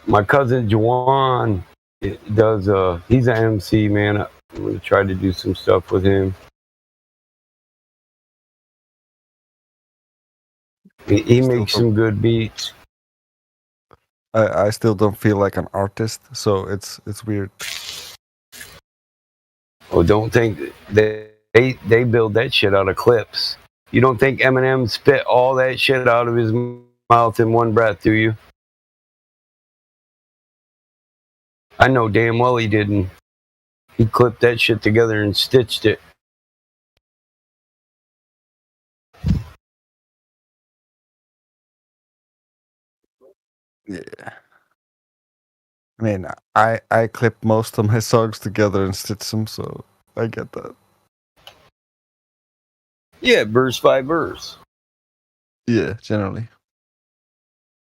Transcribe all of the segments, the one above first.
My cousin Juwan does. He's an MC, man. I'm gonna try to do some stuff with him. He makes some good beats. I still don't feel like an artist, so it's weird. Oh, don't think they build that shit out of clips. You don't think Eminem spit all that shit out of his mouth in one breath, do you? I know damn well he didn't. He clipped that shit together and stitched it. Yeah. I mean, I clip most of my songs together and stitch them, so I get that. Yeah, verse by verse. Yeah, generally.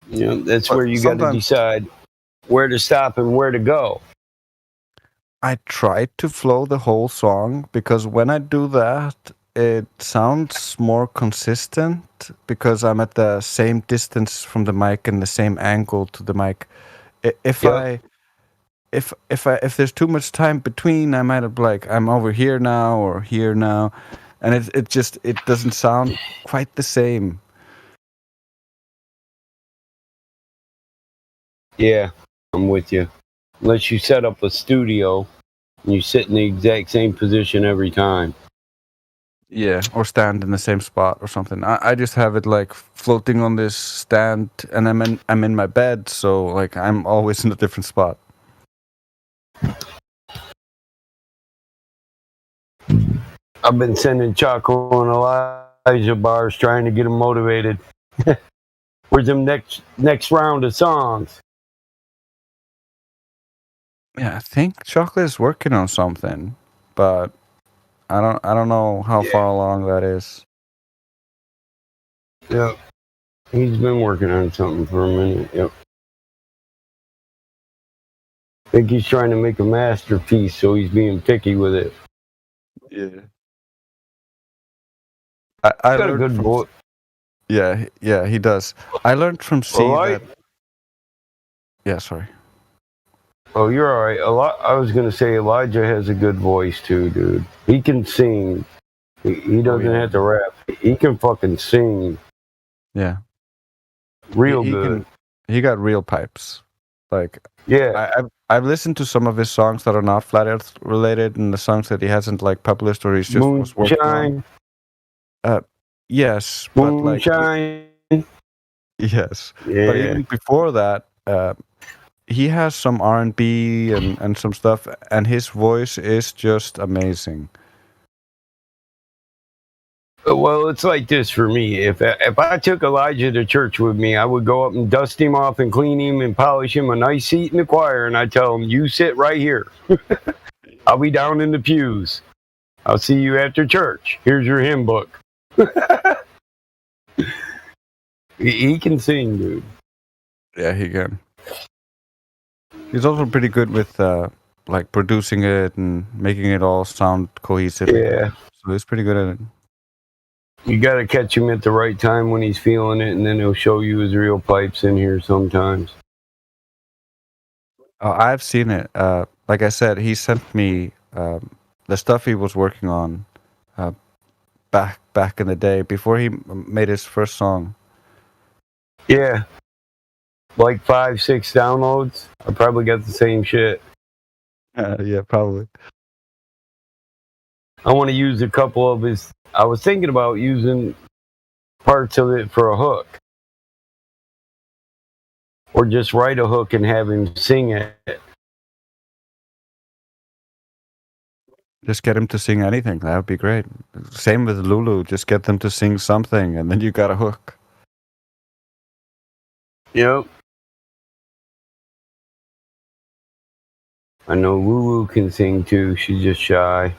You know, that's But where you got to decide where to stop and where to go. I try to flow the whole song because when I do that, it sounds more consistent because I'm at the same distance from the mic and the same angle to the mic. If there's too much time between, I might have like I'm over here now or here now, and it doesn't sound quite the same. Yeah, I'm with you. Unless you set up a studio and you sit in the exact same position every time. Yeah, or stand in the same spot or something. I just have it like floating on this stand, and I'm in my bed, so like I'm always in a different spot. I've been sending Chaco and Elijah bars trying to get them motivated. Where's them next round of songs? Yeah, I think Chocolate is working on something, but I don't know how far along that is. Yep. He's been working on something for a minute. Yep. I think he's trying to make a masterpiece, so he's being picky with it. Yeah. I got a learned good from voice. Yeah, he does. I learned from C that. Yeah, sorry. Oh, you're all right. I was gonna say Elijah has a good voice too, dude. He can sing. He doesn't have to rap. He can fucking sing. Yeah. Real he good. He got real pipes. Like yeah. I've listened to some of his songs that are not Flat Earth related, and the songs that he hasn't like published or he's just was working on. Yes, but Moonshine. Yes, yeah. But even before that, he has some R&B and some stuff, and his voice is just amazing. Well, it's like this for me. If I took Elijah to church with me, I would go up and dust him off and clean him and polish him a nice seat in the choir, and I'd tell him, "You sit right here. I'll be down in the pews. I'll see you after church. Here's your hymn book." He can sing, dude. Yeah, he can. He's also pretty good with like producing it and making it all sound cohesive. Yeah. So he's pretty good at it. You got to catch him at the right time when he's feeling it, and then he'll show you his real pipes in here sometimes. I've seen it. Like I said, he sent me the stuff he was working on back in the day before he made his first song. Yeah. Like 5-6 downloads. I probably got the same shit. Yeah, probably. I want to use a couple of his. I was thinking about using parts of it for a hook. Or just write a hook and have him sing it. Just get him to sing anything. That would be great. Same with Lulu. Just get them to sing something, and then you got a hook. Yep. I know Lulu can sing too. She's just shy.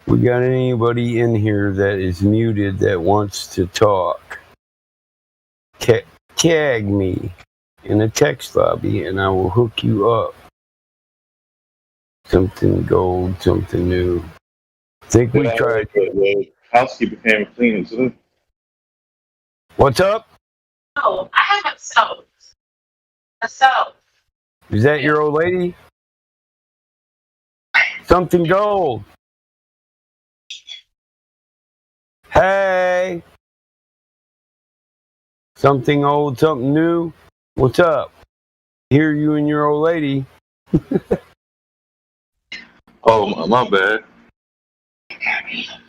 We got anybody in here that is muted that wants to talk? Tag me in a text lobby and I will hook you up. Something gold, something new. Think we tried. The housekeeper came and cleaned too. What's up? Oh, I have soap. A soap. Is that your old lady? Something gold. Hey. Something old, something new. What's up? Hear you and your old lady. Oh, my bad.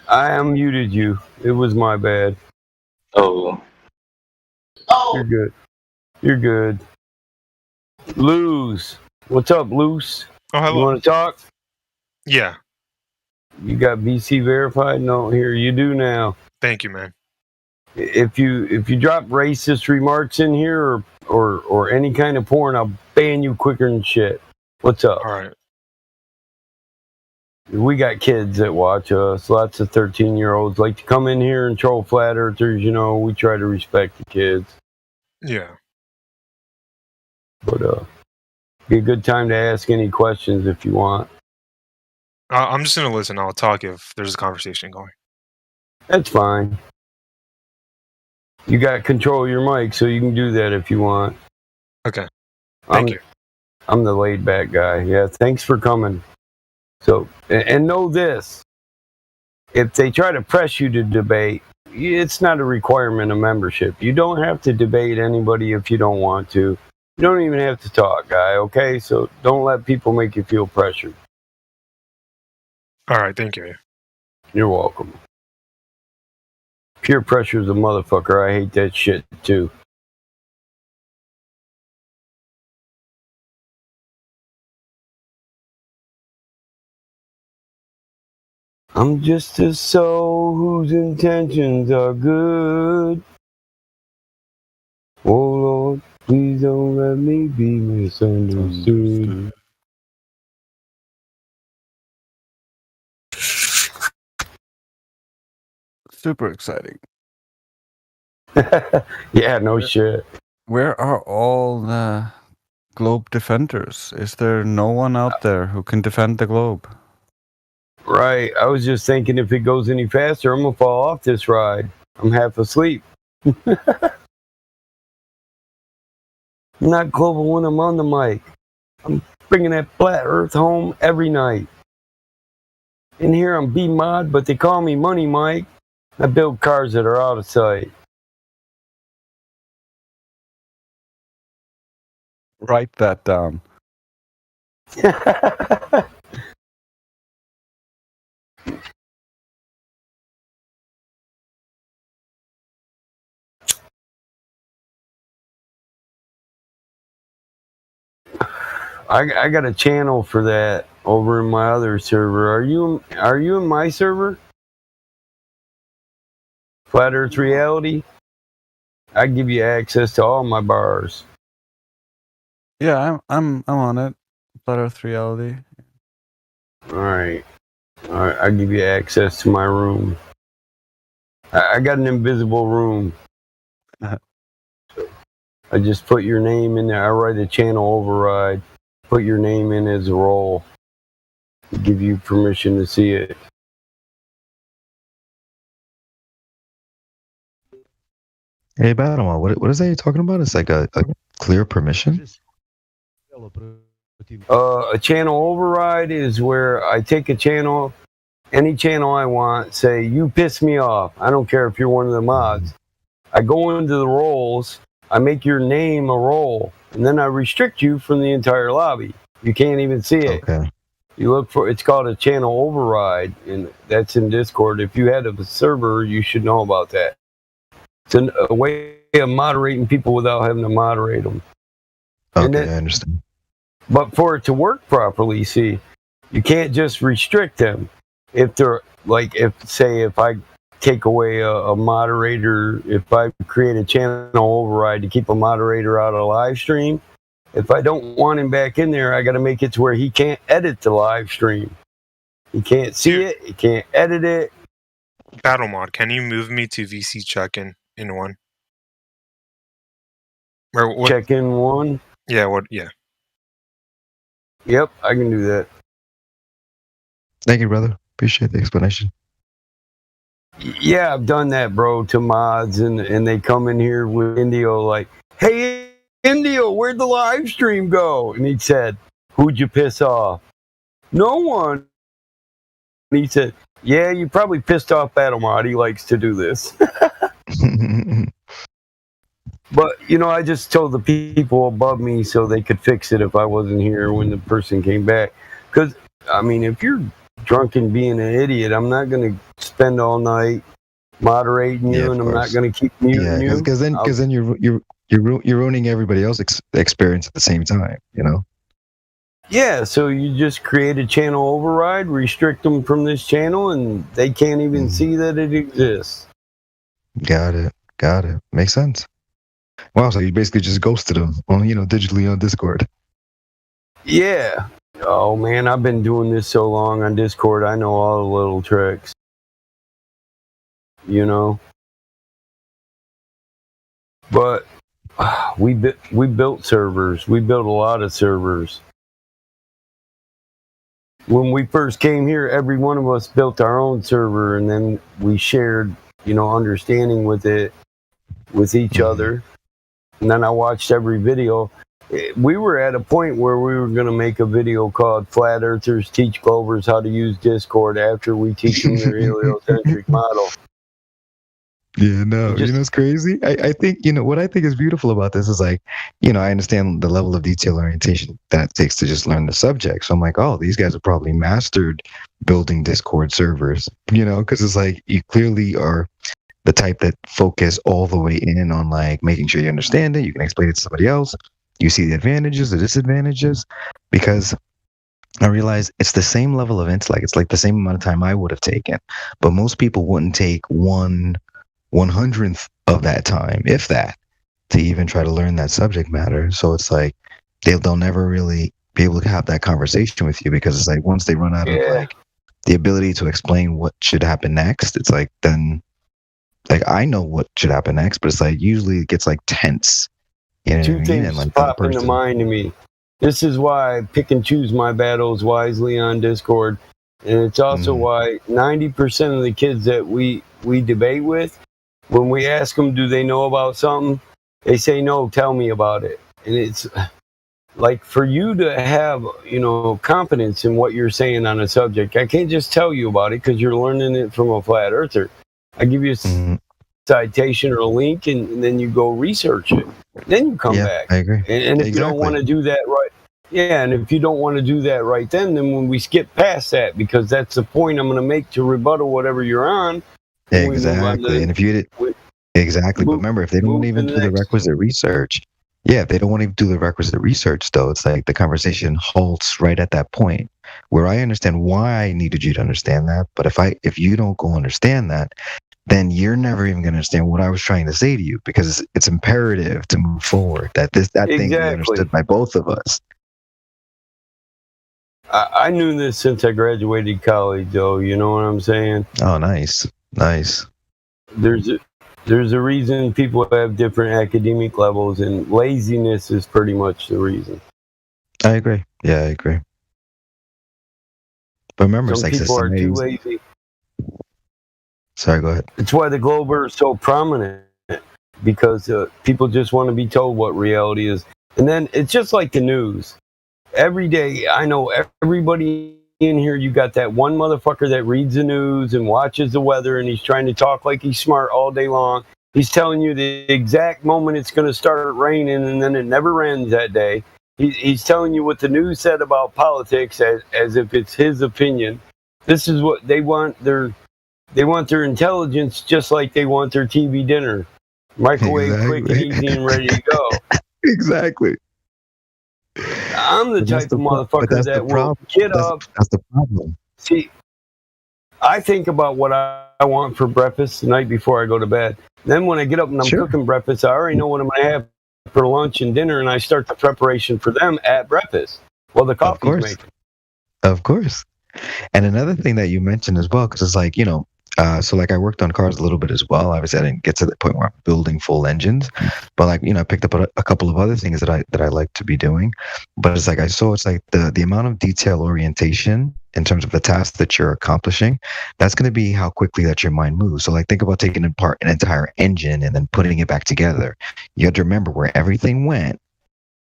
I unmuted you. It was my bad. Oh, You're good. You're good. Luz. What's up, Luce? Oh, You hello. want to talk? Yeah, You got BC verified? No, here you do now. thank you, man. If you drop racist remarks in here or any kind of porn, I'll ban you quicker than shit. What's up? All right. We got kids that watch us. Lots of 13-year-olds like to come in here and troll flat earthers. You know, we try to respect the kids. Yeah. But be a good time to ask any questions if you want. I'm just gonna listen. I'll talk if there's a conversation going. That's fine. You got control of your mic, so you can do that if you want. Okay. Thank you. I'm the laid back guy. Yeah, thanks for coming. So, and know this. If they try to press you to debate, it's not a requirement of membership. You don't have to debate anybody if you don't want to. You don't even have to talk, guy, okay? So don't let people make you feel pressured. All right. Thank you. You're welcome. Peer pressure is a motherfucker. I hate that shit, too. I'm just a soul whose intentions are good. Oh Lord, please don't let me be misunderstood. Super exciting. Yeah, no shit. Where are all the globe defenders? Is there no one out there who can defend the globe? Right. I was just thinking if it goes any faster, I'm going to fall off this ride. I'm half asleep. I'm not global when I'm on the mic. I'm bringing that flat earth home every night. In here, I'm B-Mod, but they call me Money Mike. I build cars that are out of sight. Write that down. I got a channel for that over in my other server. Are you in my server? Flat Earth Reality? I give you access to all my bars. Yeah, I'm on it. Flat Earth Reality. All right. I give you access to my room. I got an invisible room. I just put your name in there. I write a channel override. Put your name in as a role. Give you permission to see it. Hey, Battle, what is that you're talking about? It's like a clear permission? A channel override is where I take a channel, any channel I want, say, you piss me off. I don't care if you're one of the mods. I go into the roles, I make your name a role, and then I restrict you from the entire lobby. You can't even see it. Okay. You look for, it's called a channel override, and that's in Discord. If you had a server, you should know about that. It's a way of moderating people without having to moderate them. Okay, I understand. But for it to work properly, see, you can't just restrict them. If they're like, if I take away a moderator, if I create a channel override to keep a moderator out of live stream, if I don't want him back in there, I got to make it to where he can't edit the live stream. He can't see it. He can't edit it. Battle mod, can you move me to VC check-in in one? Or what? Check in one. Yeah. What? Yeah. Yep, I can do that. Thank you, brother. Appreciate the explanation. Yeah, I've done that, bro, to mods, and they come in here with Indio like, "Hey, Indio, where'd the live stream go?" And he said, "Who'd you piss off?" "No one." And he said, "Yeah, you probably pissed off Battlemod. He likes to do this." But, I just told the people above me so they could fix it if I wasn't here when the person came back. Because, if you're drunk and being an idiot, I'm not going to spend all night moderating you, Yeah, of and I'm not course. going to keep muting Yeah, you. because then you're ruining everybody else's experience at the same time. Yeah, so you just create a channel override, restrict them from this channel, and they can't even see that it exists. Got it. Makes sense. Wow, so you basically just ghosted them on, digitally on Discord. Yeah. Oh, man, I've been doing this so long on Discord, I know all the little tricks. But we built servers. We built a lot of servers. When we first came here, every one of us built our own server, and then we shared, understanding with it, with each other. And then I watched every video. We were at a point where we were going to make a video called Flat Earthers Teach Clovers How to Use Discord after we teach them their heliocentric model. Yeah, no, it's crazy. I think, what I think is beautiful about this is like, I understand the level of detail orientation that it takes to just learn the subject. So I'm like, oh, these guys have probably mastered building Discord servers, because it's like you clearly are the type that focus all the way in on like making sure you understand it. You can explain it to somebody else. You see the advantages, the disadvantages, because I realize it's the same level of intellect. It's like the same amount of time I would have taken, but most people wouldn't take 1/100th of that time, if that, to even try to learn that subject matter. So it's like they'll never really be able to have that conversation with you, because it's like once they run out of like the ability to explain what should happen next, it's like then like I know what should happen next, but it's like usually it gets like tense. Two things like pop into mind to me. This is why I pick and choose my battles wisely on Discord, and it's also why 90% of the kids that we debate with, when we ask them, do they know about something, they say, no, tell me about it. And it's like, for you to have, confidence in what you're saying on a subject, I can't just tell you about it because you're learning it from a flat earther. I give you a citation or a link, and then you go research it. Then you come back. I agree. And if you don't want to do that right, and if you don't want to do that right then when we skip past that, because that's the point I'm going to make to rebuttal whatever you're on. Exactly. And if you did, exactly. But remember, if they don't even do the requisite requisite research, if they don't want to do the requisite research, though, it's like the conversation halts right at that point where I understand why I needed you to understand that. But if you don't go understand that, then you're never even going to understand what I was trying to say to you, because it's imperative to move forward. That thing be understood by both of us. I knew this since I graduated college, though. You know what I'm saying? Oh, nice. There's a reason people have different academic levels, and laziness is pretty much the reason. I agree. Yeah, I agree. But remember, some people are too lazy. Sorry, go ahead. It's why the Glober is so prominent, because people just want to be told what reality is. And then it's just like the news. Every day, I know everybody in here, you got that one motherfucker that reads the news and watches the weather, and he's trying to talk like he's smart all day long. He's telling you the exact moment it's going to start raining, and then it never rains that day. He's telling you what the news said about politics as if it's his opinion. This is what they want. They want their intelligence just like they want their TV dinner. Microwave, quick and easy and ready to go. Exactly. I'm the type of motherfucker that will get up. That's the problem. See, I think about what I want for breakfast the night before I go to bed. Then when I get up and I'm cooking breakfast, I already know what I'm going to have for lunch and dinner, and I start the preparation for them at breakfast. Well, the coffee's making. Of course. And another thing that you mentioned as well, because it's like, So like I worked on cars a little bit as well. Obviously, I didn't get to the point where I'm building full engines, but like I picked up a couple of other things that I like to be doing. But it's like it's like the amount of detail orientation in terms of the task that you're accomplishing. That's going to be how quickly that your mind moves. So like think about taking apart an entire engine and then putting it back together. You have to remember where everything went.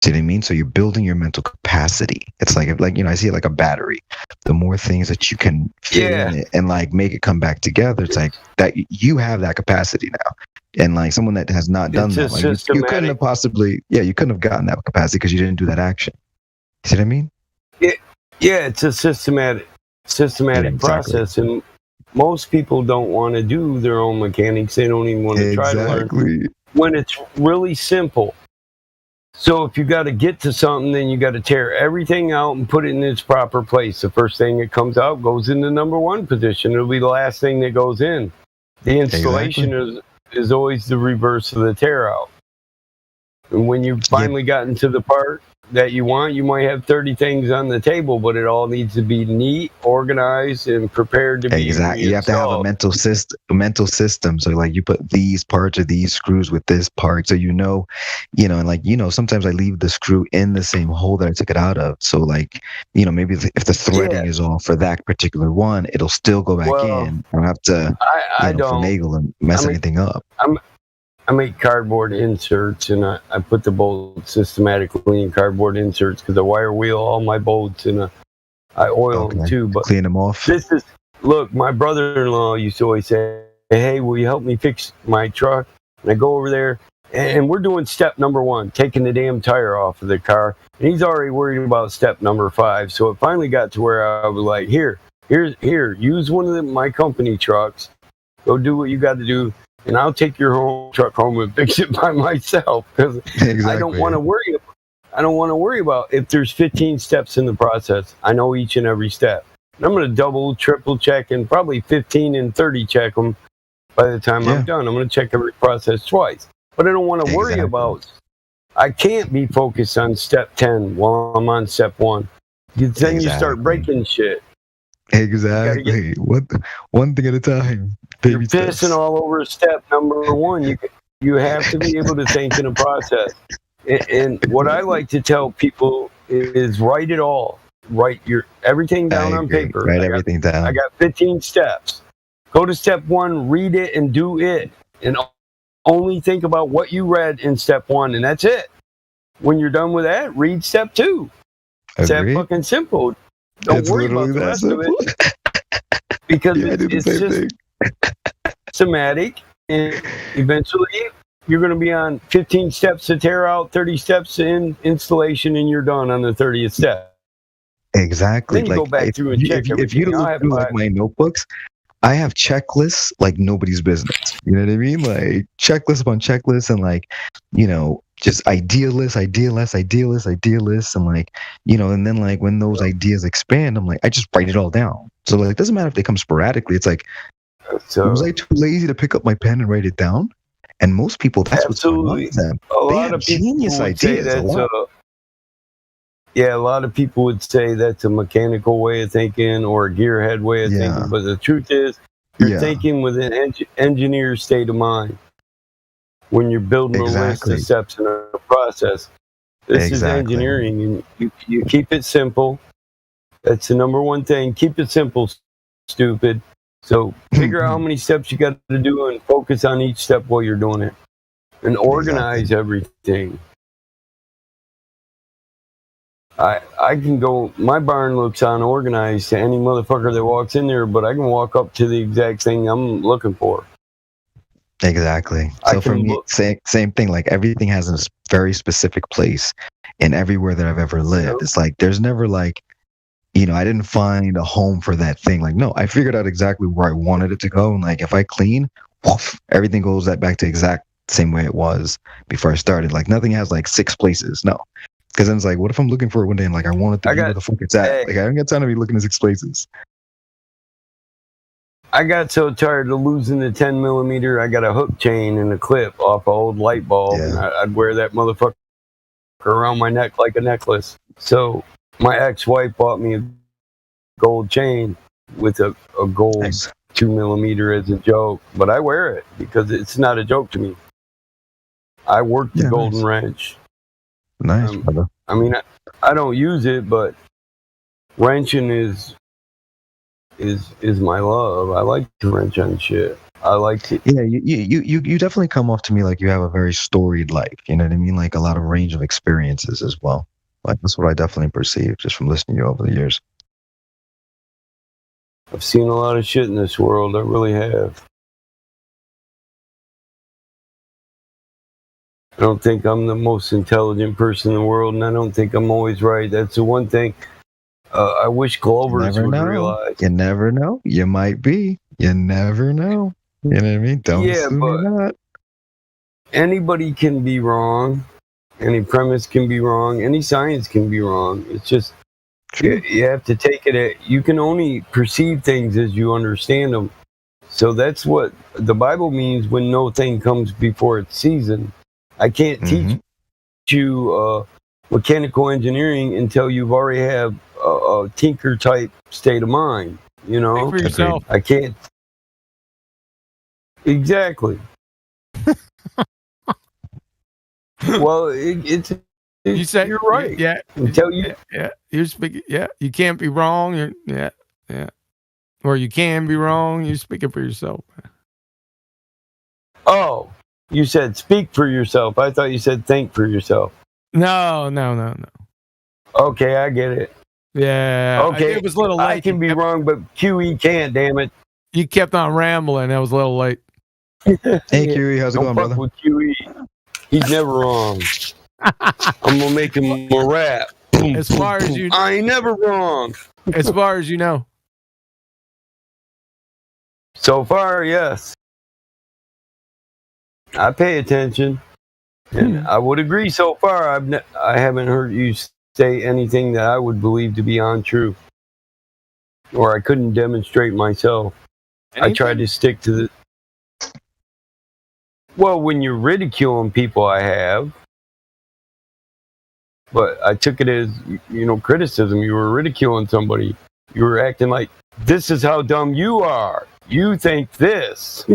See what I mean? So you're building your mental capacity. It's like I see it like a battery. The more things that you can fit in it and like make it come back together, it's like that you have that capacity now. And like someone that has not done that, like you couldn't have possibly, you couldn't have gotten that capacity because you didn't do that action. See what I mean? Yeah, it's a systematic process, and most people don't want to do their own mechanics. They don't even want to try to learn when it's really simple. So if you got to get to something, then you got to tear everything out and put it in its proper place. The first thing that comes out goes in the number one position. It'll be the last thing that goes in. The installation is always the reverse of the tear out. And when you've finally gotten to the part that you want, you might have 30 things on the table, but it all needs to be neat, organized, and prepared to be exactly. You have to have a mental system. So like you put these parts or these screws with this part, so and like sometimes I leave the screw in the same hole that I took it out of. So like maybe if the threading is off for that particular one, it'll still go back in. I don't have to finagle and mess anything up. I make cardboard inserts, and I put the bolts systematically in cardboard inserts because I wire wheel all my bolts, and I oil them too. But clean them off. Look, my brother-in-law used to always say, "Hey, will you help me fix my truck?" And I go over there, and we're doing step number 1, taking the damn tire off of the car, and he's already worried about step number 5. So it finally got to where I was like, "Here, use one of my company trucks. Go do what you got to do. And I'll take your truck home and fix it by myself because I don't want to worry. I don't want to worry about if there's 15 steps in the process. I know each and every step. And I'm going to double, triple check, and probably 15 and 30 check them by the time I'm done. I'm going to check every process twice. But I don't want to worry about. I can't be focused on step 10 while I'm on step 1. Then you start breaking shit. Exactly. One thing at a time. You're pissing all over step number 1. You have to be able to think in a process. And what I like to tell people is write it all. Write everything down on paper. Write everything down. I got 15 steps. Go to step 1, read it, and do it. And only think about what you read in step 1, and that's it. When you're done with that, read step 2. It's that fucking simple. Don't worry about the rest of it. Because it's just systematic, and eventually you're going to be on 15 steps to tear out, 30 steps in installation, and you're done on the 30th step. Exactly. Then you go back through and check everything. If you look through like my notebooks, I have checklists like nobody's business. You know what I mean? Like checklist upon checklist, and like just idea list, and like and then like when those ideas expand, I'm like I just write it all down. So like it doesn't matter if they come sporadically. It's like was I too lazy to pick up my pen and write it down? And most people, that's what's going on with them. A lot of genius ideas. A lot of people would say that's a mechanical way of thinking or a gearhead way of thinking. But the truth is, you're thinking with an engineer's state of mind. When you're building a list of steps in a process, this is engineering, and you keep it simple. That's the number one thing. Keep it simple, stupid. So figure out how many steps you got to do and focus on each step while you're doing it, and organize everything. I can go. My barn looks unorganized to any motherfucker that walks in there, but I can walk up to the exact thing I'm looking for. Exactly. So for me, same thing. Like everything has a very specific place in everywhere that I've ever lived. It's like there's never like, I didn't find a home for that thing. Like, no, I figured out exactly where I wanted it to go. And like, if I clean, woof, everything goes back to exact same way it was before I started. Like nothing has like 6 places. No. Because then it's like, what if I'm looking for it one day and like I want it to be where the fuck it's at? Like I don't got time to be looking at 6 places. I got so tired of losing the 10 millimeter. I got a hook chain and a clip off an old light bulb, and I'd wear that motherfucker around my neck like a necklace. So my ex-wife bought me a gold chain with a gold 2mm as a joke, but I wear it because it's not a joke to me. I work the Yeah, golden nice. wrench. Nice, brother. I mean, I don't use it, but wrenching is my love. I like to wrench on shit. I like to. Yeah, you definitely come off to me like you have a very storied life. You know what I mean? Like a lot of range of experiences as well. Like that's what I definitely perceive just from listening to you over the years. I've seen a lot of shit in this world. I really have. I don't think I'm the most intelligent person in the world, and I don't think I'm always right. That's the one thing I wish Glovers Never would know. realize. You never know. You might be. You never know. You know what I mean? Don't Yeah, assume you're not. Anybody can be wrong. Any premise can be wrong. Any science can be wrong. It's just you have to take it. You can only perceive things as you understand them. So that's what the Bible means when no thing comes before its season. I can't teach you mechanical engineering until you've already have a tinker type state of mind. You know, Speak for yourself. I can't. Exactly. Well, You said you're right. Yeah. Until you. Yeah. You're speaking. Yeah. You can't be wrong. Yeah. Or you can be wrong. You're speaking for yourself. Oh, you said speak for yourself. I thought you said think for yourself. No. Okay, I get it. Yeah. Okay, It was a little late. I can be wrong, but QE can't. Damn it. You kept on rambling. That was a little late. Hey, Curie, how's it Don't going, fuck brother? with QE. He's never wrong. I'm gonna make him a rap. As far as you, I ain't never wrong. as far as you know. So far, yes. I pay attention, and I would agree. So far, I haven't heard you say anything that I would believe to be untrue, or I couldn't demonstrate myself. I tried to stick to the. Well, when you're ridiculing people, I have, but I took it as criticism. You were ridiculing somebody. You were acting like this is how dumb you are. You think this.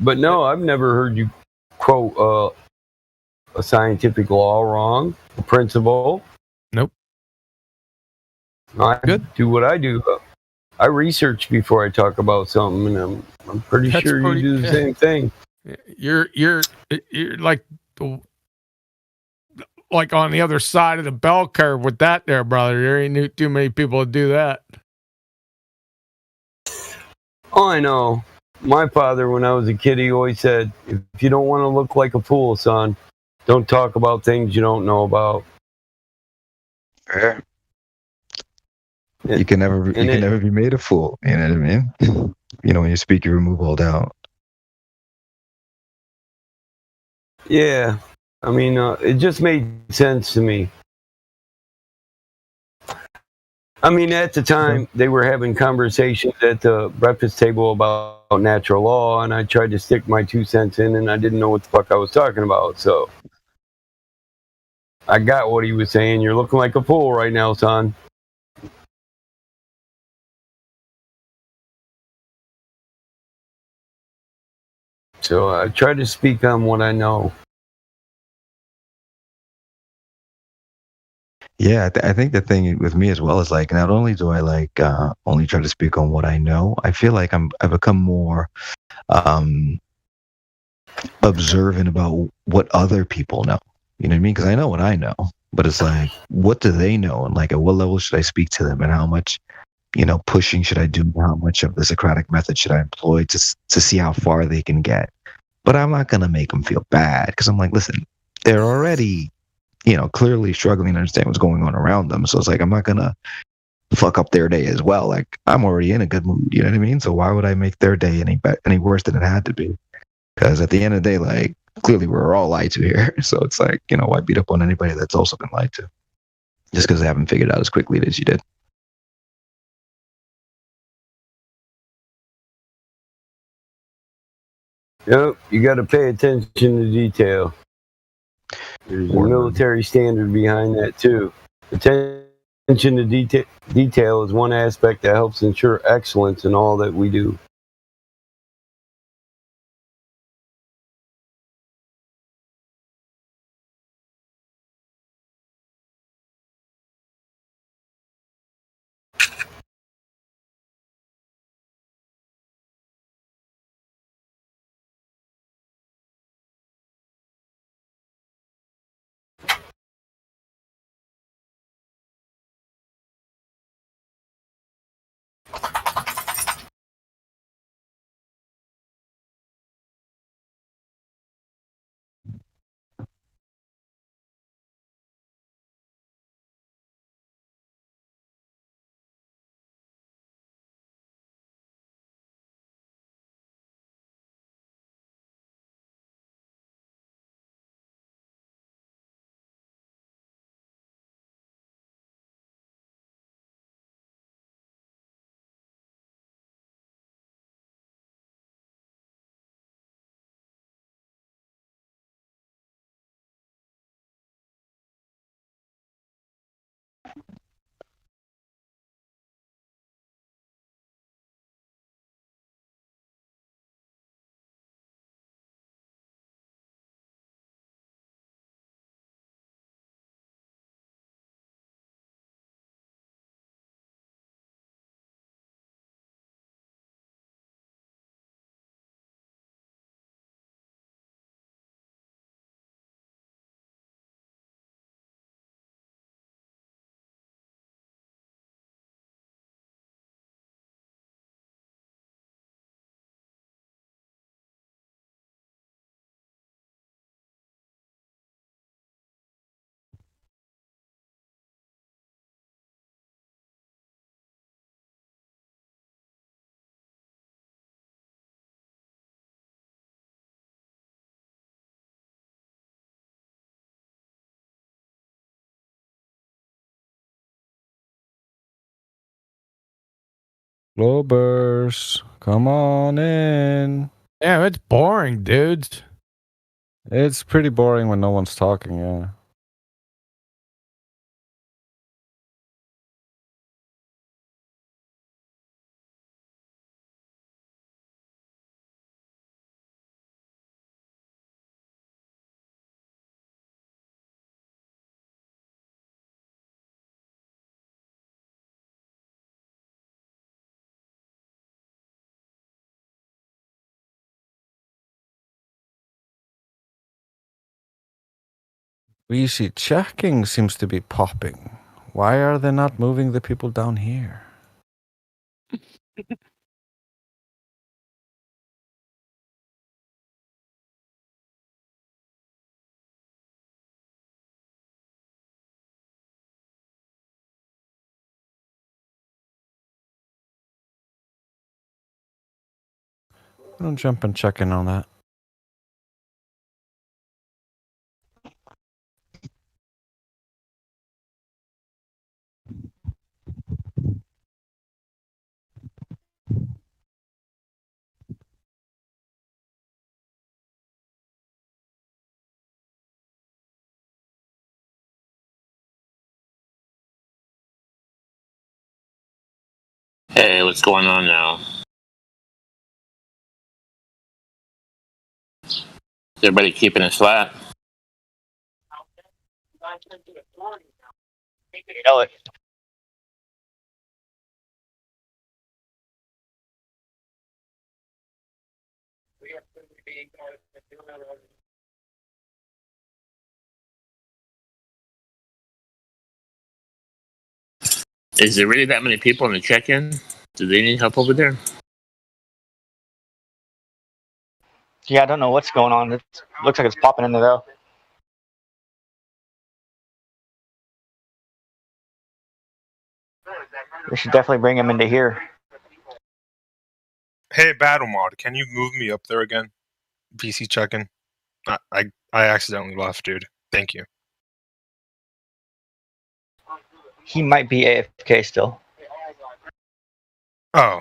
But no, I've never heard you quote a scientific law wrong, a principle. Nope. I Good. do what I do. I research before I talk about something, and I'm pretty That's sure pretty- you do the same thing. You're like like on the other side of the bell curve with that there, brother. There ain't too many people that do that. Oh, I know. My father, when I was a kid, he always said, if you don't want to look like a fool, son, don't talk about things you don't know about. Fair. You can never be made a fool. You know what I mean? When you speak, you remove all doubt. Yeah. I mean, it just made sense to me. I mean, at the time, they were having conversations at the breakfast table about natural law, and I tried to stick my 2 cents in, and I didn't know what the fuck I was talking about. So I got what he was saying. You're looking like a fool right now, son. So I try to speak on what I know. Yeah, I think the thing with me as well is like not only do I like only try to speak on what I know, I feel like I've become more observant about what other people know. You know what I mean? Because I know what I know, but it's like, what do they know, and like at what level should I speak to them, and how much pushing should I do? How much of the Socratic method should I employ to see how far they can get? But I'm not gonna make them feel bad because I'm like, listen, they're already clearly struggling to understand what's going on around them. So it's like, I'm not going to fuck up their day as well. Like, I'm already in a good mood, you know what I mean? So why would I make their day any worse than it had to be? Because at the end of the day, like, clearly we're all lied to here. So it's like, why beat up on anybody that's also been lied to? Just because they haven't figured out as quickly as you did. Yep, you got to pay attention to detail. There's a military standard behind that too. Attention Attention to detail is one aspect that helps ensure excellence in all that we do. Globers, come on in. Yeah, it's boring, dudes. It's pretty boring when no one's talking, yeah. VC checking seems to be popping. Why are they not moving the people down here? Don't jump and check in on that. Hey, what's going on now? Is everybody keeping it flat? Yell it. Is there really that many people in the check-in? Do they need help over there? Yeah, I don't know what's going on. It looks like it's popping in there though. We should definitely bring him into here. Hey, Battle Mod, can you move me up there again? PC checking. I accidentally left, dude. Thank you. He might be AFK still. Oh,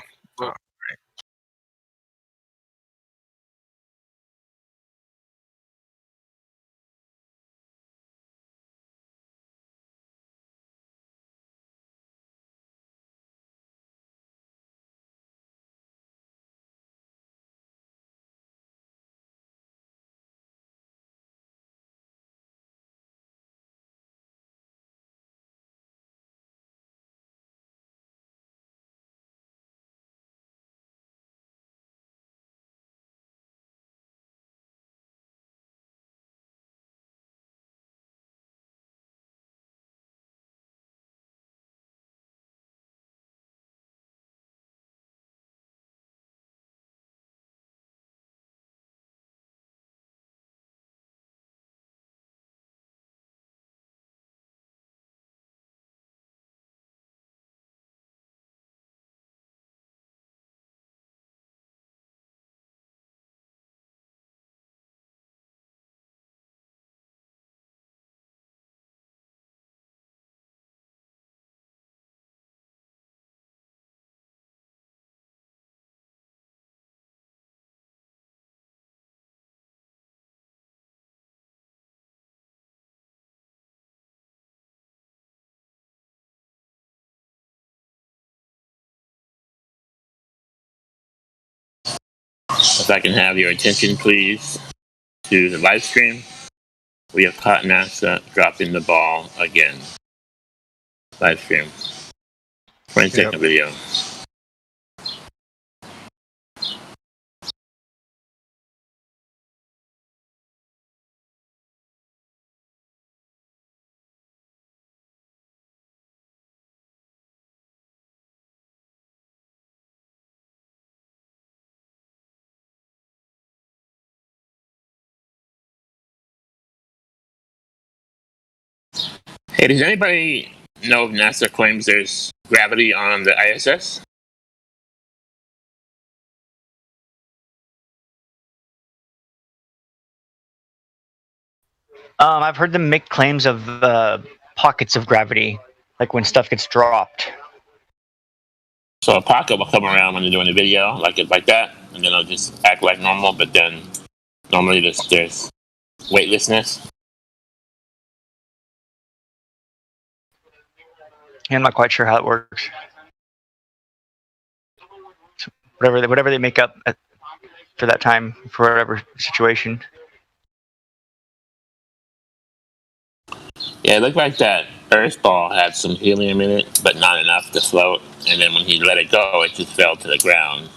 If I can have your attention, please, to the live stream. We have caught NASA dropping the ball again. Live stream. 20-second video. Hey, does anybody know if NASA claims there's gravity on the ISS? I've heard them make claims of pockets of gravity, like when stuff gets dropped. So a pocket will come around when you're doing a video, like that, and then it'll just act like normal. But then normally there's weightlessness. I'm not quite sure how it works. So whatever they make up for that time, for whatever situation. Yeah, it looked like that Earth ball had some helium in it, but not enough to float. And then when he let it go, it just fell to the ground,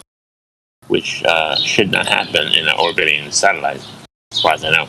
which should not happen in an orbiting satellite, as far as I know.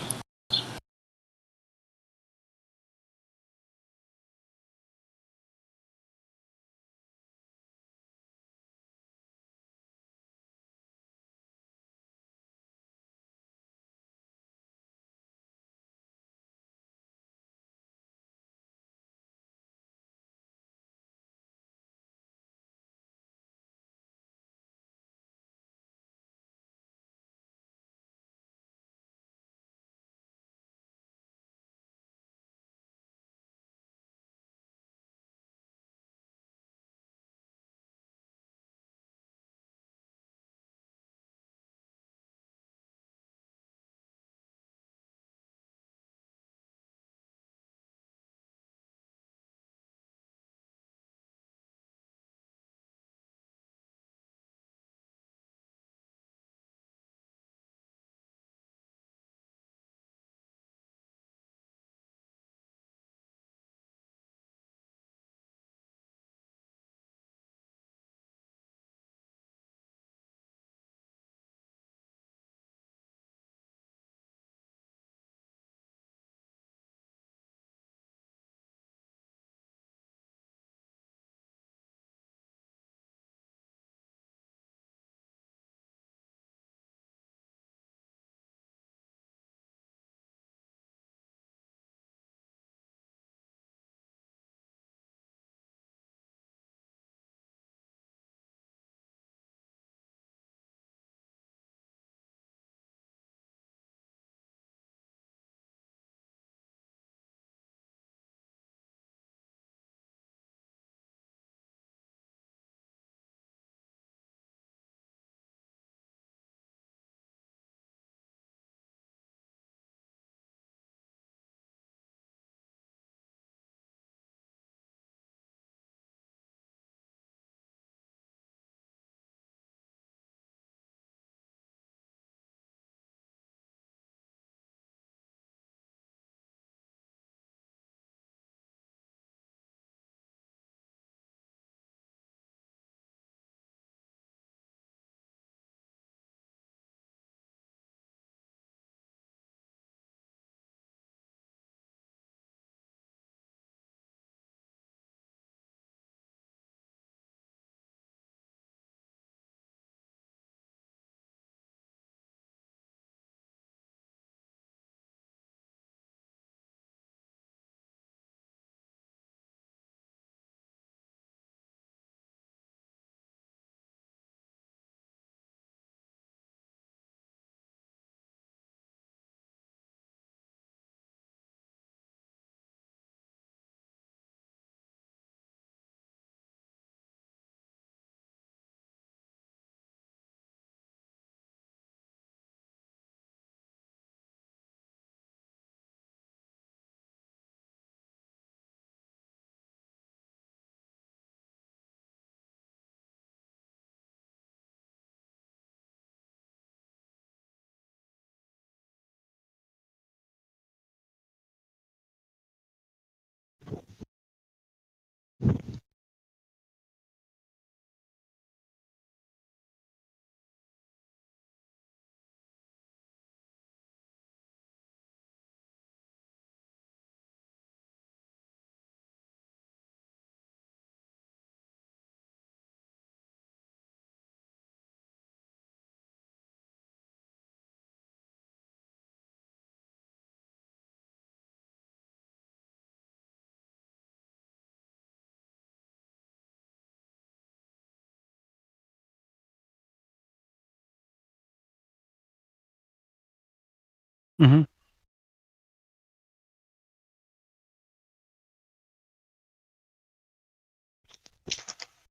Mm-hmm.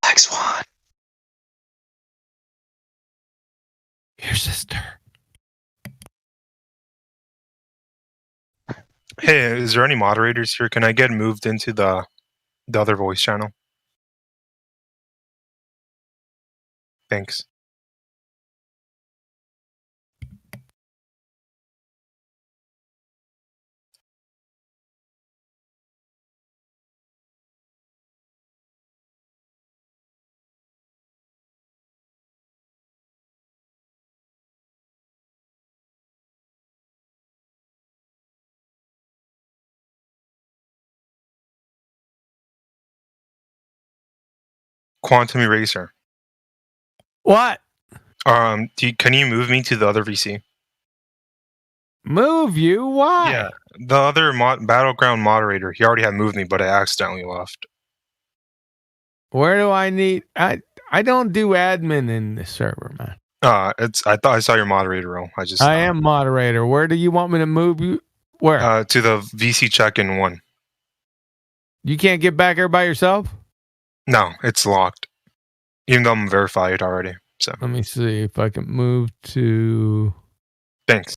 Black Swan. Your sister. Hey, is there any moderators here? Can I get moved into the other voice channel? Thanks. Quantum Eraser. What? Can you move me to the other VC? Move you? Why? Yeah, the other battleground moderator. He already had moved me, but I accidentally left. Where do I need? I don't do admin in the server, man. I thought I saw your moderator role. I am moderator. Where do you want me to move you? Where? To the VC check-in one. You can't get back here by yourself? No, it's locked. Even though I'm verified already. So let me see if I can move to. Thanks.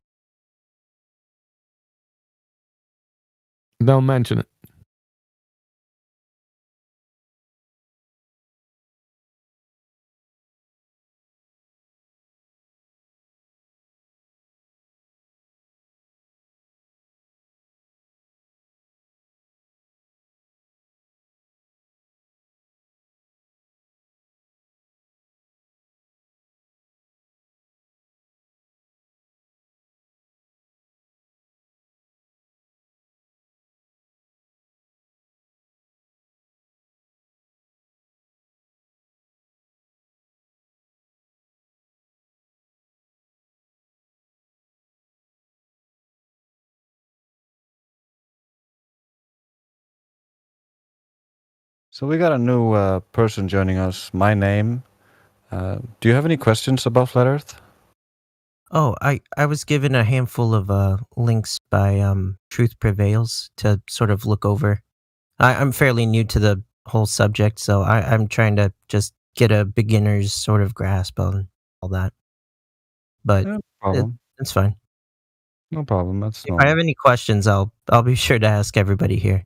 Don't mention it. So we got a new person joining us. My name. Do you have any questions about Flat Earth? Oh, I was given a handful of links by Truth Prevails to sort of look over. I'm fairly new to the whole subject, so I'm trying to just get a beginner's sort of grasp on all that. But No problem. It's fine. No problem. That's If I have any questions, I'll be sure to ask everybody here.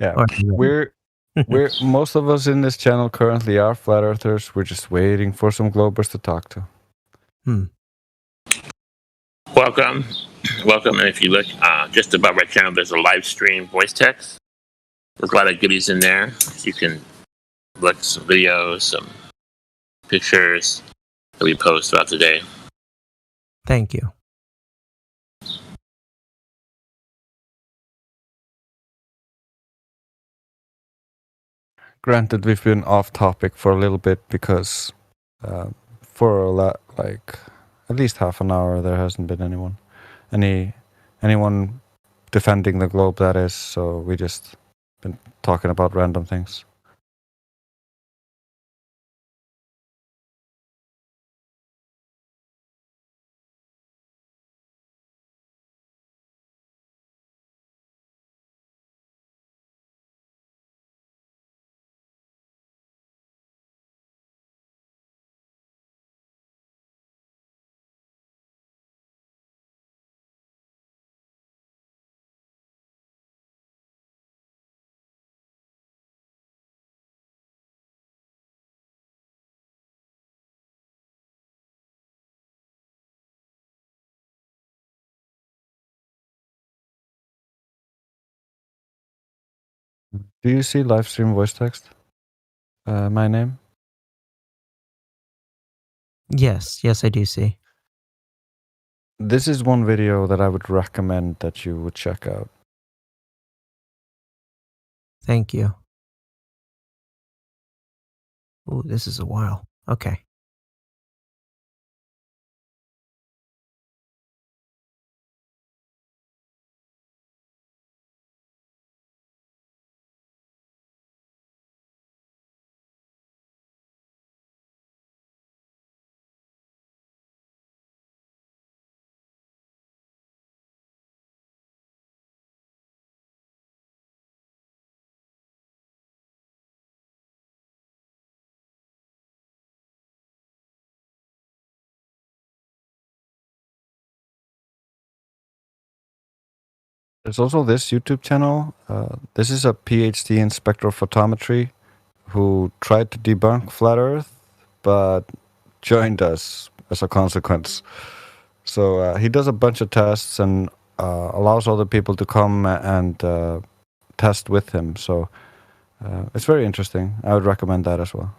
Yeah, Or- we're most of us in this channel currently are flat earthers. We're just waiting for some globers to talk to. Welcome. Welcome. And if you look just above our channel, there's a live stream voice text. There's a lot of goodies in there. You can look some videos, some pictures that we post throughout the day. Thank you. Granted, we've been off topic for a little bit because for at least half an hour there hasn't been anyone defending the globe, that is. So we just been talking about random things. Do you see live stream voice text? My name? Yes, I do see. This is one video that I would recommend that you would check out. Thank you. Oh, this is a while. Okay. There's also this YouTube channel. This is a PhD in spectrophotometry who tried to debunk flat Earth, but joined us as a consequence. So he does a bunch of tests and allows other people to come and test with him. So it's very interesting. I would recommend that as well.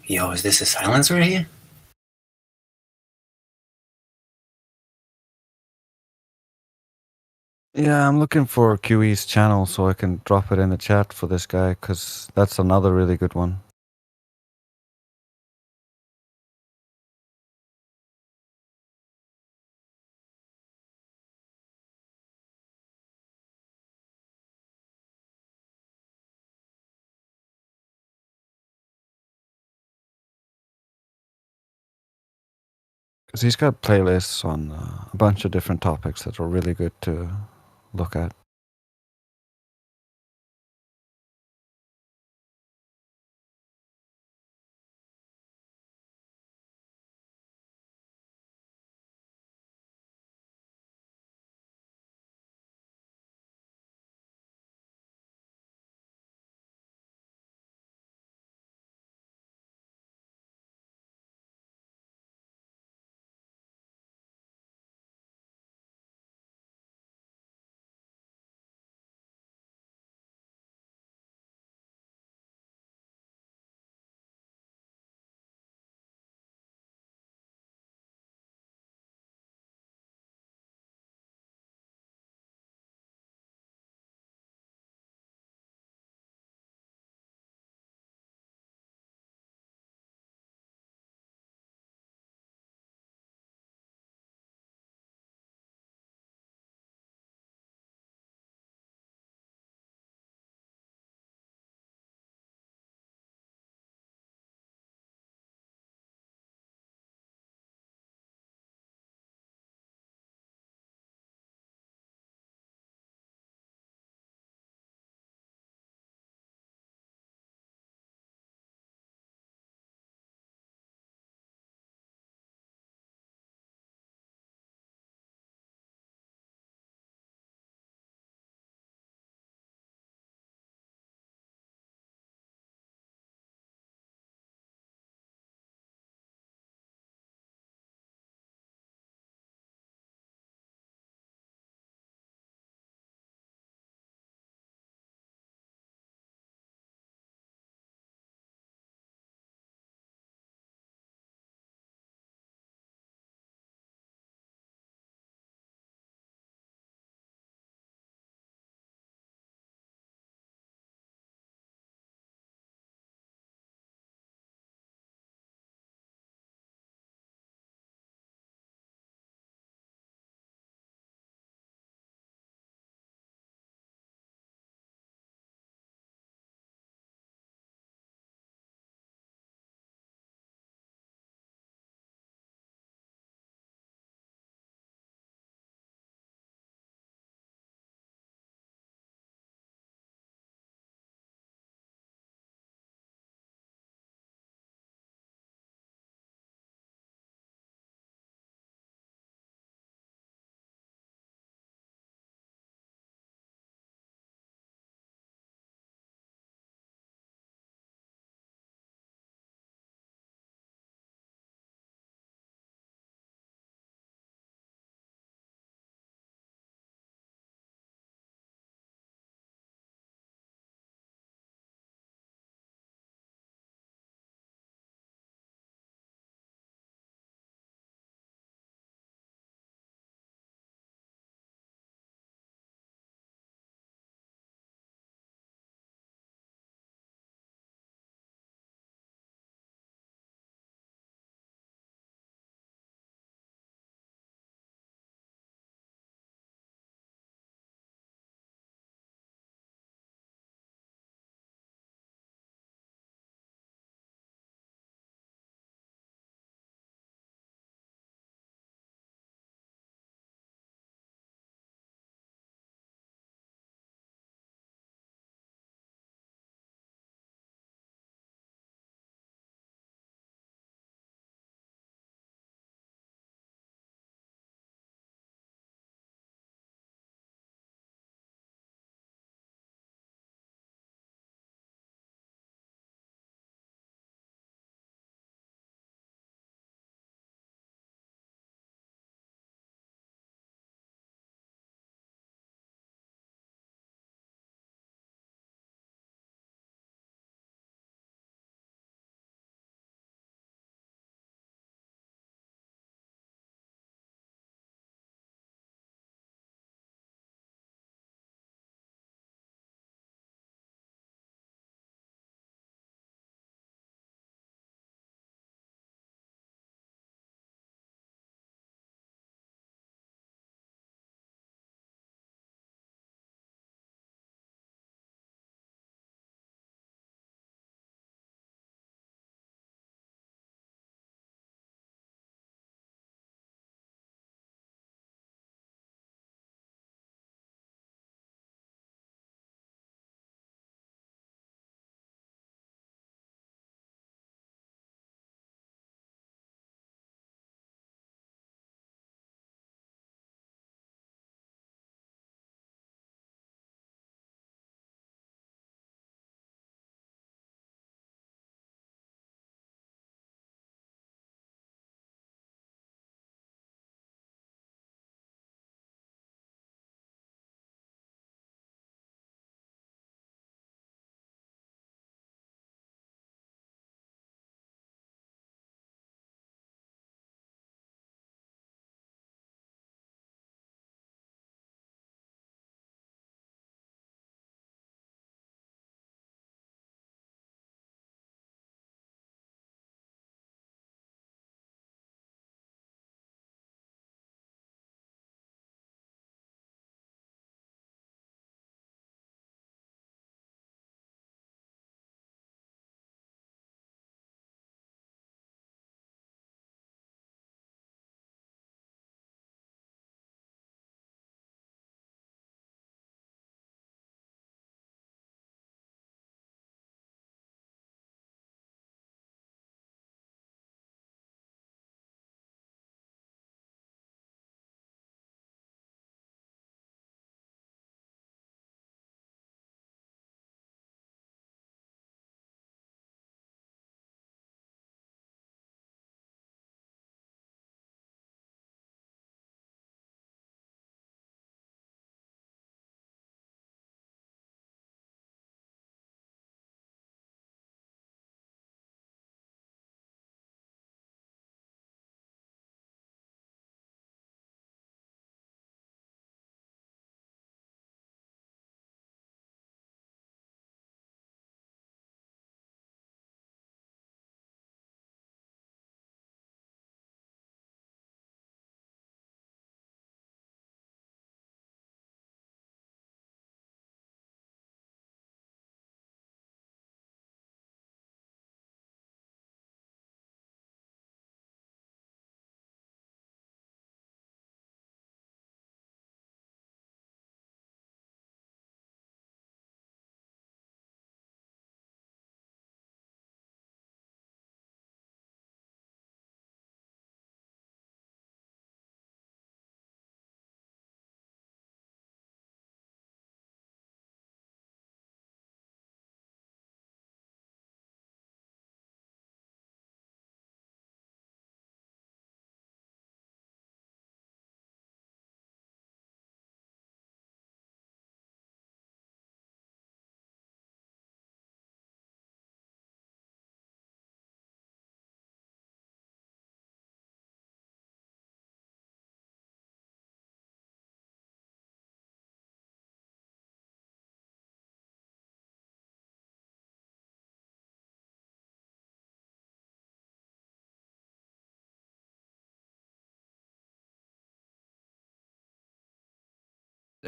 Yo, is this a silencer here? Yeah, I'm looking for QE's channel so I can drop it in the chat for this guy, because that's another really good one. Because he's got playlists on a bunch of different topics that are really good to look at.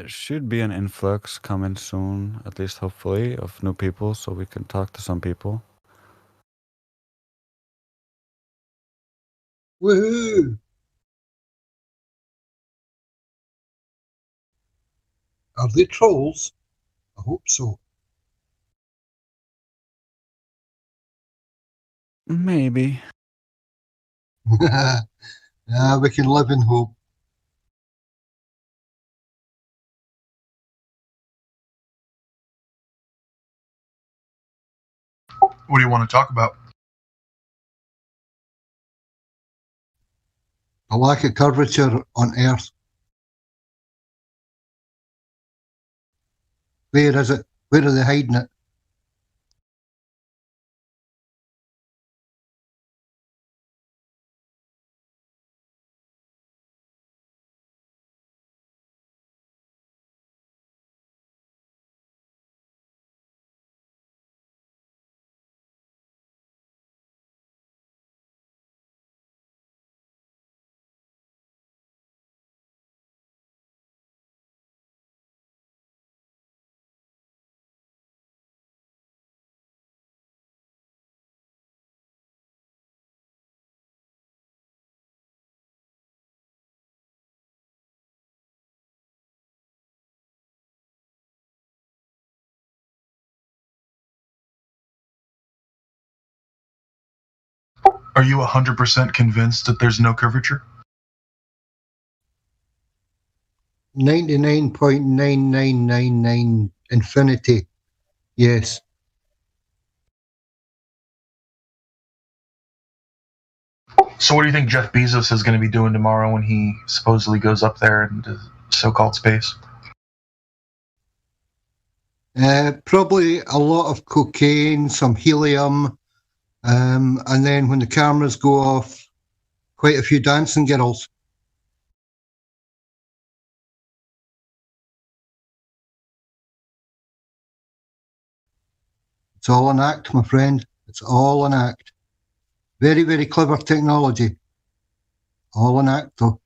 There should be an influx coming soon, at least hopefully, of new people, so we can talk to some people. Woohoo! Are they trolls? I hope so. Maybe. We can live in hope. What do you want to talk about? A lack of curvature on Earth. Where is it? Where are they hiding it? Are you 100% convinced that there's no curvature? 99.9999 infinity. Yes. So what do you think Jeff Bezos is going to be doing tomorrow when he supposedly goes up there into so-called space? Probably a lot of cocaine, some helium, and then when the cameras go off, quite a few dancing girls. It's all an act, my friend. It's all an act. Very, very clever technology. All an act, though.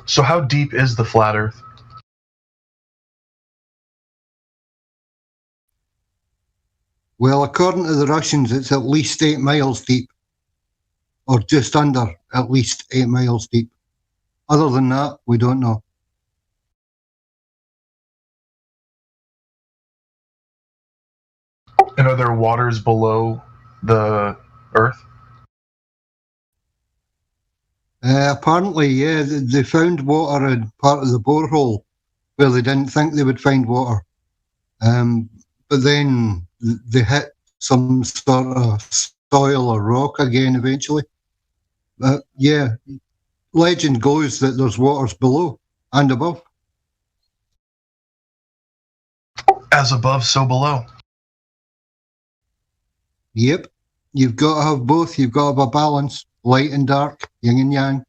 So how deep is the flat Earth? Well, according to the Russians, it's at least 8 miles deep. Or just under at least 8 miles deep. Other than that, we don't know. And are there waters below the Earth? Apparently, yeah, they found water in part of the borehole where they didn't think they would find water. But then they hit some sort of soil or rock again eventually. Yeah, legend goes that there's waters below and above. As above, so below. Yep, you've got to have both. You've got to have a balance, light and dark, yin and yang.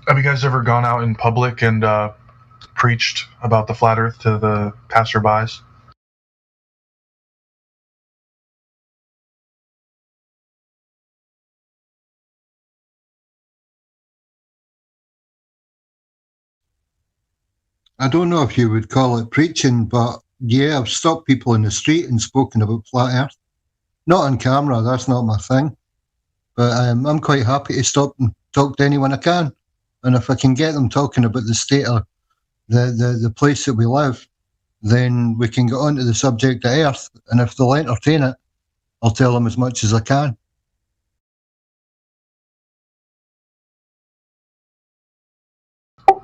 Have you guys ever gone out in public and preached about the flat Earth to the passerbys? I don't know if you would call it preaching, but yeah, I've stopped people in the street and spoken about flat Earth. Not on camera, that's not my thing. But I'm quite happy to stop and talk to anyone I can. And if I can get them talking about the state of the place that we live, then we can get on to the subject of Earth. And if they'll entertain it, I'll tell them as much as I can.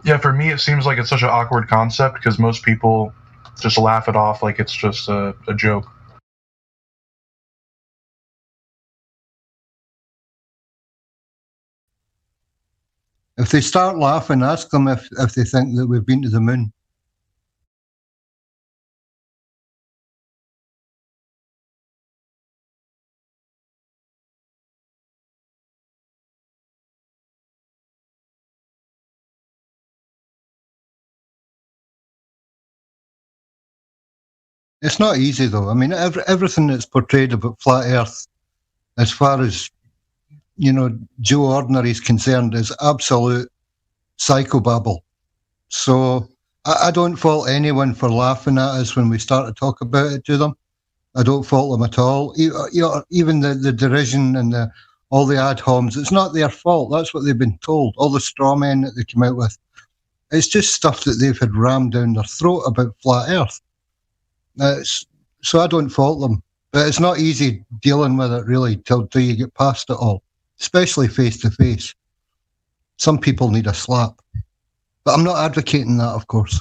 Yeah, for me, it seems like it's such an awkward concept because most people just laugh it off like it's just a joke. If they start laughing, ask them if they think that we've been to the moon. It's not easy, though. I mean, everything that's portrayed about flat Earth, as far as, you know, Joe Ordinary is concerned, is absolute psychobabble. So I don't fault anyone for laughing at us when we start to talk about it to them. I don't fault them at all. Even the derision and all the ad homs, it's not their fault. That's what they've been told. All the straw men that they come out with. It's just stuff that they've had rammed down their throat about flat Earth. So I don't fault them. But it's not easy dealing with it, really, till you get past it all, especially face to face. Some people need a slap. But I'm not advocating that, of course.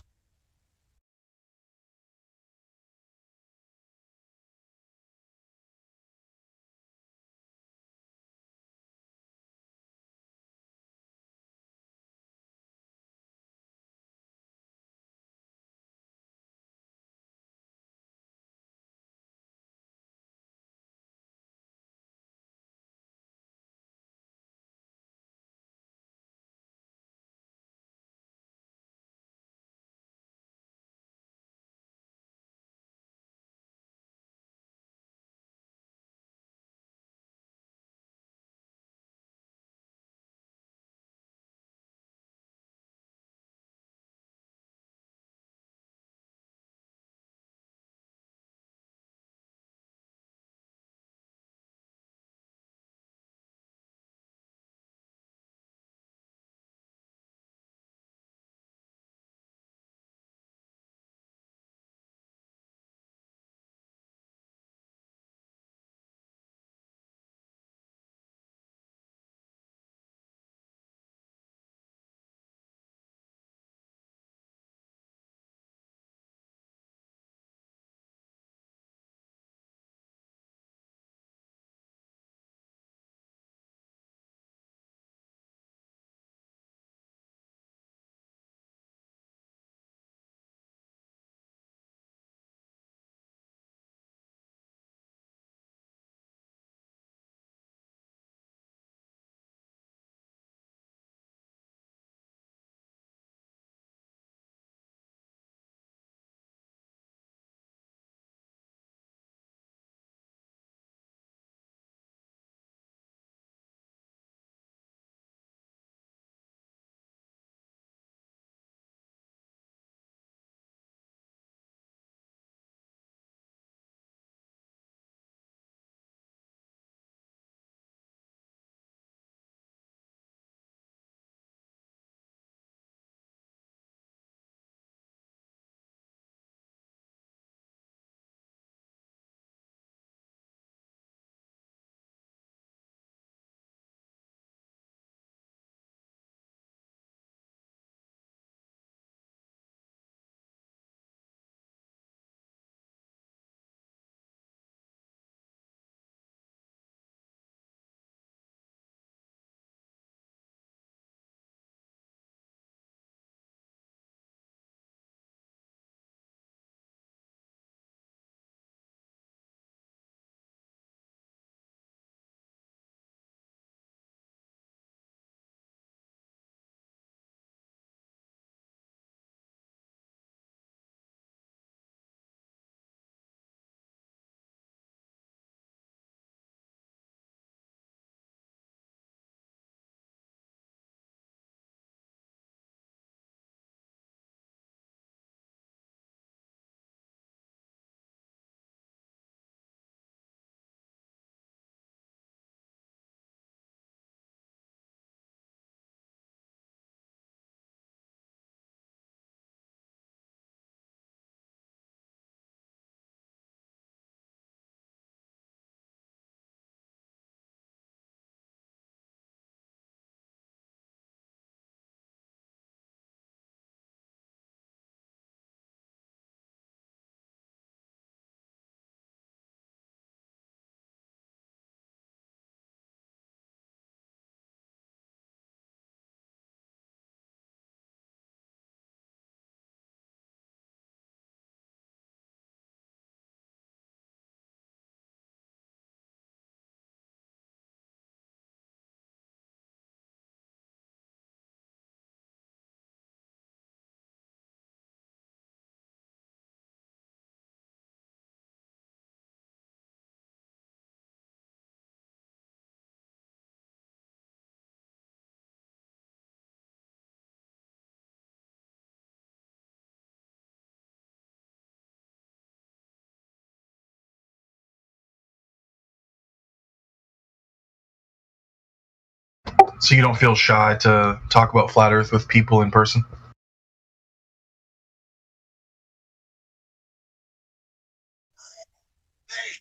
So you don't feel shy to talk about flat Earth with people in person?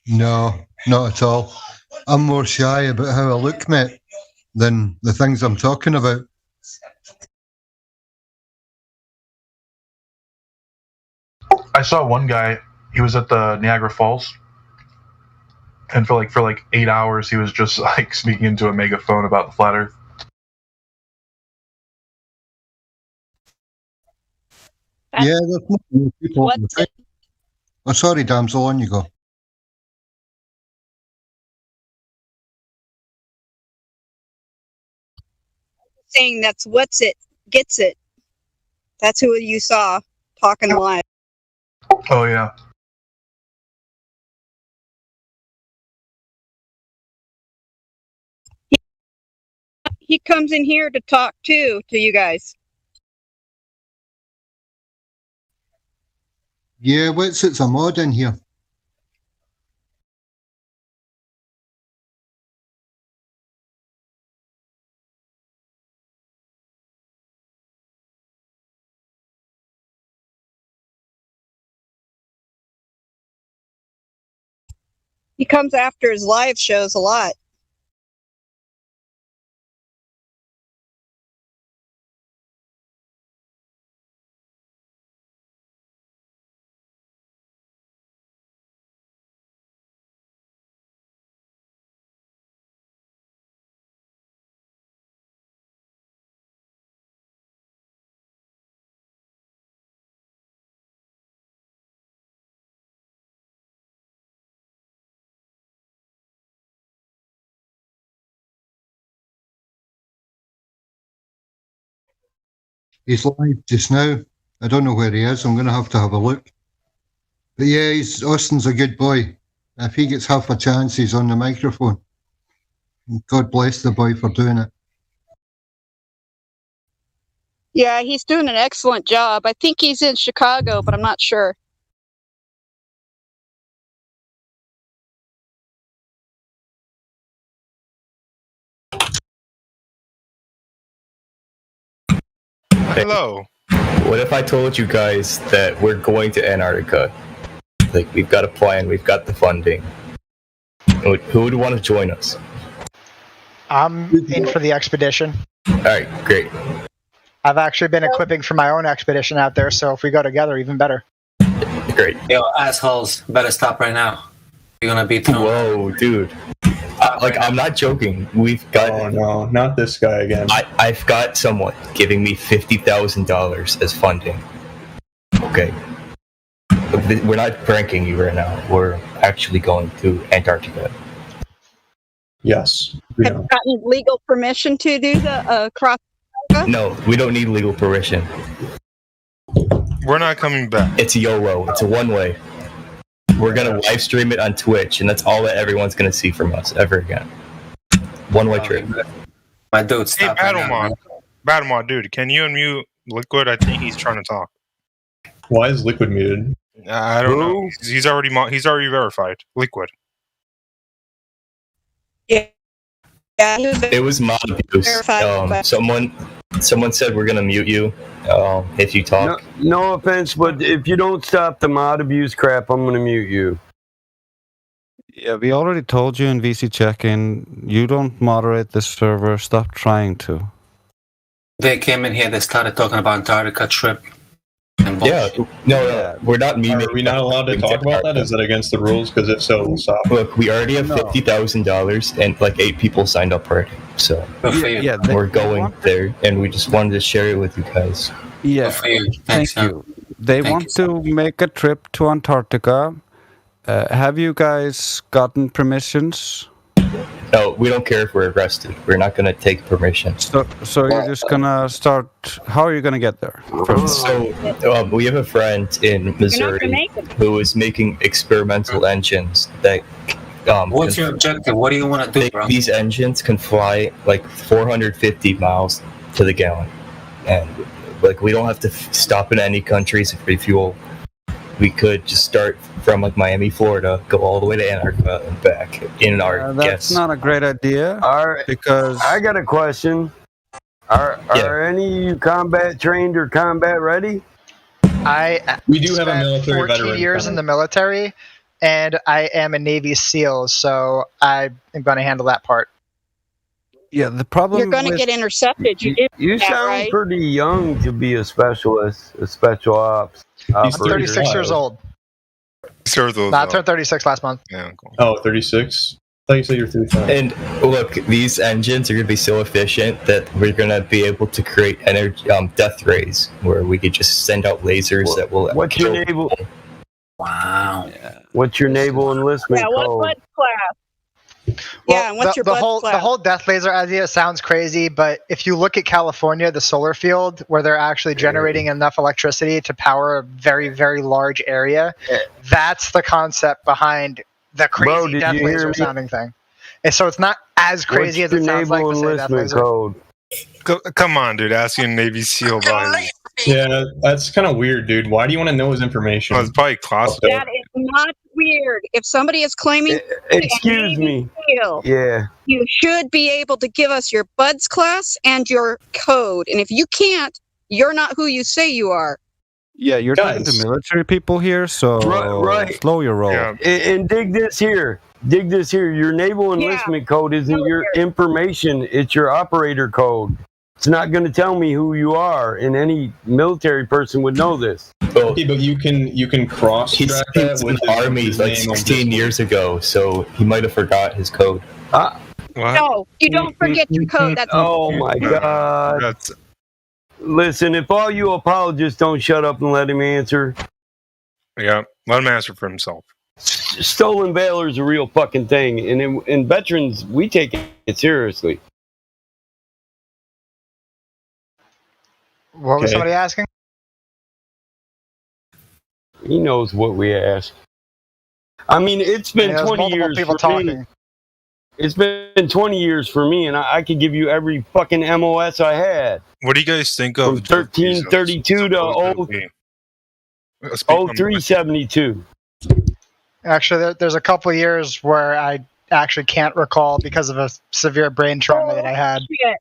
No, not at all. I'm more shy about how I look, mate, than the things I'm talking about. I saw one guy. He was at the Niagara Falls, and for like 8 hours, he was just like speaking into a megaphone about the flat Earth. Yeah, there's more people. Oh, sorry, damsel, on you go. Saying that's what's it gets it. That's who you saw talking live. Oh yeah. He comes in here to talk too to you guys. Yeah, what's it's a mod in here? He comes after his live shows a lot. He's live just now. I don't know where he is. I'm going to have a look. But yeah, Austin's a good boy. If he gets half a chance, he's on the microphone. God bless the boy for doing it. Yeah, he's doing an excellent job. I think he's in Chicago, but I'm not sure. Hello. What if I told you guys that we're going to Antarctica? Like, we've got a plan, we've got the funding. Who would want to join us? I'm in for the expedition. Alright, great. I've actually been equipping for my own expedition out there, so if we go together, even better. Great. Yo, assholes, better stop right now. You're gonna be thrown. Whoa, dude. I'm not joking. We've got. Oh no, not this guy again. I've got someone giving me $50,000 as funding. Okay. We're not pranking you right now. We're actually going to Antarctica. Yes. Have you gotten legal permission to do the cross? No, we don't need legal permission. We're not coming back. It's YOLO. It's a one-way. We're gonna live stream it on Twitch, and that's all that everyone's gonna see from us ever again. One-way trip. My dude, Hey, stop right now, Battlemod, dude, can you unmute Liquid? I think he's trying to talk. Why is Liquid muted? I don't know. He's already verified. Liquid. Yeah. Yeah, It was mod abuse. Someone said we're gonna mute you if you talk. No offense, but if you don't stop the mod abuse crap, I'm gonna mute you. Yeah, we already told you in VC check-in, you don't moderate this server, stop trying to. They came in here, they started talking about Antarctica trip. Yeah, no, we're not memeing. Are we not allowed to talk about that? Is that against the rules? Because if so, we'll stop. Look, we already have $50,000, and like 8 people signed up already. So we're going there, and we just wanted to share it with you guys. Yeah, thank you. They want to make a trip to Antarctica. Have you guys gotten permissions? No, we don't care if we're arrested. We're not going to take permission. So you're just gonna start. How are you gonna get there? So we have a friend in Missouri who is making experimental engines that. What's your objective? What do you want to do, bro? These engines can fly like 450 miles to the gallon, and like we don't have to stop in any countries to refuel. We could just start from like Miami, Florida, go all the way to Antarctica and back in our That's guess. not a great idea. All right, because I got a question. Are any of you combat trained or combat ready? We do have a spent military 14 veteran years coming. in the military, and I am a Navy SEAL, so I am going to handle that part. Yeah, the problem You're going to get intercepted. You did You that, sound right? pretty young to be a specialist, a special ops. I'm operator. 36 years old. Serve those. No, I turned 36 last month. Yeah, cool. Oh, 36? I thought you said you're 35. And look, these engines are going to be so efficient that we're going to be able to create energy, death rays, where we could just send out lasers that will. What's your naval? Wow. What's your naval enlistment Yeah, what code? blood class? Yeah, and what's your blood whole class? the whole death laser idea sounds crazy, but if you look at California, the solar field, where they're actually generating enough electricity to power a very, very large area, that's the concept behind the crazy Bro, did death you hear laser me? sounding thing. And so it's not as crazy What's as it your sounds like naval to say death enlistment laser. code? Come on, dude. Asking a Navy SEAL about his. Yeah, that's kind of weird, dude. Why do you want to know his information? Well, it's probably classified. That is not weird. If somebody is claiming Excuse me. SEAL, Yeah. you should be able to give us your BUDS class and your code. And if you can't, you're not who you say you are. Yeah, you're talking to military people here, so Right. slow your roll. And dig this here. Dig this here. Your naval enlistment code isn't your information, it's your operator code. It's not going to tell me who you are, and any military person would know this. Well, but you can cross He's track he that was in with the army his like name on 16 years ago, so he might have forgot his code. No, you don't forget your code. That's Oh my God. Listen, if all you apologists don't shut up and let him answer, Yeah, let him answer for himself. stolen valor is a real fucking thing. And in veterans, we take it seriously. What was Okay. somebody asking? He knows what we ask. I mean, it's been Yeah, there's 20 multiple years people for talking. me. It's been 20 years for me, and I could give you every fucking MOS I had. What do you guys think of From 1332 to 0372. Actually, there's a couple of years where I actually can't recall because of a severe brain trauma that I had. bullshit.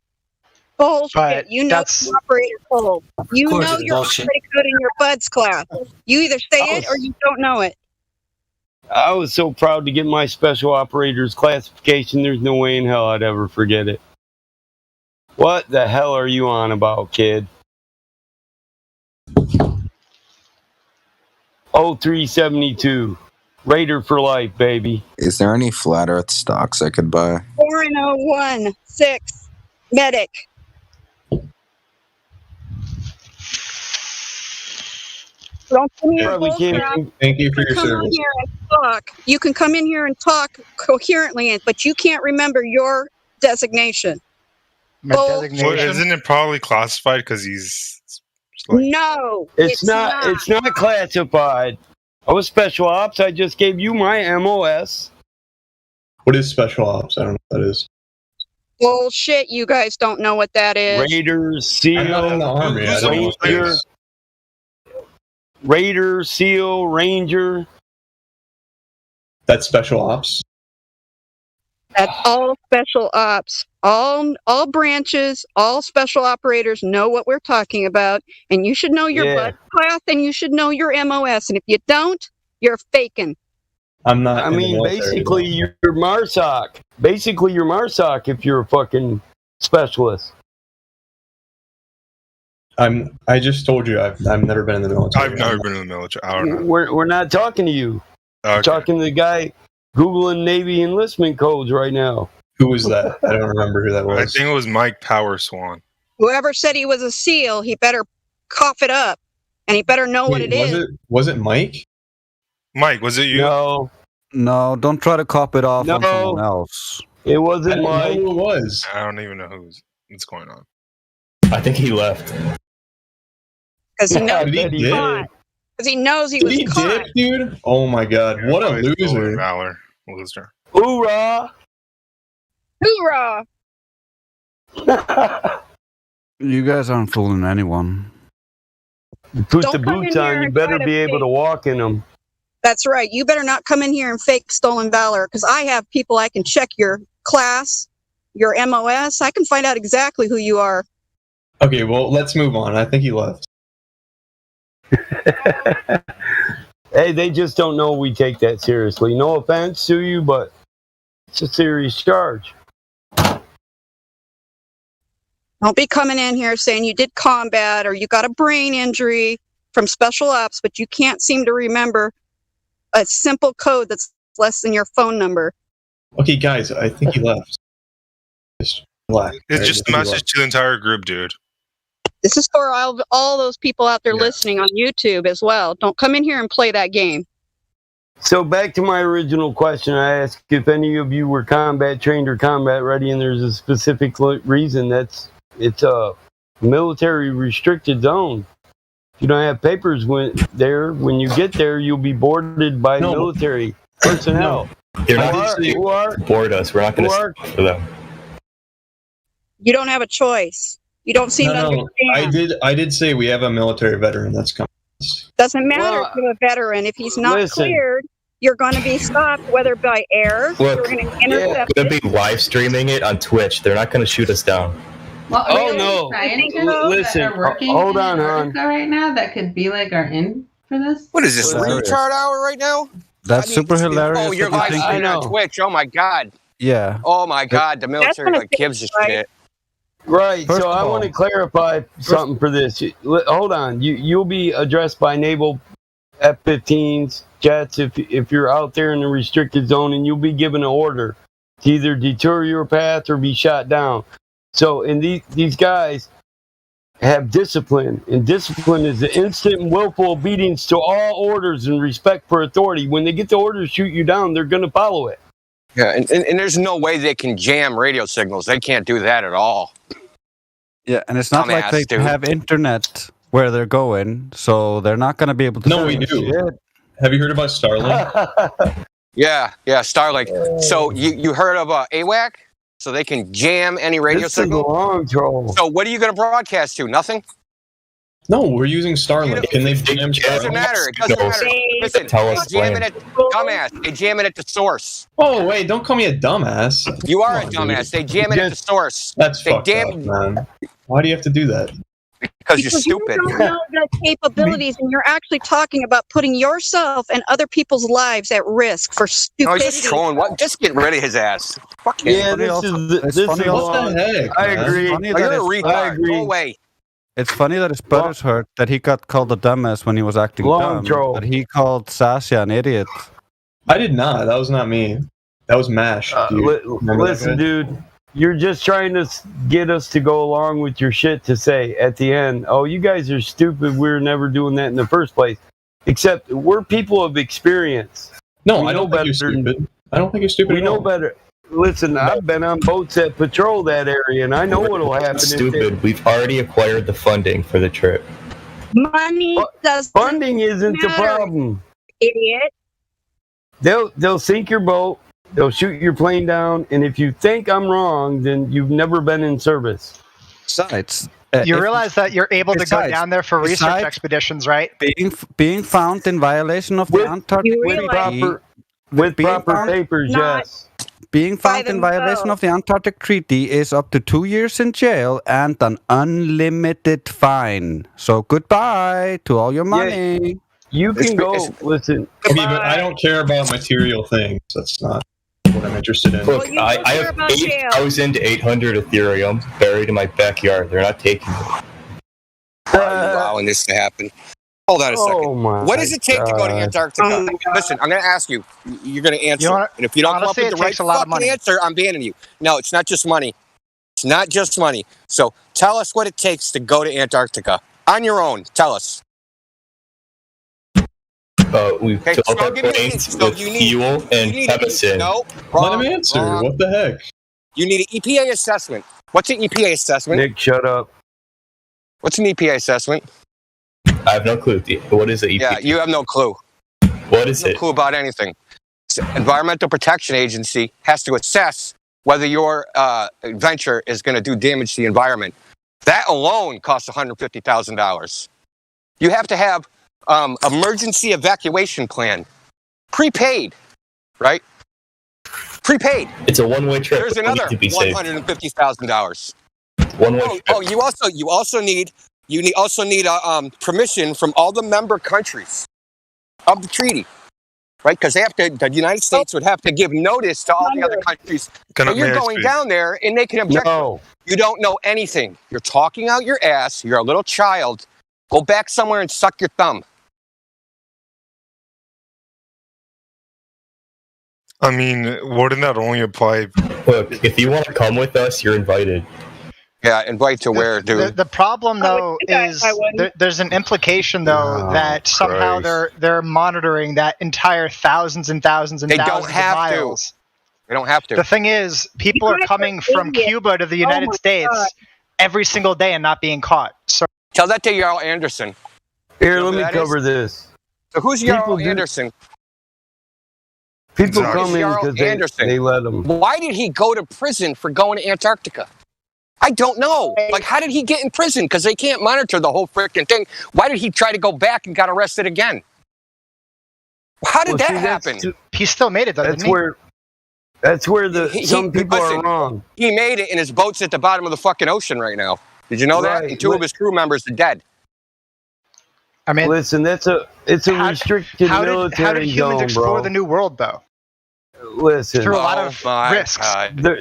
Bullshit. But You know that's- your operator code. You course know it's your bullshit. operator code in your BUDS class. You either say it or you don't know it. I was so proud to get my special operators classification, there's no way in hell I'd ever forget it. What the hell are you on about, kid? 0372. Raider for life, baby. Is there any flat Earth stocks I could buy? 4016 medic. Don't come here Probably and can't bullcrap. even- Thank you for You your can come in service. here and talk. You can come in here and talk coherently, but you can't remember your designation. Bullshit. Well, isn't it probably classified because he's? No, It's not. It's not classified. I was special ops. I just gave you my MOS. What is special ops? I don't know what that is. Bullshit. You guys don't know what that is. Raiders, SEAL, I'm not in the army. I don't know what that Ranger, is. Raider, SEAL, Ranger. That's special ops. That's all special ops. All branches, all special operators know what we're talking about, and you should know your Yeah. BUD class and you should know your MOS. And if you don't, you're faking. I'm not. I in the mean, military, basically, though. you're MARSOC. Basically, you're MARSOC if you're a fucking specialist. I just told you I've never been in the military. I've never been in the military. I don't know. We're not talking to you. We're talking to the guy Googling Navy enlistment codes right now. Who was that? I don't remember who that was. I think it was Mike Power Swan. Whoever said he was a SEAL, he better cough it up, and he better know what Wait, it was is. Was it Mike? Mike, was it you? No, don't try to cop it off on No. someone else. It I wasn't didn't know Mike. who it was. I don't even know what's going on. I think he left. Because he knows He he was did. caught. Because he knows he was He caught. did, dude. Oh my god, what a Probably stolen loser! Valor. Loser. Hoorah! Hoorah! You guys aren't fooling anyone. Put Don't the come in boots here on. You and better try to be able fake. to walk in them. That's right. You better not come in here and fake stolen valor, because I have people I can check your class, your MOS. I can find out exactly who you are. Okay, well, let's move on. I think he left. Hey, they just don't know we take that seriously. No offense to you, but it's a serious charge. Don't be coming in here saying you did combat or you got a brain injury from special ops, but you can't seem to remember a simple code that's less than your phone number. Okay, guys, I think he left. Just relax. It's just a message to the entire group, dude. This is for all those people out there listening on YouTube as well. Don't come in here and play that game. So back to my original question, I asked if any of you were combat trained or combat ready, and there's a specific reason. It's a military restricted zone. If you don't have papers when you get there, you'll be boarded by military personnel. They're not going to board us. We're not going to stop for them. You don't have a choice. You don't seem to understand. I did say we have a military veteran that's coming. Doesn't matter if you're a veteran. If he's not cleared, you're going to be stopped, whether by air, Look, you're going to intercept we're going to be live streaming it on Twitch. They're not going to shoot us down. Well, no! Listen, hold on, hon. Right now, that could be like our in for this. What is this, retard hour right now? That's super hilarious. Oh, you're live streaming on Twitch. Oh my god. Yeah. Oh my god, the military gives a shit. Right. So I want to clarify something for this. Hold on. You'll be addressed by naval F-15s, jets if you're out there in the restricted zone, and you'll be given an order to either detour your path or be shot down. So, and these guys have discipline, and discipline is the instant and willful obedience to all orders and respect for authority. When they get the order to shoot you down, they're going to follow it. Yeah, and there's no way they can jam radio signals. They can't do that at all. Yeah, and it's not like they have internet where they're going, so they're not going to be able to. No, we do. Shit. Have you heard about Starlink? Yeah, Starlink. So you heard of AWAC? So they can jam any radio signal? Long troll. So what are you going to broadcast to? Nothing? No, we're using Starlink. Can they jam Starlink? It doesn't matter. It doesn't matter. Listen, they jam it at the source. Oh, wait, don't call me a dumbass. You are a dumbass. They jam it at the source. That's fucked up, man. Why do you have to do that? Because you're stupid. You don't know the capabilities, and you're actually talking about putting yourself and other people's lives at risk for stupidity. No, he's just trolling. What? Just get rid of his ass. Fuck him. Yeah, this is what the heck? I agree. You're a retard. Go away. It's funny that his butt is hurt that he got called a dumbass when he was acting dumb. But he called Sasha an idiot. I did not. That was not me. That was Mash. Listen, dude. You're just trying to get us to go along with your shit to say at the end, oh, you guys are stupid. We're never doing that in the first place. Except we're people of experience. No, I don't think you're stupid. I don't think you're stupid. We know better. Listen, I've been on boats that patrol that area, and I know what'll happen. Stupid. We've already acquired the funding for the trip. Money does. Funding isn't the problem. Idiot. They'll sink your boat. They'll shoot your plane down, and if you think I'm wrong, then you've never been in service. Besides, you realize that you're able to go down there for research expeditions, right? Being found in violation of the Antarctic Treaty with proper papers, yes. Being found in violation of the Antarctic Treaty is up to 2 years in jail and an unlimited fine. So goodbye to all your money. Yeah, you can go. Listen. Okay, but I don't care about material things. That's not what I'm interested in. Look, I have 8,800 Ethereum buried in my backyard. They're not taking it. Allowing this to happen. Hold on a second. What does it take to go to Antarctica? Listen, I'm going to ask you. You're going to answer. And if you don't come up with the right fucking answer, I'm banning you. No, it's not just money. It's not just money. So tell us what it takes to go to Antarctica. On your own. Tell us. We fill up our planes with fuel and chemicals. No, let him answer. What the heck? You need an EPA assessment. What's an EPA assessment? Nick, shut up. What's an EPA assessment? I have no clue. What is the EPA? Yeah, you have no clue. What is it? No clue about anything. Environmental Protection Agency has to assess whether your venture is going to do damage to the environment. That alone costs $150,000. You have to have emergency evacuation plan. prepaid, right? Prepaid. It's a one-way trip. There's It needs another to be saved. $150,000. One-way Oh, trip. you also need permission from all the member countries of the treaty, right? Because the United States would have to give notice to all the other countries. And you're going down there and they can object. No. You don't know anything. You're talking out your ass. You're a little child. Go back somewhere and suck your thumb. I mean, wouldn't that only apply? Look, if you want to come with us, you're invited. Yeah, invite to where, dude? The problem though is there's an implication though that somehow they're monitoring that entire thousands and thousands and They thousands don't have of to. miles. They don't have to. The thing is, people are coming from Cuba to the United States every single day and not being caught. So Tell that to Jarl Anderson. Here, You know let who me that cover is? this. So who's Jarl Anderson? People Who's come in Jarl because Anderson? they let them. Why did he go to prison for going to Antarctica? I don't know. Like, how did he get in prison? Because they can't monitor the whole freaking thing. Why did he try to go back and got arrested again? How did that happen? He still made it, though, That's didn't he? where. That's where some people are wrong. He made it, and his boat's at the bottom of the fucking ocean right now. Did you know that? Right, And two of his crew members are dead. I mean, listen, it's a restricted military how did humans zone, explore bro. the new world, though? Listen, Through a lot of risks.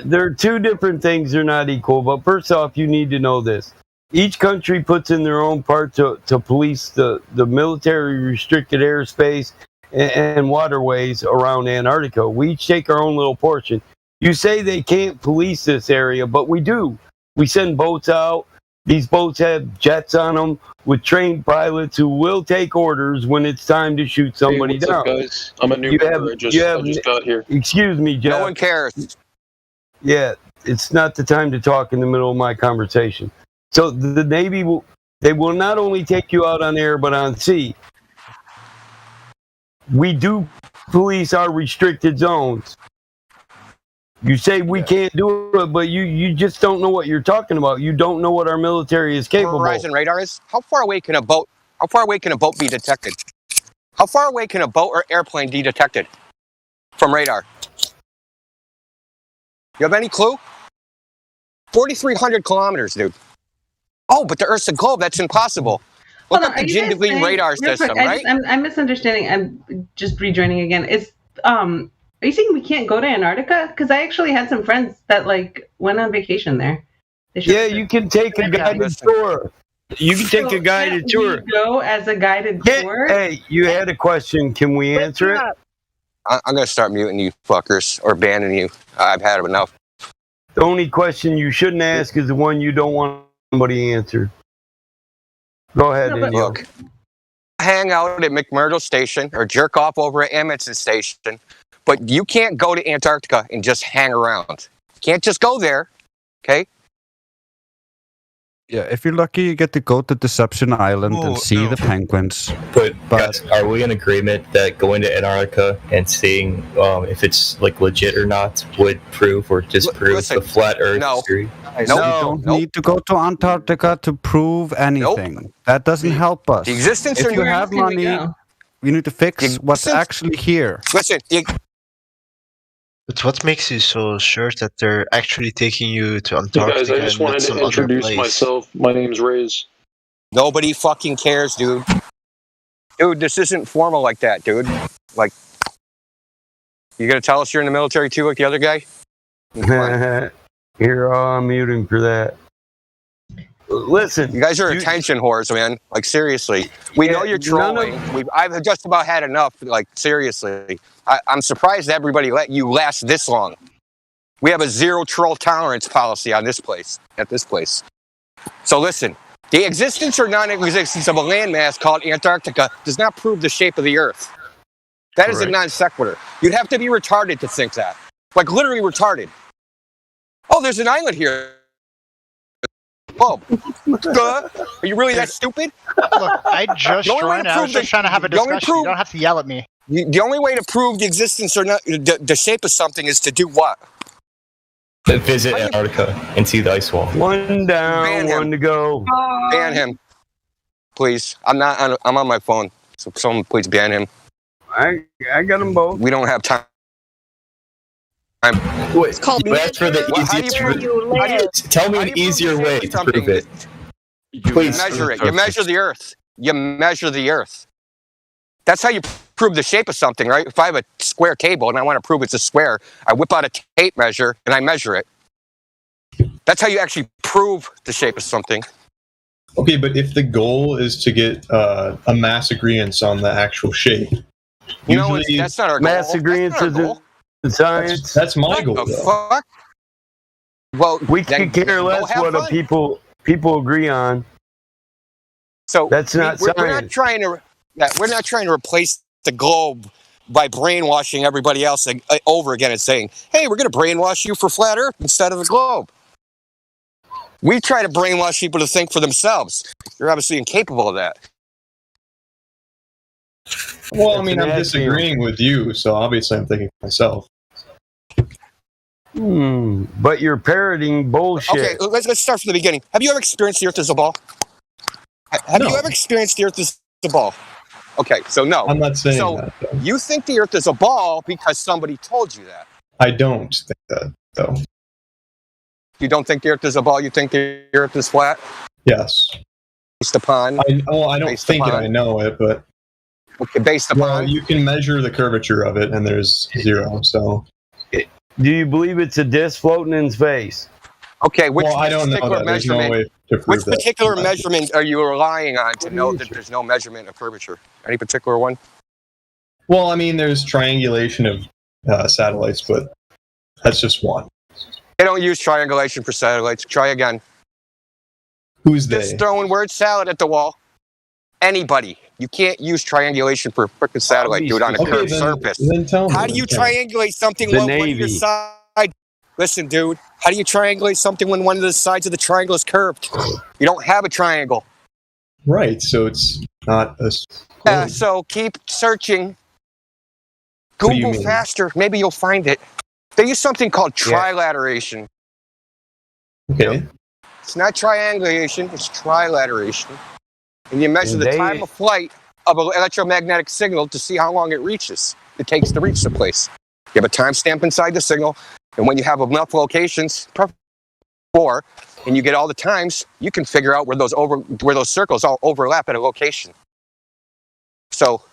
They're two different things. They're not equal. But first off, you need to know this. Each country puts in their own part to police the military restricted airspace and waterways around Antarctica. We each take our own little portion. You say they can't police this area, but we do. We send boats out. These boats have jets on them with trained pilots who will take orders when it's time to shoot somebody what's down. up, guys? I'm a new member. I just got here. Excuse me, Jeff. No one cares. Yeah, it's not the time to talk in the middle of my conversation. So the Navy will not only take you out on air, but on sea. We do police our restricted zones. You say we can't do it, but you just don't know what you're talking about. You don't know what our military is capable of. Horizon radar is? How far away can a boat be detected? How far away can a boat or airplane be detected from radar? You have any clue? 4,300 kilometers, dude. Oh, but the Earth's a globe. That's impossible. Look Hold up on, the are you guys Jindalee saying- radar real quick, system, right? I'm misunderstanding. I'm just rejoining again. Are you saying we can't go to Antarctica? Because I actually had some friends that went on vacation there. Yeah, you can take a guided tour. You can take a guided tour. Go as a guided tour. Hey, you had a question. Can we answer it? I'm going to start muting you fuckers or banning you. I've had enough. The only question you shouldn't ask is the one you don't want somebody answered. Go ahead, Indio. Look, hang out at McMurdo Station or jerk off over at Amundsen Station, but you can't go to Antarctica and just hang around. You can't just go there, okay? Yeah, if you're lucky, you get to go to Deception Island and see the penguins. But guys, are we in agreement that going to Antarctica and seeing if it's legit or not would prove or disprove the flat Earth theory? You don't need to go to Antarctica to prove anything. That doesn't help us. The existence if or you have money, we need to fix what's actually here. Listen, But what makes you so sure that they're actually taking you to Hey Antarctica guys, I just and not wanted some to other introduce place? myself. My name's Raze. Nobody fucking cares, dude. Dude, this isn't formal like that, dude. Like, you gonna tell us you're in the military too, like the other guy? Here, I'm muting for that. Listen, you guys are attention whores, man. Like, seriously, we know you're trolling. I've just about had enough. Like, seriously, I'm surprised everybody let you last this long. We have a zero troll tolerance policy on this place. At this place. So listen, the existence or non-existence of a landmass called Antarctica does not prove the shape of the Earth. That is a non sequitur. You'd have to be retarded to think that. Like, literally retarded. Oh, there's an island here. Oh, duh. Are you really that stupid? Look, I just The only way joined. to I was prove just trying to have a the only discussion. You don't have to yell at me. The only way to prove the existence or not the shape of something is to do what? To visit Antarctica and see the ice wall. One down, one to go. Ban him, please. I'm on my phone, so someone please ban him. I got them both. We don't have time. Wait, it's called you asked for the easiest route. Tell me an easier way to prove it. Please measure it. You measure the Earth. You measure the Earth. That's how you prove the shape of something, right? If I have a square table and I want to prove it's a square, I whip out a tape measure and I measure it. That's how you actually prove the shape of something. Okay, but if the goal is to get a mass agreement on the actual shape, you know, that's not our goal. Mass agreement in science. That's my goal. What the fuck? Well, we could care less what people agree on. So that's not science. We're not trying to replace the globe by brainwashing everybody else over again and saying, "Hey, we're going to brainwash you for flat Earth instead of the globe." We try to brainwash people to think for themselves. You're obviously incapable of that. Well, I mean, I'm disagreeing with you, so obviously I'm thinking for myself. But you're parroting bullshit. Okay, let's start from the beginning. Have you ever experienced the Earth as a ball? Have you ever experienced the Earth as a ball? Okay, so no. I'm not saying that. So you think the Earth is a ball because somebody told you that. I don't think that, though. You don't think the Earth is a ball? You think the Earth is flat? Yes. Based upon? I don't think it. I know it, but... Okay, based upon? Well, you can measure the curvature of it, and there's 0, so... Do you believe it's a disc floating in space? Okay, which I don't know that. There's no way to prove which particular measurement are you relying on to know that there's no measurement of curvature? Any particular one? Well, I mean, there's triangulation of satellites, but that's just one. They don't use triangulation for satellites. Try again. Who's they? Just throwing word salad at the wall. Anybody. You can't use triangulation for a freaking satellite, dude, on a curved surface. Then tell me. How do you triangulate something when one of your sides... Listen, dude. How do you triangulate something when one of the sides of the triangle is curved? You don't have a triangle. Right, so it's not a... Yeah, so keep searching. Google faster. Maybe you'll find it. They use something called trilateration. Okay. It's not triangulation, it's trilateration. And you measure the time of flight of an electromagnetic signal to see how long it takes to reach the place. You have a timestamp inside the signal, and when you have enough locations, and you get all the times, you can figure out where those circles all overlap at a location. So,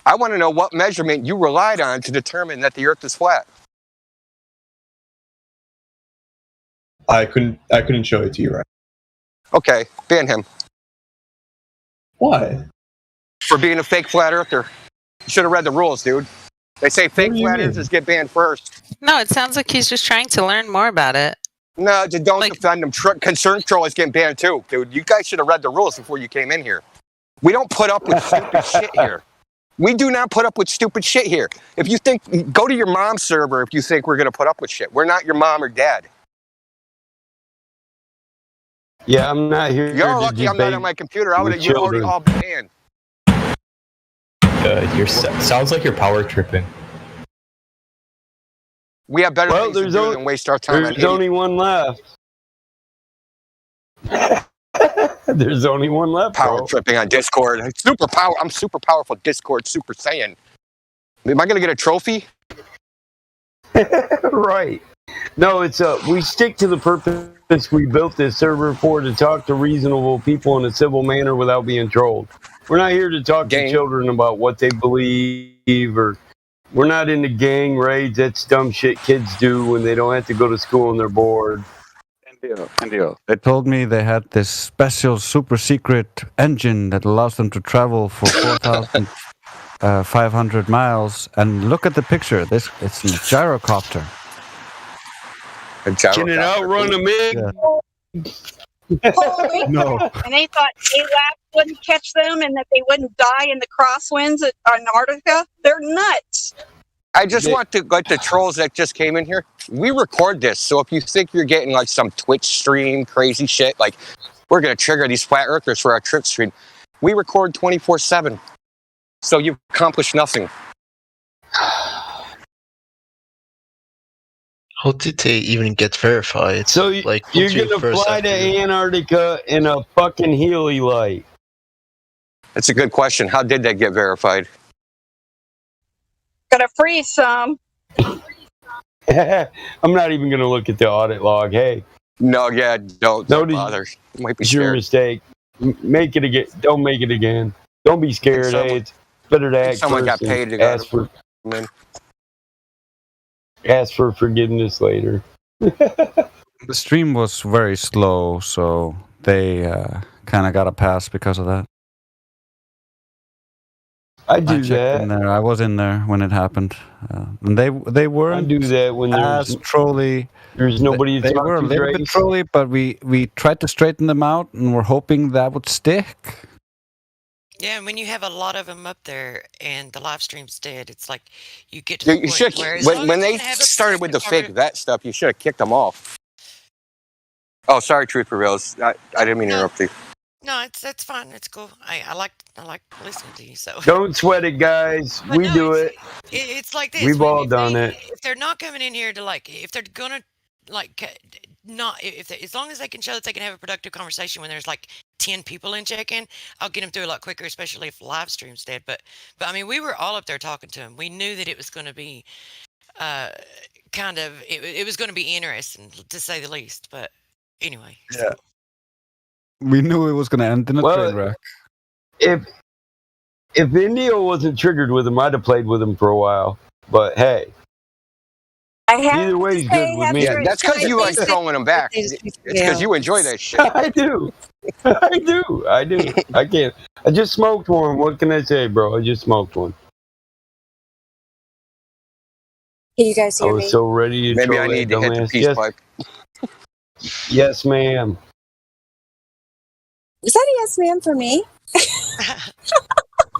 I want to know what measurement you relied on to determine that the Earth is flat. I couldn't show it to you right. Okay, ban him. Why? For being a fake flat earther. You should have read the rules, dude. They say fake flat earthers get banned first. No, it sounds like he's just trying to learn more about it. No, don't defend him. Concern troll is getting banned too, dude. You guys should have read the rules before you came in here. We don't put up with stupid shit here. We do not put up with stupid shit here. If you think, go to your mom's server if you think we're going to put up with shit. We're not your mom or dad. Yeah, I'm not here. You're lucky I'm not on my computer. You're already all banned. Sounds like you're power tripping. We have better things to do than waste our time. There's only one left. There's only one left. Power tripping on Discord. I'm super powerful. Discord Super Saiyan. Am I going to get a trophy? Right. No, it's we stick to the purpose we built this server for, to talk to reasonable people in a civil manner without being trolled. We're not here to talk to children about what they believe, or we're not into gang raids. That's dumb shit kids do when they don't have to go to school and they're bored. They told me they had this special super secret engine that allows them to travel for 4,500 miles. And look at the picture. It's a gyrocopter. Can it outrun a MiG? No. And they thought AWACS wouldn't catch them and that they wouldn't die in the crosswinds at Antarctica. They're nuts. I just want to, like the trolls that just came in here, we record this. So if you think you're getting like some Twitch stream, crazy shit, like we're going to trigger these flat earthers for our Twitch stream, we record 24/7. So you've accomplished nothing. How did they even get verified? So you're going to fly to Antarctica in a fucking Healy light. That's a good question. How did that get verified? Gonna freeze some. I'm not even going to look at the audit log. Hey. No, yeah, don't bother. You might be It's your scared. mistake. Make it again. Don't make it again. Don't be scared. Hey, it's better to act Someone got first paid to and go. ask for forgiveness later. The stream was very slow, so they kind of got a pass because of that. I do checked that. In there. I was in there when it happened, and they weren't. I do that when as trolly. There's nobody. They were a little bit trolly, but we tried to straighten them out, and we're hoping that would stick. Yeah, and when you have a lot of them up there and the live stream's dead, it's like you get to the You point should where when they started with the fake vet stuff, you should have kicked them off. Oh, sorry, Truth Prevails. I didn't mean to interrupt you. No, that's fine. It's cool. I like listening to you. So Don't sweat it, guys. But We no, do it. It's like this. We've all done it. If they're not coming in here to if they're gonna not as long as they can show that they can have a productive conversation when there's 10 people in check-in, I'll get them through a lot quicker, especially if live stream's dead. But I mean, we were all up there talking to them. We knew that it was going to be it was going to be interesting to say the least. But anyway, yeah, we knew it was going to end in a train wreck. If Indio wasn't triggered with him, I'd have played with him for a while. But hey. Either way is good with me. Yeah, that's because you like throwing them back. It's because you enjoy that shit. I do. I can't. I just smoked one. What can I say, bro? I just smoked one. Can you guys hear I me? was so ready to Maybe troll I need that to hit the dumbass. peace Yes. pipe. Yes, ma'am. Was that a yes, ma'am, for me?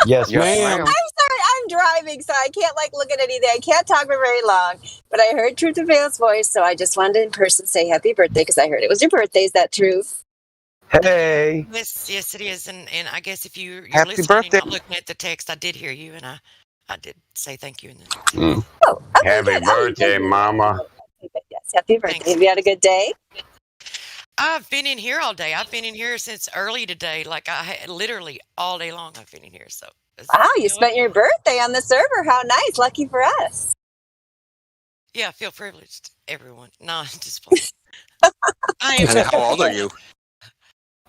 Yes, Yes, ma'am. I'm sorry, I'm driving, so I can't look at anything. I can't talk for very long. But I heard Truth Prevail's voice, so I just wanted to in person say happy birthday because I heard it was your birthday. Is that true? Hey. yes, it is. And I guess if you're Happy listening birthday. and not looking at the text, I did hear you, and I did say thank you in the Mm. Oh, okay, Happy good. birthday, Mama. Yes, happy birthday. Have you had a good day? I've been in here all day. I've been in here since early today. Literally all day long. I've been in here. So Wow, you spent your birthday on the server. How nice. Lucky for us. yeah, I feel privileged. Everyone, no, I'm just playing. I am. How old are you?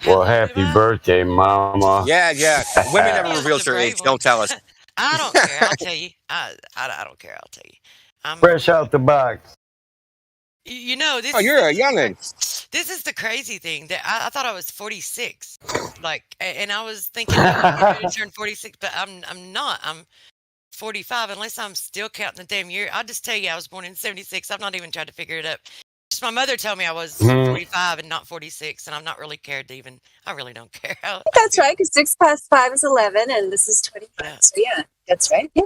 Well, happy birthday, Mama. Yeah. Women never reveals their age. Don't tell us. I don't care. I'll tell you. I don't care. I'll tell you. Fresh out the box. You know this. Oh, you're a youngin'. This is the crazy thing that I thought I was 46, and I was thinking I'm going to turn 46, but I'm not. I'm 45 unless I'm still counting the damn year. I'll just tell you, I was born in 76. I've not even tried to figure it up. Just my mother told me I was 45 and not 46, and I'm not really cared to even. I really don't care. That's right, because 6 plus 5 is 11, and this is 25. Yeah. So yeah, that's right. Yeah,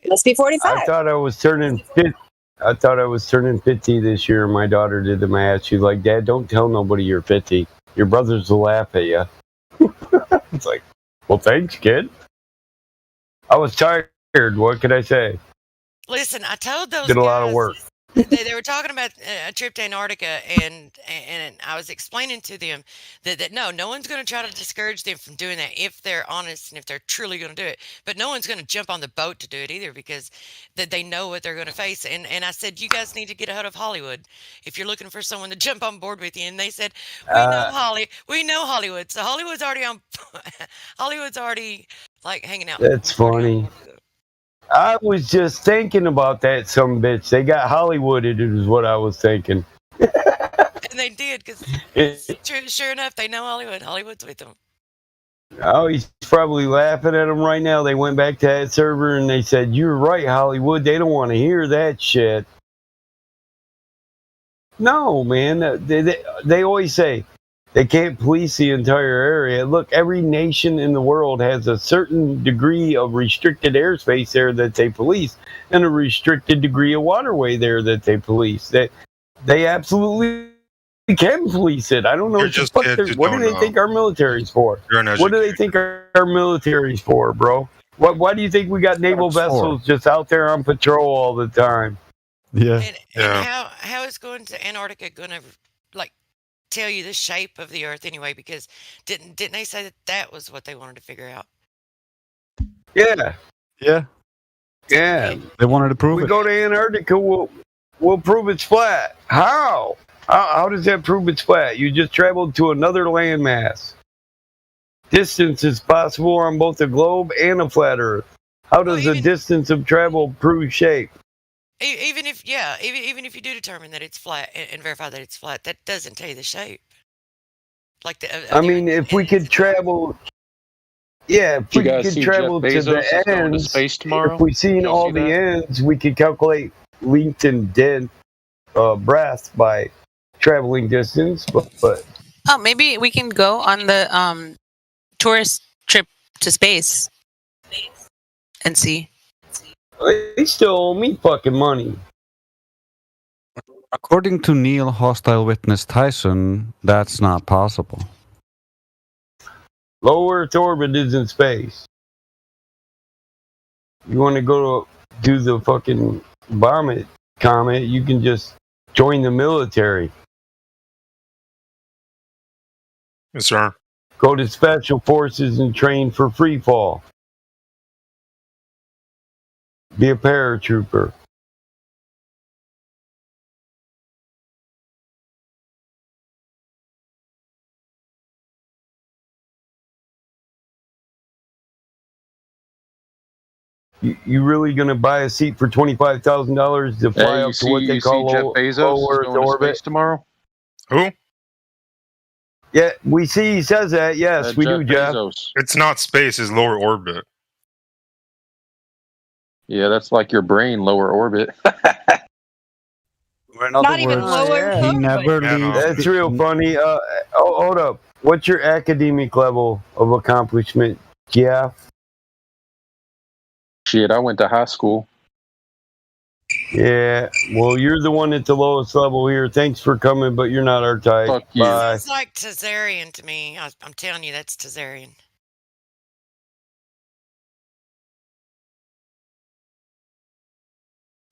it must be 45. I thought I was turning 50. I thought I was turning 50 this year. My daughter did the math. She's like, Dad, don't tell nobody you're 50. Your brothers will laugh at you. It's like, well, thanks, kid. I was tired. What could I say? Listen, I told those Did a guys, lot of work. They were talking about a trip to Antarctica, and I was explaining to them that no one's going to try to discourage them from doing that if they're honest and if they're truly going to do it. But no one's going to jump on the boat to do it either because that they know what they're going to face. And I said, you guys need to get ahead of Hollywood if you're looking for someone to jump on board with you. And they said, we know Hollywood, so Hollywood's already on. Hollywood's already hanging out. That's funny. I was just thinking about that some bitch. They got Hollywooded is what I was thinking. And they did because sure enough, they know Hollywood. Hollywood's with them. Oh, he's probably laughing at them right now. They went back to that server and they said, "You're right, Hollywood. They don't want to hear that shit." No, man. They always say they can't police the entire area. Look, every nation in the world has a certain degree of restricted airspace there that they police, and a restricted degree of waterway there that they police. They absolutely can police it. I don't know what do they think our military's for? What do they think our military's for, bro? Why do you think we got naval vessels just out there on patrol all the time? Yeah. And how is going to Antarctica going to tell you the shape of the Earth anyway? Because didn't they say that was what they wanted to figure out? Yeah. Yeah. They wanted to prove we it. go to Antarctica, we'll prove it's flat. How? How does that prove it's flat? You just traveled to another landmass. Distance is possible on both a globe and a flat Earth. How does the distance of travel prove shape? Even if you do determine that it's flat and verify that it's flat, that doesn't tell you the shape. Like if we could travel, if you we guys could see travel Jeff to Bezos the is going to ends, space tomorrow? if we seen Y'all all see the that? ends, we could calculate length and breadth by traveling distance. But Oh, maybe we can go on the tourist trip to space and see. they still owe me fucking money. According to Neil Hostile Witness Tyson, that's not possible. Low Earth orbit is in space. You want to go to do the fucking comet, you can just join the military. Yes, sir. Go to special forces and train for free fall. Be a paratrooper. You really gonna buy a seat for $25,000 to fly up to what they call Jeff Bezos low Earth going to orbit space tomorrow? Who? Yeah, we see he says that. Yes, we do, Jeff. Bezos. It's not space, it's lower orbit. Yeah, that's like your brain, lower orbit. Not even lower. He never leaves. That's real funny. Hold up. What's your academic level of accomplishment, Jeff? Shit, I went to high school. Yeah, well, you're the one at the lowest level here. Thanks for coming, but you're not our type. Fuck you. Bye. Sounds like Tazarian to me. I'm telling you, that's Tazarian.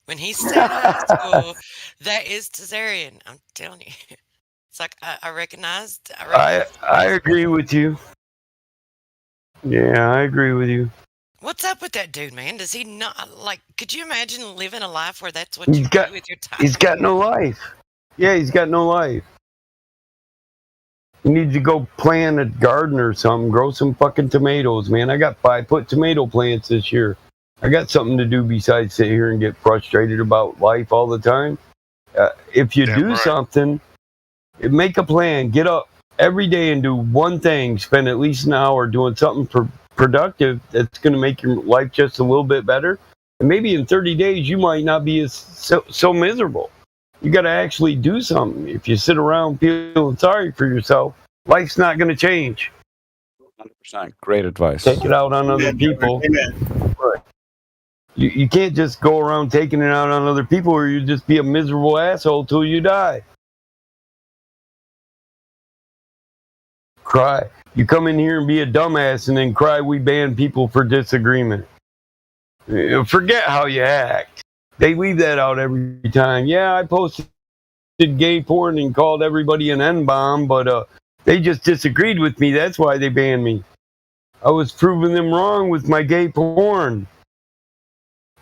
When he said high school, that is Tazarian. I'm telling you. It's like I recognized. I agree with you. Yeah, I agree with you. What's up with that dude, man? Does he not like? Could you imagine living a life where that's what you do with your time? He's got no life. Yeah, he's got no life. You need to go plant a garden or something. Grow some fucking tomatoes, man. I got 5-foot tomato plants this year. I got something to do besides sit here and get frustrated about life all the time. If you do something, make a plan. Get up every day and do one thing. Spend at least an hour doing something productive that's going to make your life just a little bit better. And maybe in 30 days, you might not be so miserable. You got to actually do something. If you sit around feeling sorry for yourself, life's not going to change. 100%. Great advice. Take it out on other people. Right. You can't just go around taking it out on other people, or you just be a miserable asshole till you die. Cry. You come in here and be a dumbass and then cry we ban people for disagreement. Forget how you act. They leave that out every time. Yeah, I posted gay porn and called everybody an N-bomb, but they just disagreed with me. That's why they banned me. I was proving them wrong with my gay porn.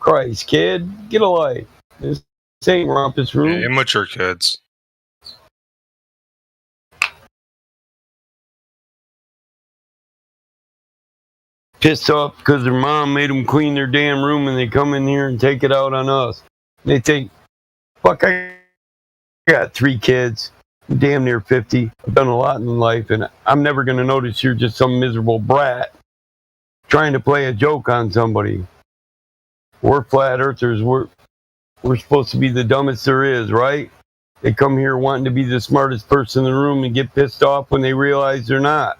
Christ, kid, get a life. This ain't Rumpus Room. Yeah, immature kids. Pissed off because their mom made them clean their damn room, and they come in here and take it out on us. They think, fuck, I got 3 kids, I'm damn near 50. I've done a lot in life, and I'm never going to notice you're just some miserable brat trying to play a joke on somebody. We're flat earthers. We're supposed to be the dumbest there is, right? They come here wanting to be the smartest person in the room and get pissed off when they realize they're not.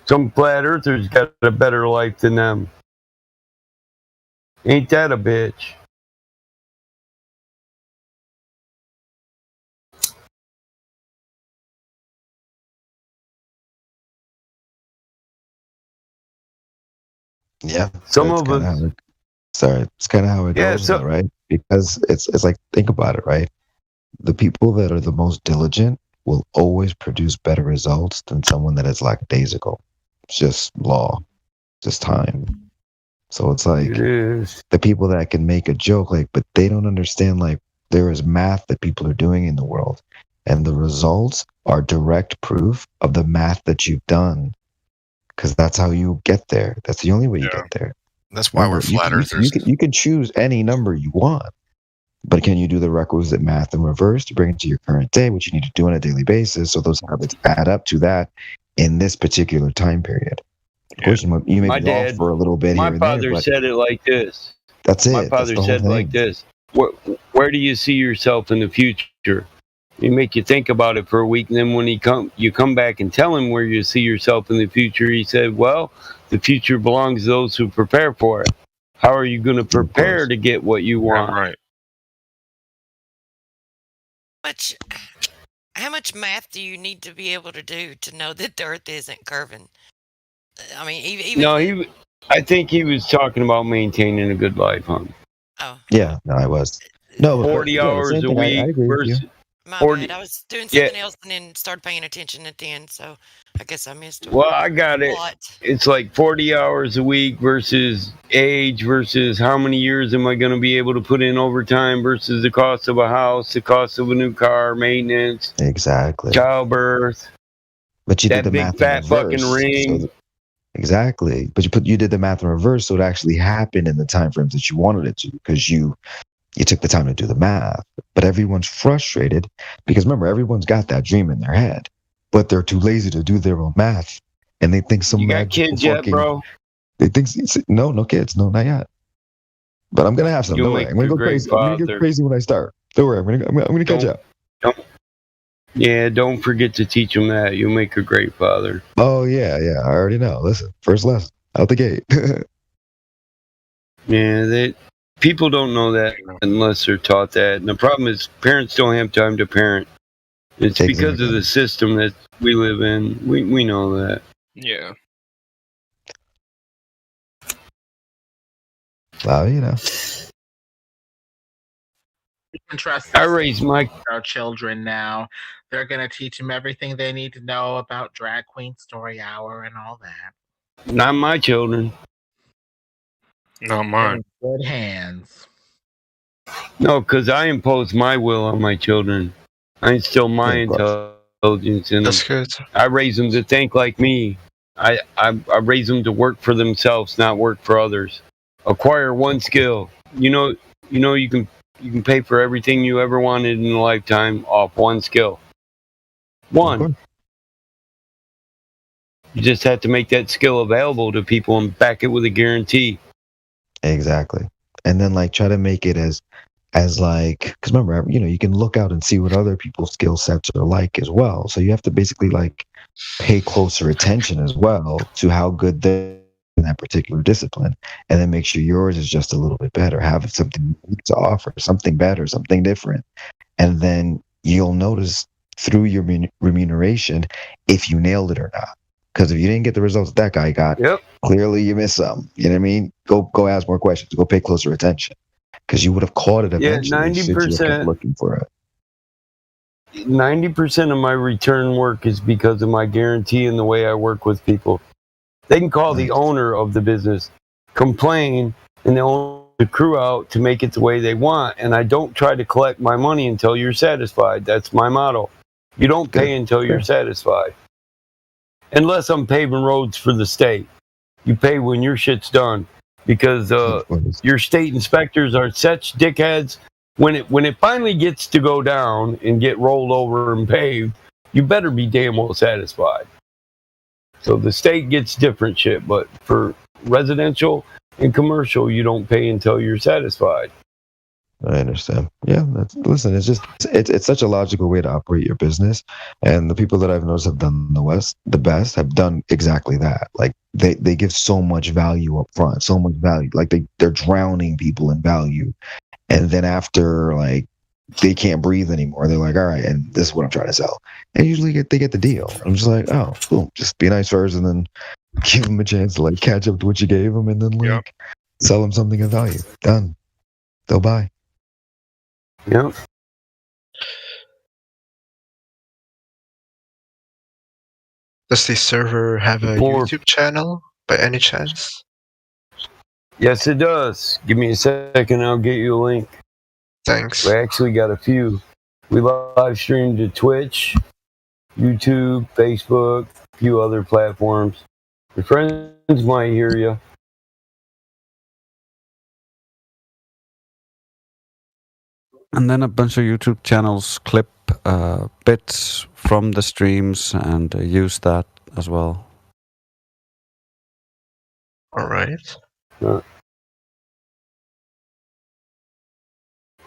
Some flat earthers got a better life than them. Ain't that a bitch? Yeah. Some that's of kinda us. how it- Sorry, it's kind of how it Yeah, goes, though, right? Because it's like, think about it, right? The people that are the most diligent will always produce better results than someone that is lackadaisical. It's just law, just time. So it's like It is. the people that can make a joke, like, but they don't understand, like, there is math that people are doing in the world, and the results are direct proof of the math that you've done, because that's how you get there. That's the only way you get there. That's why we're flat earthers. You can choose any number you want, but can you do the requisite math in reverse to bring it to your current day, which you need to do on a daily basis, so those habits add up to that in this particular time period? Of course, you may My be off dad, for a little bit my here and there, father but said it like this. that's it. My That's father the whole said thing. like this. Where do you see yourself in the future? You make you think about it for a week, and then when you come back and tell him where you see yourself in the future, he said, well, the future belongs to those who prepare for it. How are you going to prepare to get what you want? Right. How much math do you need to be able to do to know that the Earth isn't curving? I mean, even No, I think he was talking about maintaining a good life, huh? Yeah, no, I was. No, but 40 yeah, the hours same a thing. I week agree with you. versus My 40. bad. I was doing something else and then started paying attention at the end, so I guess I missed it. Well, I got it. What? It's like 40 hours a week versus age versus how many years am I going to be able to put in overtime versus the cost of a house, the cost of a new car, maintenance, Exactly. childbirth. But you that did the big math fat in fucking reverse. ring. Exactly. But you did the math in reverse, so it actually happened in the time frames that you wanted it to, because you took the time to do the math. But everyone's frustrated because remember, everyone's got that dream in their head, but they're too lazy to do their own math, and they think some You got kids yet, bro? They think no kids, no, not yet. But I'm gonna have some. You'll Don't worry. make I'm gonna a go great crazy. I'm gonna father. get crazy when I start. Don't worry. I'm gonna catch up. Don't forget to teach them that. You'll make a great father. Oh yeah. I already know. Listen, first lesson out the gate. Yeah, people don't know that unless they're taught that. And the problem is parents don't have time to parent. It's because of the system that we live in. We know that. Yeah. Well, you know. We can trust I raised our children now. They're going to teach them everything they need to know about Drag Queen Story Hour and all that. Not my children. Not mine. They're in good hands. No, because I impose my will on my children. I instill my intelligence in them. That's good. I raise them to think like me. I raise them to work for themselves, not work for others. Acquire one skill. You know you can pay for everything you ever wanted in a lifetime off one skill. One. You just have to make that skill available to people and back it with a guarantee. Exactly. And then like try to make it as like, because remember, you can look out and see what other people's skill sets are like as well. So you have to basically like pay closer attention as well to how good they're in that particular discipline, and then make sure yours is just a little bit better, have something to offer, something better, something different. And then you'll notice through your remuneration if you nailed it or not. Because if you didn't get the results that guy got, clearly you missed something. You know what I mean? Go ask more questions. Go pay closer attention. Because you would have caught it eventually. 90%. Looking for it. 90% of my return work is because of my guarantee and the way I work with people. They can call the owner of the business, complain, and they'll the crew out to make it the way they want. And I don't try to collect my money until you're satisfied. That's my motto. You don't pay until you're satisfied. Unless I'm paving roads for the state. You pay when your shit's done. Because your state inspectors are such dickheads. When it finally gets to go down and get rolled over and paved, you better be damn well satisfied. So the state gets different shit, but for residential and commercial, you don't pay until you're satisfied. I understand. Yeah, listen, it's such a logical way to operate your business, and the people that I've noticed have done the best have done exactly that. Like they give so much value up front, so much value. Like they're drowning people in value, and then after like they can't breathe anymore, they're like, all right, and this is what I'm trying to sell, and usually they get the deal. I'm just like, oh, cool, just be nice first, and then give them a chance to like catch up to what you gave them, and then like sell them something of value. Done. They'll buy. Yep. Does the server have a YouTube channel by any chance? Yes, it does. Give me a second. I'll get you a link. Thanks. We actually got a few. We live stream to Twitch, YouTube, Facebook, a few other platforms. Your friends might hear you. And then a bunch of YouTube channels clip bits from the streams and use that as well. All right.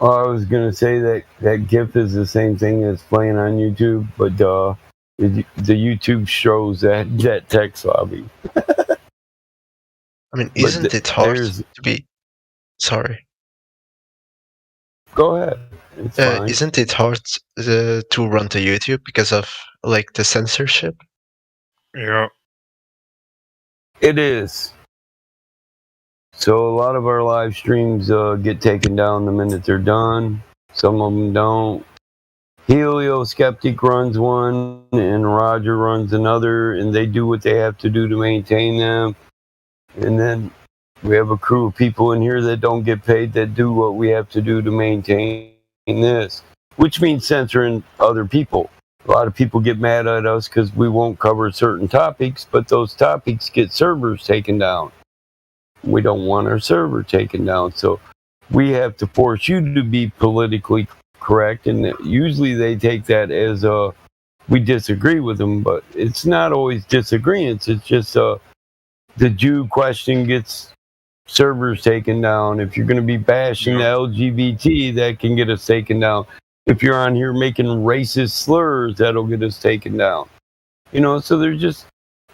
I was gonna say that GIF is the same thing as playing on YouTube, but the YouTube shows that text lobby. I mean, isn't it hard to be? Sorry. Go ahead. It's fine. Isn't it hard to run to YouTube because of like the censorship? Yeah. It is. So a lot of our live streams get taken down the minute they're done. Some of them don't. Helio Skeptic runs one, and Roger runs another, and they do what they have to do to maintain them. And then we have a crew of people in here that don't get paid that do what we have to do to maintain this, which means censoring other people. A lot of people get mad at us because we won't cover certain topics, but those topics get servers taken down. We don't want our server taken down, so we have to force you to be politically correct, and usually they take that as we disagree with them, but it's not always disagreements. It's just the Jew question gets servers taken down. If you're going to be bashing the LGBT, that can get us taken down. If you're on here making racist slurs, that'll get us taken down. You know, so they're just,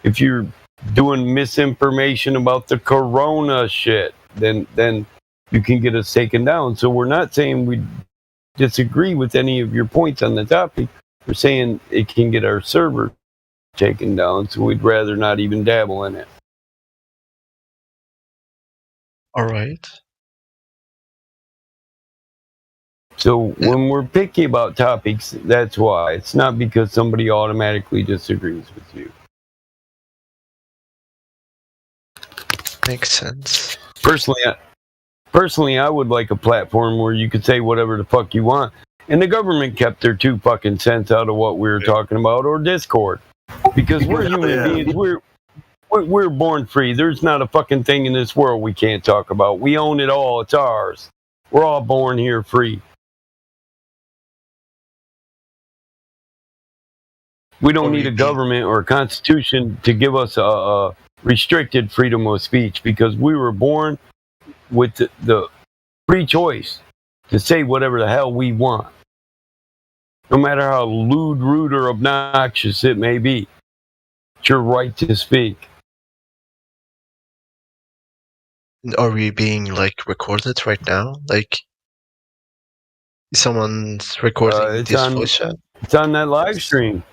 if you're doing misinformation about the corona shit, then you can get us taken down. So we're not saying we disagree with any of your points on the topic. We're saying it can get our server taken down, so we'd rather not even dabble in it. All right. So when we're picky about topics, that's why. It's not because somebody automatically disagrees with you. Makes sense. Personally, I would like a platform where you could say whatever the fuck you want, and the government kept their 2 fucking cents out of what we were talking about, or Discord, because we're human beings. We're born free. There's not a fucking thing in this world we can't talk about. We own it all. It's ours. We're all born here free. We don't need a government or a constitution to give us a restricted freedom of speech, because we were born with the free choice to say whatever the hell we want, no matter how lewd, rude, or obnoxious it may be. It's your right to speak. Are we being like recorded right now? Like, is someone's recording this voice chat? It's on that live stream.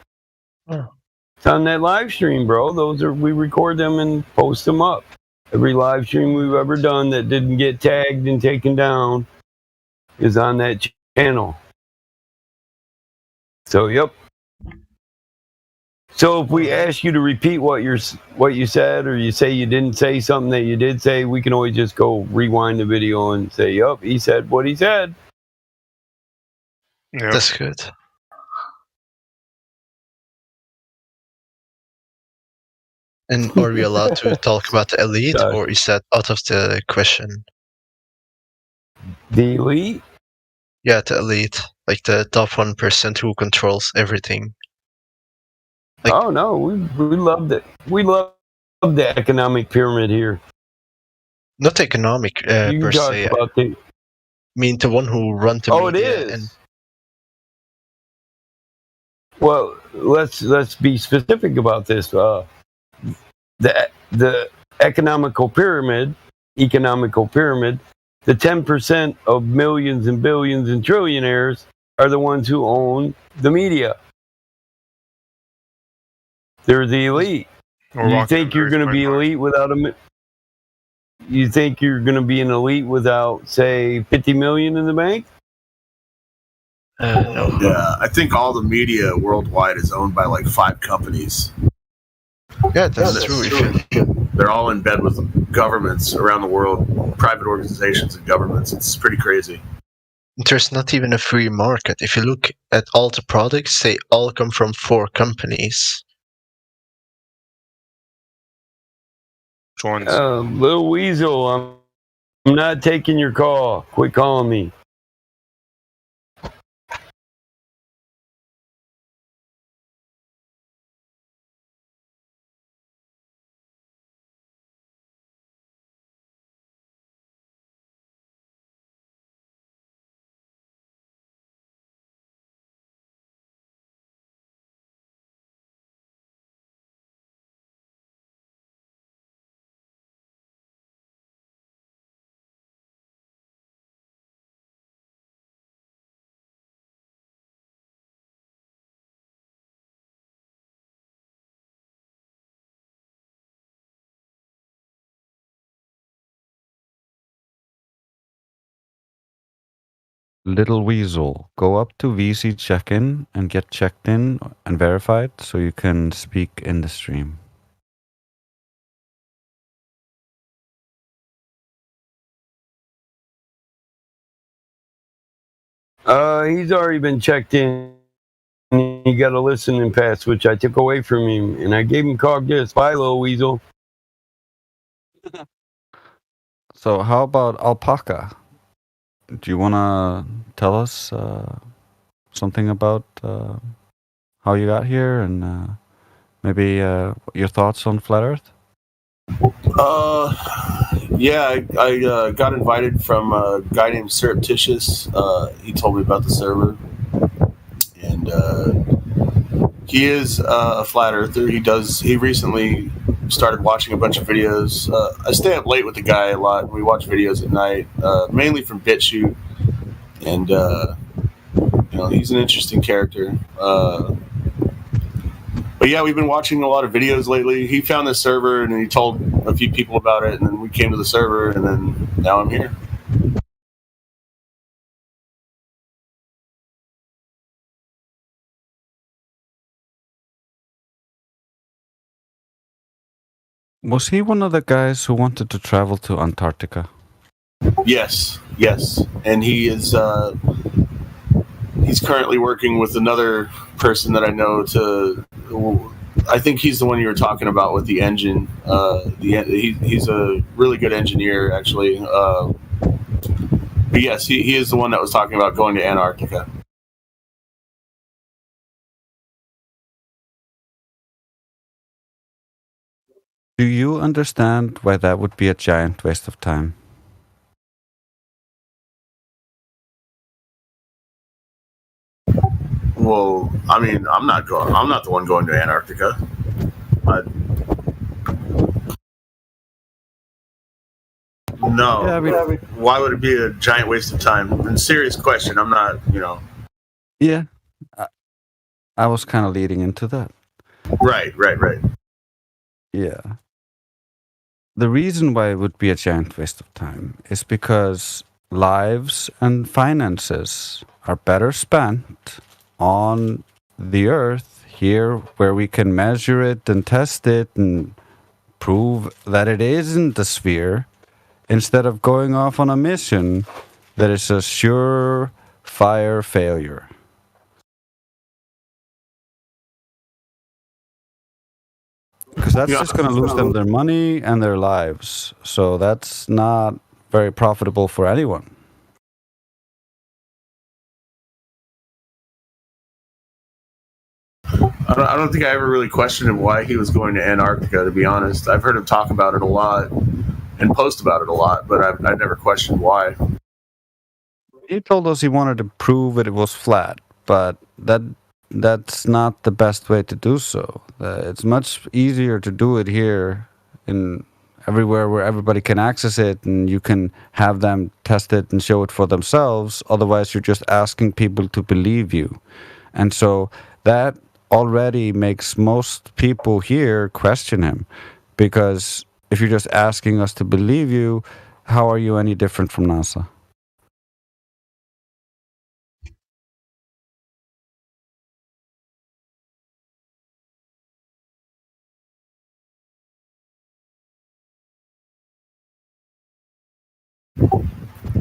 Oh. It's on that live stream, bro. We record them and post them up. Every live stream we've ever done that didn't get tagged and taken down is on that channel. So, yep. So if we ask you to repeat what you said, or you say you didn't say something that you did say, we can always just go rewind the video and say, "Yup, he said what he said." Yep. That's good. And are we allowed to talk about the elite, or is that out of the question? The elite? Yeah, the elite, like the top 1% who controls everything. Like, oh no, we love it. We love the economic pyramid here. Not economic per se. I mean the one who runs the media. It is. Well, let's be specific about this. The economical pyramid, the 10% of millions and billions and trillionaires are the ones who own the media. They're the elite. You think you're going to be elite without you think you're going to be an elite without, say, 50 million in the bank? No. Yeah, I think all the media worldwide is owned by like 5 companies. Yeah, that's true. They're all in bed with governments around the world, private organizations and governments. It's pretty crazy. There's not even a free market. If you look at all the products, they all come from 4 companies. Which ones? Little Weasel, I'm not taking your call. Quit calling me. Little Weasel, go up to VC check-in and get checked in and verified so you can speak in the stream. He's already been checked in. He got a listening pass, which I took away from him, and I gave him Cog Bye, Little Weasel. So how about Alpaca? Do you want to tell us something about how you got here and maybe your thoughts on Flat Earth? Yeah, I got invited from a guy named Surreptitious. He told me about the server, and he is a flat earther. He recently started watching a bunch of videos. I stay up late with the guy a lot. We watch videos at night, mainly from BitChute, and he's an interesting character. But yeah, we've been watching a lot of videos lately. He found this server and he told a few people about it, and then we came to the server, and then now I'm here. Was he one of the guys who wanted to travel to Antarctica? Yes, and he is. He's currently working with another person that I know to. I think he's the one you were talking about with the engine. He's a really good engineer, actually. But yes, he is the one that was talking about going to Antarctica. Do you understand why that would be a giant waste of time? Well, I mean, I'm not the one going to Antarctica. No. Yeah, why would it be a giant waste of time? And serious question. I'm not, Yeah, I was kind of leading into that. Right. Yeah. The reason why it would be a giant waste of time is because lives and finances are better spent on the Earth here, where we can measure it and test it and prove that it isn't a sphere, instead of going off on a mission that is a surefire failure. Because that's just going to lose them their money and their lives. So that's not very profitable for anyone. I don't think I ever really questioned him why he was going to Antarctica, to be honest. I've heard him talk about it a lot and post about it a lot, but I've never questioned why. He told us he wanted to prove that it was flat, but that's not the best way to do so. It's much easier to do it here in everywhere where everybody can access it and you can have them test it and show it for themselves. Otherwise, you're just asking people to believe you. And so that already makes most people here question him, because if you're just asking us to believe you, how are you any different from NASA?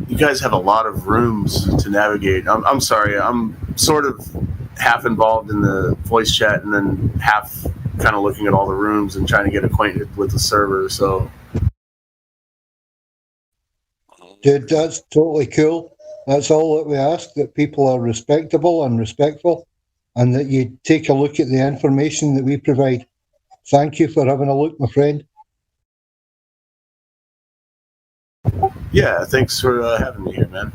You guys have a lot of rooms to navigate. I'm sorry. I'm sort of half involved in the voice chat and then half kind of looking at all the rooms and trying to get acquainted with the server. So, Dude, that's totally cool. That's all that we ask, that people are respectable and respectful, and that you take a look at the information that we provide. Thank you for having a look, my friend. yeah, thanks for having me here, man.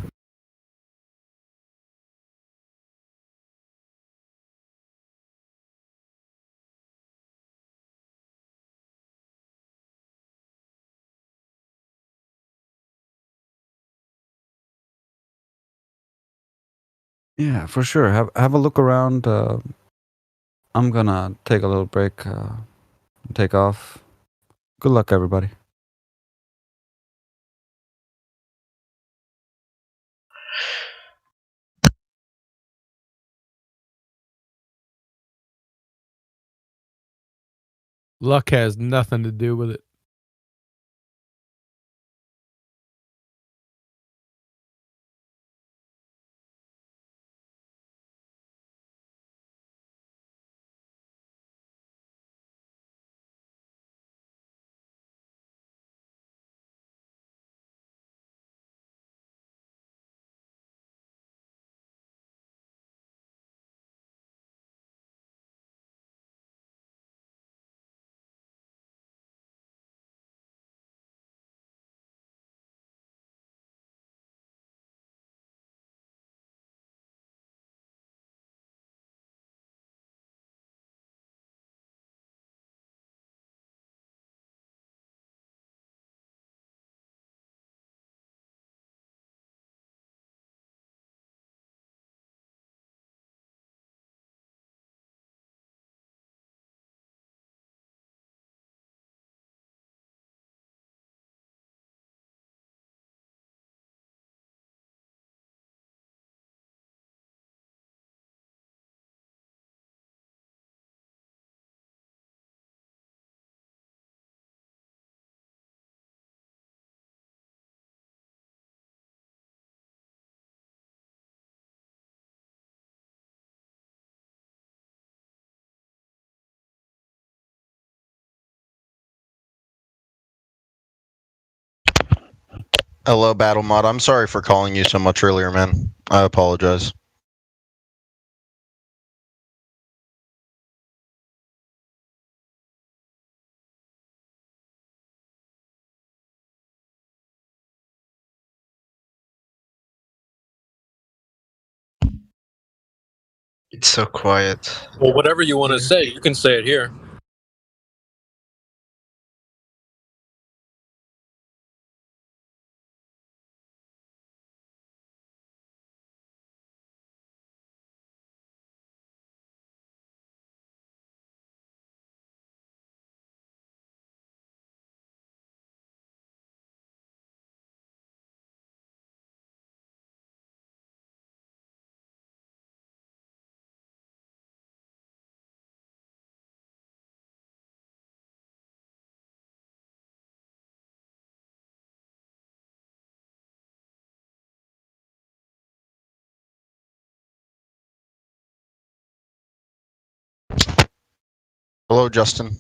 Yeah, for sure. Have a look around. I'm gonna take a little break. Take off. Good luck, everybody. Luck has nothing to do with it. Hello, Battle Mod. I'm sorry for calling you so much earlier, man. I apologize. It's so quiet. Well, whatever you want to say, you can say it here. Hello, Justin.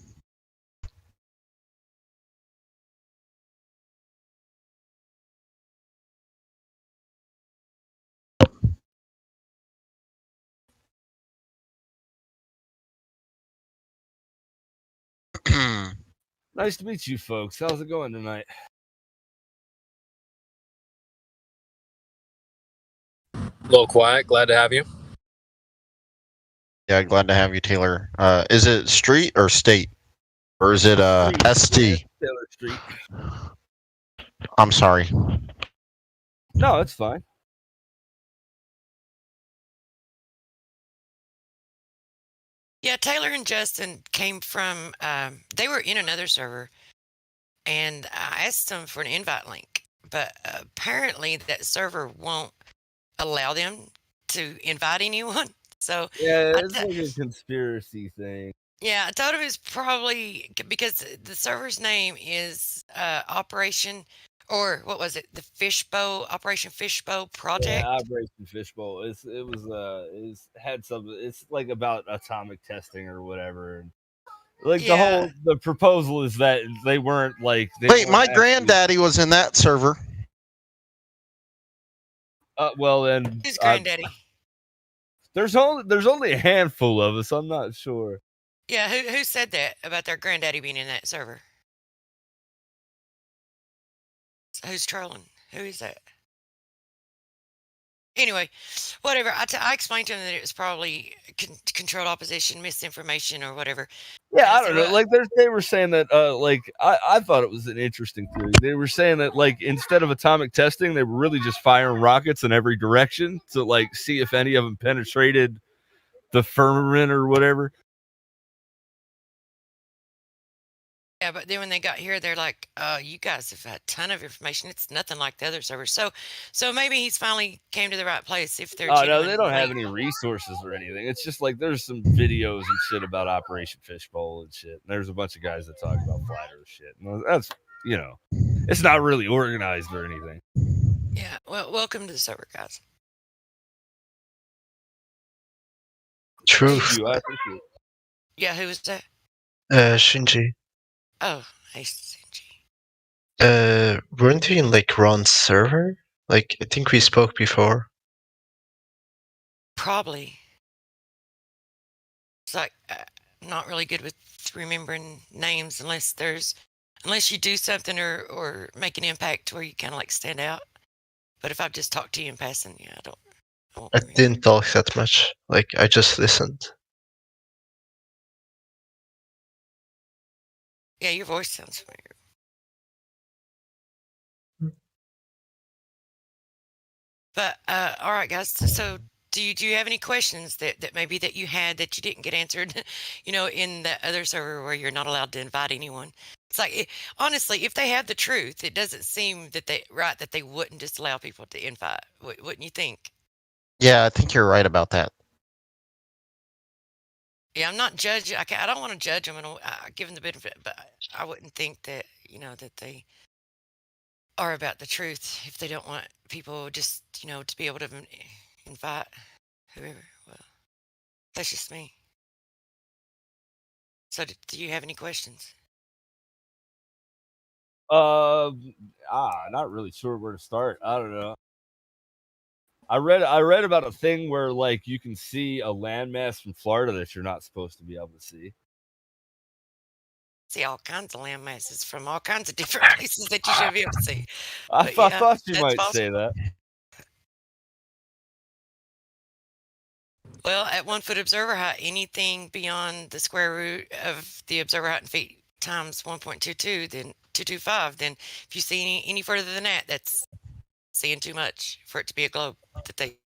Nice to meet you folks. How's it going tonight? A little quiet. Glad to have you. Yeah, glad to have you, Taylor. Is it street or state? Or is it ST? Taylor Street. I'm sorry. No, it's fine. Yeah, Taylor and Justin came from, they were in another server, and I asked them for an invite link, but apparently that server won't allow them to invite anyone. So Yeah, it's like a conspiracy thing. yeah, I told him it's probably because the server's name is Operation Or what was it? The Fishbowl Operation Fishbowl project? Yeah, Operation Fishbowl. It had something. It's like about atomic testing or whatever. And like the proposal is that they weren't like. Wait, my granddaddy was in that server. Well then. Who's granddaddy? There's only a handful of us. I'm not sure. Yeah, who said that about their granddaddy being in that server? Who's trolling? Who is that? Anyway, whatever. I explained to him that it was probably controlled opposition, misinformation, or whatever. Yeah, I don't know. Like they were saying that. Like I thought it was an interesting theory. They were saying that like instead of atomic testing, they were really just firing rockets in every direction to like see if any of them penetrated the firmament or whatever. Yeah, but then when they got here, they're like, you guys have had a ton of information. It's nothing like the other servers. So maybe he's finally came to the right place if they're no, they don't have any resources or anything. It's just like there's some videos and shit about Operation Fishbowl and shit. And there's a bunch of guys that talk about flat earth shit. And that's, it's not really organized or anything. Yeah, well, welcome to the server, guys. True. Yeah, who was that? Shinji. Oh, I Shinji. Weren't we in like Ron's server? Like, I think we spoke before. Probably. It's like I'm not really good with remembering names unless you do something or make an impact where you kind of like stand out. But if I've just talked to you in passing, yeah, I didn't talk that much. Like, I just listened. Yeah, your voice sounds familiar. But all right, guys. So do you have any questions that maybe that you had that you didn't get answered? In the other server where you're not allowed to invite anyone. It's like honestly, if they have the truth, it doesn't seem that they wouldn't just allow people to invite. Wouldn't you think? Yeah, I think you're right about that. Yeah, I'm not judging. I don't want to judge them and give them the benefit, but I wouldn't think that that they are about the truth if they don't want people just to be able to invite whoever. Well, that's just me. So, do you have any questions? Not really sure where to start. I don't know. I read about a thing where like you can see a landmass from Florida that you're not supposed to be able to see. See all kinds of land masses from all kinds of different places that you should be able to see. I thought you might say that. Well, at 1 foot observer height, anything beyond the square root of the observer height in feet times 1.22, then 225, then if you see any further than that, that's seeing too much for it to be a globe that they.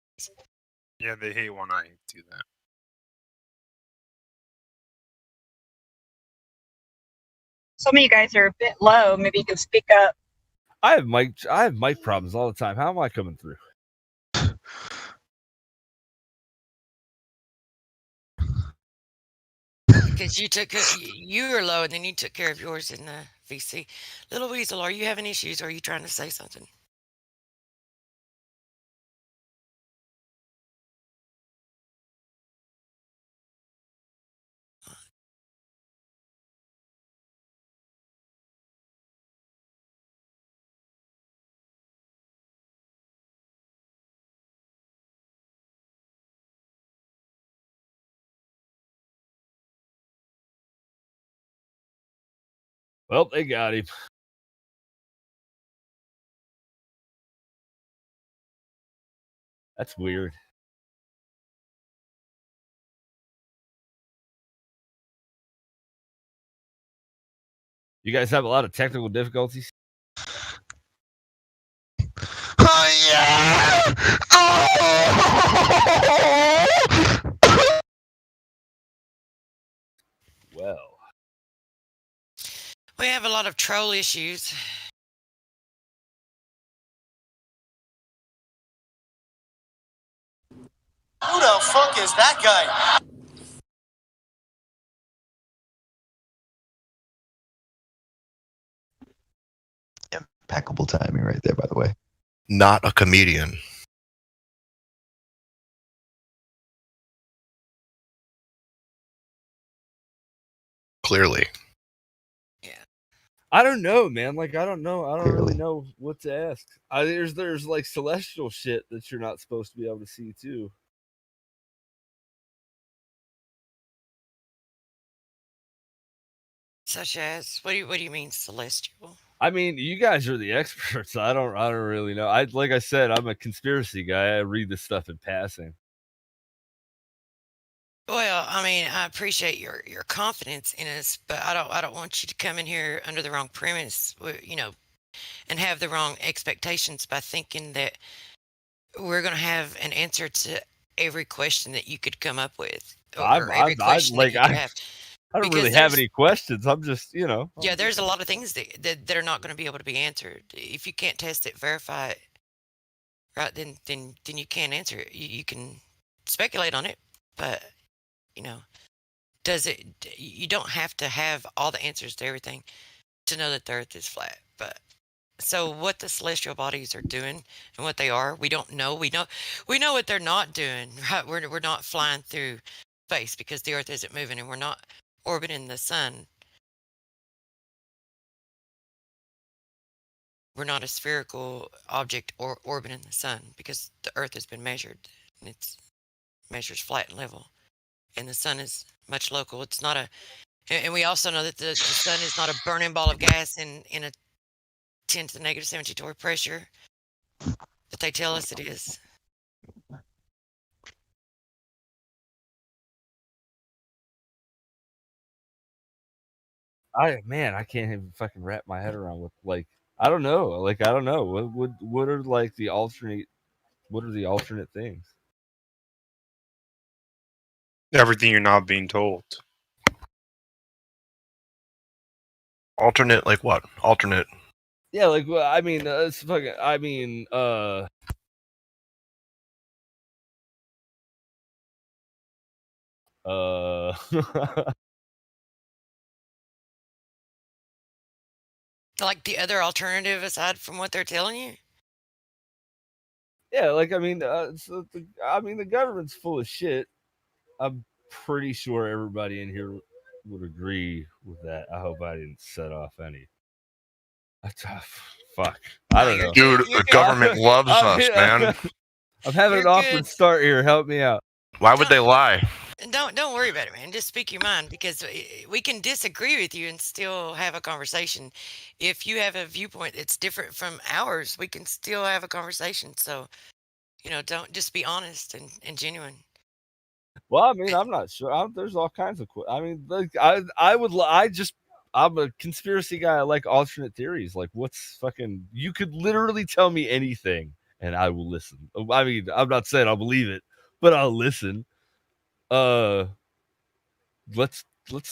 Yeah, they hate when I do that. Some of you guys are a bit low. Maybe you can speak up. I have mic problems all the time. How am I coming through? Because you were low and then you took care of yours in the VC. Little Weasel, are you having issues or are you trying to say something? Well, they got him. That's weird. You guys have a lot of technical difficulties? Oh, yeah! Oh! Well. We have a lot of troll issues. Who the fuck is that guy? Impeccable timing right there, by the way. Not a comedian. Clearly. I don't know, man. Like, I don't know. I don't really know what to ask. There's like celestial shit that you're not supposed to be able to see too. Such as what do you mean celestial? I mean, you guys are the experts. I don't really know. Like I said, I'm a conspiracy guy. I read this stuff in passing. Well, I mean, I appreciate your confidence in us, but I don't want you to come in here under the wrong premise, and have the wrong expectations by thinking that we're going to have an answer to every question that you could come up with. I don't really have any questions. I'm just, Yeah, there's a lot of things that are not going to be able to be answered. If you can't test it, verify it, right, then you can't answer it. You can speculate on it, but you don't have to have all the answers to everything to know that the earth is flat. But so what the celestial bodies are doing and what they are, we don't know. We know what they're not doing, right? We're not flying through space because the earth isn't moving, and we're not orbiting the sun. We're not a spherical object or orbiting the sun because the earth has been measured, and it measures flat and level. And the sun is much local. It's not and we also know that the sun is not a burning ball of gas in a 10 to the negative 72 pressure that they tell us it is. I can't even fucking wrap my head around what, like, I don't know. Like, I don't know. What are like the alternate things? Everything you're not being told. Alternate, like what? Alternate. Yeah, like, well, I mean, it's fucking. I mean, Like the other alternative aside from what they're telling you? Yeah, like, I mean, the government's full of shit. I'm pretty sure everybody in here would agree with that. I hope I didn't set off any. Fuck. I don't know. Dude, the government loves us, man. I'm having an awkward start here. Help me out. Why would they lie? Don't worry about it, man. Just speak your mind, because we can disagree with you and still have a conversation. If you have a viewpoint that's different from ours, we can still have a conversation. So, don't just be honest and genuine. Well, I mean, I'm not sure. There's all kinds of. I mean, like, I'm a conspiracy guy. I like alternate theories. Like, what's fucking? You could literally tell me anything, and I will listen. I mean, I'm not saying I'll believe it, but I'll listen. Let's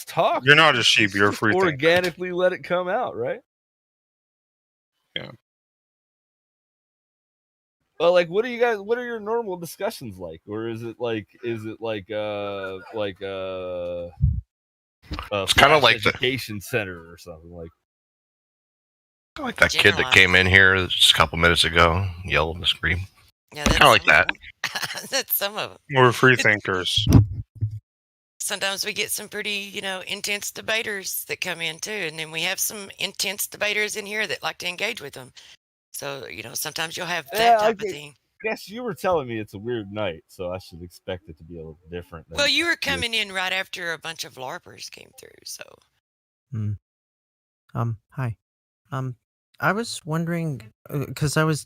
talk. You're not a sheep. You're a free thinker. Organically let it come out, right? Yeah. Well, like, what are your normal discussions like? Or is it like it's kind of like the education center or something like that kid that came in here just a couple minutes ago, yelled and screamed. Yeah, kind of like that. That's some of it. We're free thinkers. Sometimes we get some pretty, intense debaters that come in too, and then we have some intense debaters in here that like to engage with them. So, sometimes you'll have that type of thing. Guess you were telling me it's a weird night, so I should expect it to be a little different. Well, you were coming in right after a bunch of LARPers came through, so. Hi. I was wondering, because I was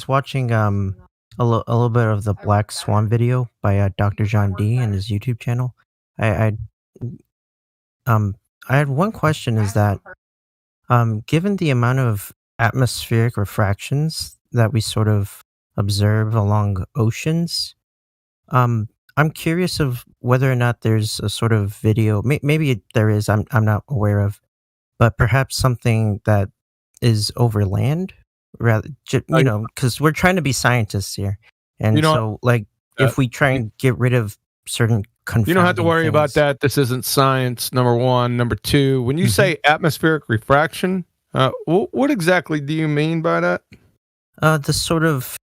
watching a little bit of the Black Swan video by Dr. John D and his YouTube channel. I had one question: is that given the amount of atmospheric refractions that we sort of observe along oceans, I'm curious of whether or not there's a sort of video. Maybe there is. I'm not aware of, but perhaps something that is over land, rather, because we're trying to be scientists here, and if we try and get rid of certain you don't have to worry things, about that. This isn't science. Number one. Number two, when you say atmospheric refraction, What exactly do you mean by that? The sort of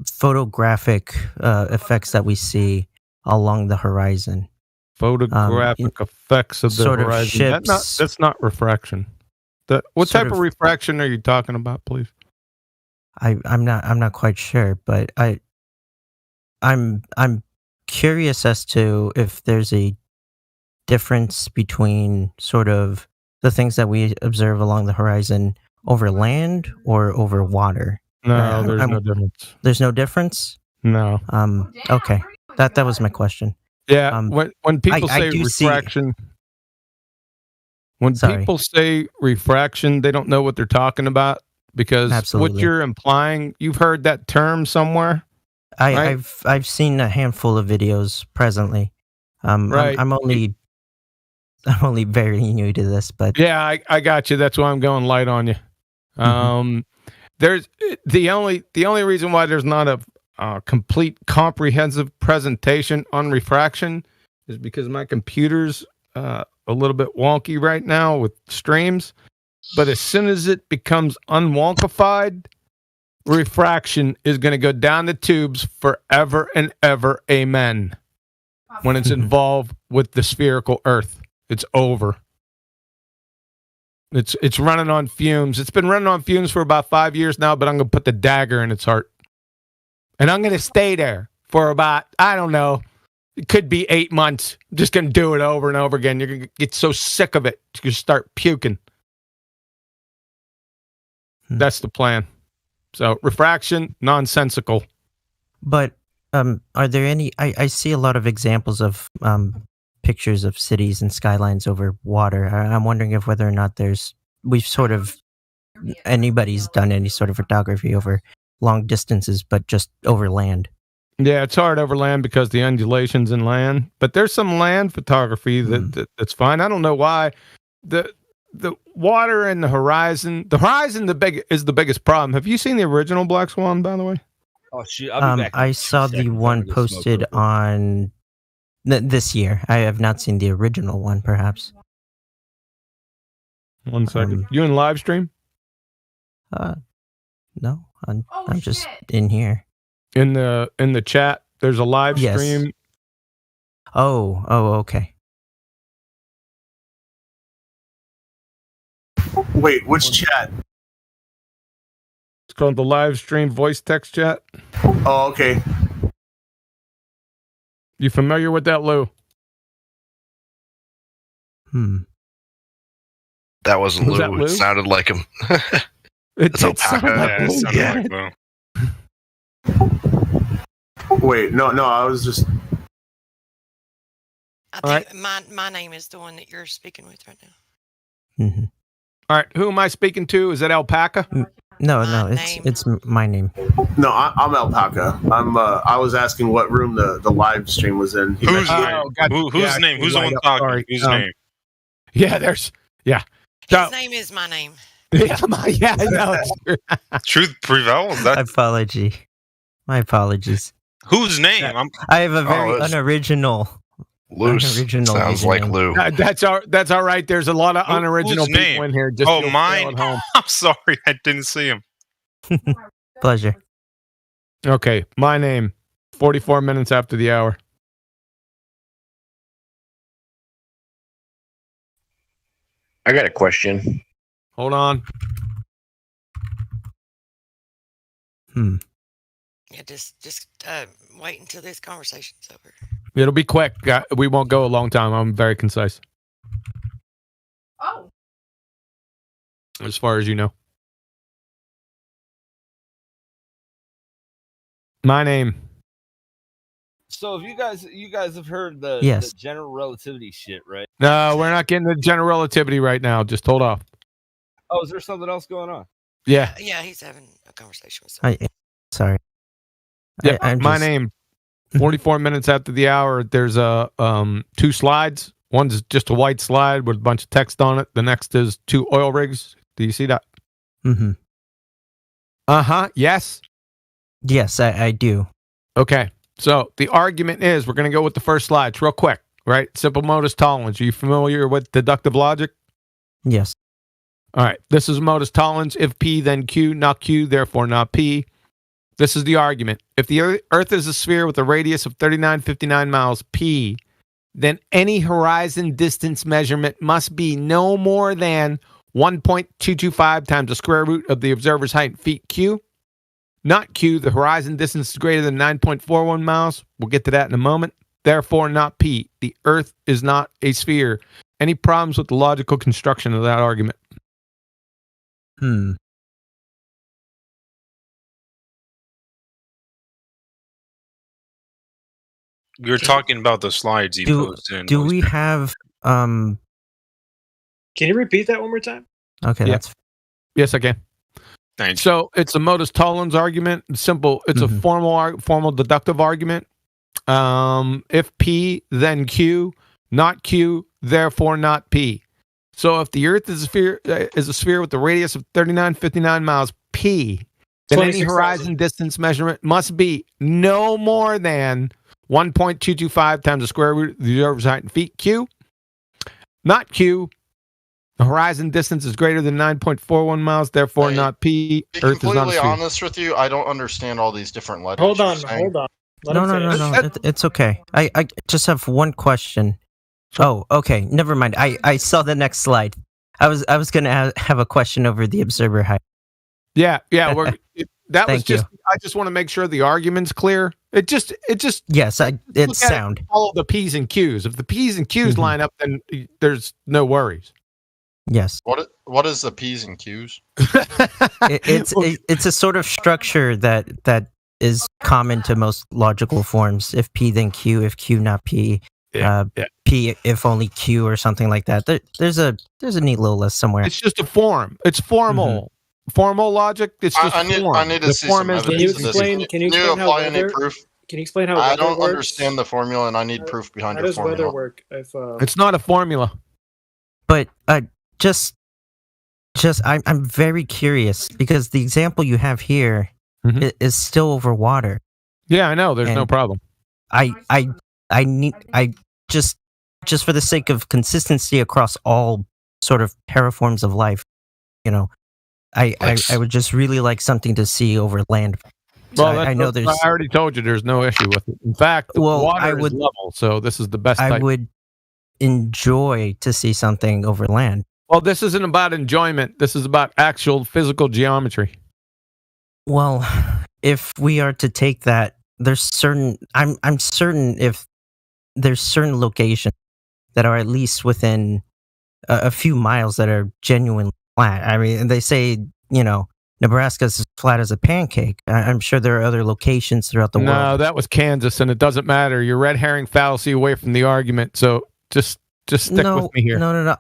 photographic effects that we see along the horizon. Photographic effects of the sort of horizon. ships. That's not refraction. What Sort type of of- refraction are you talking about, please? I'm not quite sure, but I'm curious as to if there's a difference between sort of the things that we observe along the horizon over land or over water. No, there's no difference. There's no difference? No. Okay. That was my question. Yeah, when people I say do see- refraction, when Sorry. people say refraction, they don't know what they're talking about because what Absolutely. you're implying, you've heard that term somewhere. right? I've seen a handful of videos presently. Right. I'm only very new to this, but Yeah, I got you. That's why I'm going light on you. There's the only reason why there's not a complete comprehensive presentation on refraction is because my computer's a little bit wonky right now with streams. But as soon as it becomes unwonkified, refraction is going to go down the tubes forever and ever. Amen. When it's involved with the spherical Earth, it's over. It's running on fumes. It's been running on fumes for about 5 years now, but I'm going to put the dagger in its heart. And I'm going to stay there for about, I don't know, it could be 8 months. I'm just going to do it over and over again. You're going to get so sick of it, you start puking. That's the plan. So refraction, nonsensical. But are there any? I see a lot of examples of pictures of cities and skylines over water. I'm wondering if whether or not anybody's done any sort of photography over long distances, but just over land. Yeah, it's hard over land because the undulations in land. But there's some land photography that's fine. I don't know why the water and the horizon. The horizon is the biggest problem. Have you seen the original Black Swan, by the way? Oh shit! I'll be back in I 2 saw the seconds. one I'm gonna smoke posted real quick. on this year. I have not seen the original one, perhaps. 1 second. You in live stream? No, I'm just in here. In the chat, there's a live Yes. stream. Oh, okay. Wait, which chat? It's called the live stream voice text chat. Oh, okay. You familiar with that, Lou? That wasn't Was Lou. that Lou? It sounded like him. It That's did sound alpaca. like Yeah, it Lou. sounded Yeah. like Bo. Wait, no, I was just. I think my name is the one that you're speaking with right now. All right, who am I speaking to? Is that Alpaca? No, it's my name. No, I'm Alpaca. I was asking what room the live stream was in. He Whose mentioned- name? gotcha. Whose Yeah, name? Who's the right, one talking? sorry. Whose name? Yeah, there's His So- name is my name. yeah, I know. Truth prevails. That My apologies. whose name? I have a very it's unoriginal. Loose. Unoriginal Sounds like username. Lou. That's all right. There's a lot of unoriginal whose people name? in here. Just Oh, feel mine. at home. I'm sorry, I didn't see him. Pleasure. Okay, my name. 44 minutes after the hour. I got a question. Hold on. Yeah, just wait until this conversation's over. It'll be quick. We won't go a long time. I'm very concise. Oh. As far as you know. My name. So if you guys have heard the Yes. general relativity shit, right? No, we're not getting the general relativity right now. Just hold off. Oh, is there something else going on? Yeah. Yeah, he's having a conversation with someone. Sorry. Yeah, I'm my just- name. 44 minutes after the hour. There's a 2 slides. One's just a white slide with a bunch of text on it. The next is 2 oil rigs. Do you see that? Mm-hmm. Yes. Yes, I do. Okay. So the argument is we're going to go with the first slide. It's real quick, right? Simple modus tolerance. Are you familiar with deductive logic? Yes. All right. This is modus tollens. If P, then Q, not Q, therefore not P. This is the argument. If the Earth is a sphere with a radius of 3959 miles, P, then any horizon distance measurement must be no more than 1.225 times the square root of the observer's height in feet, Q. Not Q, the horizon distance is greater than 9.41 miles. We'll get to that in a moment. Therefore, not P. The Earth is not a sphere. Any problems with the logical construction of that argument? You're talking about the slides you posted. Do we have Can you repeat that one more time? Okay, Yeah. that's Yes, I can. Thanks. So it's a modus tollens argument. Simple. It's a formal deductive argument. If P, then Q, not Q, therefore not P. So if the Earth is a sphere with a radius of 3959 miles, P, then any 26,000. horizon distance measurement must be no more than 1.225 times the square root of the observer's height in feet, Q. Not Q. The horizon distance is greater than 9.41 miles, therefore not P. To be Earth is not a completely sphere. honest with you, I don't understand all these different letters. Hold you're on. saying. No. It's okay. I just have one question. Oh, okay. Never mind. I saw the next slide. I was gonna have a question over the observer height. Yeah. That was Thank you. just. I just want to make sure the argument's clear. It just. Yes, look it's at it, sound. Follow the P's and Q's. If the P's and Q's line up, then there's no worries. Yes. What is the P's and Q's? It's a sort of structure that is common to most logical forms. If P, then Q. If Q, not P. P, if only Q, or something like that. There's a neat little list somewhere. It's just a form. It's formal. Formal logic. It's just form. I need to The see form some is the evidence piece of of this. Q. Can you Can you explain how apply any weather- proof? Can you explain how I weather don't works? understand the formula, and I need proof behind How your does weather formula. work? It's not a formula. But just I'm very curious because the example you have here is still over water. Yeah, I know. There's no And problem. I need just for the sake of consistency across all sort of terraforms of life, I would just really like something to see over land. So Well, I know there's. I already told you there's no issue with it. In fact, the water is level, so this is the best I type. would enjoy to see something over land. Well, this isn't about enjoyment. This is about actual physical geometry. Well, if we are to take that, there's certain. I'm certain if there's certain locations that are at least within a few miles that are genuinely flat. I mean, they say Nebraska's as flat as a pancake. I'm sure there are other locations throughout the world. No, that was Kansas, and it doesn't matter. You're red herring fallacy away from the argument. So just stick with me here. No.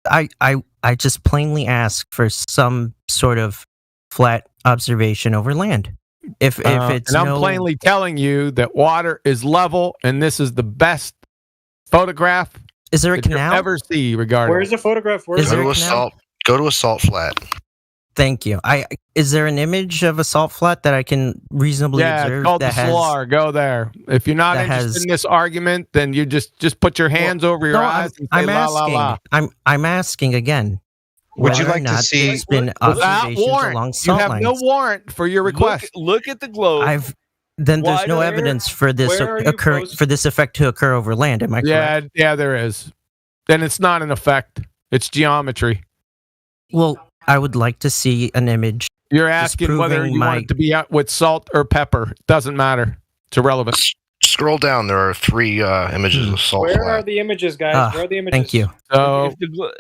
I just plainly ask for some sort of flat observation over land. If it's and I'm plainly telling you that water is level, and this is the best photograph. Is there a that canal? you'll ever see regarding? Where's the photograph? Is there a canal? Go to a salt flat. Thank you. Is there an image of a salt flat that I can reasonably Yeah, observe? it's called the that has, Solar. Go there. If you're not that interested has- in this argument, then you just put your hands over your No, eyes and say I'm la asking. la la. I'm asking again. Would you whether or like to not see- there's been Without observations warrant, along you salt have lines? no warrant for your request. Look at the globe. Then there's Why no do- evidence for this where are you occur post- for this effect to occur over land. Am I correct? Yeah, there is. Then it's not an effect. It's geometry. Well, I would like to see an image. You're asking whether disproving you want it to be out with salt or pepper. It doesn't matter. It's irrelevant. Scroll down. There are 3 images of salt Where are flat. the images, guys? Where are the images? Thank you. So,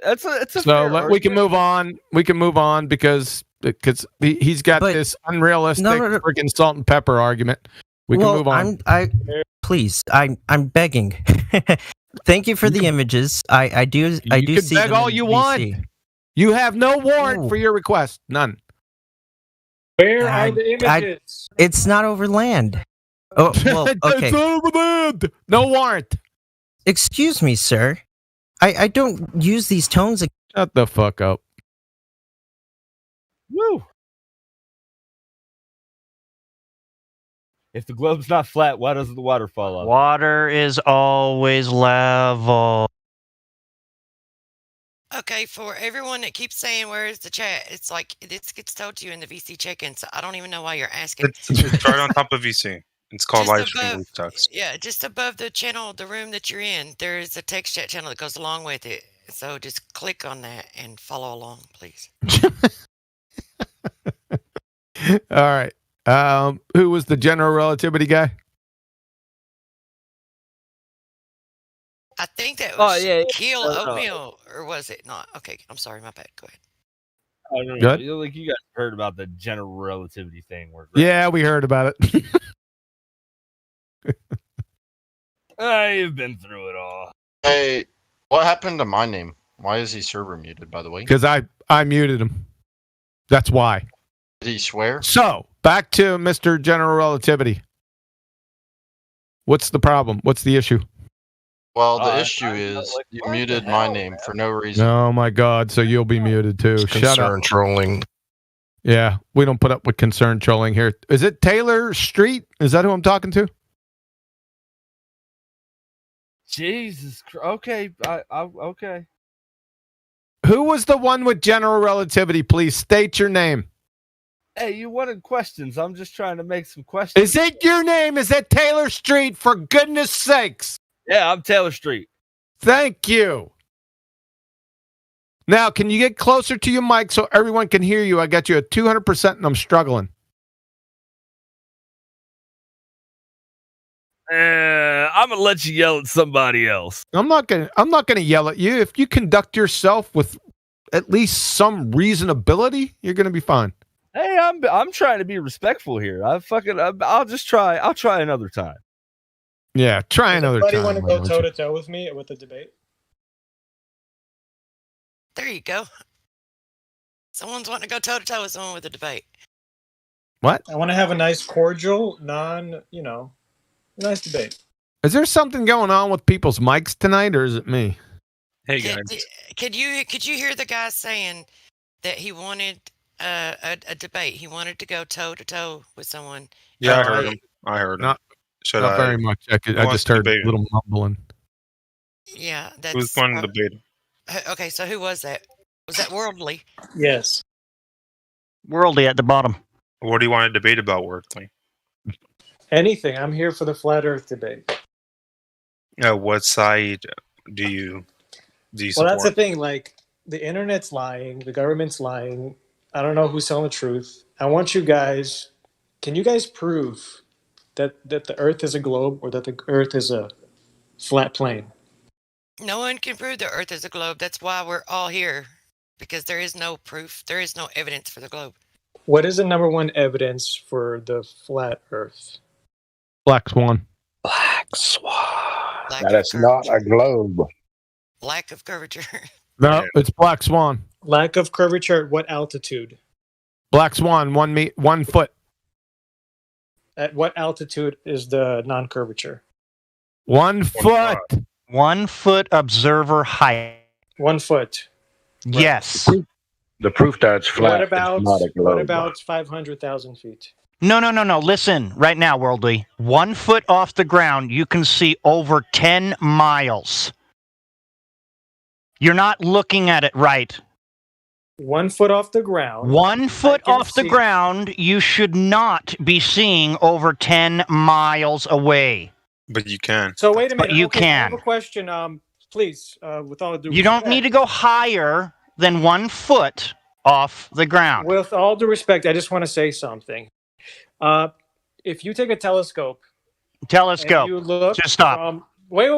That's a so fair we can argument. move on. We can move on because he's got this unrealistic No. freaking salt and pepper argument. We can well, move on. Please, I'm begging. Thank you for the images. I do You can see beg them all in you VC. want. You have no warrant for your request. None. Where are the images? It's not over land. Oh, well, okay. It's over land. No warrant. Excuse me, sir. I don't use these tones. Shut the fuck up. Woo. If the globe's not flat, why does the water fall off? Water is always level. Okay, for everyone that keeps saying where's the chat, it's like this gets told to you in the VC check-in, so I don't even know why you're asking. It's right on top of VC. It's called Just live stream above- with text. Yeah, just above the channel, the room that you're in, there is a text chat channel that goes along with it. So just click on that and follow along, please. All right. Who was the general relativity guy? I think that was yeah. Keel No, no. Oatmeal, or was it not? Okay, I'm sorry, my bad. Go ahead. I don't know. Good. Like you guys heard about the general relativity thing, where Yeah, we heard about it. I've been through it all. Hey, what happened to my name? Why is he server muted, by the way? Because I muted him. That's why. Did he swear? So back to Mr. General Relativity. What's the problem? What's the issue? Well, the issue is you muted my name for no reason. Oh my God! So you'll be muted too. Shut up. Concern trolling. Yeah, we don't put up with concern trolling here. Is it Taylor Street? Is that who I'm talking to? Jesus Christ. Okay. Okay. Who was the one with general relativity? Please state your name. Hey, you wanted questions. I'm just trying to make some questions. Is it your name? Is it Taylor Street? For goodness sakes. Yeah, I'm Taylor Street. Thank you. Now, can you get closer to your mic so everyone can hear you? I got you at 200% and I'm struggling. I'm gonna let you yell at somebody else. I'm not gonna yell at you. If you conduct yourself with at least some reasonability, you're gonna be fine. Hey, I'm trying to be respectful here. I'll just try. I'll try another time. Yeah, try another Anybody time. want to why go don't toe you? to toe with me with the debate? There you go. Someone's wanting to go toe to toe with someone with a debate. What? I want to have a nice, cordial, nice debate. Is there something going on with people's mics tonight, or is it me? Hey guys. Could you hear the guy saying that he wanted a debate? He wanted to go toe to toe with someone. Yeah, I heard him. I heard him. Not, Should not I? very much. I Who just wants to heard a debate? little mumbling. Yeah, that's Who's going to debate? Okay, so who was that? Was that Worldly? Yes. Worldly at the bottom. What do you want to debate about, Worldly? Anything. I'm here for the flat Earth debate. What side do you Well, support? that's the thing. Like, the internet's lying. The government's lying. I don't know who's telling the truth. I want you guys. Can you guys prove that the Earth is a globe or that the Earth is a flat plane? No one can prove the Earth is a globe. That's why we're all here, because there is no proof. There is no evidence for the globe. What is the number one evidence for the flat Earth? Black Swan. Black Swan. Lack That is not a globe. Lack of curvature. No, it's Black Swan. Lack of curvature at what altitude? Black Swan, 1 foot. At what altitude is the non-curvature? 1 foot. 1 foot observer height. 1 foot. Yes. The proof that it's flat What about is not a globe. 500,000 feet? No. Listen, right now, Worldly. 1 foot off the ground, you can see over 10 miles. You're not looking at it right. 1 foot off the ground. 1 foot can off the see- ground, you should not be seeing over 10 miles away. But you can. So wait a minute. But you okay, I have can. a question. Please, with all due You don't respect. need to go higher than 1 foot off the ground. With all due respect, I just want to say something. If you take a telescope, Telescope. and you look Just stop. from- wait.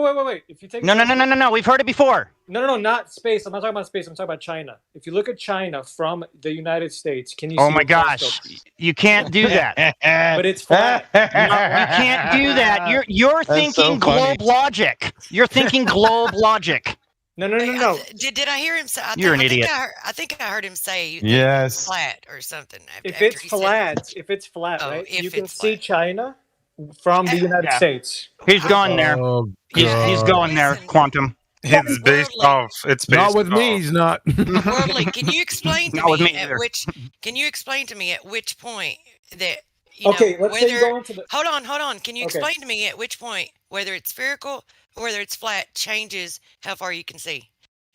If you take No. We've heard it before. No, not space. I'm not talking about space. I'm talking about China. If you look at China from the United States, can you Oh see my a gosh. telescope? You can't do that. But it's flat. No, you can't do that. You're That's thinking so funny. globe logic. You're thinking globe logic. No. Did I hear him say? You're an idiot. I think I heard him say you Yes. it's flat or something. If it's flat, Oh, right? if You can it's see China from the United Yeah. States. He's gone there. Oh, He's going there, Quantum. It's based off. It's based Not with me, off- he's not. Worldly, can you explain to Not with me me at either. which? Can you explain to me at which point that? Okay, let's say you go into the. Hold on. Can you Okay. explain to me at which point whether it's spherical or whether it's flat changes how far you can see?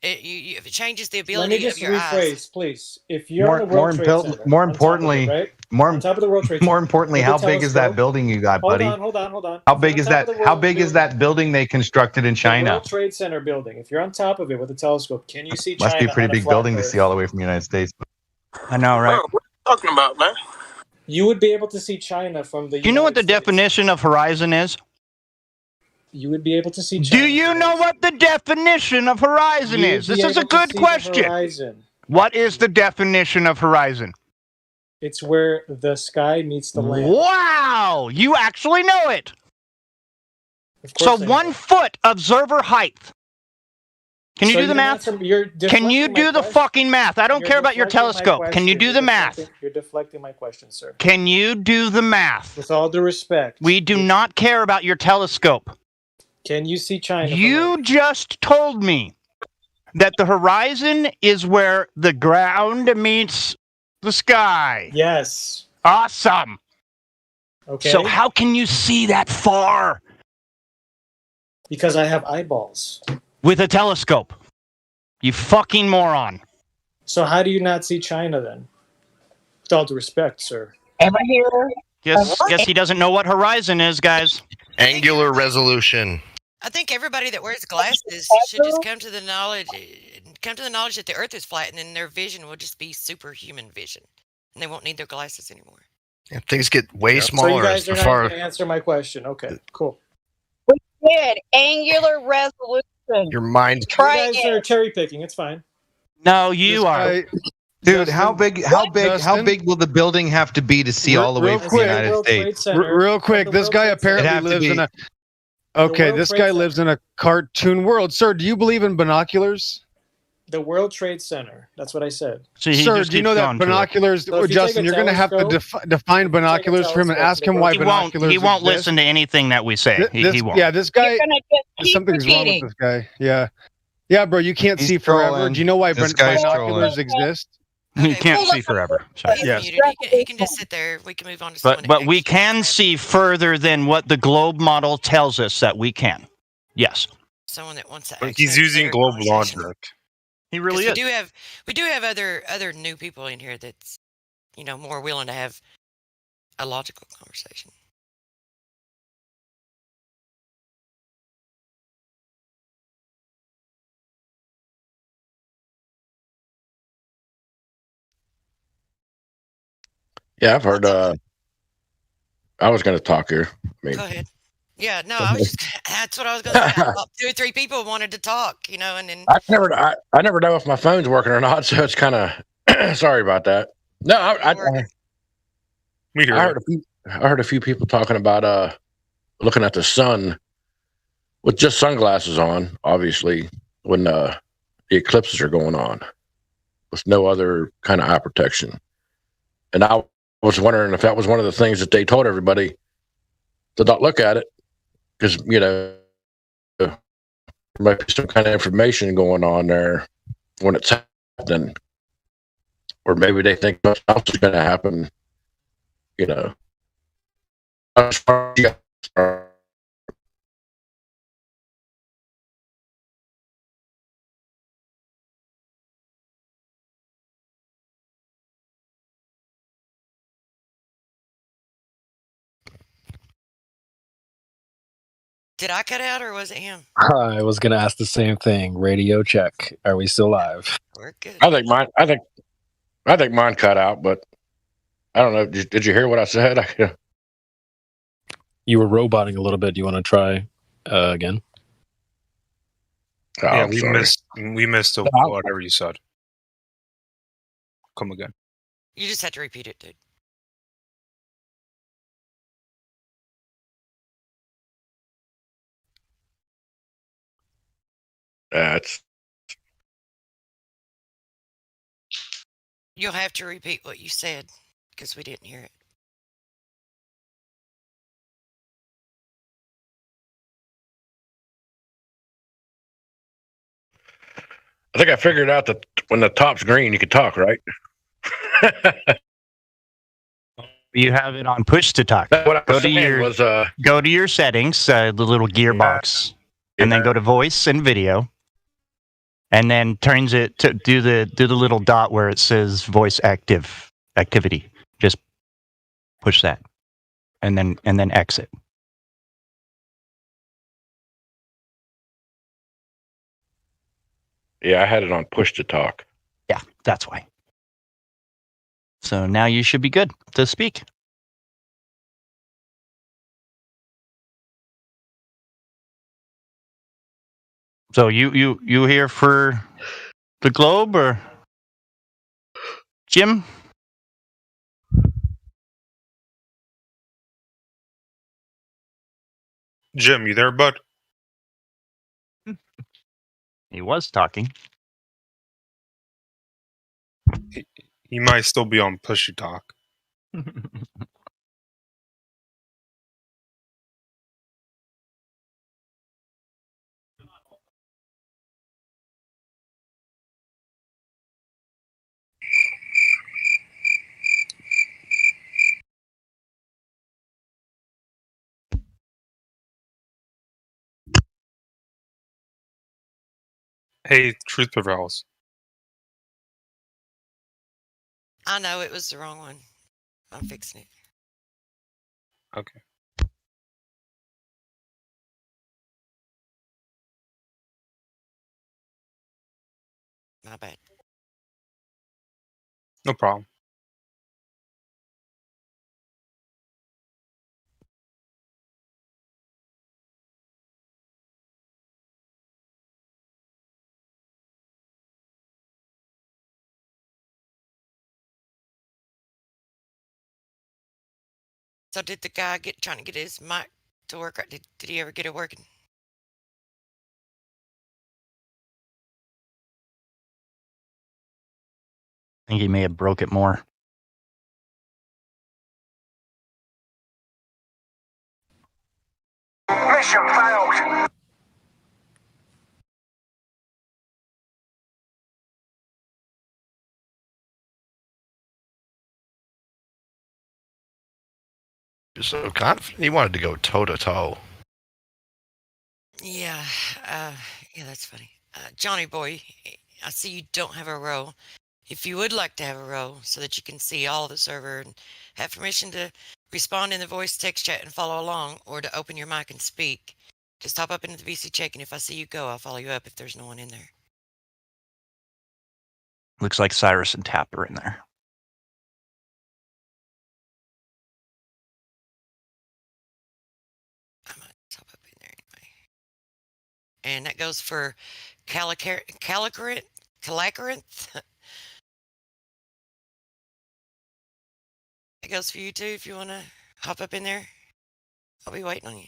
It changes the Let ability me just of your eyes. rephrase, please. If you're on the World Trade Center, more on top of it, importantly, right? more On top of the World Trade more Center, importantly, with the how big is that telescope- building you got, buddy? Hold on. How If you're big on is top that? of the How world big is building- that building they constructed in The China? World Trade Center building. If you're on top of it with a telescope, can you see Must China be a pretty on big flat building to Earth? see all the way from the United States. I know, right? What are you talking about, man? You would be able to see China from the. Do you know what the definition of horizon is? You would be able to see China. Do you know what the definition of horizon You'd is? be This is a able to good see the question. horizon. What is the definition of horizon? It's where the sky meets the land. Wow, you actually know it. Of So course I know. 1 foot observer height. Can you So do the you're math? you're Can you deflecting my do the question. fucking math? I don't You're care about your deflecting my telescope. Can you question. do You're the math? You're deflecting my question, sir. Can you do the math? With all due respect. We do not care about your telescope. Can you see China? from You just told me that the horizon is where the ground meets the sky. Yes. Awesome. Okay. So how can you see that far Because I have eyeballs. with a telescope? You fucking moron. So how do you not see China then? With all due respect, sir. Am I here? Guess he doesn't know what horizon is, guys. Angular resolution. I think everybody that wears glasses should just come to the knowledge that the Earth is flat, and then their vision will just be superhuman vision, and they won't need their glasses anymore. And things get way So smaller you guys as are not far. going to answer my question. Okay, cool. We did angular resolution. Your mind. Try You guys it. are cherry picking. It's fine. No, you are. Dude, how big will the building have to be to see all the way from the United States? Real quick, this guy It'd apparently have to lives be- in a. Okay, World this Trade guy Center. lives in a cartoon world. Sir, do you believe in binoculars? The World Trade Center. That's what I said. Sir, do you know that binoculars, So if you Justin, take a you're going to have to telescope- define binoculars for him and ask him why He binoculars won't exist. listen to anything that we say. He won't. Yeah, this guy. You're gonna just keep Something's wrong with repeating. this guy. Yeah, bro, you can't He's see forever. trolling. Do you know why This guy's binoculars trolling. exist? He can't see forever. So. He's Yes. muted. He can just sit there. We can move on to someone. But we can see further than what the globe model tells us that we can. Yes. Someone that wants to. But actually he's have a using fair global conversation. logic. He really 'Cause is. we do have other new people in here that's more willing to have a logical conversation. Yeah, I've heard. I was going to talk here. I mean, Go ahead. Yeah, no, I was just that's what I was going to say. I thought 2 or 3 people wanted to talk, and then I never know if my phone's working or not, so it's kind of sorry about that. No, I heard a few people talking about looking at the sun with just sunglasses on, obviously, when the eclipses are going on, with no other kind of eye protection. And I was wondering if that was one of the things that they told everybody to not look at it, because there might be some kind of information going on there when it's happening, or maybe they think something else is going to happen. As far as you guys are- did I cut out or was it him? I was gonna ask the same thing. Radio check. Are we still live? We're good. I think mine cut out, but I don't know. Did you hear what I said? You were roboting a little bit. Do you want to try again? Oh, Yeah, I'm we sorry. missed No, whatever you said. Come again. You just have to repeat it, dude. That's You'll have to repeat what you said because we didn't hear it. I think I figured out that when the top's green, you can talk, right? You have it on push to talk. What I Go was to saying your was, go to your settings, the little gearbox, and then go to voice and video. and then turns it to do the little dot where it says voice activity. Just push that, and then exit. Yeah, I had it on push to talk. Yeah, that's why. So now you should be good to speak. So you here for the globe or Jim? Jim, you there, bud? He was talking. He might still be on push to talk. Hey, Truth Prevails. I know it was the wrong one. I'm fixing it. Okay. My bad. No problem. So did the guy trying to get his mic to work? Did he ever get it working? I think he may have broke it more. Mission failed. You're so confident. He wanted to go toe to toe. Yeah, yeah, that's funny. Johnny boy, I see you don't have a row. If you would like to have a row so that you can see all of the server and have permission to respond in the voice text chat and follow along, or to open your mic and speak, just hop up into the VC check, and if I see you go, I'll follow you up if there's no one in there. Looks like Cyrus and Tap are in there. I might hop up in there anyway. And that goes for Calacarinth. It goes for you too if you want to hop up in there. I'll be waiting on you.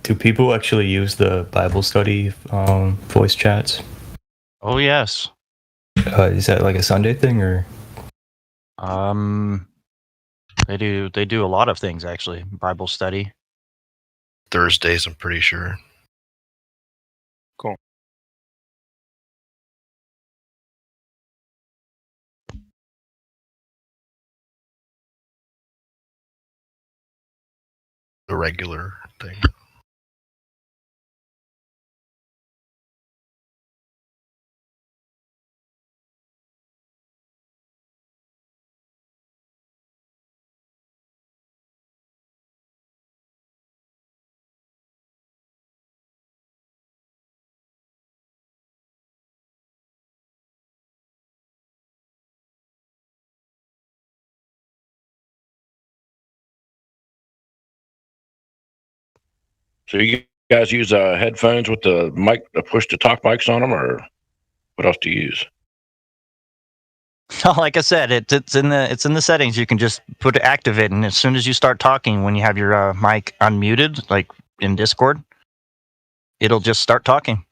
Do people actually use the Bible study voice chats? Oh yes. Is that like a Sunday thing or? They do a lot of things actually. Bible study. Thursdays, I'm pretty sure. Cool. The regular thing. So you guys use headphones with the mic, the push to talk mics on them, or what else do you use? Like I said, it's in the settings. You can just put activate, and as soon as you start talking, when you have your mic unmuted, like in Discord, it'll just start talking.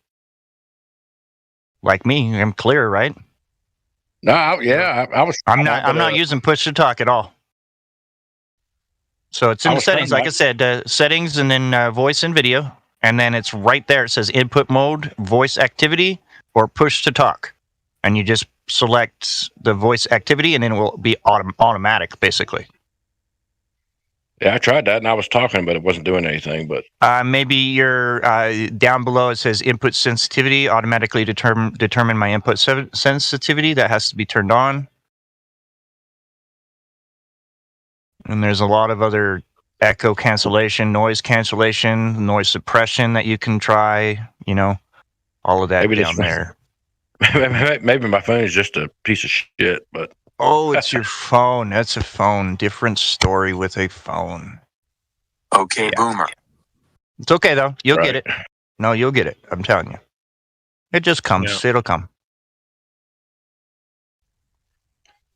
Like me, I'm clear, right? No, yeah, I was. I'm not using push to talk at all. So it's in the settings, like I said, settings, and then voice and video, and then it's right there. It says input mode, voice activity, or push to talk, and you just select the voice activity, and then it will be automatic, basically. Yeah, I tried that, and I was talking, but it wasn't doing anything. But maybe you're down below. It says input sensitivity, automatically determine my input sensitivity. That has to be turned on. And there's a lot of other echo cancellation, noise suppression that you can try. You know, all of that maybe down there. Maybe my phone is just a piece of shit, but. Oh, it's your phone. That's a phone. Different story with a phone. Okay, yeah. Boomer. It's okay, though. You'll get it. No, you'll get it. I'm telling you. It just comes. Yeah. It'll come.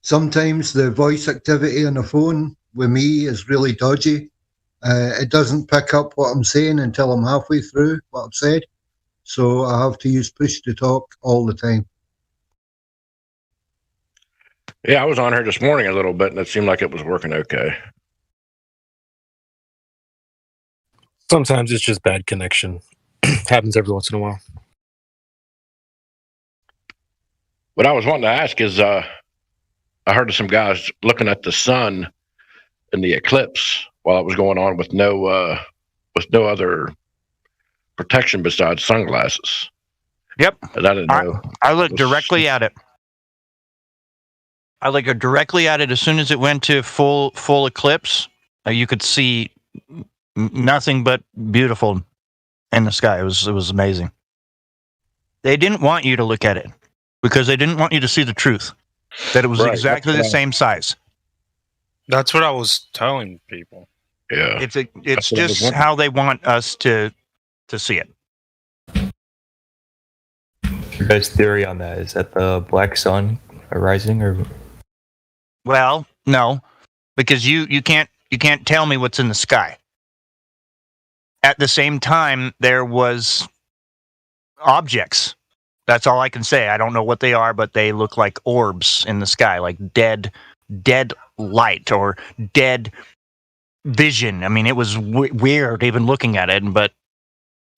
Sometimes the voice activity on the phone with me is really dodgy. It doesn't pick up what I'm saying until I'm halfway through what I've said. So I have to use push to talk all the time. Yeah, I was on her this morning a little bit, and it seemed like it was working okay. Sometimes it's just bad connection. Happens every once in a while. What I was wanting to ask is, I heard of some guys looking at the sun in the eclipse while it was going on with no other protection besides sunglasses. Yep. And I didn't know. I looked directly at it. I looked directly at it as soon as it went to full eclipse. You could see nothing but beautiful in the sky. It was amazing. They didn't want you to look at it because they didn't want you to see the truth, that it was exactly the same size. That's what I was telling people. Yeah, it's just how they want us to see it. Your guys' theory on that, is that the black sun rising, or? Well, no, because you can't tell me what's in the sky. At the same time, there was objects. That's all I can say. I don't know what they are, but they look like orbs in the sky, like dead light or dead vision. I mean, it was weird even looking at it. But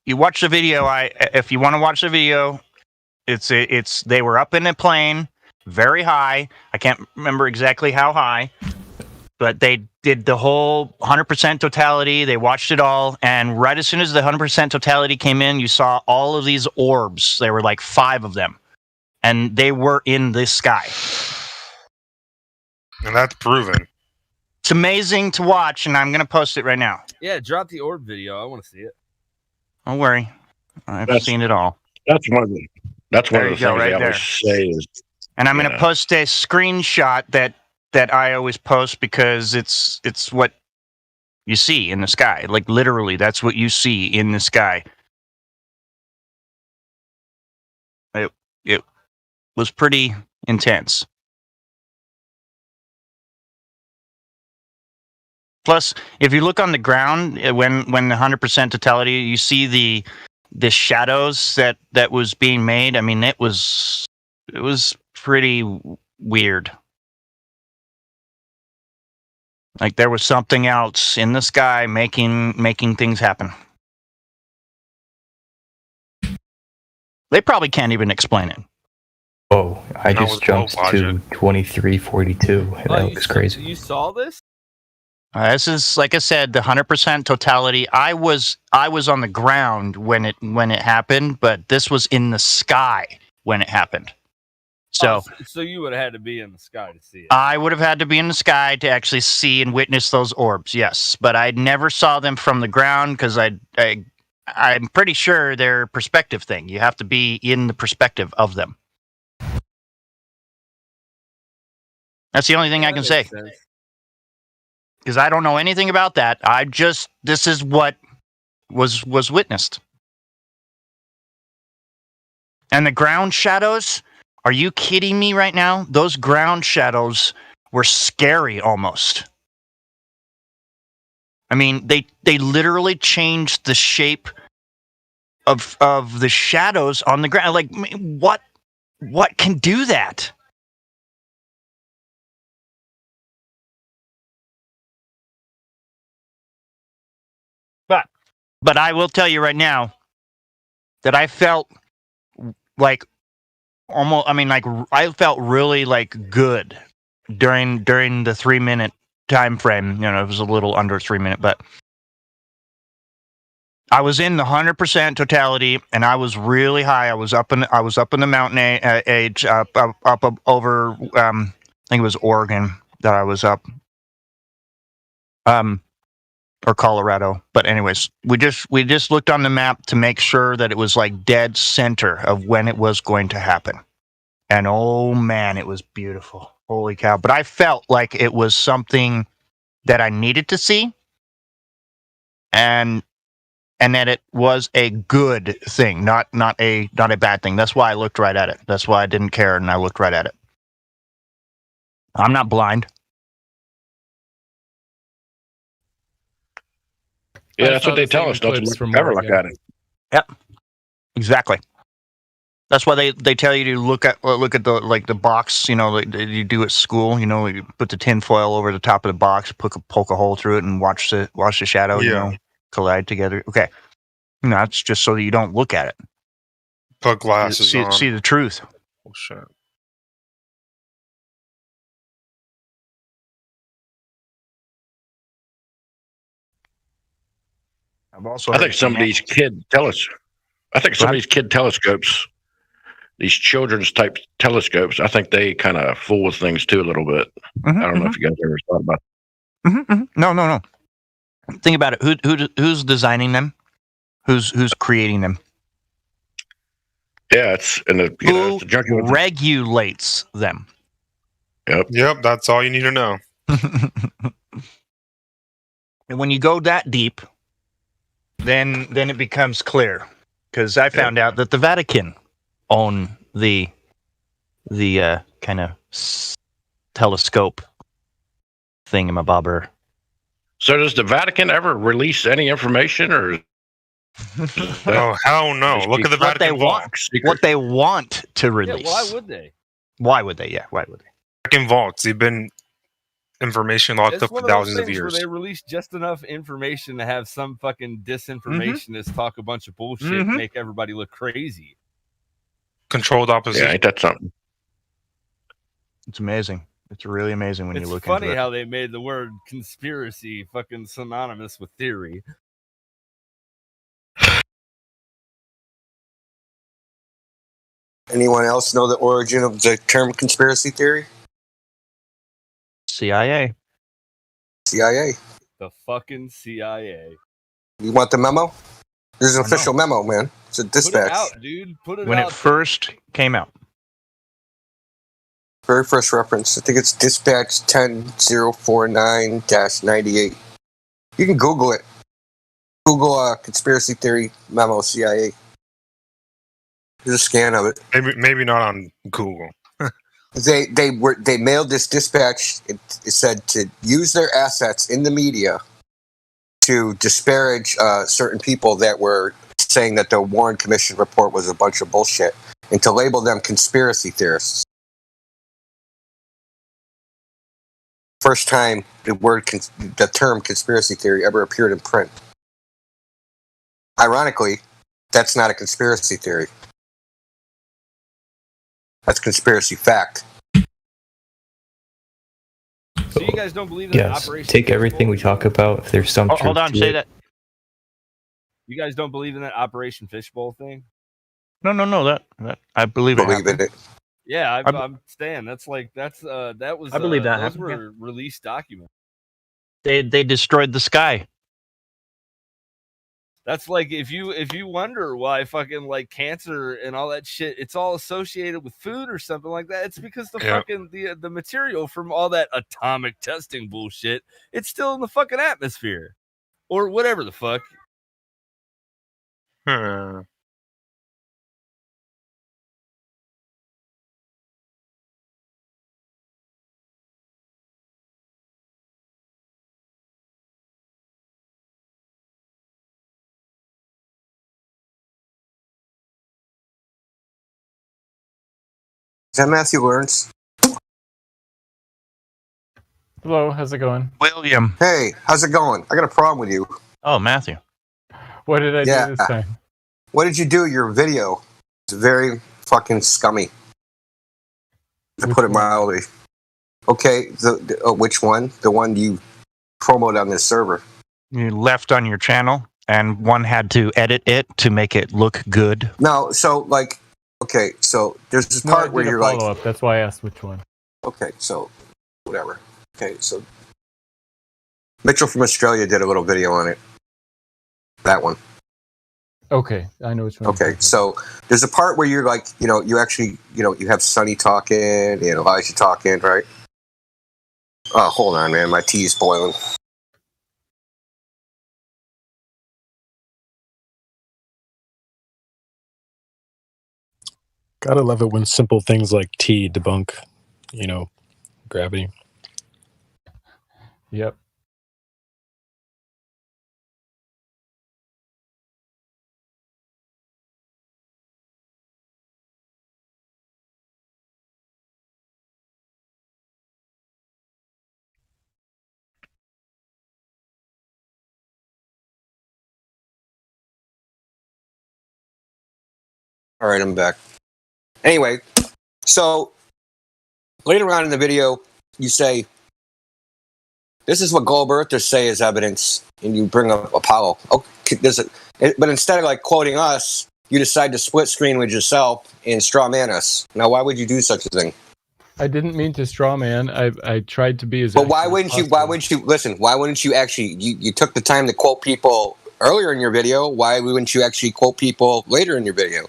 you watch the video. If you want to watch the video, it's they were up in a plane. Very high. I can't remember exactly how high, but they did the whole 100% totality. They watched it all, and right as soon as the 100% totality came in, you saw all of these orbs. There were like 5 of them, and they were in the sky. And that's proven. It's amazing to watch, and I'm going to post it right now. Yeah, drop the orb video. I want to see it. Don't worry. I've seen it all. That's one of the things right I always say is. And I'm going to post a screenshot that I always post because it's what you see in the sky. Like literally, that's what you see in the sky. It was pretty intense. Plus, if you look on the ground when the 100% totality, you see the shadows that was being made. I mean, it was pretty weird. Like there was something else in the sky making things happen. They probably can't even explain it. Oh, I just jumped to 2342. That looks crazy. You saw this? This is, like I said, the 100% totality. I was on the ground when it happened, but this was in the sky when it happened. So you would have had to be in the sky to see it. I would have had to be in the sky to actually see and witness those orbs, yes. But I never saw them from the ground because I'm pretty sure they're a perspective thing. You have to be in the perspective of them. That's the only thing I can say. Because I don't know anything about that. This is what was witnessed. And the ground shadows Are you kidding me right now? Those ground shadows were scary almost. I mean, they literally changed the shape of the shadows on the ground. Like, what can do that? But I will tell you right now that I felt like almost. I mean, like I felt really like good during the 3-minute time frame. You know, it was a little under 3 minutes, but I was in the 100% totality, and I was really high. I was up in the mountain age, up over. I think it was Oregon that I was up. Or Colorado. But anyways, we just looked on the map to make sure that it was like dead center of when it was going to happen. And oh man, it was beautiful. Holy cow. But I felt like it was something that I needed to see. And that it was a good thing, not a bad thing. That's why I looked right at it. That's why I didn't care and I looked right at it. I'm not blind. Yeah, that's what they tell us. Don't ever look at it. Yep, exactly. That's why they tell you to look at the box. You know, like you do at school. You know, you put the tin foil over the top of the box, poke a hole through it, and watch the shadow. You know, collide together. Okay, you know, that's just so that you don't look at it. Put glasses on. See the truth. Oh shit. I think some of these kid telescopes, these children's type telescopes, I think they kind of fool with things too a little bit. I don't know if you guys ever thought about that. No. Think about it. Who's designing them? Who's creating them? Yeah, it's who regulates them. Yep. That's all you need to know. And when you go that deep, then it becomes clear, because I found out that the Vatican own the kind of telescope thingamabobber. So does the Vatican ever release any information, or? Oh hell no! Look at the Vatican vaults. What they want to release. Yeah, why would they? Why would they? Yeah, why would they? Vatican vaults. They've been information locked It's up one for of those thousands of things where years. they release just enough information to have some fucking disinformationists talk a bunch of bullshit, make everybody look crazy. Controlled opposition. Yeah, ain't that something? It's amazing. It's really amazing when you look into it. It's funny how they made the word conspiracy fucking synonymous with theory. Anyone else know the origin of the term conspiracy theory? CIA. The fucking CIA. You want the memo? There's an official memo, man. It's a dispatch. Put it out, dude. Put it when out. it first came out. Very first reference. I think it's dispatch 10049-98. You can Google it. Google conspiracy theory memo CIA. There's a scan of it. Maybe not on Google. They mailed this dispatch. It said to use their assets in the media to disparage certain people that were saying that the Warren Commission report was a bunch of bullshit, and to label them conspiracy theorists. First time the term conspiracy theory ever appeared in print. Ironically, that's not a conspiracy theory. That's conspiracy fact. So you guys don't believe in Yes. Operation Take everything we talk about. If there's some truth Hold on, to say it. that. You guys don't believe in that Operation Fishbowl thing? No, that I believe in it. Yeah, I'm staying. That was. I believe that those happened, were released documents. They destroyed the sky. That's like if you wonder why fucking like cancer and all that shit, it's all associated with food or something like that. It's because fucking the material from all that atomic testing bullshit, it's still in the fucking atmosphere, or whatever the fuck. that Matthew Lawrence? Hello, how's it going? William. Hey, how's it going? I got a problem with you. Oh, Matthew. What did I do this time? What did you do? Your video is very fucking scummy, to put it mildly. Okay, which one? The one you promoted on this server. You left on your channel, and one had to edit it to make it look good. No, so like, okay, so there's this part where you're like, follow-up. That's why I asked which one. Okay, so whatever. Okay, so Mitchell from Australia did a little video on it. That one. Okay, I know which one. Okay, so there's a part where you're like, you actually, you have Sonny talking and Elijah talking, right? Oh, hold on, man. My tea is boiling. Gotta love it when simple things like tea debunk, gravity. Yep. All right, I'm back. Anyway, so later on in the video, you say, this is what globe earthers say is evidence, and you bring up Apollo. Okay, but instead of like quoting us, you decide to split screen with yourself and straw man us. Now, why would you do such a thing? I didn't mean to straw man. I tried to be as. But why wouldn't you? Why wouldn't you listen? Why wouldn't you actually? You took the time to quote people earlier in your video. Why wouldn't you actually quote people later in your video?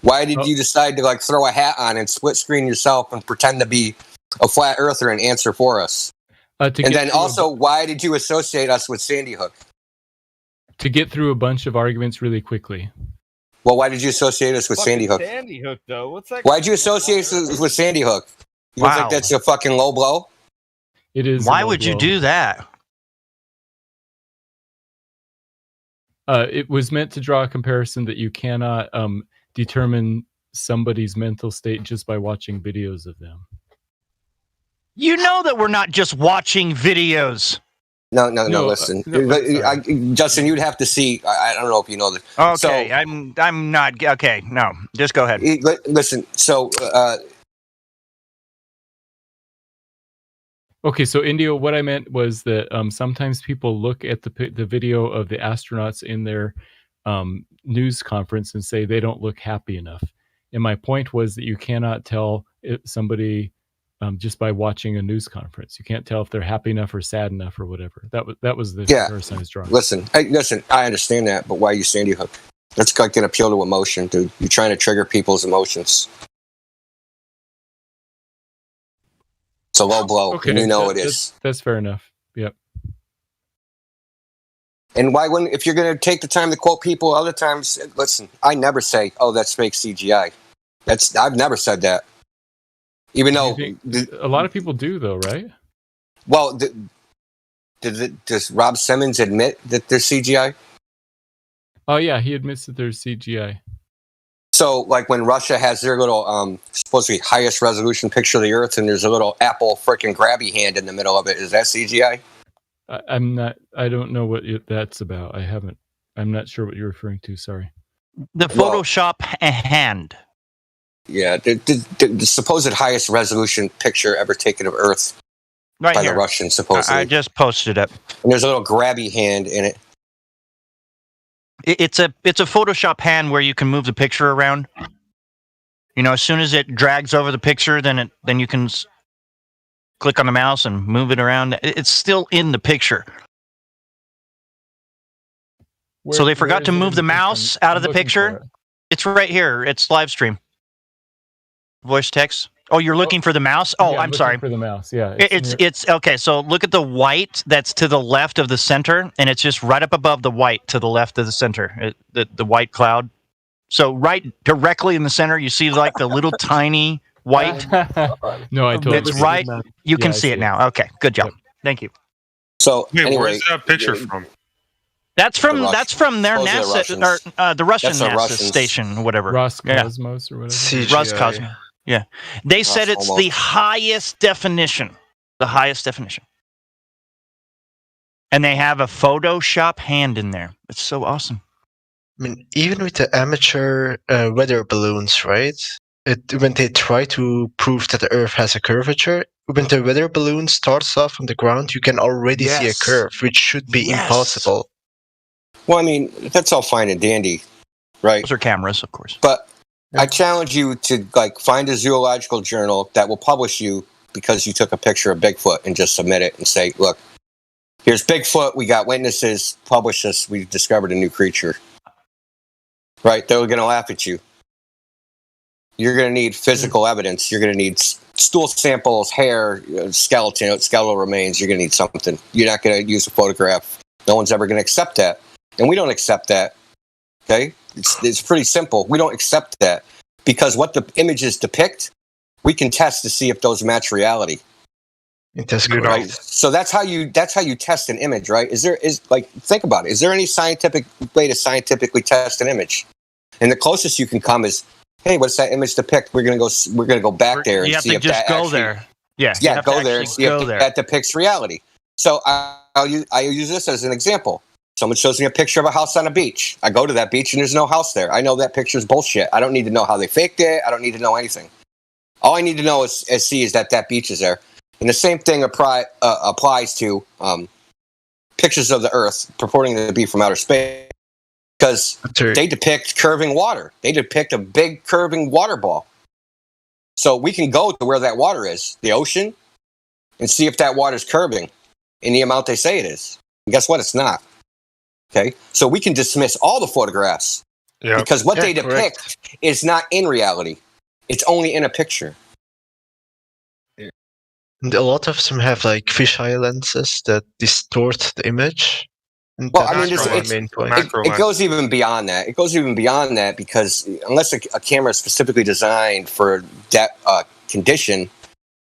Why did you decide to like throw a hat on and split screen yourself and pretend to be a flat earther and answer for us? And then also, why did you associate us with Sandy Hook? To get through a bunch of arguments really quickly. Well, why did you associate us with Sandy Hook? Sandy Hook, though. What's that? Why did you associate us with Sandy Hook? You don't think that's a fucking low blow? It is. Why would you do that? It was meant to draw a comparison that you cannot determine somebody's mental state just by watching videos of them. You know that we're not just watching videos. No, listen. Justin, you'd have to see. I don't know if you know this. Okay, so, I'm not. Okay, no, just go ahead. Listen, so... Okay, so Indio, what I meant was that sometimes people look at the video of the astronauts in their news conference and say they don't look happy enough. And my point was that you cannot tell somebody just by watching a news conference. You can't tell if they're happy enough or sad enough or whatever. That was the comparison I was drawing. Listen, I understand that, but why are you Sandy Hook? That's like an appeal to emotion, dude. You're trying to trigger people's emotions. It's a low blow, and you know it is. That's fair enough. Yep. And why wouldn't, if you're going to take the time to quote people other times, listen, I never say, oh, that's fake CGI. I've never said that. Even though... A lot of people do, though, right? Well, does Rob Simmons admit that there's CGI? Oh, yeah, he admits that there's CGI. So, like when Russia has their little, supposedly highest resolution picture of the Earth, and there's a little Apple freaking grabby hand in the middle of it, is that CGI? I don't know what that's about. I'm not sure what you're referring to. Sorry. The Photoshop hand. Yeah, the supposed highest resolution picture ever taken of Earth by the Russians, supposedly. I just posted it. And there's a little grabby hand in it. It's a Photoshop hand where you can move the picture around. You know, as soon as it drags over the picture, then you can click on the mouse and move it around. It's still in the picture. So they forgot to move the mouse out of the picture. It's right here. It's live stream. Voice text. Oh, you're looking for the mouse? Oh, yeah, I'm sorry. For the mouse, yeah. It's okay. So look at the white that's to the left of the center, and it's just right up above the white to the left of the center. The white cloud. So right directly in the center, you see like the little tiny white. No, I totally. It's right. You can see it now. Okay, good job. Thank you. So anyway, where's that picture from? That's from their NASA, or the Russian NASA station, or whatever. Roscosmos or whatever. Roscosmos. Yeah. They said it's the highest definition. The highest definition. And they have a Photoshop hand in there. It's so awesome. I mean, even with the amateur weather balloons, right? When they try to prove that the Earth has a curvature, when the weather balloon starts off on the ground, you can already see a curve, which should be impossible. Well, I mean, that's all fine and dandy, right? Those are cameras, of course. But I challenge you to find a zoological journal that will publish you because you took a picture of Bigfoot and just submit it and say, look, here's Bigfoot. We got witnesses. Publish this. We discovered a new creature. Right? They're going to laugh at you. You're going to need physical evidence. You're going to need stool samples, hair, skeletal remains. You're going to need something. You're not going to use a photograph. No one's ever going to accept that. And we don't accept that. Okay? It's pretty simple. We don't accept that because what the images depict, we can test to see if those match reality. That's correct. Right? So that's how you test an image, right? Think about it. Is there any scientific way to scientifically test an image? And the closest you can come is, hey, what's that image depict? We're gonna go back there and see if that go there. Yeah, go there and see if that depicts reality. So I use this as an example. Someone shows me a picture of a house on a beach. I go to that beach and there's no house there. I know that picture is bullshit. I don't need to know how they faked it. I don't need to know anything. All I need to know is that beach is there. And the same thing applies to pictures of the Earth purporting to be from outer space. Because they depict curving water. They depict a big curving water ball. So we can go to where that water is, the ocean, and see if that water is curving in the amount they say it is. And guess what? It's not. Okay? So we can dismiss all the photographs. Yep. Because what they depict is not in reality. It's only in a picture. And a lot of them have fisheye lenses that distort the image. Well, I mean, it goes even beyond that. It goes even beyond that because unless a camera is specifically designed for that condition,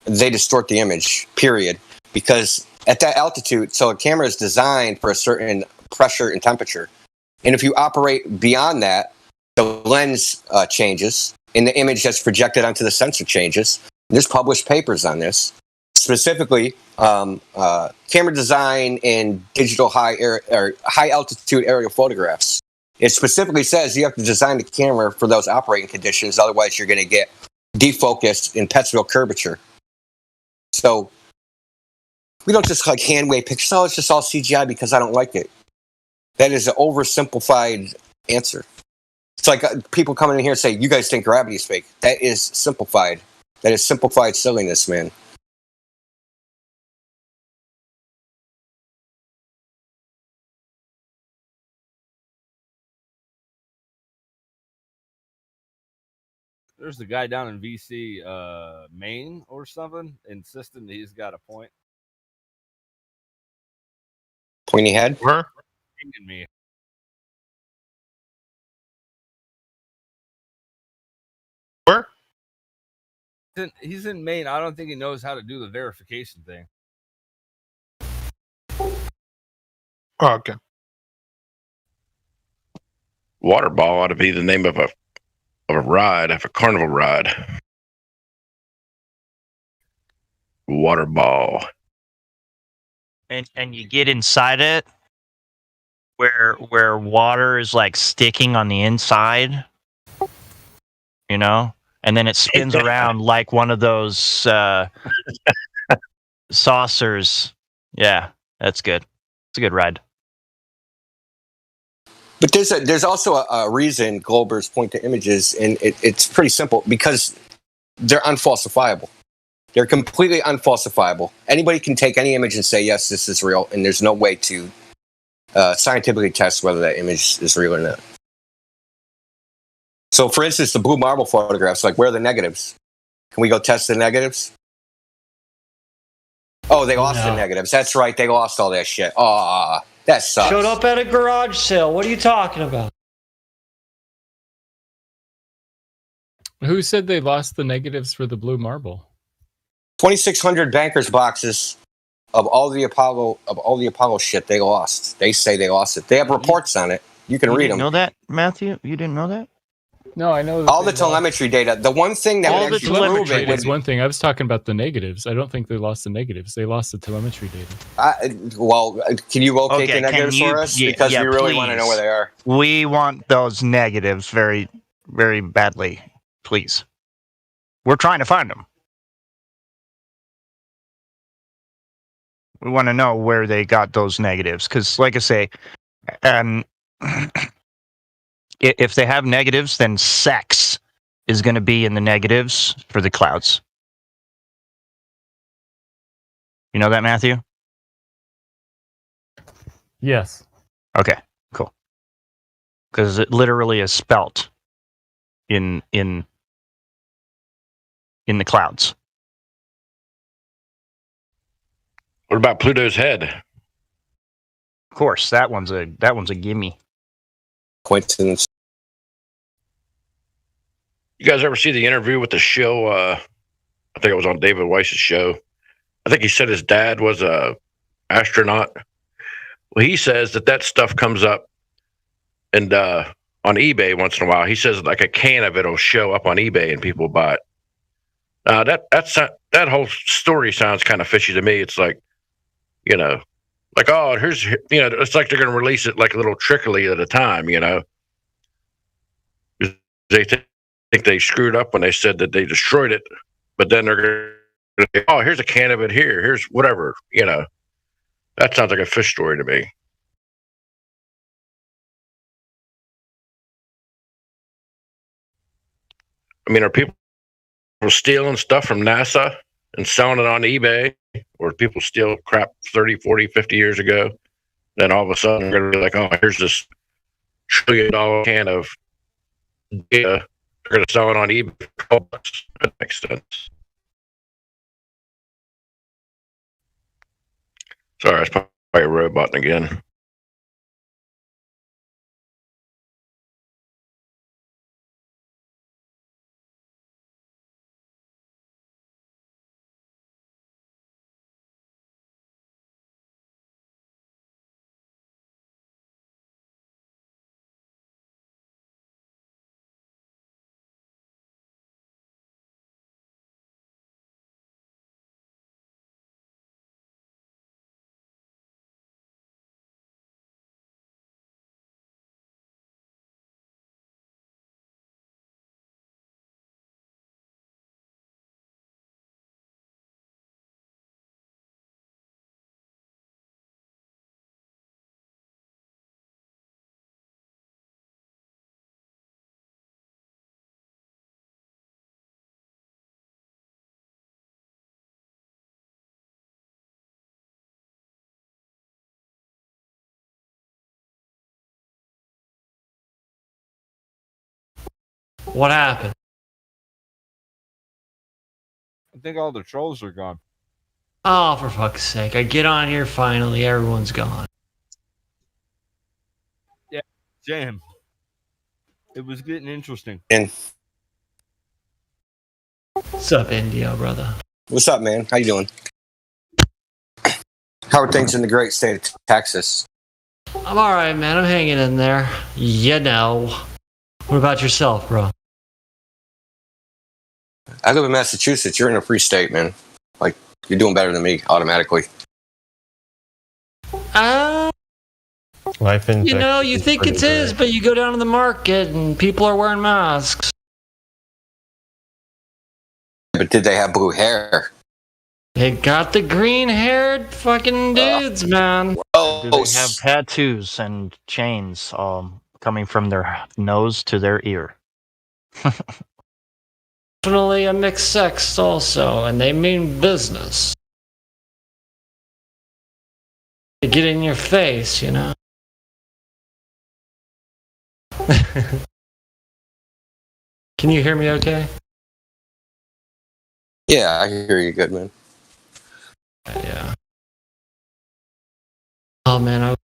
they distort the image, period. Because at that altitude, so a camera is designed for a certain pressure and temperature. And if you operate beyond that, the lens changes and the image that's projected onto the sensor changes. There's published papers on this. Specifically, camera design in digital high altitude aerial photographs. It specifically says you have to design the camera for those operating conditions. Otherwise, you're going to get defocused in Petzval curvature. So we don't just hand wave pictures. Oh, it's just all CGI because I don't like it. That is an oversimplified answer. It's like people coming in here and say, "You guys think gravity is fake." That is simplified. That is simplified silliness, man. There's the guy down in VC, Maine or something, insisting that he's got a point. Pointy head? Where? Me. Where? He's in Maine. I don't think he knows how to do the verification thing. Oh, okay. Waterball ought to be the name of a ride, of a carnival ride. Waterball. And you get inside it where water is sticking on the inside, and then it spins around like one of those saucers. Yeah, that's good. It's a good ride. But there's also a reason Glober's point to images, and it's pretty simple because they're unfalsifiable. They're completely unfalsifiable. Anybody can take any image and say, yes, this is real, and there's no way to scientifically test whether that image is real or not. So, for instance, the blue marble photographs, where are the negatives? Can we go test the negatives? Oh, they lost the negatives. That's right. They lost all that shit. Oh, that sucks. Showed up at a garage sale. What are you talking about? Who said they lost the negatives for the blue marble? 2,600 bankers boxes of all the Apollo shit they lost. They say they lost it. They have reports on it. You can read them. Know that, Matthew? You didn't know that? No, I know. All the telemetry data. The one thing that all would the actually prove telemetry it is one thing. I was talking about the negatives. I don't think they lost the negatives. They lost the telemetry data. well, can you locate Okay, the negatives can you- for us? yeah, Because yeah, we really want to know please. where they are. We want those negatives very, very badly, please. We're trying to find them. We want to know where they got those negatives, because, like I say, if they have negatives, then sex is going to be in the negatives for the clouds. You know that, Matthew? Yes. Okay, cool. Because it literally is spelt in the clouds. What about Pluto's head? Of course, that one's a gimme. Coincidence. You guys ever see the interview with the show? I think it was on David Weiss's show. I think he said his dad was a astronaut. Well, he says that stuff comes up and on eBay once in a while. He says like a can of it will show up on eBay and people buy it. That whole story sounds kind of fishy to me. It's like, like, oh, here's, it's like they're going to release it like a little trickly at a time, They think they screwed up when they said that they destroyed it, but then they're going to say, oh, here's a can of it here. Here's whatever, That sounds like a fish story to me. I mean, are people stealing stuff from NASA and selling it on eBay? Or people steal crap 30, 40, 50 years ago? Then all of a sudden they're going to be like, oh, here's this $1 trillion can of data. They're going to sell it on eBay for $12. That makes sense. Sorry, it's probably a robot again. What happened? I think all the trolls are gone. Oh, for fuck's sake. I get on here finally, everyone's gone. Yeah, Jam. It was getting interesting. And what's up, Indio, brother? what's up, man? How you doing? How are things in the great state of Texas? I'm alright, man. I'm hanging in there. What about yourself, bro? I live in Massachusetts. You're in a free state, man. Like, you're doing better than me automatically. Life in You know, you think it is, but you go down to the market and people are wearing masks. But did they have blue hair? They got the green-haired fucking dudes, man. Do they have tattoos and chains coming from their nose to their ear? Definitely a mixed sex also, and they mean business. They get in your face, you know? Can you hear me okay? Yeah, I hear you good, man. Yeah. Oh, man,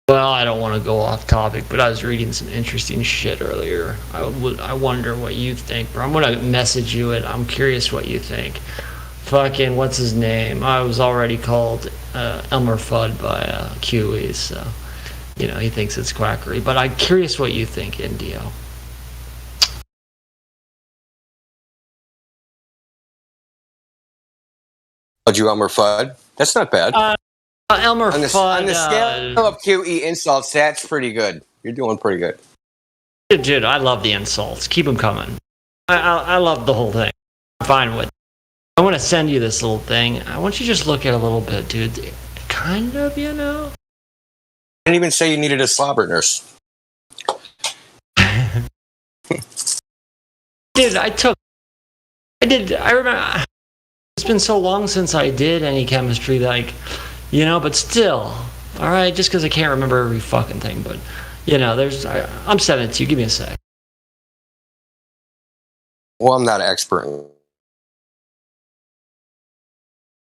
well, I don't want to go off topic, but I was reading some interesting shit earlier. I wonder what you think, bro. I'm going to message you it. I'm curious what you think. Fucking, what's his name? I was already called Elmer Fudd by QE, so he thinks it's quackery. But I'm curious what you think, Indio. You Elmer Fudd. That's not bad. Elmer Fudd. On the scale of QE insults, that's pretty good. You're doing pretty good. Dude, I love the insults. Keep them coming. I love the whole thing. I'm fine with it. I want to send you this little thing. I want you to just look at it a little bit, dude. Kind of, I didn't even say you needed a slobber nurse. Dude, I remember, it's been so long since I did any chemistry, like, but still, all right, just because I can't remember every fucking thing, but, I'm sending it to you. Give me a sec. Well, I'm not an expert.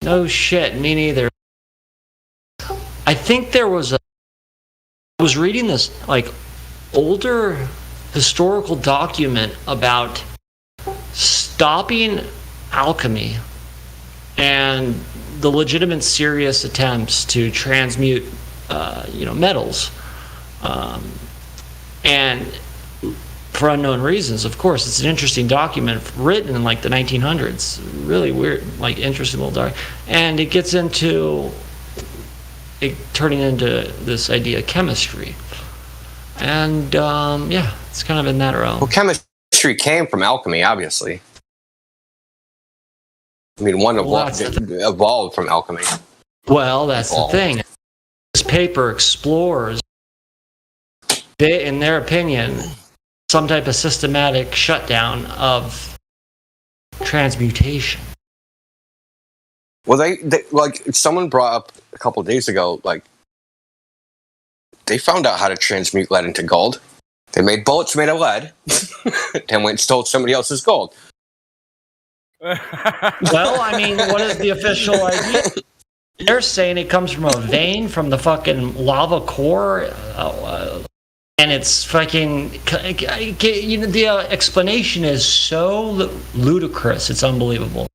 No shit, me neither. I think I was reading this, like, older historical document about stopping alchemy and the legitimate serious attempts to transmute metals, and for unknown reasons. Of course, it's an interesting document written in like the 1900s, really weird, like interesting little document, and it gets into it turning into this idea of chemistry, and it's kind of in that realm. Well, chemistry came from alchemy, obviously. I mean, one evolved from alchemy. Well, that's the thing. This paper explores, in their opinion, some type of systematic shutdown of transmutation. Well, they like someone brought up a couple of days ago, like they found out how to transmute lead into gold. They made bullets made of lead, and went and stole somebody else's gold. Well, I mean, what is the official idea? They're saying it comes from a vein from the fucking lava core, and it's fucking. The explanation is so ludicrous. It's unbelievable.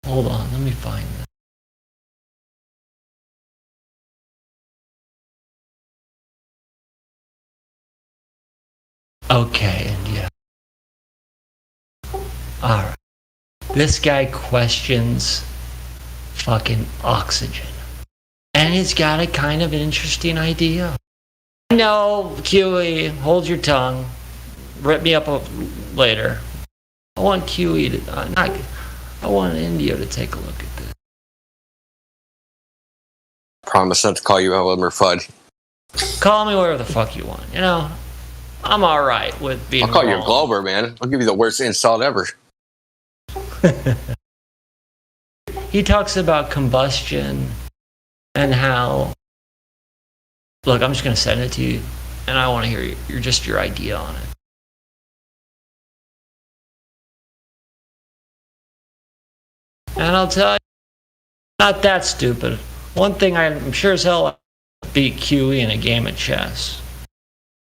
Hold on, let me find this. Okay, India. Alright. This guy questions fucking oxygen. And he's got a kind of interesting idea. No, QE, hold your tongue. Rip me up later. I want QE to... I want India to take a look at this. Promise not to call you Elmer Fudd. Call me whatever the fuck you want. I'm all right with being I'll call wrong. you a Glober, man. I'll give you the worst insult ever. He talks about combustion and how... Look, I'm just going to send it to you, and I want to hear your idea on it. And I'll tell you, not that stupid. One thing I'm sure as hell beat QE in a game of chess.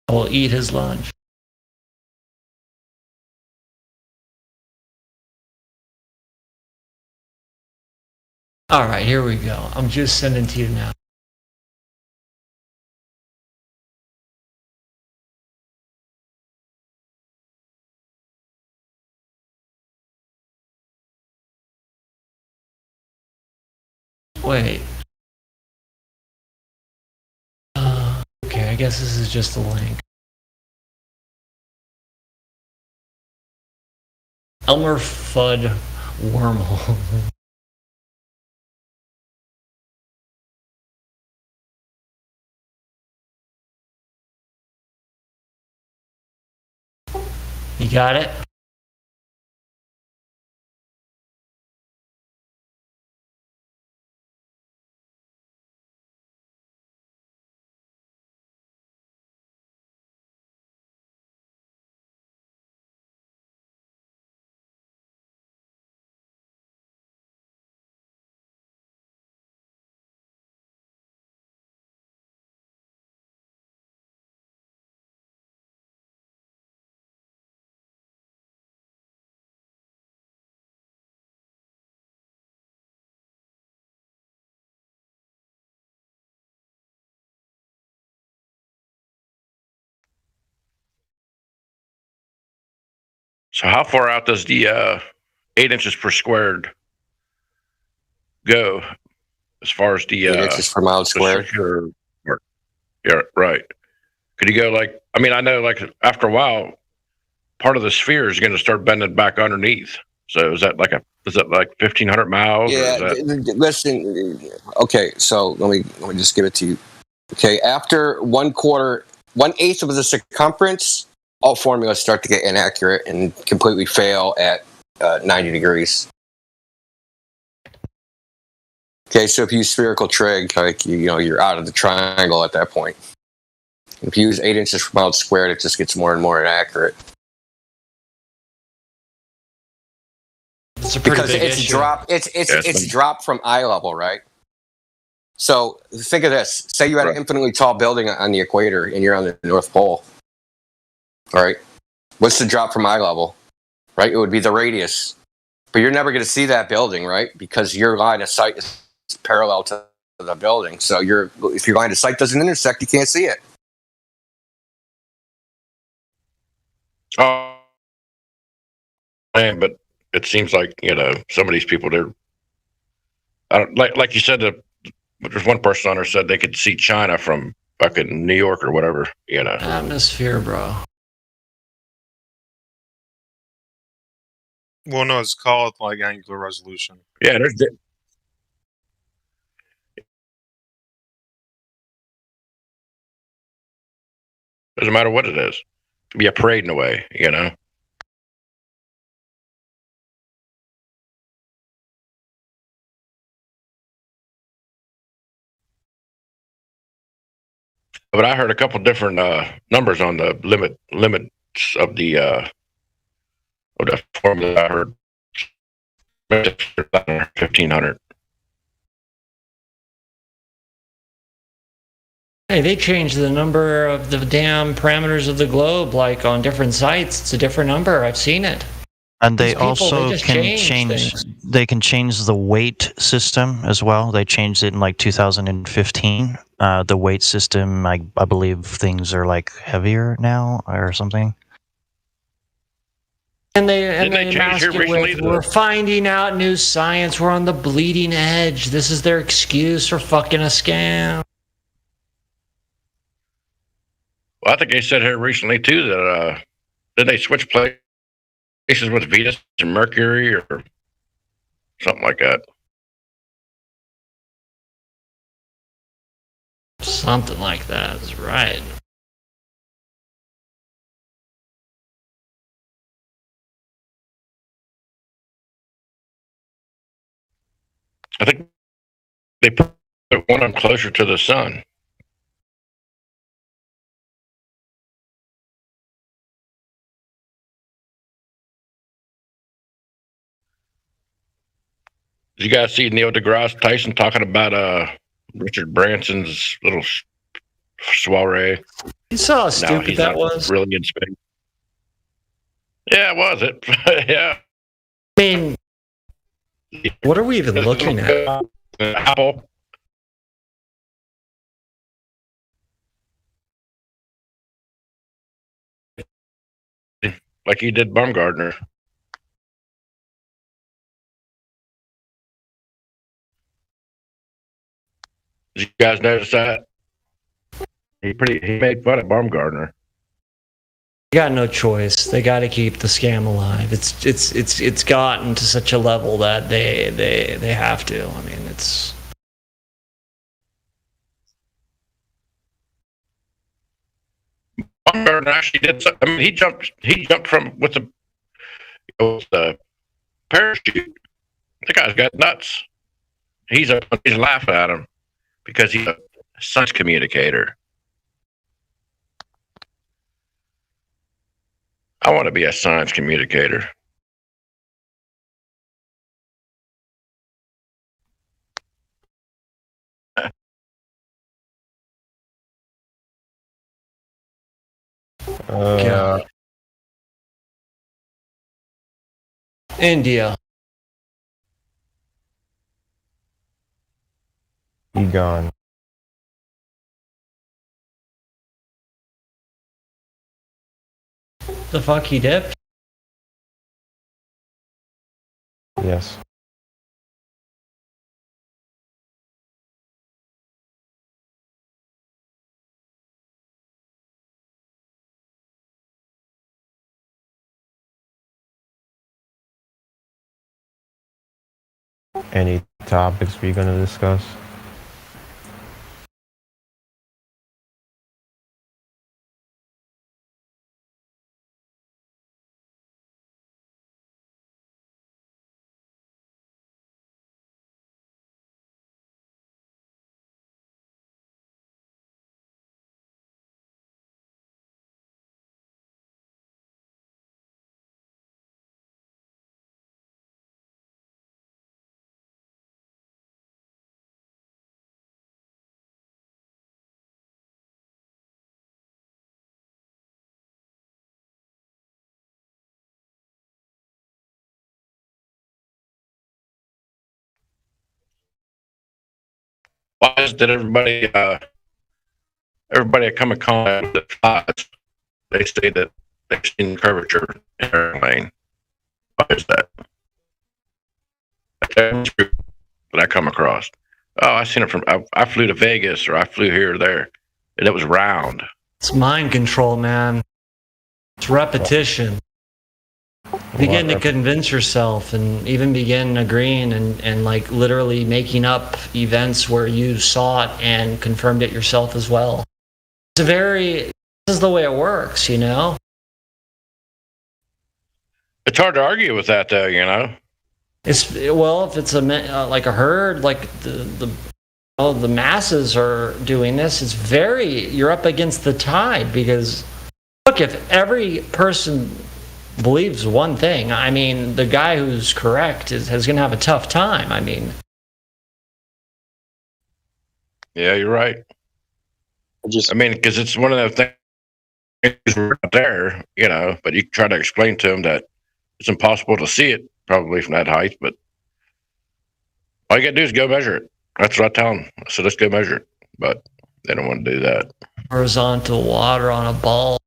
I will eat his lunch. All right, here we go. I'm just sending to you now. Wait. Okay, I guess this is just a link. Elmer Fudd wormhole. You got it? So how far out does the 8 inches per squared go as far as the 8 inches per mile squared? Yeah, right. Could you go like? I mean, I know like after a while, part of the sphere is going to start bending back underneath. So is that like 1,500 miles? Yeah. Or is that... Listen. Okay. So let me just give it to you. Okay. After 1/8 of the circumference, all formulas start to get inaccurate and completely fail at 90 degrees. Okay, so if you use spherical trig, like you're out of the triangle at that point. If you use 8 inches per mile squared, it just gets more and more inaccurate. It's a pretty big it's issue. It's dropped from eye level, right? So think of this: say you had an infinitely tall building on the equator, and you're on the North Pole. All right, what's the drop from eye level? Right, it would be the radius, but you're never going to see that building, right? Because your line of sight is parallel to the building. So if your line of sight doesn't intersect, you can't see it. Oh, man, but it seems like some of these people like you said, there's one person on there said they could see China from fucking New York or whatever. Atmosphere, bro. Well, no, it's called like angular resolution. Yeah, doesn't matter what it is. It could be a parade in a way, But I heard a couple different numbers on the limits of the formula. I heard 1,500. Hey, they changed the number of the damn parameters of the globe, like on different sites. It's a different number. I've seen it. And they These people, also they just can change change. things. They can change the weight system as well. They changed it in like 2015. The weight system, I believe, things are like heavier now or something. And they change mask it it recently, with, we're finding out new science. We're on the bleeding edge. This is their excuse for fucking a scam. Well, I think they said here recently too that did they switch places with Venus and Mercury or something like that? Something like that is right. I think they put one of them closer to the sun. Did you guys see Neil deGrasse Tyson talking about Richard Branson's little soiree? You saw how stupid he's that not was? really in space. Yeah, was it? Yeah. I mean, what are we even looking at? Apple. Like he did Baumgartner. Did you guys notice that? He made fun of Baumgartner. You got no choice. They got to keep the scam alive. It's gotten to such a level that they have to. I mean, it's. Baumgartner actually did. I mean, he jumped from with the parachute. The guy's got nuts. He's laughing at him because he's a science communicator. I want to be a science communicator. India. He gone. The fuck he dipped? Yes. Any topics we're going to discuss? Why is that everybody at Comic Con that flies, they say that they've seen curvature in their airplane? Why is that? That I come across. Oh, I seen it from. I flew to Vegas, or I flew here or there, and it was round. It's mind control, man. It's repetition. Begin to convince yourself and even begin agreeing and like literally making up events where you saw it and confirmed it yourself as well. This is the way it works, you know? It's hard to argue with that, though, you know? Well, if it's like a herd, like the masses are doing this, you're up against the tide because, look, if every person believes one thing, I mean, the guy who's correct is going to have a tough time. I mean, yeah, you're right. I mean, because it's one of the things right there, you know, but you try to explain to them that it's impossible to see it probably from that height, but all you got to do is go measure it. That's what I tell them. So let's go measure it, but they don't want to do that. Horizontal water on a ball.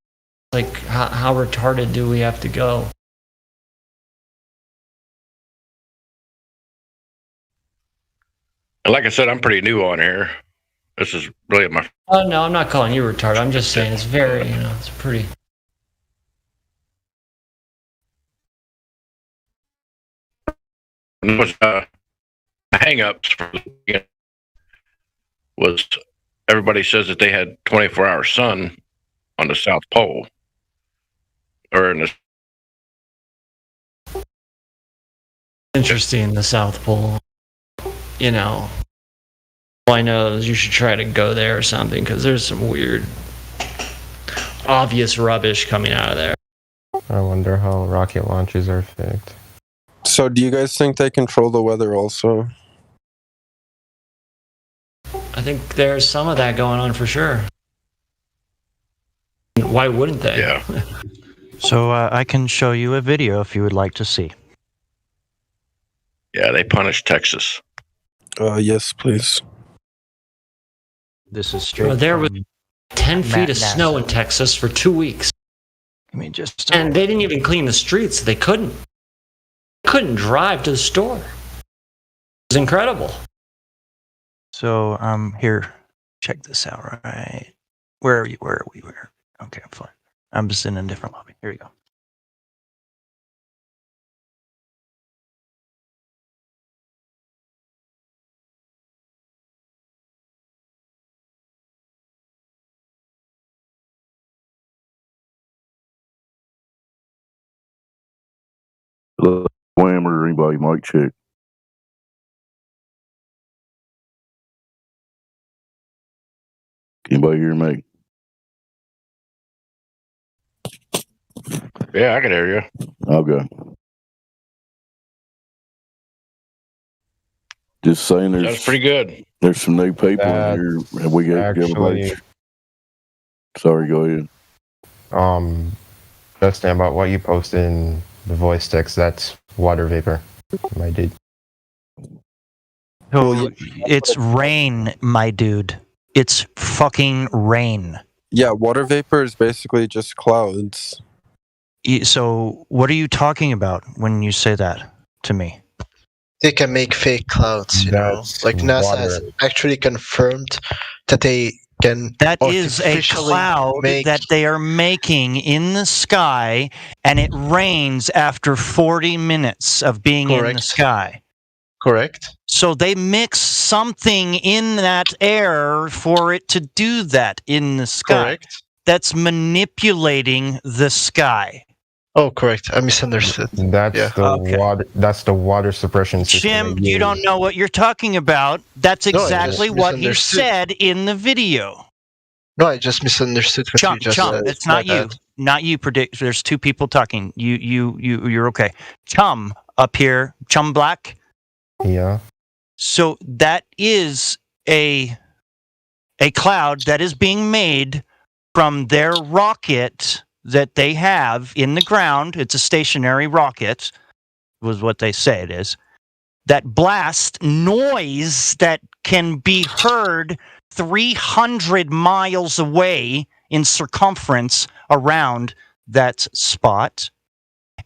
Like, how retarded do we have to go? And like I said, I'm pretty new on here. This is really my... Oh, no, I'm not calling you retarded. I'm just saying it's very, it's pretty... was hang-ups for was everybody says that they had 24-hour sun on the South Pole or in the interesting, the South Pole. You know, all I know is you should try to go there or something because there's some weird, obvious rubbish coming out of there. I wonder how rocket launches are faked. So do you guys think they control the weather also? I think there's some of that going on for sure. Why wouldn't they? Yeah. So I can show you a video if you would like to see. Yeah, they punished Texas. Yes, please. This is straight. Well, there was 10 feet of snow in Texas for 2 weeks. I mean, and they didn't even clean the streets. They couldn't drive to the store. It was incredible. So here, check this out. Right, where are you? Where are we? Where? Okay, I'm fine. I'm just in a different lobby. Here you go. Whammer or anybody might check. Anybody hear me? Yeah, I can hear you. Okay. Just saying, That's pretty good. There's some new people in here, and we got actually, sorry, go ahead. Justin, about what you posted in the voice text, that's water vapor, my dude. So it's rain, my dude. It's fucking rain. Yeah, water vapor is basically just clouds. So what are you talking about when you say that to me? they can make fake clouds. You know, like NASA has actually confirmed that they can. That is a artificially cloud make- that they are making in the sky, and it rains after 40 minutes of being in the Correct. sky. Correct. So they mix something in that air for it to do that in the sky. Correct. That's manipulating the sky. Oh, correct. I misunderstood. That's Yeah. the water. That's the water suppression system. Jim, they you use. don't know what you're talking about. That's No, I just exactly what he misunderstood. said in the video. No, I just misunderstood what Chum, you just Chum, said. it's My not you. bad. Not you. Predict. There's two people talking. You're okay. Chum up here. Chum Black. Yeah. So that is a cloud that is being made from their rocket that they have in the ground. It's a stationary rocket, was what they say it is. That blast noise that can be heard 300 miles away in circumference around that spot,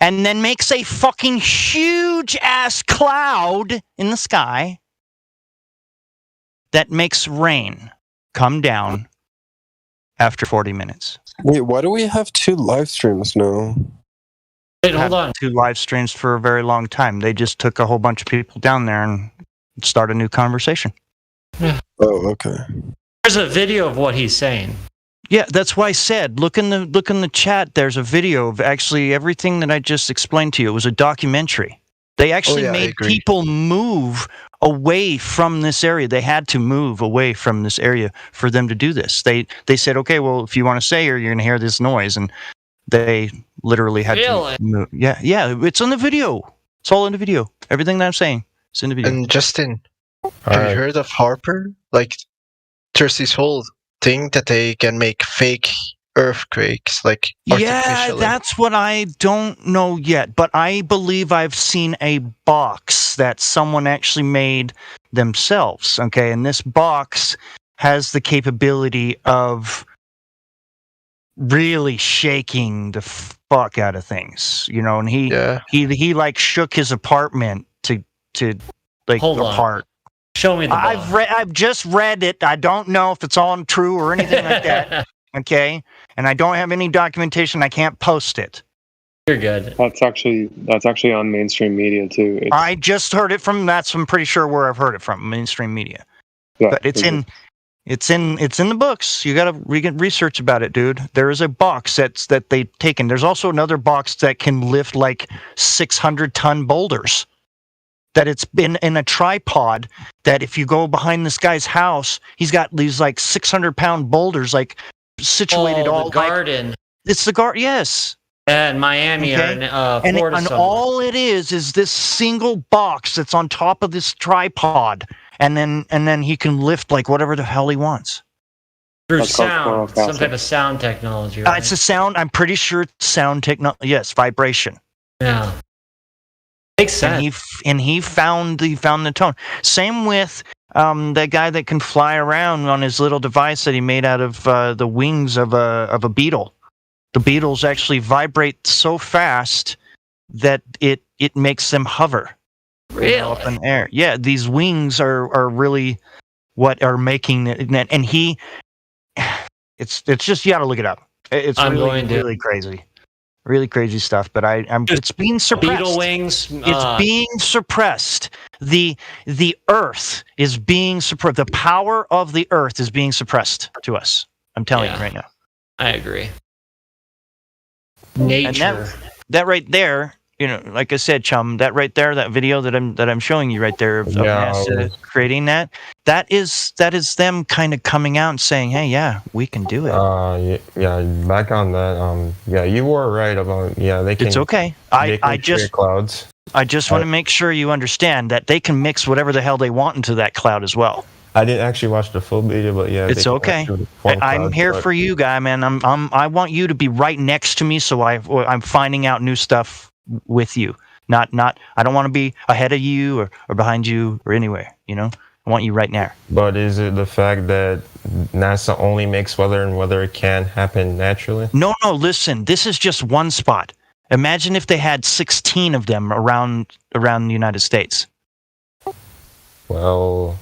and then makes a fucking huge ass cloud in the sky that makes rain come down after 40 minutes. Wait, why do we have 2 live streams now? Wait, hold on. 2 live streams for a very long time. They just took a whole bunch of people down there and start a new conversation. Oh, okay. There's a video of what he's saying. Yeah, that's why I said look in the chat. There's a video of actually everything that I just explained to you. It was a documentary. They actually yeah, I made agree. people move away from this area. They had to move away from this area for them to do this. They said, okay, well, if you want to stay here, you're going to hear this noise, and they literally had Really? to move. Yeah, it's in the video. It's all in the video. Everything that I'm saying, it's in the video. And Justin, have Alright. you heard of Harper? Like, there's this whole thing that they can make fake earthquakes, like Yeah, artificially. that's what I don't know yet, but I believe I've seen a box that someone actually made themselves. Okay, and this box has the capability of really shaking the fuck out of things, you know. And he like shook his apartment to like Hold on. apart. Show me the box. I've just read it. I don't know if it's all true or anything like that. Okay, and I don't have any documentation. I can't post it. You're good. That's actually on mainstream media too. I just heard it from. I'm pretty sure where I've heard it from, mainstream media. Yeah, But it's in the books. You gotta research about it, dude. There is a box that they've taken. There's also another box that can lift like 600-ton boulders. That it's been in a tripod. That if you go behind this guy's house, he's got these like 600-pound boulders like situated Oh, all the garden. It's the garden. Yes. And Miami Okay. or in And Florida somewhere. all it is this single box that's on top of this tripod, and then he can lift like whatever the hell he wants. Through That's called sound, coral some casting. type of sound technology, right? It's a sound. I'm pretty sure it's sound technology. Yes, vibration. Yeah. Makes sense. And he found the tone. Same with that guy that can fly around on his little device that he made out of the wings of a beetle. The beetles actually vibrate so fast that it makes them hover. Really? Up in the air. Yeah, these wings are really what are making it. And it's just, you got to look it up. It's I'm really, going to. really crazy. Really crazy stuff, but it's being suppressed. Beetle wings. It's being suppressed. The earth is being suppressed. The power of the earth is being suppressed to us. I'm telling you right now. I agree. And Nature. that right there, you know, like I said, Chum, that right there, that video that I'm showing you right there of NASA creating that is them kind of coming out and saying, hey, yeah, we can do it. Yeah. Back on that. Yeah, you were right about. Yeah, they can. It's okay. They can I just create clouds. I just want to make sure you understand that they can mix whatever the hell they want into that cloud as well. I didn't actually watch the full video, but yeah, It's okay. I'm here for you, guy, man. I want you to be right next to me, so I'm finding out new stuff with you. Not. I don't want to be ahead of you or behind you or anywhere. You know, I want you right there. But is it the fact that NASA only makes weather and whether it can happen naturally? No. Listen, this is just one spot. Imagine if they had 16 of them around the United States. Well,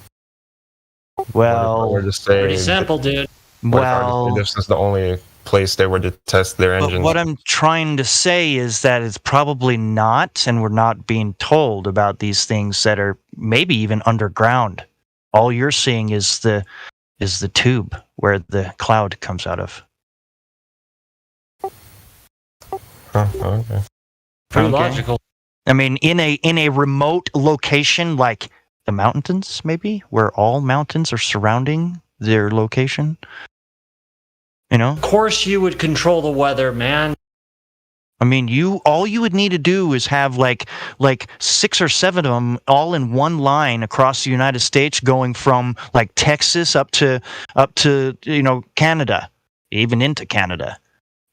Well, we're just saying Pretty simple, dude. well, this is the only place they were to test their but engines. what I'm trying to say is that it's probably not, and we're not being told about these things that are maybe even underground. All you're seeing is the tube where the cloud comes out of. Okay. Pretty Okay. logical. I mean, in a remote location like the mountains, maybe where all mountains are surrounding their location. You know, Of course, you would control the weather, man. I mean, all you would need to do is have like 6 or 7 of them all in one line across the United States, going from like Texas up to Canada, even into Canada,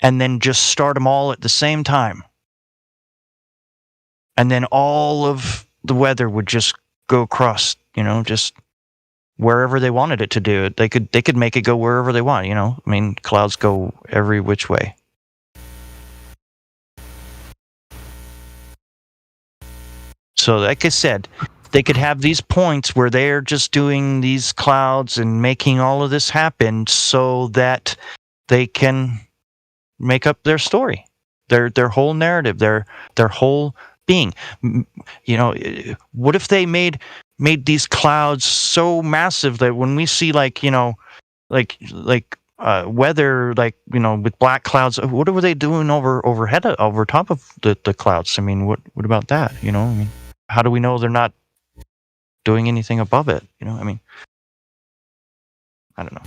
and then just start them all at the same time, and then all of the weather would just go across, just wherever they wanted it to do it. They could make it go wherever they want. I mean, clouds go every which way. So, like I said, they could have these points where they're just doing these clouds and making all of this happen so that they can make up their story, their whole narrative, their whole being. What if they made these clouds so massive that when we see weather, with black clouds, what are they doing overhead, over top of the clouds? I mean, what about that? I mean, how do we know they're not doing anything above it? I mean, I don't know.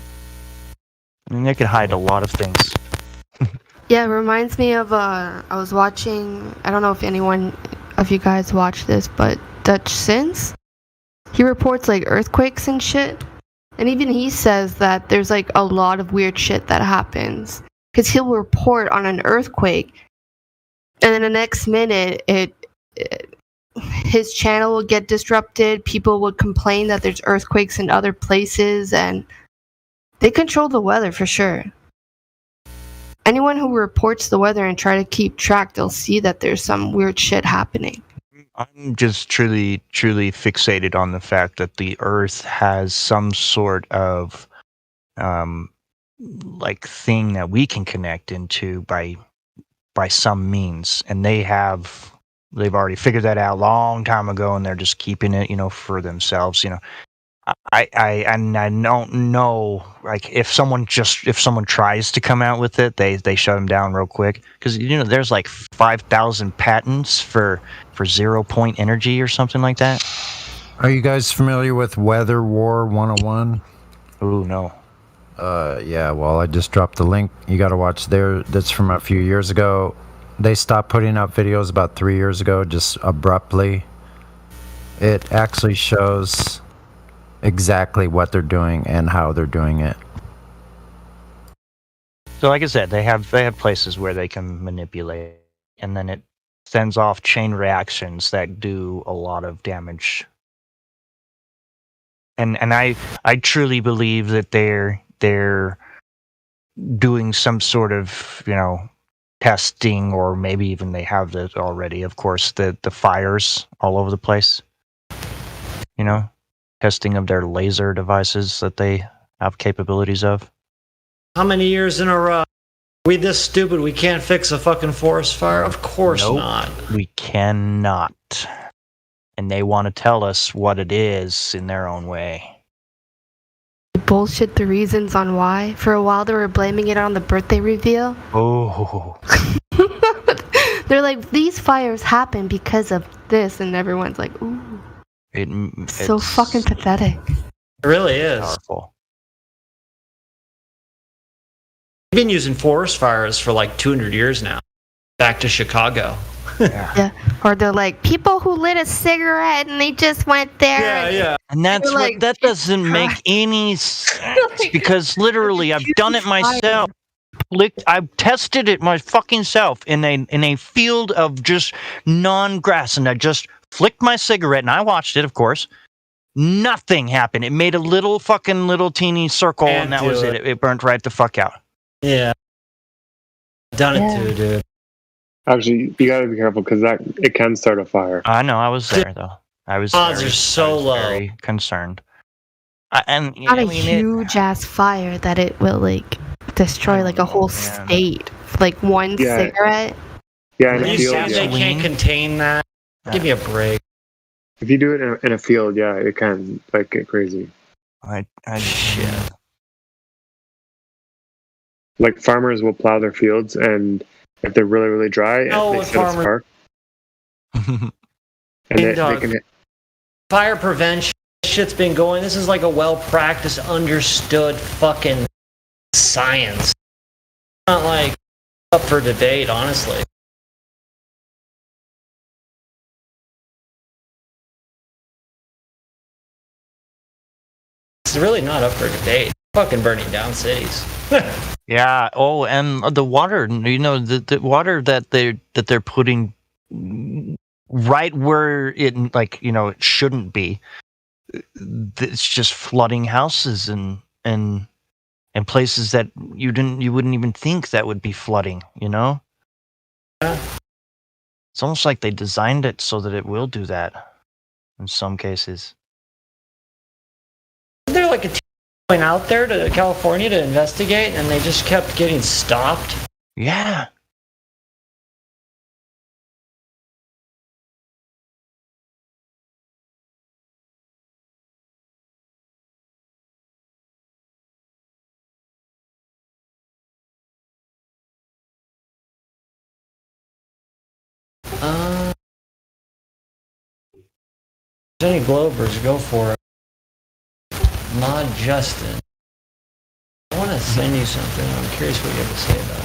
I mean, they could hide a lot of things. Yeah, it reminds me of I was watching, I don't know if anyone of you guys watch this, but Dutch Sins. He reports like earthquakes and shit. And even he says that there's like a lot of weird shit that happens. Because he'll report on an earthquake, and then the next minute his channel will get disrupted. People would complain that there's earthquakes in other places, and they control the weather for sure. Anyone who reports the weather and try to keep track, they'll see that there's some weird shit happening. I'm just truly fixated on the fact that the Earth has some sort of thing that we can connect into by some means, and they've already figured that out a long time ago, and they're just keeping it, for themselves. I don't know, like, if someone tries to come out with it, they shut them down real quick, because there's like 5,000 patents for 0-point energy or something like that. Are you guys familiar with Weather War 101? Oh no. Yeah, well, I just dropped the link. You got to watch there. That's from a few years ago. They stopped putting out videos about 3 years ago, just abruptly. It actually shows exactly what they're doing and how they're doing it. So, like I said, they have places where they can manipulate, and then it sends off chain reactions that do a lot of damage. And I truly believe that they're doing some sort of testing, or maybe even they have that already. Of course, the fires all over the place. Testing of their laser devices that they have capabilities of. How many years in a row? We this stupid we can't fix a fucking forest fire? Of course Nope, not. We cannot. And they want to tell us what it is in their own way. Bullshit the reasons on why. For a while they were blaming it on the birthday reveal. Oh. They're like, these fires happen because of this, and everyone's like, ooh. So fucking pathetic. It really is. Powerful. We've been using forest fires for like 200 years now. Back to Chicago. Yeah. Or they're like, people who lit a cigarette and they just went there. Yeah. And that's like, that doesn't make any sense, because literally I've done it myself. I've tested it my fucking self in a field of just non-grass, and I just flicked my cigarette, and I watched it, of course. Nothing happened. It made a little teeny circle, and that was it. It burnt right the fuck out. Yeah. Done it too, dude. Actually, you gotta be careful because it can start a fire. I know, I was there though. I was Odds very, are so low. very concerned. And Not I a mean, huge ass fire that it will like destroy like a whole state. Like one Yeah. cigarette. Yeah, in Are a you field, saying they yeah. can't contain that? Give me a break. If you do it in a field, yeah, it can like get crazy. Shit. Like farmers will plow their fields, and if they're really, really dry, No, and they set a farmers- spark, and Hey, they dog. can hit. Fire prevention shit's been going. This is like a well-practiced, understood fucking science. Not like up for debate, honestly. It's really not up for debate. Fucking burning down cities. Yeah. Oh, and the water. You know, the water that they're putting right where it, like, you know, it shouldn't be. It's just flooding houses and places that you wouldn't even think that would be flooding. You know. It's almost like they designed it so that it will do that. In some cases. Isn't there like a team going out there to California to investigate, and they just kept getting stopped? Yeah. If there's any Globers, go for it. Mod Justin. I want to send you something. I'm curious what you have to say about it.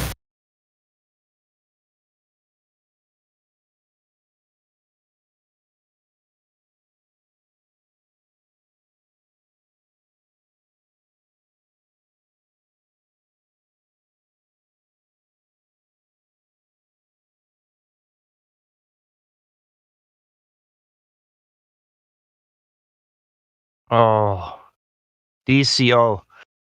Oh, DCO.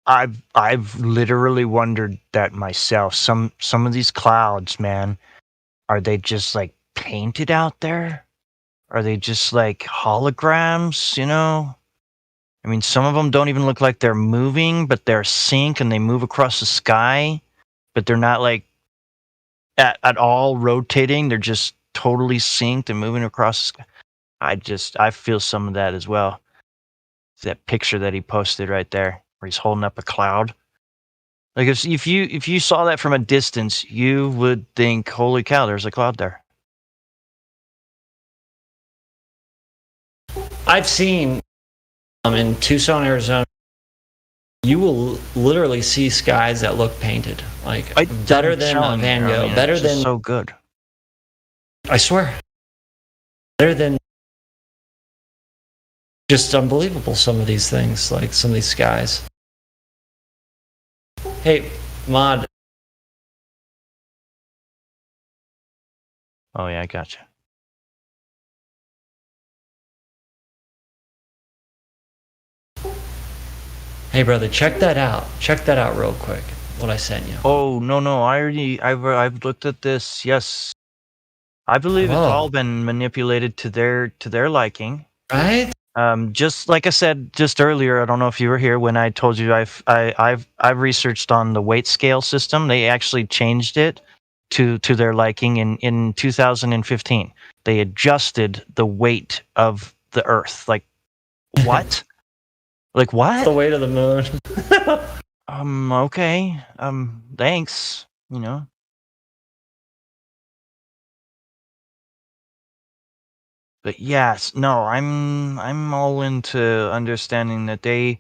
I've literally wondered that myself. Some of these clouds, man, are they just like painted out there? Are they just like holograms, you know? I mean, some of them don't even look like they're moving, but they're sync and they move across the sky, but they're not like at all rotating. They're just totally synced and moving across the sky. I feel some of that as well. That picture that he posted right there where he's holding up a cloud. Like if you saw that from a distance, you would think, holy cow, there's a cloud there. I've seen in Tucson, Arizona, you will literally see skies that look painted. Like better than Van Gogh. Better than so good. I swear. Better than just unbelievable, some of these things, like some of these skies. Hey, Mod. Oh yeah, I gotcha. Hey brother, check that out. Check that out real quick. What I sent you. Oh no, I've looked at this. Yes, I believe it's all been manipulated to their liking. Right. Just like I said just earlier, I don't know if you were here when I told you I've researched on the weight scale system. They actually changed it to their liking in 2015. They adjusted the weight of the Earth. Like what? Like what? The weight of the moon. Okay. Thanks. You know. But yes, no, I'm all into understanding that they've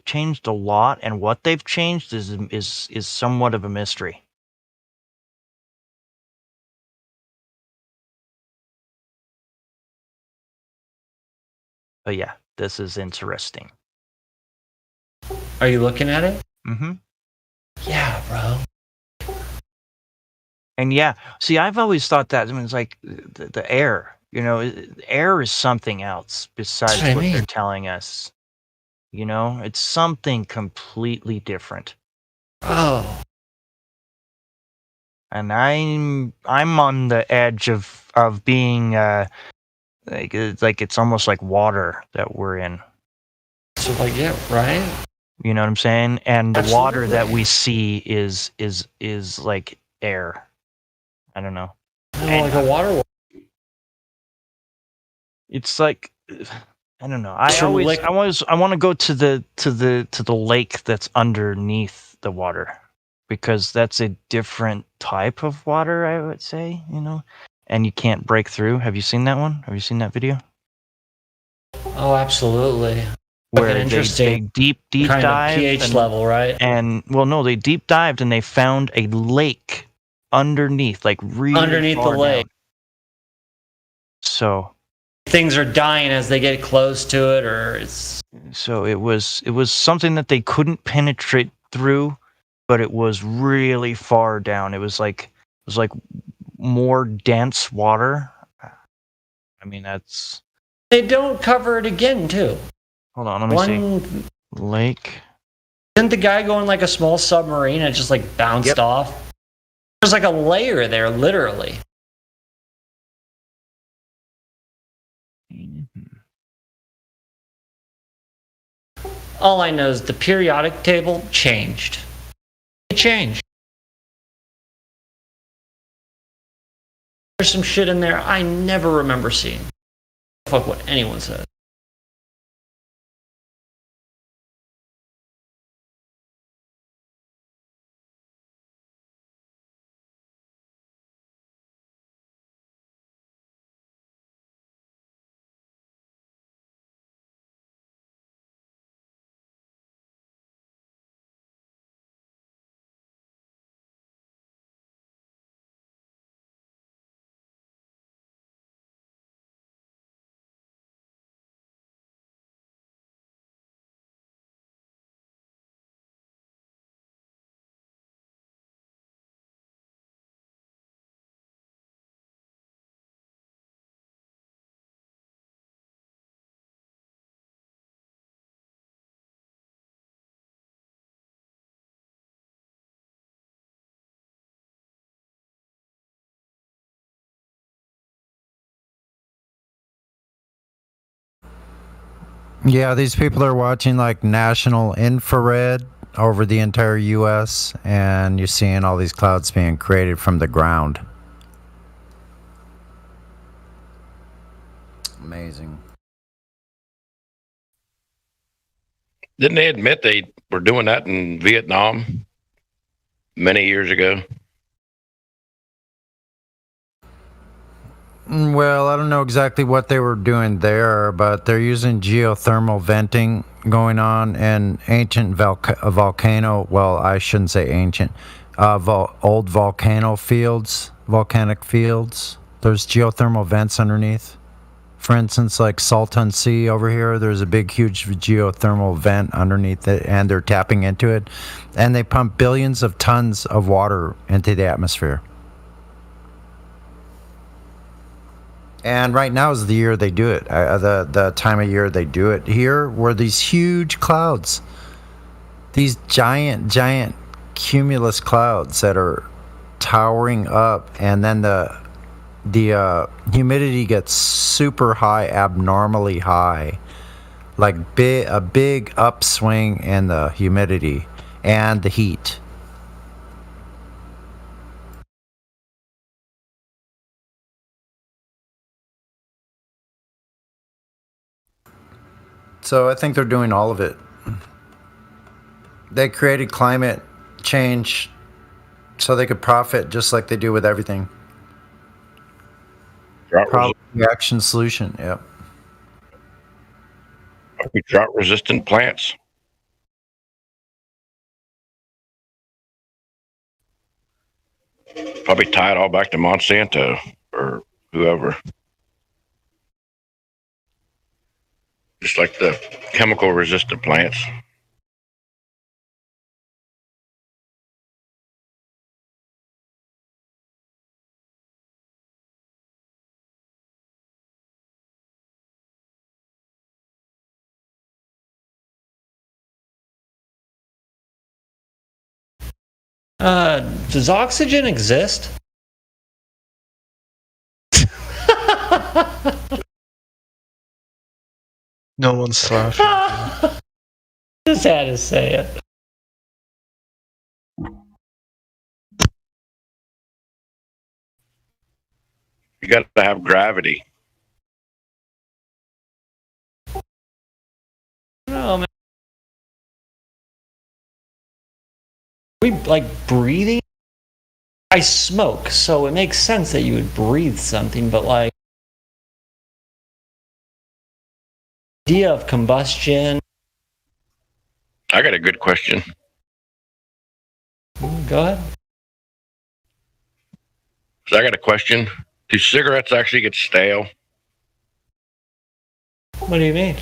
changed a lot, and what they've changed is somewhat of a mystery. But yeah, this is interesting. Are you looking at it? Mm-hmm. Yeah, bro. And yeah, see, I've always thought that, I mean, it's like the air, you know, air is something else besides That's what I what they're mean. telling us. You know, it's something completely different. Oh. And I'm on the edge of being Like it's almost like water that we're in. So like, yeah, right? You know what I'm saying? And the water Absolutely. that we see is like air. I don't know. Like a water. It's like I don't know. I From want to go to the lake that's underneath the water, because that's a different type of water, I would say, and you can't break through. Have you seen that one? Have you seen that video? Oh, absolutely. Where Like an interesting they deep kind of dive pH level, right? And well, no, they deep dived and they found a lake underneath, like really Underneath the far lake. down. So Things are dying as they get close to it, or it's so it was something that they couldn't penetrate through, but it was really far down. It was like more dense water. I mean, that's they don't cover it again too. hold on, let me see. Lake. Didn't the guy go in like a small submarine and just like bounced off? There's like a layer there, literally. All I know is the periodic table changed. It changed. There's some shit in there I never remember seeing. Fuck what anyone says. Yeah, these people are watching like national infrared over the entire U.S., and you're seeing all these clouds being created from the ground. Amazing. Didn't they admit they were doing that in Vietnam many years ago? Well, I don't know exactly what they were doing there, but they're using geothermal venting going on in ancient volcano. Well, I shouldn't say ancient. Old volcanic fields. There's geothermal vents underneath. For instance, like Salton Sea over here, there's a big, huge geothermal vent underneath it, and they're tapping into it, and they pump billions of tons of water into the atmosphere. And right now is the year they do it, the time of year they do it. Here were these huge clouds, these giant cumulus clouds that are towering up, and then the humidity gets super high, abnormally high, like a big upswing in the humidity and the heat. So I think they're doing all of it. They created climate change so they could profit, just like they do with everything. Problem, reaction, solution. Yep. Probably drought-resistant plants. Probably tie it all back to Monsanto or whoever. Just like the chemical-resistant plants. Does oxygen exist? No one's laughing. Just had to say it. You got to have gravity. No, man. We like breathing. I smoke, so it makes sense that you would breathe something, but like idea of combustion. I got a good question. Go ahead. So I got a question. Do cigarettes actually get stale? What do you mean?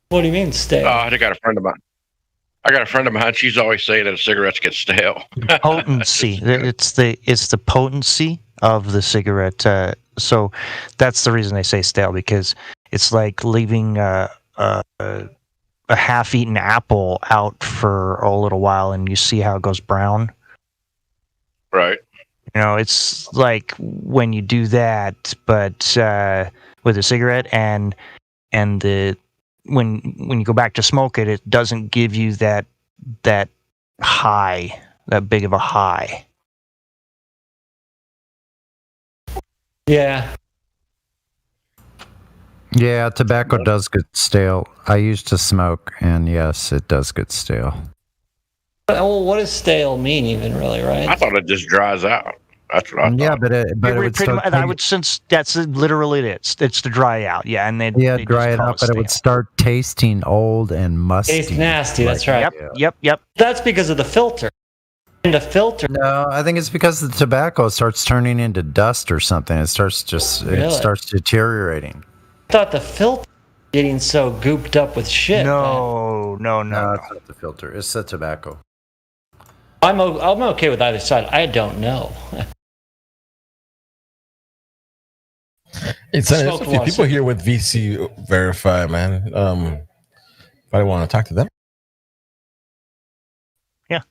What do you mean stale? I got a friend of mine. She's always saying that cigarettes get stale. Potency. It's the potency of the cigarette. So that's the reason they say stale, because it's like leaving a half-eaten apple out for a little while, and you see how it goes brown. Right. You know, it's like when you do that, but with a cigarette, and the when you go back to smoke it, it doesn't give you that high, that big of a high. Yeah. Yeah, tobacco does get stale. I used to smoke, and yes, it does get stale. Well, what does stale mean, even really, right? I thought it just dries out. That's what I thought. Yeah, but it would Pretty still much, I would sense that's literally it. It's the dry out. Yeah, and they dry just it call up, but it would stale. start tasting old and musty. Tastes nasty. That's right. Yep. That's because of the filter. And the filter. No, I think it's because the tobacco starts turning into dust or something. It starts Really? it starts deteriorating. I thought the filter getting so gooped up with shit. No. It's not the filter. It's the tobacco. I'm okay with either side. I don't know. It's there's a few people here with VC Verify, man. If I want to talk to them. Yeah.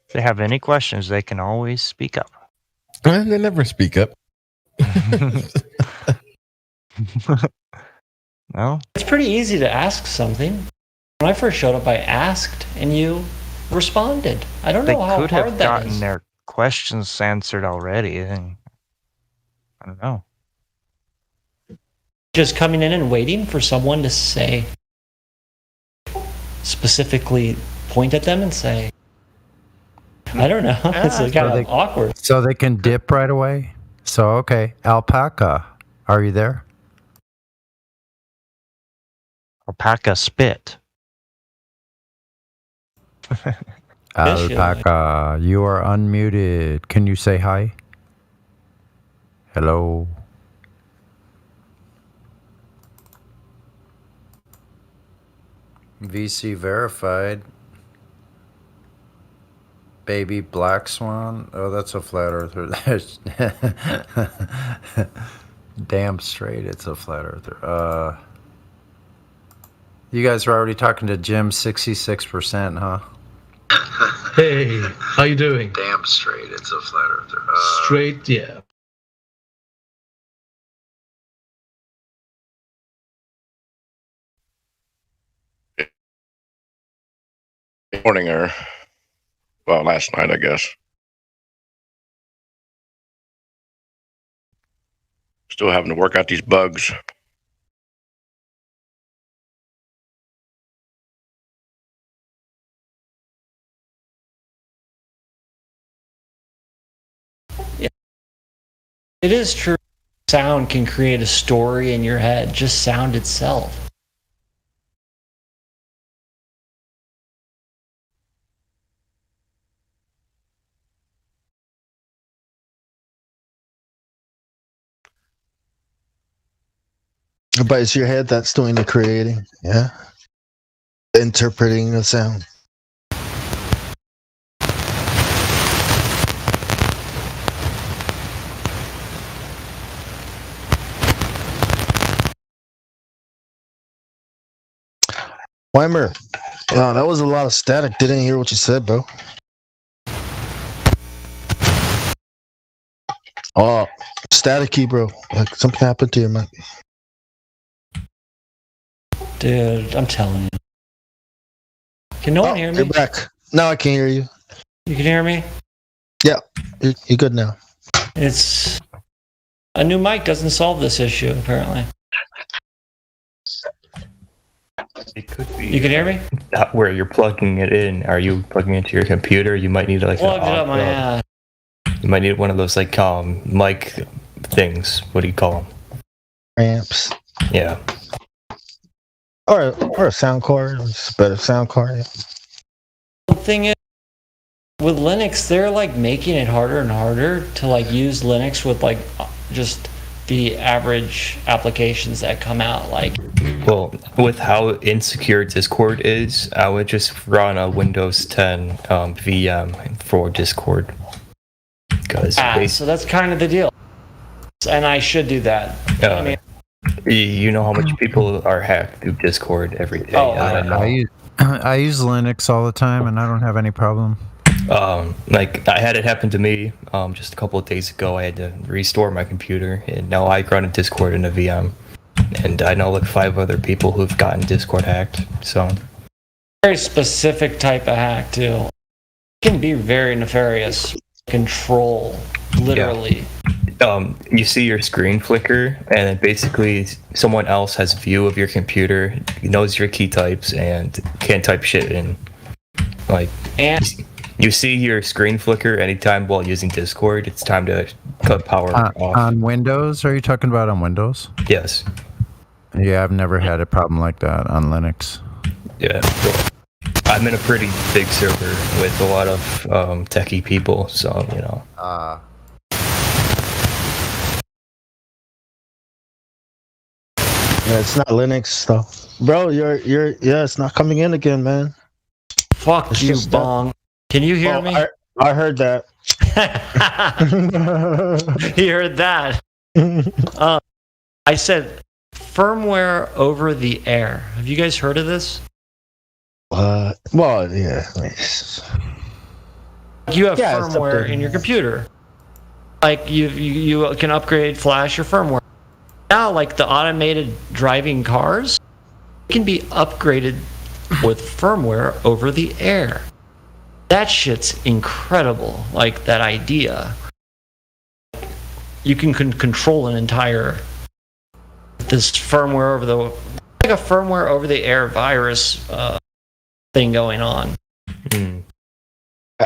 If they have any questions, they can always speak up. They never speak up. No? It's pretty easy to ask something. When I first showed up, I asked, and you responded. I don't They know how could hard have that gotten is. their questions answered already. And I don't know. Just coming in and waiting for someone to say, specifically point at them and say, I don't know. It's kind of awkward. So they can dip right away? So, okay. Alpaca, are you there? Alpaca spit. Alpaca, you are unmuted. Can you say hi? Hello? VC verified. Baby Black Swan. Oh, that's a flat earther. Damn straight, it's a flat earther. You guys are already talking to Jim 66%, huh? Hey, how you doing? Damn straight, it's a flat earther. Straight, yeah. Morning, or well, last night, I guess. Still having to work out these bugs. It is true. Sound can create a story in your head, just sound itself. But it's your head that's doing the creating, yeah? Interpreting the sound. Weimer, that was a lot of static. Didn't hear what you said, bro. Oh, staticky, bro. Like something happened to your mic. Dude, I'm telling you. Can no one hear me? You're back. Now I can hear you. You can hear me? Yeah, you're good now. It's a new mic doesn't solve this issue, apparently. It could be. You can hear me? Not where you're plugging it in. Are you plugging it into your computer? You might need like Plugged it up my ass. You might need one of those like mic things. What do you call them? Amps. Yeah. Or a sound card. It's a better sound card. Yeah. The thing is, with Linux, they're like making it harder and harder to like use Linux with like just the average applications that come out. Like, Well, with how insecure Discord is, I would just run a Windows 10 VM for Discord. Because so that's kind of the deal. And I should do that. I mean, you know how much people are hacked through Discord every day. Oh, I use Linux all the time, and I don't have any problem. Like I had it happen to me just a couple of days ago. I had to restore my computer, and now I run a Discord in a VM. And I know like 5 other people who've gotten Discord hacked. So very specific type of hack too. It can be very nefarious. Control, literally. You see your screen flicker, and then basically someone else has view of your computer, knows your key types, and can't type shit in. Like, and you see your screen flicker anytime while using Discord. It's time to cut power off. On Windows? Are you talking about on Windows? Yes. Yeah, I've never had a problem like that on Linux. Yeah. Well, I'm in a pretty big server with a lot of techie people, so you know. Yeah, it's not Linux though, bro. You're yeah, it's not coming in again, man. Fuck it's you, Bong. Can you hear me? I heard that. He heard that. I said firmware over the air. Have you guys heard of this? Well, yeah. You have Yeah, it's firmware updated. in your computer. Like you can upgrade flash or firmware. Now, like the automated driving cars can be upgraded with firmware over the air. That shit's incredible. Like that idea. You can control an entire this firmware over the like a firmware over the air virus thing going on.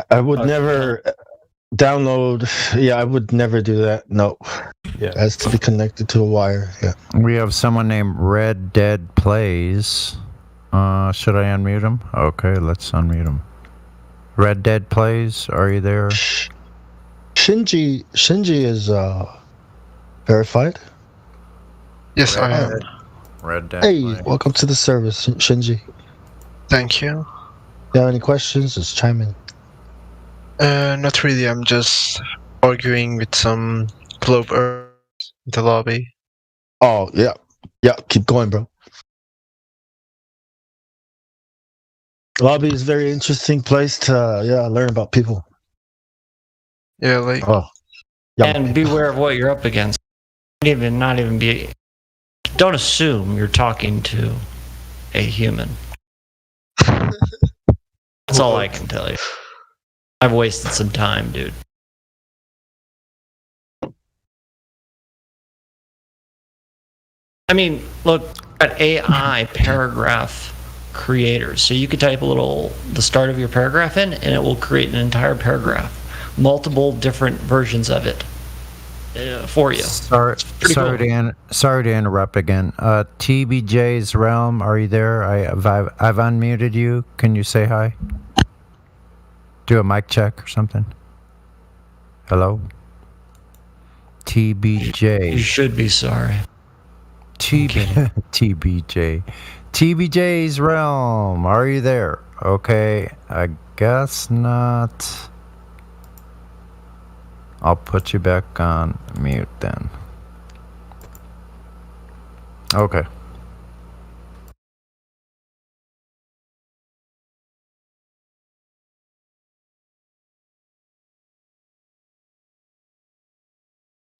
I would never download. Yeah, I would never do that. No. Yeah. It has to be connected to a wire. Yeah. We have someone named Red Dead Plays. Should I unmute him? Okay, let's unmute him. Red Dead Plays, are you there? Shinji is verified. Yes, I am. Red Dead. Hey, welcome to the service, Shinji. Thank you. If you have any questions, just chime in. Not really. I'm just arguing with some globe Earth in the lobby. Oh, yeah. Yeah, keep going, bro. Lobby is a very interesting place to learn about people. Yeah, like And beware of what you're up against. Don't assume you're talking to a human. That's all I can tell you. I've wasted some time, dude. I mean, look at AI paragraph creators. So you could type the start of your paragraph in, and it will create an entire paragraph, multiple different versions of it for you. Sorry to interrupt again. TBJ's Realm, are you there? I've unmuted you. Can you say hi? Do a mic check or something. Hello? TBJ. You should be sorry. TBJ. TBJ's Realm, are you there? Okay, I guess not. I'll put you back on mute then. Okay.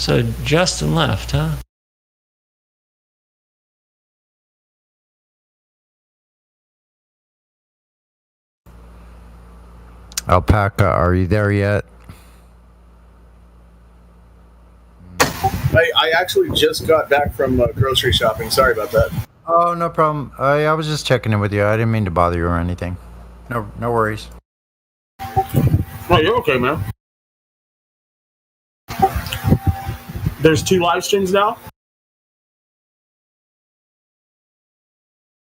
So Justin left, huh? Alpaca, are you there yet? I actually just got back from grocery shopping. Sorry about that. Oh, no problem. I was just checking in with you. I didn't mean to bother you or anything. No worries. Oh, you're okay, man. There's 2 live streams now?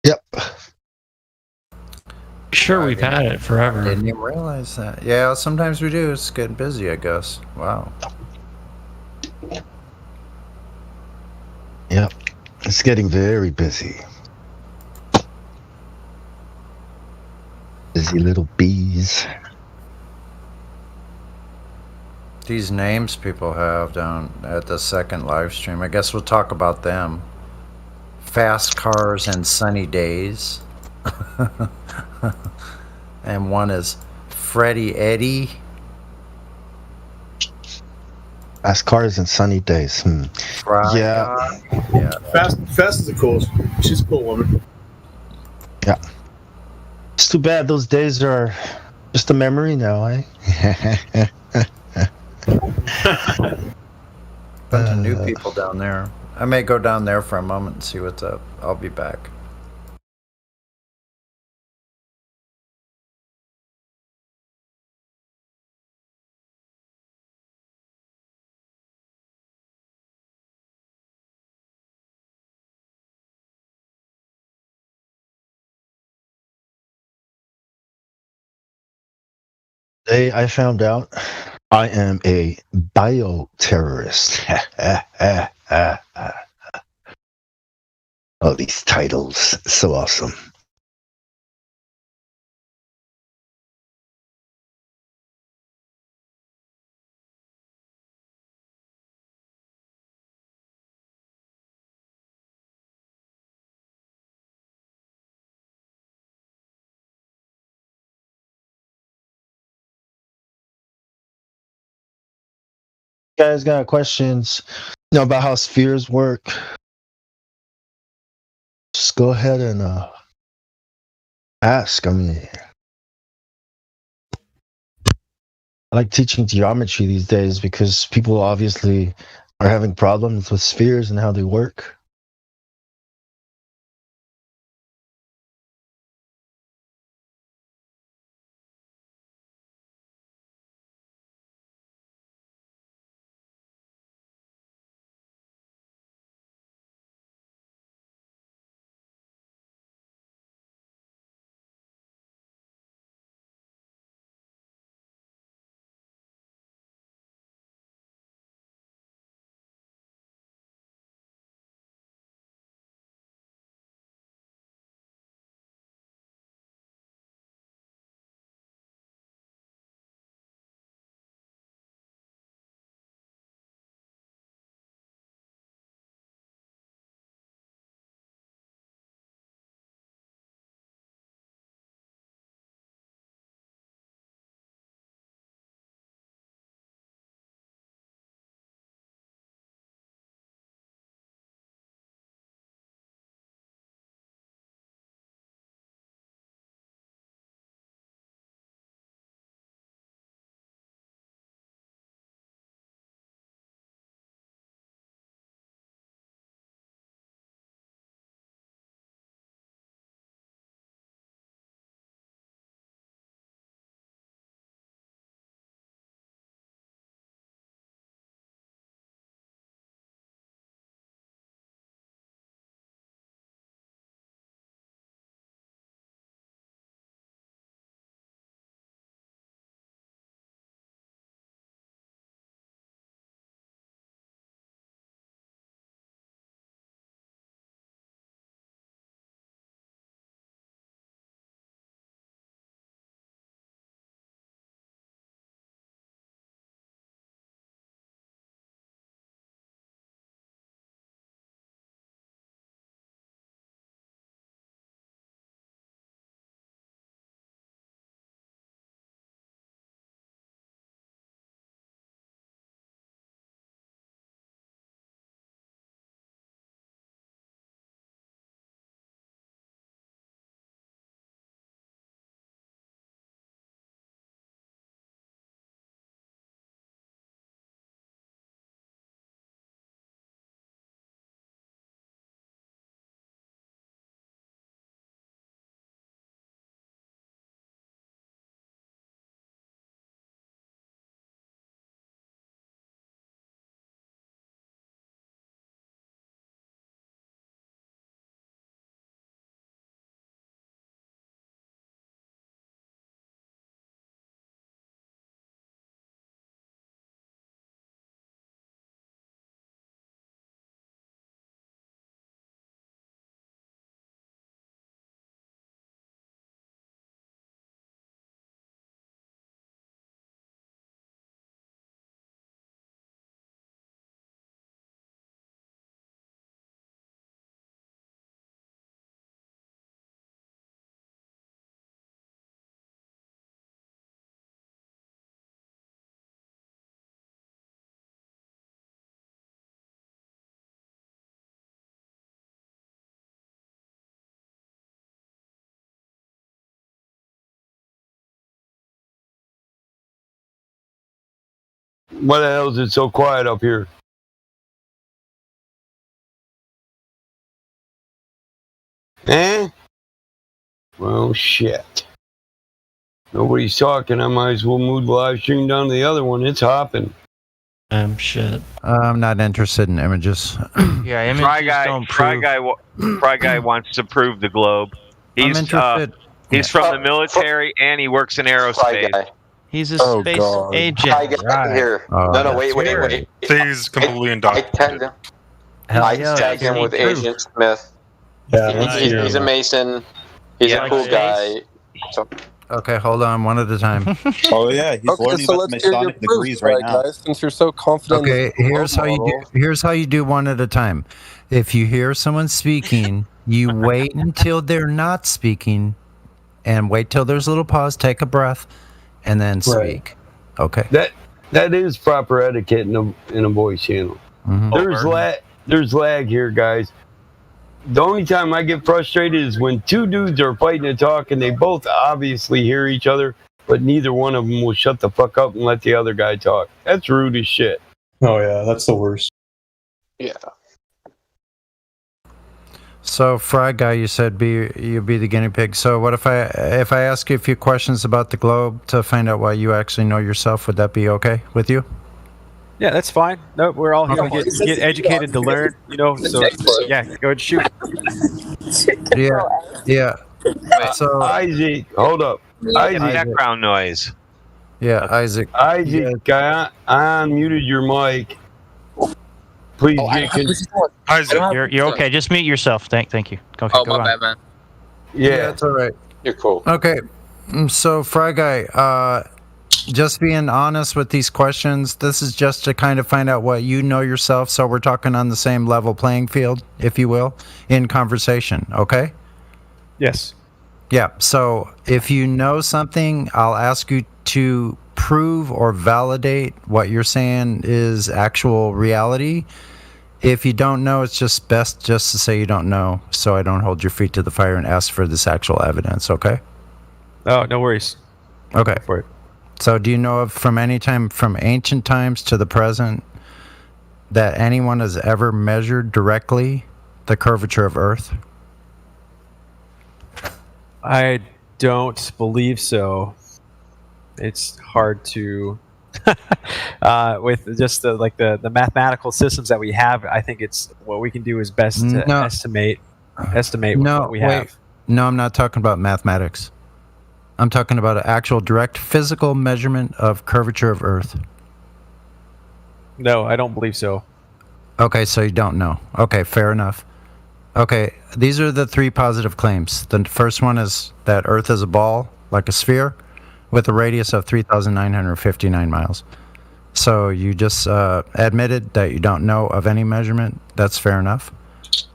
Yep. Sure, we've had it forever. Didn't even realize that. Yeah, sometimes we do. It's getting busy, I guess. Wow. Yep. It's getting very busy. Busy little bees. These names people have down at the second live stream, I guess we'll talk about them. Fast Cars and Sunny Days. And one is Freddie Eddie. Fast Cars and Sunny Days. Yeah. Fast is a cool. She's a cool woman. Yeah. It's too bad those days are just a memory now, eh? Bunch of new people down there. I may go down there for a moment and see what's up. I'll be back. Today I found out I am a bioterrorist. Oh, these titles. So awesome. You guys got questions, about how spheres work? Just go ahead and ask. I mean, I like teaching geometry these days because people obviously are having problems with spheres and how they work. Why the hell is it so quiet up here? Eh? Well, shit. Nobody's talking. I might as well move the live stream down to the other one. It's hopping. Shit. I'm not interested in images. Yeah, images Fry Guy, don't Fry prove. Guy, Fry Guy wants to prove the globe. He's interested. he's from the military and he works in aerospace. He's a Oh, space God. agent. I get here. Oh, no, wait. He's completely I indoctrinated. tag him with Agent Smith. He's a Mason. He's a cool guy. So, Okay, hold on, one at a time. Oh yeah, he's learning so about let's hear your Masonic proof, degrees right now. guys, since you're so confident. Okay, here's how you do. Here's how you do one at a time. If you hear someone speaking, you wait until they're not speaking, and wait till there's a little pause. Take a breath, and then speak. Okay. That is proper etiquette in a voice channel. Mhm. There's lag here, guys. The only time I get frustrated is when two dudes are fighting to talk and they both obviously hear each other, but neither one of them will shut the fuck up and let the other guy talk. That's rude as shit. Oh yeah, that's the worst. Yeah. So, Fry Guy, you said you'd be the guinea pig. So, what if I ask you a few questions about the globe to find out why you actually know yourself? Would that be okay with you? Yeah, that's fine. No, we're all here to get educated to learn, so yeah, go ahead and shoot. Yeah. So, Isaac, hold up. Isaac. Background noise. Yeah, Isaac. I unmuted your mic. Please You're okay. Just mute yourself. Thank you. Okay, go on. man. Yeah, it's all right. You're cool. Okay. So, Fry Guy, just being honest with these questions, this is just to kind of find out what you know yourself. So we're talking on the same level playing field, if you will, in conversation. Okay? Yes. Yeah. So if you know something, I'll ask you to prove or validate what you're saying is actual reality. If you don't know, it's just best just to say you don't know, so I don't hold your feet to the fire and ask for this actual evidence. Okay? Oh, no worries. Okay. For it. So do you know of from any time from ancient times to the present that anyone has ever measured directly the curvature of Earth? I don't believe so. It's hard to, with just the mathematical systems that we have. I think it's what we can do is best to estimate what we have. No, I'm not talking about mathematics. I'm talking about an actual direct physical measurement of curvature of Earth. No, I don't believe so. Okay, so you don't know. Okay, fair enough. Okay, these are the three positive claims. The first one is that Earth is a ball, like a sphere, with a radius of 3,959 miles. So you just admitted that you don't know of any measurement. That's fair enough.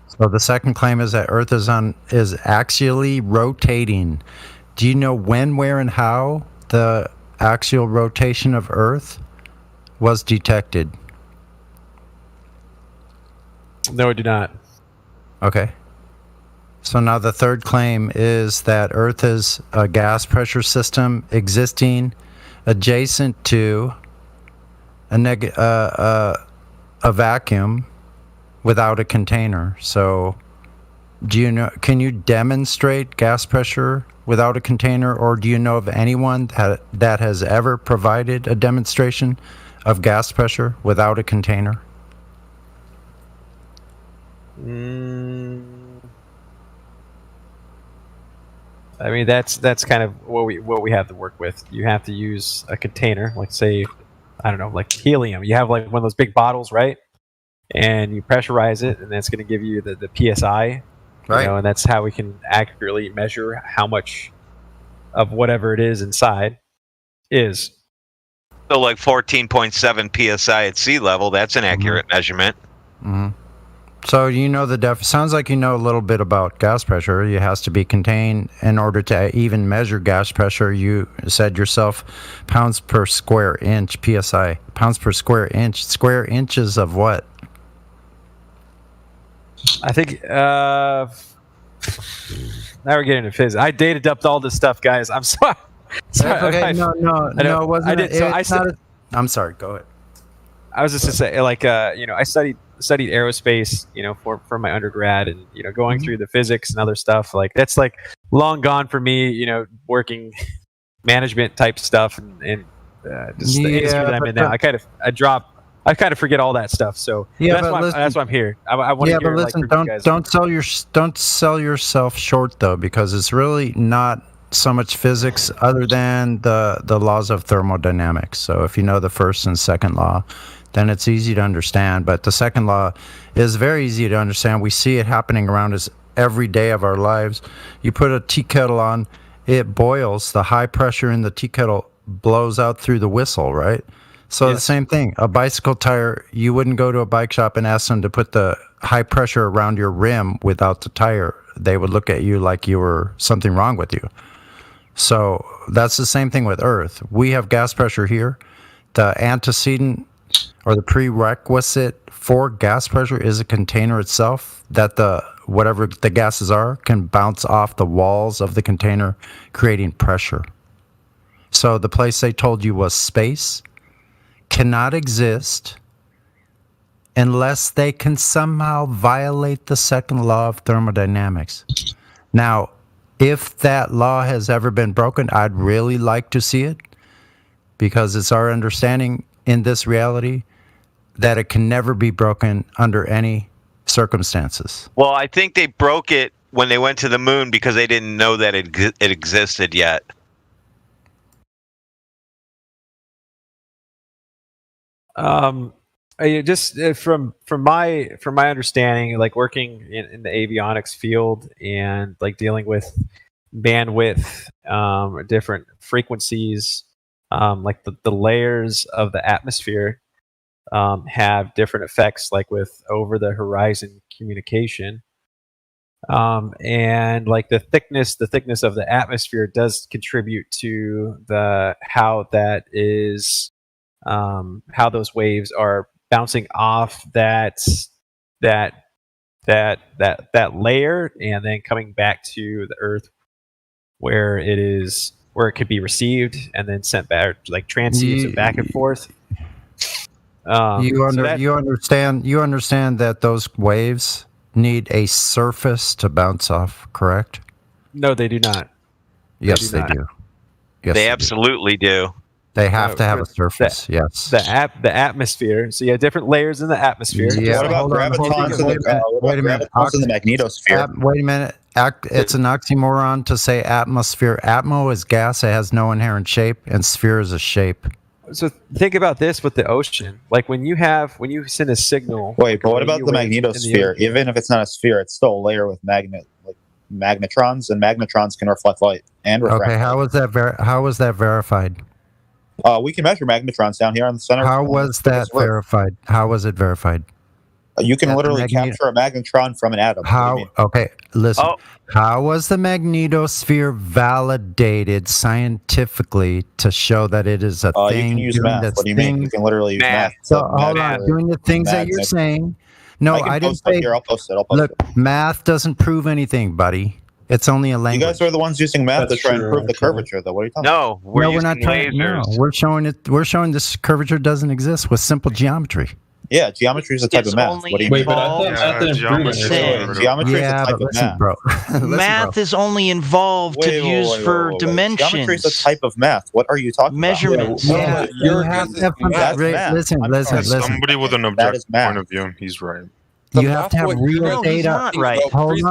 So the second claim is that Earth is axially rotating. Do you know when, where, and how the axial rotation of Earth was detected? No, I do not. Okay. So now the third claim is that Earth is a gas pressure system existing adjacent to a vacuum without a container. So do you know? Can you demonstrate gas pressure without a container, or do you know of anyone that has ever provided a demonstration of gas pressure without a container? I mean, that's kind of what we have to work with. You have to use a container, like say, I don't know, like helium. You have like one of those big bottles, right? And you pressurize it, and that's going to give you the PSI, right? And that's how we can accurately measure how much of whatever it is inside is. So like 14.7 psi at sea level. That's an accurate measurement. Mm-hmm. So you know sounds like you know a little bit about gas pressure. It has to be contained in order to even measure gas pressure. You said yourself, pounds per square inch, PSI. Pounds per square inch. Square inches of what? I think, now we're getting into physics. I data dumped all this stuff, guys. I'm sorry. Okay, no, it wasn't. I did. So I said, I'm sorry. Go ahead. I was just to say, like, I studied aerospace, for my undergrad, and going through the physics and other stuff. Like, that's like long gone for me. Working management type stuff and just the industry that I'm in now. I kind of forget all that stuff. So that's why I'm here. I want to hear. But listen, don't sell yourself short though, because it's really not so much physics other than the laws of thermodynamics. So if you know the first and second law, then it's easy to understand. But the second law is very easy to understand. We see it happening around us every day of our lives. You put a tea kettle on, it boils. The high pressure in the tea kettle blows out through the whistle, right? So the same thing. A bicycle tire, you wouldn't go to a bike shop and ask them to put the high pressure around your rim without the tire. They would look at you like you were something wrong with you. So that's the same thing with Earth. We have gas pressure here. The antecedent or the prerequisite for gas pressure is a container itself, that whatever the gases are can bounce off the walls of the container, creating pressure. So the place they told you was space cannot exist unless they can somehow violate the second law of thermodynamics. Now, if that law has ever been broken, I'd really like to see it, because it's our understanding in this reality that it can never be broken under any circumstances. Well, I think they broke it when they went to the moon because they didn't know that it existed yet. Just from my understanding, like working in the avionics field and like dealing with bandwidth, different frequencies, like the layers of the atmosphere have different effects, like with over the horizon communication, and like the thickness of the atmosphere does contribute to how that is. How those waves are bouncing off that layer and then coming back to the Earth, where it could be received and then sent back, like transceived and back and forth. You understand that those waves need a surface to bounce off, correct? No, they do not. Yes, they do. Yes, they absolutely do. They have to have a surface, yes. The atmosphere. So you have different layers in the atmosphere. Yeah. What about gravitons in the magnetosphere? Wait a minute. It's an oxymoron to say atmosphere. Atmo is gas. It has no inherent shape, and sphere is a shape. So think about this with the ocean. Like when you send a signal. Wait, but what about the magnetosphere? Even if it's not a sphere, it's still a layer with magnetrons, and magnetrons can reflect light and refract. Okay, how was that verified? We can measure magnetrons down here on the center. How was that verified? How was it verified? You can literally capture a magnetron from an atom. Okay, listen. How was the magnetosphere validated scientifically to show that it is a thing? You can use math. What do you mean? You can literally use math. So hold on, doing the things that you're saying. No, I didn't say. I'll post it. Look, math doesn't prove anything, buddy. It's only a language. You guys are the ones using math to try and prove the curvature, though. What are you talking about? No, we're not trying. No, we're showing this curvature doesn't exist with simple geometry. Yeah, geometry is a type of math. What do you mean? Wait, but I thought geometry is a type of math. Bro. Math is only involved to use for dimensions. Geometry is a type of math. What are you talking Measurements. about? Listen. Somebody with an objective point of view, he's right. You have to have real data. Right. Hold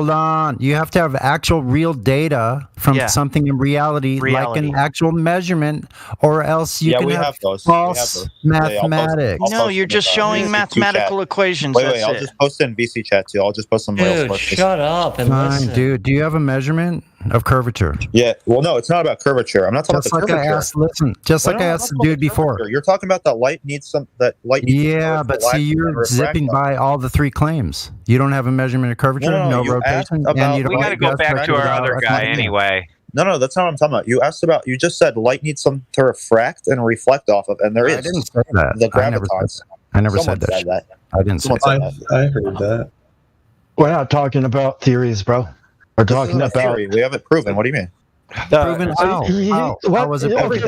on. You have to have actual real data from something in reality, like an actual measurement, or else you can have false mathematics. No, you're just showing mathematical equations. Wait, I'll just post it in VC chat too. I'll just post some real Dude, shut up and listen. Dude, do you have a measurement of curvature? Yeah. Well, no, it's not about curvature. I'm not talking about the curvature. I asked the dude before. You're talking about that light needs some. Yeah, but see, you're zipping by all the three claims. You don't have a measurement of curvature, no rotation, and you don't. We got to go back to our other guy anyway. No, that's not what I'm talking about. You just said light needs something to refract and reflect off of, and there is. I didn't say that. The gravitons. I never said that. I didn't say that. I heard that. We're not talking about theories, bro. We're talking about theory. We have it proven. What do you mean? Proven how? How was it proven?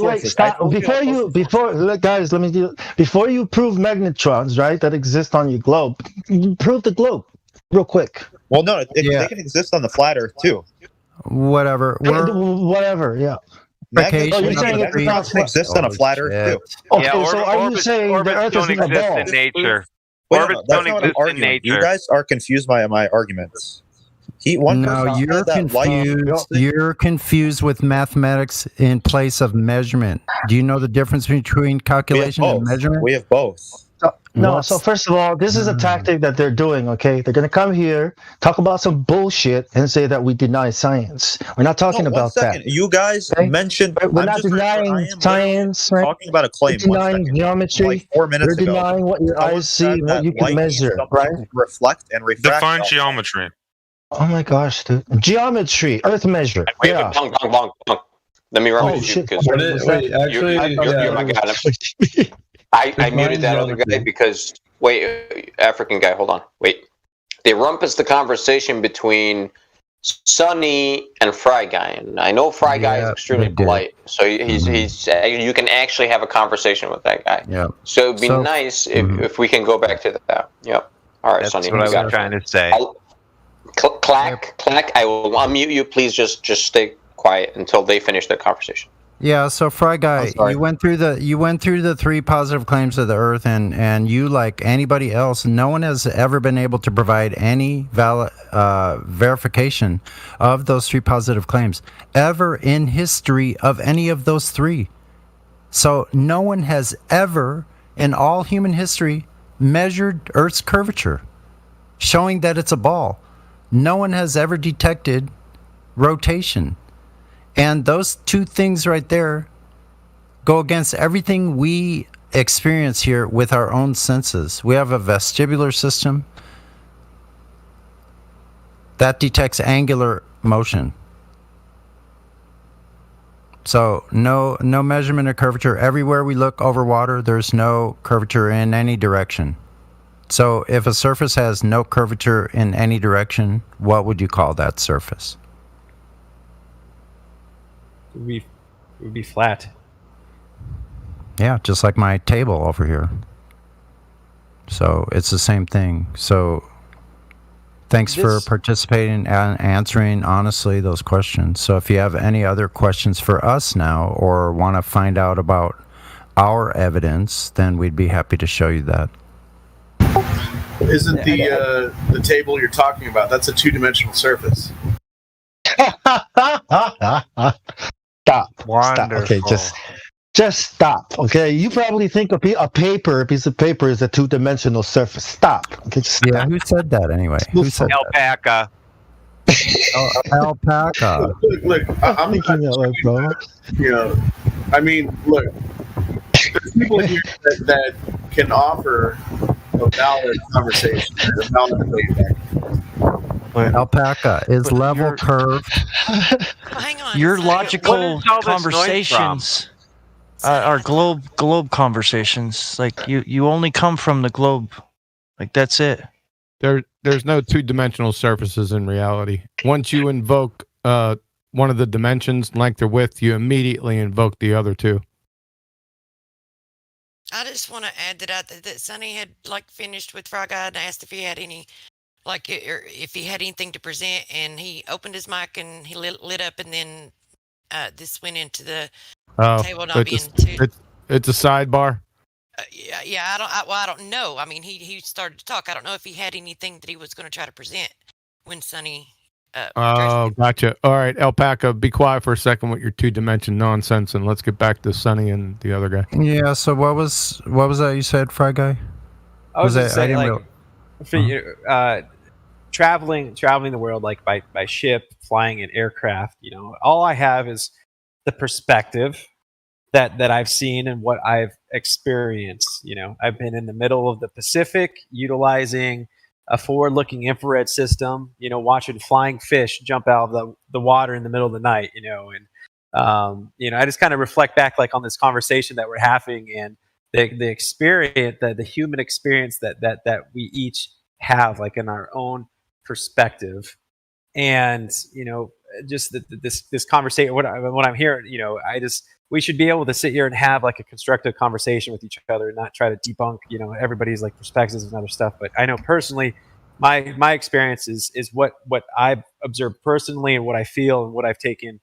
Wait. Stop. Guys, let me do. Before you prove magnetrons, right, that exist on your globe, prove the globe, real quick. Well, no, they can exist on the flat Earth too. Whatever. Whatever. Yeah. You're saying it can exist on a flat Earth too? Okay, so are you saying the Earth is not a ball? In nature. Wait, Orbits that's don't not exist an in argument. nature. You guys are confused by my arguments. No, you're confused. You're confused with mathematics in place of measurement. Do you know the difference between calculation and measurement? We have both. No, so first of all, this is a tactic that they're doing, okay? They're going to come here, talk about some bullshit, and say that we deny science. We're not talking about that. You guys mentioned... We're not denying science, right? Talking about a claim. We're denying geometry. Like 4 minutes We're ago. denying what your eyes see and what you can measure, right? Reflect and refract. Define geometry. Oh my gosh, dude. Geometry, Earth measure. Wait, Yeah. bong. Let me run with you because you're my guy. I muted that other guy because African guy, hold on. Wait. They rumpus the conversation between Sonny and Fry Guy. And I know Fry Guy is extremely polite. So he's you can actually have a conversation with that guy. Yeah. So it'd be nice if we can go back to that. Yep. All right, That's Sonny. what I was trying to say. Clack. I will unmute you. Please just stay quiet until they finish their conversation. Yeah, so Fry Guy, you went through the 3 positive claims of the Earth, and you, like anybody else, no one has ever been able to provide any valid verification of those 3 positive claims ever in history of any of those 3. So no one has ever in all human history measured Earth's curvature, showing that it's a ball. No one has ever detected rotation. And those 2 things right there go against everything we experience here with our own senses. We have a vestibular system that detects angular motion. So no measurement of curvature. Everywhere we look over water, there's no curvature in any direction. So if a surface has no curvature in any direction, what would you call that surface? It would be flat. Yeah, just like my table over here. So it's the same thing. So thanks for participating and answering honestly those questions. So if you have any other questions for us now or want to find out about our evidence, then we'd be happy to show you that. Isn't the table you're talking about? That's a 2-dimensional surface. Stop. Okay, just stop. Okay, you probably think a piece of paper is a 2-dimensional surface. Stop. Okay, just stop. Yeah, who said that anyway? Who said Alpaca. Alpaca. Look, I'm thinking that way, bro. You know, I mean, look, there's people here that can offer a valid conversation, a valid debate. Alpaca is level curved. Hang on. Your logical conversations are globe conversations. Like you only come from the globe. Like that's it. There's no 2-dimensional surfaces in reality. Once you invoke one of the dimensions, length or width, you immediately invoke the other 2. I just want to add that Sonny had finished with Fry Guy and asked if he had any. If he had anything to present, and he opened his mic and he lit up, and then this went into the table not being too. It's a sidebar. Yeah. I don't know. I mean, he started to talk. I don't know if he had anything that he was going to try to present when Sonny. Oh, gotcha. All right, Alpaca, be quiet for a second with your 2-dimension nonsense, and let's get back to Sonny and the other guy. Yeah. So what was that you said, Fry Guy? I was just saying, traveling the world by ship, flying in aircraft. You know, all I have is the perspective that I've seen and what I've experienced. You know, I've been in the middle of the Pacific, utilizing a forward-looking infrared system. You know, watching flying fish jump out of the water in the middle of the night. You know, and I just kind of reflect back on this conversation that we're having and the experience, the human experience that we each have in our own perspective. And this conversation. What I'm hearing, we should be able to sit here and have like a constructive conversation with each other, and not try to debunk, everybody's like perspectives and other stuff. But I know personally, my experience is what I've observed personally, and what I feel, and what I've taken,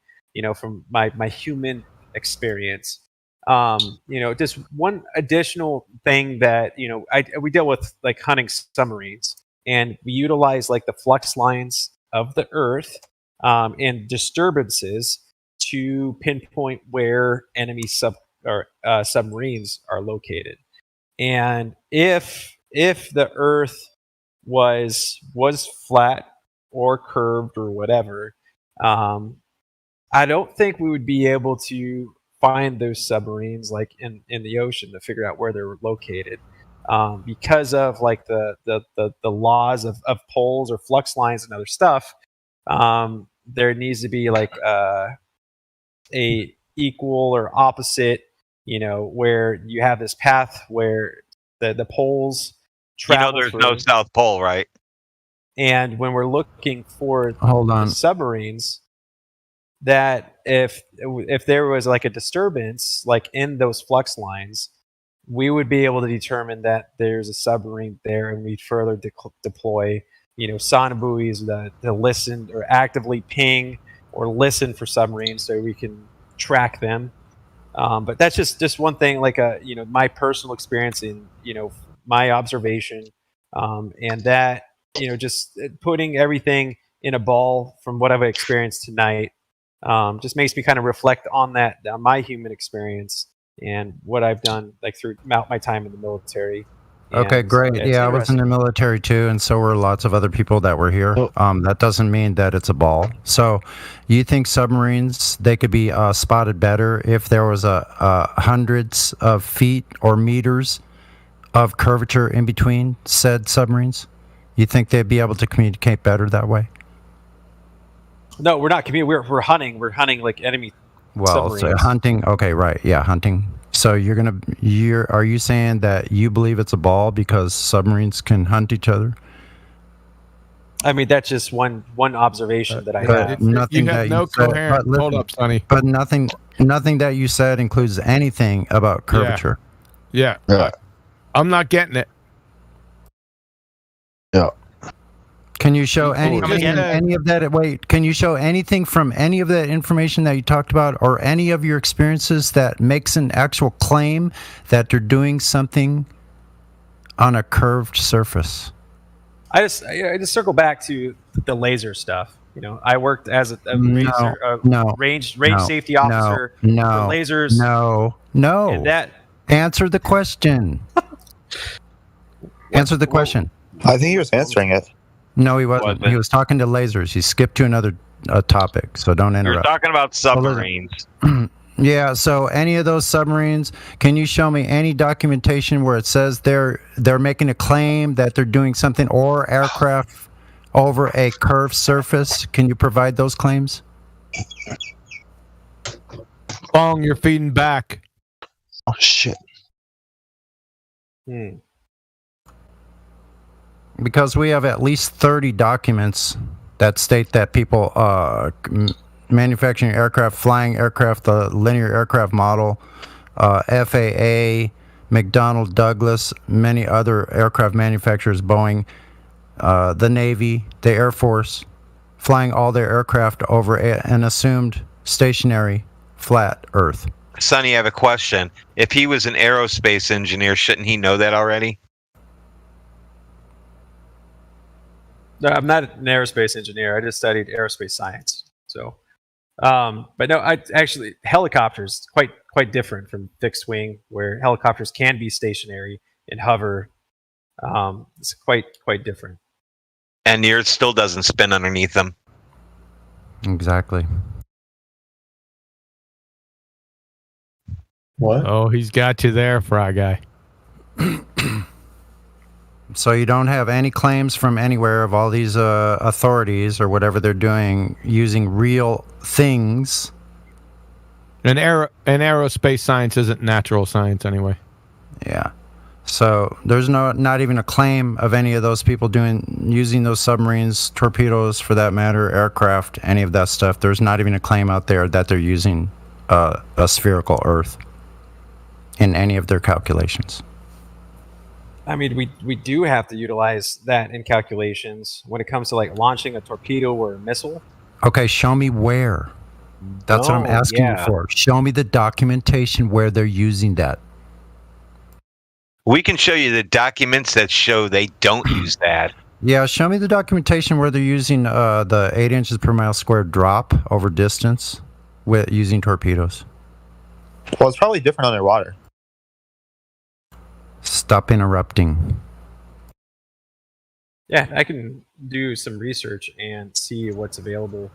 from my human experience. Just one additional thing that we deal with, like hunting submarines, and we utilize like the flux lines of the Earth and disturbances to pinpoint where enemy submarines are located. And if the Earth was flat or curved or whatever, I don't think we would be able to find those submarines like in the ocean to figure out where they're located, because of like the laws of poles or flux lines and other stuff. There needs to be like a equal or opposite, where you have this path where the poles travel. There's no South Pole, right? And when we're looking for the submarines, that if there was like a disturbance like in those flux lines, we would be able to determine that there's a submarine there, and we'd further deploy sonobuoys to listen or actively ping or listen for submarines so we can track them. But that's just one thing, like my personal experience in my observation, and that just putting everything in a ball from what I've experienced tonight. Just makes me kind of reflect on my human experience and what I've done like through my time in the military. Okay, great. Yeah, I was in the military too, and so were lots of other people that were here. That doesn't mean that it's a ball. So you think submarines, they could be spotted better if there was hundreds of feet or meters of curvature in between said submarines? You think they'd be able to communicate better that way? No, we're not communicating. We're hunting. We're hunting like enemy submarines. So hunting. Okay, right. Yeah, hunting. So are you saying that you believe it's a ball because submarines can hunt each other? I mean, that's just one observation that I have. Nothing you have no coherent. Hold up, Sonny. But nothing that you said includes anything about curvature. Yeah. I'm not getting it. Yeah. Can you show any of that? Wait, can you show anything from any of that information that you talked about, or any of your experiences that makes an actual claim that they're doing something on a curved surface? I just circle back to the laser stuff. I worked as a range safety officer for lasers. No. And that answer the question. Answer the question. I think he was answering it. No, he wasn't. He was talking to lasers. He skipped to another topic, so don't interrupt. We're talking about submarines. Yeah, so any of those submarines, can you show me any documentation where it says they're making a claim that they're doing something, or aircraft over a curved surface? Can you provide those claims? Bong, you're feeding back. Oh, shit. Because we have at least 30 documents that state that people manufacturing aircraft, flying aircraft, the linear aircraft model, FAA, McDonnell Douglas, many other aircraft manufacturers, Boeing, the Navy, the Air Force, flying all their aircraft over an assumed stationary flat Earth. Sonny, I have a question. If he was an aerospace engineer, shouldn't he know that already? No, I'm not an aerospace engineer. I just studied aerospace science. So, but no, helicopters quite different from fixed wing, where helicopters can be stationary and hover. It's quite different. And yours still doesn't spin underneath them. Exactly. What? Oh, he's got you there, Fry Guy. So you don't have any claims from anywhere of all these authorities or whatever they're doing using real things. And aerospace science isn't natural science anyway. Yeah. So there's not even a claim of any of those people using those submarines, torpedoes for that matter, aircraft, any of that stuff. There's not even a claim out there that they're using a spherical Earth in any of their calculations. I mean, we do have to utilize that in calculations when it comes to like launching a torpedo or a missile. Okay, show me where. That's what I'm asking you for. Show me the documentation where they're using that. We can show you the documents that show they don't use that. Yeah, show me the documentation where they're using the 8 inches per mile squared drop over distance with using torpedoes. Well, it's probably different underwater. Stop interrupting. Yeah, I can do some research and see what's available.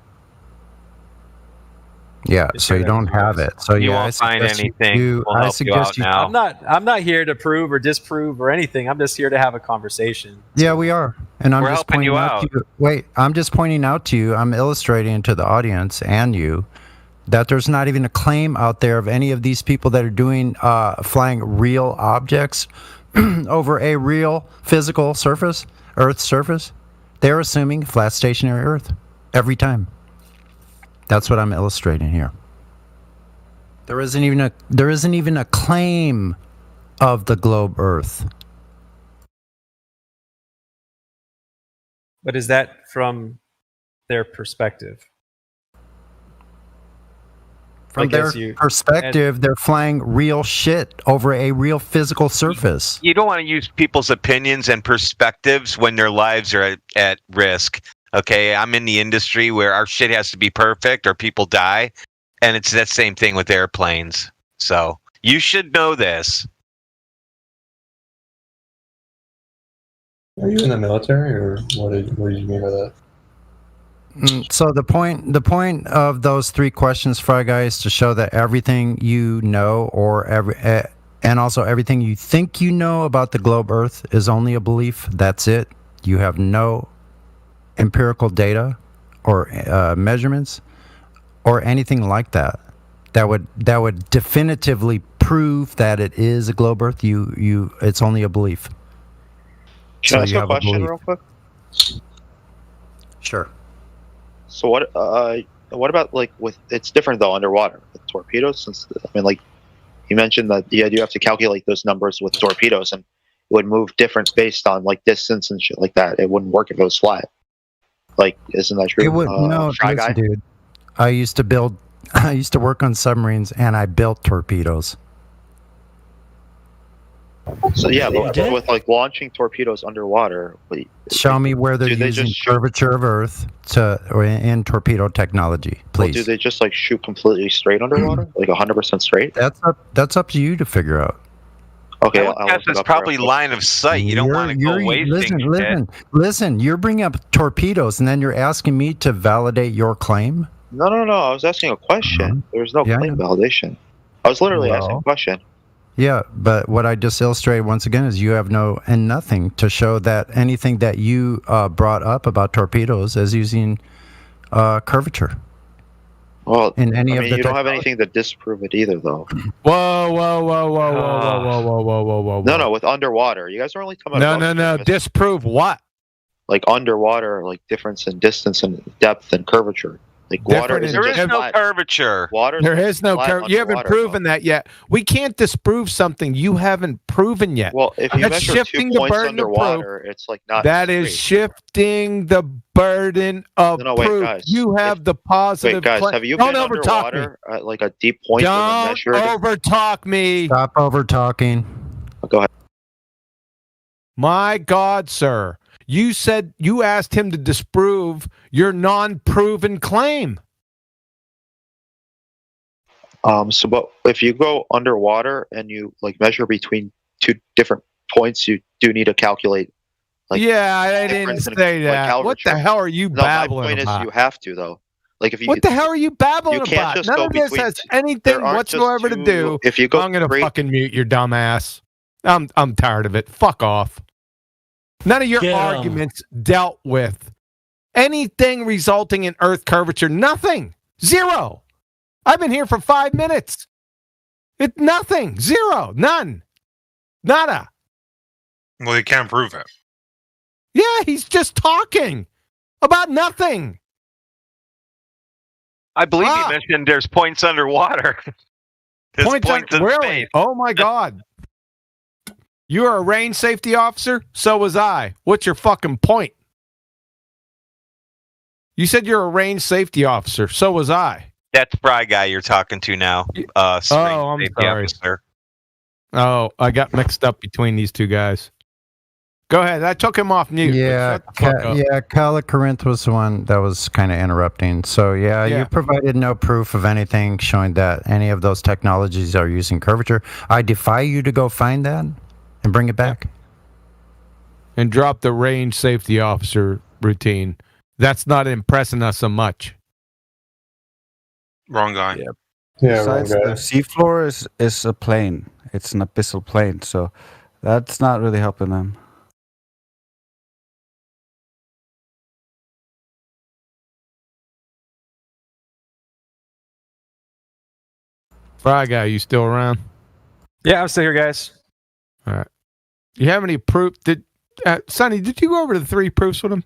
Yeah, so you don't have it. So you won't find anything. I suggest you. I'm not here to prove or disprove or anything. I'm just here to have a conversation. Yeah, we are, and I'm We're just helping pointing you out out. to you. Wait, I'm just pointing out to you. I'm illustrating to the audience and you that there's not even a claim out there of any of these people that are doing flying real objects over a real physical surface, Earth's surface. They're assuming flat stationary Earth every time. That's what I'm illustrating here. There isn't even a claim of the globe Earth. But is that from their perspective? From their perspective, they're flying real shit over a real physical surface. You don't want to use people's opinions and perspectives when their lives are at risk. Okay, I'm in the industry where our shit has to be perfect or people die. And it's that same thing with airplanes. So you should know this. Are you in the military, or what did you mean by that? So the point of those 3 questions, Fry Guy, is to show that everything you know, and also everything you think you know about the globe Earth is only a belief. That's it. You have no empirical data or measurements or anything like that would definitively prove that it is a globe Earth. It's only a belief. Can I ask a question real quick? Sure. So what about like with it's different though underwater with torpedoes? Since I mean, like you mentioned that you have to calculate those numbers with torpedoes, and it would move different based on like distance and shit like that. It wouldn't work if it was flat. Like, isn't that true? It would no, listen, dude. I used to work on submarines, and I built torpedoes. So yeah, but with like launching torpedoes underwater, show me where they're using curvature of Earth in torpedo technology, please. Well, do they just like shoot completely straight underwater, like 100% straight? That's up to you to figure out. Okay, I guess it's probably line of sight. You don't want to go wasting. Listen. You're bringing up torpedoes, and then you're asking me to validate your claim. No. I was asking a question. There was no claim validation. I was literally asking a question. Yeah, but what I just illustrated once again is you have nothing to show that anything that you brought up about torpedoes is using curvature. Well, in any I mean, you don't have anything to disprove it either, though. Whoa. No, with underwater. You guys are only talking about... No. Disprove what? Like underwater, like difference in distance and depth and curvature. Like water is there is no curvature. Water. There is no curvature. You haven't proven that yet. We can't disprove something you haven't proven yet. Well, if you That's measure shifting 2 the points burden underwater, of proof. it's like not. That is shifting the burden of wait, proof. guys. You have the positive. Wait, guys, have you been underwater at like a deep point? Don't overtalk me. Stop overtalking. Go ahead. My God, sir. You said you asked him to disprove your non-proven claim. But if you go underwater and you like measure between 2 different points, you do need to calculate. Like, yeah, I didn't say that. What the hell are you babbling my point about? is you have to though. Like if you. What the hell are you babbling you can't about? just None go of this has anything whatsoever to do. If you go, I'm gonna fucking mute your dumb ass. I'm tired of it. Fuck off. None of your arguments dealt with anything resulting in Earth curvature. Nothing. Zero. I've been here for 5 minutes. Nothing. Zero. None. Nada. Well, he can't prove it. Yeah, he's just talking about nothing. I believe you mentioned there's points underwater. There's points in really? space. Oh my God. You're a range safety officer? So was I. What's your fucking point? You said you're a range safety officer. So was I. That's Fry Guy you're talking to now. I'm sorry. Officer. Oh, I got mixed up between these two guys. Go ahead. I took him off mute. Yeah, Kala Corinth was the one that was kind of interrupting. So, you provided no proof of anything showing that any of those technologies are using curvature. I defy you to go find that and bring it back. And drop the range safety officer routine. That's not impressing us so much. Wrong guy. Yeah. Besides, the seafloor is a plane. It's an abyssal plane, so that's not really helping them. Fry Guy, you still around? Yeah, I'm still here, guys. All right. You have any proof? Sonny, did you go over the 3 proofs with him?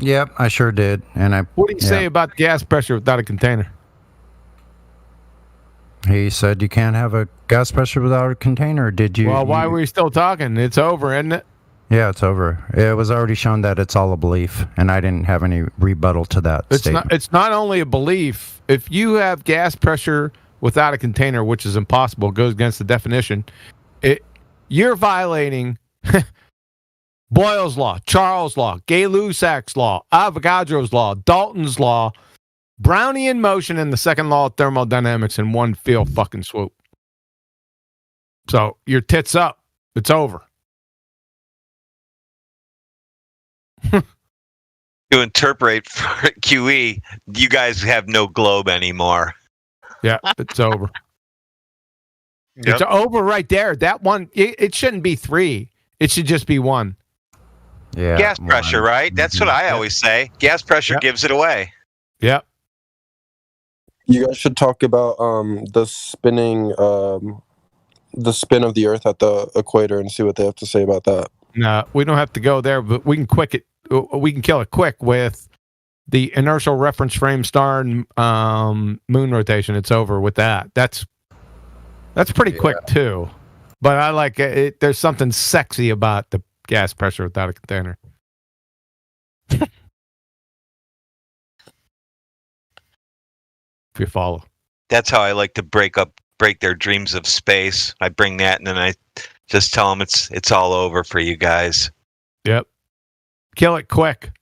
Yep, I sure did. And what did he say about gas pressure without a container? He said you can't have a gas pressure without a container. Did you? Well, why were you still talking? It's over, isn't it? Yeah, it's over. It was already shown that it's all a belief, and I didn't have any rebuttal to that statement. It's not only a belief. If you have gas pressure without a container, which is impossible, goes against the definition, you're violating Boyle's law, Charles' law, Gay-Lussac's law, Avogadro's law, Dalton's law, Brownian motion, and the second law of thermodynamics in one field fucking swoop. So your tits up. It's over. To interpret for QE, you guys have no globe anymore. Yeah, it's over. It's over right there. That one, it shouldn't be 3. It should just be 1. Yeah. Gas pressure, right? That's what I always say. Gas pressure gives it away. Yep. You guys should talk about the spin of the Earth at the equator and see what they have to say about that. No, we don't have to go there, but we can we can kill it quick with the inertial reference frame star and moon rotation. It's over with that. That's pretty quick too. But I like it. There's something sexy about the gas pressure without a container. If you follow. That's how I like to break their dreams of space. I bring that and then I just tell them it's all over for you guys. Yep. Kill it quick.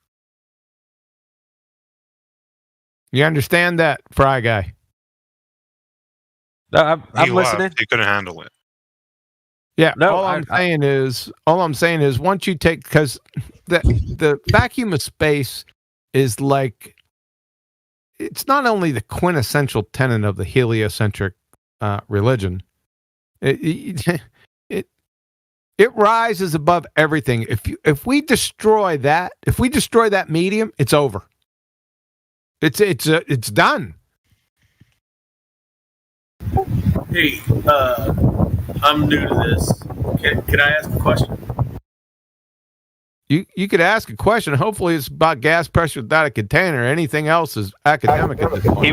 You understand that, Fry Guy? I'm listening. He couldn't handle it. Yeah. No, all I'm saying is once you take, because the vacuum of space is like, it's not only the quintessential tenet of the heliocentric religion. It rises above everything. If we destroy that medium, it's over. It's done. Hey, I'm new to this. Can I ask a question? You could ask a question. Hopefully, it's about gas pressure without a container. Anything else is academic at this point. He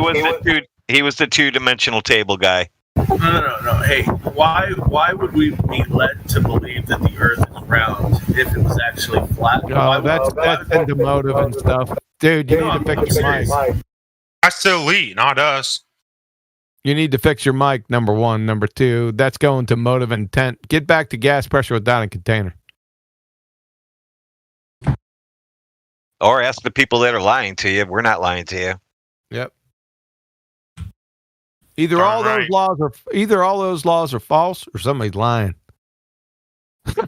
was the 2-dimensional table guy. No. Hey, why would we be led to believe that the Earth is round if it was actually flat? That's into motive and stuff. Dude, you need to fix your mic. That's the elite, not us. You need to fix your mic, number 1. Number 2, that's going to motive and intent. Get back to gas pressure without a container. Or ask the people that are lying to you. We're not lying to you. Yep. Either all those laws are false or somebody's lying. I'm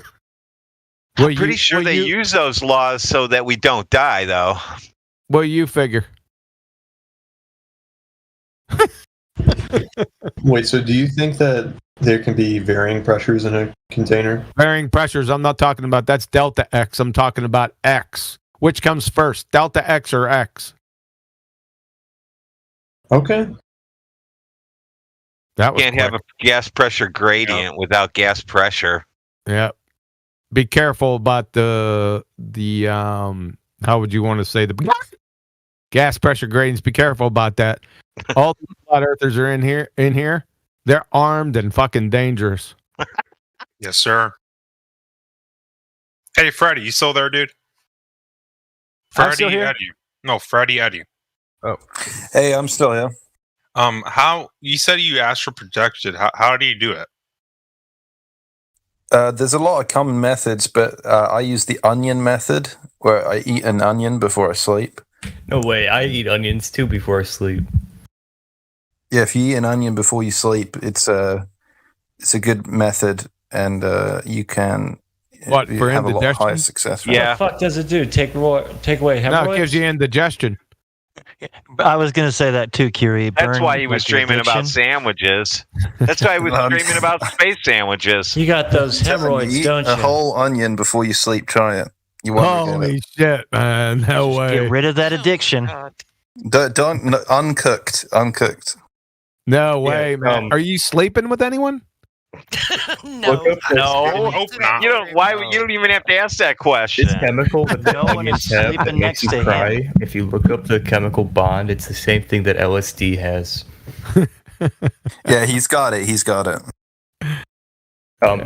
pretty sure they use those laws so that we don't die, though. Well, you figure. Wait, so do you think that there can be varying pressures in a container? Varying pressures, I'm not talking about, that's delta X. I'm talking about X. Which comes first, delta X or X? Okay. You can't have a gas pressure gradient without gas pressure. Yep. be careful about the how would you want to say, the gas pressure gratings. Be careful about that. All the flat earthers are in here. They're armed and fucking dangerous. Yes, sir. Hey, Freddy, you still there, dude? still here. Eddie. No, Freddy Eddie. Oh, hey, I'm still here. How you said you asked for protection? How do you do it? There's a lot of common methods, but I use the onion method, where I eat an onion before I sleep. No way, I eat onions too before I sleep. Yeah, if you eat an onion before you sleep, it's a good method, and you can have a lot higher success rate. What the fuck does it do? Take away hemorrhoids? No, it gives you indigestion. I was going to say that too, Curie. That's why he was dreaming about sandwiches. That's why he was dreaming about space sandwiches. You got those hemorrhoids, eat don't a you? whole onion before you sleep. Try it. You won't regret Holy it. shit, man! No way. Get rid of that addiction. Don't uncooked. No way, man. Are you sleeping with anyone? No. No, Hope not. you don't. Why? You don't even have to ask that question. This chemical that No one is have sleeping that next makes you to cry, him. if you look up the chemical bond, it's the same thing that LSD has. Yeah, he's got it.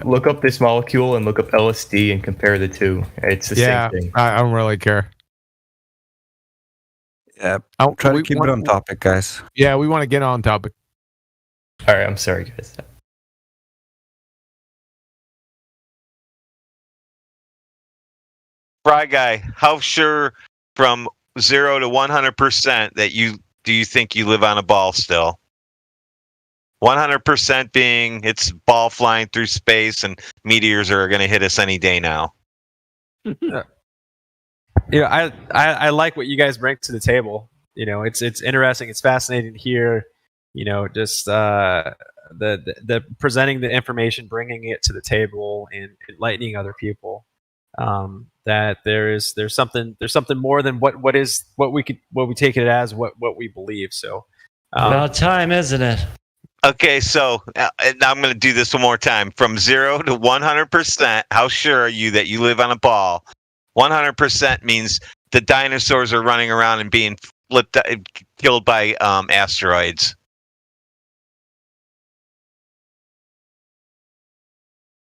Look up this molecule and look up LSD and compare the two. It's the same thing. I don't really care. Yeah, I'll try to keep it on topic, guys. Yeah, we want to get on topic. All right, I'm sorry, guys. Fry Guy, how sure from 0 to 100% that do you think you live on a ball still? 100% being it's ball flying through space and meteors are going to hit us any day now. I like what you guys bring to the table. It's interesting. It's fascinating to hear. Just the presenting the information, bringing it to the table, and enlightening other people. That there's something more than what we take it as what we believe. So about time, isn't it? Okay, so I'm going to do this one more time. From 0 to 100%, how sure are you that you live on a ball? 100% means the dinosaurs are running around and being killed by asteroids.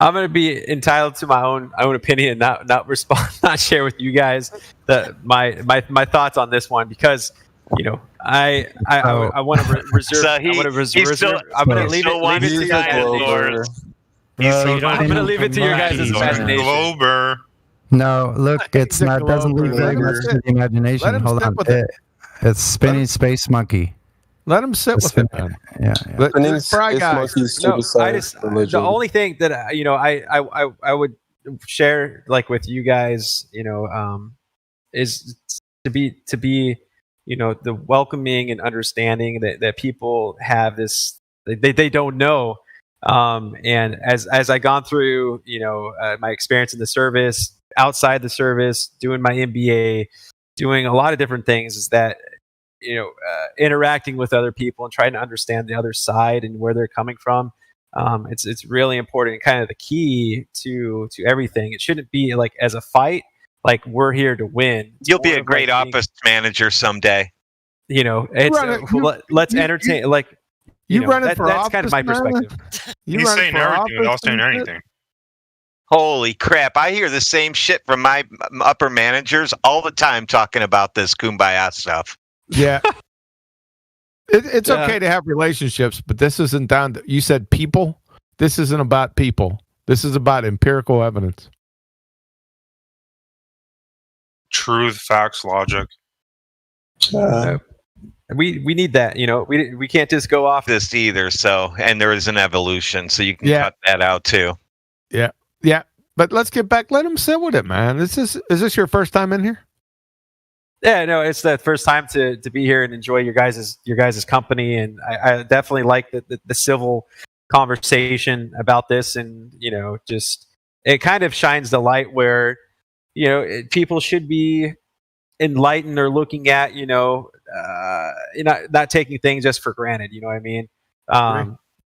I'm going to be entitled to my own opinion, not respond, not share with you guys my thoughts on this one, because I want to reserve. So I want to reserve. I'm going to leave it to you guys. I'm going to leave it to your guys' imagination. Glober. No, look, it's not. Doesn't leave very much to the imagination. Hold on, it's spinning space monkey. Let him sit with it, man. Yeah. The only thing that I would share with you guys, is to be the welcoming and understanding that people have this they don't know, and as I gone through my experience in the service, outside the service, doing my MBA, doing a lot of different things, is that interacting with other people and trying to understand the other side and where they're coming from. It's really important, and kind of the key to everything. It shouldn't be as a fight. We're here to win. You'll be a great office manager someday. Let's entertain. You running for that's office? kind of my perspective. He's saying everything without saying anything. Holy crap! I hear the same shit from my upper managers all the time talking about this kumbaya stuff. Yeah. It's okay to have relationships, but this isn't down to, you said people. This isn't about people. This is about empirical evidence. Truth, facts, logic. We need that. We can't just go off this either. So, and there is an evolution, so you can cut that out too. Yeah. But let's get back. Let him sit with it, man. Is this your first time in here? Yeah, no, it's the first time to be here and enjoy your guys' company, and I definitely like the civil conversation about this, and just it kind of shines the light where people should be enlightened or looking at not taking things just for granted. You know what I mean?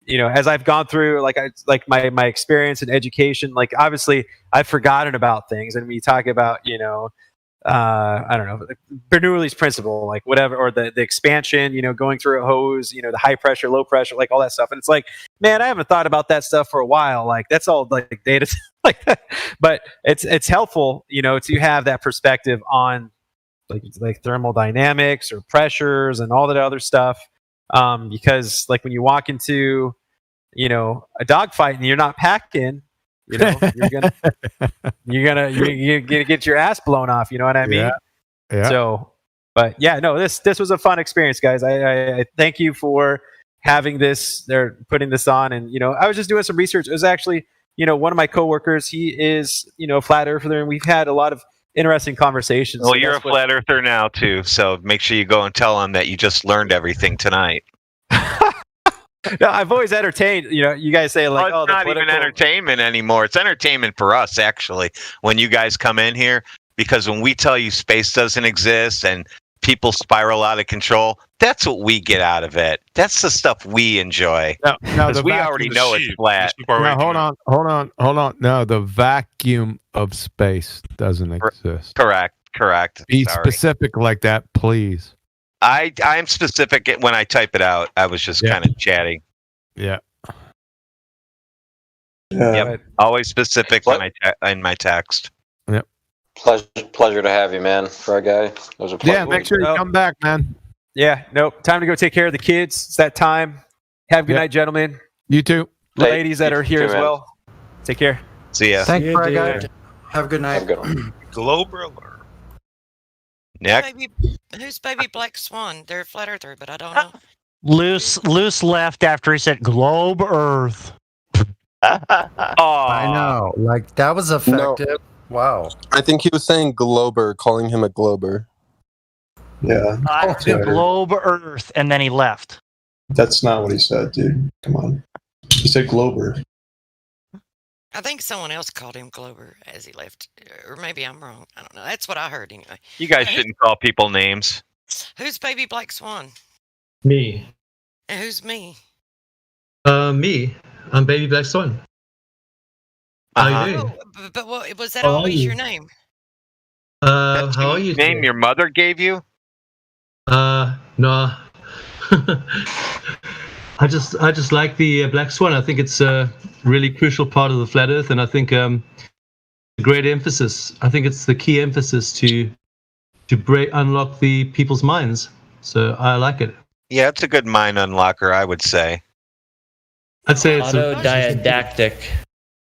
as I've gone through my experience and education, like obviously I've forgotten about things, and we talk about I don't know, Bernoulli's principle, like whatever, or the expansion, going through a hose, the high pressure, low pressure, like all that stuff. And it's like, man, I haven't thought about that stuff for a while. Like that's all like data, but it's helpful, to have that perspective on like thermodynamics or pressures and all that other stuff. Because like when you walk into, a dogfight and you're not packing, you're gonna get your ass blown off. You know what I mean? Yeah. So, but yeah, no, this was a fun experience, guys. I thank you for having this. They're putting this on, and I was just doing some research. It was actually, one of my coworkers. He is, a flat earther, and we've had a lot of interesting conversations. Well, you're a flat earther now too, so make sure you go and tell him that you just learned everything tonight. No, I've always entertained. You guys say like, it's not even entertainment anymore. It's entertainment for us, actually, when you guys come in here, because when we tell you space doesn't exist and people spiral out of control, that's what we get out of it. That's the stuff we enjoy. Because we already know it's flat. Now, hold on. No, the vacuum of space doesn't exist. Correct. Be specific like that, please. I'm specific when I type it out. I was just kind of chatting. Yeah. Yep. Always specific when in my text. Yep. Pleasure to have you, man. For a guy, it was a pleasure. Yeah, make sure you come back, man. Yeah. Nope. Time to go take care of the kids. It's that time. Have a good night, gentlemen. You too. The ladies that are here as well. Take care. See ya. Thank you, guy. Have a good night. Have a good one. Global alert. Nick? Who's Baby Black Swan? They're a flat earther, but I don't know. Loose left after he said globe Earth. I know. Like that was effective. No. Wow. I think he was saying Glober, calling him a Glober. Yeah. Globe Earth, and then he left. That's not what he said, dude. Come on. He said Glober. I think someone else called him Glober as he left. Or maybe I'm wrong. I don't know. That's what I heard anyway. You guys shouldn't call people names. Who's Baby Black Swan? Me. And who's me? Me. I'm Baby Black Swan. How you doing? But what was that always your name? How are you? Name your mother gave you? No. I just like the Black Swan. I think it's a really crucial part of the flat Earth, and I think a great emphasis. I think it's the key emphasis to unlock the people's minds. So I like it. Yeah, it's a good mind unlocker, I would say. I'd say it's autodidactic.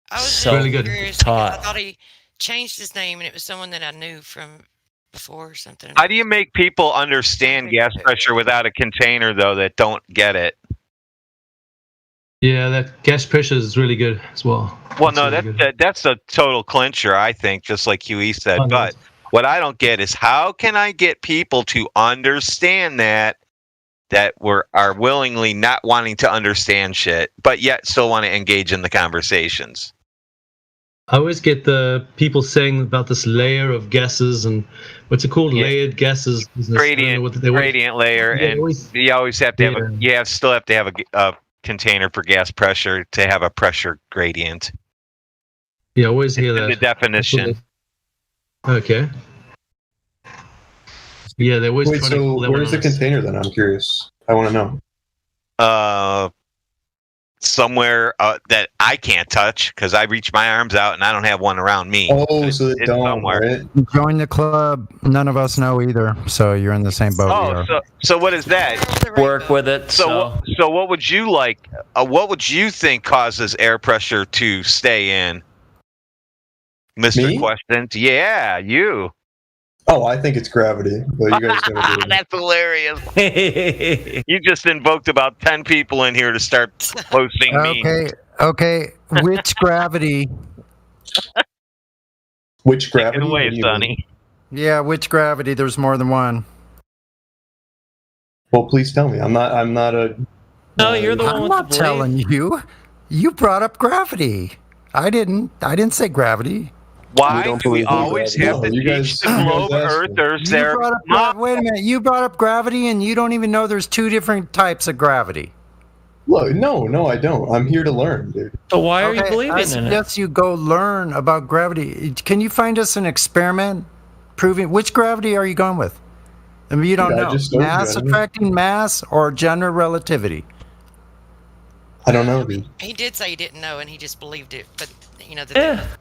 I was really good. Curious. I thought he changed his name, and it was someone that I knew from before or something. How do you make people understand gas pressure without a container, though, that don't get it? Yeah, that gas pressure is really good as well. Well, no, that's a total clincher, I think, just like Huey said. But what I don't get is how can I get people to understand that are willingly not wanting to understand shit, but yet still want to engage in the conversations? I always get the people saying about this layer of gases and what's it called? Layered gases. Gradient layer, and you always have to have still have to have a container for gas pressure to have a pressure gradient. Yeah, I always hear that. The definition. Okay. Yeah, they always. Wait, so where's the container then? I'm curious. I want to know. Somewhere that I can't touch because I reach my arms out and I don't have one around me. Oh, so they don't. Somewhere. Right? Join the club. None of us know either, so you're in the same boat. Oh, so what is that? Work with it. So what would you like? What would you think causes air pressure to stay in, Mr. Questions? Yeah, you. Oh, I think it's gravity, but you guys never do. That's hilarious. You just invoked about 10 people in here to start posting memes. Okay. Which gravity? Which gravity? Take it away, Sonny. Yeah, which gravity? There's more than one. Well, please tell me. I'm not a. No, you're the one. I'm not telling you. You brought up gravity. I didn't say gravity. Why do we always have to teach the globe earthers their... Wait a minute. You brought up gravity, and you don't even know there's two different types of gravity. Look, no, I don't. I'm here to learn, dude. So why are you Okay, believing I in it? suggest you go learn about gravity. Can you find us an experiment proving which gravity are you going with? I mean, you don't Dude, I know. just told you, Mass I don't know. attracting mass or general relativity? I don't know, dude. He did say he didn't know, and he just believed it. But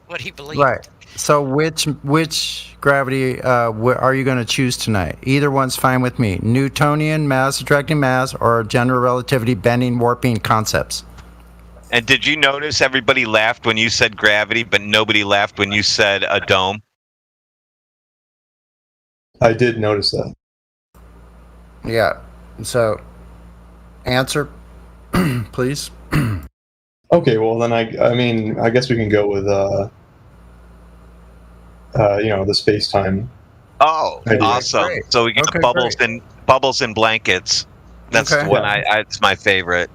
what he believed. Right. So which gravity are you going to choose tonight? Either one's fine with me. Newtonian, mass attracting mass, or general relativity, bending, warping concepts. And did you notice everybody laughed when you said gravity, but nobody laughed when you said a dome? I did notice that. Yeah. So, answer, please. Okay, well then I mean I guess we can go with the space time. Oh, awesome! Great. So we get Okay, bubbles and blankets. That's Okay. the one it's my favorite.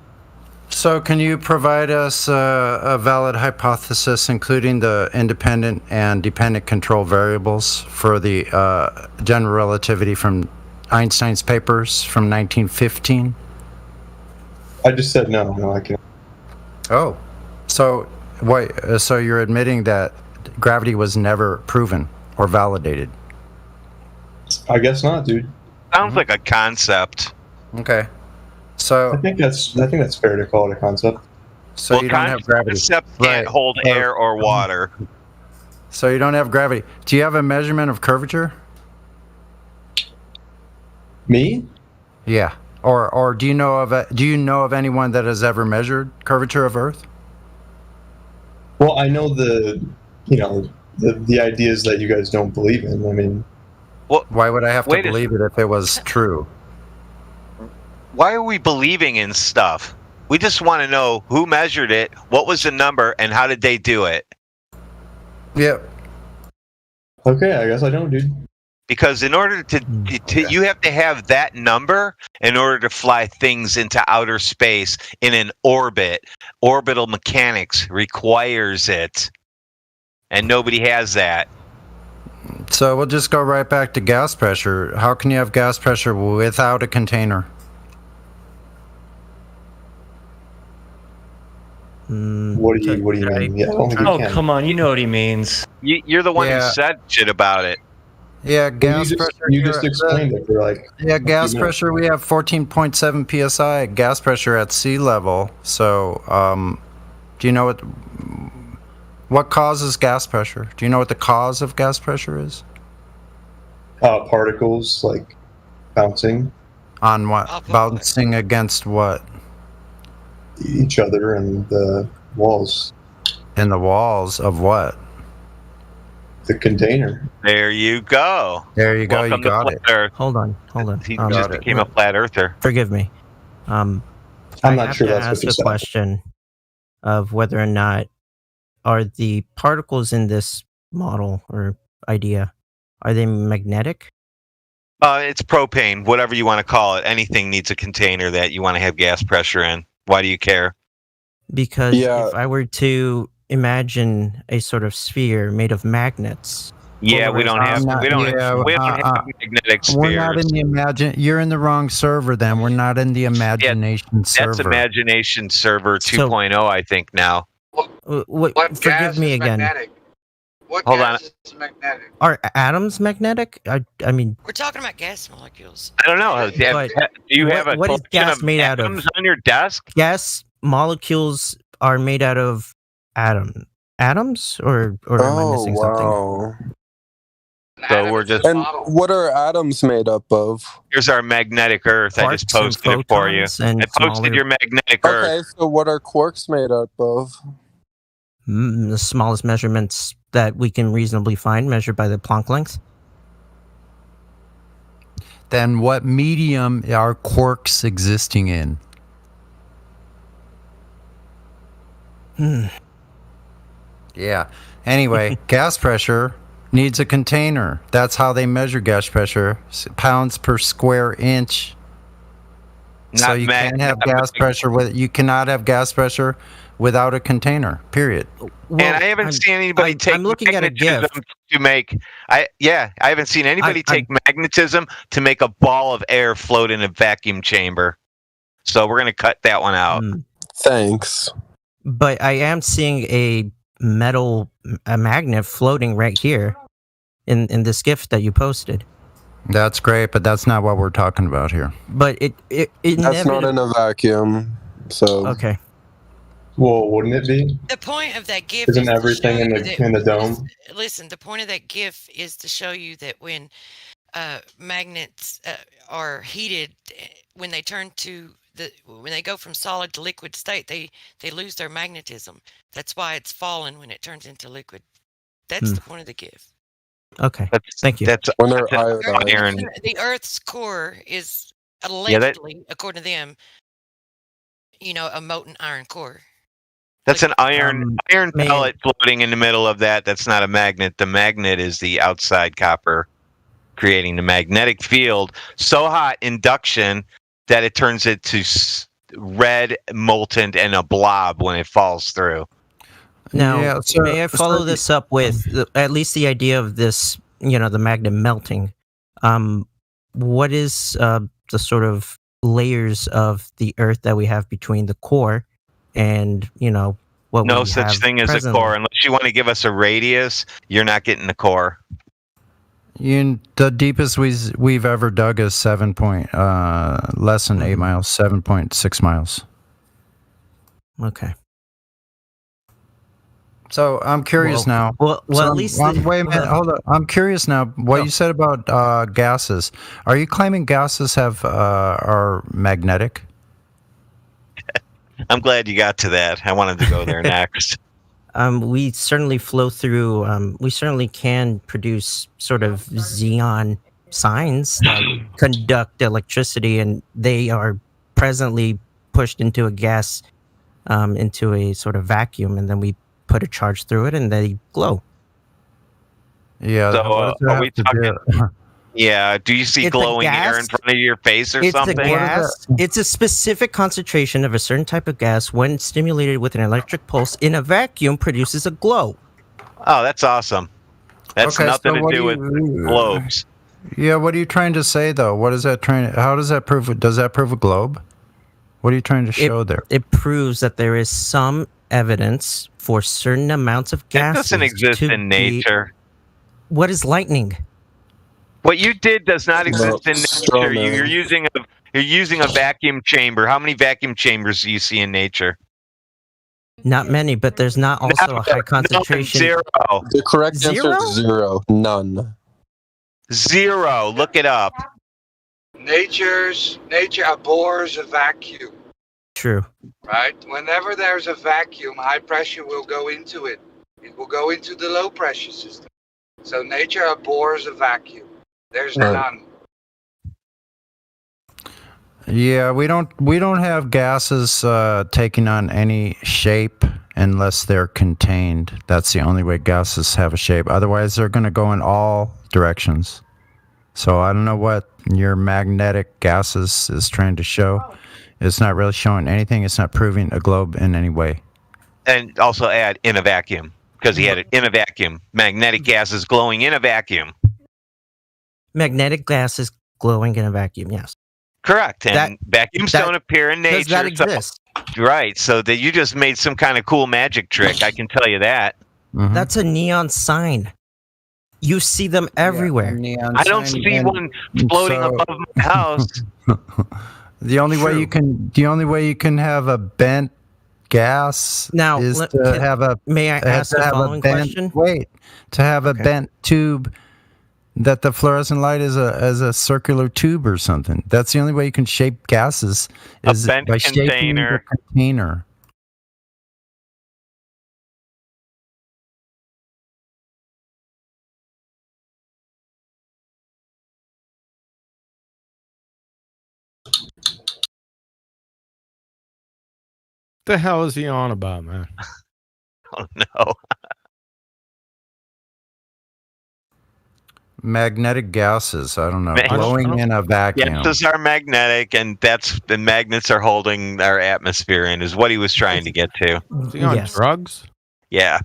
So, can you provide us a valid hypothesis, including the independent and dependent control variables for the general relativity from Einstein's papers from 1915? I just said no, I can't. Oh, so wait. So you're admitting that gravity was never proven or validated? I guess not, dude. Sounds like a concept. Okay. So I think that's fair to call it a concept. So you don't have gravity. Concepts can't hold air or water. So you don't have gravity. Do you have a measurement of curvature? Me? Yeah. Or do you know of anyone that has ever measured curvature of Earth? Well, I know the ideas that you guys don't believe in. I mean, why would I have to believe it if it was true? Why are we believing in stuff? We just want to know who measured it, what was the number, and how did they do it. Yep. Okay, I guess I don't, dude. Because in order to you have to have that number in order to fly things into outer space in an orbit. Orbital mechanics requires it. And nobody has that. So we'll just go right back to gas pressure. How can you have gas pressure without a container? What do you mean? Yeah, I don't think you can. Come on, you know what he means. You're the one who said shit about it. Yeah, gas pressure. You just explained it for like. Yeah, gas pressure. We have 14.7 psi gas pressure at sea level. So, do you know what causes gas pressure? Do you know what the cause of gas pressure is? Particles like bouncing on what? Bouncing against what? Each other and the walls. In the walls of what? The container. There you go. There you go. Welcome you got to Flat Earth. Hold on. He just became a flat earther. Forgive me. I'm I not have sure to that's what ask you a said. question of whether or not are the particles in this model or idea, are they magnetic? It's propane, whatever you want to call it. Anything needs a container that you want to have gas pressure in. Why do you care? Because if I were to imagine a sort of sphere made of magnets. Yeah, we don't have magnetic spheres. We're not in the You're in the wrong server. Then we're not in the imagination server. That's Imagination Server 2.0, I think now. Forgive me again. What Hold gas on. is magnetic? Are atoms magnetic? I mean, We're talking about gas molecules. I don't know. Do you have a what is collection gas of made out of? atoms on your desk? Gas molecules are made out of atoms, or am I missing something? So we're just. And what are atoms made up of? Here's our magnetic Earth. I just Quarks and posted it for you. photons and I posted smaller- your magnetic Earth. Okay, so what are quarks made up of? The smallest measurements that we can reasonably find, measured by the Planck length. Then what medium are quarks existing in? Yeah. Anyway, gas pressure needs a container. That's how they measure gas pressure. Pounds per square inch. So you can't have gas pressure you cannot have gas pressure without a container. Period. And I haven't seen anybody take magnetism to make. I haven't seen anybody take magnetism to make a ball of air float in a vacuum chamber. So we're going to cut that one out. Thanks. But I am seeing a magnet floating right here in this GIF that you posted. That's great, but that's not what we're talking about here. But it That's not in a vacuum. So okay. Well, wouldn't it be? The point of that GIF Isn't is to everything show in you the that- in the dome? Listen, the point of that GIF is to show you that when magnets are heated, when they go from solid to liquid state, they lose their magnetism. That's why it's fallen when it turns into liquid. That's the point of the GIF. Okay. Thank you. That's when they're iron. The Earth's core is allegedly, according to them, a molten iron core. That's an iron pellet floating in the middle of that. That's not a magnet. The magnet is the outside copper creating the magnetic field. So hot induction that it turns it to red, molten, and a blob when it falls through. Now, may I follow this up with at least the idea of this, the magnet melting? What is the sort of layers of the Earth that we have between the core and, what no we such have thing as presently? a core. Unless you want to give us a radius, you're not getting the core. The deepest we've ever dug is less than 8 miles, 7.6 miles. Okay. So I'm curious now. Well, So at least wait a minute. Hold on. I'm curious now. What you said about gases? Are you claiming gases are magnetic? I'm glad you got to that. I wanted to go there next. We certainly flow through. We certainly can produce sort of xenon signs that conduct electricity, and they are presently pushed into a gas, into a sort of vacuum, and then we put a charge through it, and they glow. Yeah. So are we talking? Yeah. Do you see It's a glowing air gas. in front of your face or It's something? a gas. It's a specific concentration of a certain type of gas when stimulated with an electric pulse in a vacuum produces a glow. Oh, that's awesome. That's Okay, nothing so to what do do with you- globes. Yeah. What are you trying to say though? What is that how does that prove? Does that prove a globe? What are you trying to show there? It proves that there is some evidence for certain amounts of It gases. doesn't exist to in be- nature. What is lightning? What you did does not exist in straw nature. man. You're using a vacuum chamber. How many vacuum chambers do you see in nature? Not many, but there's not also a high concentration. Zero. The correct answer Zero? is 0. None. Zero. Look it up. Nature abhors a vacuum, True. right? Whenever there's a vacuum, high pressure will go into it. It will go into the low pressure system. So nature abhors a vacuum. There's none. Yeah, we don't have gases taking on any shape unless they're contained. That's the only way gases have a shape. Otherwise, they're going to go in all directions. So I don't know what your magnetic gases is trying to show. It's not really showing anything. It's not proving a globe in any way. And also add in a vacuum, because he had it in a vacuum. Magnetic gases glowing in a vacuum. Magnetic gas is glowing in a vacuum, yes. Correct. And vacuums don't appear in nature. Does that exist? Right. So that you just made some kind of cool magic trick. I can tell you that. Mm-hmm. That's a neon sign. You see them everywhere. I don't see one floating above my house. The only way you can have a bent gas Now, is to have a may I ask the following question? Wait, to have a bent tube that the fluorescent light is a circular tube or something. That's the only way you can shape gases is bent by shaping the container. container. The hell is he on about, man? Oh no. Magnetic gases. I don't know. Glowing in a vacuum. Gases are magnetic, and that's the magnets are holding our atmosphere in. Is what he was trying to get to. Is he on drugs? Yeah.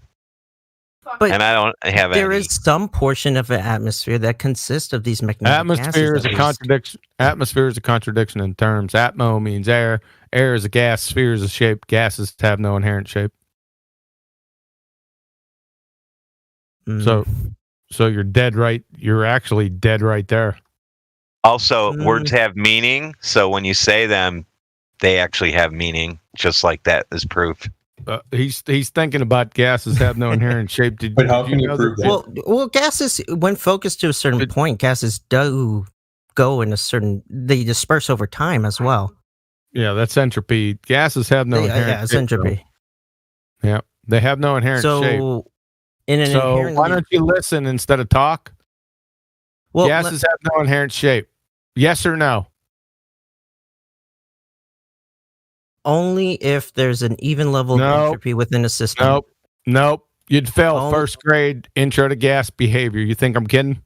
But and I don't have there any. is some portion of an atmosphere that consists of these magnetic Atmosphere gases. is a contradiction. Atmosphere is a contradiction in terms. Atmo means air. Air is a gas. Sphere is a shape. Gases have no inherent shape. So you're dead right. You're actually dead right there. Also, words have meaning, so when you say them, they actually have meaning, just like that is proof. He's thinking about gases have no inherent shape. But how can you prove that? Well, gases, when focused to a certain point, gases do go in a certain. They disperse over time as well. Yeah, that's entropy. Gases have no inherent. Yeah, it's entropy. Yeah, they have no inherent shape. So why don't you listen instead of talk? Well, gases have no inherent shape. Yes or no? Only if there's an even level of entropy within a system. Nope. You'd fail first grade intro to gas behavior. You think I'm kidding?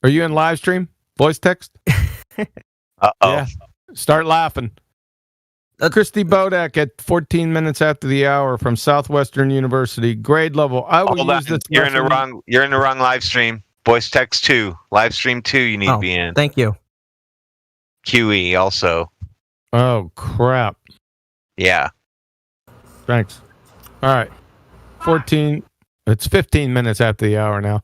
Are you in live stream? Voice text? Yeah. Start laughing. Christy Bodak at 14 minutes after the hour from Southwestern University, grade level. I will use this. You're in the wrong live stream. Voice text 2. Live stream 2 you need to be in. Thank you. QE also. Oh crap. Yeah. Thanks. All right. 14. It's 15 minutes after the hour now.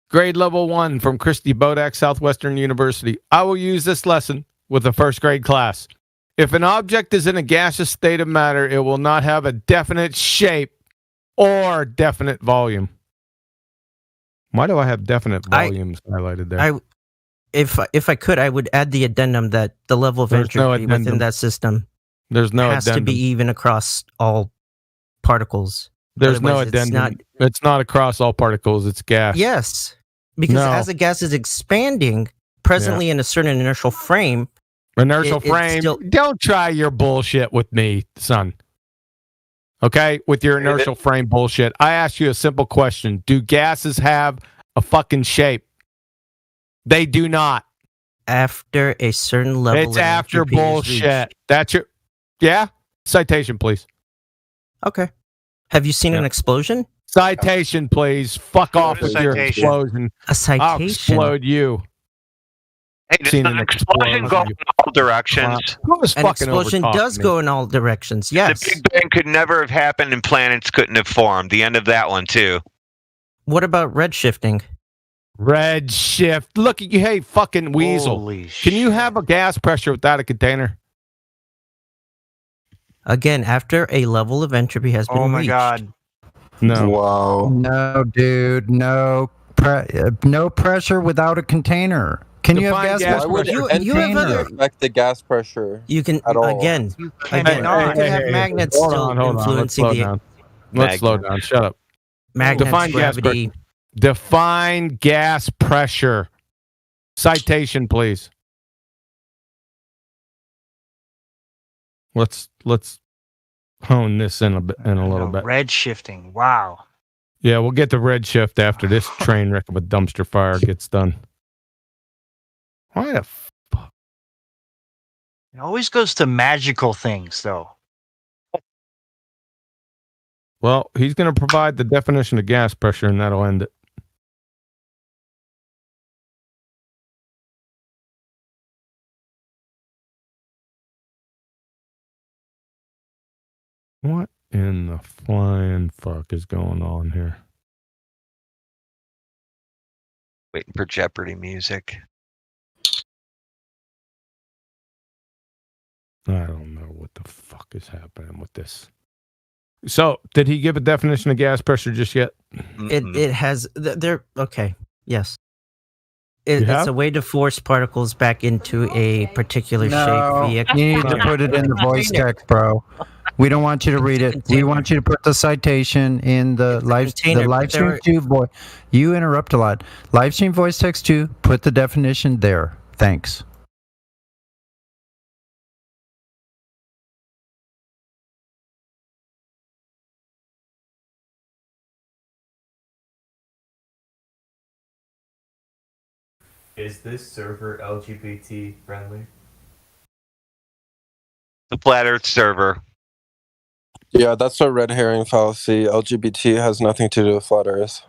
Grade level 1 from Christy Bodak, Southwestern University. I will use this lesson with a first grade class. If an object is in a gaseous state of matter, it will not have a definite shape or definite volume. Why do I have definite volumes highlighted there? If I could, I would add the addendum that the level of entropy within that system has to be even across all particles. There's no addendum. It's not across all particles. It's gas. Yes, because as the gas is expanding presently in a certain inertial frame. Don't try your bullshit with me, son. Okay? With your inertial frame bullshit. I asked you a simple question. Do gases have a fucking shape? They do not. After a certain level it's after bullshit. That's your... Yeah? Citation, please. Okay. Have you seen an explosion? Citation, please. Fuck off with your explosion. A citation? I'll explode you. Hey, does an explosion go in all directions? An explosion does go in all directions, yes. The Big Bang could never have happened and planets couldn't have formed. The end of that one, too. What about redshifting? Redshift. Look at you. Hey, fucking weasel. Can you have a gas pressure without a container? Again, after a level of entropy has been reached. Oh my god. No. Wow. No, dude. No. No pressure without a container. Can you have gas pressure? Why would You have other affect the gas pressure? You can at all? Again. You can have magnets still influencing the. Let's slow down. Shut up. Magnets, Define gravity. gas pressure. Define gas pressure. Citation, please. Let's hone this in a little bit. Red shifting. Wow. Yeah, we'll get to redshift after this train wreck of a dumpster fire gets done. Why the fuck? It always goes to magical things, though. Well, he's going to provide the definition of gas pressure, and that'll end it. What in the flying fuck is going on here? Waiting for Jeopardy music. I don't know what the fuck is happening with this. So, did he give a definition of gas pressure just yet? It has. Okay. Yes. It's a way to force particles back into a particular shape. You need to put it in the voice text, bro. We don't want you to read it. We want you to put the citation in the live stream 2 voice. You interrupt a lot. Live stream voice text 2. Put the definition there. Thanks. Is this server LGBT friendly? The Flat Earth server. Yeah, that's a red herring fallacy. LGBT has nothing to do with flat Earth.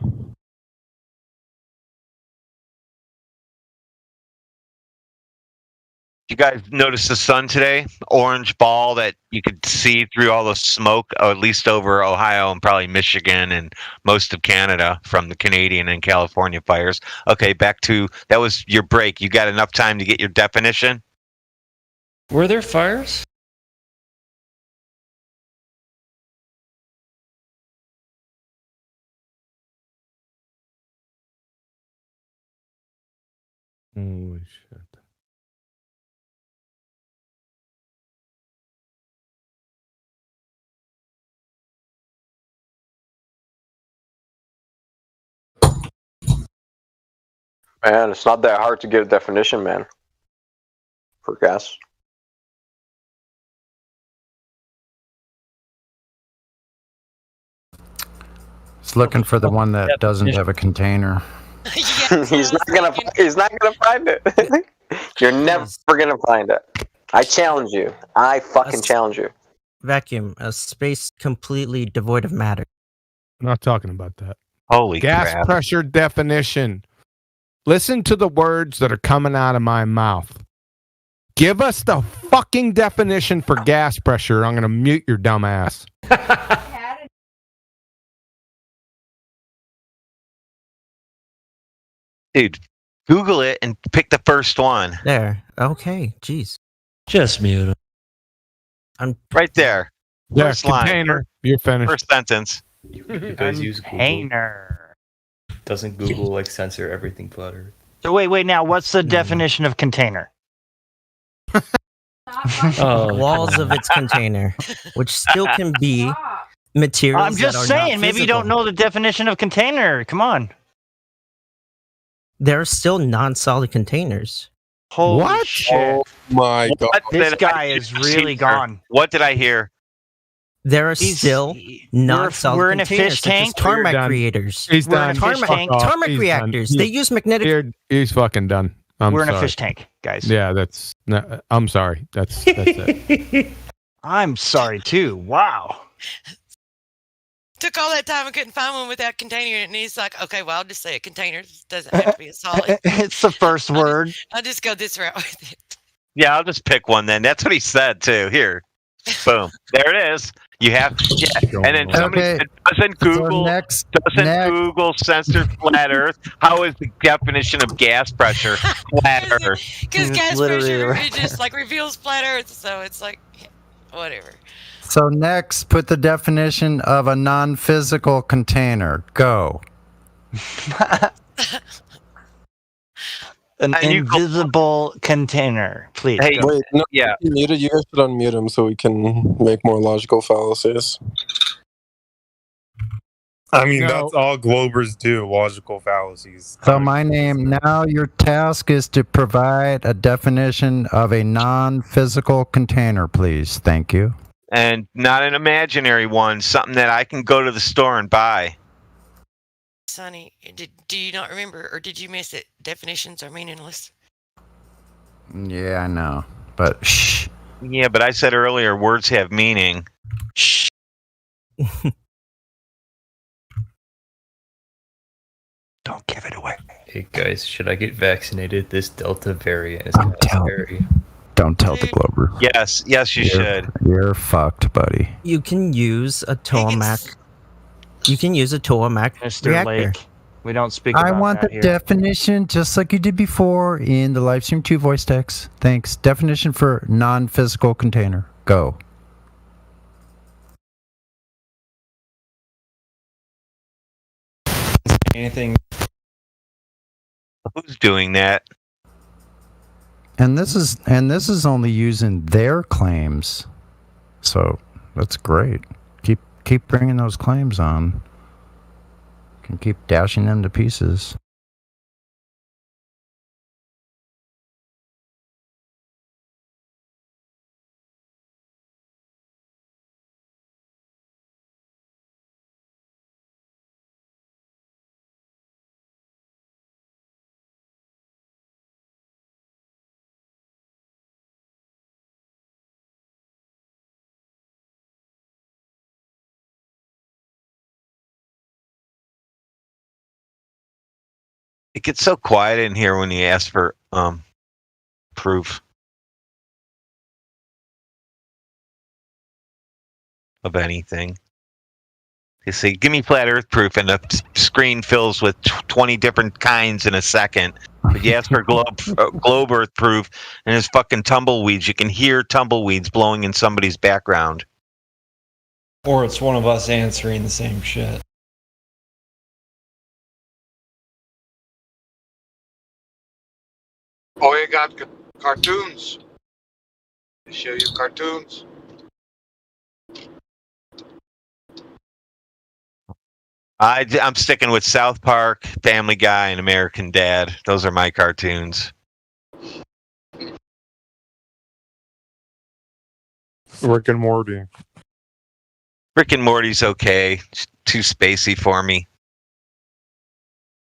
You guys notice the sun today? Orange ball that you could see through all the smoke, or at least over Ohio and probably Michigan and most of Canada from the Canadian and California fires. Okay, back to that was your break. You got enough time to get your definition? Were there fires? Holy shit. Man, it's not that hard to get a definition, man. For gas. It's looking for the one that doesn't have a container. He's not gonna find it. You're never gonna find it. I challenge you. I fucking challenge you. Vacuum, a space completely devoid of matter. I'm not talking about that. Holy gas crap. pressure definition. Listen to the words that are coming out of my mouth. Give us the fucking definition for gas pressure. I'm going to mute your dumb ass. Dude, Google it and pick the first one. There. Okay. Jeez. Just mute him. I'm right there. Yeah, First line. container. You're finished. First sentence. You guys use Google? Container. Doesn't Google like censor everything flat Earth? So wait. Now, what's the definition of container? Walls of its container, which still can be materials. I'm just that are saying, not maybe you physical. don't know the definition of container. Come on. There are still non-solid containers. Holy shit. Oh my god. This guy is really gone. What did I hear? There are still non-solid we're in a containers, fish such as tank? tarmac You're done. creators. He's We're done. in a fish Fuck tank. off. Tarmac He's reactors. done. They use magnetic. He's fucking done. We're in sorry. a fish tank, guys. Yeah, that's. No, I'm sorry. That's it. I'm sorry too. Wow. Took all that time and couldn't find one without container in it, and he's like, okay, well, I'll just say a container. It doesn't have to be a solid. It's the first word. I'll just go this route with it. Yeah, I'll just pick one then. That's what he said too. Here. Boom. There it is. You have and then somebody Okay. said, doesn't Google Google censor flat Earth? How is the definition of gas pressure flat Earth? Because gas pressure, it just like reveals flat Earth, so it's like, yeah, whatever. So next, put the definition of a non-physical container. Go. An invisible container, please. Hey, go. Wait, no, yeah. he muted. You guys should unmute him so we can make more logical fallacies. I mean, No. that's all Globers do, logical fallacies. So my name, now your task is to provide a definition of a non-physical container, please. Thank you. And not an imaginary one, something that I can go to the store and buy. Sonny, do you not remember, or did you miss it? Definitions are meaningless. Yeah, I know. But shh. Yeah, but I said earlier words have meaning. Shh. Don't give it away. Hey guys, should I get vaccinated? This Delta variant is kind of scary. Don't tell the Glober. Yes, you should. You're fucked, buddy. You can use a Tomac. You can use a Tomac Mr. reactor. Lake, we don't speak I about want that the here. definition, just like you did before in the Livestream 2 voice text. Thanks. Definition for non-physical container. Go. Anything? Who's doing that? And this is only using their claims. So that's great. Keep bringing those claims on. Can keep dashing them to pieces. It gets so quiet in here when you ask for proof of anything. You say, give me flat earth proof, and the screen fills with 20 different kinds in a second. But you ask for globe earth proof, and there's fucking tumbleweeds. You can hear tumbleweeds blowing in somebody's background. Or it's one of us answering the same shit. Oh, you got cartoons. They show you cartoons. I'm sticking with South Park, Family Guy, and American Dad. Those are my cartoons. Rick and Morty. Rick and Morty's okay. It's too spacey for me.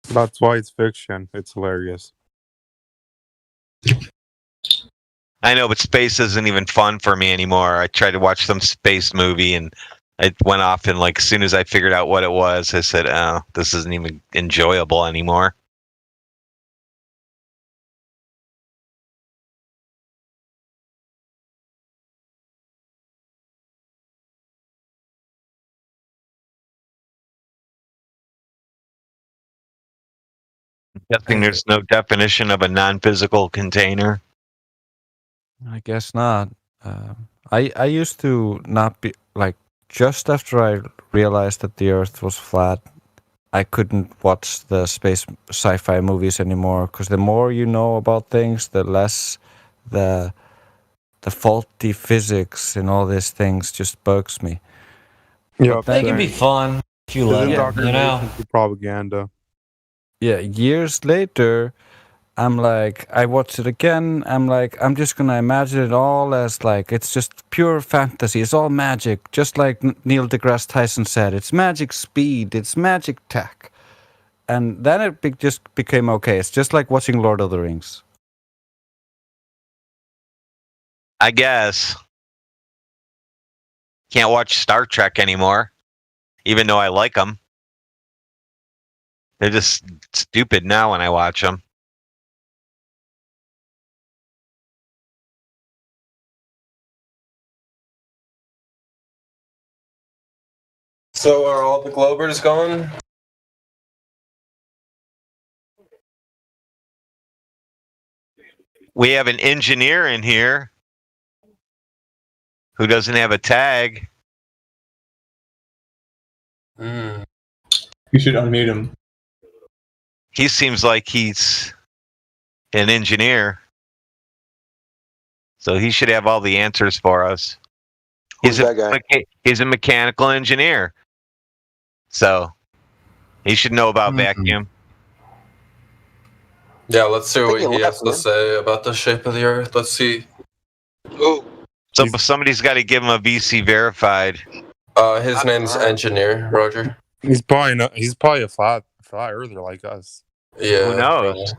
That's why it's fiction. It's hilarious. I know, but space isn't even fun for me anymore. I tried to watch some space movie, and I went off, and like as soon as I figured out what it was, I said, "Oh, this isn't even enjoyable anymore." Guessing there's no definition of a non-physical container. I guess not. I used to not be like, just after I realized that the Earth was flat, I couldn't watch the space sci-fi movies anymore, because the more you know about things, the less the faulty physics and all these things just bugs me. Yeah, They can be fun if you let it, you know. Propaganda. Yeah, years later, I'm like, I watch it again. I'm like, I'm just gonna imagine it all as like, it's just pure fantasy. It's all magic, just like Neil deGrasse Tyson said. It's magic speed. It's magic tech. And then it just became okay. It's just like watching Lord of the Rings. I guess. Can't watch Star Trek anymore, even though I like them. They're just stupid now when I watch them. So are all the Globers gone? We have an engineer in here who doesn't have a tag. You should unmute him. He seems like he's an engineer, so he should have all the answers for us. Who's that guy? He's a mechanical engineer, so he should know about vacuum. Yeah, let's see what he has to say about the shape of the Earth. Let's see. Oh. So somebody's got to give him a VC verified. His name's Engineer Roger. He's probably a flat earther like us. Yeah. Who knows?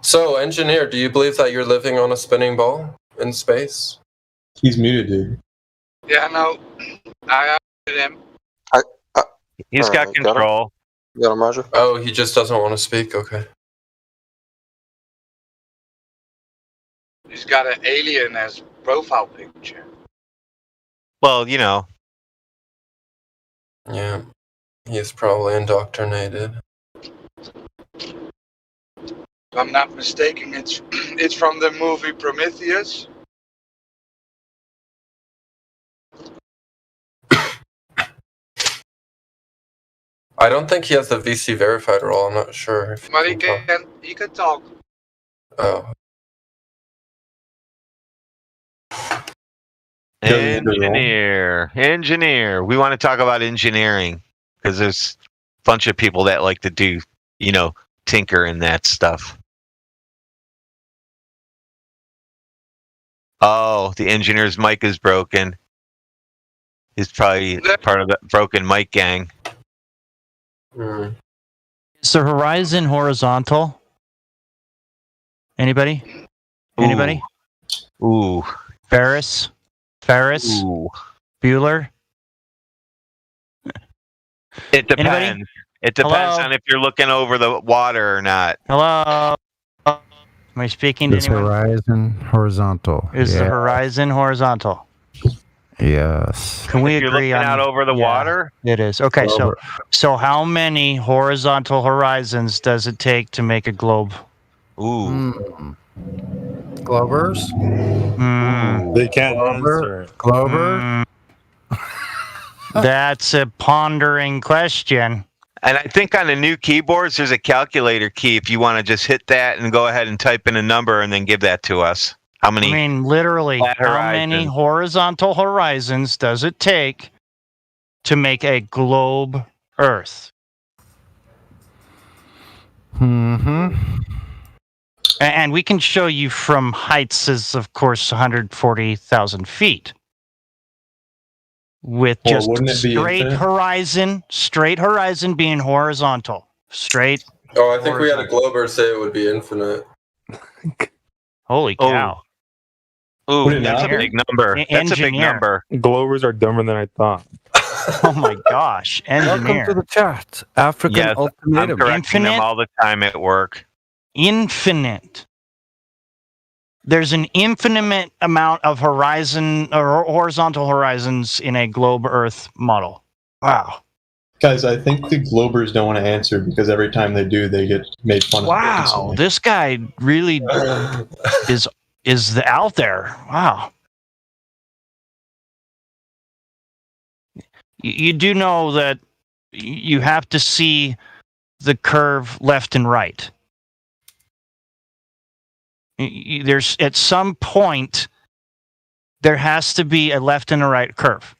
So, Engineer, do you believe that you're living on a spinning ball in space? He's muted, dude. Yeah, no. I asked him. He's got control. Got him, Roger? Oh, he just doesn't want to speak? Okay. He's got an alien as profile picture. Well, you know. Yeah. He's probably indoctrinated. If I'm not mistaken, it's from the movie Prometheus. I don't think he has the VC verified role. I'm not sure. But he can talk. Oh. Engineer. We want to talk about engineering because there's a bunch of people that like to do, tinker and that stuff. Oh, the engineer's mic is broken. He's probably part of the broken mic gang. Is the horizon horizontal? Anybody? Anybody? Ooh. Ferris? Ooh. Bueller? It depends. Anybody? It depends Hello? on if you're looking over the water or not. Hello? Am I speaking to Is anyone? horizon horizontal? Is the horizon horizontal? Yes. Can we If you're agree looking on out over the water? It is. Okay, so how many horizontal horizons does it take to make a globe? Ooh. Globers? They can't answer it. Glober? That's a pondering question. And I think on the new keyboards, there's a calculator key if you want to just hit that and go ahead and type in a number and then give that to us. How many? I mean, literally, flat how many horizons? horizontal horizons does it take to make a globe Earth? Mm-hmm. And we can show you from heights as, of course, 140,000 feet. With Well, just wouldn't it be straight horizon being horizontal. Straight. Oh, I think we had a Glober say it would be infinite. Holy cow. Ooh, Would it that's a not be? big number. That's a big Engineer. number. Globers are dumber than I thought. Oh my gosh. Engineer. Welcome to the chat. African Yes, I'm Ultimatum. correcting them all the time at work. Infinite. There's an infinite amount of horizon or horizontal horizons in a globe Earth model. Wow. Guys, I think the Globers don't want to answer because every time they do, they get made fun of. Wow. instantly. This guy really is out there. Wow. You do know that you have to see the curve left and right. There's at some point there has to be a left and a right curve.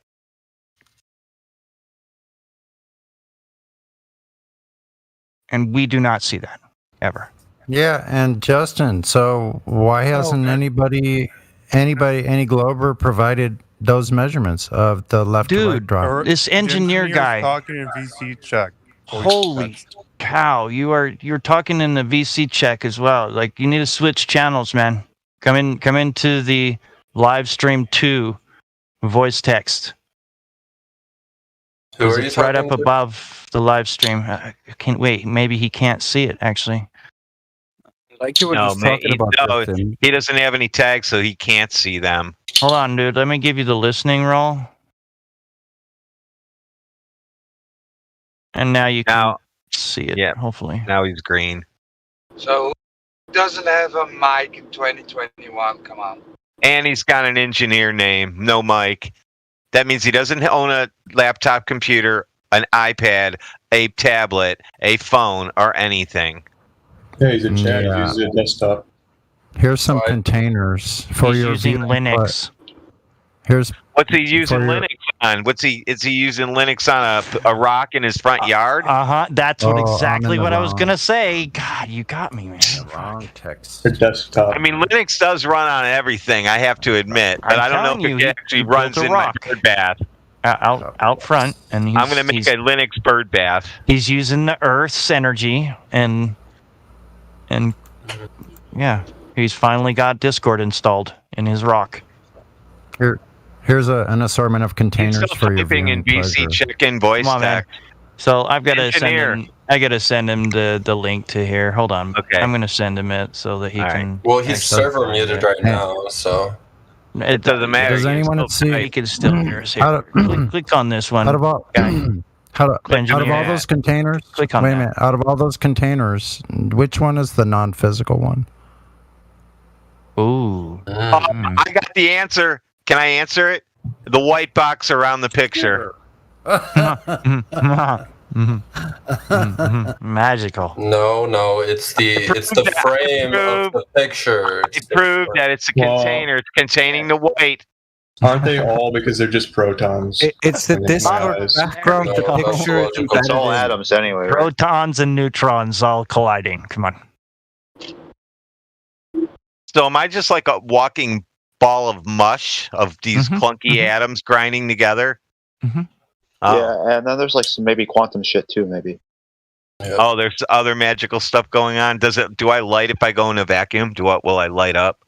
And we do not see that ever. Yeah, and Justin, so why hasn't any Glober provided those measurements of the left to right drop? This engineer guy. Talking in VC check. Holy cow! You're talking in the VC check as well. Like, you need to switch channels, man. Come into the live stream 2 voice text. Who are you It's right up talking to? above the live stream. I can't wait. Maybe he can't see it actually. Like you were No, just man, talking about Justin. he doesn't have any tags, so he can't see them. Hold on, dude. Let me give you the listening roll. And now you can see it. Yeah, hopefully. Now he's green. So, who doesn't have a mic in 2021? Come on. And he's got an engineer name, no mic. That means he doesn't own a laptop computer, an iPad, a tablet, a phone, or anything. Yeah, he's a chat. Yeah. He uses a desktop. Here's some containers for He's your using viewing Linux. put. Here's What's he using For your- Linux on? Is he using Linux on a rock in his front yard? That's Oh, I'm in exactly the what I was wrong. gonna say. God, you got me, man. wrong text. A desktop. I mean, Linux does run on everything, I have to admit, but I'm I don't know telling if you, it he actually built runs a in my rock. bird bath. Out front, and I'm going to make a Linux bird bath. He's using the Earth's energy, and yeah, he's finally got Discord installed in his rock. Here's an assortment of He's containers still for your typing viewing in VC pleasure. check-in voice Come on, man. tech. So I've got to send Engineer. him. I got to send him the link to here. Hold on. Okay. I'm going to send him it so that he can. Well, he's actually server find muted it. right now, so. It doesn't matter. Does anyone see? He can still hear us Out here. of- Click on this one. Out of all, out of all those containers, Click on wait that. a minute. Out of all those containers, which one is the non-physical one? Ooh. I got the answer. Can I answer it? The white box around the picture. Magical. No, it's the frame of the picture. I proved that it's a container. It's containing the white. Aren't they all because they're just protons? It's the in my Discord eyes. background. The picture is It's all embedded in. atoms anyway, right? Protons and neutrons all colliding. Come on. So am I just like a walking ball of mush of these clunky atoms grinding together? Yeah, and then there's like some maybe quantum shit too, maybe. Oh, there's other magical stuff going on. Do I light if I go in a vacuum? Will I light up?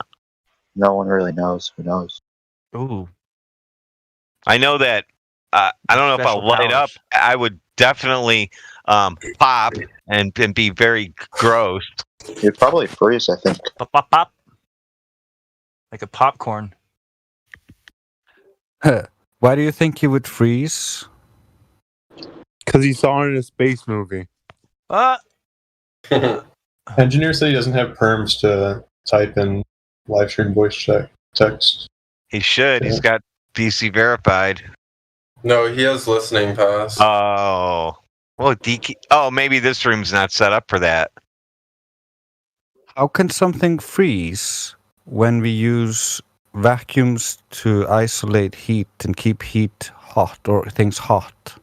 No one really knows. Who knows? Ooh. I know that. I don't know if I'll Special light powers. up. I would definitely pop and be very gross. You'd probably freeze, I think. Pop, pop, pop. Like a popcorn. Why do you think he would freeze? Because he saw it in a space movie. Engineer said he doesn't have perms to type in live stream voice text. He should. He's got PC verified. No, he has listening pass. Oh. Well, oh, maybe this room's not set up for that. How can something freeze when we use vacuums to isolate heat and keep heat hot or things hot?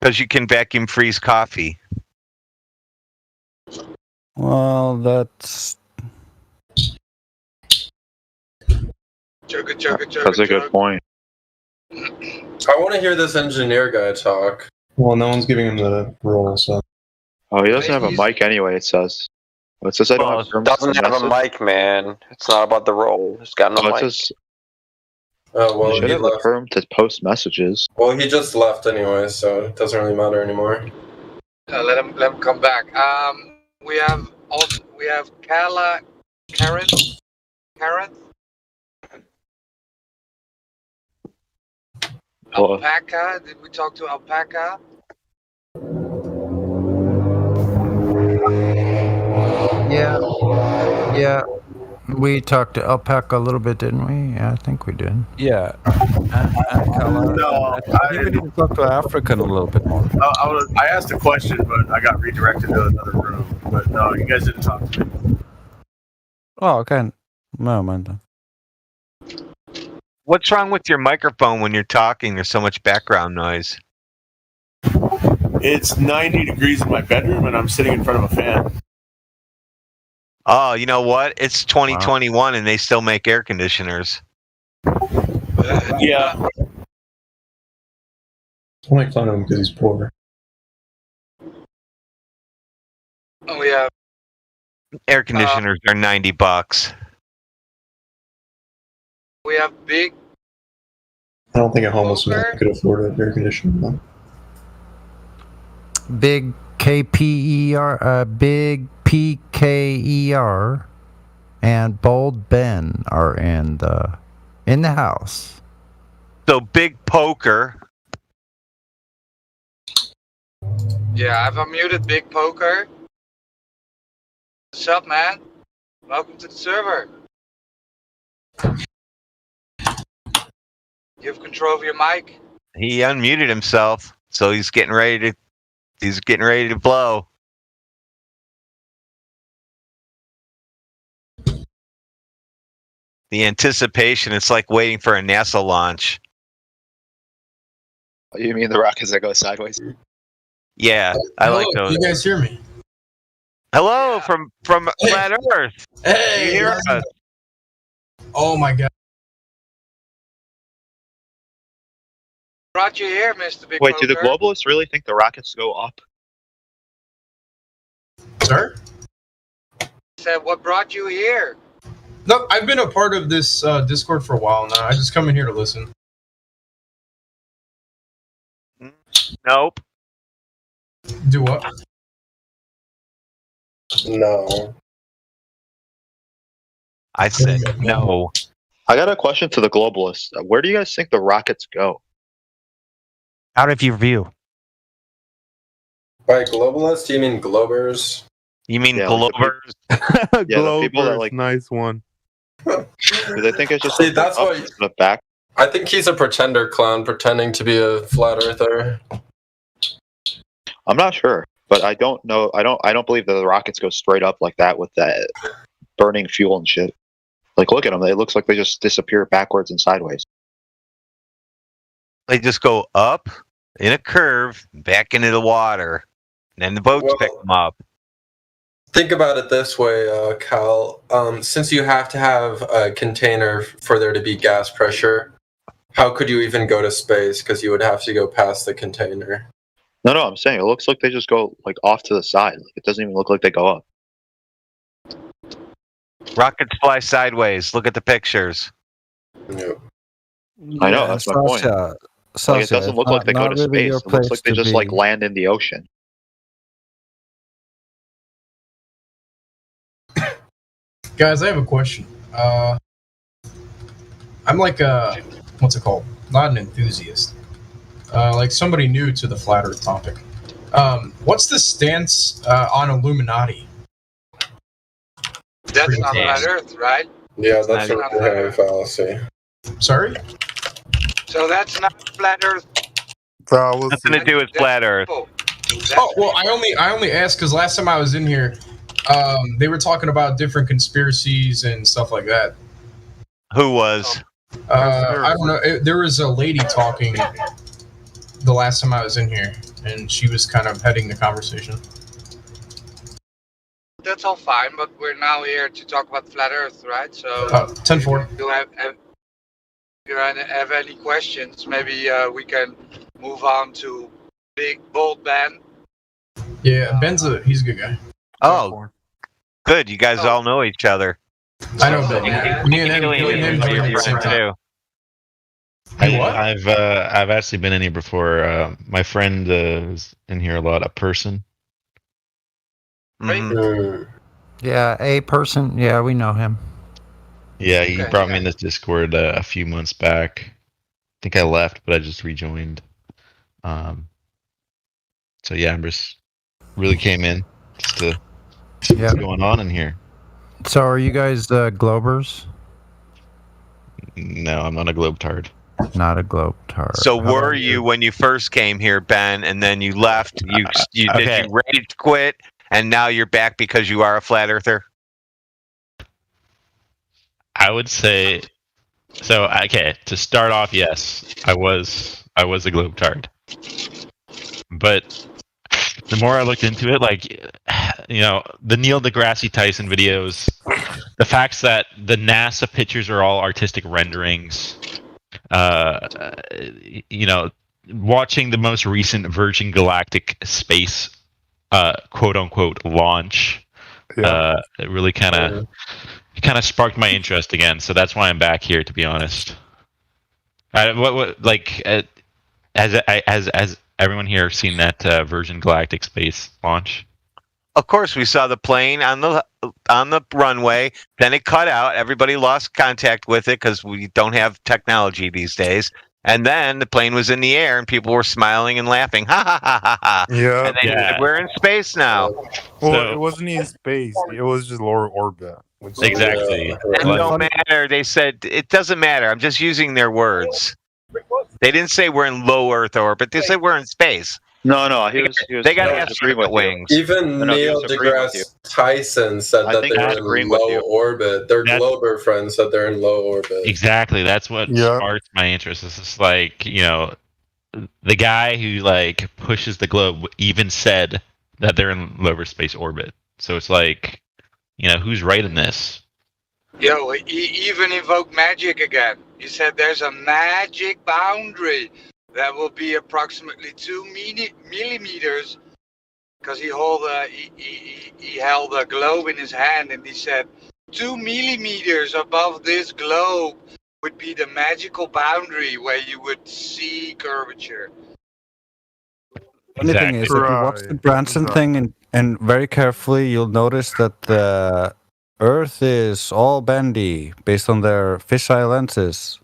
Because you can vacuum freeze coffee. Well, that's... That's a good point. I want to hear this engineer guy talk. Well, no one's giving him the role, so. Oh, he doesn't have a mic anyway, it says. It says I don't have perms Doesn't to have a message. mic, man. It's not about the role. It's got no Oh, it mic. says Oh, well, you should he have the left. perm to post messages. Well, he just left anyway, so it doesn't really matter anymore. Let him come back. We have Karen. Alpaca. Did we talk to Alpaca? Yeah. We talked to Alpaca a little bit, didn't we? Yeah, I think we did. Yeah. No, I think we need to talk to African a little bit more. I asked a question, but I got redirected to another room. But no, you guys didn't talk to me. Oh, okay. No, man. What's wrong with your microphone when you're talking? There's so much background noise. It's 90 degrees in my bedroom, and I'm sitting in front of a fan. Oh, you know what? It's 2021 and they still make air conditioners. Yeah. I make fun of him because he's poor. Oh, we have Air conditioners are $90. we have Big. I don't think a homeless man could afford an air conditioner. No. Big KPER, Big PKER, and Bold Ben are in the house. So Big Poker. Yeah, I've unmuted Big Poker. What's up, man? Welcome to the server. You have control of your mic. He unmuted himself, so he's getting ready to blow. The anticipation, it's like waiting for a NASA launch. You mean the rockets that go sideways? Yeah, I like those. You guys hear me? Hello from Flat Earth. Hey, You hear us? Oh my God. Brought you here, Mr. Big Wait, Poker. do the globalists really think the rockets go up? Sir? Said, what brought you here? No, I've been a part of this Discord for a while now. I just come in here to listen. Nope. Do what? No. I said no. I got a question to the globalists. Where do you guys think the rockets go? Out of your view. By globalist, you mean globers? You mean Globers? Yeah, the people that like nice one. Do they think it's just See, that's up why the back? I think he's a pretender clown pretending to be a flat earther. I'm not sure, but I don't know. I don't believe that the rockets go straight up like that with that burning fuel and shit. Like, look at them. It looks like they just disappear backwards and sideways. They just go up in a curve, back into the water, and then the boats pick them up. Think about it this way, Cal. Since you have to have a container for there to be gas pressure, how could you even go to space? Because you would have to go past the container. No, I'm saying it looks like they just go like off to the side. Like, it doesn't even look like they go up. Rockets fly sideways. Look at the pictures. I know, that's my point. Like, it doesn't look like they go to space. It looks like they just like land in the ocean. Guys, I have a question. I'm like what's it called? Not an enthusiast. Like somebody new to the flat Earth topic. What's the stance on Illuminati? That's not flat Earth, right? Yeah, that's a Graham fallacy. Sorry? So that's not flat Earth. Nothing to do with flat Earth. Oh well, I only asked because last time I was in here, they were talking about different conspiracies and stuff like that. Who was? I don't know. There was a lady talking the last time I was in here, and she was kind of heading the conversation. That's all fine, but we're now here to talk about flat Earth, right? So 10-4. If you have any questions, maybe we can move on to Big Bold Ben. Yeah, he's a good guy. Oh, good. You guys all know each other. I know Ben. Me and him joined at the same time. I've actually been in here before. My friend is in here a lot. A person. Yeah, a person. Yeah, we know him. Yeah, he brought me in this Discord a few months back. I think I left, but I just rejoined. So yeah, Ambrose really came in just to see what's going on in here. So are you guys Globers? No, I'm not a Globetard. Not a Globetard. So were you when you first came here, Ben, and then you left? You did you rage quit, and now you're back because you are a flat earther? I would say so. Okay, to start off, yes, I was a Globetard, but the more I looked into it, like, you know, the Neil deGrasse Tyson videos, the facts that the NASA pictures are all artistic renderings, you know, watching the most recent Virgin Galactic space, quote unquote, launch, it really kind of sparked my interest again. So that's why I'm back here, to be honest. Has everyone here seen that Virgin Galactic space launch? Of course, we saw the plane on the runway. Then it cut out. Everybody lost contact with it because we don't have technology these days. And then the plane was in the air, and people were smiling and laughing. Ha ha ha ha ha! Yeah, and then we're in space now. Well, it wasn't in space. It was just lower orbit. Exactly. It don't matter. They said it doesn't matter. I'm just using their words. They didn't say we're in low Earth orbit. They said we're in space. No, They got astronaut wings. Even Neil deGrasse Tyson said that they were in low orbit. Their Glober friends said they're in low orbit. Exactly. That's what sparked my interest. It's just like, you know, the guy who like pushes the globe even said that they're in lower space orbit. So it's like, you know, who's right in this? Yo, he even invoked magic again. He said there's a magic boundary that will be approximately 2 millimeters, because he held a globe in his hand, and he said 2 millimeters above this globe would be the magical boundary where you would see curvature. Funny thing is, if you watch the Branson thing and very carefully, you'll notice that the Earth is all bendy based on their fisheye lenses.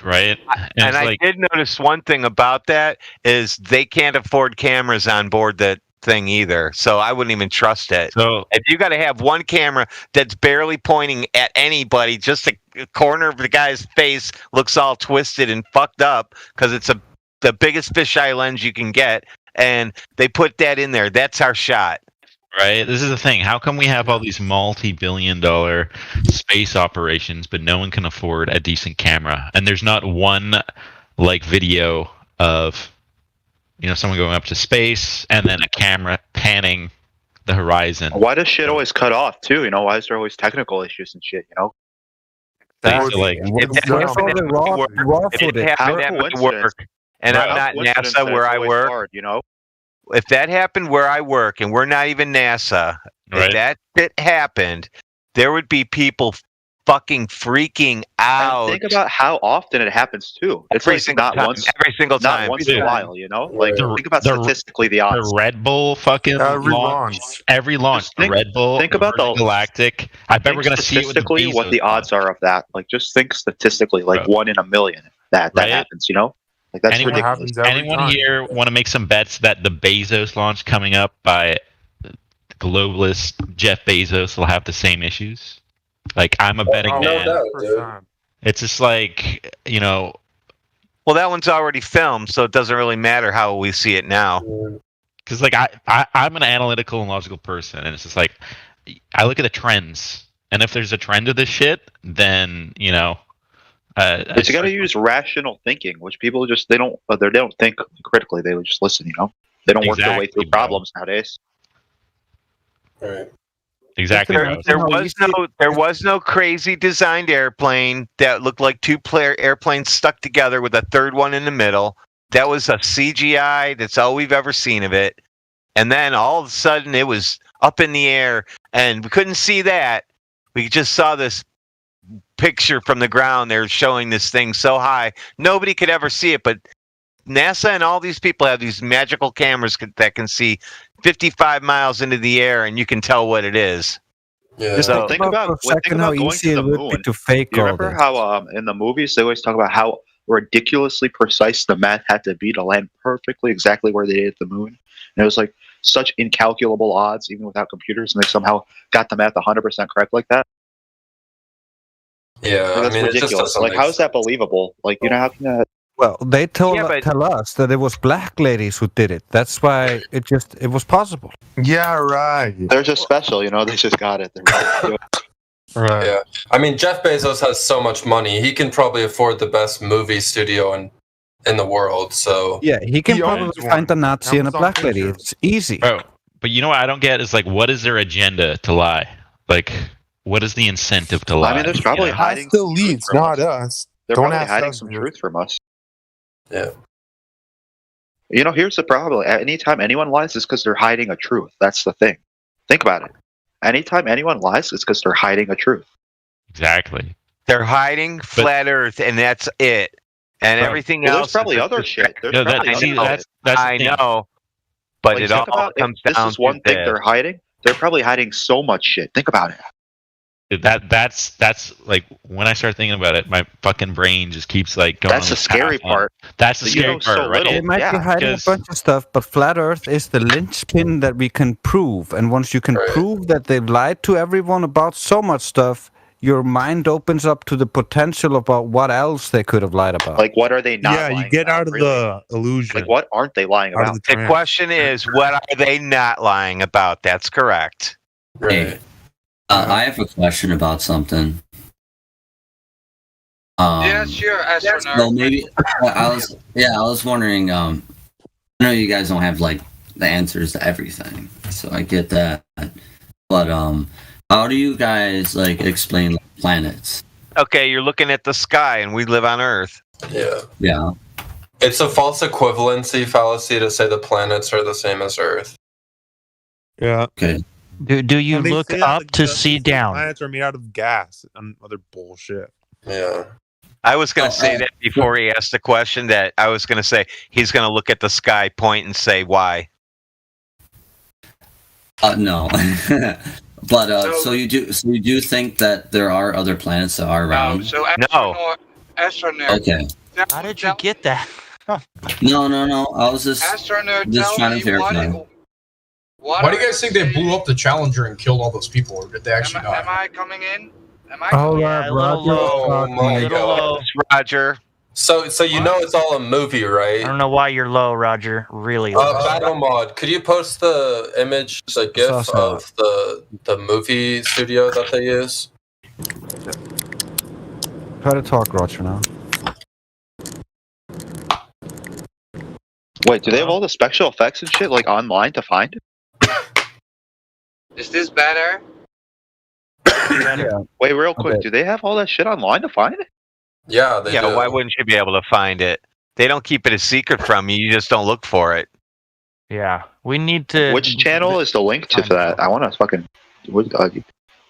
Right. And I did notice one thing about that is they can't afford cameras on board that thing either. So I wouldn't even trust it. So if you got to have one camera that's barely pointing at anybody, just the corner of the guy's face looks all twisted and fucked up because it's the biggest fisheye lens you can get, and they put that in there. That's our shot. Right. This is the thing. How come we have all these multi-billion-dollar space operations, but no one can afford a decent camera? And there's not one like video of, you know, someone going up to space and then a camera panning the horizon. Why does shit always cut off too? You know, why is there always technical issues and shit? You know. And I'm not NASA where I work. Hard, you know. If that happened where I work, and we're not even NASA, if that happened, there would be people fucking freaking out. And think about how often it happens too. It's Every like single not time. once, Every single time. not once in a while. You know, like think about statistically the odds. The Red Bull fucking launch. Every launch, the Red Bull. Think about the Galactic. I bet we're gonna see it with the statistically what Bezos the odds are of that. Like, just think statistically, like 1 in a million that Right? happens. You know, like that's ridiculous. Anyone here want to make some bets that the Bezos launch coming up by globalist Jeff Bezos will have the same issues? Like, I'm a betting man. It's just like, you know. Well, that one's already filmed, so it doesn't really matter how we see it now. Because, like, I'm an analytical and logical person, and it's just like, I look at the trends, and if there's a trend of this shit, then, you know. But you got to use rational thinking, which people just they don't think critically. They would just listen. You know, they don't work their way through problems nowadays. Right. Exactly. There was no crazy designed airplane that looked like two-player airplanes stuck together with a third one in the middle. That was a CGI. That's all we've ever seen of it. And then all of a sudden, it was up in the air, and we couldn't see that. We just saw this picture from the ground. They're showing this thing so high, nobody could ever see it. But NASA and all these people have these magical cameras that can see 55 miles into the air, and you can tell what it is. Yeah. So think about going to the moon. To fake Do you remember how in the movies they always talk about how ridiculously precise the math had to be to land perfectly exactly where they did at the moon? And it was like such incalculable odds, even without computers, and they somehow got the math 100% correct like that. Yeah, that's ridiculous. Like, how is that believable? Like, you know, how can that? Well, they tell us that it was black ladies who did it. That's why it was possible. Yeah, right. They're just special, you know. They just got it. Right. Yeah. I mean, Jeff Bezos has so much money. He can probably afford the best movie studio in the world. So yeah, he can probably find a Nazi and a black lady. It's easy. Bro, but you know what I don't get is, like, what is their agenda to lie? Like, what is the incentive to lie? I mean, there's probably hiding. The leads, not us. They're Don't probably ask hiding us, some dude. truth from us. Yeah. You know, here's the problem. Anytime anyone lies, it's because they're hiding a truth. That's the thing. Think about it. Anytime anyone lies, it's because they're hiding a truth. Exactly. They're hiding flat Earth, and that's it. And everything else. There's probably other shit. I know, but Like, it think all about comes if down this is one to thing they're hiding. They're probably hiding so much shit. Think about it. That's like, when I start thinking about it, my fucking brain just keeps like going. That's the scary part. That's the That you scary know so part, right? little. They might be hiding a bunch of stuff, but flat Earth is the linchpin that we can prove. And once you can prove that they've lied to everyone about so much stuff, your mind opens up to the potential about what else they could have lied about. Like, what are they not? Yeah, you get out of the illusion. Like, what aren't they lying about? The question is, what are they not lying about? That's correct. Hey, I have a question about something. Yeah, sure, astronaut. Well, maybe I was wondering. I know you guys don't have like the answers to everything, so I get that. But how do you guys like explain planets? Okay, you're looking at the sky, and we live on Earth. Yeah. Yeah. It's a false equivalency fallacy to say the planets are the same as Earth. Yeah. Okay. Do you And they look say that up to see down? Planets are made out of gas and other bullshit. Yeah. I was going to say that before he asked the question. That I was going to say he's going to look at the sky, point, and say why. No. But so you do think that there are other planets that are around? So astronaut. Okay. How did you get that? No. I was just Astronaut, trying to verify. Why do you guys think they blew up the Challenger and killed all those people, or did they actually not? Am I coming in? Oh, my God. It's Roger. So you know it's all a movie, right? I don't know why you're low, Roger. Really low. Battle Mod, could you post the image, the GIF of the movie studio that they use? Try to talk, Roger, now. Wait, do they have all the special effects and shit like online to find? Is this better? Wait, real quick, do they have all that shit online to find? Yeah, they do. Why wouldn't you be able to find it? They don't keep it a secret from you. You just don't look for it. Yeah, we need to. Which channel is the link to that? I want to fucking.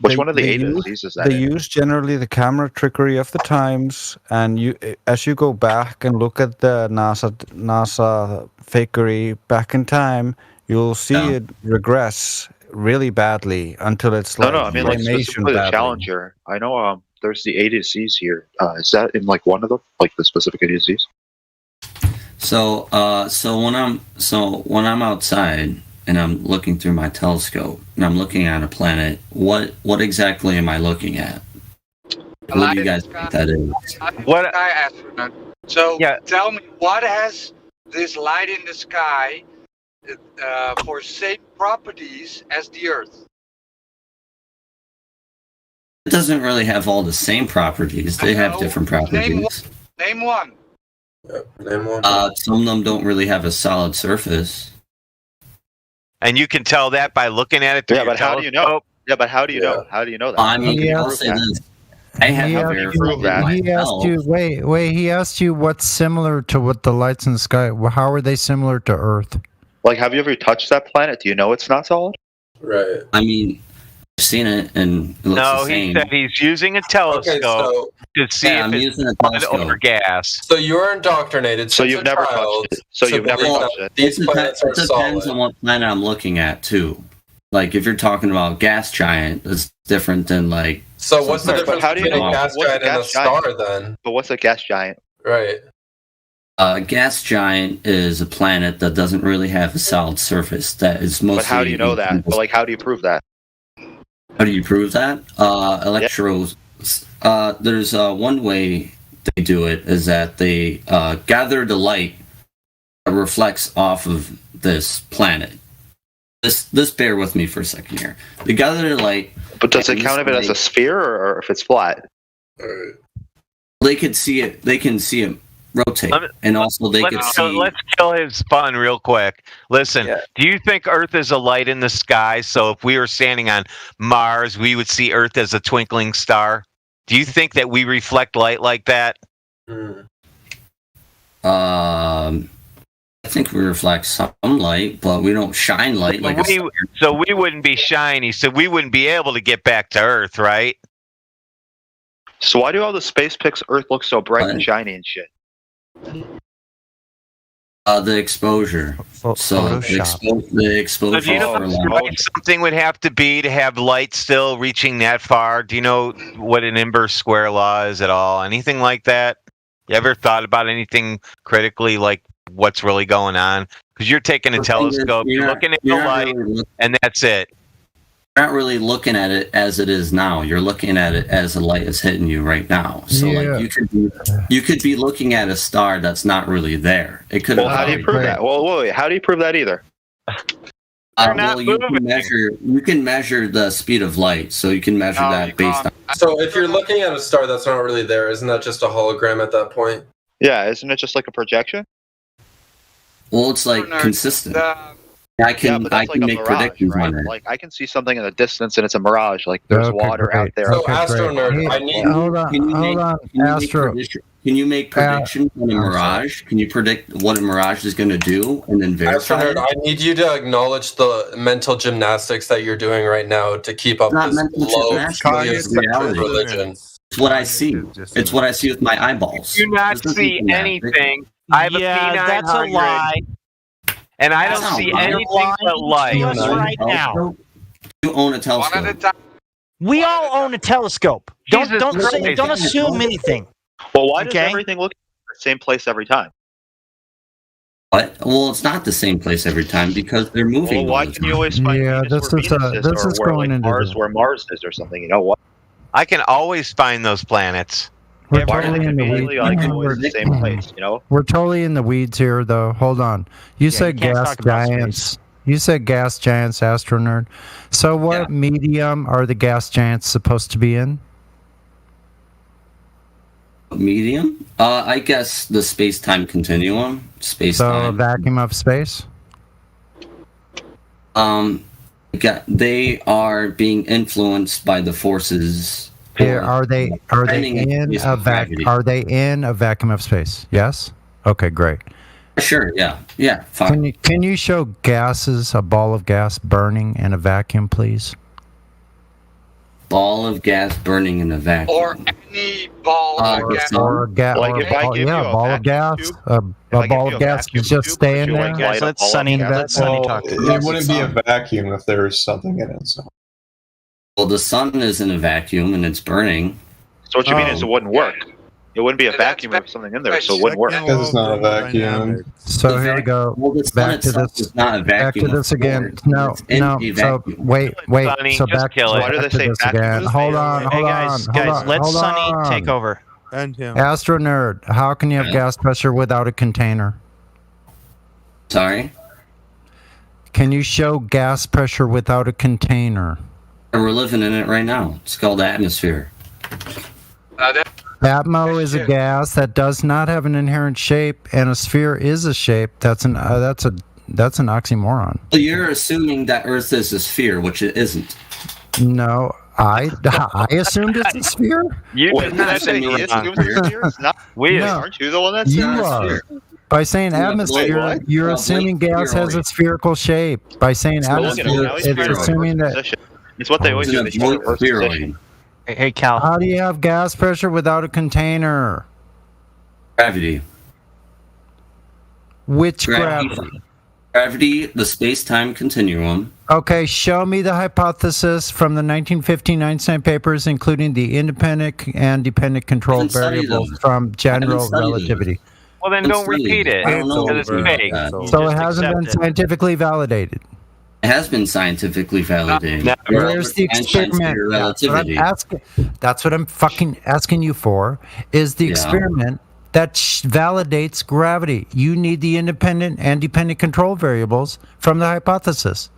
Which one of the ADAs uses that? They use generally the camera trickery of the times, and as you go back and look at the NASA fakery back in time, you'll see it regress really badly until it's like I mean like specifically the Challenger. I know there's the ADCs here. Is that in like one of them, like the specific ADCs? So when I'm outside and I'm looking through my telescope and I'm looking at a planet, what exactly am I looking at? What do you guys think that is? What I astronaut. So tell me, what has this light in the sky for same properties as the Earth? It doesn't really have all the same properties. They have different properties. Name one. Name one. Some of them don't really have a solid surface. And you can tell that by looking at it through your how do you know? Yeah, but how do you know? How do you know that? I mean, I'll say this. I have He asked you, wait, he asked you what's similar to what the lights in the sky, how are they similar to Earth? Like, have you ever touched that planet? Do you know it's not solid? Right. I mean, I've seen it and it looks the same. He said he's using a telescope to see if it's solid or gas. So you're indoctrinated. So you've never touched it. So you've never touched it. These planets are It depends solid. on what planet I'm looking at, too. Like, if you're talking about gas giant, it's different than, like... So what's the difference how do you between know a gas what's a giant and a gas star, giant? then? But what's a gas giant? Right. A gas giant is a planet that doesn't really have a solid surface. That is mostly... But how do you know that? But, like, how do you prove that? How do you prove that? Electros. There's one way they do it is that they gather the light that reflects off of this planet. This bear with me for a second here. They gather the light. But does it count if it has a sphere or if it's flat? They can see it. They can see it rotate, and also they can see. Let's kill his fun real quick. Listen, do you think Earth is a light in the sky? So if we were standing on Mars, we would see Earth as a twinkling star. Do you think that we reflect light like that? I think we reflect some light, but we don't shine light like a star. So we wouldn't be shiny. So we wouldn't be able to get back to Earth, right? So why do all the space pics Earth look so bright and shiny and shit? The exposure. So the exposure. So do you know how bright something would have to be to have light still reaching that far? Do you know what an inverse square law is at all? Anything like that? You ever thought about anything critically, like what's really going on? Because you're taking a telescope, you're looking at the light, and that's it. You're not really looking at it as it is now. You're looking at it as the light is hitting you right now. So like you could be looking at a star that's not really there. It could. Well, how do you prove that? Well, wait, how do you prove that either? Well, you can measure the speed of light, so you can measure that based on. So if you're looking at a star that's not really there, isn't that just a hologram at that point? Yeah, isn't it just like a projection? Well, it's like consistent. I can make mirage, predictions right? on it. Like I can see something in the distance and it's a mirage. Like there's water out there. So Astro Nerd, I need. Hold on, Astro. Can you make predictions on a mirage? Can you predict what a mirage is going to do and then verify Astro it? Nerd, I need you to acknowledge the mental gymnastics that you're doing right now to keep up this low religion. It's what I see. It's what I see with my eyeballs. Do not see anything. I have a P900. That's a lie. And I don't see anything but light. Right now. You own a telescope. We all own a telescope. Don't assume anything. Well, why does everything look at the same place every time? What? Well, it's not the same place every time because they're moving. Well, why can you always find this is going into Mars where Mars is or something? You know what? I can always find those planets. We're totally in the weeds. The same place, you know? We're totally in the weeds here, though. Hold on. You said you can't gas talk about giants. You said gas giants, Astro Nerd. So what medium are the gas giants supposed to be in? Medium? I guess the space-time continuum. So a vacuum of space? They are being influenced by the forces. Are they in a vacuum of space? Yes. Okay, great. Sure. Yeah. Fine. Can you show gases, a ball of gas burning in a vacuum, please? ball of gas burning in a vacuum. Or any ball of gas. Or a ball of gas. A ball of gas is just staying there. Guys, let Sunny talk. It wouldn't be a vacuum if there was something in it. So. Well, the sun is in a vacuum and it's burning. So what you mean is it wouldn't work? It wouldn't be a vacuum if something in there, so it wouldn't work. Because it's not a vacuum. So here we go. Back to this. Back to this again. No. So wait. So back to this again. Hold on. Guys, let Sunny take over. Astro Nerd, how can you have gas pressure without a container? Sorry? Can you show gas pressure without a container? And we're living in it right now. It's called atmosphere. Atmo is a gas that does not have an inherent shape, and a sphere is a shape. That's an oxymoron. So you're assuming that Earth is a sphere, which it isn't. No, I assumed it's a sphere. You didn't say he assumed it's not weird. Aren't you the one that said you are. By saying atmosphere, you're assuming gas has a spherical shape. By saying atmosphere, it's assuming that. It's what they always do. They start Earth's position. Hey, Cal. How do you have gas pressure without a container? Gravity. Which gravity? Gravity, the space-time continuum. Okay, show me the hypothesis from the 1915 Einstein papers, including the independent and dependent control variables from general relativity. Well, then don't repeat it. Because it's fake. So it hasn't been scientifically validated. It has been scientifically validated. Where's the experiment? That's what I'm fucking asking you for, is the experiment that validates gravity. You need the independent and dependent control variables from the hypothesis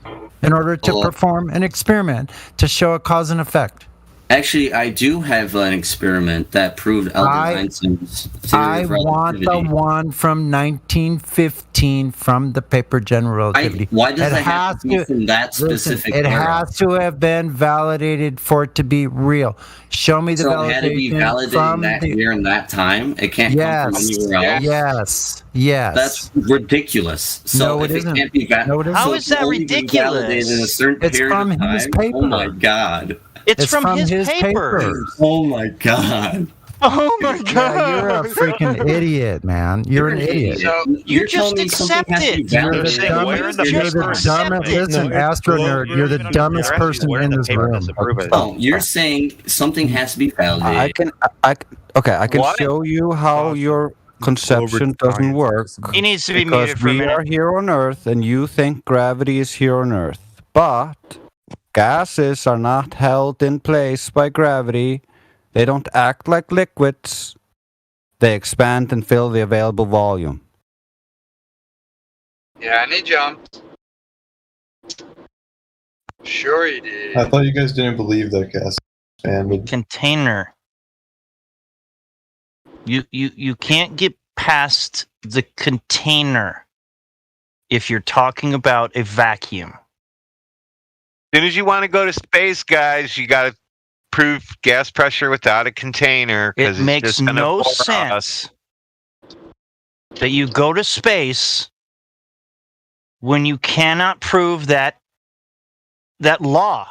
in order to perform an experiment to show a cause and effect. Actually, I do have an experiment that proved Albert Einstein's theory of relativity. I want the one from 1915 from the paper General Relativity. Why does it have to be from that specific It era? has to have been validated for it to be real. Show me the validation. So it had to be validated in that year and that time? It can't come from anywhere else? Yes. That's ridiculous. So No, if it it isn't. can't be validated, How is that ridiculous? in a certain It's period from of time? his paper. Oh my god. It's from his paper. Oh my god. Oh my god. Yeah, you're a freaking idiot, man. You're an idiot. You just accept it. You're the dumbest. Listen, Astro Nerd, you're the dumbest person in this room. Oh, you're saying something has to be validated. I can show you how your conception doesn't work. He needs to be because muted for a we minute. are here on Earth, and you think gravity is here on Earth, but gases are not held in place by gravity. They don't act like liquids. They expand and fill the available volume. Yeah, and he jumped. Sure he did. I thought you guys didn't believe that gas expanded. Container. You can't get past the container if you're talking about a vacuum. As soon as you want to go to space, guys, you got to prove gas pressure without a container. It makes no sense that you go to space when you cannot prove that law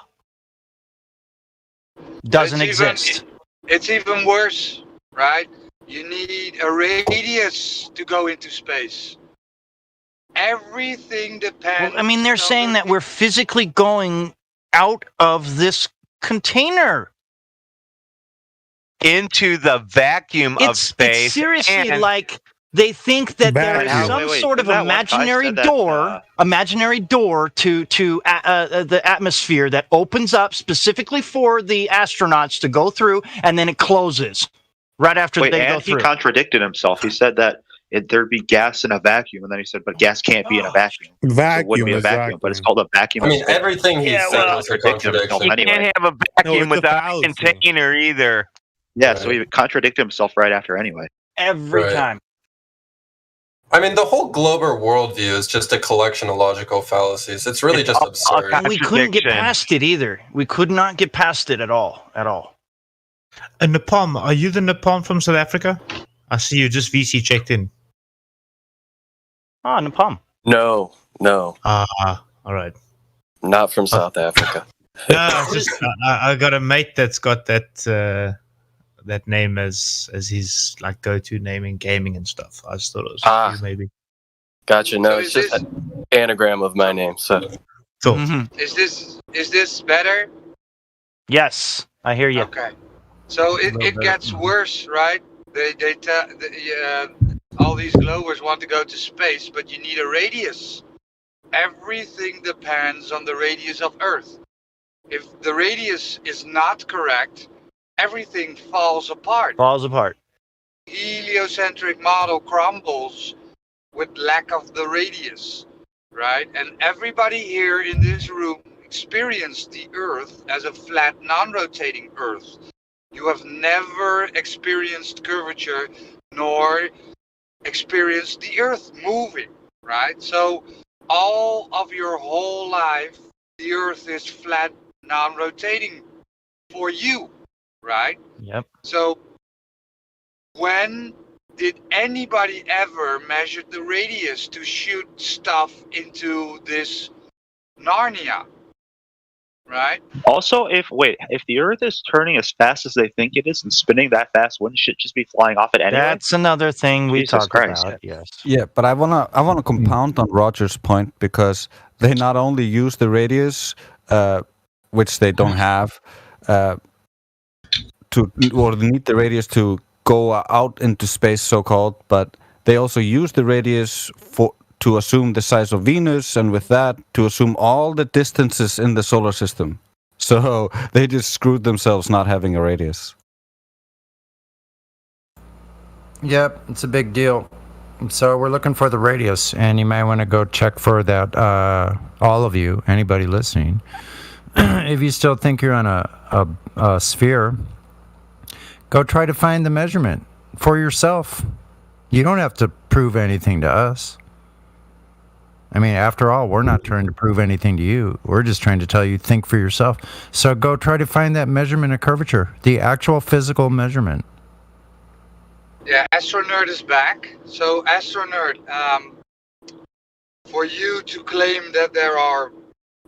doesn't exist. It's even worse, right? You need a radius to go into space. Everything depends. Well, I mean, they're saying that we're physically going out of this container into the vacuum of space. It's seriously and like they think that there is some sort of imaginary door to the atmosphere that opens up specifically for the astronauts to go through, and then it closes right after they go through. He contradicted himself. He said that there'd be gas in a vacuum, and then he said, but gas can't be in a vacuum. So it wouldn't be a vacuum, but it's called a vacuum. I mean, everything he said was a contradiction. You can't have a vacuum without a container either. Yeah, so he contradicted himself right after anyway. Every time. I mean, the whole global worldview is just a collection of logical fallacies. It's really just absurd. And we couldn't get past it either. We could not get past it at all. And Napalm, are you the Napalm from South Africa? I see you just VC checked in. Ah, Napalm. No. All right. Not from South Africa. No, it's just I got a mate that's got that that name as his like go-to name in gaming and stuff. I just thought it was maybe. Gotcha. No, it's just an anagram of my name. So. Cool. Mm-hmm. Is this better? Yes, I hear you. Okay. So it gets worse, right? They tell all these glowers want to go to space, but you need a radius. Everything depends on the radius of Earth. If the radius is not correct, everything falls apart. Heliocentric model crumbles with lack of the radius, right? And everybody here in this room experienced the Earth as a flat, non-rotating Earth. You have never experienced curvature nor experienced the Earth moving, right? So all of your whole life, the Earth is flat, non-rotating for you, right? Yep. So when did anybody ever measure the radius to shoot stuff into this Narnia? Right? Also, if the Earth is turning as fast as they think it is and spinning that fast, wouldn't shit just be flying off it anyway? That's another thing we Jesus talked Christ. about. Yes. Yeah, but I wanna compound on Roger's point, because they not only use the radius, which they don't have, or need the radius to go out into space, so-called, but they also use the radius to assume the size of Venus, and with that, to assume all the distances in the solar system. So they just screwed themselves not having a radius. Yep, it's a big deal. So we're looking for the radius, and you might want to go check for that, all of you, anybody listening. If you still think you're on a sphere, go try to find the measurement for yourself. You don't have to prove anything to us. I mean, after all, we're not trying to prove anything to you. We're just trying to tell you, think for yourself. So go try to find that measurement of curvature, the actual physical measurement. Yeah, Astronerd is back. So Astronerd, for you to claim that there are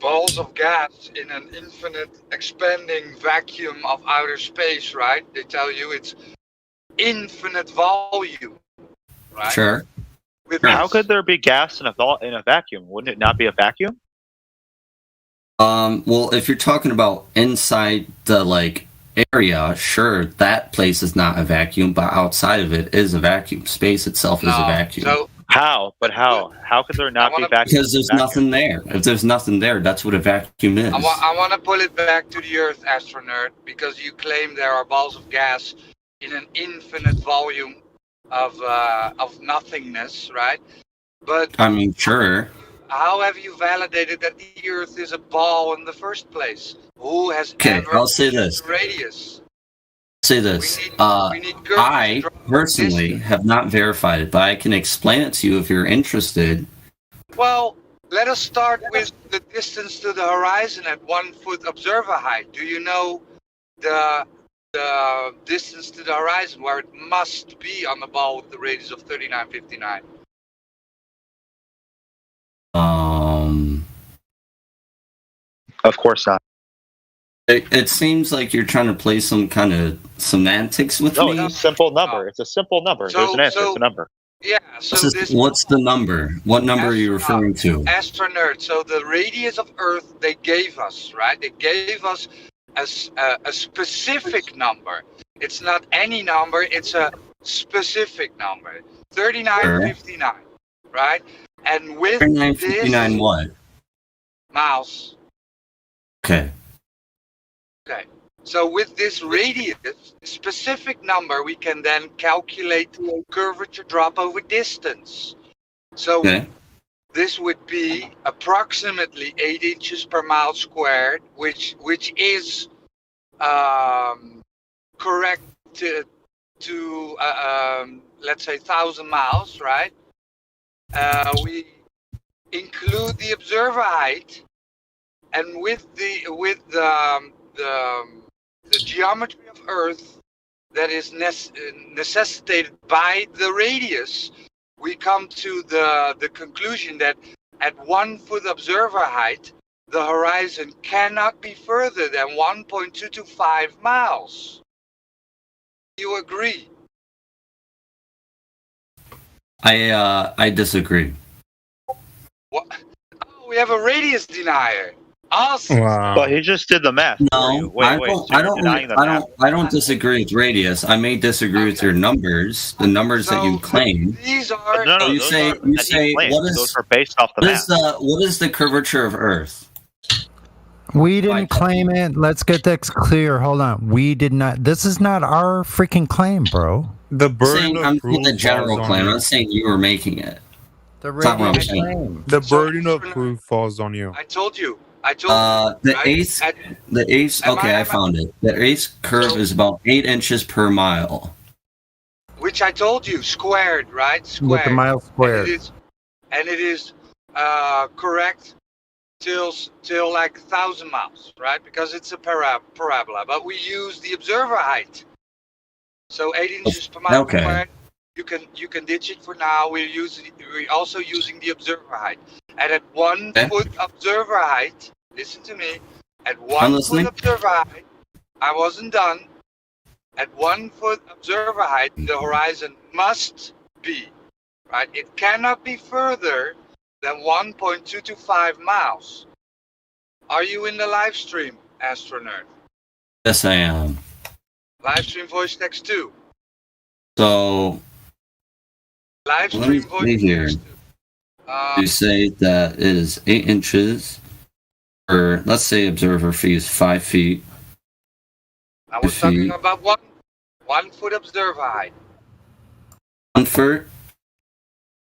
balls of gas in an infinite expanding vacuum of outer space, right? They tell you it's infinite volume, right? Sure. How could there be gas in a vacuum? Wouldn't it not be a vacuum? Well, if you're talking about inside the area, sure, that place is not a vacuum, but outside of it is a vacuum. Space itself is a vacuum. So how? But how? How could there not be vacuum? Because there's nothing there. If there's nothing there, that's what a vacuum is. I want to pull it back to the Earth, Astronerd, because you claim there are balls of gas in an infinite volume of nothingness, right? But I mean, sure. How have you validated that the Earth is a ball in the first place? Who has I'll say this. Radius? Say this. I personally have not verified it, but I can explain it to you if you're interested. Well, let us start with the distance to the horizon at 1 foot observer height. Do you know the distance to the horizon where it must be on the ball with the radius of 3959? Of course not. It seems like you're trying to play some kind of semantics with me. No, it's a simple number. It's a simple number. There's an answer. It's a number. Yeah. So what's the number? What number are you referring to? Astronerd. So the radius of Earth they gave us, right? They gave us a specific number. It's not any number. It's a specific number. 3959, right? And with 3959 what? Miles. Okay. Okay. So with this radius, specific number, we can then calculate curvature drop over distance. So this would be approximately 8 inches per mile squared, which is correct to let's say 1,000 miles, right? We include the observer height, and with the geometry of Earth that is necessitated by the radius, we come to the conclusion that at 1 foot observer height, the horizon cannot be further than 1.225 miles. You agree? I disagree. What? Oh, we have a radius denier. Awesome. But he just did the math. No, I don't disagree with radius. I may disagree with your numbers, the numbers that you claim. These are No, you say what is those are based off the math. what is the curvature of Earth? We didn't claim it. Let's get this clear. Hold on. We did not. This is not our freaking claim, bro. The burden I'm of saying the proof general falls on claim. I'm you. not saying you were making it. The That's not what I'm saying. The burden of proof falls on you. I told you. Right? The eighth. Okay, I found it. The eighth curve is about 8 inches per mile. Which I told you, squared, right? Squared. With the mile squared. And it is correct till like 1,000 miles, right? Because it's a parabola. But we use the observer height. So 8 inches per mile squared. You can ditch it for now. We're also using the observer height. And at 1 foot observer height, listen to me. At 1 foot observer height, I wasn't done. At 1 foot observer height, the horizon must be, right? It cannot be further than 1.225 miles. Are you in the live stream, Astronerd? Yes, I am. Live stream voice text 2. So Live let me stream voice see here. You say that is 8 inches, or let's say observer fee is 5 feet. I was talking about 1 foot observer height. 1 foot?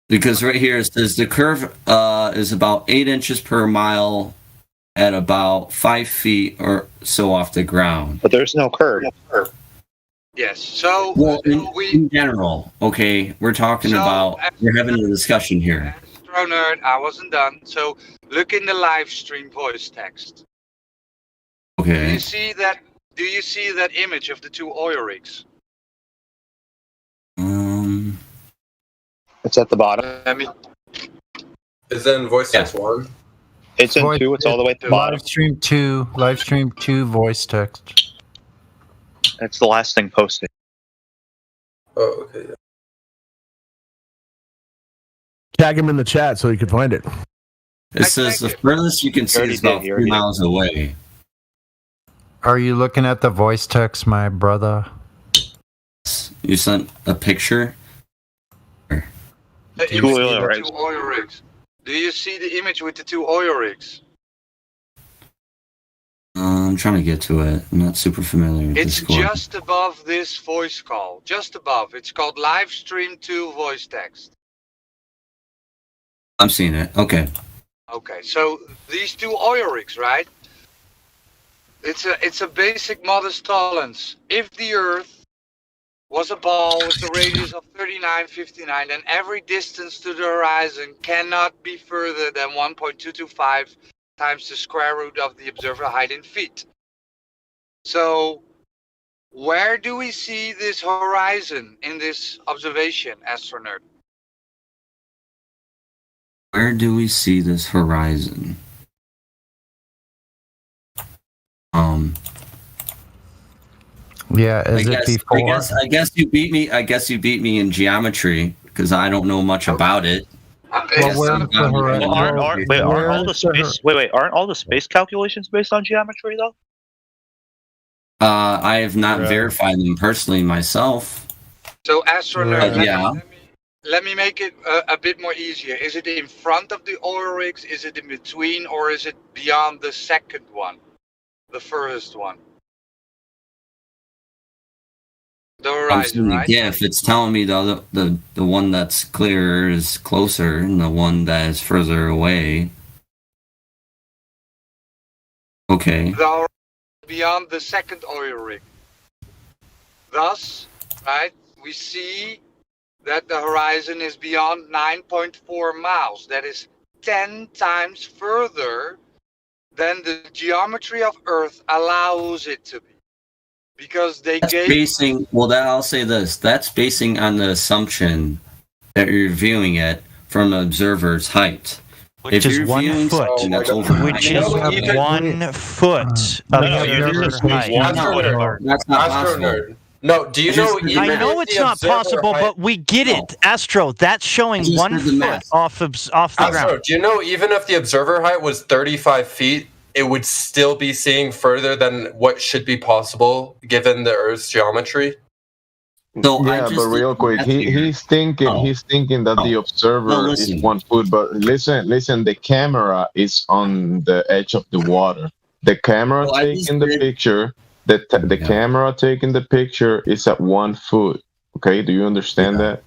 Because right here it says the curve is about 8 inches per mile at about 5 feet or so off the ground. But there's no curve. Yes. So well, in general, okay, we're talking about we're having a discussion here. Astronerd, I wasn't done. So look in the live stream voice text. Okay. Do you see that image of the two oil rigs? It's at the bottom. Is that in voice text 1? It's in 2. It's all the way at the bottom. Live stream 2 voice text. It's the last thing posted. Oh, okay. Yeah. Tag him in the chat so you can find it. It says the furthest you can see is about 3 miles away. Are you looking at the voice text, my brother? You sent a picture? Two oil rigs. Do you see the image with the two oil rigs? I'm trying to get to it. I'm not super familiar with It's Discord. just above this voice call. Just above. It's called Live Stream 2 voice text. I'm seeing it. Okay. Okay, so these two oil rigs, right? It's a basic modest tolerance. If the Earth was a ball with a radius of 3959, then every distance to the horizon cannot be further than 1.225 times the square root of the observer height in feet. So, where do we see this horizon in this observation, Astronerd? Where do we see this horizon? Yeah, is it before? I guess you beat me. I guess you beat me in geometry because I don't know much about it. Aren't all the space calculations based on geometry though? I have not verified them personally myself. So, Astronerd, yeah. let me make it a bit more easier. Is it in front of the oil rigs? Is it in between? Or is it beyond the second one? The furthest one? The horizon, right? Yeah, if it's telling me the one that's clearer is closer and the one that is further away. Okay. The horizon beyond the second oil rig. Thus, right, we see that the horizon is beyond 9.4 miles. That is 10 times further than the geometry of Earth allows it to be. Because I'll say this. That's basing on the assumption that you're viewing it from the observer's height. Which is 1 foot. Which is 1 foot of That's not possible. No, do you know? I know it's not possible, but we get it, Astro. That's showing 1 foot off the ground. Do you know even if the observer height was 35 feet, it would still be seeing further than what should be possible given the Earth's geometry? So yeah, but real quick, he's thinking that the observer is 1 foot, but listen, the camera is on the edge of the water. The camera taking the picture. The camera taking the picture is at 1 foot. Okay, do you understand that?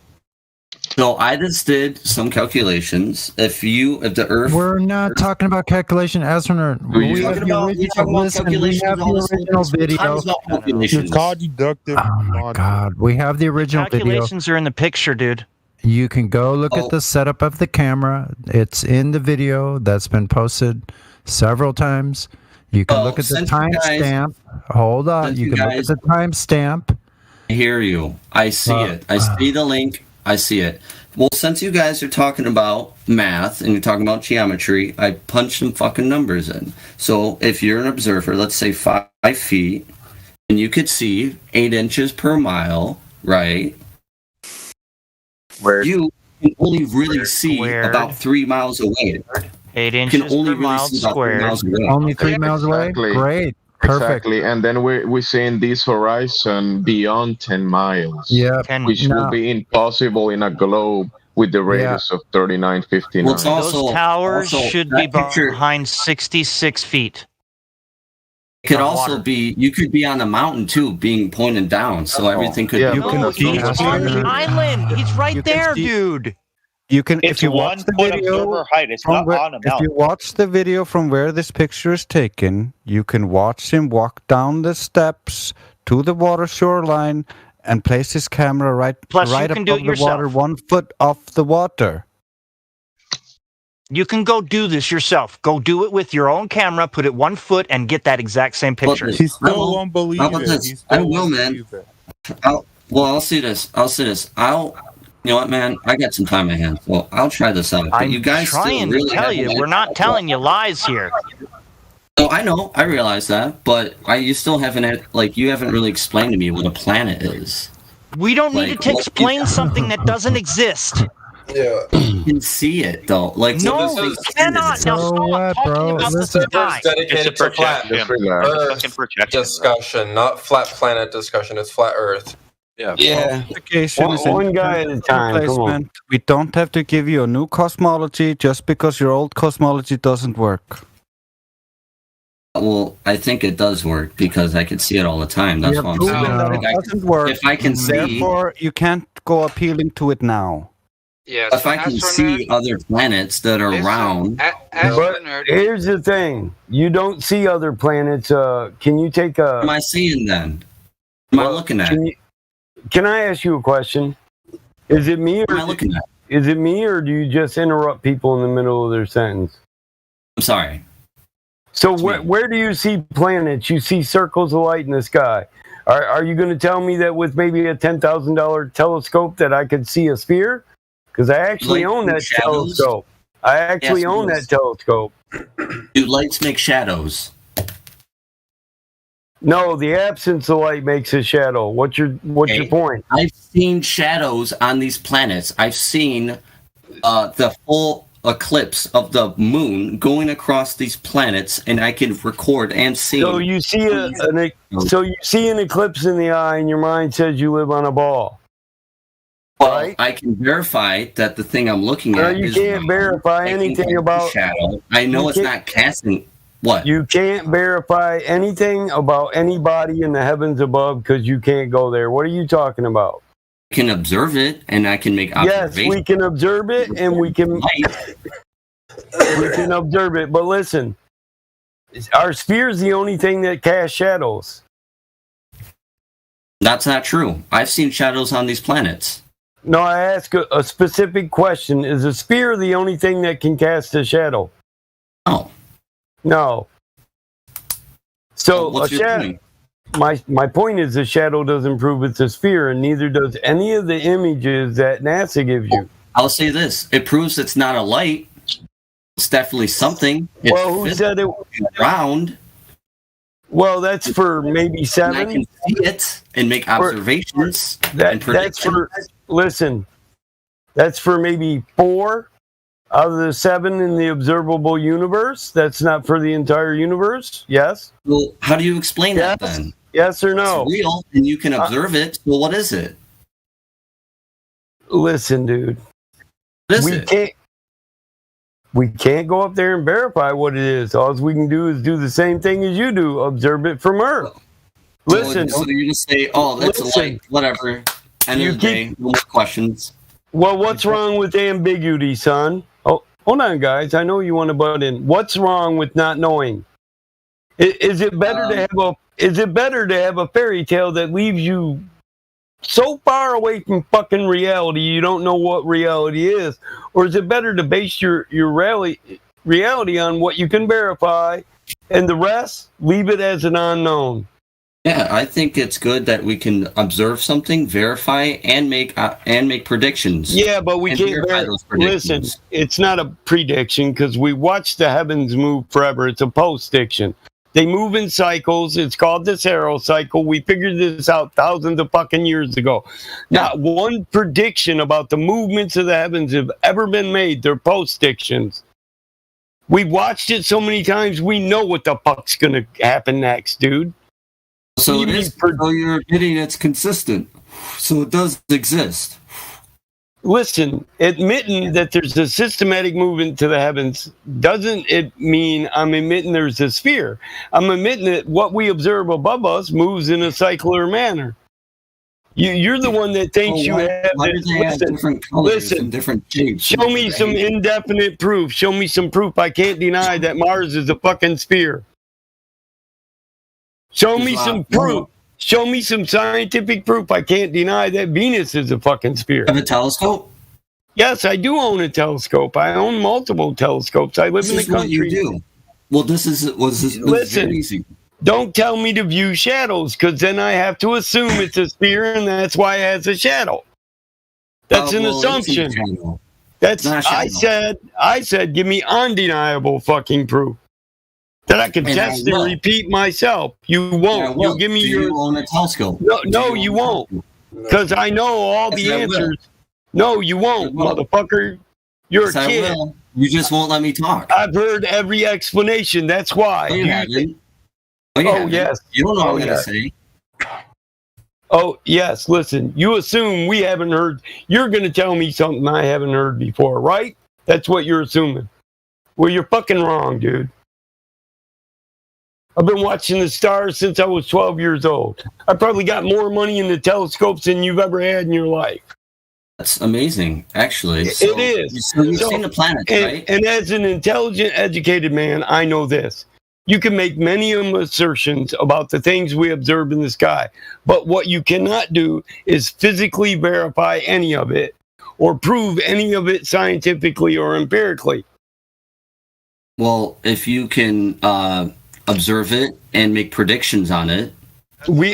So I just did some calculations. If the Earth, we're not talking about calculation, astronaut. We have the original video. It's called deductive. Oh my god, we have the original video. Calculations are in the picture, dude. You can go look at the setup of the camera. It's in the video that's been posted several times. You can look at the timestamp. Hold on. You can look at the timestamp. I hear you. I see it. I see the link. I see it. Well, since you guys are talking about math and you're talking about geometry, I punched some fucking numbers in. So if you're an observer, let's say 5 feet, and you could see 8 inches per mile, right? Where you can only really see about 3 miles away. 8 inches per mile squared. Only 3 miles away? Exactly. Great. Perfect. Exactly, and then we're seeing this horizon beyond 10 miles. Yeah, which will be impossible in a globe with the radius of 3959. Those towers should be behind 66 feet. It could also be, you could be on the mountain too, being pointed down, so everything could be. He's on the island. He's right there, dude. You can, if you watch the video, if you watch the video from where this picture is taken, you can watch him walk down the steps to the water shoreline and place his camera right above the water, 1 foot off the water. You can go do this yourself. Go do it with your own camera, put it 1 foot, and get that exact same picture. He still won't believe it. I will, man. I'll see this. You know what, man? I got some time in hand. Well, I'll try this out. But I'm you guys trying to tell you, we're not telling you lies here. Oh, I know. I realize that. But you still haven't, you haven't really explained to me what a planet is. We don't need to explain something that doesn't exist. Yeah. You can see it, though. No, we cannot. Now stop talking about the sky. Dedicated to flat Earth discussion, not flat planet discussion. It's flat Earth. Yeah. One guy at a time. Come on. We don't have to give you a new cosmology just because your old cosmology doesn't work. Well, I think it does work because I can see it all the time. That's what I'm saying. That it doesn't work. If I can see, therefore you can't go appealing to it now. Yes. If I can see other planets that are round. But here's the thing: you don't see other planets. Can you take a? What am I seeing then? What am I looking at? Can I ask you a question? Is it me or do you just interrupt people in the middle of their sentence? I'm sorry. So where do you see planets? You see circles of light in the sky. Are you going to tell me that with maybe a $10,000 telescope that I could see a sphere? Because I actually own that telescope. That telescope. Do lights make shadows? No, the absence of light makes a shadow. What's your point? I've seen shadows on these planets. I've seen the full eclipse of the moon going across these planets, and I can record and see. So you see an eclipse in the eye, and your mind says you live on a ball. Well, right? I can verify that the thing I'm looking at. You can't verify anything about shadow. I know it's not casting. What? You can't verify anything about anybody in the heavens above because you can't go there. What are you talking about? I can observe it, and I can make observations. Yes, we can observe it, and we can observe it. But listen, our sphere is the only thing that casts shadows. That's not true. I've seen shadows on these planets. No, I ask a specific question. Is a sphere the only thing that can cast a shadow? No. So what's your point? My point is the shadow doesn't prove it's a sphere, and neither does any of the images that NASA gives you. I'll say this. It proves it's not a light. It's definitely something. Well, who said it? Round. Well, that's for maybe 7. And I can see it and make observations. That's for, listen, that's for maybe 4 out of the 7 in the observable universe. That's not for the entire universe. Yes? Well, how do you explain that then? Yes or no? It's real, and you can observe it. Well, what is it? Listen, dude. We can't go up there and verify what it is. All we can do is do the same thing as you do. Observe it from Earth. Listen. So you just say, "Oh, that's like whatever." End of the day, no more questions. Well, what's wrong with ambiguity, son? Oh, hold on, guys. I know you want to butt in. What's wrong with not knowing? Is it better to have a? Is it better to have a fairy tale that leaves you so far away from fucking reality you don't know what reality is, or is it better to base your reality on what you can verify, and the rest leave it as an unknown? Yeah, I think it's good that we can observe something, verify, and make predictions. Yeah, but we can't verify those predictions. Listen, it's not a prediction because we watch the heavens move forever. It's a post-diction. They move in cycles. It's called the Saros cycle. We figured this out thousands of fucking years ago. Not one prediction about the movements of the heavens have ever been made. They're post-dictions. We've watched it so many times, we know what the fuck's going to happen next, dude. So you're admitting it's consistent. So it does exist. Listen, admitting that there's a systematic movement to the heavens doesn't it mean I'm admitting there's a sphere. I'm admitting that what we observe above us moves in a circular manner. You're the one that thinks you have this. Listen, different shapes. Show me some indefinite proof. Show me some proof. I can't deny that Mars is a fucking sphere. Show me some proof. Show me some scientific proof. I can't deny that Venus is a fucking sphere. Have a telescope? Yes, I do own a telescope. I own multiple telescopes. I live in the country. What you do. Well, this is Listen, very easy. Don't tell me to view shadows, because then I have to assume it's a sphere, and that's why it has a shadow. That's an assumption. That's I said, give me undeniable fucking proof that I can test and repeat myself. You won't. You'll give me your. You own a telescope. No, you won't. Because I know all the answers. No, you won't, motherfucker. You're a kid. You just won't let me talk. I've heard every explanation. That's why. Oh, yes. You don't know what I'm going to say. Oh, yes. Listen, you assume we haven't heard. You're going to tell me something I haven't heard before, right? That's what you're assuming. Well, you're fucking wrong, dude. I've been watching the stars since I was 12 years old. I probably got more money in the telescopes than you've ever had in your life. That's amazing, actually. It is. So you've seen the planets, right? And as an intelligent, educated man, I know this. You can make many assertions about the things we observe in the sky, but what you cannot do is physically verify any of it or prove any of it scientifically or empirically. Well, if you can observe it and make predictions on it,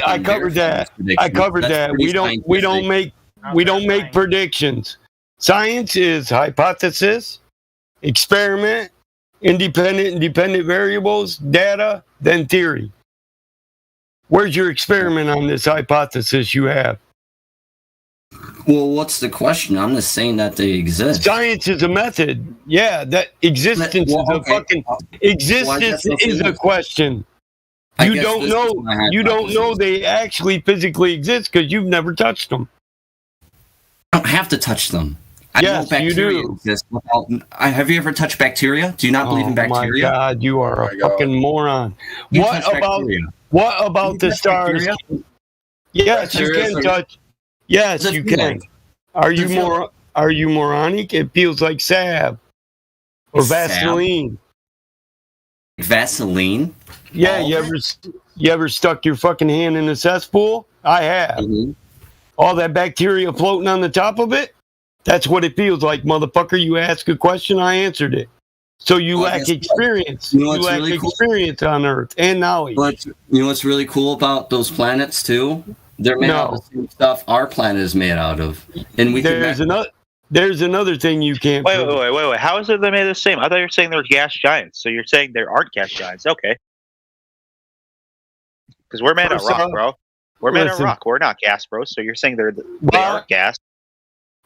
I covered that. We don't make predictions. Science is hypothesis, experiment, independent and dependent variables, data, then theory. Where's your experiment on this hypothesis you have? Well, what's the question? I'm just saying that they exist. Science is a method. Yeah, that existence is a fucking existence is a question. You don't know they actually physically exist because you've never touched them. I don't have to touch them. I know bacteria exist without. Have you ever touched bacteria? Do you not believe in bacteria? Oh my God, you are a fucking moron. What about the stars? Bacteria? Yes, you can touch. Yes, you can. Are you moronic? It feels like salve or Vaseline. Vaseline? Yeah, you ever stuck your fucking hand in a cesspool? I have. Mm-hmm. All that bacteria floating on the top of it? That's what it feels like, motherfucker. You ask a question, I answered it. So you lack experience. You lack experience on Earth and knowledge. But you know what's really cool about those planets too? They're made out of the same stuff our planet is made out of. And we there's There's another thing you can't. Wait. How is it they made the same? I thought you were saying they're gas giants. So you're saying there aren't gas giants? Okay. Because we're made of rock, bro. We're made of rock. We're not gas, bro. So you're saying they aren't gas?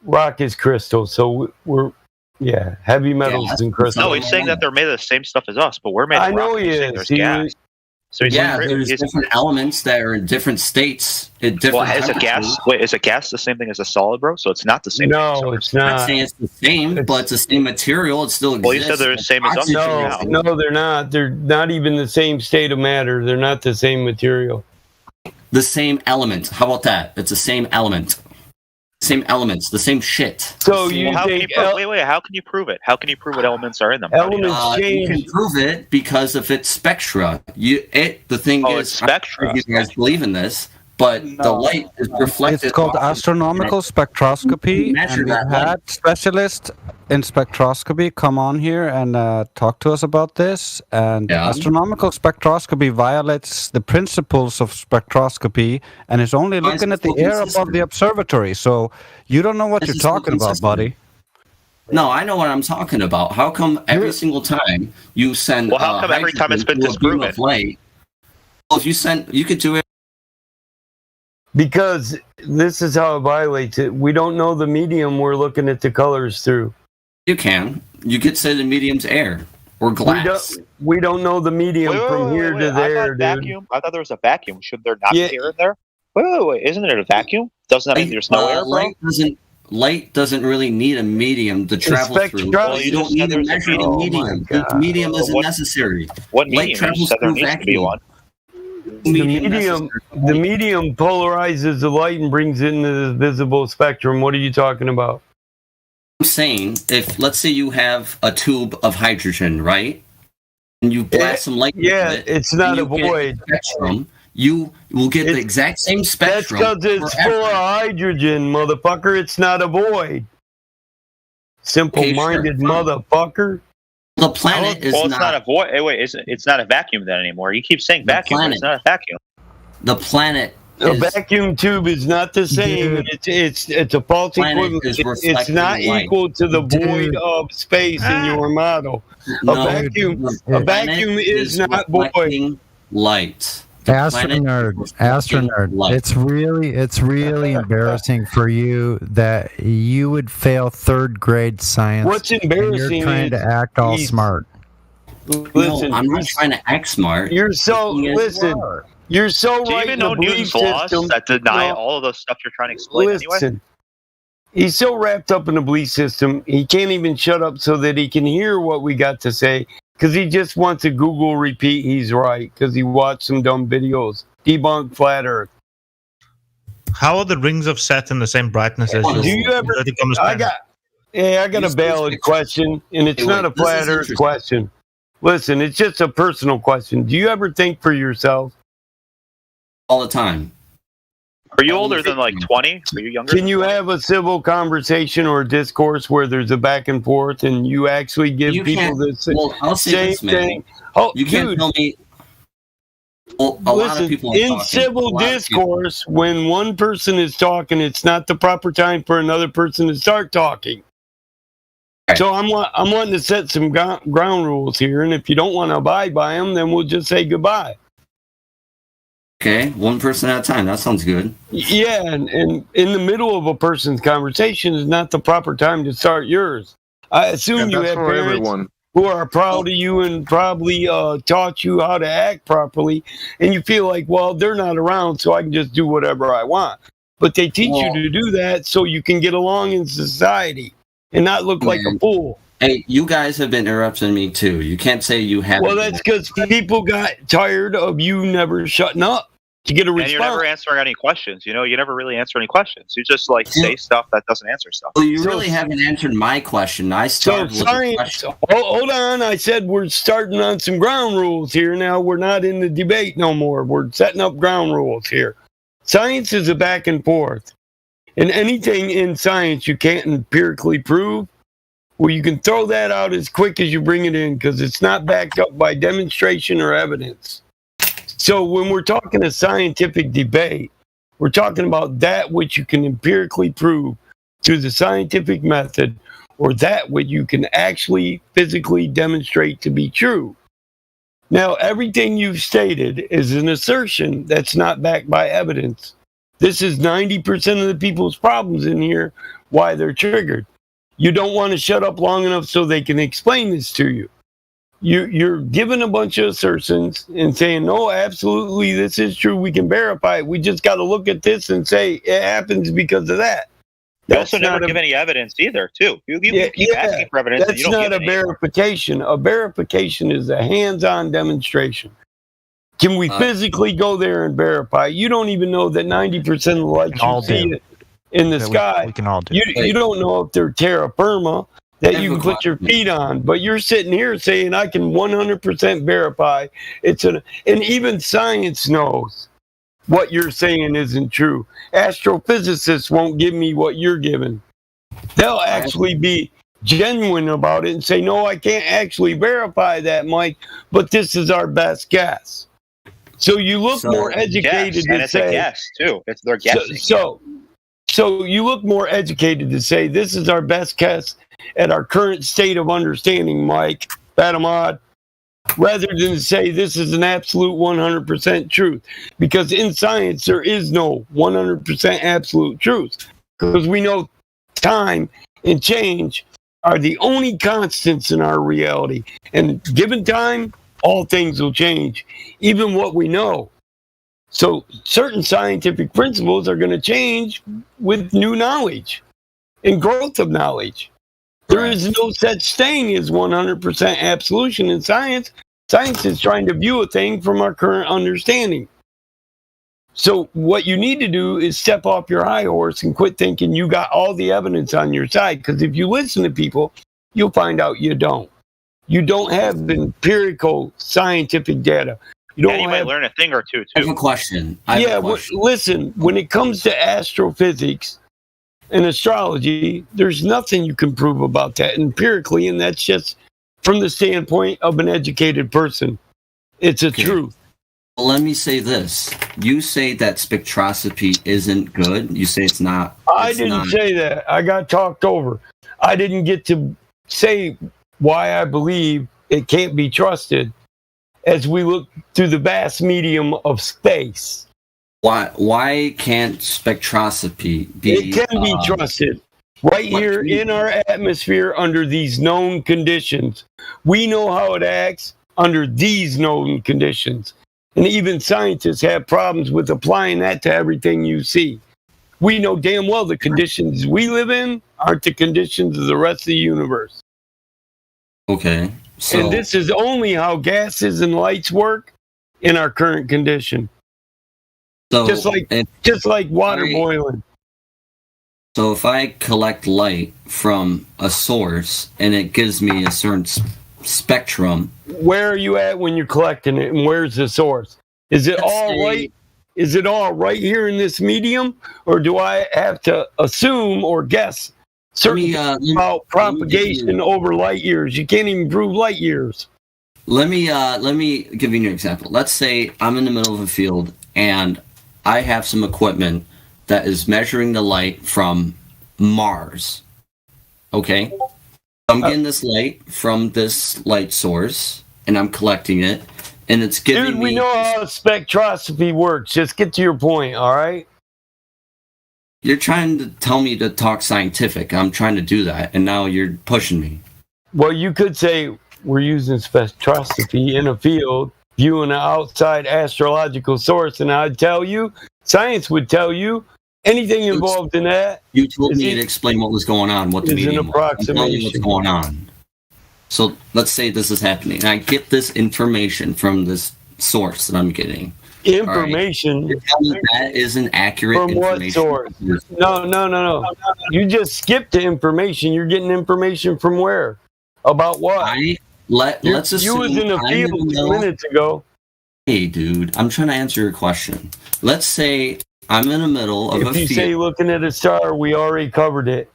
Rock is crystal, so we're heavy metals and crystal. No, he's saying that they're made of the same stuff as us, but we're made of rock. I know he is. There's gas. So there's different elements that are in different states. At different is a gas? Wait, is a gas the same thing as a solid, bro? So it's not the same. No, it's not. I'm not saying it's the same, but it's the same material. It still exists. Well, you said they're the same as us. No, they're not. They're not even the same state of matter. They're not the same material. The same element. How about that? It's the same element. Same elements, the same shit. So how can you prove it? How can you prove what elements are in them? You can prove it because of its spectra. The thing is, spectra. You guys believe in this, but the light is reflected. It's called astronomical spectroscopy, and we had specialists in spectroscopy come on here and talk to us about this. And astronomical spectroscopy violates the principles of spectroscopy and is only looking at the air above the observatory. So you don't know what you're talking about, buddy. No, I know what I'm talking about. How come every single time you send? Well, how come every time it's been disproven? Well, if you could do it. Because this is how it violates it. We don't know the medium we're looking at the colors through. You can. You could say the medium's air or glass. We don't know the medium from here to there, dude. Vacuum? I thought there was a vacuum. Should there not be air in there? Wait. Isn't it a vacuum? Doesn't that mean there's no air, bro? Light doesn't really need a medium to travel through. Well, you don't need a measuring medium. The medium isn't necessary. What medium? You said there needs to be one. The medium polarizes the light and brings it into the visible spectrum. What are you talking about? I'm saying, if let's say you have a tube of hydrogen, right, and you blast some light into it, it's not a void. Spectrum, you will get the exact same spectrum. That's because it's full of hydrogen, motherfucker. It's not a void. Simple-minded motherfucker. The planet is it's not a void. Hey, wait, it's not a vacuum then anymore. You keep saying vacuum, but it's not a vacuum. The planet. A vacuum tube is not the same. It's a faulty equivalent. It's not equal to the void of space in your model. A vacuum is not void. Light. Astronerd, it's really embarrassing for you that you would fail third grade science. What's embarrassing? And you're trying to act all smart. Listen, no, I'm not trying to act smart. You're so You're so Do you right. even know Newton's laws that deny all of the stuff you're trying to explain anyway? He's so wrapped up in the belief system, he can't even shut up so that he can hear what we got to say, because he just wants to Google repeat he's right, because he watched some dumb videos. Debunk flat Earth. How are the rings of Saturn the same brightness as Do you ever? I got a valid question, and it's not a flat Earth question. Listen, it's just a personal question. Do you ever think for yourself? All the time. Are you older than like 20? Are you younger? Can you have a civil conversation or discourse where there's a back and forth and you actually give people the same thing? Oh, you can't tell me. Well, a lot of people in civil discourse, when one person is talking, it's not the proper time for another person to start talking. Right. So I'm wanting to set some ground rules here, and if you don't want to abide by them, then we'll just say goodbye. Okay, one person at a time. That sounds good. Yeah, and in the middle of a person's conversation is not the proper time to start yours. I assume you have parents who are proud of you and probably taught you how to act properly, and you feel like, well, they're not around, so I can just do whatever I want. But they teach you to do that so you can get along in society and not look like a fool. Hey, you guys have been interrupting me too. You can't say you haven't. Well, that's because people got tired of you never shutting up to get a response. And you're never answering any questions. You know, you never really answer any questions. You just like say stuff that doesn't answer stuff. Well, you really haven't answered my question. I started with a question. Hold on. I said we're starting on some ground rules here now. We're not in the debate no more. We're setting up ground rules here. Science is a back and forth. And anything in science you can't empirically prove, well, you can throw that out as quick as you bring it in because it's not backed up by demonstration or evidence. So when we're talking a scientific debate, we're talking about that which you can empirically prove. to the scientific method or that which you can actually physically demonstrate to be true. Now, everything you've stated is an assertion that's not backed by evidence. This is 90% of the people's problems in here, why they're triggered. You don't want to shut up long enough so they can explain this to you. You're giving a bunch of assertions and saying, no, absolutely, this is true. We can verify it. We just got to look at this and say it happens because of that. You also never give any evidence either, too. You keep asking for evidence. That's not a verification. A verification is a hands-on demonstration. Can we physically go there and verify? You don't even know that 90% of the lights you see in the sky, we can all do. You don't know if they're terra firma that you can put your feet on. But you're sitting here saying, I can 100% verify it's and even science knows what you're saying isn't true. Astrophysicists won't give me what you're giving. They'll actually be genuine about it and say, no, I can't actually verify that, Mike, but this is our best guess. So you look more educated and to it's say, a guess too. They're guessing. So you look more educated to say this is our best guess at our current state of understanding, Mike Batamad, rather than to say this is an absolute 100% truth. Because in science, there is no 100% absolute truth. Because we know time and change are the only constants in our reality. And given time, all things will change, even what we know. So certain scientific principles are going to change with new knowledge and growth of knowledge. There is no such thing as 100% absolution in science. Science is trying to view a thing from our current understanding. So what you need to do is step off your high horse and quit thinking you got all the evidence on your side. Because if you listen to people, you'll find out you don't. You don't have empirical scientific data. You don't might learn a thing or two, too. I have a question. Listen, when it comes to astrophysics and astrology, there's nothing you can prove about that empirically, and that's just from the standpoint of an educated person. It's a truth. Well, let me say this. You say that spectroscopy isn't good. You say it's not. I didn't say that. I got talked over. I didn't get to say why I believe it can't be trusted as we look through the vast medium of space. Why can't spectroscopy be... It can be trusted. Right here in our atmosphere under these known conditions. We know how it acts under these known conditions. And even scientists have problems with applying that to everything you see. We know damn well the conditions we live in aren't the conditions of the rest of the universe. Okay. And this is only how gases and lights work in our current condition. So just like water boiling. So if I collect light from a source and it gives me a certain spectrum, where are you at when you're collecting it, and where's the source? Is it all right? Is it all right here in this medium, or do I have to assume or guess certain about propagation over light years? You can't even prove light years. Let me give you an example. Let's say I'm in the middle of a field and I have some equipment that is measuring the light from Mars. Okay? I'm getting this light from this light source, and I'm collecting it, and it's giving me... Dude, we know how spectroscopy works. Just get to your point, all right? You're trying to tell me to talk scientific. I'm trying to do that, and now you're pushing me. Well, you could say we're using spectroscopy in a field, viewing an outside astrological source, and I'd tell you, science would tell you, anything involved in that. You told me to explain what was going on, what the medium was. I'm telling you what's going on. So let's say this is happening. And I get this information from this source that I'm getting. Information? You're telling me that isn't accurate from information? What source? No. You just skipped the information. You're getting information from where? About what? Let's assume you was in the field 2 minutes ago. Hey, dude, I'm trying to answer your question. Let's say I'm in the middle of a field. If you say looking at a star, we already covered it.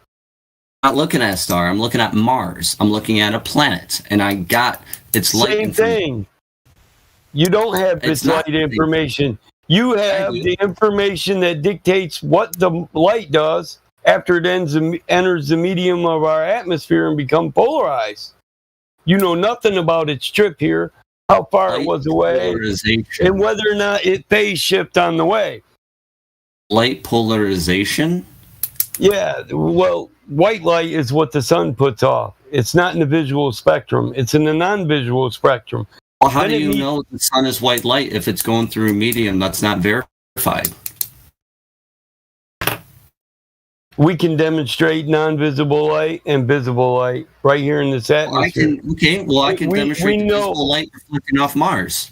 I'm not looking at a star. I'm looking at Mars. I'm looking at a planet, and I got its light. Same thing. You don't have its light information. You have the information that dictates what the light does after it enters the medium of our atmosphere and become polarized. You know nothing about its trip here, how far it was away, and whether or not it phase shift on the way. Light polarization? Yeah, well, white light is what the sun puts off. It's not in the visual spectrum. It's in the non-visual spectrum. Well, how do you know the sun is white light if it's going through a medium that's not verified? We can demonstrate non-visible light and visible light right here in this atmosphere. I can demonstrate the physical light reflecting off Mars.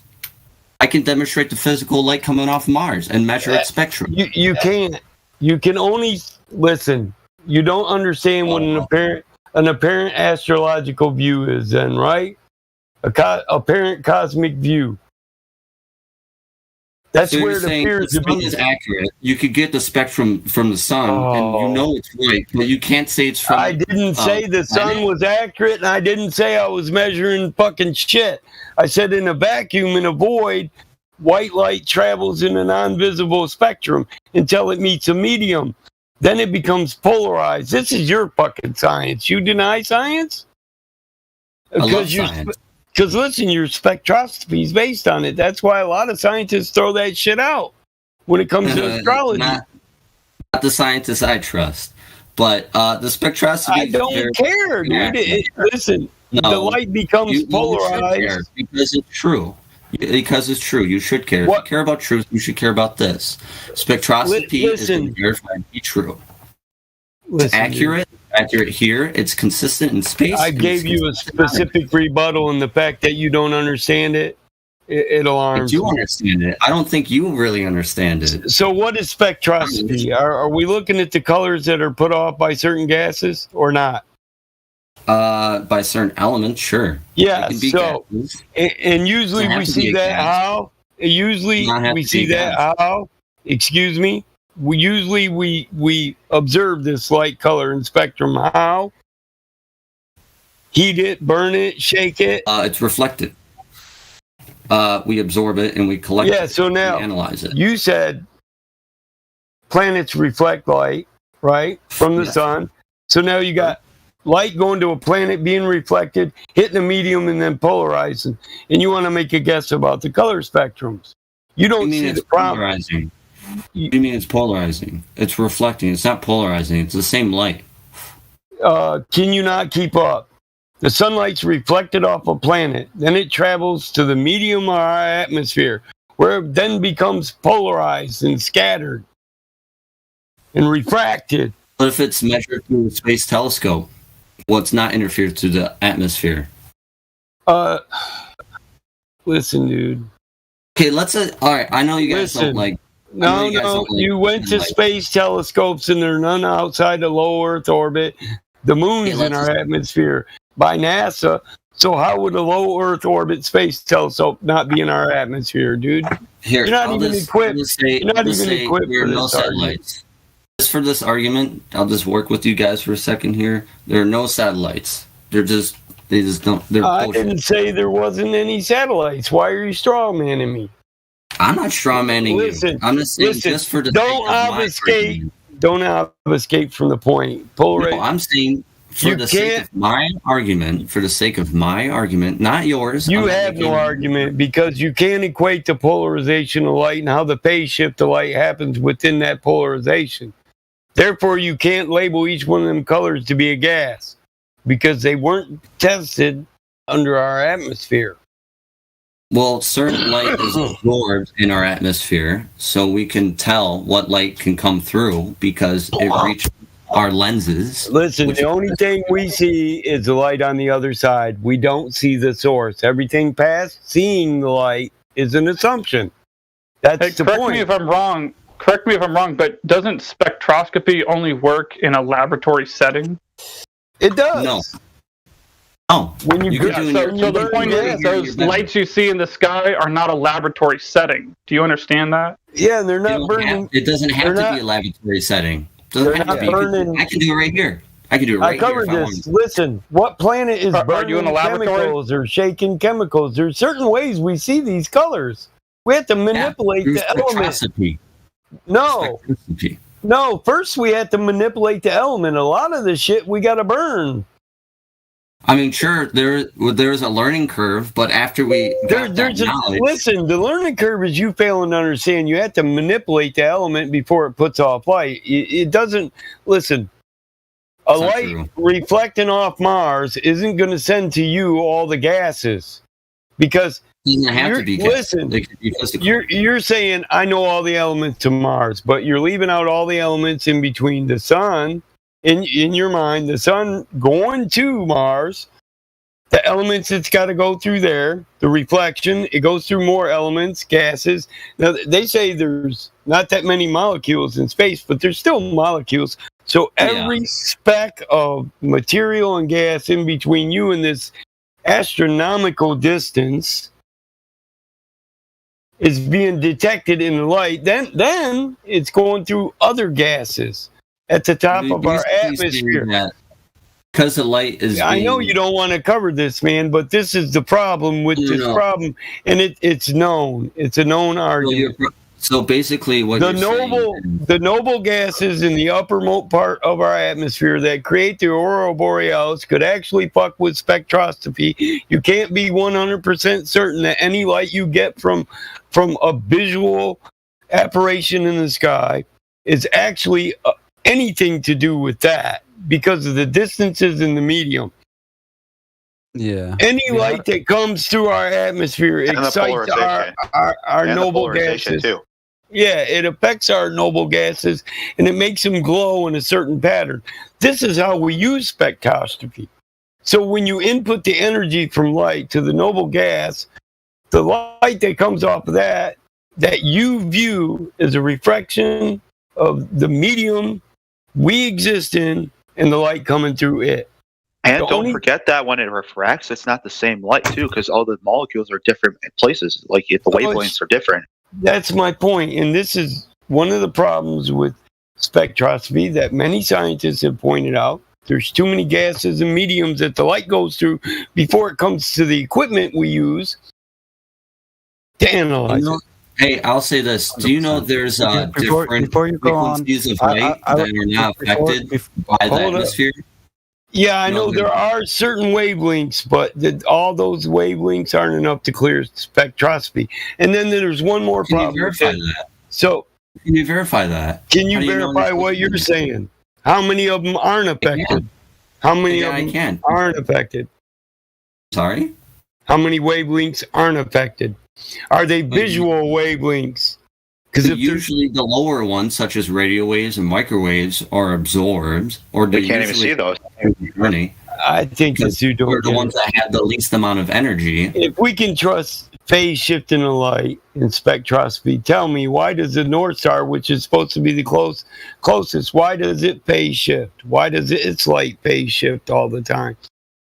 I can demonstrate the physical light coming off Mars and measure its spectrum. You can't. You can only listen. You don't understand what an apparent astrological view is, then, right? Apparent cosmic view. That's so where it appears to be. Is accurate. You could get the spectrum from the sun, and you know it's white, but you can't say it's from. I didn't say the sun was accurate, and I didn't say I was measuring fucking shit. I said in a vacuum, in a void, white light travels in a non-visible spectrum until it meets a medium. Then it becomes polarized. This is your fucking science. You deny science? I love science. Because listen, your spectroscopy is based on it. That's why a lot of scientists throw that shit out when it comes to astrology. Not the scientists I trust, but the spectroscopy. I don't care, dude. Listen, the light becomes polarized because it's true. Because it's true, you should care. If you care about truth, you should care about this. Spectroscopy is verified to be true. It's accurate here. It's consistent in space. I gave you a specific rebuttal in the fact that you don't understand it. It alarms me. I do understand it. I don't think you really understand it. So what is spectroscopy? Are we looking at the colors that are put off by certain gases or not? By certain elements, sure. Yeah, so, and usually we see that how? Usually we see that how? Excuse me? We observe this light, color, and spectrum. How? Heat it, burn it, shake it? It's reflected. We absorb it and we collect it. So now, analyze it. You said planets reflect light, right? From the sun. So now you got light going to a planet, being reflected, hitting a medium, and then polarizing. And you want to make a guess about the color spectrums. You don't see the problem. Polarizing. You mean it's polarizing? It's reflecting. It's not polarizing. It's the same light. Can you not keep up? The sunlight's reflected off a planet. Then it travels to the medium of our atmosphere, where it then becomes polarized and scattered and refracted. What if it's measured through a space telescope? What's not interfered to the atmosphere? Listen, dude. Okay, let's. All right, I know you guys don't like. No, you went to space telescopes, and there are none outside the low Earth orbit. The moon's in our atmosphere by NASA. So how would a low Earth orbit space telescope not be in our atmosphere, dude? Here, you're not even equipped. You're not even equipped for this satellites. Just for this argument, I'll just work with you guys for a second here. There are no satellites. They just don't. I didn't say there wasn't any satellites. Why are you strawmanning me? I'm not strawmanning you. I'm just saying, just for the don't obfuscate from the point. No, I'm saying for the sake of my argument, not yours. You have no argument because you can't equate the polarization of light and how the phase shift of light happens within that polarization. Therefore, you can't label each one of them colors to be a gas because they weren't tested under our atmosphere. Well, certain light is absorbed in our atmosphere, so we can tell what light can come through because it reaches our lenses. Listen, the only thing we see is the light on the other side. We don't see the source. Everything past seeing the light is an assumption. That's the point. Correct me if I'm wrong, but doesn't spectroscopy only work in a laboratory setting? It does. No. Oh, when you so the point is, those lights you see in the sky are not a laboratory setting. Do you understand that? Yeah, they're not burning. It doesn't have to be a laboratory setting. Doesn't have to be. I can do it right here. I can do it right here. I covered this. Listen, what planet is burning chemicals or shaking chemicals? There's certain ways we see these colors. We have to manipulate the elements. No. No, first we had to manipulate the element. A lot of the shit we got to burn. I mean, sure, there's a learning curve, but after we listen, the learning curve is you failing to understand. You have to manipulate the element before it puts off light. It doesn't. Listen, a light reflecting off Mars isn't going to send to you all the gases because listen, you're saying I know all the elements to Mars, but you're leaving out all the elements in between the sun. In your mind, the sun going to Mars, the elements it's got to go through there, the reflection, it goes through more elements, gases. Now, they say there's not that many molecules in space, but there's still molecules. So every speck of material and gas in between you and this astronomical distance is being detected in the light. Then it's going through other gases at the top of our atmosphere. Because the light is. I know you don't want to cover this, man, but this is the problem with this problem, and it's known. It's a known argument. So basically, what the noble gases in the uppermost part of our atmosphere that create the aurora borealis could actually fuck with spectroscopy. You can't be 100% certain that any light you get from a visual apparition in the sky is actually anything to do with that because of the distances in the medium. Yeah. Any light that comes through our atmosphere excites our noble gases. Too. Yeah, it affects our noble gases and it makes them glow in a certain pattern. This is how we use spectroscopy. So when you input the energy from light to the noble gas, the light that comes off of that you view as a reflection of the medium we exist in and the light coming through it. And don't forget that when it refracts, it's not the same light too, because all the molecules are different places. Like the wavelengths are different. That's my point, and this is one of the problems with spectroscopy that many scientists have pointed out. There's too many gases and mediums that the light goes through before it comes to the equipment we use to analyze it. Hey, I'll say this. Do you know there's different frequencies of light that are not affected by the atmosphere? Yeah, I know there are certain wavelengths, but all those wavelengths aren't enough to clear spectroscopy. And then there's one more problem. Can you verify that? So, can you verify that? Can you verify what you're saying? How many of them aren't affected? How many of them aren't affected? Sorry? How many wavelengths aren't affected? Are they visual wavelengths? Because usually the lower ones, such as radio waves and microwaves, are absorbed, or they can't even see those. I think it's the ones that have the least amount of energy. If we can trust phase shift in the light in spectroscopy, tell me, why does the North Star, which is supposed to be the closest, why does it phase shift? Why does its light phase shift all the time?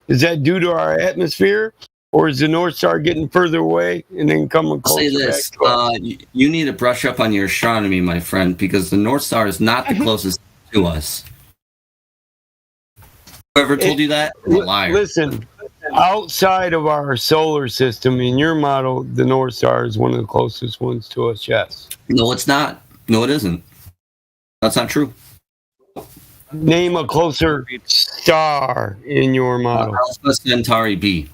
Is that due to our atmosphere? Or is the North Star getting further away and then coming closer? I'll say this. You need to brush up on your astronomy, my friend, because the North Star is not the closest to us. Whoever told you that is a liar. Listen, outside of our solar system, in your model, the North Star is one of the closest ones to us, yes. No, it's not. No, it isn't. That's not true. Name a closer star in your model. Alpha Centauri B.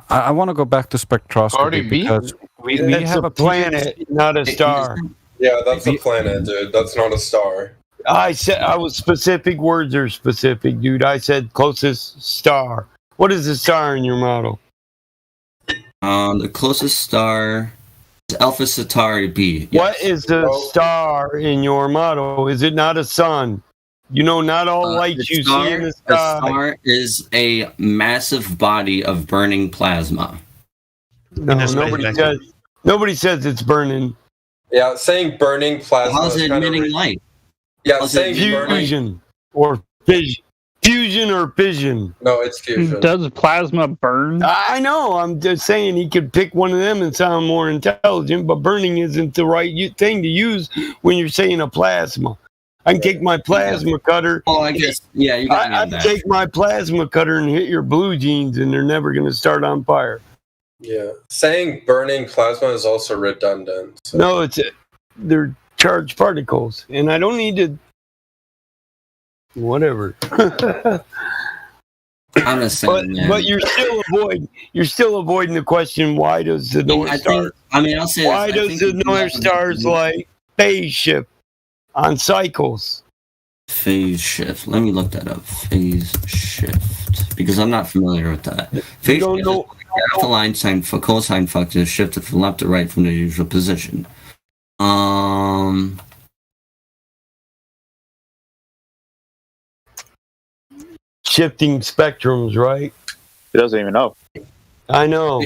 I want to go back to spectroscopy because we have a planet, not a star. Yeah, that's a planet, dude. That's not a star. I was specific. Words are specific, dude. I said closest star. What is the star in your model? The closest star is Alpha Centauri B. Yes. What is the star in your model? Is it not a sun? You know, not all lights you see in the sky. The star is a massive body of burning plasma. No, nobody says it's burning. Yeah, saying burning plasma. How's it emitting light? Yeah, saying fusion or fission. Fusion or fission. No, it's fusion. Does plasma burn? I know. I'm just saying he could pick one of them and sound more intelligent, but burning isn't the right thing to use when you're saying a plasma. I can take my plasma cutter. Oh, I guess. Yeah, you got me on that. I can take my plasma cutter and hit your blue jeans, and they're never going to start on fire. Yeah, saying burning plasma is also redundant. So. No, they're charged particles, and I don't need to. Whatever. I'm just saying, but you're still avoiding the question: why does the North Star? I'll say why does the North Star's light phase shift on cycles? Phase shift. Let me look that up. Phase shift, because I'm not familiar with that. Phase shift. The line sine cosine function is shifted from left to right from the usual position. Shifting spectrums, right? He doesn't even know. I know.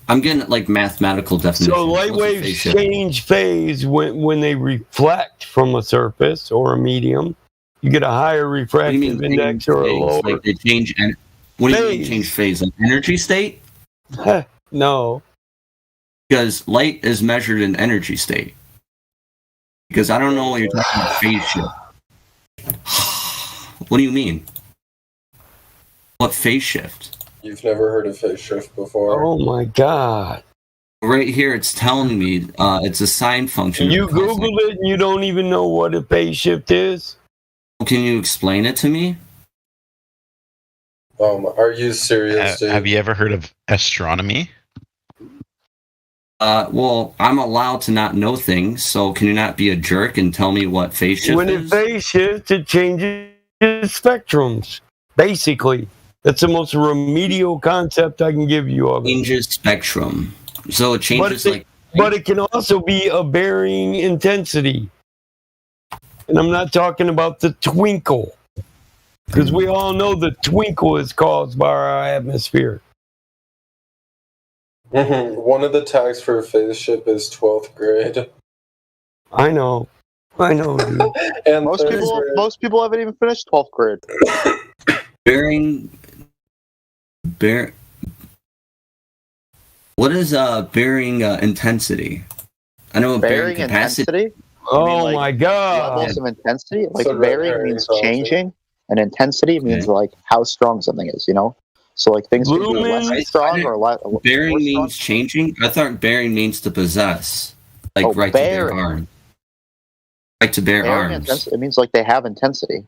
I'm getting like mathematical definition. So light waves change phase when they reflect from a surface or a medium. You get a higher refractive index or a lower. Like they change. What do you mean change phase? Like energy state? No. Because light is measured in energy state. Because I don't know what you're talking about phase shift. What do you mean? What phase shift? You've never heard of phase shift before. Oh my god. Right here it's telling me it's a sine function. You Googled it and you don't even know what a phase shift is? Can you explain it to me? Are you serious, dude? Have you ever heard of astronomy? Well, I'm allowed to not know things, so can you not be a jerk and tell me what phase shift is? When it phase shifts, it changes spectrums. Basically, that's the most remedial concept I can give you of it. Changes spectrum. So it changes but it can also be a varying intensity. And I'm not talking about the twinkle. Because we all know the twinkle is caused by our atmosphere. One of the tags for phase shift is 12th grade. I know, dude. And most people haven't even finished 12th grade. What is bearing intensity? I know bearing capacity. Oh my god! Levels of intensity, like varying means changing, and intensity means like how strong something is. You know, so like things can be less strong or less. Bearing means changing. I thought bearing means to possess, like right to bear arms. Right to bear arms. It means like they have intensity.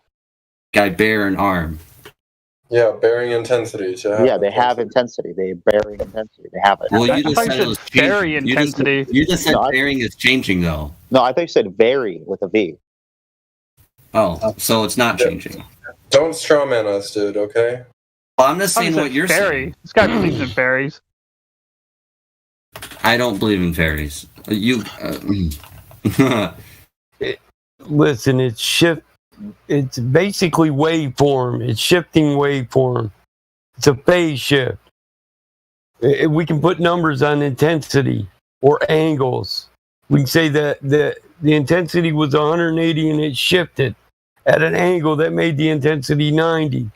Guy bear an arm. Yeah, bearing intensity. Yeah, they have intensity. They bearing intensity. They have it. Well, you just said it was vary intensity. You just said bearing is changing, though. No, I think you said vary with a V. Oh, so it's not changing. Don't strawman us, dude. Okay. Well, I'm just saying what you're saying. This guy believes in fairies. I don't believe in fairies. Listen, it's basically waveform. It's shifting waveform. It's a phase shift. We can put numbers on intensity or angles. We can say that the intensity was 180 and it shifted at an angle that made the intensity 90.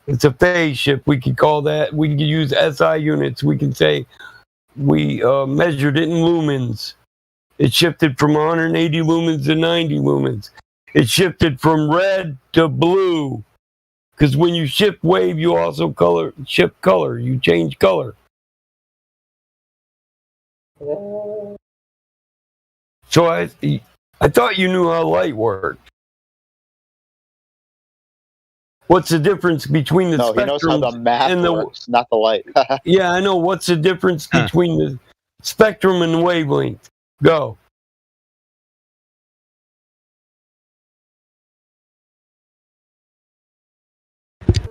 It's a phase shift. We could call that. We could use SI units. We can say we measured it in lumens. It shifted from 180 lumens to 90 lumens. It shifted from red to blue. Because when you shift wave, you also shift color. You change color. So I thought you knew how light worked. What's the difference between the spectrum? He knows how the math works, not the light. Yeah, I know. What's the difference between the spectrum and the wavelength? Go.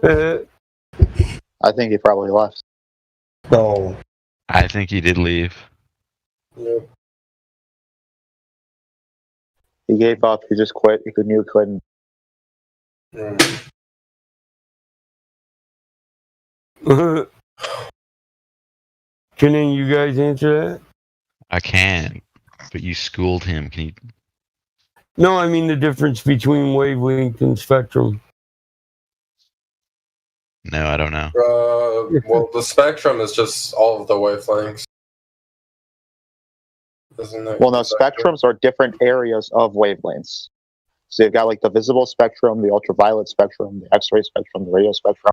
I think he probably left. No. I think he did leave. Yeah. He gave up. He just quit. He knew he couldn't. Can any of you guys answer that? I can, but you schooled him. Can you? No, I mean the difference between wavelength and spectrum. No, I don't know. Well, the spectrum is just all of the wavelengths. Well, no, spectrums are different areas of wavelengths. So you've got like the visible spectrum, the ultraviolet spectrum, the X-ray spectrum, the radio spectrum.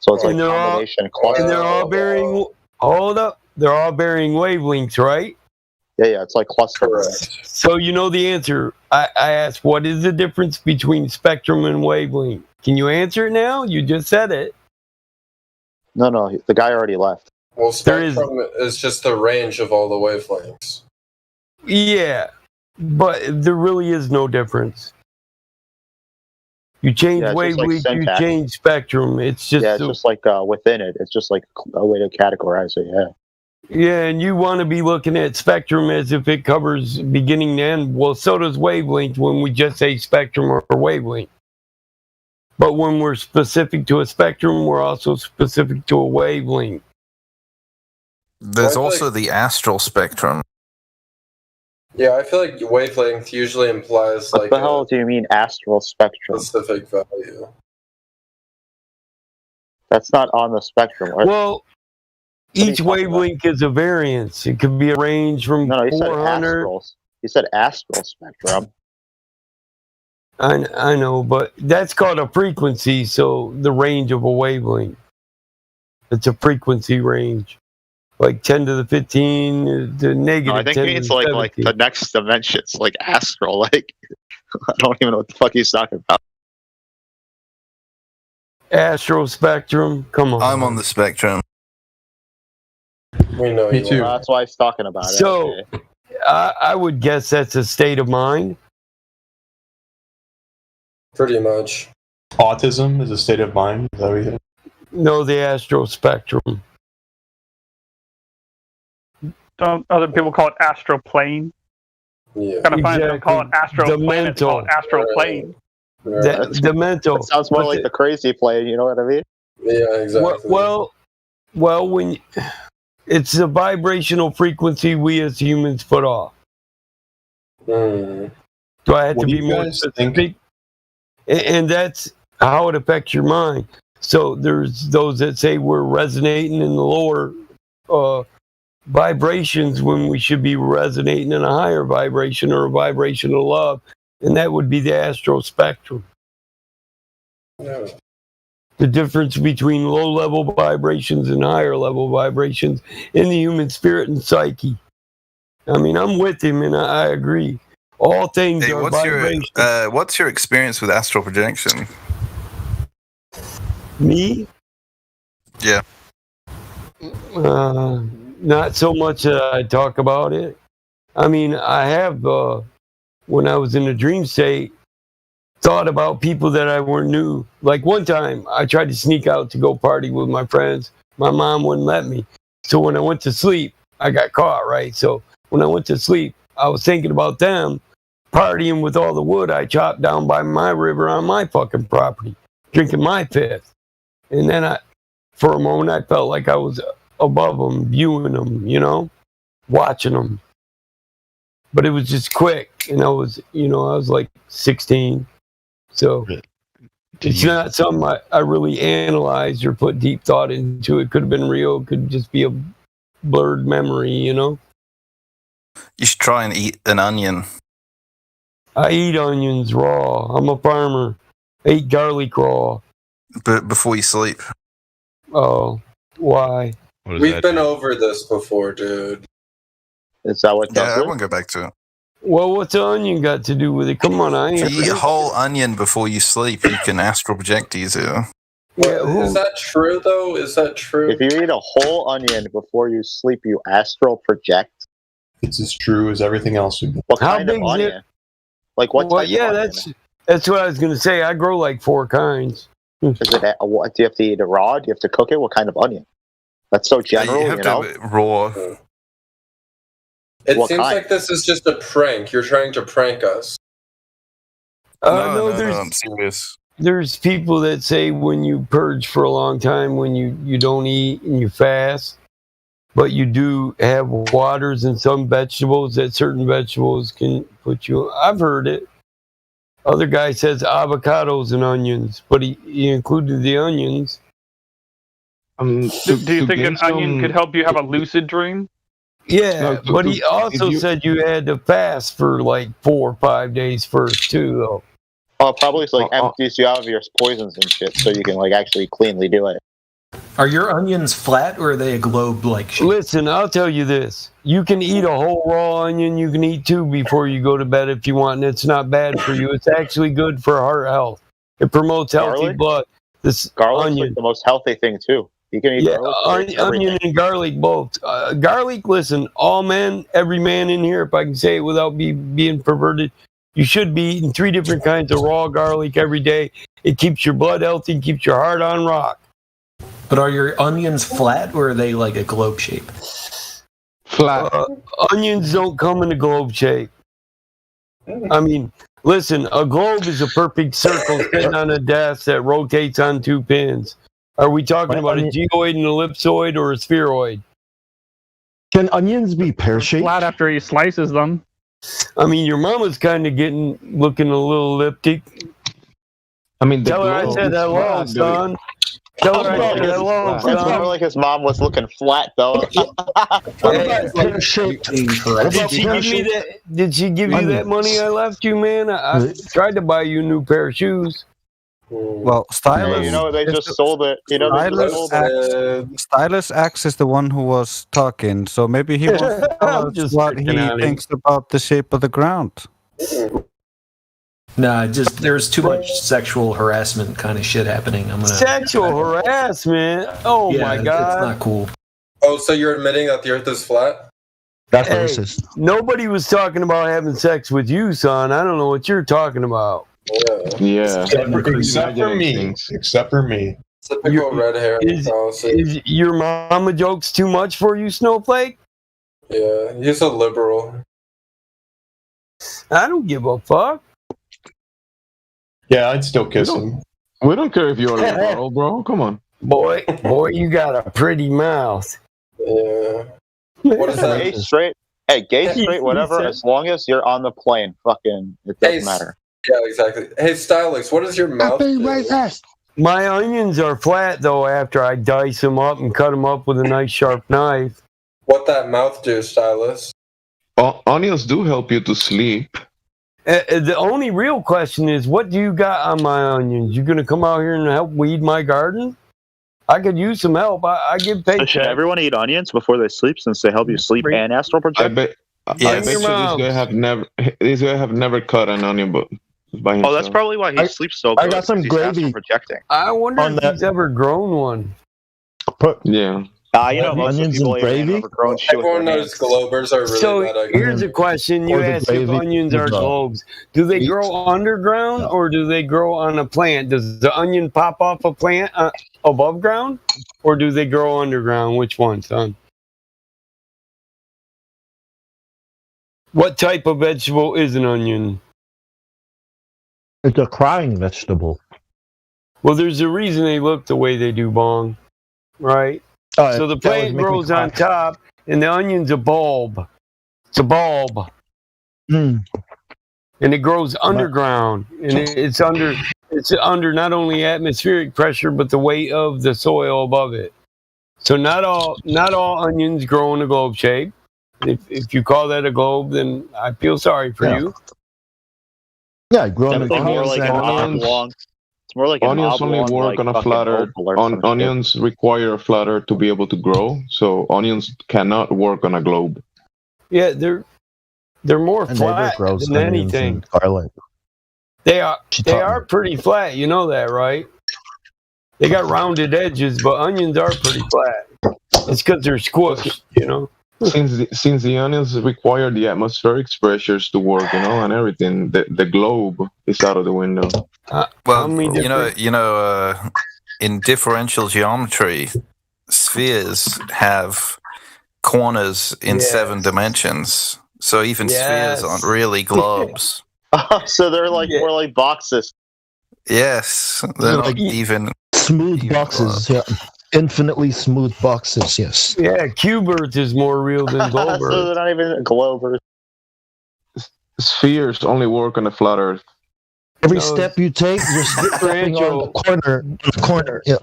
So it's like a combination. And they're all bearing. Hold up, they're all bearing wavelengths, right? Yeah, it's like cluster. So you know the answer. I asked, what is the difference between spectrum and wavelength? Can you answer it now? You just said it. No, the guy already left. Well, spectrum is just the range of all the wavelengths. Yeah, but there really is no difference. You change wavelength, you change spectrum. It's just it's just like within it. It's just like a way to categorize it. Yeah. Yeah, and you want to be looking at spectrum as if it covers beginning to end. Well, so does wavelength when we just say spectrum or wavelength. But when we're specific to a spectrum, we're also specific to a wavelength. There's also the astral spectrum. Yeah, I feel like wavelength usually implies What the hell do you mean astral spectrum? specific value. That's not on the spectrum. Well, each wavelength is a variance. It could be a range from No, you said 400. astral. You said astral spectrum. I know, but that's called a frequency, so the range of a wavelength. It's a frequency range. Like 10 to the 15 to negative No, I think 10 it means to like 17. the next dimensions, like astral. Like I don't even know what the fuck he's talking about. Astral spectrum. Come on. I'm on the spectrum. We know Me too. That's why he's talking about it. So Okay. I would guess that's a state of mind. Pretty much. Autism is a state of mind. Is that what you think? No, the astral spectrum. Don't other people call it astral plane? Yeah. Kind of funny. They don't call it astral The planet. They call it mental. astral plane. The mental. That sounds more But like the crazy plane. You know what I mean? Yeah, exactly. Well, when it's the vibrational frequency we as humans put off. Hmm. Do I have What to do be you more guys specific? And that's how it affects your mind. So there's those that say we're resonating in the lower vibrations when we should be resonating in a higher vibration or a vibration of love, and that would be the astral spectrum. Yeah. The difference between low-level vibrations and higher-level vibrations in the human spirit and psyche. I mean, I'm with him, and I agree. All things Hey, are what's your experience with astral projection? Me? Yeah. Not so much that I talk about it. I mean, I have, when I was in a dream state, thought about people that I knew. Like one time, I tried to sneak out to go party with my friends. My mom wouldn't let me. So when I went to sleep, I got caught, right? So when I went to sleep, I was thinking about them partying with all the wood I chopped down by my river on my fucking property, drinking my fifth. And then for a moment, I felt like I was above them, viewing them, watching them. But it was just quick, and I was like 16. So it's not something I really analyzed or put deep thought into. It could have been real. It could just be a blurred memory, You should try and eat an onion. I eat onions raw. I'm a farmer. I eat garlic raw. But before you sleep. Oh, why? We've been over this before, dude. Is that what? Yeah, I won't go back to it. Well, what's an onion got to do with it? Come on, If you eat a whole onion before you sleep, you can astral project easier. Is that true, though? Is that true? If you eat a whole onion before you sleep, you astral project. It's as true as everything else. What How kind of big is onion? it? Like what? Well, type yeah, of onion? that's what I was gonna say. I grow like 4 kinds. Is it? What do you have to eat it raw? Do you have to cook it? What kind of onion? That's so general. You have to have it raw. It What seems kind? like this is just a prank. You're trying to prank us. No, I'm serious. There's people that say when you purge for a long time, when you don't eat and you fast, but you do have waters and some vegetables, that certain vegetables can put you. I've heard it. Other guy says avocados and onions, but he included the onions. Do you think an onion could help you have a lucid dream? Yeah, but he also said you had to fast for like 4 or 5 days first too, though. Oh, probably it's like empties you out of your poisons and shit, so you can like actually cleanly do it. Are your onions flat or are they a globe-like shape? Listen, I'll tell you this. You can eat a whole raw onion. You can eat 2 before you go to bed if you want, and it's not bad for you. It's actually good for heart health. It promotes healthy Garlic? blood. This Garlic's onion. like the most healthy thing too. You can eat garlic. Onion and garlic both. Garlic, listen, all men, every man in here, if I can say it without being perverted, you should be eating 3 different kinds of raw garlic every day. It keeps your blood healthy, keeps your heart on rock. But are your onions flat or are they like a globe shape? Flat. Onions don't come in a globe shape. I mean, listen, a globe is a perfect circle sitting on a desk that rotates on 2 pins. Are we talking about a geoid, an ellipsoid, or a spheroid? Can onions be pear-shaped? Flat after he slices them. I mean, your mama's kind of looking a little elliptic. I mean, tell her I said hello, son. Tell her I said hello, It's more son. like his mom was looking flat though. Did she give me that? Did she give you that money I left you, man? I tried to buy you a new pair of shoes. Well, Stylus. You know, they just sold it. You know, they just sold it. Stylus X is the one who was talking, so maybe he wants to tell us what he thinks about the shape of the ground. Nah, just there's too much sexual harassment kind of shit happening. Sexual harassment? Oh my god, it's not cool. Oh, so you're admitting that the Earth is flat? That's Hey, racist. nobody was talking about having sex with you, son. I don't know what you're talking about. Yeah. Except for me. Except for me. Typical red hair. Is your mama jokes too much for you, Snowflake? Yeah, he's a liberal. I don't give a fuck. Yeah, I'd still kiss him. We don't care if you're a liberal, bro. Come on. Boy, you got a pretty mouth. Yeah. What is that? Gay, straight, hey, gay, straight, whatever. As long as you're on the plane, fucking, it doesn't matter. Yeah, exactly. Hey, Stylix, what does your mouth do? My onions are flat though after I dice them up and cut them up with a nice sharp knife. What that mouth do, Stylus? Onions do help you to sleep. The only real question is, what do you got on my onions? You gonna come out here and help weed my garden? I could use some help. I give So paycheck. should everyone eat onions before they sleep, since they help you sleep and astral project? I bet you this guy have never cut an onion by himself. Oh, that's probably why he sleeps so good. I got some 'cause he's gravy. astral projecting. I wonder On if that- he's ever grown one. Yeah. You know, most of the Onions people and ain't gravy? never grown shit with Everyone their knows hands. globers are really So bad at here's a question: you Or the ask if gravy onions are with, globes. Do they grow underground or do they grow on a plant? Does the onion pop off a plant above ground, or do they grow underground? Which one, son? What type of vegetable is an onion? It's a crying vegetable. Well, there's a reason they look the way they do, Bong. Right? So the that would plant make me grows on cry. top, and the onion's a bulb. It's a bulb. Mm. And it grows underground, and it's under not only atmospheric pressure but the weight of the soil above it. So not all onions grow in a globe shape. If you call that a globe, then I feel sorry for you. Yeah, grown in Definitely more like an oblong. It's more like an Onions only oblong, work like on a fucking flat earth. oval or some shit. Onions require a flat earth to be able to grow, so onions cannot work on a globe. Yeah, they're more And flat neighbor grows than onions anything. and garlic. They are She they taught are pretty flat. You know that, right? They got rounded edges, but onions are pretty flat. It's because they're squished, you know. Since the onions require the atmospheric pressures to work, and everything, the globe is out of the window. Well, you know, in differential geometry, spheres have corners in 7 dimensions. So even spheres aren't really globes. So they're like more like boxes. Yes, they're Like not even smooth boxes. Yeah, infinitely smooth boxes. Yes. Yeah, cube Earth is more real than globe So Earth. they're not even globers. Spheres only work on a flat earth. Every step you take, you're stepping on the corner. Yeah.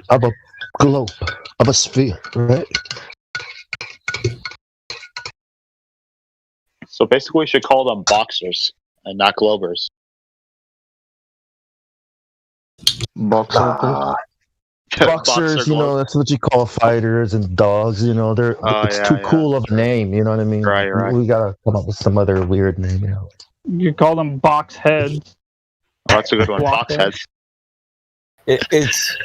Of a globe, of a sphere, right? So basically, we should call them boxers and not globers. Boxer. Boxers, you know, that's what you call fighters and dogs. You know, it's too cool of a name. You know what I mean? Right. We gotta come up with some other weird name. You know, You call them box heads. Oh, that's a good one. Block Foxheads. It's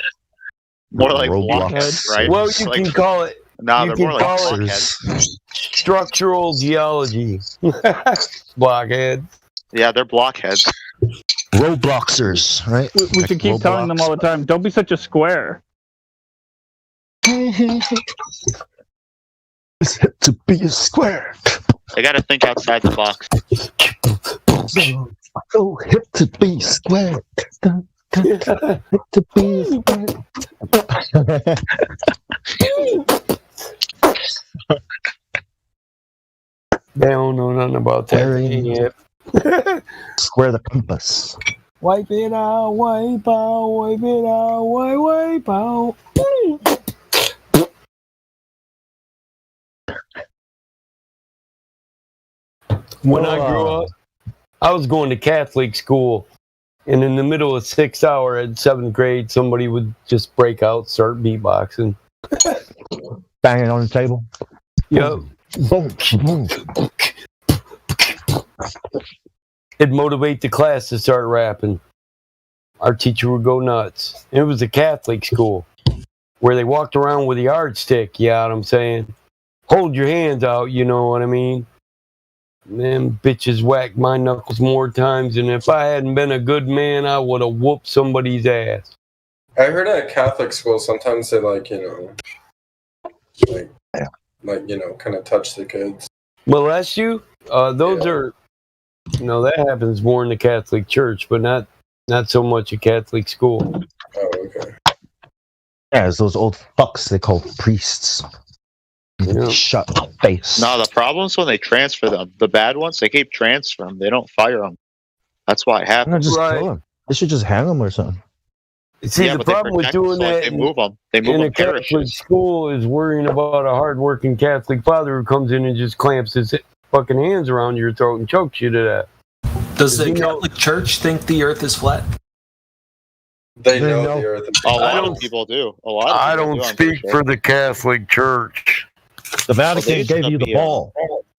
More like Roblox. blockheads, right? well, It's you like- can call it. No, you they're more can like call it blockheads. structural geology. Blockhead. Yeah, they're blockheads. Robloxers, right? We should keep telling them all the time. Don't be such a square. To be a square. They got to think outside the box. So hip to be square. Hip to be square. They don't know nothing about that. Square the compass. Wipe it out, wipe out, wipe it out, wipe out. When I grew up, I was going to Catholic school, and in the middle of 6th hour at 7th grade, somebody would just break out, start beatboxing. Banging on the table. Yep. Boom, boom. It'd motivate the class to start rapping. Our teacher would go nuts. It was a Catholic school where they walked around with a yardstick, you know what I'm saying? Hold your hands out, you know what I mean? Them bitches whacked my knuckles more times, and if I hadn't been a good man, I would have whooped somebody's ass. I heard at Catholic school sometimes they like kind of touch the kids. Molest you? Those are, that happens more in the Catholic Church, but not so much at Catholic school. Oh, okay. Yeah, it's those old fucks they call priests. Shut up, face. No, the problem's when they transfer them. The bad ones, they keep transferring them. They don't fire them. That's why it No, happens. just kill them. They should just hang them or something. See, Yeah, the but they problem with protect them, doing so if that they move them. They move in a them Catholic parishes. school is worrying about a hard-working Catholic father who comes in and just clamps his fucking hands around your throat and chokes you to death. Does the Catholic Church think the Earth is flat? They know the Earth is A lot of people do. A lot of I people don't do, I'm speak pretty for sure. the Catholic Church. The Well, they Vatican used gave to you the be, ball.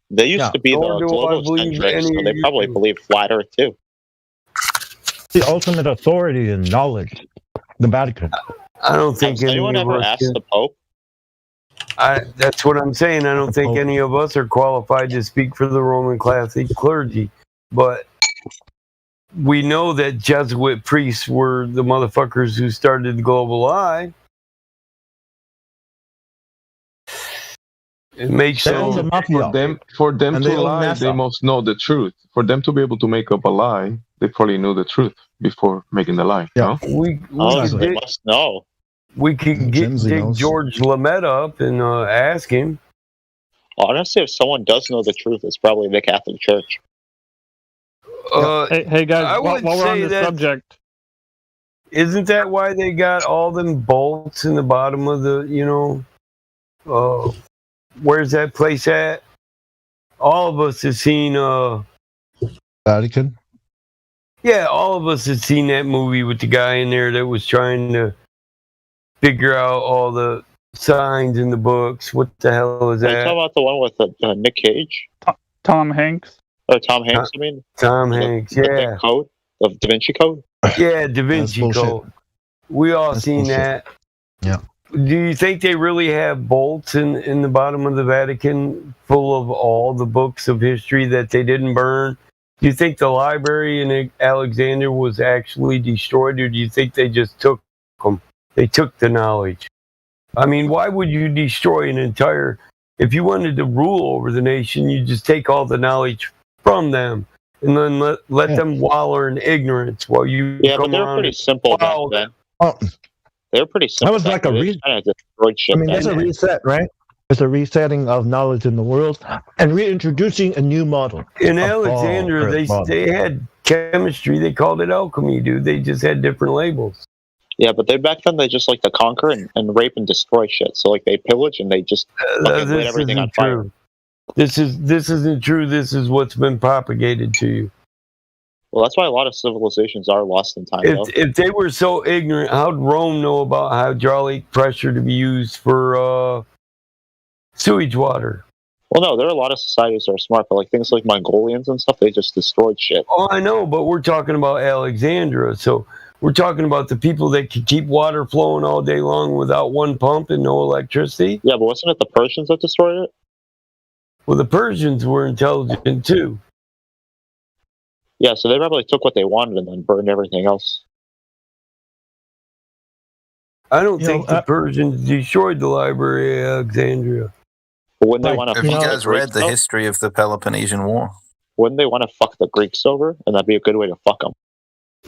They used to be the Nor do I global believe centrics, so any they of probably you. believe flat Earth too. The ultimate authority and knowledge. The Vatican. I don't think Has any anyone of ever us asked can. the Pope? That's what I'm saying. I don't think any of us are qualified to speak for the Roman Catholic clergy. But we know that Jesuit priests were the motherfuckers who started the global lie. It makes So sense. for them And to they own lie, NASA. they must know the truth. For them to be able to make up a lie, they probably knew the truth before making the lie. Yeah. We Oh, could so they dig, must know. we could dig Jimsy knows. George Lamette up and ask him. Honestly, if someone does know the truth, it's probably the Catholic Church. Hey guys, I while would we're on say this that- subject, Isn't that why they got all them bolts in the bottom of the, where's that place at? All of us have seen, Vatican. yeah, all of us have seen that movie with the guy in there that was trying to figure out all the signs in the books. What the hell is Are you that? talking about the one with Nick Cage? Tom Hanks. Or Tom Hanks, I mean? Tom Hanks, The yeah. Code? The Da Vinci Code? Yeah, Da Vinci bullshit. Code. We all That's seen bullshit. that. Yeah. Do you think they really have bolts in the bottom of the Vatican full of all the books of history that they didn't burn? Do you think the library in Alexander was actually destroyed, or do you think they just took them? They took the knowledge. I mean, why would you destroy an entire... If you wanted to rule over the nation, you just take all the knowledge from them and then let them wallow in ignorance while you Yeah, but come they were around pretty and simple back follow then. Oh, They were pretty simple. was like back a then. They just kind of destroyed shit I mean, that's a back then. reset, right? It's a resetting of knowledge in the world and reintroducing a new model. In A Alexander, ball Earth model. they had chemistry. They called it alchemy, dude. They just had different labels. Yeah, but back then they just like to conquer and rape and destroy shit. So like they pillage and they just fucking lit This everything on isn't fire. true. This isn't true. This is what's been propagated to you. Well, that's why a lot of civilizations are lost in time. If they were so ignorant, how'd Rome know about hydraulic pressure to be used for sewage water? Well, no, there are a lot of societies that are smart, but like things like Mongolians and stuff, they just destroyed shit. Oh, I know, but we're talking about Alexandria, so we're talking about the people that could keep water flowing all day long without one pump and no electricity. Yeah, but wasn't it the Persians that destroyed it? Well, the Persians were intelligent too. Yeah, so they probably took what they wanted and then burned everything else. I don't think the Persians destroyed the Library of Alexandria. But wouldn't they want to? Have you guys read the history of the Peloponnesian War? Wouldn't they want to fuck the Greeks over? And that'd be a good way to fuck them.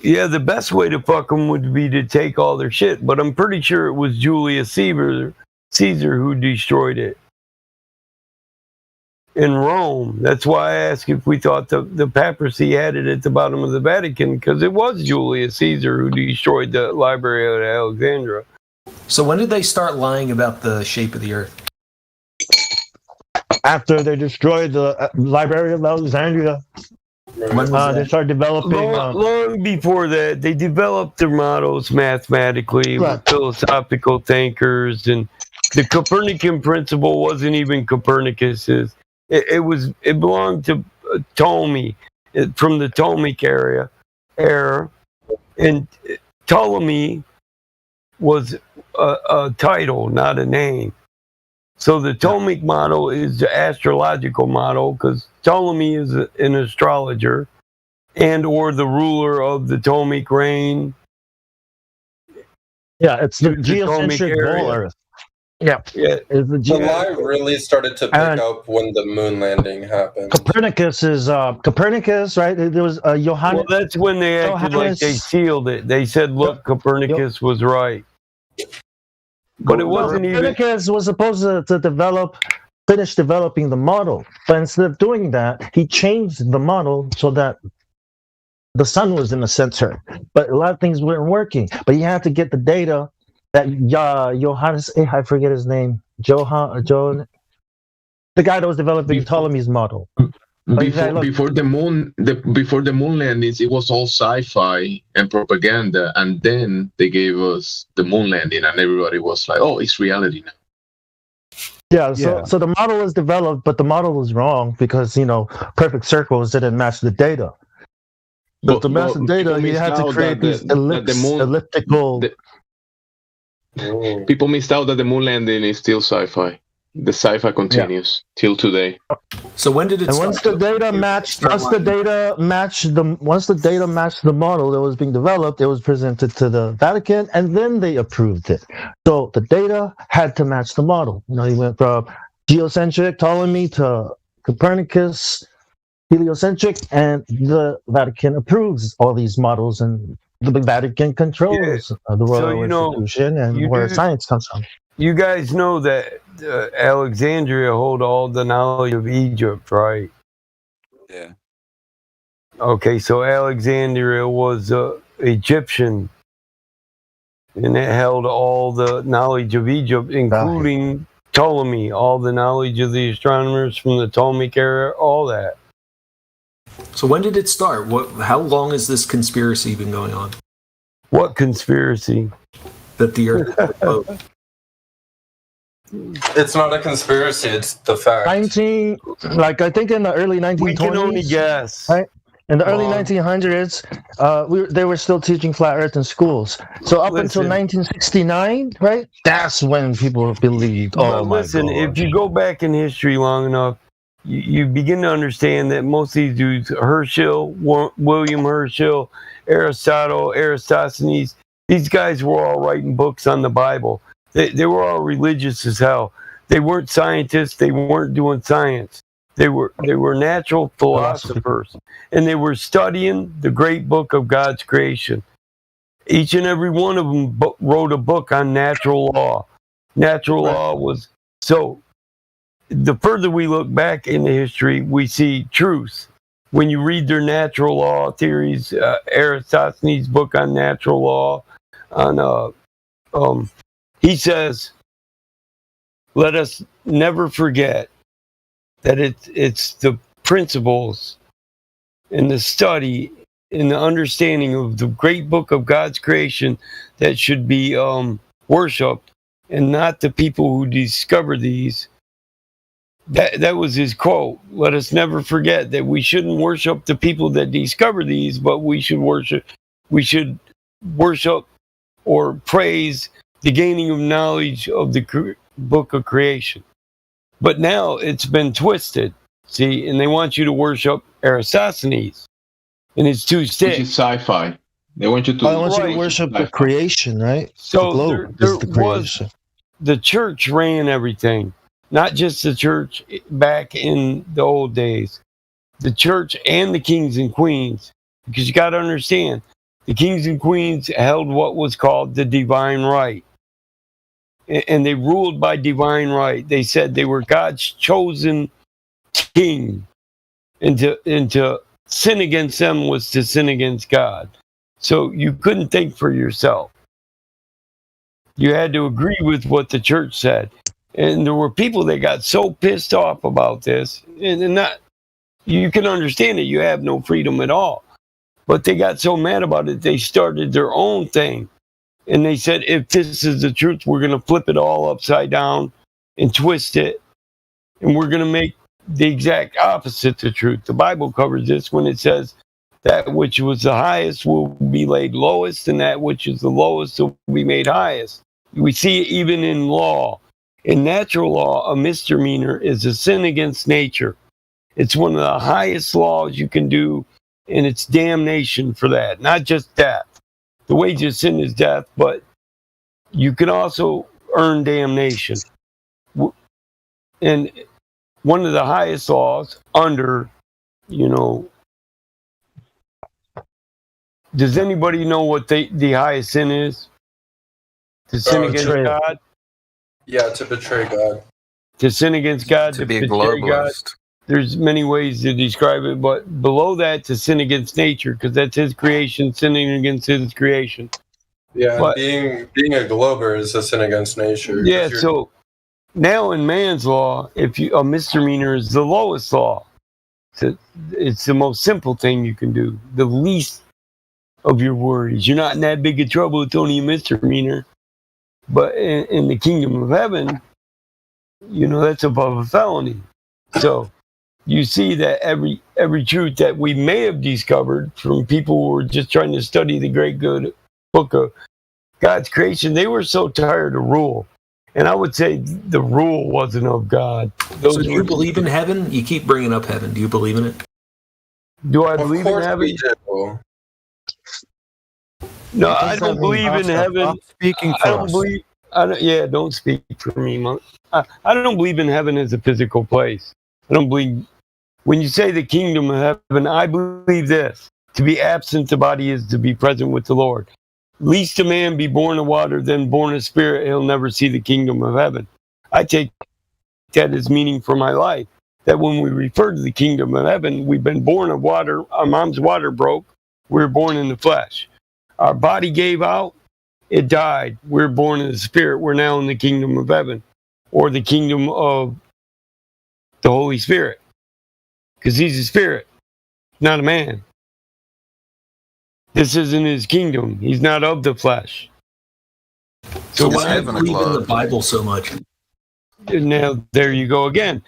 Yeah, the best way to fuck them would be to take all their shit. But I'm pretty sure it was Julius Caesar who destroyed it. In Rome. That's why I asked if we thought the papacy had it at the bottom of the Vatican, because it was Julius Caesar who destroyed the Library of Alexandria. So when did they start lying about the shape of the Earth? After they destroyed the Library of Alexandria, they started developing. Long before that, they developed their models mathematically with philosophical thinkers, and the Copernican principle wasn't even Copernicus's. It belonged to Ptolemy, from the Ptolemaic era, and Ptolemy was a title, not a name. So the Ptolemaic model is the astrological model, because Ptolemy is an astrologer and or the ruler of the Ptolemaic reign. Yeah, it's the geocentric ball Earth. Yeah. The lie really started to pick up when the moon landing happened. Copernicus, right? There was Johannes. Well, that's when they acted like they sealed it. They said, look, Copernicus was right. But it wasn't Copernicus was supposed to finish developing the model. But instead of doing that, he changed the model so that the sun was in the center. But a lot of things weren't working. But you had to get the data that Johannes, I forget his name, Joan, the guy that was developing Ptolemy's model. Before the moon landings, it was all sci-fi and propaganda, and then they gave us the moon landing, and everybody was like, "Oh, it's reality now." Yeah, so the model was developed, but the model was wrong because perfect circles didn't match the data. But to match the data, you had to create these elliptical. People missed out that the moon landing is still sci-fi. The sci-fi continues till today. So when did it start? Once the data matched the model that was being developed, it was presented to the Vatican, and then they approved it. So the data had to match the model. You went from geocentric Ptolemy to Copernicus, heliocentric, and the Vatican approves all these models, and the Vatican controls the royal institution and where science comes from. You guys know that Alexandria hold all the knowledge of Egypt, right? Yeah. Okay, so Alexandria was Egyptian, and it held all the knowledge of Egypt, including Ptolemy, all the knowledge of the astronomers from the Ptolemaic era, all that. So when did it start? How long has this conspiracy been going on? What conspiracy? That the Earth. It's not a conspiracy; it's the fact. I think in the early 1920s. We can only guess. Right? In the early 1900s, they were still teaching flat Earth in schools. So up until 1969, right? That's when people believed. Oh my God! If you go back in history long enough, you begin to understand that most of these dudes, Herschel, William Herschel, Aristotle, Eratosthenes, these guys were all writing books on the Bible. They were all religious as hell. They weren't scientists. They weren't doing science. They were natural philosophers, and they were studying the great book of God's creation. Each and every one of them wrote a book on natural law. Natural law was so. The further we look back into history, we see truth. When you read their natural law theories, Eratosthenes' book on natural law, he says, let us never forget that it's the principles and the study in the understanding of the great book of God's creation that should be worshipped, and not the people who discover these. That was his quote. Let us never forget that we shouldn't worship the people that discover these, but we should worship or praise the gaining of knowledge of the book of creation. But now it's been twisted, see, and they want you to worship Eratosthenes and his two sticks. Which is sci-fi. They want you to. I want you to worship the creation, right? So the globe there is the creation. The church ran everything, not just the church back in the old days. The church and the kings and queens, because you got to understand, the kings and queens held what was called the divine right. And they ruled by divine right. They said they were God's chosen king. And to sin against them was to sin against God. So you couldn't think for yourself. You had to agree with what the church said. And there were people that got so pissed off about this. And not, you can understand it. You have no freedom at all. But they got so mad about it, they started their own thing. And they said, if this is the truth, we're going to flip it all upside down and twist it. And we're going to make the exact opposite the truth. The Bible covers this when it says that which was the highest will be laid lowest, and that which is the lowest will be made highest. We see it even in law. In natural law, a misdemeanor is a sin against nature. It's one of the highest laws you can do, and it's damnation for that, not just death. The wages of sin is death, but you can also earn damnation. And one of the highest laws under, does anybody know what the highest sin is? To sin against God? Yeah, to betray God. To sin against God, to be a betray God. globalist. There's many ways to describe it, but below that, to sin against nature, because that's his creation, sinning against his creation. Yeah, But- being a glober is a sin against nature. Yeah, 'Cause you're- so now in man's law, a misdemeanor is the lowest law. It's the most simple thing you can do, the least of your worries. You're not in that big of trouble, it's only a misdemeanor. But in the kingdom of heaven, that's above a felony. So you see that every truth that we may have discovered from people who were just trying to study the great good book of God's creation, they were so tired of rule. And I would say the rule wasn't of God. So do you believe in heaven? You keep bringing up heaven. Do you believe in it? Do I Of believe in course heaven? we do. No, I don't believe in heaven. Speaking I for don't us. believe. Don't speak for me, Monk. I don't believe in heaven as a physical place. I don't believe. When you say the kingdom of heaven, I believe this: to be absent the body is to be present with the Lord. Least a man be born of water, then born of spirit, he'll never see the kingdom of heaven. I take that as meaning for my life. That when we refer to the kingdom of heaven, we've been born of water. Our mom's water broke. We were born in the flesh. Our body gave out. It died. We're born in the spirit. We're now in the kingdom of heaven, or the kingdom of the Holy Spirit, because he's a spirit, not a man. This isn't his kingdom. He's not of the flesh. So Is why do you heaven a believe in the globe? Bible so much? Now there you go again.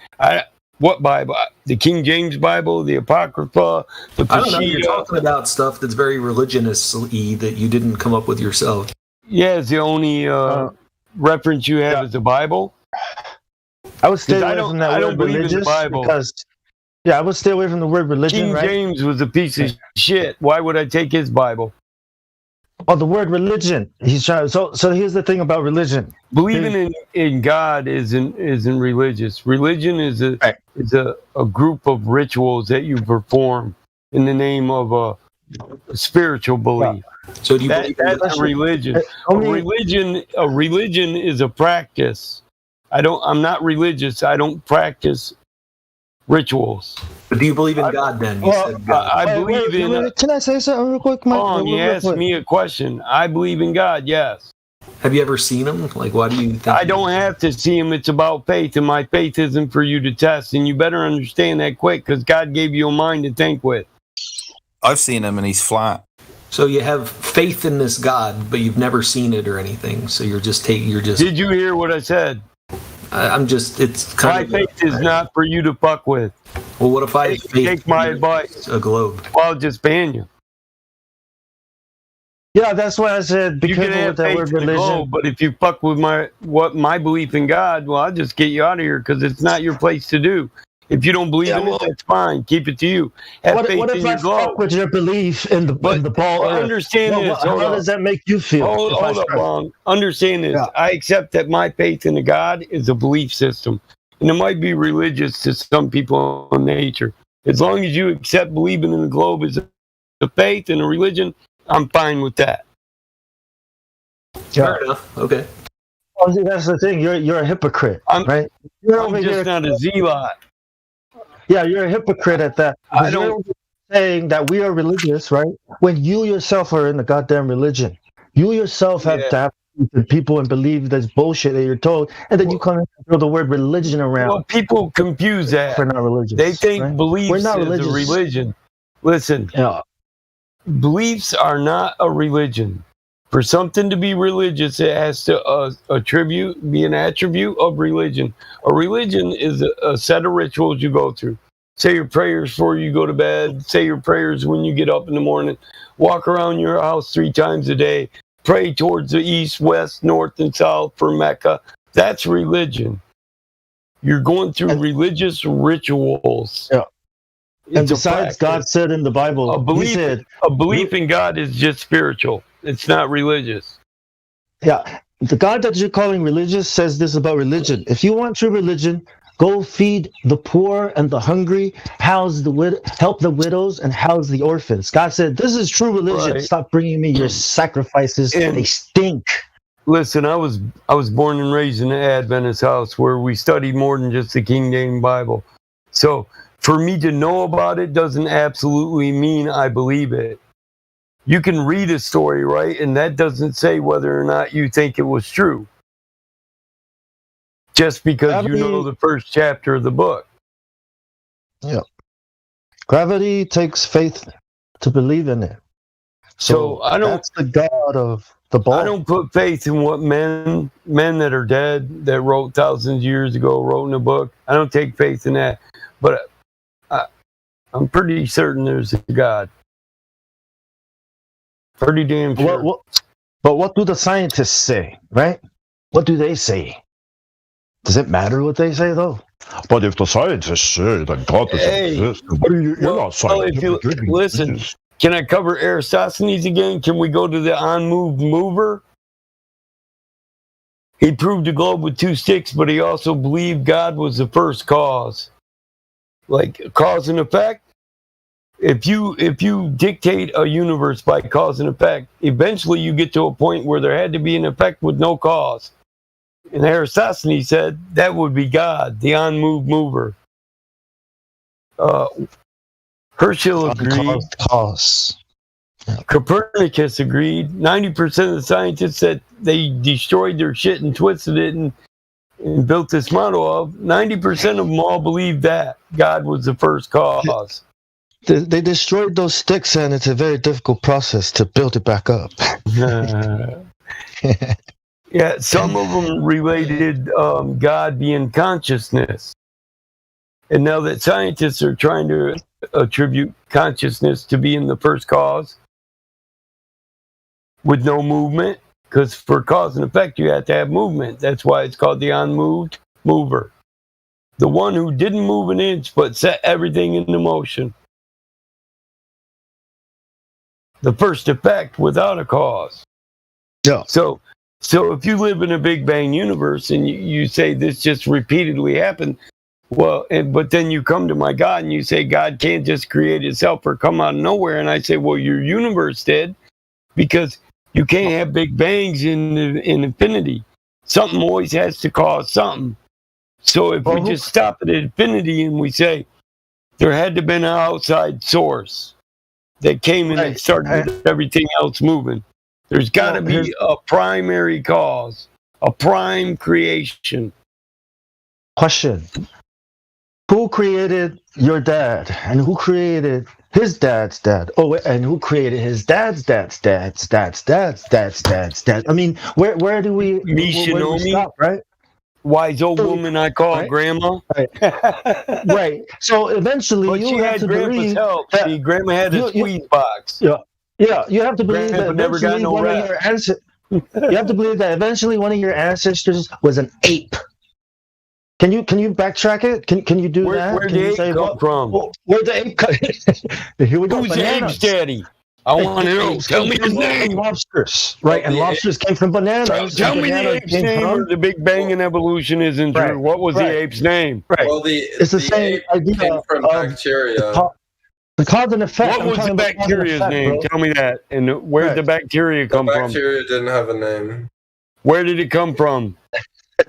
What Bible? The King James Bible, the Apocrypha, the I don't know. You're Peshitta. talking about stuff that's very religiousous-y that you didn't come up with yourself. Yeah, it's the only reference you have is the Bible. I would stay 'Cause I away don't- from that I word don't believe in the religious Bible. because, I would stay away from the word religion. King right? James was a piece of shit. Why would I take his Bible? Oh, the word religion. He's trying. So here's the thing about religion. Believing in God isn't religious. Religion is a group of rituals that you perform in the name of a spiritual belief. So do you believe in that's a religion. A religion is a practice. I'm not religious. I don't practice rituals. But do you believe in God then? You Well, said God. I believe in. Can I say something real quick, Mike? Hold on, you Real asked quick. me a question. I believe in God. Yes. Have you ever seen him? Like, why do you think? I don't have to see him. It's about faith, and my faith isn't for you to test. And you better understand that quick, because God gave you a mind to think with. I've seen him and he's flat. So you have faith in this God, but you've never seen it or anything. So you're just taking. You're just. Did you hear what I said? I'm just. It's kind my faith is not for you to fuck with. Well, what if I take my advice? A globe. Well, I'll just ban you. Yeah, that's why I said be You can careful have with that faith word in the religion. globe, but if you fuck with my belief in God, well, I'll just get you out of here because it's not your place to do. If you don't believe in it, that's fine. Keep it to you. Have What faith if in I your globe. fuck with your belief in the ball? But understand this. How does that make you feel? Hold up, Ron. Understand this. Yeah. I accept that my faith in a God is a belief system. And it might be religious to some people in nature. As long as you accept believing in the globe as a faith and a religion, I'm fine with that. Fair enough. Okay. Oh, see, that's the thing. You're a hypocrite, right? I'm just not a zealot. Yeah, you're a hypocrite at that. I don't- You're saying that we are religious, right? When you yourself are in the goddamn religion, you yourself have to have people and believe that's bullshit that you're told, and then you come and throw the word religion around. Well, people confuse that. We're not religious. They think right? beliefs We're not is religious. a religion. Listen, beliefs are not a religion. For something to be religious, it has to be an attribute of religion. A religion is a set of rituals you go through. Say your prayers before you go to bed. Say your prayers when you get up in the morning. Walk around your house 3 times a day. Pray towards the east, west, north, and south for Mecca. That's religion. You're going through religious rituals. Yeah. And It's a besides, practice. God said in the Bible, A belief, He said, a belief in God is just spiritual. It's not religious. yeah, the God that you're calling religious says this about religion. If you want true religion, go feed the poor and the hungry, help the widows, and house the orphans. God said, this is true religion. Right. Stop bringing me your sacrifices. They stink. Listen, I was born and raised in an Adventist house where we study more than just the King James Bible. So for me to know about it doesn't absolutely mean I believe it. You can read a story, right? And that doesn't say whether or not you think it was true. Just because you know the first chapter of the book. Yeah. Gravity takes faith to believe in it. So I don't. That's the God of the ball. I don't put faith in what men that are dead that wrote thousands of years ago wrote in a book. I don't take faith in that, but I'm pretty certain there's a God. Pretty damn sure. But what do the scientists say, right? What do they say? Does it matter what they say, though? But if the scientists say that God doesn't exist, you're not scientific. Listen, can I cover Eratosthenes again? Can we go to the unmoved mover? He proved the globe with 2 sticks, but he also believed God was the first cause. Like cause and effect. If you dictate a universe by cause and effect, eventually you get to a point where there had to be an effect with no cause. And Eratosthenes said that would be God, the unmoved mover. Herschel agreed. Cause. Copernicus agreed. 90% of the scientists said they destroyed their shit and twisted it and built this model of. 90% of them all believed that God was the first cause. They destroyed those sticks, and it's a very difficult process to build it back up. Yeah, some of them related God being consciousness. And now that scientists are trying to attribute consciousness to being the first cause with no movement, because for cause and effect, you have to have movement. That's why it's called the unmoved mover. The one who didn't move an inch but set everything into motion. The first effect without a cause. Yeah. So if you live in a Big Bang universe and you say this just repeatedly happened, well, but then you come to my God and you say God can't just create itself or come out of nowhere, and I say, well, your universe did, because you can't have Big Bangs in infinity. Something always has to cause something. So if we just stop at infinity and we say there had to have been an outside source that came in and started everything else moving. There's got to be a primary cause, a prime creation. Question. Who created your dad? And who created his dad's dad. Oh, and who created his dad's dad's dad's dad's dad's dad's dad's dad? I mean, where do we stop, right? Wise old woman I call grandma. Right. Right. So eventually, but you have to believe help. that See, grandma had a squeeze box. Yeah. You have to believe Grandpa that never got eventually no one of your ancestors. You have to believe that eventually one of your ancestors was an ape. Can you backtrack it? Can you do that? Where Can you the ape come from? Where the ape come? Here we go. Who's the ape's daddy? I want to know. Tell me his name. Lobsters, right? And lobsters came from bananas. Tell me the ape's name, or the Big Bang and evolution isn't true. What was the ape's name? Right. Well, it's the same idea came from bacteria. The cause and effect. What was the bacteria's name? Tell me that. And where did the bacteria come from? Bacteria didn't have a name. Where did it come from?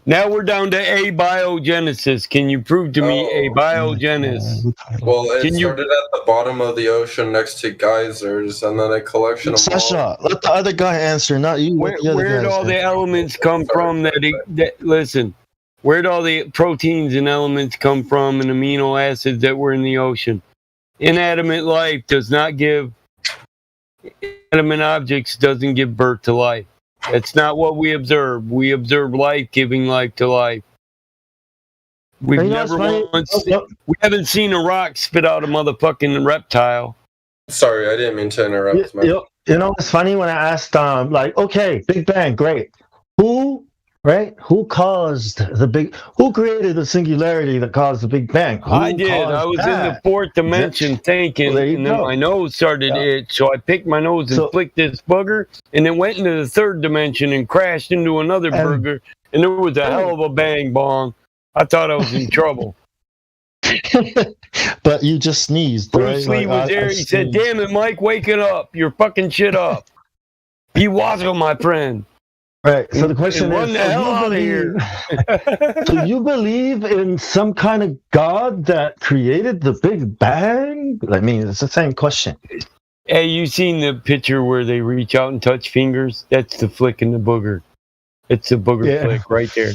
Now we're down to abiogenesis. Can you prove to me abiogenesis? Well, it started at the bottom of the ocean next to geysers, and then a collection of Sasha, let the other guy answer, not you. Where did all the elements come from? Listen, where did all the proteins and elements come from and amino acids that were in the ocean? Inanimate life does not give. Inanimate objects doesn't give birth to life. That's not what we observe. We observe life giving life to life. We haven't seen a rock spit out a motherfucking reptile. Sorry, I didn't mean to interrupt. You know, it's funny when I asked, okay, Big Bang, great. Who caused who created the singularity that caused the Big Bang? I did. I was in the fourth dimension thinking, and then my nose started to itch, so I picked my nose and flicked this booger, and then went into the third dimension and crashed into another burger, and there was a hell of a bang bong. I thought I was in trouble. But you just sneezed. Bruce Lee was there. He said, "Damn it, Mike, wake it up. You're fucking shit up. Be watchful, my friend." Right. So the question is, do you believe in some kind of God that created the Big Bang? I mean, it's the same question. Hey, you seen the picture where they reach out and touch fingers? That's the flick in the booger. It's a booger flick right there.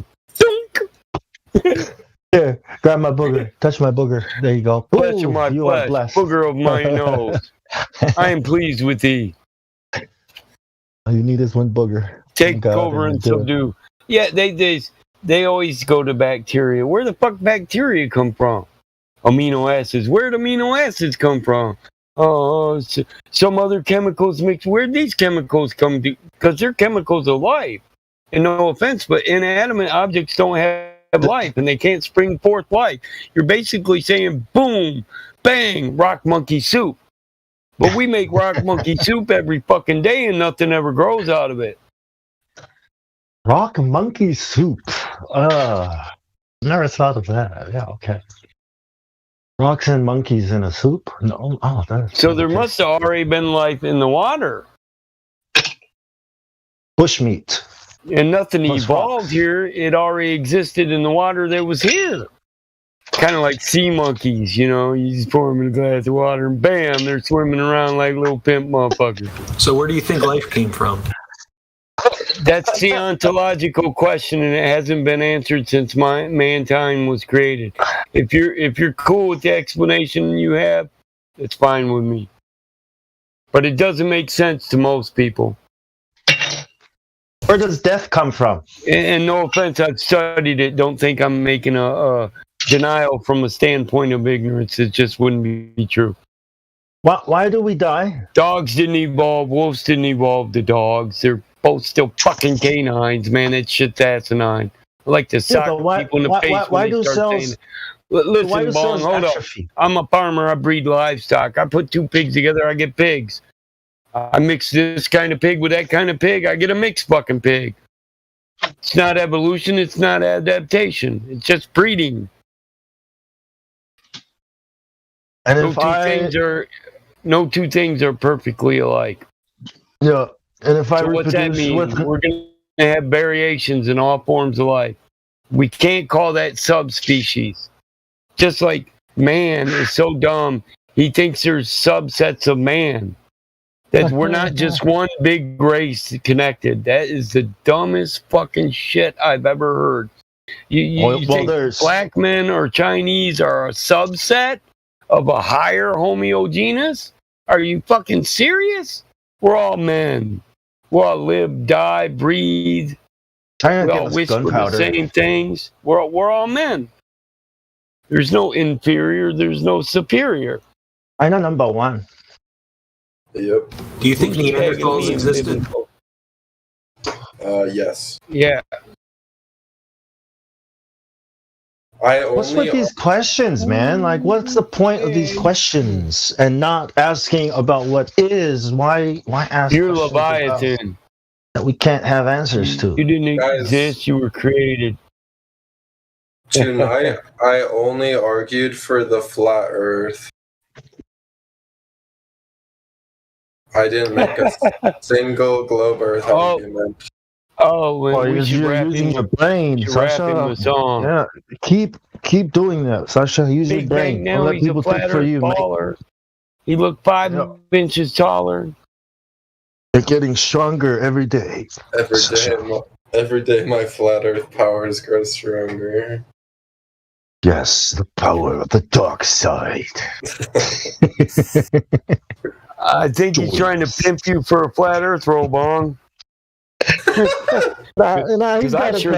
Here, grab my booger. Touch my booger. There you go. Flesh of my you flesh, are blessed. booger of my nose. I am pleased with thee. All you need is one booger. Take over and subdue. Yeah, they always go to bacteria. Where the fuck bacteria come from? Amino acids. Where do amino acids come from? Oh, some other chemicals mixed. Where'd these chemicals come to? Because they're chemicals of life. And no offense, but inanimate objects don't have life, and they can't spring forth life. You're basically saying, boom, bang, rock monkey soup. But we make rock monkey soup every fucking day, and nothing ever grows out of it. Rock monkey soup. Never thought of that. Yeah, okay. Rocks and monkeys in a soup? No. Oh, that's so there must have already been life in the water. Bushmeat. And nothing evolved here. It already existed in the water that was here. Kind of like sea monkeys, you know. You just pour them in a glass of water and bam, they're swimming around like little pimp motherfuckers. So where do you think life came from? That's the ontological question, and it hasn't been answered since mankind was created. If you're cool with the explanation you have, it's fine with me. But it doesn't make sense to most people. Where does death come from? And no offense, I've studied it. Don't think I'm making a denial from a standpoint of ignorance. It just wouldn't be true. Why do we die? Dogs didn't evolve. Wolves didn't evolve to dogs. They're both still fucking canines, man. That shit's asinine. I like to sock people in the face when they start saying it. Listen, Bong, hold up. I'm a farmer. I breed livestock. I put two pigs together. I get pigs. I mix this kind of pig with that kind of pig. I get a mixed fucking pig. It's not evolution. It's not adaptation. It's just breeding. And no two things are perfectly alike. Yeah. And if I what's that mean? We're going to have variations in all forms of life. We can't call that subspecies. Just like man is so dumb, he thinks there's subsets of man. That we're not just one big race connected. That is the dumbest fucking shit I've ever heard. You think black men or Chinese are a subset of a higher homogeneous? Are you fucking serious? We're all men. We all live, die, breathe. We all whisper the same things. We're all men. There's no inferior. There's no superior. I know number one. Yep. Do you think Neanderthals existed? Yes. Yeah. What's with these questions, man? Like, what's the point of these questions and not asking about what is? Why ask? You're Leviathan. That we can't have answers to. You didn't exist. You were created. Tonight, I only argued for the flat Earth. I didn't make a single globe Earth argument. You're using your brain, Sasha. Yeah, keep doing that, Sasha. Use your brain. Now let he's people a flat think for you. baller. He looked 5 inches taller. They're getting stronger every day. Every day, my flat Earth powers grow stronger. Yes, the power of the dark side. I think he's trying to pimp you for a flat Earth roll, Bong. Because I sure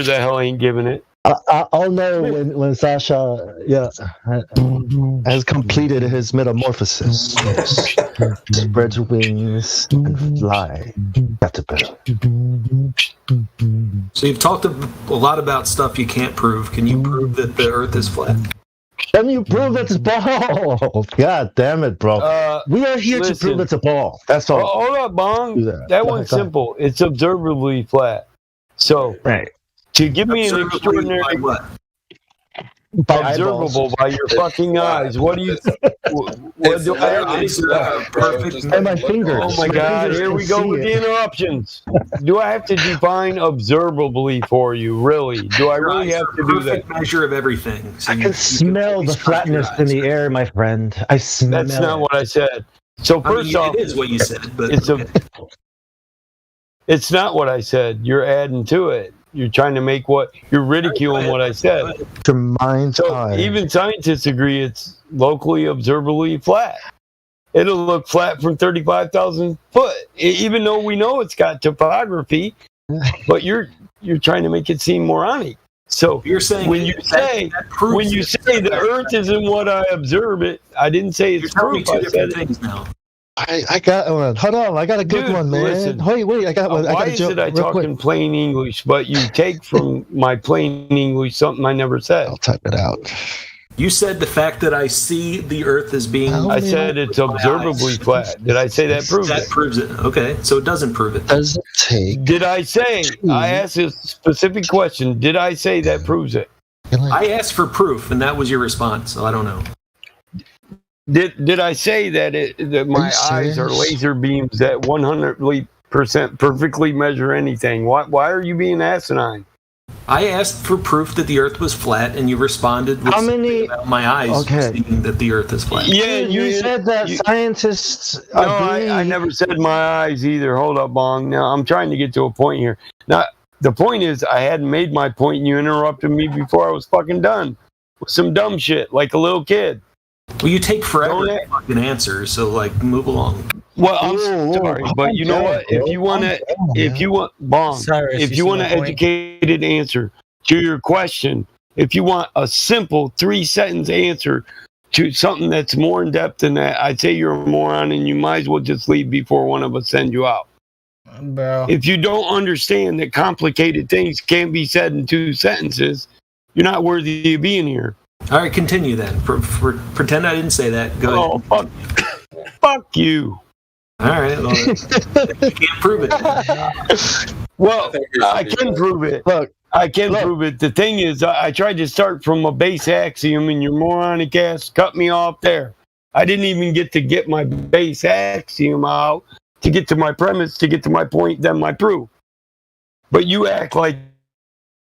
the hell ain't giving it. I'll know when Sasha has completed his metamorphosis. Yes. Spreads wings and fly. So you've talked a lot about stuff you can't prove. Can you prove that the Earth is flat? Can you prove it's a ball? God damn it, bro. We are here to prove it's a ball. That's all. Hold up, Bong. That one's simple. It's observably flat. So, to give me an extraordinary... Observable by your fucking eyes. What do you... What do I have to do? Perfect. And my fingers. Oh my God, here we go with the interruptions. Do I have to define observably for you, really? Do I really have to do that? Perfect measure of everything. So I can smell the flatness in the air, my friend. I smell That's not what I said. So first off... It is what you said, but... It's not what I said. You're adding to it. You're trying to make you're ridiculing what I said. Your mind's eye. Even scientists agree it's locally observably flat. It'll look flat from 35,000 foot, even though we know it's got topography. But you're trying to make it seem moronic. So you're saying when you say the Earth isn't what I observe it, I didn't say it's proof. Two different things now. I got one. Hold on, I got a good one, man. Listen, wait, I got one. Why is it I talk in plain English, but you take from my plain English something I never said? I'll type it out. You said the fact that I see the Earth as being... I said it's observably flat. Did I say that proves it? That proves it. Okay, so it doesn't prove it. Does it take... Did I say... I asked a specific question. Did I say that proves it? I asked for proof, and that was your response, so I don't know. Did I say that my eyes are laser beams that 100% perfectly measure anything? Why are you being asinine? I asked for proof that the Earth was flat, and you responded with about my eyes seeing that the Earth is flat. Yeah, you said that scientists. No, I never said my eyes either. Hold up, Bong. Now I'm trying to get to a point here. Now the point is, I hadn't made my point, and you interrupted me before I was fucking done with some dumb shit like a little kid. Well, you take forever to fucking answer, so move along. Well, I'm sorry, but you know what? If you want an educated answer to your question, if you want a simple 3-sentence answer to something that's more in depth than that, I'd say you're a moron, and you might as well just leave before one of us send you out. Bro. If you don't understand that complicated things can't be said in 2 sentences, you're not worthy of being here. All right, continue then. Pretend I didn't say that. Go ahead. Fuck you. All right. Well, you can't prove it. Well, I can prove it. Look, I can prove it. The thing is, I tried to start from a base axiom, and your moronic ass cut me off there. I didn't even get my base axiom out to get to my premise, to get to my point, then my proof. But you act like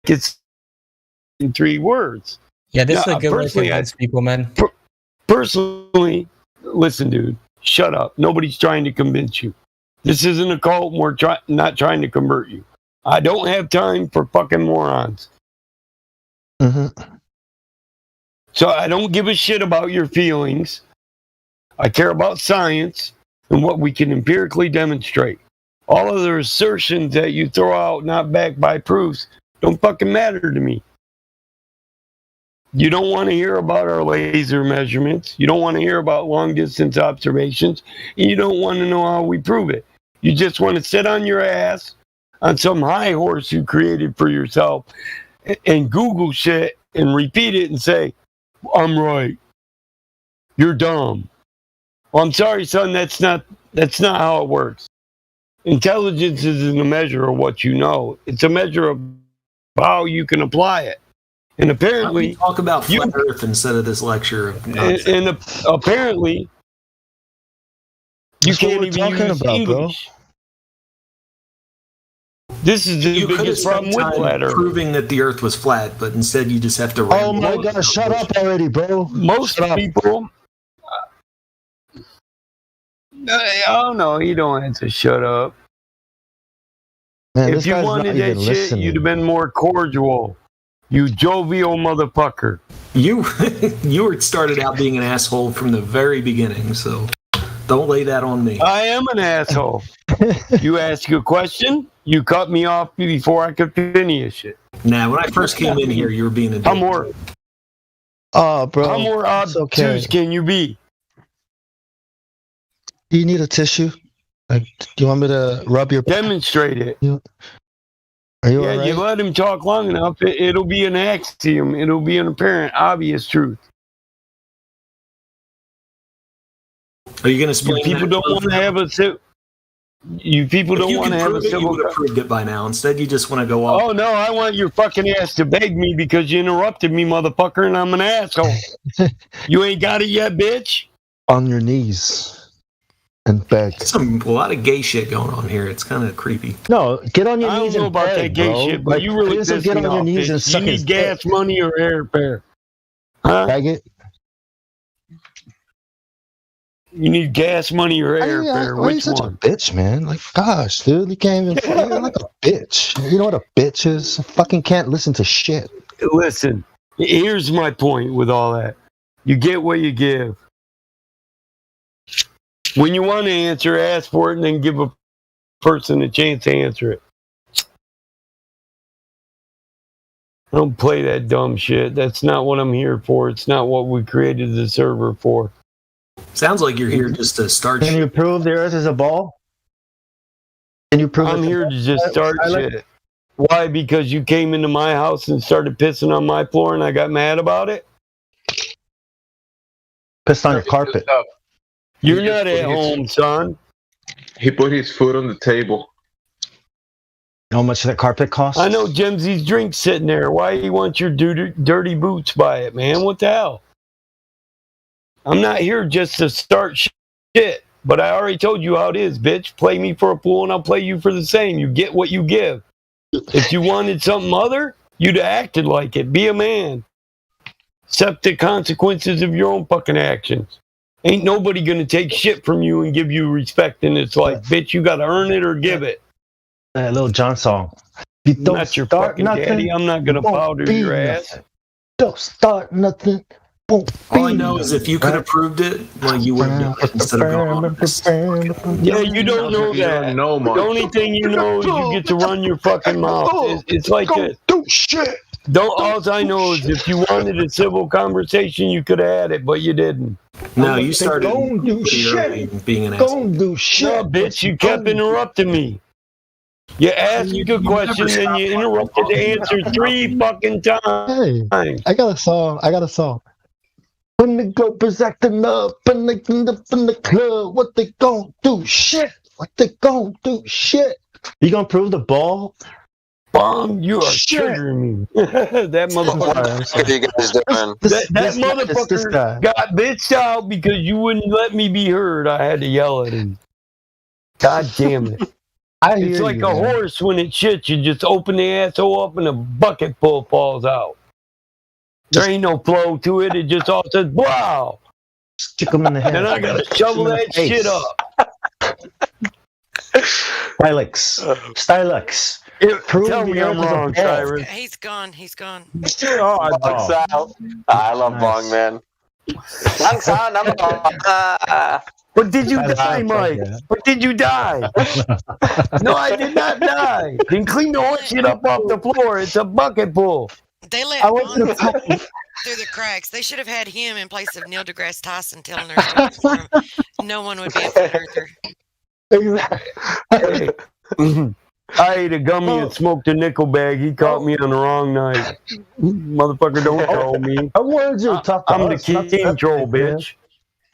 it's in 3 words. Yeah, this is a good way to convince people, man. Personally, listen, dude, shut up. Nobody's trying to convince you. This isn't a cult, and we're not trying to convert you. I don't have time for fucking morons. Mm-hmm. So I don't give a shit about your feelings. I care about science and what we can empirically demonstrate. All other assertions that you throw out not backed by proofs don't fucking matter to me. You don't want to hear about our laser measurements. You don't want to hear about long distance observations. And you don't want to know how we prove it. You just want to sit on your ass on some high horse you created for yourself and Google shit and repeat it and say, I'm right. You're dumb. Well, I'm sorry, son, that's not how it works. Intelligence isn't a measure of what you know. It's a measure of how you can apply it. And apparently, talk about flat Earth instead of this lecture. And apparently, you can't even use English. This is the biggest problem with flat Earth. Proving that the Earth was flat, but instead you just have to. Oh my God! Shut up already, bro. Most people. Oh no, you don't have to shut up. Man, if you wanted that shit, you'd have been more cordial. You jovial motherfucker. You were started out being an asshole from the very beginning, so don't lay that on me. I am an asshole. You ask a question, you cut me off before I could finish it. Nah, when I first came in here, you were being a dick. How more obtuse can you be? Do you need a tissue? Like, do you want me to rub your... Demonstrate it. Are you all Yeah, right? you let him talk long enough, it'll be an axiom. It'll be an apparent, obvious truth. Are you going to explain people don't want to have a You people don't want to have a civil... You would have proved it by now. Instead, you just want to go off. Oh, no, I want your fucking ass to beg me because you interrupted me, motherfucker, and I'm an asshole. You ain't got it yet, bitch? On your knees. And beg. A lot of gay shit going on here. It's kind of creepy. No, get on your knees and beg, I don't know about that gay bro. shit, but Like, you really please piss get me on your off, knees bitch. and suck You need his gas dick. money or airfare? Huh? Faggot. You need gas money or airfare? Why are you Which such one? a bitch, man? Like, gosh, dude, you can't even... You're like a bitch. You know what a bitch is? I fucking can't listen to shit. Listen, here's my point with all that. You get what you give. When you want to answer, ask for it and then give a person a chance to answer it. Don't play that dumb shit. That's not what I'm here for. It's not what we created the server for. Sounds like you're here just to start Can shit. you prove the Earth is a ball? Can you prove I'm it's a here ball? to just start shit. Why? Because you came into my house and started pissing on my floor and I got mad about it? Pissed on your carpet. You're not at home, son. He put his foot on the table. You know how much that carpet costs? I know Jemsy's drink's sitting there. Why do you want your dirty boots by it, man? What the hell? I'm not here just to start shit, but I already told you how it is, bitch. Play me for a fool and I'll play you for the same. You get what you give. If you wanted something other, you'd have acted like it. Be a man. Accept the consequences of your own fucking actions. Ain't nobody gonna take shit from you and give you respect, and it's like, bitch, you gotta earn it or give it. That little John song. You I'm don't not your start fucking nothing, daddy. I'm not gonna won't powder be your ass. nothing. Don't start nothing. Won't All I be know is if you could have proved it, well, you would have instead of going on. Yeah, you don't know You that. don't know, The Mark. only thing you know is you get to run your fucking mouth. It's like this. Do shit. All I know is if you wanted a civil conversation, you could have had it, but you didn't. No, you started Don't do pretty early shit. being an asshole. Don't do shit. No, bitch, you kept interrupting me. You asked me a question and you interrupted the answer 3 fucking times. Hey, I got a song. When the Gopers acting up and they end up in the club, what they gon' do? Shit. What they gon' do? Shit. You gonna prove the ball? Bomb, you are triggering me. That motherfucker. What are you guys doing? That motherfucker got bitched out because you wouldn't let me be heard. I had to yell at him. God damn it. It's like a horse when it shits. You just open the asshole up and a bucket full falls out. There ain't no flow to it. It just all says, wow. Stick them in the head. Then I gotta shovel that shit up. Stylix. Tell me I'm wrong, Cyrus. He's gone. He's gone. Oh, out. I love Bong, man. But did you die, Mike? But did you die? No, I did not die. Then clean the horse shit up off the floor. It's a bucket full. They let Bond through the cracks. They should have had him in place of Neil deGrasse Tyson telling their stories for him. No one would be a fan earther. Exactly. I ate a gummy and smoked a nickel bag. He caught me on the wrong night. Motherfucker, don't troll me. I wanted you to talk to I'm us, the not king troll, bitch.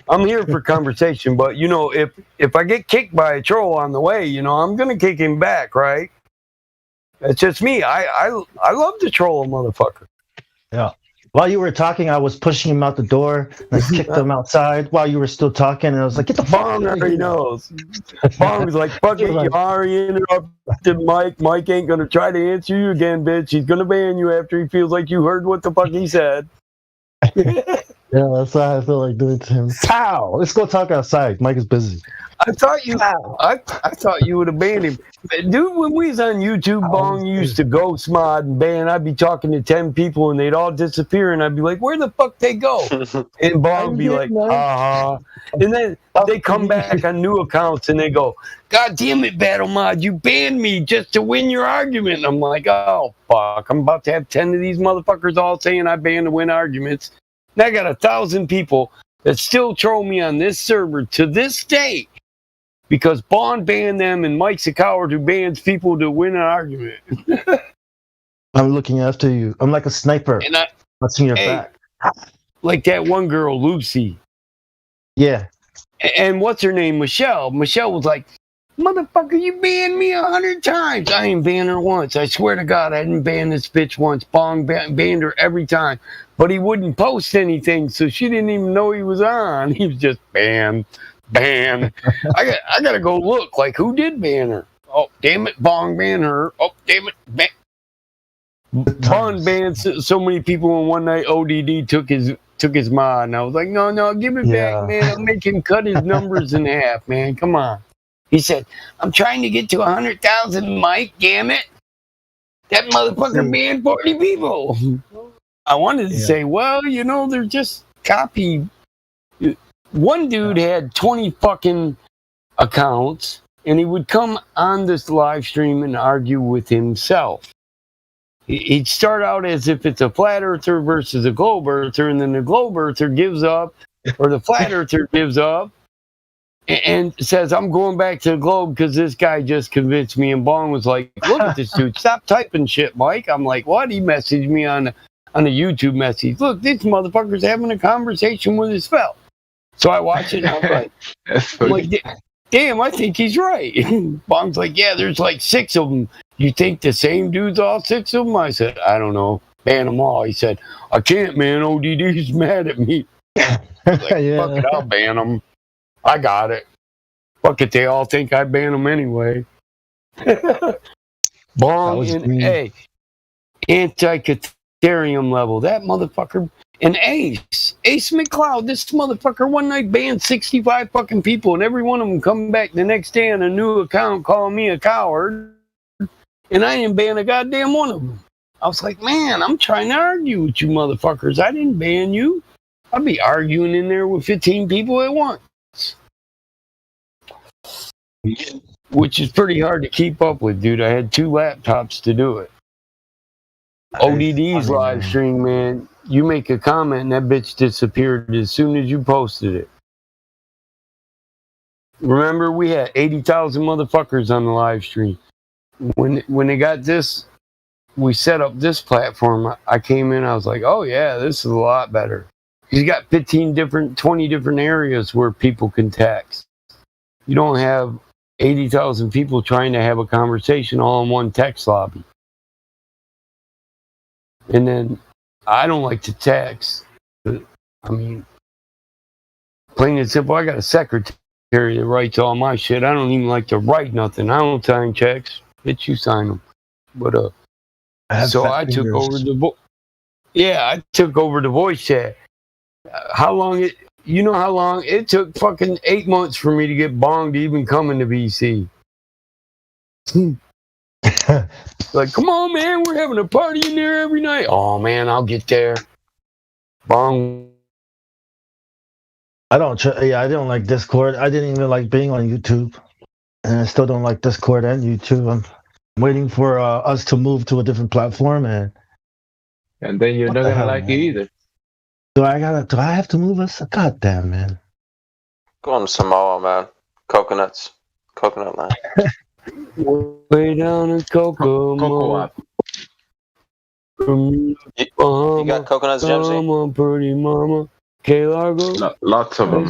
I'm here for conversation, but you know, if I get kicked by a troll on the way, you know, I'm gonna kick him back, right? That's just me. I love to troll a motherfucker. Yeah. While you were talking, I was pushing him out the door. I kicked him outside while you were still talking, and I was like, "Get the fuck Bong out of already here." knows. Bong's like, "Fuck it, you already interrupted Mike. Mike ain't gonna try to answer you again, bitch. He's gonna ban you after he feels like you heard what the fuck he said." Yeah, that's what I feel like doing to him. Pow! Let's go talk outside. Mike is busy. I thought you would have banned him. Dude, when we was on YouTube, Bong used to ghost mod and ban. I'd be talking to 10 people and they'd all disappear and I'd be like, where the fuck they go? And Bong would be like, And then they come back on new accounts and they go, God damn it, Battle Mod, you banned me just to win your argument. And I'm like, oh, fuck. I'm about to have 10 of these motherfuckers all saying I banned to win arguments. And I got 1,000 people that still troll me on this server to this day. Because Bond banned them and Mike's a coward who bans people to win an argument. I'm looking after you. I'm like a sniper. And watching your back. Like that one girl, Lucy. Yeah. And what's her name? Michelle. Michelle was like, motherfucker, you banned me 100 times. I ain't banned her once. I swear to God, I didn't ban this bitch once. Bong banned her every time. But he wouldn't post anything, so she didn't even know he was on. He was just banned. I gotta go look. Like, who did ban her? Oh, damn it, Bong banned her. Oh, damn it, Bong banned so many people in one night. ODD took his mod, and I was like, no, give it back, man. I'll make him cut his numbers in half, man. Come on. He said, I'm trying to get to 100,000, Mike. Damn it, that motherfucker banned 40 people. I wanted to say, well, you know, they're just copy. One dude had 20 fucking accounts, and he would come on this live stream and argue with himself. He'd start out as if it's a flat earther versus a globe earther, and then the globe earther gives up, or the flat earther gives up, and says, I'm going back to the globe because this guy just convinced me. And Bong was like, look at this dude, stop typing shit, Mike. I'm like, what? He messaged me on a YouTube message. Look, this motherfucker's having a conversation with his fella. So I watch it and I'm like, damn, I think he's right. Bong's like, yeah, there's like 6 of them. You think the same dude's all 6 of them? I said, I don't know. Ban them all. He said, I can't, man. ODD's mad at me. Like, fuck it, I'll ban them. I got it. Fuck it, they all think I ban them anyway. Bong and anti-Caterium level. That motherfucker. And Ace McCloud, this motherfucker one night banned 65 fucking people, and every one of them come back the next day on a new account calling me a coward, and I didn't ban a goddamn one of them. I was like, man, I'm trying to argue with you motherfuckers. I didn't ban you. I'd be arguing in there with 15 people at once. Which is pretty hard to keep up with, dude. I had 2 laptops to do it. ODD's live stream, man. You make a comment and that bitch disappeared as soon as you posted it. Remember, we had 80,000 motherfuckers on the live stream. When they got this, we set up this platform. I came in, I was like, oh yeah, this is a lot better. He's got 20 different areas where people can text. You don't have 80,000 people trying to have a conversation all in one text lobby. And then I don't like to text. I mean, plain and simple, I got a secretary that writes all my shit. I don't even like to write nothing. I don't sign checks. Bitch, you sign them. But so I took over I took over the voice chat. You know how long it took? Fucking 8 months for me to get Bong to even come into VC. Like, come on, man, we're having a party in there every night. Oh man, I'll get there. Bong. I don't like Discord. I didn't even like being on YouTube, and I still don't like Discord and YouTube. I'm waiting for us to move to a different platform, and then you're not gonna like it either. Do I have to move us? God damn, man. Go on Samoa, man. Coconut land. Way down in Kokomo. You got coconuts, Jimsy? Mama, pretty mama. Key Largo. Lots of them.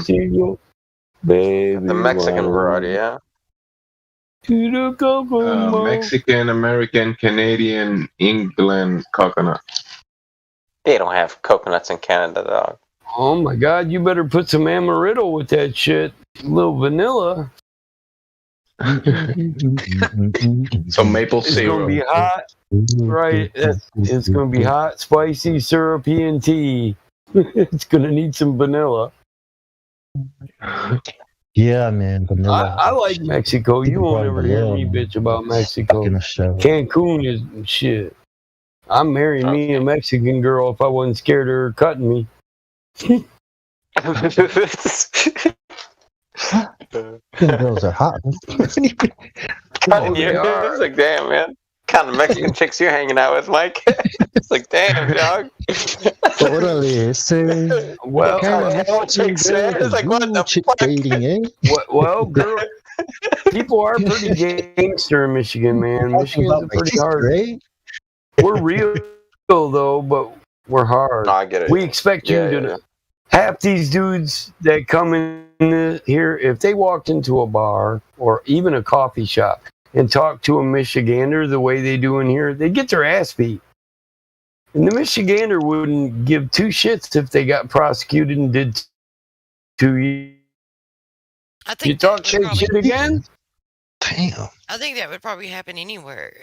Baby, the Mexican variety, yeah. To the Kokomo. Mexican, American, Canadian, England coconut. They don't have coconuts in Canada, dog. Oh my God! You better put some amaretto with that shit. A little vanilla. Some maple syrup. It's gonna be hot, right? It's gonna be hot, spicy, syrupy, and tea. It's gonna need some vanilla. Yeah, man, vanilla. I like Mexico. You won't ever hear me bitch about Mexico. Cancun is shit. I'd marry me a Mexican girl if I wasn't scared of her cutting me. Girls are hot. It's like, damn, man. What kind of Mexican chicks you hanging out with, Mike? It's like, damn, dog. Well, chicks, it's like, what the fuck? Dating, eh? Well, girl, people are pretty gangster in Michigan, man. Michigan's pretty hard. We're real though, but we're hard. No, I get it. We expect you to. Half these dudes that come in here, if they walked into a bar or even a coffee shop and talked to a Michigander the way they do in here, they'd get their ass beat. And the Michigander wouldn't give two shits if they got prosecuted and did 2 years. I think you talk shit again? Damn. I think that would probably happen anywhere,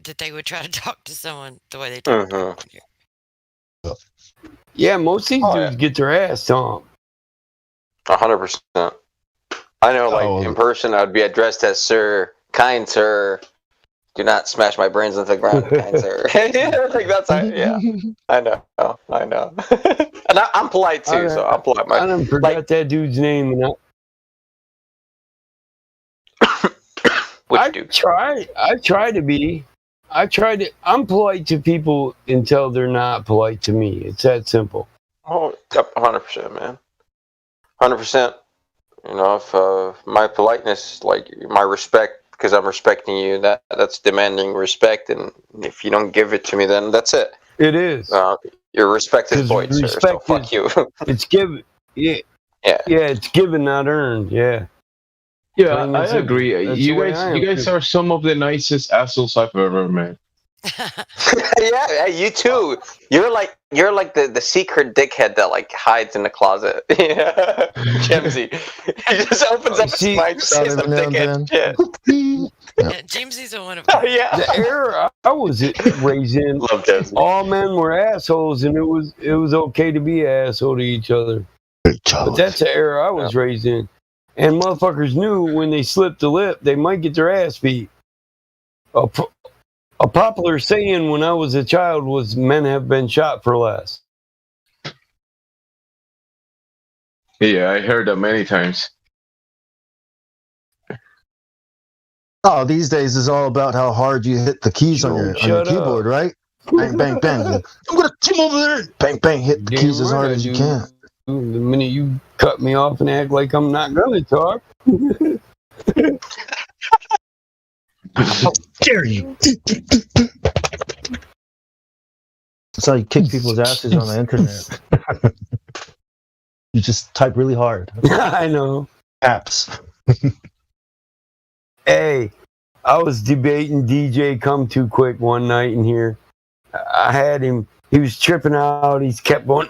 that they would try to talk to someone the way they talk to someone here. Yeah, most of these dudes get their ass stomped. 100%. I know, like, in person, I would be addressed as sir, kind sir. Do not smash my brains into the ground, kind sir. Like, that's, yeah. I know. And I'm polite, too, so I'm polite. I done forgot that dude's name. And I try to be. I'm polite to people until they're not polite to me. It's that simple. Oh, 100%, man. 100%. You know, if my politeness, like my respect, because I'm respecting you, that's demanding respect, and if you don't give it to me, then that's it. It is. Your respect is void, sir. So fuck you. It's given. Yeah. It's given, not earned. Yeah. Yeah, I agree. You guys are some of the nicest assholes I've ever met. Yeah, you too. You're like the secret dickhead that like hides in the closet. Yeah, Jimsy. He just opens up his mic to say some dickhead shit. Jimsy's one of them. Yeah. The era I was raised in, all men were assholes, and it was okay to be an asshole to each other. But that's the era I was raised in. And motherfuckers knew when they slipped the lip, they might get their ass beat. A popular saying when I was a child was, men have been shot for less. Yeah, I heard that many times. Oh, these days is all about how hard you hit the keys on your keyboard, right? Bang, bang, bang. I'm going to come over there. Bang, bang, hit the keys as hard as you can. The minute you cut me off and act like I'm not going to talk. How dare you? That's how you kick people's asses on the internet. You just type really hard. I know. Apps. Hey, I was debating DJ Come Too Quick one night in here. I had him. He was tripping out. He kept going,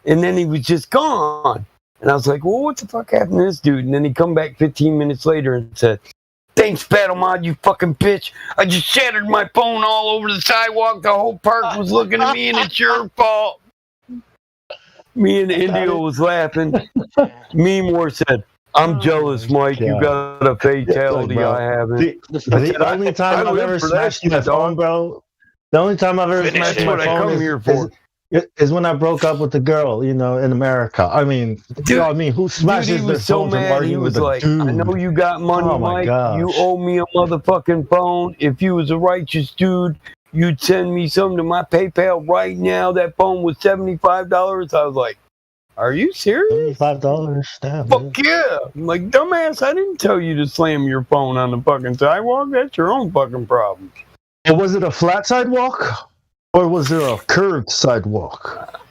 and then he was just gone. And I was like, well, what the fuck happened to this dude? And then he come back 15 minutes later and said, thanks, Battle Mod, you fucking bitch. I just shattered my phone all over the sidewalk. The whole park was looking at me, and it's your fault. Me and Indio was laughing. Memore said, I'm jealous, Mike. You got a fatality. Look, bro, I haven't. The only time I've ever smashed my phone, bro. The only time I've ever smashed my phone is when I broke up with the girl, in America. I mean, who smashes their phones and arguing with a dude? I know you got money, Oh my Mike. gosh. You owe me a motherfucking phone. If you was a righteous dude, you'd send me something to my PayPal right now. That phone was $75. I was like, are you serious? $75? Damn. Fuck yeah. I'm like, dumbass, I didn't tell you to slam your phone on the fucking sidewalk. That's your own fucking problem. And was it a flat sidewalk? Or was there a curved sidewalk?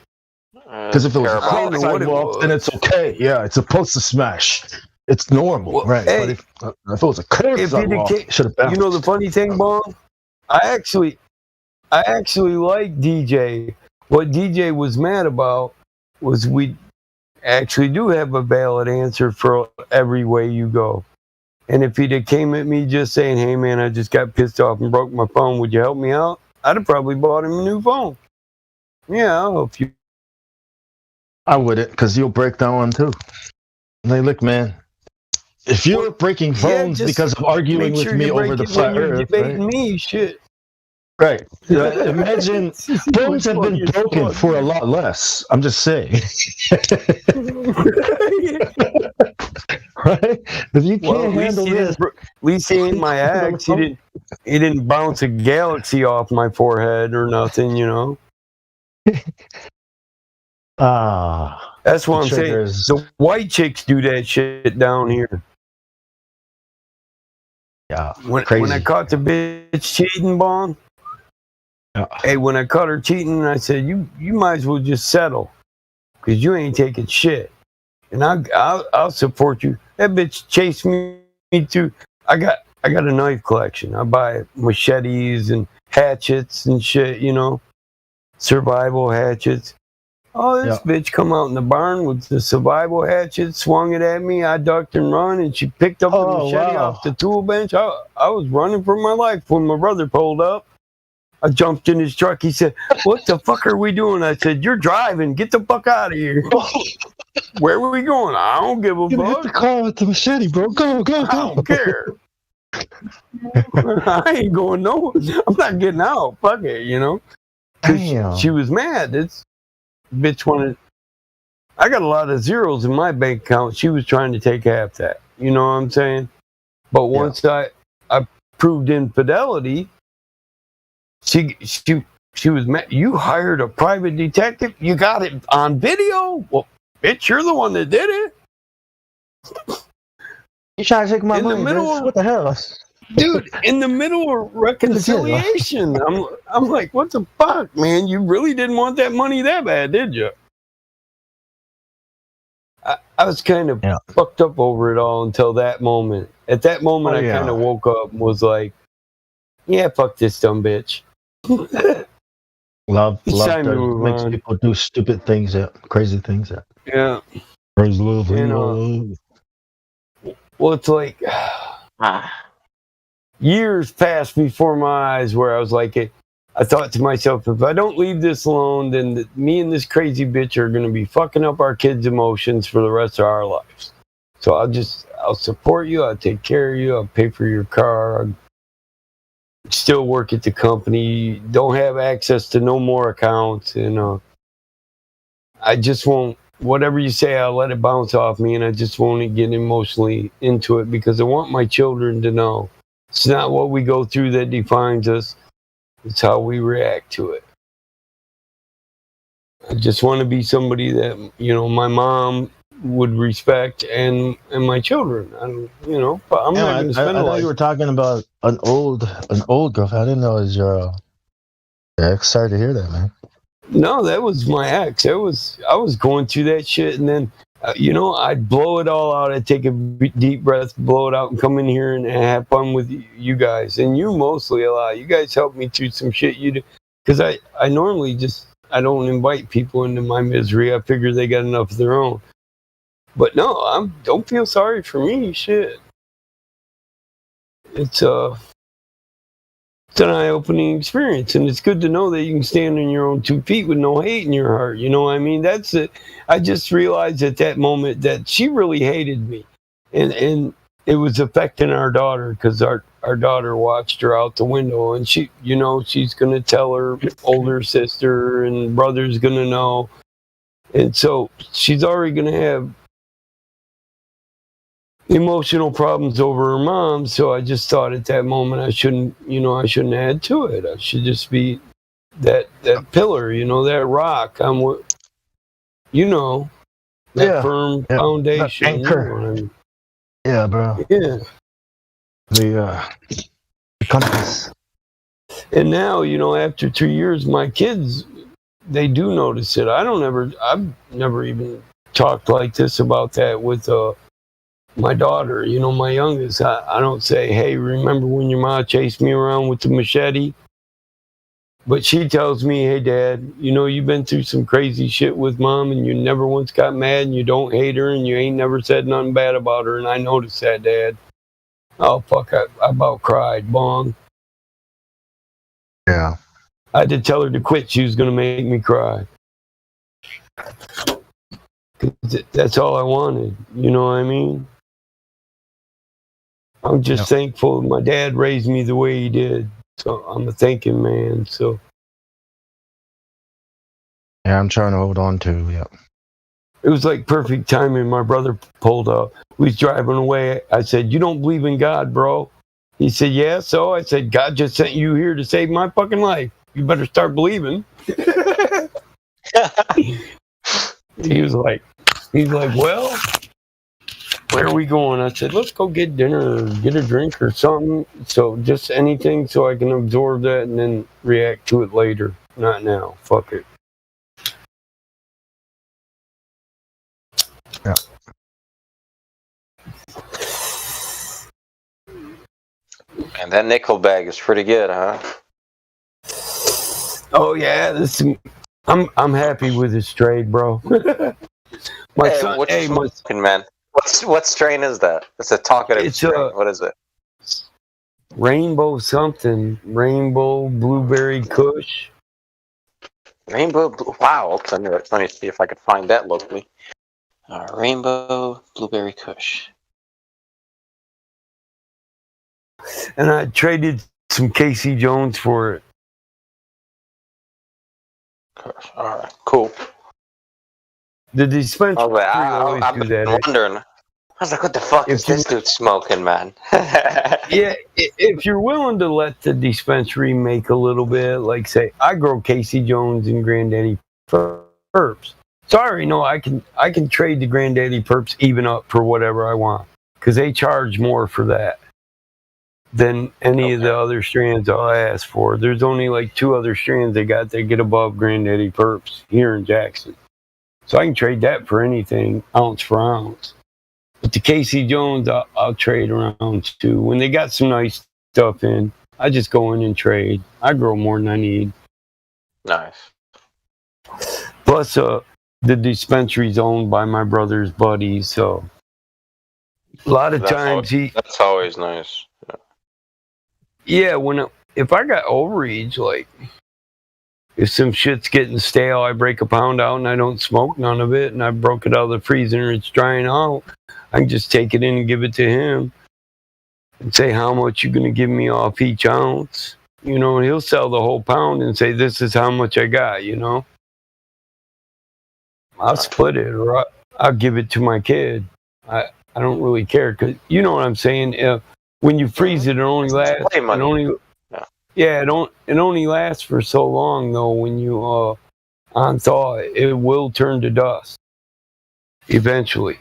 Because if it was a flat sidewalk, then it's okay. Yeah, it's supposed to smash. It's normal, right? Hey, but if it was a curved sidewalk, it should have bounced. You know the funny thing, Bon? I actually like DJ. What DJ was mad about was we actually do have a valid answer for every way you go. And if he'd have came at me just saying, hey man, I just got pissed off and broke my phone, would you help me out? I'd have probably bought him a new phone. Yeah, I'll help you. I wouldn't, because you'll break that one too. Like, look, man, if you're breaking phones because of arguing with me over the flat earth, debating me, shit. Right. Imagine phones have been broken for a lot less. I'm just saying. Right? If you can't handle this. At least he ain't my ex. He didn't bounce a galaxy off my forehead or nothing, That's what I'm saying. The white chicks do that shit down here. Yeah. When I caught the bitch cheating, Bon. Hey, when I caught her cheating, I said, you might as well just settle, because you ain't taking shit, and I'll support you. That bitch chased me too. I got a knife collection. I buy machetes and hatchets and shit, survival hatchets. Oh, this bitch come out in the barn with the survival hatchet, swung it at me. I ducked and run, and she picked up the machete off the tool bench. I was running for my life when my brother pulled up. I jumped in his truck. He said, what the fuck are we doing? I said, you're driving. Get the fuck out of here. Where are we going? I don't give a fuck. Hit the car with the machete, bro. Go. I don't care. I ain't going nowhere. I'm not getting out. Fuck it, Damn. She was mad. This bitch wanted. I got a lot of zeros in my bank account. She was trying to take half that. You know what I'm saying? But once I proved infidelity, she was mad. You hired a private detective? You got it on video? Well, bitch, you're the one that did it. You trying to take my money, bitch? What the hell? Dude, in the middle of reconciliation, I'm like, what the fuck, man? You really didn't want that money that bad, did you? I was kind of fucked up over it all until that moment. At that moment, I kind of woke up and was like, yeah, fuck this dumb bitch. Love makes people do stupid things, crazy things. Yeah. Praise love. Well, it's like years passed before my eyes where I was like, I thought to myself, if I don't leave this alone, then me and this crazy bitch are going to be fucking up our kids' emotions for the rest of our lives. So I'll support you. I'll take care of you. I'll pay for your car. I'll still work at the company. Don't have access to no more accounts. I just won't, whatever you say, I'll let it bounce off me, and I just won't get emotionally into it because I want my children to know it's not what we go through that defines us. It's how we react to it. I just want to be somebody that, my mom would respect and my children. But I'm not going to spend I thought you were talking about an old girl. I didn't know it was your ex. Sorry to hear that, man. No, that was my ex. I was going through that shit, and then I'd blow it all out. I'd take a deep breath, blow it out, and come in here and have fun with you guys. And you mostly a lot. You guys help me through some shit you do. Because I normally I don't invite people into my misery. I figure they got enough of their own. But no, don't feel sorry for me. Shit. It's an eye-opening experience, and it's good to know that you can stand on your own 2 feet with no hate in your heart. You know what I mean? That's it. I just realized at that moment that she really hated me. and it was affecting our daughter because our daughter watched her out the window, and she, you know, she's gonna tell her older sister, and brother's gonna know, and so she's already gonna have emotional problems over her mom. So I just thought at that moment I shouldn't add to it. I should just be that pillar, you know, that rock. I'm, you know, that firm foundation. Anchor. You know what I mean? Yeah, bro. Yeah. The compass. And now, you know, after 2 years, my kids, they do notice it. I've never even talked like this about that with my daughter, you know, my youngest. I don't say, hey, remember when your mom chased me around with the machete? But she tells me, hey, Dad, you know, you've been through some crazy shit with Mom, and you never once got mad, and you don't hate her, and you ain't never said nothing bad about her, and I noticed that, Dad. Oh, fuck, I about cried, bong. Yeah. I had to tell her to quit. She was going to make me cry. That's all I wanted, you know what I mean? I'm just thankful my dad raised me the way he did. So I'm a thinking man. So yeah, I'm trying to hold on to. Yeah, it was like perfect timing. My brother pulled up. We was driving away. I said, "You don't believe in God, bro?" He said, "Yeah." So I said, "God just sent you here to save my fucking life. You better start believing." He's like, "Well, where are we going?" I said, "Let's go get dinner or get a drink or something." So just anything so I can absorb that and then react to it later. Not now. Fuck it. Yeah. And that nickel bag is pretty good, huh? Oh yeah, I'm happy with this trade, bro. Smoking, man? What strain is that? It's a talkative strain. What is it? Rainbow something. Rainbow Blueberry Kush. Wow. Okay, let me see if I can find that locally. Rainbow Blueberry Kush. And I traded some Casey Jones for it. All right, cool. The dispensary always do that. Wondering. I was like, what the fuck is this dude smoking, man? Yeah, if you're willing to let the dispensary make a little bit, like say, I grow Casey Jones and Granddaddy Perps. So I already know I can trade the Granddaddy Perps even up for whatever I want because they charge more for that than any of the other strands I'll ask for. There's only like 2 other strands they got that get above Granddaddy Perps here in Jackson. So I can trade that for anything, ounce for ounce. But the Casey Jones, I'll trade around too. When they got some nice stuff in, I just go in and trade. I grow more than I need. Nice. Plus, the dispensary's owned by my brother's buddy, so a lot of times that's always nice. Yeah, if I got overage, like if some shit's getting stale, I break a pound out and I don't smoke none of it, and I broke it out of the freezer and it's drying out. I can just take it in and give it to him and say, how much you going to give me off each ounce? You know, and he'll sell the whole pound and say, this is how much I got, you know? I'll split it or I'll give it to my kid. I don't really care because you know what I'm saying? When you freeze it, it only lasts. It only lasts for so long though. When you on thaw, it will turn to dust eventually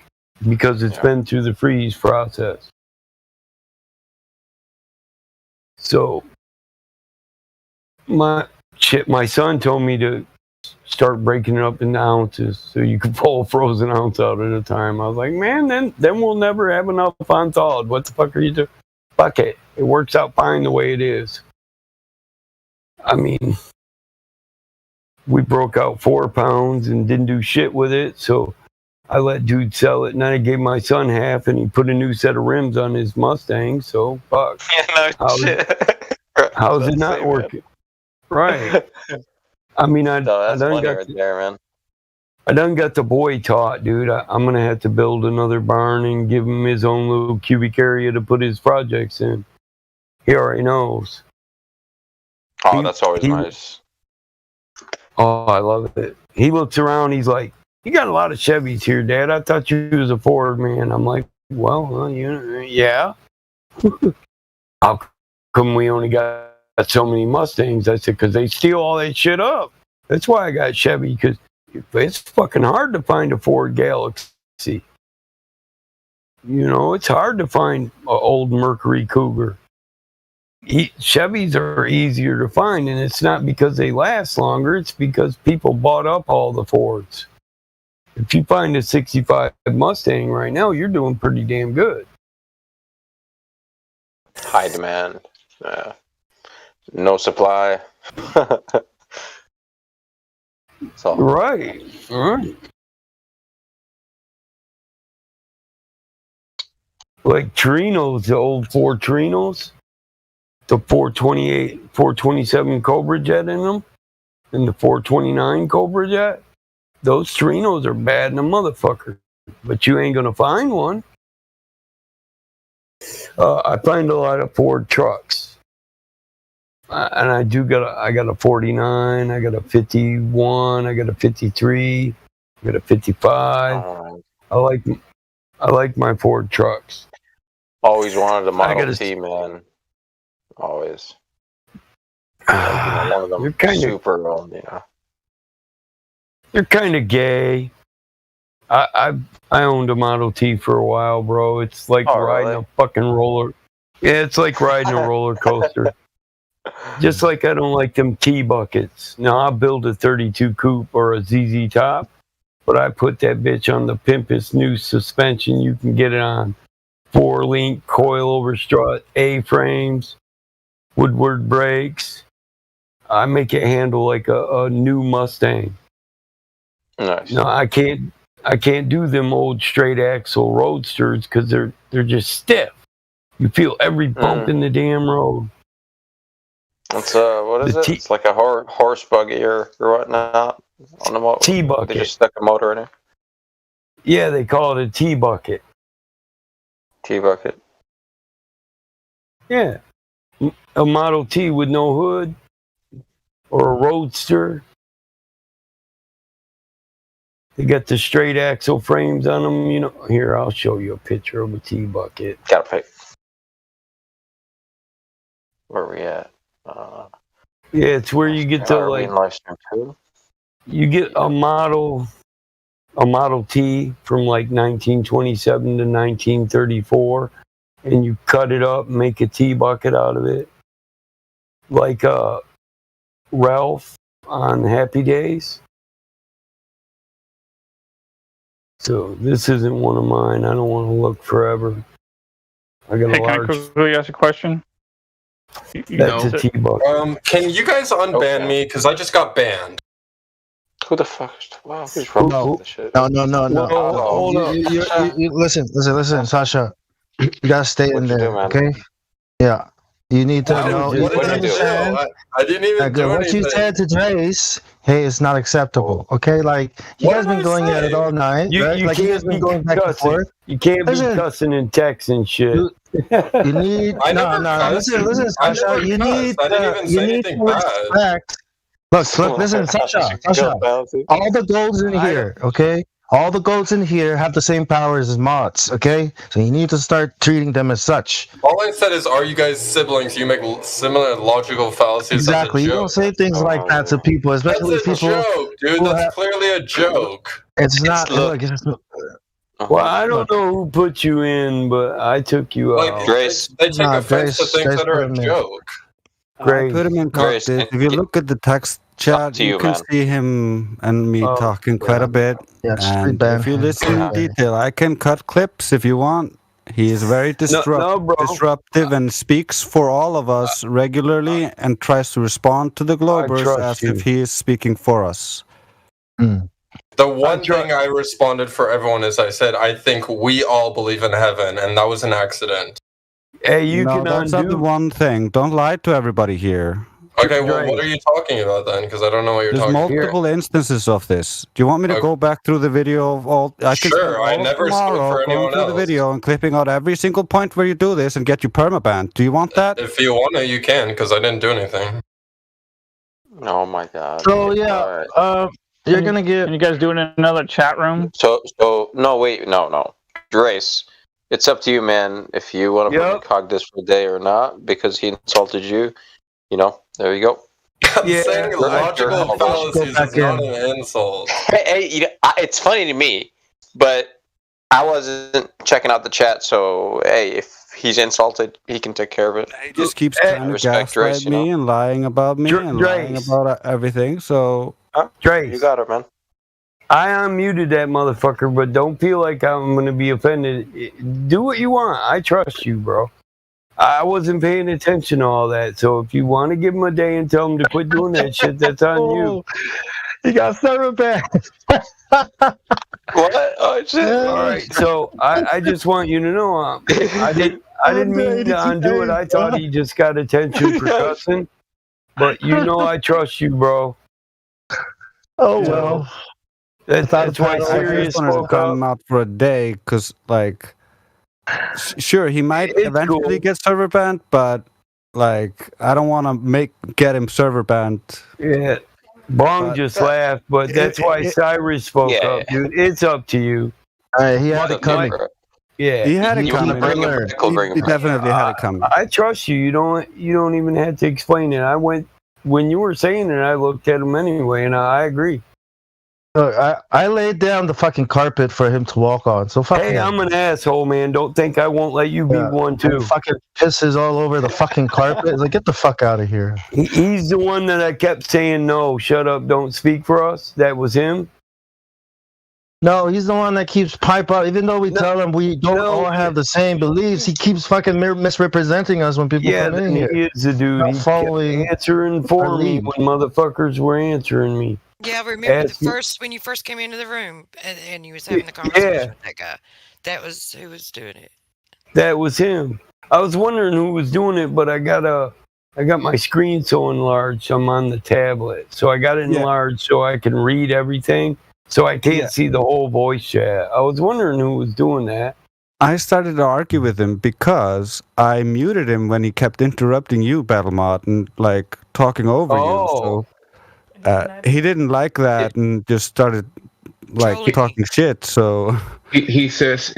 because it's been through the freeze process. So my son told me to start breaking it up into ounces so you can pull a frozen ounce out at a time. I was like, man, then we'll never have enough unthawed. What the fuck are you doing? Fuck it. It works out fine the way it is. I mean, we broke out 4 pounds and didn't do shit with it, so I let dude sell it, and then I gave my son half, and he put a new set of rims on his Mustang, so fuck. How's it not working? Right. I mean, I that's done funny got right there, man. I done got the boy taught, dude. I'm gonna have to build another barn and give him his own little cubic area to put his projects in. He already knows. Oh, that's always nice. Oh, I love it. He looks around. He's like, "You got a lot of Chevys here, Dad. I thought you was a Ford man." I'm like, "Well, yeah." How come we only got so many Mustangs? I said, "Because they steal all that shit up. That's why I got Chevy, because it's fucking hard to find a Ford Galaxy. It's hard to find an old Mercury Cougar. Chevys are easier to find, and it's not because they last longer. It's because people bought up all the Fords. If you find a 65 Mustang right now, you're doing pretty damn good. High demand. No supply. So. Right. Like Trinos, the old Ford Trinos, the 428, 427 Cobra Jet in them, and the 429 Cobra Jet. Those Trinos are bad in a motherfucker, but you ain't gonna find one. I find a lot of Ford trucks. And I got a 49, I got a 51, I got a 53, I got a 55. I like my Ford trucks. Always wanted a Model T, man. Always. One of them super old, You're kind of gay. I owned a Model T for a while, bro. It's like riding a fucking roller. Yeah, it's like riding a roller coaster. Just like I don't like them T-buckets. Now, I'll build a 32 coupe or a ZZ Top, but I put that bitch on the pimpest new suspension you can get it on. 4-link coilover strut, A-frames, Woodward brakes. I make it handle like a new Mustang. Nice. No, I can't do them old straight axle roadsters because they're just stiff. You feel every bump in the damn road. It's what is it? It's like a horse buggy or whatnot on the motor. T-bucket. They just stuck a motor in it. Yeah, they call it a T-bucket. T-bucket. Yeah, a Model T with no hood or a roadster. They got the straight axle frames on them. Here, I'll show you a picture of a T-bucket. Gotta pick. Where are we at? Yeah, it's where you get to you get a Model T from like 1927 to 1934, and you cut it up and make a T-bucket out of it, like Ralph on Happy Days. So this isn't one of mine. I don't want to look forever. I got a large. Can I quickly ask a question? That's a T-bucket. Can you guys unban me? Because I just got banned. Who the fuck? Wow, who's wrong with this shit? No. Listen, Sasha. You gotta stay in there, okay? Yeah. You need to know. What did you do? I didn't even do what anything. you said to Trace, hey, it's not acceptable. Okay, like you guys been going at it all night, right? Like you guys been going back and forth. You can't be cussing in text and shit. You need listen, Sasha. You need to respect. Look, listen, Sasha. All the golds in here, okay? All the goats in here have the same powers as mods, okay? So you need to start treating them as such. All I said is, are you guys siblings? You make similar logical fallacies. Exactly. You don't say things like that to people, especially That's a people. joke, dude. That's clearly a joke. It's not. Look, well, I don't know who put you in, but I took you out. Grace. They take offense to things that are a joke. I put him in cockpit. If you look at the text chat, you can see him and me talking quite a bit. And if you listen in detail, I can cut clips if you want. He is very disruptive and speaks for all of us regularly and tries to respond to the Globers as if he is speaking for us. The one thing I responded for everyone is I said, I think we all believe in heaven, and that was an accident. Hey, that's not the one thing. Don't lie to everybody here. Okay, well, what are you talking about then? Because I don't know what you're There's talking about. multiple instances of this. Do you want me to go back through the video of all? I can Sure, I never spoke for going anyone through the else. video and clipping out every single point where you do this and get you permabanned. Do you want that? If you want to, you can, because I didn't do anything. Oh my god. So yeah, you're gonna get. Can you guys do it in another chat room? So no, wait, no. Drace, it's up to you, man, if you want to put Cogdis for a day or not, because he insulted you. You know, there you go. I'm saying logical fallacies is not an insult. Hey, it's funny to me, but I wasn't checking out the chat, so hey, if he's insulted, he can take care of it. He just keeps trying to gaslight me and lying about me and lying about everything, so... Trace, you got it, man. I unmuted that motherfucker, but don't feel like I'm going to be offended. Do what you want. I trust you, bro. I wasn't paying attention to all that, so if you want to give him a day and tell him to quit doing that shit, that's on you. You got server banned. What? Oh shit! All right, so I just want you to know, I didn't mean to undo it. I thought he just got attention for cussing, but you know I trust you, bro. Oh well. That's why Sirius spoke up. him out for a day, because like, sure, he might eventually get server banned, but like, I don't want to get him server banned. Yeah. Bong just laughed, but that's why Cyrus spoke up, dude. It's up to you. He had it coming. Yeah, he had it coming. He definitely had it coming. I trust you. You don't even have to explain it. When you were saying it, I looked at him anyway, and I agree. Look, I laid down the fucking carpet for him to walk on. So fuck Hey, him. I'm an asshole, man. Don't think I won't let you be one too. Fucking pisses all over the fucking carpet. It's like, get the fuck out of here. He's the one that I kept saying, no, shut up, don't speak for us. That was him. No, he's the one that keeps pipe up. Even though we tell him we don't all have the same beliefs, he keeps fucking misrepresenting us when people come in here. He is a dude. He's answering for me when motherfuckers were answering me. Yeah, I remember when you first came into the room and you was having the conversation with that guy. That was who was doing it. That was him. I was wondering who was doing it, but I got my screen so enlarged. I'm on the tablet, so I got it enlarged so I can read everything. So I can't see the whole voice chat. I was wondering who was doing that. I started to argue with him because I muted him when he kept interrupting you, Battlemod, and like talking over you. So he didn't like that and just started like talking shit. So he says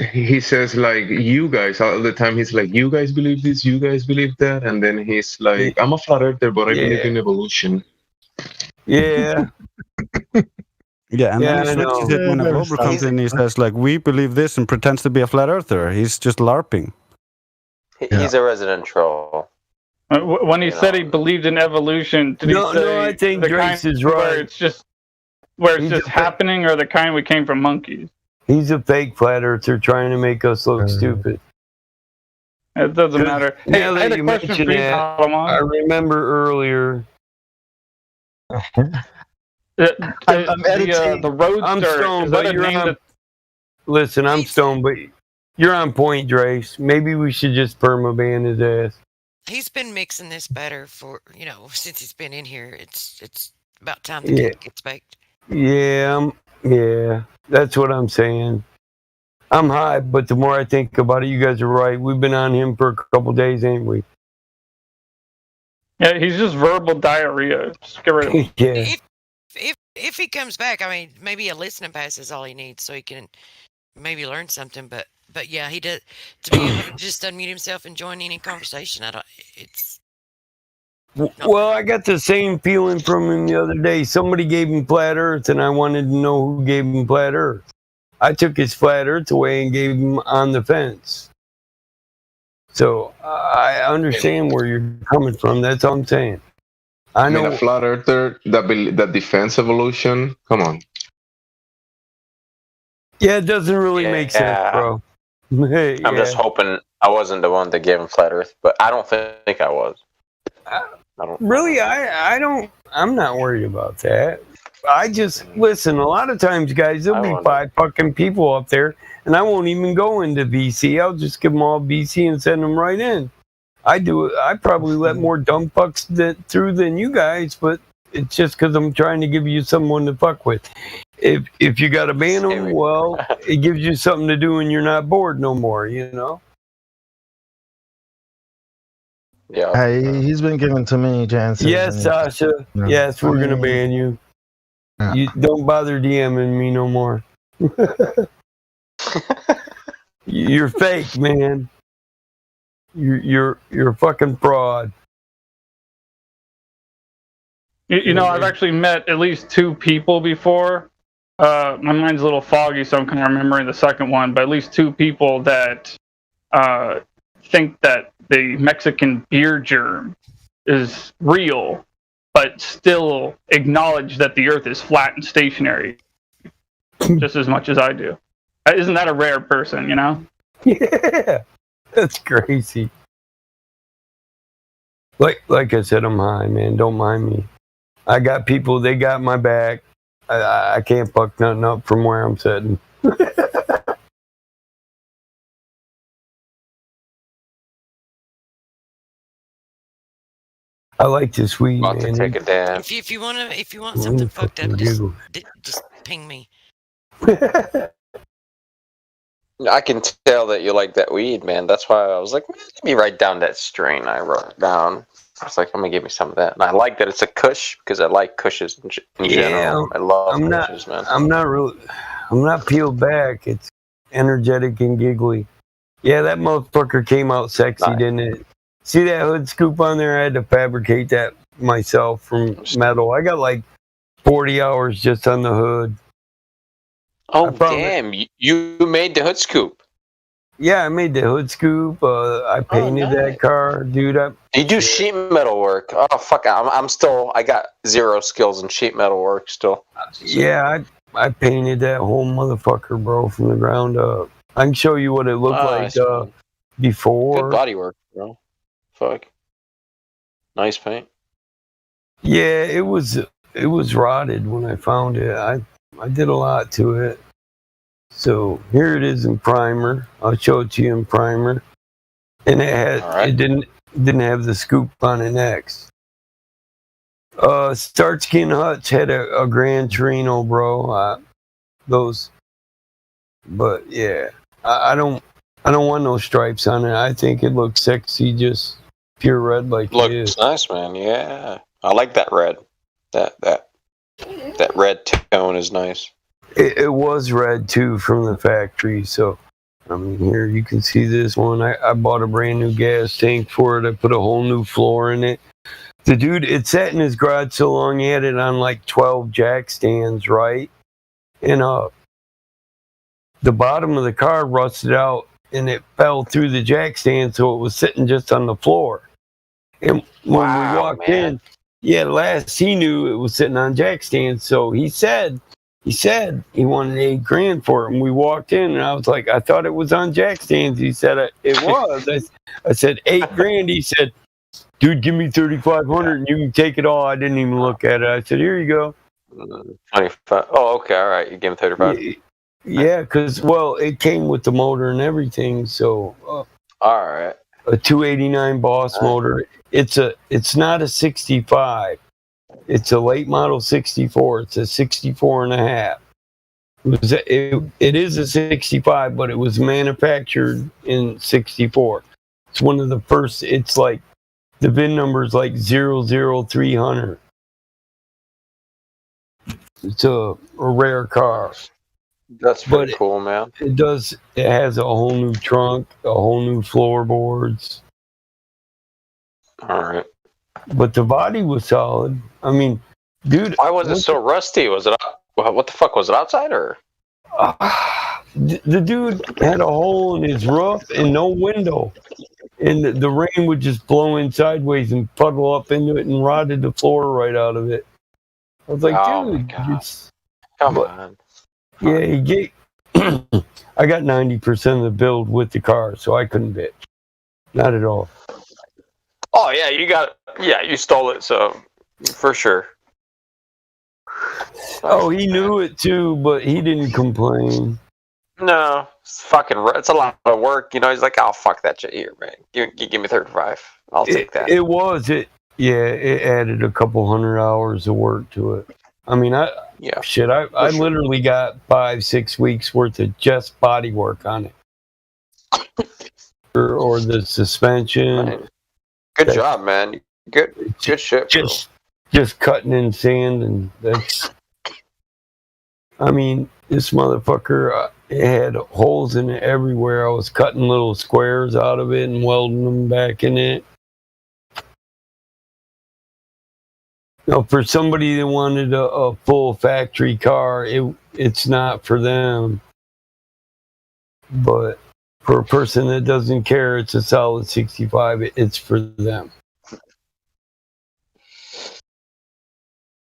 like, you guys all the time. He's like, you guys believe this, you guys believe that, and then he's like, I'm a flat earther, but I believe in evolution. Yeah. Yeah, and then he switches it when a Cobra comes in. He says like, we believe this, and pretends to be a flat earther. He's just LARPing. He's a resident troll. When he said he believed in evolution, did he say no, I think Drace is right. Where it's just happening, or the kind we came from monkeys? He's a fake flat earther trying to make us look stupid. It doesn't matter. Hey, I had a question for you, Solomon. I remember earlier. The Roadster. I'm stoned, but you're on. Listen, I'm stoned, but you're on point, Drace. Maybe we should just permaban his ass. He's been mixing this better for since he's been in here. It's about time the kid gets baked. Yeah, that's what I'm saying. I'm high, but the more I think about it, you guys are right. We've been on him for a couple days, ain't we? Yeah, he's just verbal diarrhea. Just get rid of him. Yeah. If he comes back, I mean, maybe a listening pass is all he needs, so he can maybe learn something. But yeah, he does to be able to just unmute himself and join any conversation. Well, I got the same feeling from him the other day. Somebody gave him flat Earth, and I wanted to know who gave him flat Earth. I took his flat Earth away and gave him on the fence. So I understand where you're coming from. That's all I'm saying. I know a flat earther that defends evolution. Come on. Yeah, it doesn't really make sense, bro. I'm just hoping I wasn't the one that gave him flat Earth, but I don't think I was. Really, I'm not worried about that. I just listen. A lot of times, guys, there'll be 5 fucking people up there, and I won't even go into VC. I'll just give them all VC and send them right in. I do it. I probably let more dumb fucks through than you guys, but it's just because I'm trying to give you someone to fuck with. If you got to ban them, well, it gives you something to do and you're not bored no more, you know? Yeah. Hey, he's been given too many chances. Yes, Sasha. Yeah. Yes, we're going to ban you. Yeah. You don't bother DMing me no more. You're fake, man. You're a fucking fraud. You know, I've actually met at least 2 people before. My mind's a little foggy, so I'm kind of remembering the second one. But at least 2 people that think that the Mexican beer germ is real, but still acknowledge that the Earth is flat and stationary, just as much as I do. Isn't that a rare person? You know? Yeah, that's crazy. Like I said, I'm high, man. Don't mind me. I got people. They got my back. I can't fuck nothing up from where I'm sitting. I like this weed, About man. to take a dab. If you want something fucked up, just ping me. I can tell that you like that weed, man. That's why I was like, let me write down that strain. I wrote it down. I was like, I'm gonna give me some of that. And I like that it's a Kush because I like Kushes in general. I love Kushes, man. I'm not peeled back. It's energetic and giggly. Yeah, that motherfucker came out sexy, didn't it? See that hood scoop on there? I had to fabricate that myself from metal. I got like 40 hours just on the hood. Oh, damn. You made the hood scoop. Yeah, I made the hood scoop. I painted that car. Dude, You do sheet metal work. Oh, fuck. I got 0 skills in sheet metal work still. Yeah, I painted that whole motherfucker, bro, from the ground up. I can show you what it looked like before. Good body work, bro. Fuck. Nice paint. Yeah, it was rotted when I found it. I did a lot to it. So here it is in primer. I'll show it to you in primer. And it didn't have the scoop on it next. Starsky and Hutch had a Gran Torino, bro. But yeah, I don't want no stripes on it. I think it looks sexy, just pure red like it is. Looks nice, man. Yeah, I like that red. That red tone is nice. It was red too from the factory. So I mean, here you can see this one. I bought a brand new gas tank for it. I put a whole new floor in it. The dude, it sat in his garage so long he had it on like 12 jack stands, right? And the bottom of the car rusted out and it fell through the jack stand, so it was sitting just on the floor. And when we walked in, last he knew it was sitting on jack stands, so he said he wanted $8,000 for it. And we walked in and I was like, I thought it was on jack stands. He said it was. I said $8,000. He said, dude, give me $3,500 and you can take it all. I didn't even look at it. I said, here you go. 25. Oh, okay, all right. You gave him 35. Yeah, because it came with the motor and everything. So all right, a 289 Boss motor. It's not a 65. It's a late model 64. It's a 64 and a half. It is a 65, but it was manufactured in 64. It's one of the first. It's like the VIN number is like 00300. It's a rare car. That's pretty cool, man. It has a whole new trunk, a whole new floorboards. All right. But the body was solid. I mean, dude. Why was it so rusty? Was it? What the fuck was it outside or? The dude had a hole in his roof and no window, and the rain would just blow in sideways and puddle up into it and rotted the floor right out of it. I was like, dude, come on. Yeah, he gave. I got 90% of the build with the car, so I couldn't bitch. Not at all. Oh yeah, you stole it, so for sure. Oh, he knew it too, but he didn't complain. No, it's a lot of work. You know, he's like, "Oh, fuck that shit here, man. Give me 35. I'll take that." It added a couple 100 hours of work to it. I mean, I literally got 5-6 weeks worth of just body work on it, or the suspension. Good job, man. Good shit. Just cutting in sand, and that's. I mean, this motherfucker it had holes in it everywhere. I was cutting little squares out of it and welding them back in it. Now, for somebody that wanted a full factory car, it's not for them. But for a person that doesn't care, it's a solid 65. It's for them.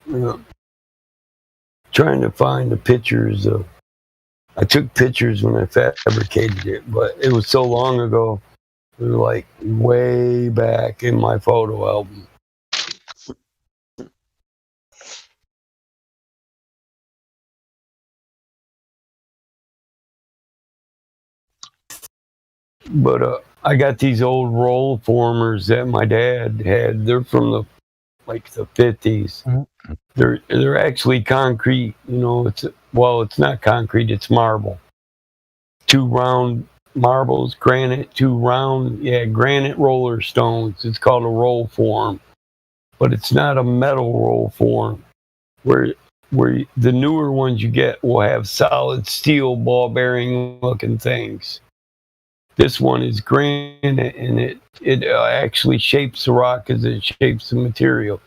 Yeah. Trying to find the pictures of. I took pictures when I fabricated it, but it was so long ago. It was like way back in my photo album. But I got these old roll formers that my dad had. They're from the 50s. Mm-hmm. They're actually concrete. You know, it's not concrete. It's marble. 2 round marbles, granite. 2 round, granite roller stones. It's called a roll form, but it's not a metal roll form. Where the newer ones you get will have solid steel ball bearing looking things. This one is granite, and it actually shapes the rock as it shapes the material.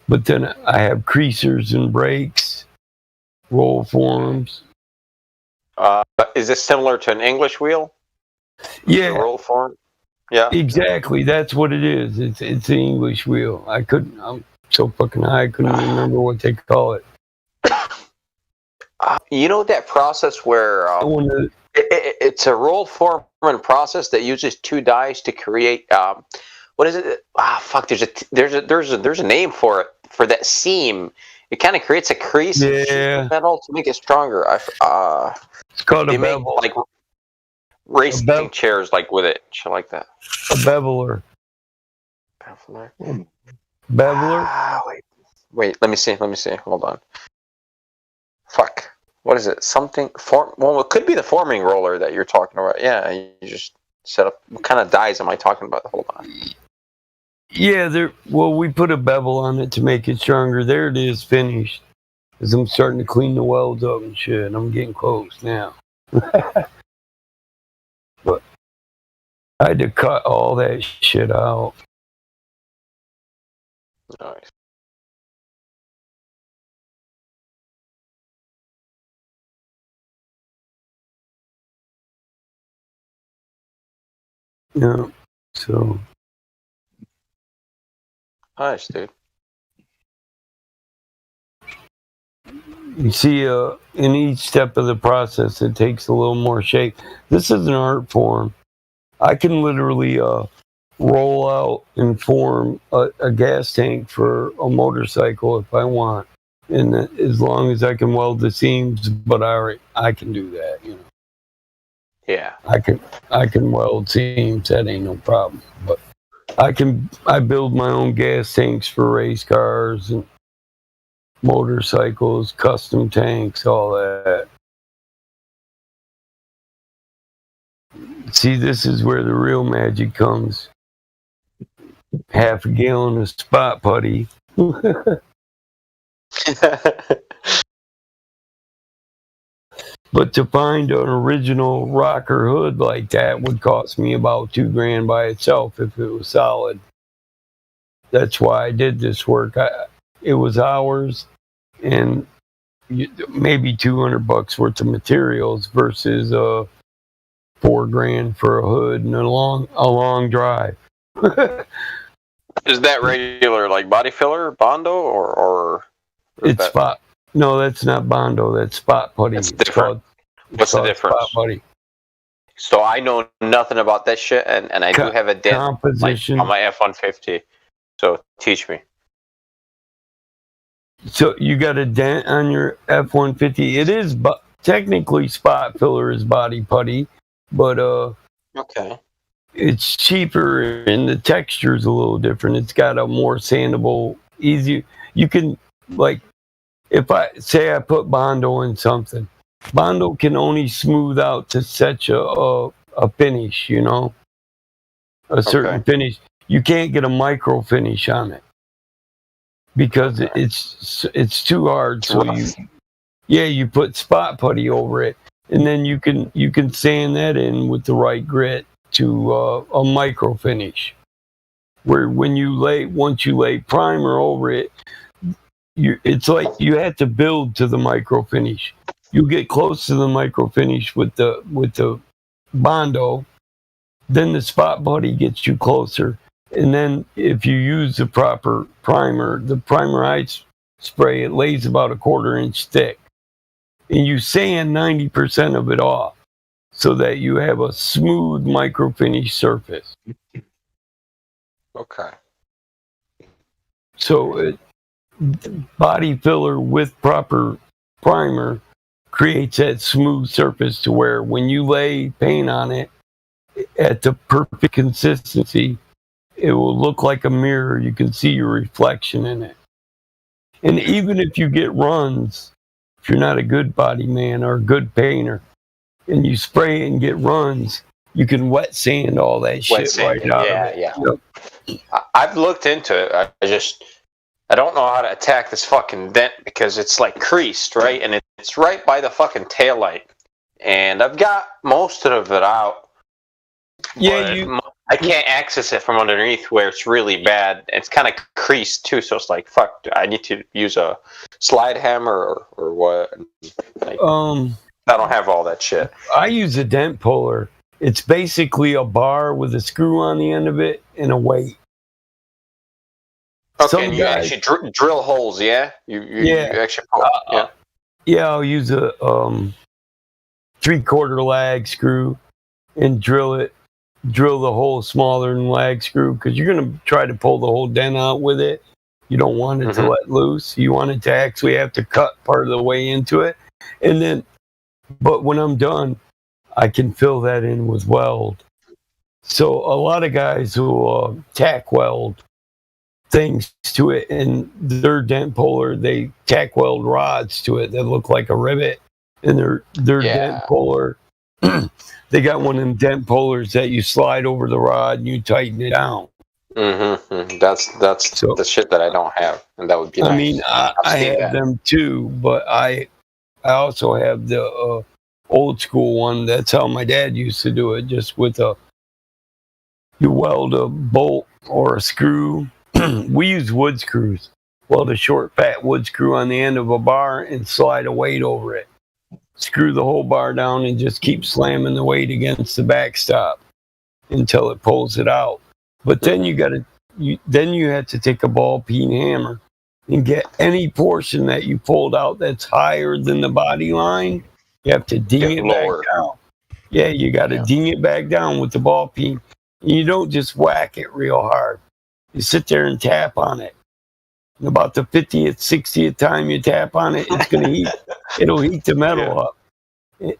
But then I have creasers and brakes, roll forms. Is this similar to an English wheel? Yeah. Roll form? Yeah. Exactly. That's what it is. It's an English wheel. I'm so fucking high, I couldn't remember what they call it. You know that process where it's a roll form process that uses 2 dies to create what is it? Fuck! There's a name for it, for that seam. It kind of creates a crease in metal to make it stronger. It's called a bevel. Like racing chairs, like with it, shit like that. A beveler. Beveler. Wait. Let me see. Hold on. Fuck. What is it? Something form? Well, it could be the forming roller that you're talking about. Yeah, you just set up. What kind of dies am I talking about? Hold on. Yeah, we put a bevel on it to make it stronger. There it is, finished. As I'm starting to clean the welds up and shit. I'm getting close now. But I had to cut all that shit out. Nice. Yeah, so. Nice, dude. You see, in each step of the process, it takes a little more shape. This is an art form. I can literally roll out and form a gas tank for a motorcycle if I want, and as long as I can weld the seams. But I can do that, you know. Yeah. I can weld seams. That ain't no problem. But I build my own gas tanks for race cars and motorcycles, custom tanks, all that. See, this is where the real magic comes. Half a gallon of spot putty. But to find an original rocker hood like that would cost me about $2,000 by itself if it was solid. That's why I did this work. It was hours and maybe $200 worth of materials versus $4,000 for a hood and a long drive. Is that regular like body filler, Bondo, or it's spot? No, that's not Bondo. That's spot putty. It's different. What's the difference? Spot putty. So I know nothing about that shit, and I do have a dent composition on my F-150. So teach me. So you got a dent on your F-150. It is technically spot filler is body putty, but okay, it's cheaper and the texture is a little different. It's got a more sandable, easy. You can, like, if I say I put Bondo in something, Bondo can only smooth out to such a finish, you know, a certain finish. You can't get a micro finish on it because it's too hard. So you put spot putty over it, and then you can sand that in with the right grit to a micro finish. Where once you lay primer over it, it's like you have to build to the micro finish. You get close to the micro finish with the Bondo, then the spot putty gets you closer. And then if you use the proper primer, the primer I spray, it lays about a 1/4 inch thick. And you sand 90% of it off so that you have a smooth micro finish surface. Okay. So body filler with proper primer creates that smooth surface to where when you lay paint on it at the perfect consistency, it will look like a mirror. You can see your reflection in it. And even if you get runs, if you're not a good body man or a good painter, and you spray and get runs, you can wet sand all that shit right out of it. Yeah. Yep. I've looked into it. I don't know how to attack this fucking dent because it's like creased, right? And it's right by the fucking taillight. And I've got most of it out. Yeah, I can't access it from underneath where it's really bad. It's kind of creased too, so it's like, fuck, I need to use a slide hammer or what? Like, I don't have all that shit. I use a dent puller. It's basically a bar with a screw on the end of it and a weight. Okay, and you actually drill holes, yeah? You actually pull, yeah, I'll use a 3/4 lag screw and drill the hole smaller than lag screw because you're going to try to pull the whole dent out with it. You don't want it to let loose. You want it to actually have to cut part of the way into it. And then, but when I'm done, I can fill that in with weld. So a lot of guys who tack weld things to it, and their dent puller, they tack weld rods to it that look like a rivet. And their dent puller, they got one of them dent pullers that you slide over the rod and you tighten it down. Mm-hmm. That's the shit that I don't have, and that would be nice. I mean, I have them too, but I also have the old school one. That's how my dad used to do it, just with you weld a bolt or a screw. We use wood screws. Weld a short, fat wood screw on the end of a bar and slide a weight over it. Screw the whole bar down and just keep slamming the weight against the backstop until it pulls it out. But then you have to take a ball peen hammer and get any portion that you pulled out that's higher than the body line. You have to ding it back down. Yeah, you got to ding it back down with the ball peen. And you don't just whack it real hard. You sit there and tap on it. And about the 50th, 60th time you tap on it, it's going to heat. It'll heat the metal up.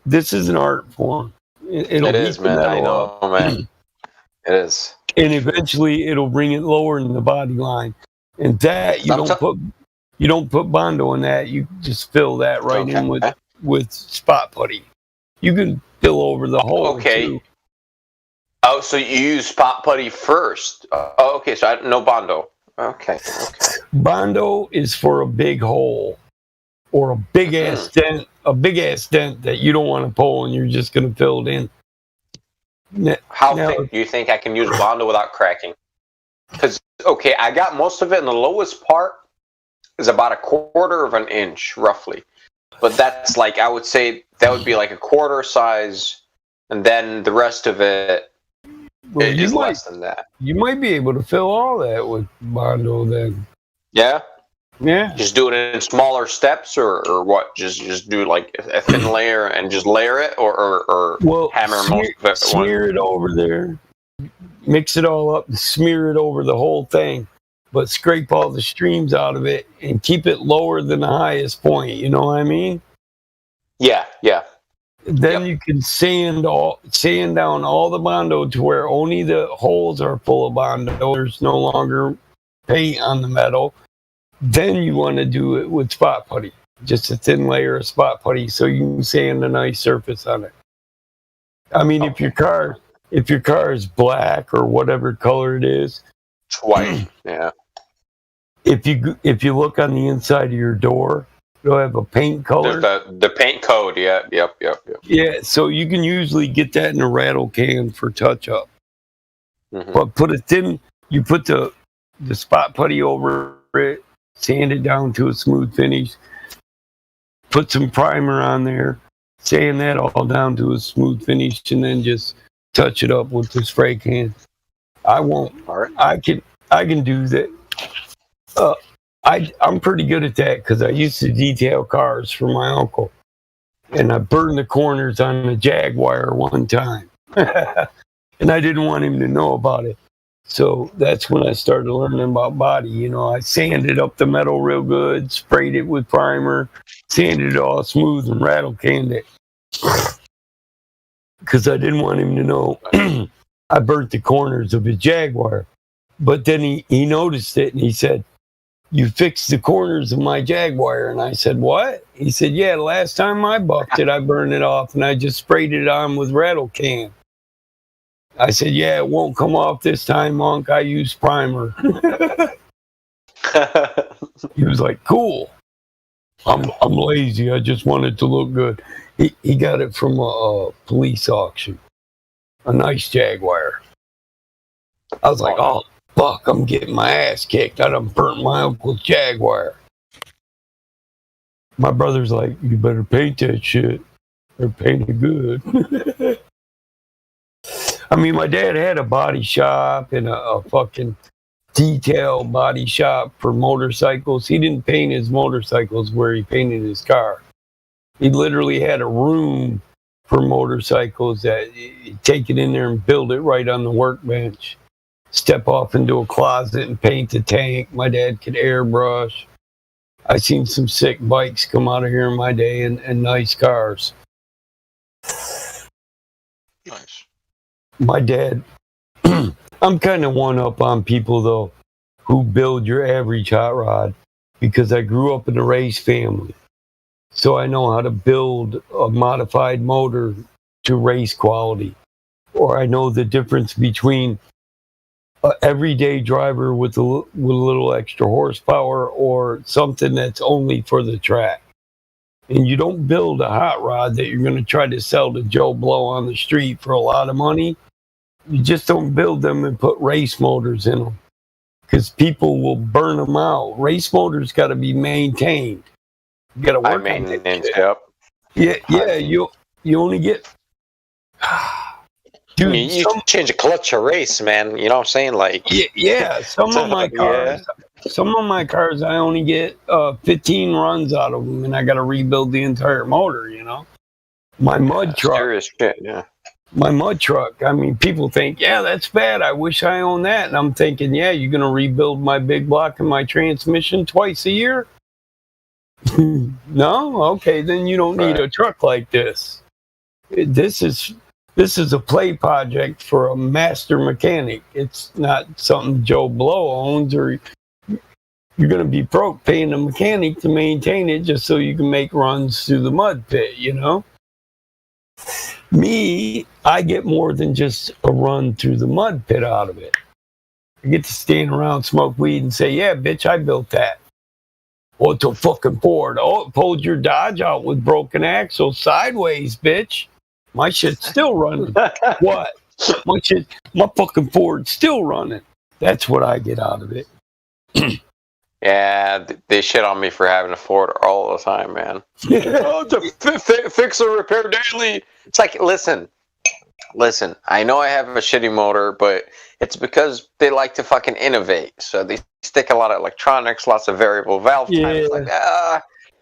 This is an art form. It'll it heat is, the man. metal I know, up. man. It is. And eventually, it'll bring it lower in the body line. And that you don't put Bondo in that. You just fill that right in with spot putty. You can fill over the hole. Okay. Too. Oh, so you use spot putty first? Okay. So no Bondo. Okay. Bondo is for a big hole or a big ass dent, that you don't want to pull, and you're just going to fill it in. How thick do you think I can use Bondo without cracking? Because I got most of it, and the lowest part is about 1/4 inch, roughly. But that's like, I would say that would be like 1/4 size, and then the rest of it is less than that. You might be able to fill all that with Bondo then. Yeah? Yeah. Just do it in smaller steps, or what? Just do like a thin layer and just layer it, or hammer most of it. Smear it over there. Mix it all up and smear it over the whole thing. But scrape all the streams out of it and keep it lower than the highest point. You know what I mean? Yeah. Then you can sand down all the Bondo to where only the holes are full of Bondo. There's no longer paint on the metal. Then you want to do it with spot putty, just a thin layer of spot putty, so you can sand a nice surface on it. I mean, if your car is black or whatever color it is, it's white. Yeah. If you look on the inside of your door, it'll have a paint color. There's the paint code. Yeah. Yep. Yeah. So you can usually get that in a rattle can for touch up. Mm-hmm. But you put the spot putty over it, sand it down to a smooth finish, put some primer on there, sand that all down to a smooth finish, and then just touch it up with the spray can. I won't. All right. I can do that. I'm pretty good at that because I used to detail cars for my uncle, and I burned the corners on a Jaguar one time, and I didn't want him to know about it. So that's when I started learning about body. You know, I sanded up the metal real good, sprayed it with primer, sanded it all smooth, and rattle canned it because I didn't want him to know I burnt the corners of his Jaguar. But then he noticed it and he said, "You fixed the corners of my Jaguar." And I said, "What?" He said, "Yeah, last time I bucked it, I burned it off and I just sprayed it on with rattle can." I said, "Yeah, it won't come off this time, Monk. I used primer." He was like, "Cool. I'm lazy. I just want it to look good." He got it from a police auction. A nice Jaguar. I was like, "Oh, fuck, I'm getting my ass kicked. I done burnt my uncle's Jaguar." My brother's like, "You better paint that shit. They're painted good." I mean, my dad had a body shop and a fucking detail body shop for motorcycles. He didn't paint his motorcycles where he painted his car. He literally had a room for motorcycles that you take it in there and build it right on the workbench. Step off into a closet and paint the tank. My dad could airbrush. I seen some sick bikes come out of here in my day and nice cars. Nice. My dad, I'm kind of one up on people though who build your average hot rod because I grew up in a race family. So I know how to build a modified motor to race quality. Or I know the difference between an everyday driver with a little extra horsepower or something that's only for the track. And you don't build a hot rod that you're going to try to sell to Joe Blow on the street for a lot of money. You just don't build them and put race motors in them because people will burn them out. Race motors got to be maintained. You got to work on that. Yeah. You only get. Dude, you change a clutch a race, man. You know what I'm saying? Like, yeah. Some of my cars, I only get 15 runs out of them, and I got to rebuild the entire motor. You know, my mud truck. Serious shit, yeah. My mud truck. I mean, people think, yeah, that's bad. I wish I owned that. And I'm thinking, yeah, you're gonna rebuild my big block and my transmission twice a year? No, okay, then you don't need a truck like this. This is a play project for a master mechanic. It's not something Joe Blow owns, or you're going to be broke paying a mechanic to maintain it just so you can make runs through the mud pit, you know? Me, I get more than just a run through the mud pit out of it. I get to stand around, smoke weed, and say, yeah, bitch, I built that. Oh, it's a fucking Ford. Oh, it pulled your Dodge out with broken axles sideways, bitch. My shit's still running. What? My fucking Ford's still running. That's what I get out of it. Yeah, they shit on me for having a Ford all the time, man. Oh, to fix or repair daily. It's like, listen. I know I have a shitty motor, but it's because they like to fucking innovate. So they stick a lot of electronics, lots of variable valve times. Like,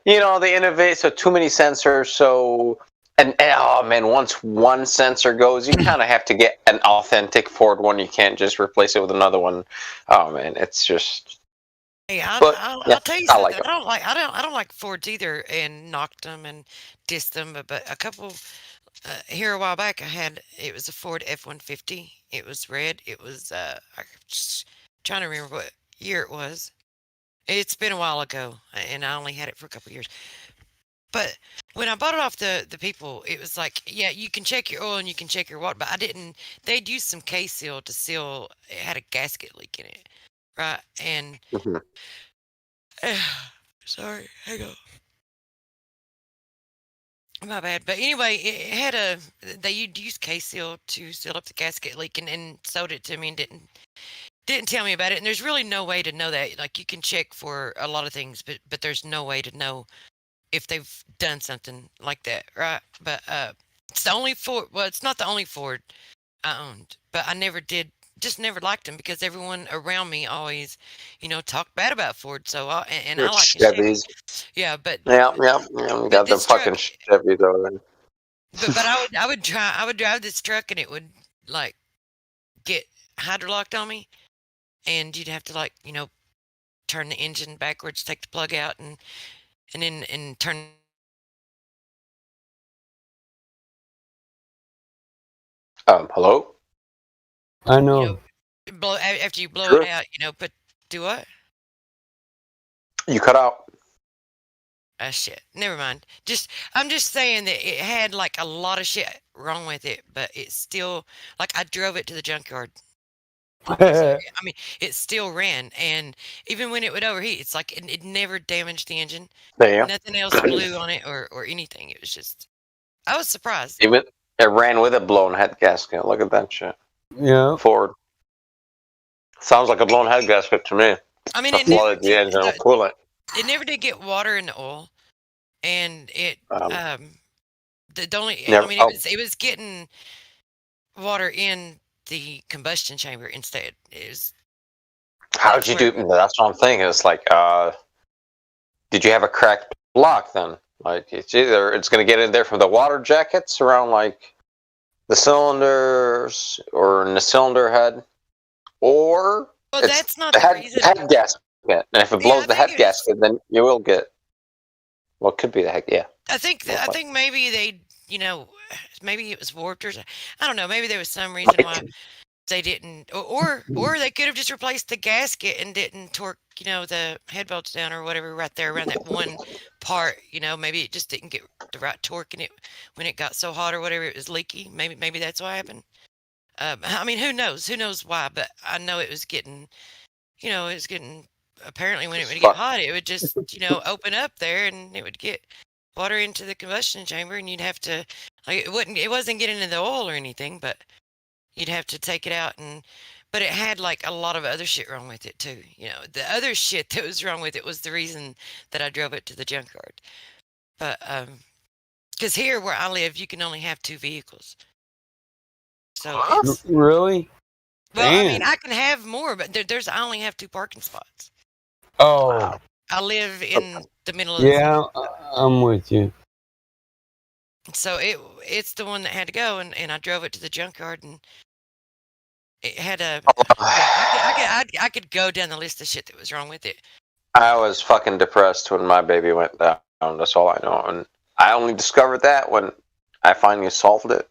they innovate. So too many sensors. So, and oh man, once one sensor goes, you kind of have to get an authentic Ford one. You can't just replace it with another one. Oh man, it's just. Hey, I'll tell you I something. like I don't like Fords either, and knocked them and dissed them. But a couple here a while back, it was a Ford F-150. It was red. It was I'm just trying to remember what year it was. It's been a while ago, and I only had it for a couple years. But when I bought it off the people, it was like, yeah, you can check your oil and you can check your water, but I didn't. They'd used some K-Seal to seal. It had a gasket leak in it, right? And sorry, hang on. My bad. But anyway, it had they used K-Seal to seal up the gasket leak and sold it to me and didn't tell me about it. And there's really no way to know that. Like, you can check for a lot of things, but there's no way to know if they've done something like that, right? But it's the only Ford. Well, it's not the only Ford I owned, but I never liked them because everyone around me always, talked bad about Ford. So I like Chevys. Yeah, but Yeah. We got the fucking Chevys over there. But I would drive this truck and it would like get hydrolocked on me, and you'd have to turn the engine backwards, take the plug out, and then turn. Hello? I know. After you blow Sure. it out, do what? You cut out. Shit. Never mind. I'm just saying that it had like a lot of shit wrong with it, but it's still I drove it to the junkyard. So, I mean, it still ran, and even when it would overheat, it's like it never damaged the engine. Damn. Nothing else blew on it or anything. It was just, I was surprised. Even it ran with a blown head gasket. Look at that shit. Yeah. Ford. Sounds like a blown head gasket to me. I mean, it flooded the engine with coolant. It never did get water in the oil, and it the only Never- I mean it was getting water in the combustion chamber instead. How'd you do? That's what I'm thinking. It's like, did you have a cracked block then? Like, it's going to get in there from the water jackets around like the cylinders or in the cylinder head, or that's not the the head, reason. head gasket. And if it blows the head gasket, then you will get. Well, it could be the head. Yeah. I think maybe they, maybe it was warped or I don't know. Maybe there was some reason why they didn't, or they could have just replaced the gasket and didn't torque, the head bolts down or whatever right there around that one part. Maybe it just didn't get the right torque in it when it got so hot or whatever. It was leaky. Maybe that's what happened. I mean, who knows? Who knows why? But I know it was getting, apparently when it would get hot, it would just, open up there and it would get water into the combustion chamber, and you'd have to, it wasn't getting into the oil or anything, but you'd have to take it out, but it had like a lot of other shit wrong with it too. The other shit that was wrong with it was the reason that I drove it to the junkyard. But because here where I live, you can only have 2 vehicles. So Really? Well, Damn. I mean, I can have more, but I only have 2 parking spots. Oh. I live in the middle of Yeah, I'm with you. So it's the one that had to go, and I drove it to the junkyard, and it had I could go down the list of shit that was wrong with it. I was fucking depressed when my baby went down. That's all I know. And I only discovered that when I finally solved it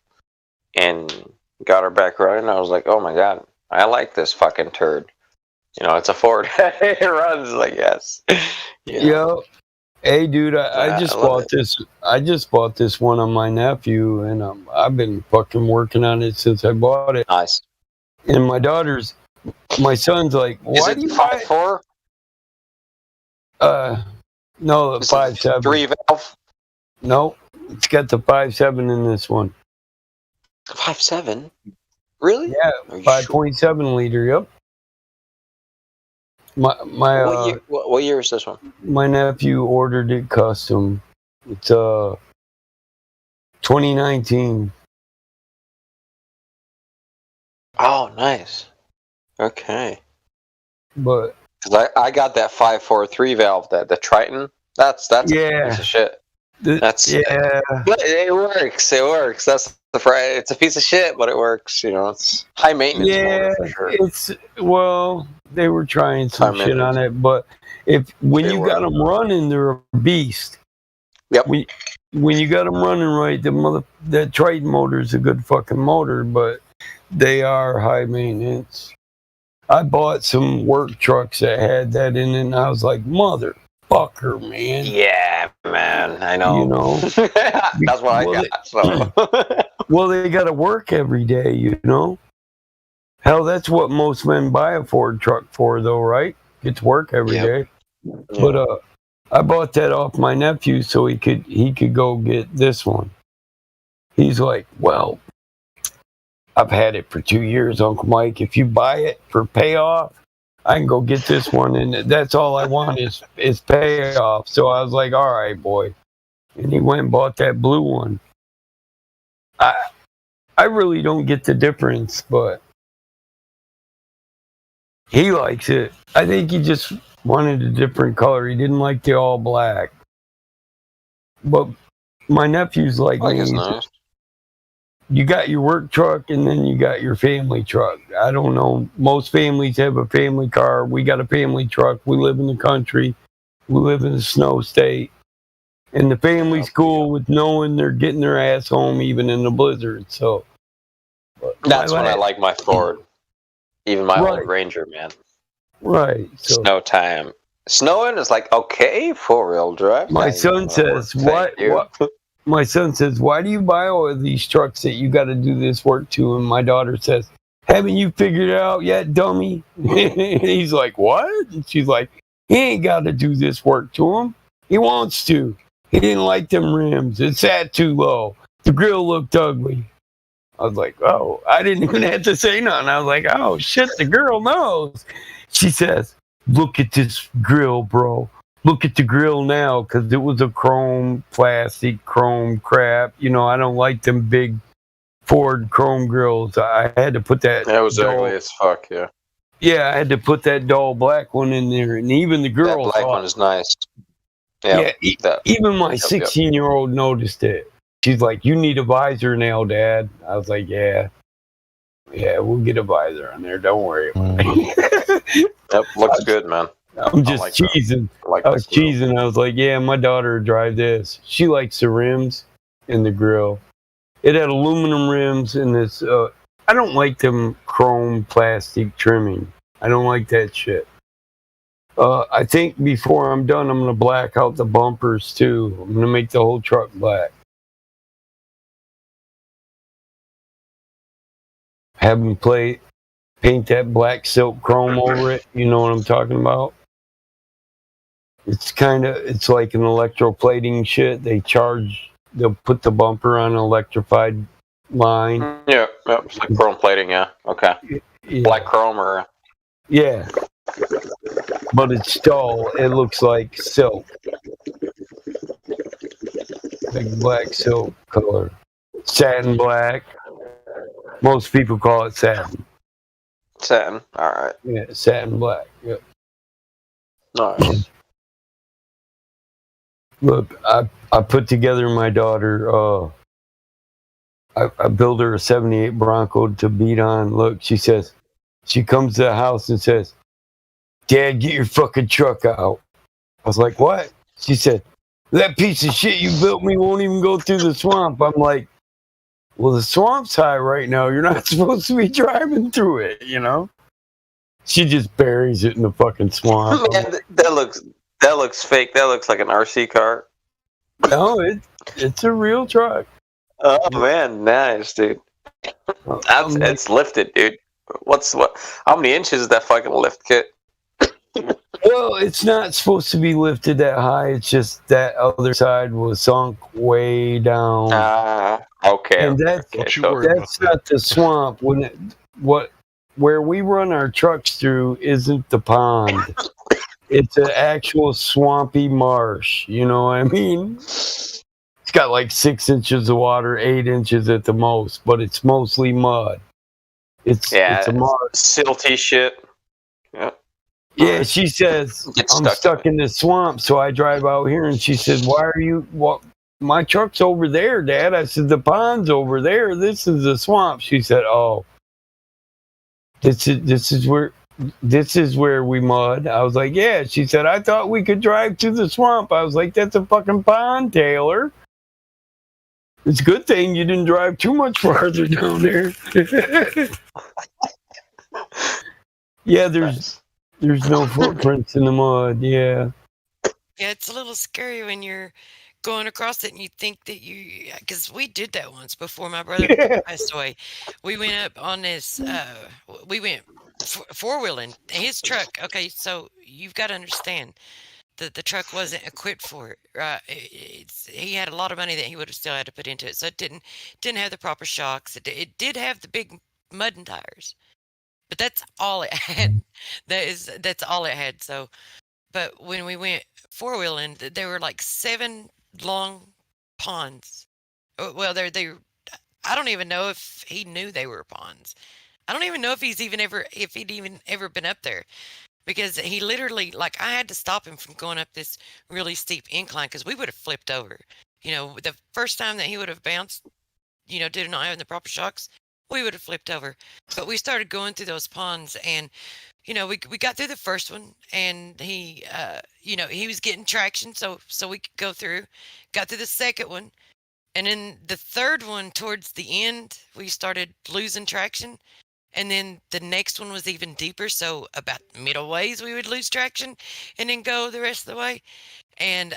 and got her back running. I was like, oh my God, I like this fucking turd. It's a Ford. It runs like, yes. Yo, hey, dude, I just bought this. I just bought this one on my nephew, and I've been fucking working on it since I bought it. Nice. And my son's like, why do you buy 5.4? No, the 5.7. 3 valve? Nope, it's got the 5.7 in this one. 5.7? Really? Yeah, 5.7 liter. Yep. What year is this one? My nephew ordered it custom. It's 2019. Oh, nice. Okay. But I got that 5.43 valve, the Triton. That's a piece of shit. But it works. It works. That's it's a piece of shit, but it works. It's high maintenance. Yeah, motor for sure. they were trying some shit on it, but when you got them running, they're a beast. Yep. When you got them running right, that Triton motor is a good fucking motor, but they are high maintenance. I bought some work trucks that had that in it, and I was like, motherfucker, man. Yeah, man. I know. You know? That's what I got. So. Well, they got to work every day, you know? Hell, that's what most men buy a Ford truck for, though, right? Get to work every day. But I bought that off my nephew so he could go get this one. He's like, well, I've had it for 2 years, Uncle Mike. If you buy it for payoff, I can go get this one, and that's all I want is payoff. So I was like, all right, boy. And he went and bought that blue one. I really don't get the difference, but he likes it. I think he just wanted a different color. He didn't like the all black. But my nephew's like me. Nice. You got your work truck and then you got your family truck. I don't know. Most families have a family car. We got a family truck. We live in the country. We live in a snow state. And the family's cool with knowing they're getting their ass home even in the blizzard. So that's when I like my Ford. Even my old Ranger, man. Right. So. Snow time. Snowing is like, okay, 4-wheel drive. My son says, what? My son says, why do you buy all of these trucks that you got to do this work to? And my daughter says, haven't you figured it out yet, dummy? And he's like, what? And she's like, he ain't got to do this work to him. He wants to. He didn't like them rims. It sat too low. The grill looked ugly. I was like, oh, I didn't even have to say nothing. I was like, oh, shit, the girl knows. She says, look at this grill, bro. Look at the grill now, because it was a chrome, plastic, chrome crap. You know, I don't like them big Ford chrome grills. I had to put that. That was ugly as fuck, yeah. Yeah, I had to put that dull black one in there. And even the girl. That black one is nice. Yeah, even my 16-year-old noticed it. She's like, you need a visor now, Dad. I was like, yeah, we'll get a visor on there. Don't worry about it. Yep, looks good, man. I'm just cheesing. I was cheesing. I was like, yeah, my daughter would drive this. She likes the rims and the grill. It had aluminum rims and this. I don't like them chrome plastic trimming. I don't like that shit. I think before I'm done, I'm going to black out the bumpers too. I'm going to make the whole truck black. Have them paint that black silk chrome over it. You know what I'm talking about? It's like an electroplating shit. They'll put the bumper on an electrified line. Yeah, it's like chrome plating, yeah. Okay. Yeah. Black chrome or? Yeah. But it's dull. It looks like silk. Like black silk color. Satin black. Most people call it satin. Satin, alright. Yeah, satin black. Yep. Nice. Look, I put together my daughter, I built her a 78 Bronco to beat on. Look, she comes to the house and says, Dad, get your fucking truck out. I was like, what? She said, that piece of shit you built me won't even go through the swamp. I'm like, well, the swamp's high right now. You're not supposed to be driving through it, you know? She just buries it in the fucking swamp. Man, that looks fake. That looks like an RC car. No, it's a real truck. Oh man, nice, dude. It's lifted, dude. How many inches is that fucking lift kit? Well, it's not supposed to be lifted that high. It's just that other side was sunk way down. Okay. And that's not the swamp. Where we run our trucks through isn't the pond. It's an actual swampy marsh. You know what I mean? It's got like 6 inches of water, 8 inches at the most, but it's mostly mud. It's a marsh. Silty shit. Yeah. Yeah, she says, I'm stuck in this swamp, so I drive out here, and she said, my truck's over there, Dad. I said, the pond's over there. This is the swamp. She said, oh, this is where this is where we mud. I was like, yeah. She said, I thought we could drive to the swamp. I was like, that's a fucking pond, Taylor. It's a good thing you didn't drive too much farther down there. Yeah, there's no footprints in the mud. Yeah. Yeah, it's a little scary when you're going across it and you think that because we did that once before my brother passed away. We went up on this, we went four-wheeling his truck. Okay, so you've got to understand that the truck wasn't equipped for it, right? He had a lot of money that he would have still had to put into it, so it didn't have the proper shocks. It did have the big mud and tires, but that's all it had. That's all it had. So, but when we went four-wheeling, there were like 7 long ponds. Well, they I don't even know if he knew they were ponds. I don't even know if he'd even ever been up there, because he literally, like, I had to stop him from going up this really steep incline because we would have flipped over. You know, the first time that he would have bounced, you know, did not have the proper shocks, we would have flipped over. But we started going through those ponds, and you know, we got through the first one, and he, you know, he was getting traction, so we could go through. Got through the second one, and then the third one, towards the end, we started losing traction, and then the next one was even deeper. So about middle ways, we would lose traction, and then go the rest of the way. And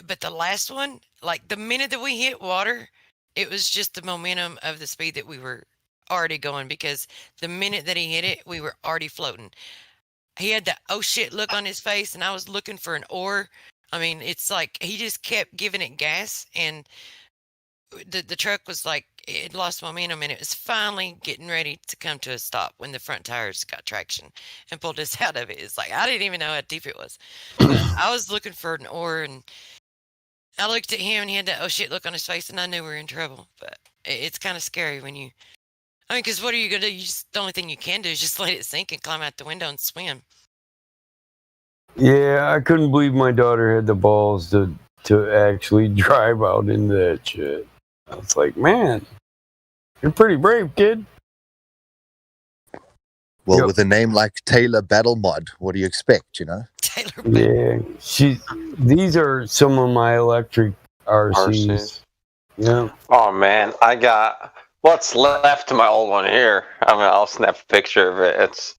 but the last one, like the minute that we hit water, it was just the momentum of the speed that we were already going, because the minute that he hit it, we were already floating. He had the oh shit look on his face, and I was looking for an oar. I mean, it's like he just kept giving it gas, and the truck was like, it lost momentum, and it was finally getting ready to come to a stop when the front tires got traction and pulled us out of it. It's like I didn't even know how deep it was. I was looking for an oar, and I looked at him, and he had that oh shit look on his face, and I knew we were in trouble. But it's kind of scary when you, I mean, because what are you going to do? The only thing you can do is just let it sink and climb out the window and swim. Yeah, I couldn't believe my daughter had the balls to actually drive out into that shit. I was like, man, you're pretty brave, kid. Well, with a name like Taylor Battle Mod, what do you expect, you know? Yeah, these are some of my electric RCs. Yeah. Oh, man, I got what's left to my old one here. I mean, I'll snap a picture of it. It's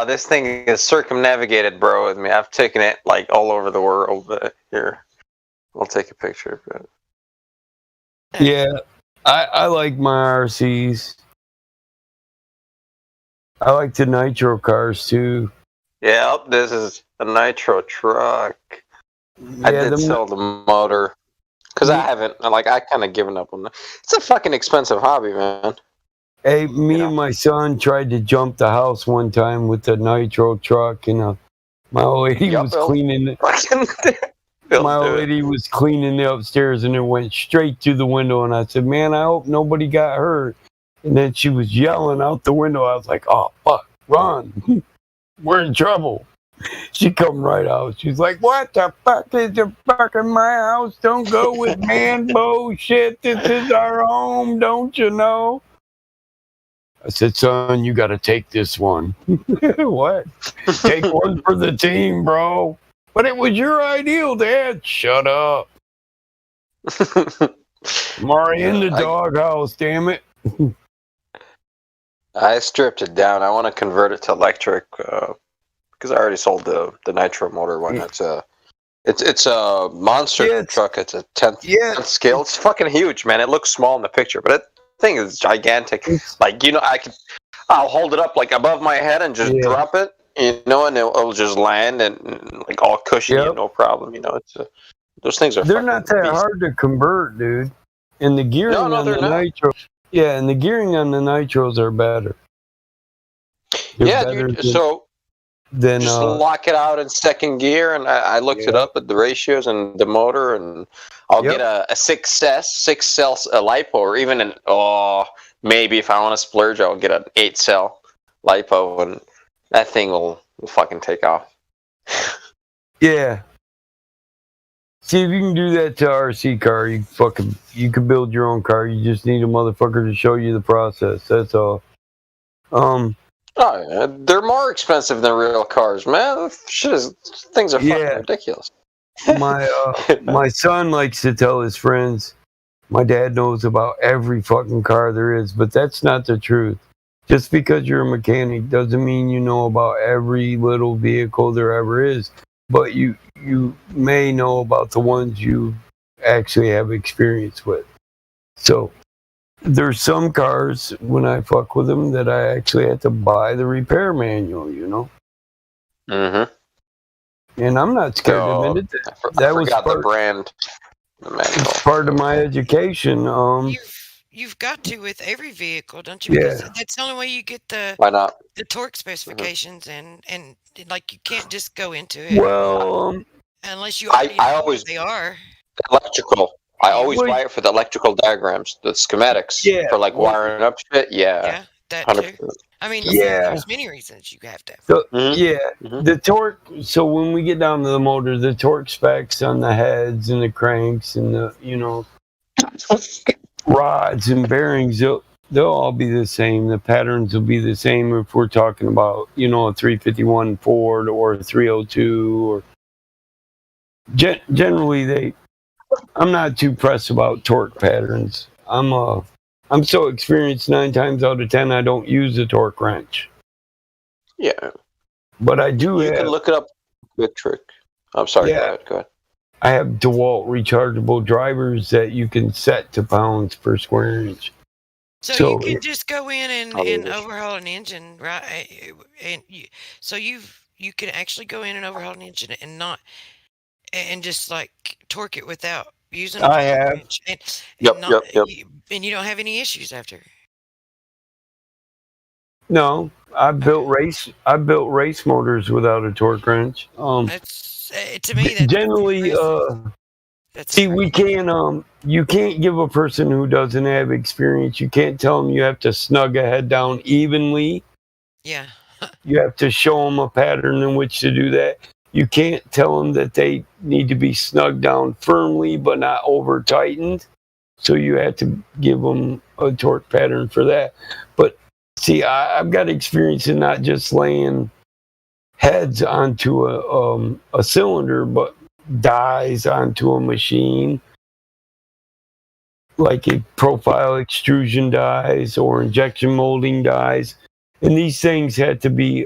this thing is circumnavigated, bro, with me. I've taken it like all over the world. But here, I'll take a picture of it. Yeah, I like my RCs. I like the nitro cars too. Yep, this is a nitro truck. Yeah, I did sell the motor. Because I haven't, I kind of given up on that. It's a fucking expensive hobby, man. Hey, and my son tried to jump the house one time with the nitro truck, and my old lady was cleaning it. My old lady was cleaning the upstairs, and it went straight through the window. And I said, man, I hope nobody got hurt. And then she was yelling out the window. I was like, oh, fuck, run. We're in trouble. She come right out. She's like, what the fuck is the fuck in my house? Don't go with man bullshit. This is our home, don't you know? I said, son, you got to take this one. What? Take one for the team, bro. But it was your ideal, Dad. Shut up. I'm already in the doghouse, damn it. I stripped it down. I want to convert it to electric because I already sold the nitro motor one. It's a monster truck. It's a 10th scale. It's fucking huge, man. It looks small in the picture, but that thing is gigantic. Like, you know, I'll hold it up like above my head and just drop it, you know, and it'll just land and like all cushiony, no problem. You know, it's those things are. They're not that hard to convert, dude. And the gearing on the nitro, and the gearing on the nitros are better. Dude. So then just lock it out in second gear, and I looked it up at the ratios and the motor, and I'll get a 6cell LiPo, or even maybe if I want to splurge, I'll get an 8-cell LiPo, and that thing will fucking take off. Yeah. See, if you can do that to RC car, you can build your own car. You just need a motherfucker to show you the process. That's all. Oh, yeah. They're more expensive than real cars, man. Things are fucking ridiculous. My son likes to tell his friends, my dad knows about every fucking car there is, but that's not the truth. Just because you're a mechanic doesn't mean you know about every little vehicle there ever is. But you may know about the ones you actually have experience with. So there's some cars, when I fuck with them, that I actually had to buy the repair manual, you know? Mm-hmm. And I'm not scared to admit it. That was the brand. Part of my education. You've got to with every vehicle, don't you? Because that's the only way you get the torque specifications, and like you can't just go into it. Well, unless you already know what they are. Electrical. I always buy it for the electrical diagrams, the schematics for like wiring up shit. Yeah, that 100%. Too. I mean, there's many reasons you have to. So, the torque. So when we get down to the motor, the torque specs on the heads and the cranks and the rods and bearings, they'll all be the same. The patterns will be the same if we're talking about a 351 Ford or a 302 or. Generally, I'm not too pressed about torque patterns. I'm so experienced 9 times out of 10 I don't use a torque wrench. Yeah. But I do You can look it up. Good trick. I'm sorry. Go ahead. I have DeWalt rechargeable drivers that you can set to pounds per square inch. So you can just go in and overhaul an engine, right? And you can actually go in and overhaul an engine and just like torque it without using. I have. Yep. And you don't have any issues after. No, I built race motors without a torque wrench. That's to me. That's generally. See, we can't. You can't give a person who doesn't have experience. You can't tell them you have to snug a head down evenly. Yeah. You have to show them a pattern in which to do that. You can't tell them that they need to be snugged down firmly but not over tightened. So you have to give them a torque pattern for that. But see, I've got experience in not just laying heads onto a cylinder, but dies onto a machine, like a profile extrusion dies or injection molding dies. And these things had to be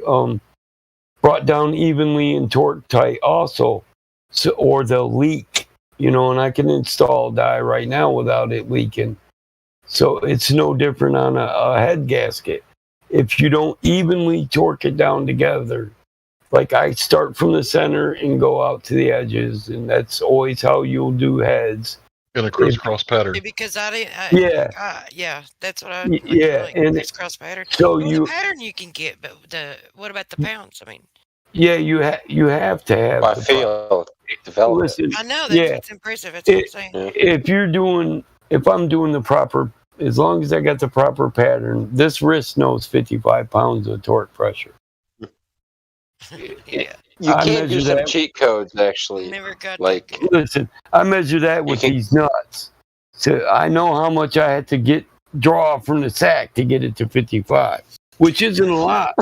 brought down evenly and torque tight also, or they'll leak, and I can install a die right now without it leaking. So it's no different on a head gasket. If you don't evenly torque it down together, like I start from the center and go out to the edges, and that's always how you'll do heads. In a crisscross pattern. Because I didn't. That's what I. And crisscross pattern. So the pattern you can get, but what about the pounds? I mean. Yeah, you have to have. I feel develop. Listen, I know that's impressive. That's what I'm saying. If I'm doing the proper, as long as I got the proper pattern, this wrist knows 55 pounds of torque pressure. Yeah. You can't do some cheat codes, actually. Listen, I measure that with these nuts. So I know how much I had to draw from the sack to get it to 55, which isn't a lot.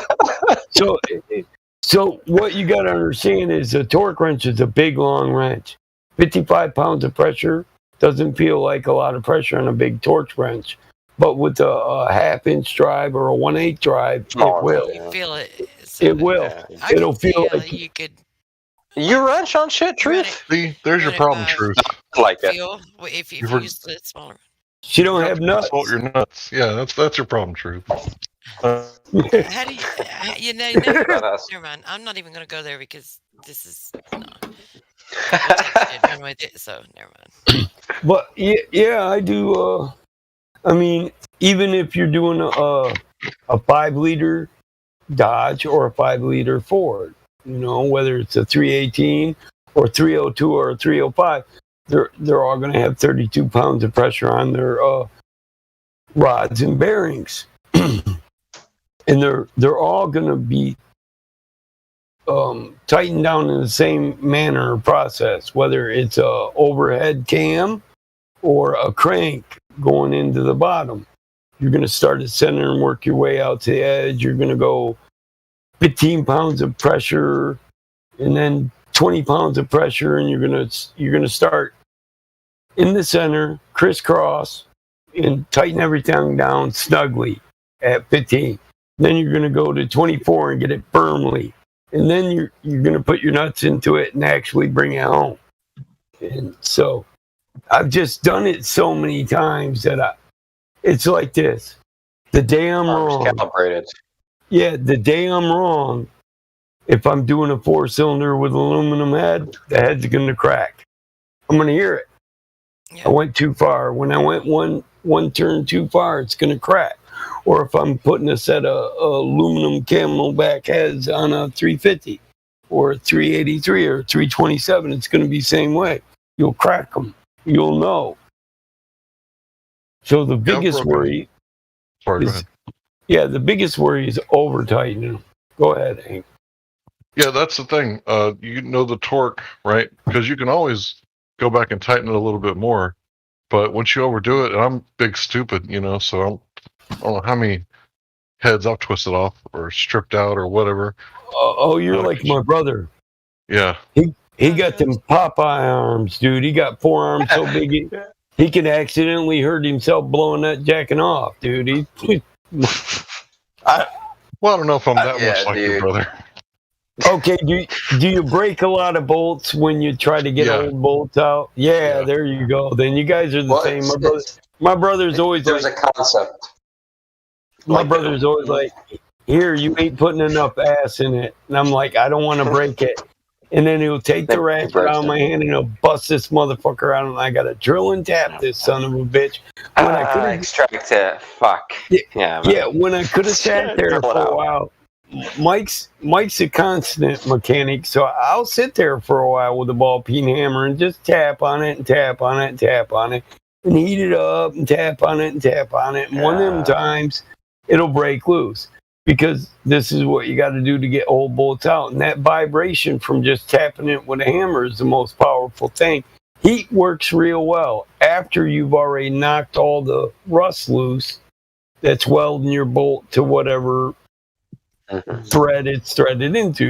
So what you got to understand is a torque wrench is a big, long wrench. 55 pounds of pressure doesn't feel like a lot of pressure on a big torque wrench. But with a half-inch drive or a 1/8 drive, it will. You feel it. It will. It'll feel like you could. You wrench on shit, Truth? See, there's your problem, Truth. Like it. If you use the smaller. She don't have nuts. Consult your nuts. Yeah, that's your problem, Truth. How do you never mind. I'm not even going to go there because this is done with it, so never mind. But yeah, I do. I mean, even if you're doing a 5-liter Dodge or a 5-liter Ford, whether it's a 318 or 302 or a 305, they're all going to have 32 pounds of pressure on their rods and bearings. And they're all going to be tightened down in the same manner or process, whether it's a overhead cam or a crank going into the bottom. You're going to start at center and work your way out to the edge. You're going to go 15 pounds of pressure and then 20 pounds of pressure, and you're going to start in the center, crisscross, and tighten everything down snugly at 15. Then you're going to go to 24 and get it firmly. And then you're going to put your nuts into it and actually bring it home. And so I've just done it so many times that it's like this. The day I'm wrong. Calibrated. Yeah, the day I'm wrong, if I'm doing a 4-cylinder with an aluminum head, the head's going to crack. I'm going to hear it. I went too far. When I went one turn too far, it's going to crack. Or if I'm putting a set of aluminum Camelback heads on a 350 or a 383 or 327, it's going to be the same way. You'll crack them. You'll know. So the biggest worry Sorry, is, the biggest worry is over tightening. Go ahead, Hank. Yeah, that's the thing. You know the torque, right? Because you can always go back and tighten it a little bit more. But once you overdo it, and I'm big stupid, so I don't know how many heads I've twisted off or stripped out or whatever. You're like my brother. Yeah. He got them Popeye arms, dude. He got forearms so big he could accidentally hurt himself blowing that jacking off, dude. I don't know if I'm that much like your brother. Okay, do you break a lot of bolts when you try to get old bolts out? Yeah, there you go. Then you guys are the same. My brother's always there's a concept. My brother's always like, here, you ain't putting enough ass in it. And I'm like, I don't want to break it. And then he'll take the ratchet out of my hand and he'll bust this motherfucker out, and I got to drill and tap this son of a bitch. When I could extract it. Fuck. Yeah. Yeah, when I could have sat there for a while. Mike's a constant mechanic, so I'll sit there for a while with a ball peen hammer and just tap on it and tap on it and tap on it and heat it up and tap on it and tap on it. And one of them times it'll break loose, because this is what you got to do to get old bolts out. And that vibration from just tapping it with a hammer is the most powerful thing. Heat works real well after you've already knocked all the rust loose that's welding your bolt to whatever thread it's threaded into,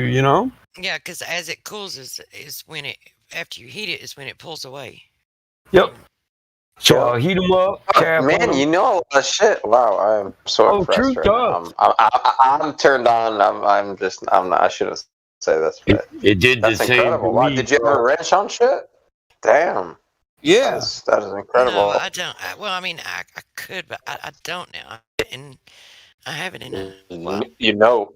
Yeah, because as it cools is when it, after you heat it, is when it pulls away. Yep. So I'll heat them up. Man, you know a lot of shit. Wow, I'm so impressed. I'm turned on. I'm not. I shouldn't say this, but it did that's the same incredible. Wow, did you ever wrench on shit? Damn. Yeah, that is incredible. No, I don't. I could, but I don't now. And I haven't in a while. You know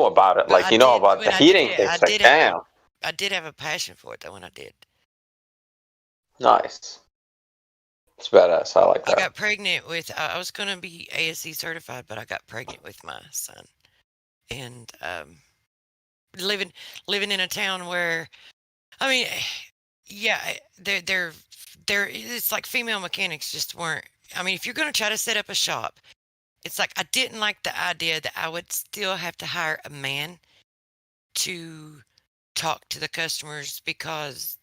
about it. Like, about the heating thing. Like, damn. I did have a passion for it, though, when I did. Nice. It's badass. I like that. I got pregnant with, I was going to be ASE certified, but I got pregnant with my son. And living in a town where, it's like female mechanics just weren't. If you're going to try to set up a shop, it's like I didn't like the idea that I would still have to hire a man to talk to the customers, because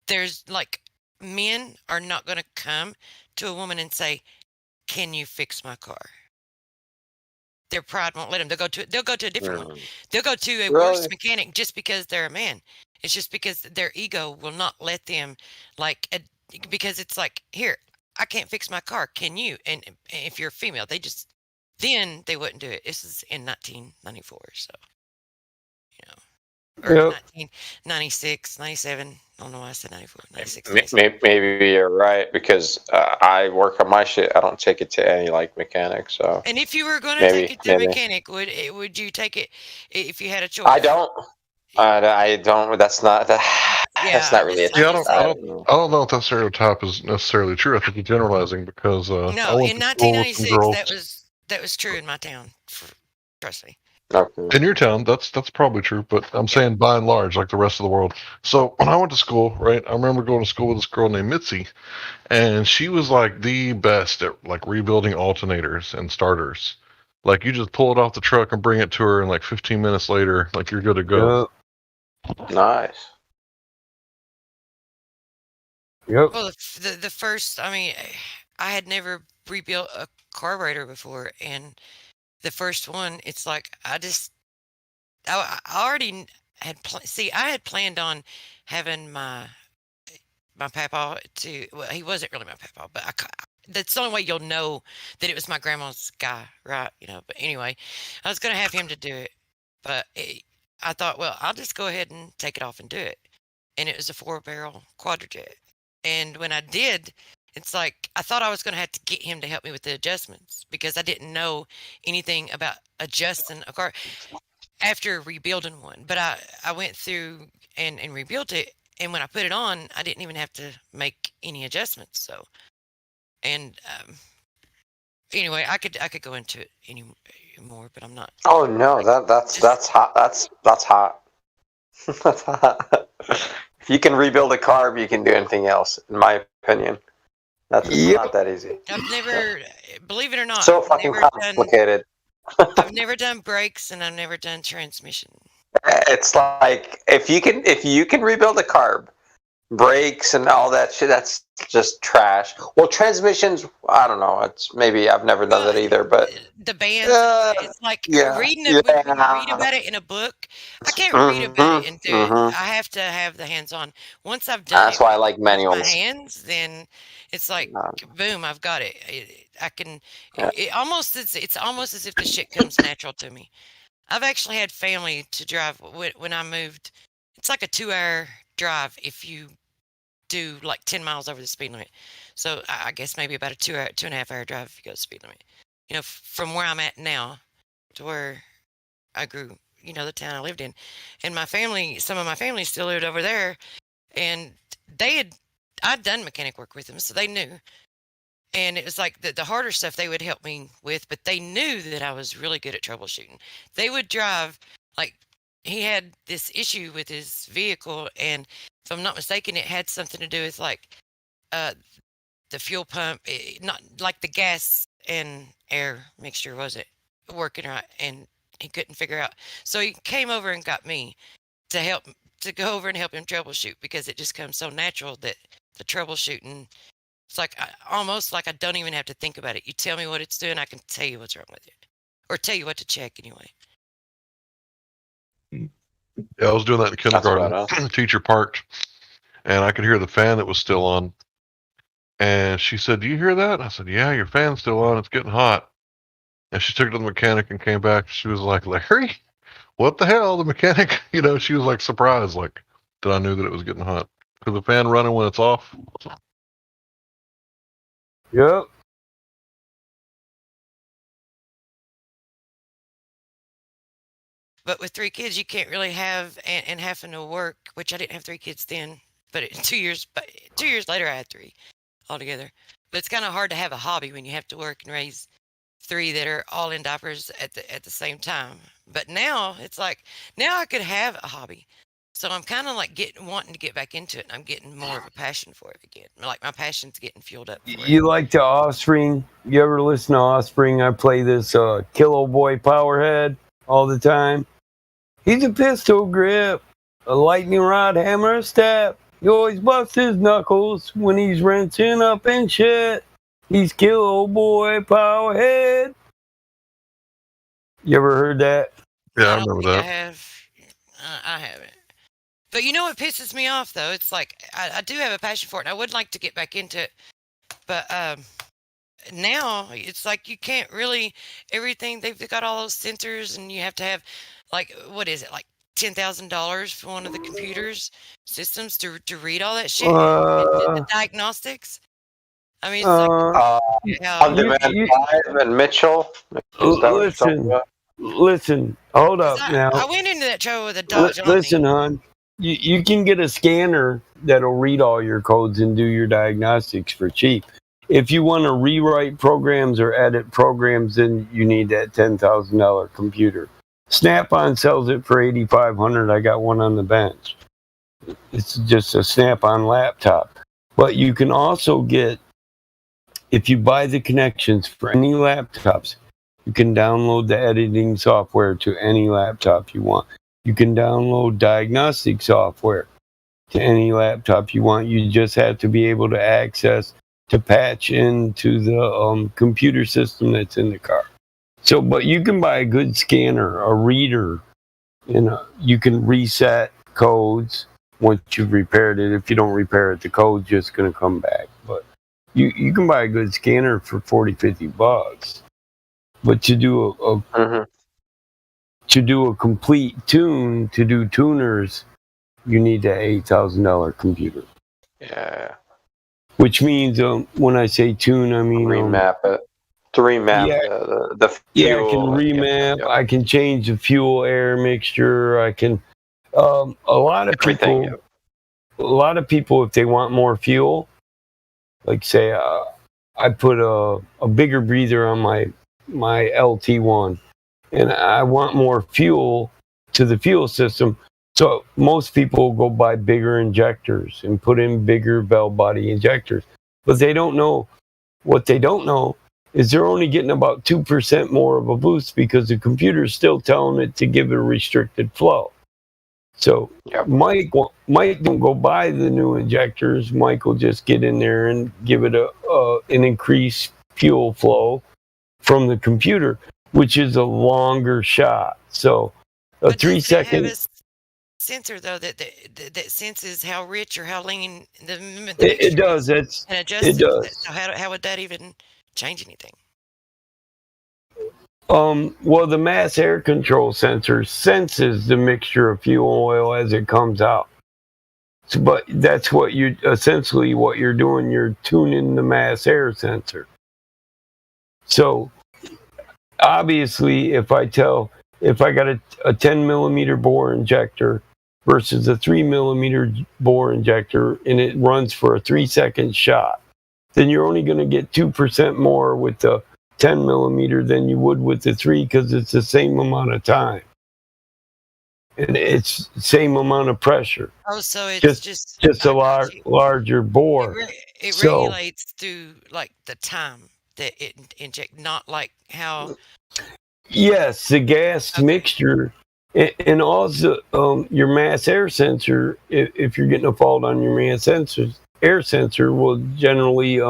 there's like, men are not going to come to a woman and say, "Can you fix my car?" Their pride won't let them. They'll go to a different one. They'll go to a worse mechanic just because they're a man. It's just because their ego will not let them, because it's like, here, I can't fix my car. Can you? And if you're a female, then they wouldn't do it. This is in 1994, so, or 1996, 97. I don't know why I said 94, 96. 97. Maybe you're right, because I work on my shit. I don't take it to any mechanic. So. And if you were going to take it to a mechanic, would you take it if you had a choice? I don't. I don't. That's not. That's not really. I don't know if that stereotype is necessarily true. I think you're generalizing, because no, in 1996 that was true in my town. Trust me. In your town, that's probably true, but I'm saying by and large, like the rest of the world. So when I went to school, right, I remember going to school with this girl named Mitzi, and she was like the best at like rebuilding alternators and starters. Like, you just pull it off the truck and bring it to her, and like 15 minutes later, like, you're good to go. Nice. Yep. Well, the first, I had never rebuilt a carburetor before, and the first one, it's like I already had I had planned on having my papa to. Well, he wasn't really my papa, but that's the only way you'll know that it was my grandma's guy, right? But anyway, I was gonna have him to do it, but I thought, well, I'll just go ahead and take it off and do it. And it was a 4-barrel quadrajet. And when I did, it's like I thought I was going to have to get him to help me with the adjustments because I didn't know anything about adjusting a car after rebuilding one. But I went through and rebuilt it. And when I put it on, I didn't even have to make any adjustments. So, and anyway, I could go into it any more, but I'm not. Oh no, that's hot. That's hot. That's hot. If you can rebuild a carb, you can do anything else, in my opinion. That's not that easy. I've never, believe it or not, So fucking complicated. I've never done brakes and I've never done transmission. It's like if you can rebuild a carb, brakes and all that shit, that's just trash. Well, transmissions, I don't know. It's maybe I've never done that either, but the bands, it's like reading read about it in a book. I can't read about it and do it. I have to have the hands-on. Once I've done that's why I like manuals. My hands, then it's like boom, I've got it. I can. It's almost as if the shit comes natural to me. I've actually had family to drive when I moved. It's like a 2-hour drive if you do like 10 miles over the speed limit. So I guess maybe about a 2.5 hour drive if you go the speed limit. From where I'm at now to where I grew, the town I lived in. And some of my family still lived over there. And I'd done mechanic work with them, so they knew. And it was like the harder stuff they would help me with, but they knew that I was really good at troubleshooting. They would drive, like, he had this issue with his vehicle, and if I'm not mistaken, it had something to do with, like, the fuel pump, not like the gas and air mixture wasn't working right, and he couldn't figure out. So he came over and got me to go over and help him troubleshoot because it just comes so natural that the troubleshooting. It's like almost like I don't even have to think about it. You tell me what it's doing, I can tell you what's wrong with it, or tell you what to check anyway. Yeah, I was doing that in kindergarten. The teacher parked, and I could hear the fan that was still on. And she said, "Do you hear that?" I said, "Yeah, your fan's still on. It's getting hot." And she took it to the mechanic and came back. She was like, "Larry, what the hell?" The mechanic, she was like surprised, like that I knew that it was getting hot because the fan running when it's off. Yep. But with 3 kids, you can't really have and having to work, which I didn't have 3 kids then. But 2 years later, I had 3 altogether. But it's kind of hard to have a hobby when you have to work and raise 3 that are all in diapers at the same time. But now it's like I could have a hobby. So I'm kind of like wanting to get back into it, and I'm getting more of a passion for it again. Like my passion's getting fueled up. You like the Offspring? You ever listen to Offspring? I play this Kilo Boy Powerhead all the time. He's a pistol grip, a lightning rod, hammer, step. He always busts his knuckles when he's rinsing up and shit. He's Kilo Boy Powerhead. You ever heard that? Yeah, I remember that. I haven't. But you know what pisses me off, though? It's like, I do have a passion for it, and I would like to get back into it. But now, it's like you can't really, everything, they've got all those sensors, and you have to have, like, what is it, like $10,000 for one of the computers systems to read all that shit? The diagnostics? I mean, it's like... On-Demand 5 and Mitchell. Listen, hold up now. I went into that trouble with a Dodge. Listen, hon. You can get a scanner that'll read all your codes and do your diagnostics for cheap. If you want to rewrite programs or edit programs, then you need that $10,000 computer. Snap-on sells it for $8,500. I got one on the bench. It's just a Snap-on laptop. But you can also get, if you buy the connections for any laptops, you can download the editing software to any laptop you want. You can download diagnostic software to any laptop you want. You just have to be able to access to patch into the computer system that's in the car. So, but you can buy a good scanner, a reader, you can reset codes once you've repaired it. If you don't repair it, the code's just going to come back. But you can buy a good scanner for $40-$50. But to do a complete tune, to do tuners, you need that $8,000 computer. Yeah. Which means when I say tune, I mean remap it. To remap the fuel. Yeah, I can remap. I can change the fuel air mixture. I can. A lot of people, if they want more fuel, like say, I put a bigger breather on my LT1, and I want more fuel to the fuel system. So most people go buy bigger injectors and put in bigger bell body injectors, but they don't know. What they don't know is they're only getting about 2% more of a boost because the computer's still telling it to give it a restricted flow. So Mike don't go buy the new injectors. Mike will just get in there and give it an increased fuel flow from the computer, which is a longer shot. So a 3 second sensor though that senses how rich or how lean the it does. It does. So how would that even change anything? Well, the mass air control sensor senses the mixture of fuel oil as it comes out. So, but that's what you're doing. You're tuning the mass air sensor. So obviously, if I got a 10 millimeter bore injector versus a 3 millimeter bore injector, and it runs for a 3 second shot, then you're only going to get 2% more with the 10 millimeter than you would with the 3 because it's the same amount of time. And it's the same amount of pressure. Oh, so it's just a larger bore. It regulates through like the time that it inject, not like how. Yes, the gas mixture, and also your mass air sensor. If you're getting a fault on your mass air sensor, will generally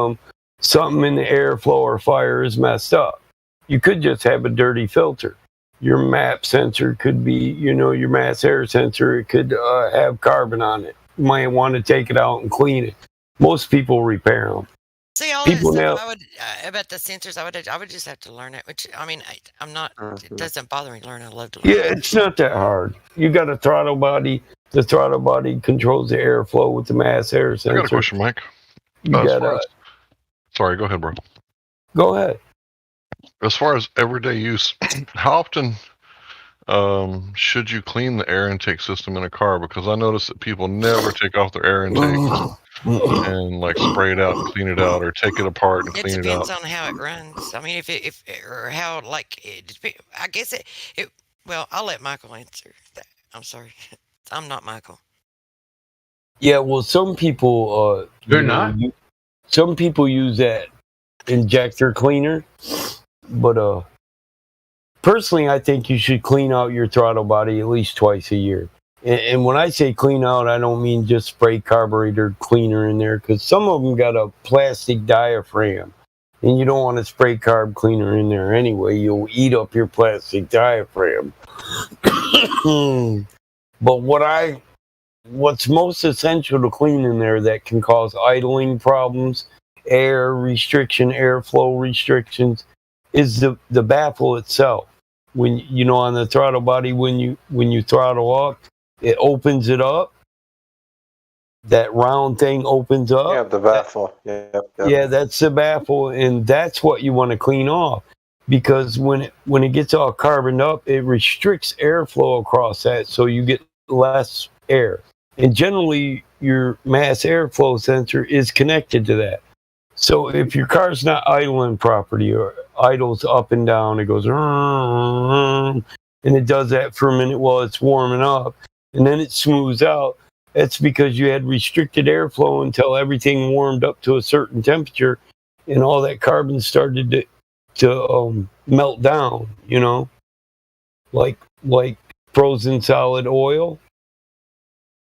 something in the airflow or fire is messed up. You could just have a dirty filter. Your MAP sensor could be, your mass air sensor. It could have carbon on it. You might want to take it out and clean it. Most people repair them. See, all people that stuff, I would about the sensors. I would just have to learn it. Which I mean, I'm not. It doesn't bother me to learn. I love to learn. Yeah, it's not that hard. You got a throttle body. The throttle body controls the airflow with the mass air sensor. I got a question, Mike. Sorry, go ahead, bro. Go ahead. As far as everyday use, how often should you clean the air intake system in a car? Because I notice that people never take off their air intake and like spray it out and clean it out, or take it apart and clean it out. It depends on how it runs. I mean, if or how like I guess it. Well, I'll let Michael answer that. I'm sorry, I'm not Michael. Yeah, well, some people they're not. Some people use that injector cleaner, but personally, I think you should clean out your throttle body at least twice a year. And when I say clean out, I don't mean just spray carburetor cleaner in there, because some of them got a plastic diaphragm, and you don't want to spray carb cleaner in there anyway. You'll eat up your plastic diaphragm. But what's most essential to clean in there that can cause idling problems, air restriction, airflow restrictions, is the baffle itself. When on the throttle body, when you throttle up, it opens it up. That round thing opens up. Yeah, the baffle. Yeah, that's the baffle, and that's what you want to clean off, because when it gets all carboned up, it restricts airflow across that, so you get less air. And generally, your mass airflow sensor is connected to that. So if your car's not idling properly or idles up and down, it goes, and it does that for a minute while it's warming up, and then it smooths out. That's because you had restricted airflow until everything warmed up to a certain temperature, and all that carbon started to melt down, like frozen solid oil.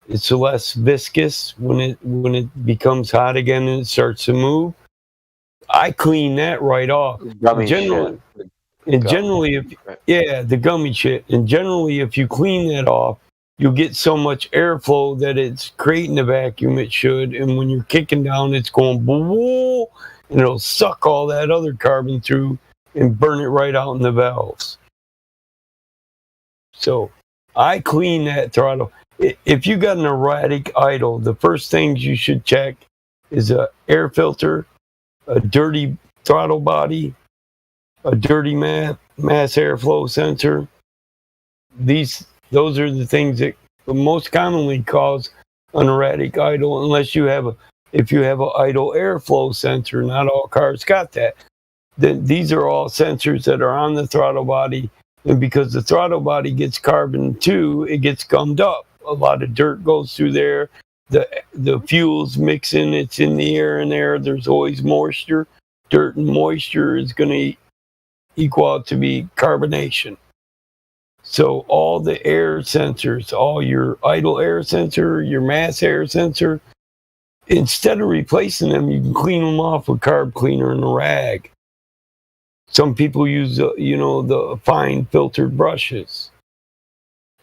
It's less viscous when it becomes hot again and it starts to move. I clean that right off. Gummy generally, shit. and generally, the gummy shit. And generally, if you clean that off, you'll get so much airflow that it's creating the vacuum it should. And when you're kicking down, it's going whoa, and it'll suck all that other carbon through and burn it right out in the valves. So I clean that throttle. If you got an erratic idle, the first things you should check is a air filter, a dirty throttle body, a dirty mass airflow sensor. Those are the things that most commonly cause an erratic idle, unless you have if you have an idle airflow sensor. Not all cars got that. Then these are all sensors that are on the throttle body, and because the throttle body gets carbon too, it gets gummed up. A lot of dirt goes through there. The fuel's mixing. It's in the air and there. There's always moisture. Dirt and moisture is going to equal out to be carbonation. So all the air sensors, all your idle air sensor, your mass air sensor, instead of replacing them, you can clean them off with carb cleaner and a rag. Some people use, the fine filtered brushes.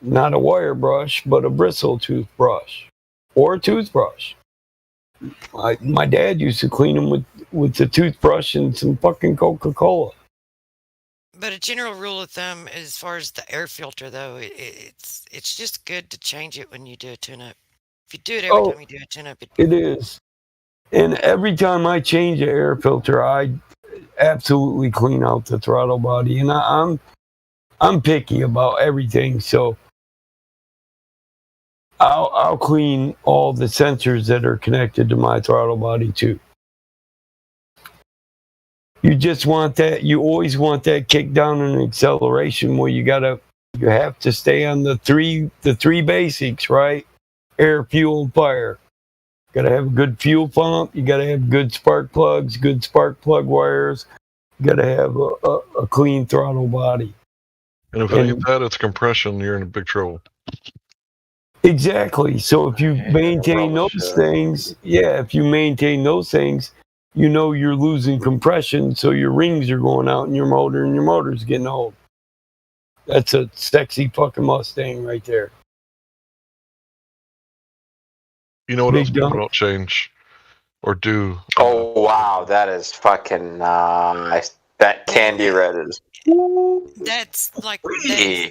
Not a wire brush, but a bristle toothbrush or a toothbrush. My dad used to clean them with the toothbrush and some fucking Coca-Cola. But a general rule of thumb, as far as the air filter, though, it's just good to change it when you do a tune-up. If you do it every time you do a tune-up, it is. And every time I change an air filter, I absolutely clean out the throttle body. And I'm picky about everything, so I'll clean all the sensors that are connected to my throttle body too. You just want that. You always want that kick down and acceleration where you have to stay on the three basics, right? Air, fuel, and fire. Got to have a good fuel pump. You got to have good spark plugs, good spark plug wires. You got to have a clean throttle body. And if it ain't that, it's compression. You're in big trouble. Exactly. So if you maintain those things, you're losing compression, so your rings are going out in your motor, and your motor's getting old. That's a sexy fucking Mustang right there. You know what else people don't change or do? Oh wow, that is fucking nice. That candy red is. That's the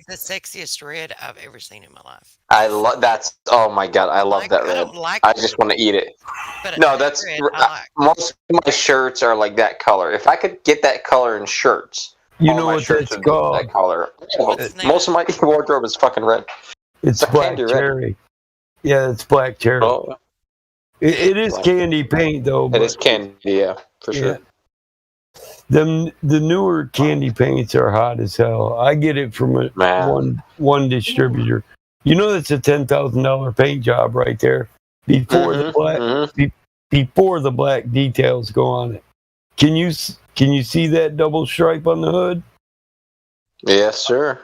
sexiest red I've ever seen in my life. I love that's. Oh my god, I love that red. I just want to eat it. No, that's most of my shirts are like that color. If I could get that color in shirts, you know what that's called? That color. Most of my wardrobe is fucking red. It's black cherry. Yeah, it's black cherry. Oh. It is candy paint though. It is candy, yeah, for sure. The newer candy paints are hot as hell. I get it from one distributor. You know that's a $10,000 paint job right there. Before the black details go on it. Can you see that double stripe on the hood? Yes, sir.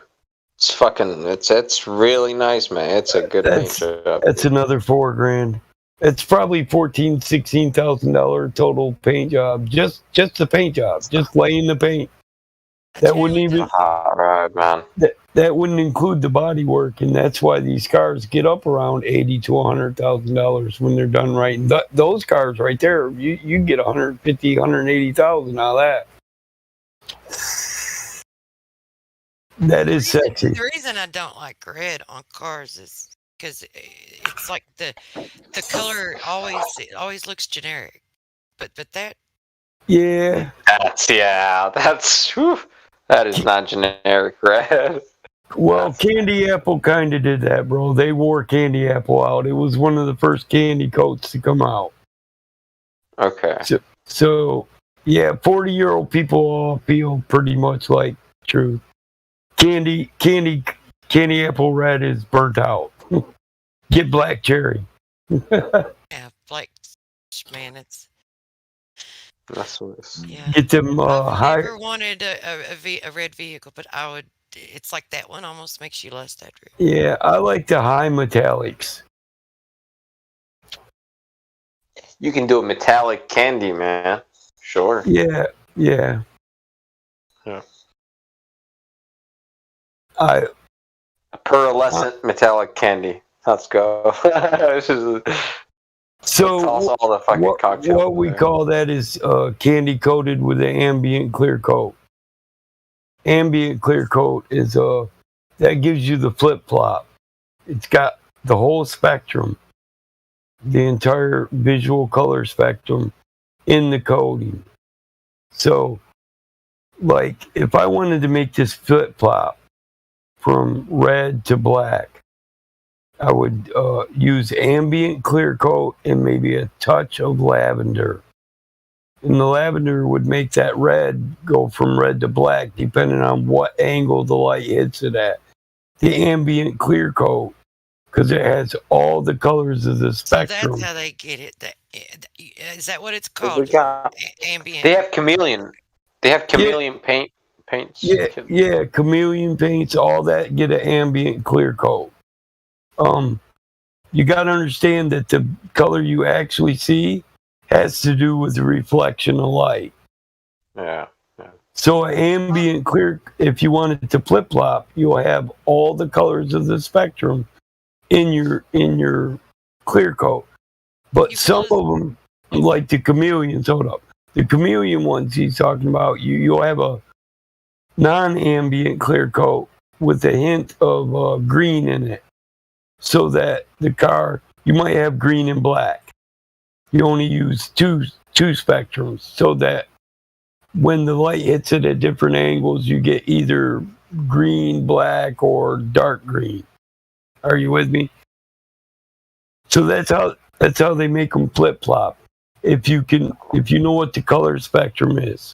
It's really nice, man. It's a good paint job. That's another $4,000. It's probably $14,000-$16,000 total paint job. Just the paint job, just laying the paint. That wouldn't even. All right, man. That wouldn't include the body work, and that's why these cars get up around $80,000 to $100,000 when they're done right. And those cars right there, you get $150,000, $180,000 out of that. That is sexy. The reason I don't like red on cars is because it's like the color always looks generic, but that. Yeah. That is not generic red. Well, Candy Apple kind of did that, bro. They wore Candy Apple out. It was one of the first candy coats to come out. Okay. So yeah, 40-year-old people all feel pretty much like truth. Candy Apple red is burnt out. Get black cherry. Yeah, black, man, it's. That's what it's. Yeah. Get them I've never wanted a red vehicle, but I would. It's like that one almost makes you lust after it. Yeah, I like the high metallics. You can do a metallic candy, man. Sure. Yeah. Yeah. I pearlescent metallic candy. Let's go. This is so toss all the fucking cocktails. what we call that is candy coated with an ambient clear coat. Ambient clear coat is that gives you the flip flop. It's got the whole spectrum, the entire visual color spectrum in the coating. So, like, if I wanted to make this flip flop from red to black, I would use ambient clear coat and maybe a touch of lavender. And the lavender would make that red go from red to black depending on what angle the light hits it at. The ambient clear coat, because it has all the colors of the spectrum. So that's how they get it. Is that what it's called? Ambient. They have chameleon. They have chameleon paints. Yeah, chameleon paints, all that get an ambient clear coat. You got to understand that the color you actually see has to do with the reflection of light. Yeah. So ambient clear, if you wanted to flip flop, you'll have all the colors of the spectrum in your clear coat. But some of them, like the chameleons, the chameleon ones he's talking about, you'll have a non-ambient clear coat with a hint of green in it, so that the car, you might have green and black. You only use two spectrums, so that when the light hits it at different angles, you get either green, black, or dark green. Are you with me? So that's how they make them flip flop. If you know what the color spectrum is.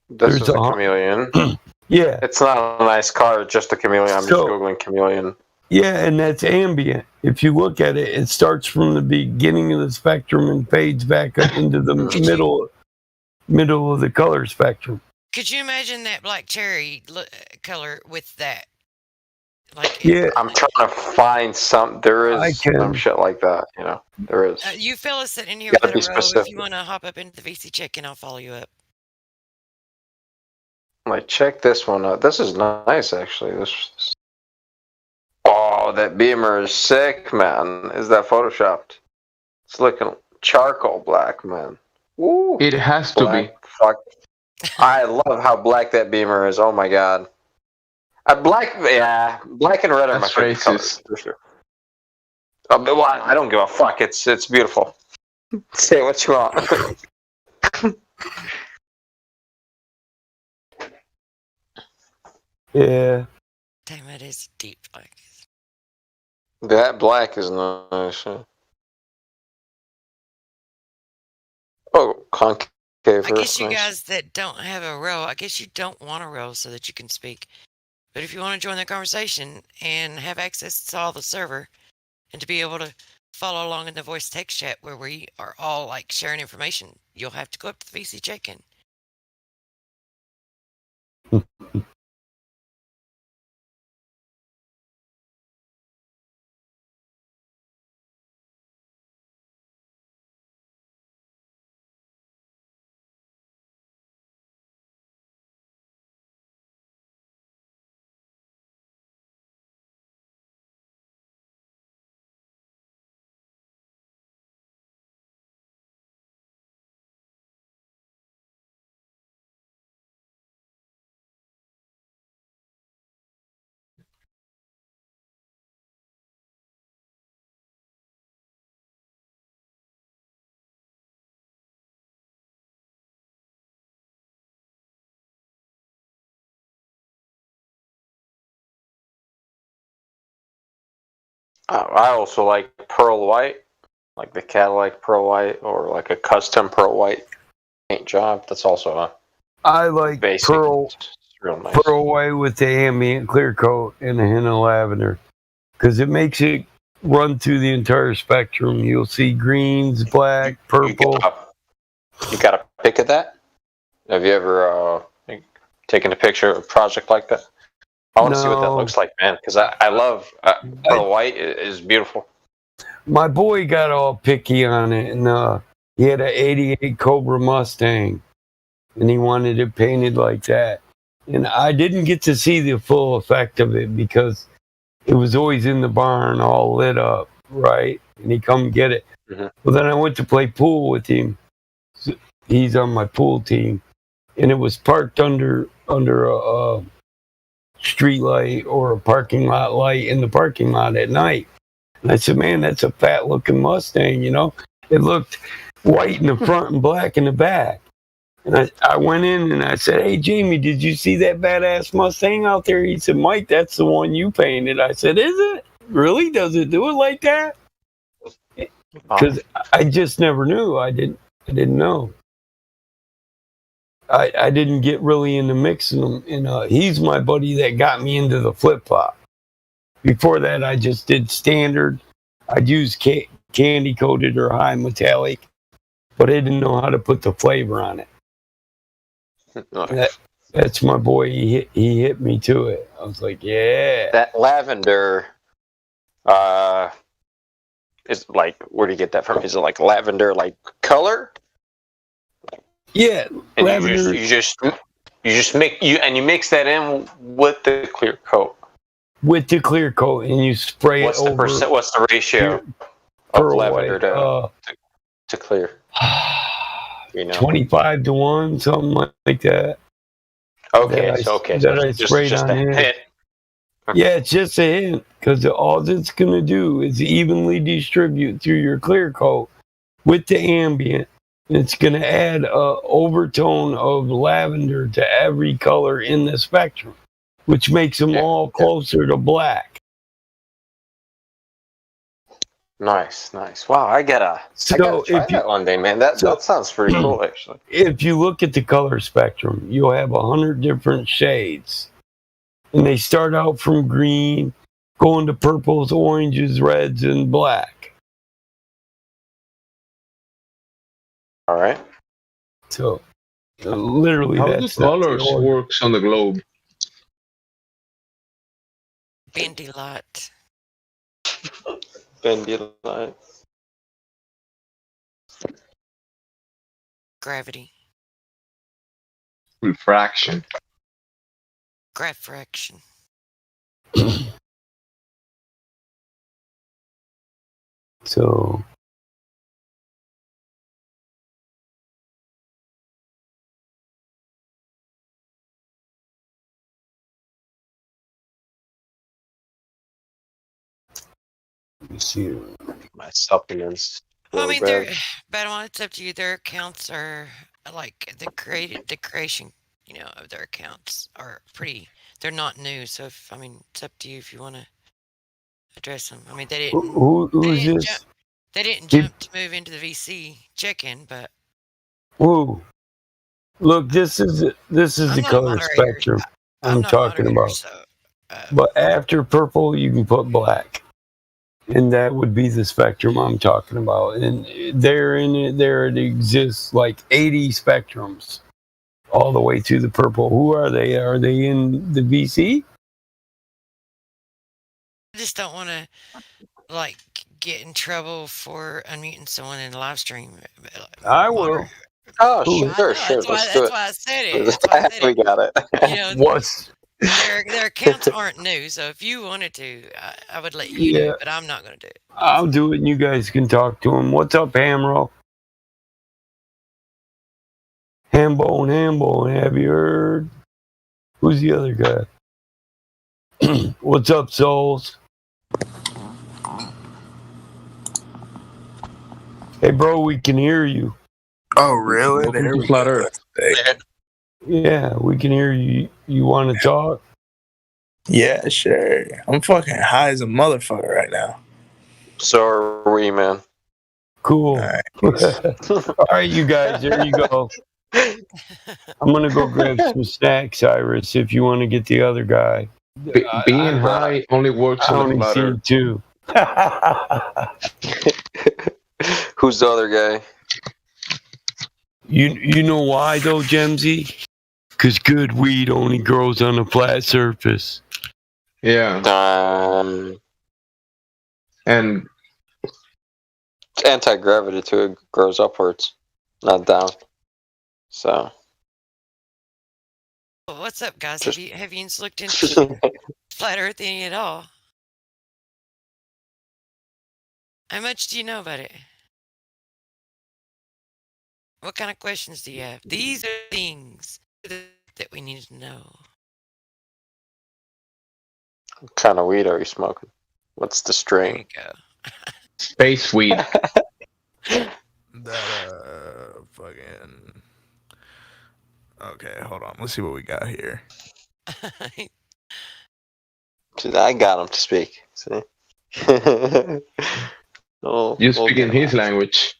This is a chameleon. Yeah. It's not a nice car, just a chameleon. I'm just Googling chameleon. Yeah, and that's ambient. If you look at it, it starts from the beginning of the spectrum and fades back up into the middle of the color spectrum. Could you imagine that black cherry color with that? I'm trying to find some. There is some shit like that. There is. You fellas sitting in here with a row. If you want to hop up into the VC check-in, I'll follow you up. Like, check this one out. This is nice, actually. Oh, that Beamer is sick, man. Is that photoshopped? It's looking charcoal black, man. Ooh, it has to be. Fuck. I love how black that Beamer is. Oh my god. Black and red are my favorite colors, for sure. Well, I don't give a fuck. It's beautiful. Say what you want. Yeah. Damn, it is deep black. That black is nice. Huh? Oh, concave. I guess you guys that don't have a row, I guess you don't want a row so that you can speak. But if you want to join the conversation and have access to all the server and to be able to follow along in the voice text chat where we are all like sharing information, you'll have to go up to the VC check-in. I also like pearl white, like the Cadillac pearl white, or like a custom pearl white paint job. That's also a I like basic. pearl Real nice. Pearl white with the ambient clear coat and a hint of lavender, because it makes it run through the entire spectrum. You'll see greens, black, purple. You got a pic of that? Have you ever taken a picture of a project like that? I want to see what that looks like, man, because I love pearl white. Is beautiful. My boy got all picky on it, and he had an '88 Cobra Mustang, and he wanted it painted like that. And I didn't get to see the full effect of it because it was always in the barn all lit up, right? And he come get it. Mm-hmm. Well, then I went to play pool with him. He's on my pool team, and it was parked under a street light or a parking lot light in the parking lot at night. And I said, man, that's a fat looking Mustang, you know? It looked white in the front and black in the back. And I went in and I said, hey, Jamie, did you see that badass Mustang out there? He said, Mike, that's the one you painted. I said, is it? Really? Does it do it like that? Because I just never knew. I didn't know. I didn't get really into mixing them. And he's my buddy that got me into the flip-flop. Before that, I just did standard. I'd use candy-coated or high metallic, but I didn't know how to put the flavor on it. That's my boy. He hit me to it. I was like, yeah. That lavender is like, where do you get that from? Is it like lavender like color? Yeah, and lavender. You just mix that in with the clear coat. With the clear coat, and you spray what's it over. What's the ratio of lavender to clear? 25 to 1, something like that. Okay, so I just sprayed on a it. hint. Yeah, it's just a hint, because all it's going to do is evenly distribute through your clear coat with the ambient. It's going to add a overtone of lavender to every color in the spectrum, which makes them all closer to black. Nice. Wow, I gotta try that one day, man. That sounds pretty cool, actually. If you look at the color spectrum, you'll have 100 different shades. And they start out from green, going to purples, oranges, reds, and black. All right. So, literally, how do colors works on the globe? Bendy light. Bendy light. Gravity. Refraction. Graphraction. So, let me see. My supplements. Well, I mean, it's up to you. Their accounts are like the creation, of their accounts are pretty. They're not new, so it's up to you if you want to address them. I mean, they didn't. They didn't jump to move into the VC check-in, but. Whoa! Look, this is the color spectrum I'm talking about. But after purple, you can put black. And that would be the spectrum I'm talking about. And there it exists like 80 spectrums all the way to the purple. Who are they? Are they in the VC? I just don't want to get in trouble for unmuting someone in the live stream. I will. Oh, sure. That's why I said it. We got it. Their accounts aren't new, so if you wanted to, I would let you do it, but I'm not going to do it. I'll do it, and you guys can talk to him. What's up, Hamro? Hambone, have you heard? Who's the other guy? What's up, Souls? Hey, bro, we can hear you. Oh, really? There we go. Yeah, we can hear you. You want to talk? Yeah, sure. I'm fucking high as a motherfucker right now. So are we, man. Cool. All right, you guys, there you go. I'm going to go grab some snacks, Iris, if you want to get the other guy. Being high only works a little better. Too. Who's the other guy? You know why, though, Gemsy? Because good weed only grows on a flat surface. Yeah. And it's anti-gravity too. It grows upwards, not down. So What's up, guys? Have you looked into flat Earth any at all? How much do you know about it? What kind of questions do you have? These are things that we need to know. What kind of weed are you smoking? What's the strain? There you go. Space weed. Fucking. Okay, hold on. Let's see what we got here. I got him to speak. See? You speak in his language.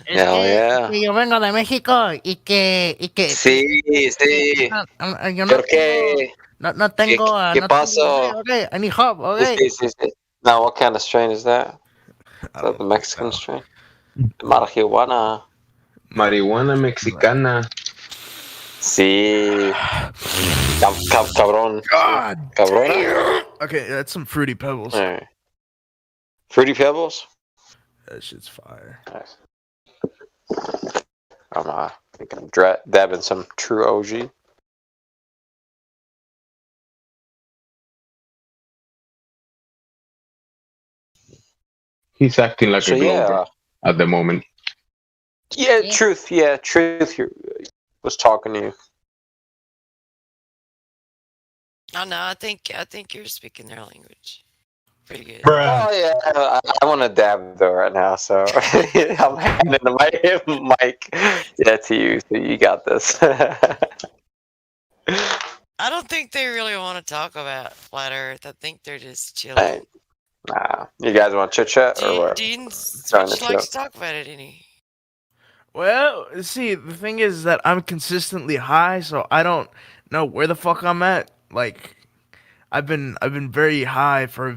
Hell yeah. Yo vengo de México y que Sí. Yo ¿Por qué? no tengo ¿Qué no pasó? Okay, I need help. Okay. Sí. Now, what kind of strain is that? Is that the Mexican strain? Marihuana. Marihuana mexicana. Sí. Cabrón. God. Cabrona. Okay, that's some Fruity Pebbles. Right. Fruity Pebbles? That shit's fire. Nice. I think I'm dabbing some true OG. He's acting like a Glober at the moment. Yeah, Truth was talking to you. Oh no, I think you're speaking their language. Pretty good. Oh yeah, I want to dab though right now, so I'm handing the mic to you. So you got this. I don't think they really want to talk about flat Earth. I think they're just chilling. Nah, you guys want chit chat or what? Dean likes to talk about it, any? Well, see, the thing is that I'm consistently high, so I don't know where the fuck I'm at. Like, I've been very high for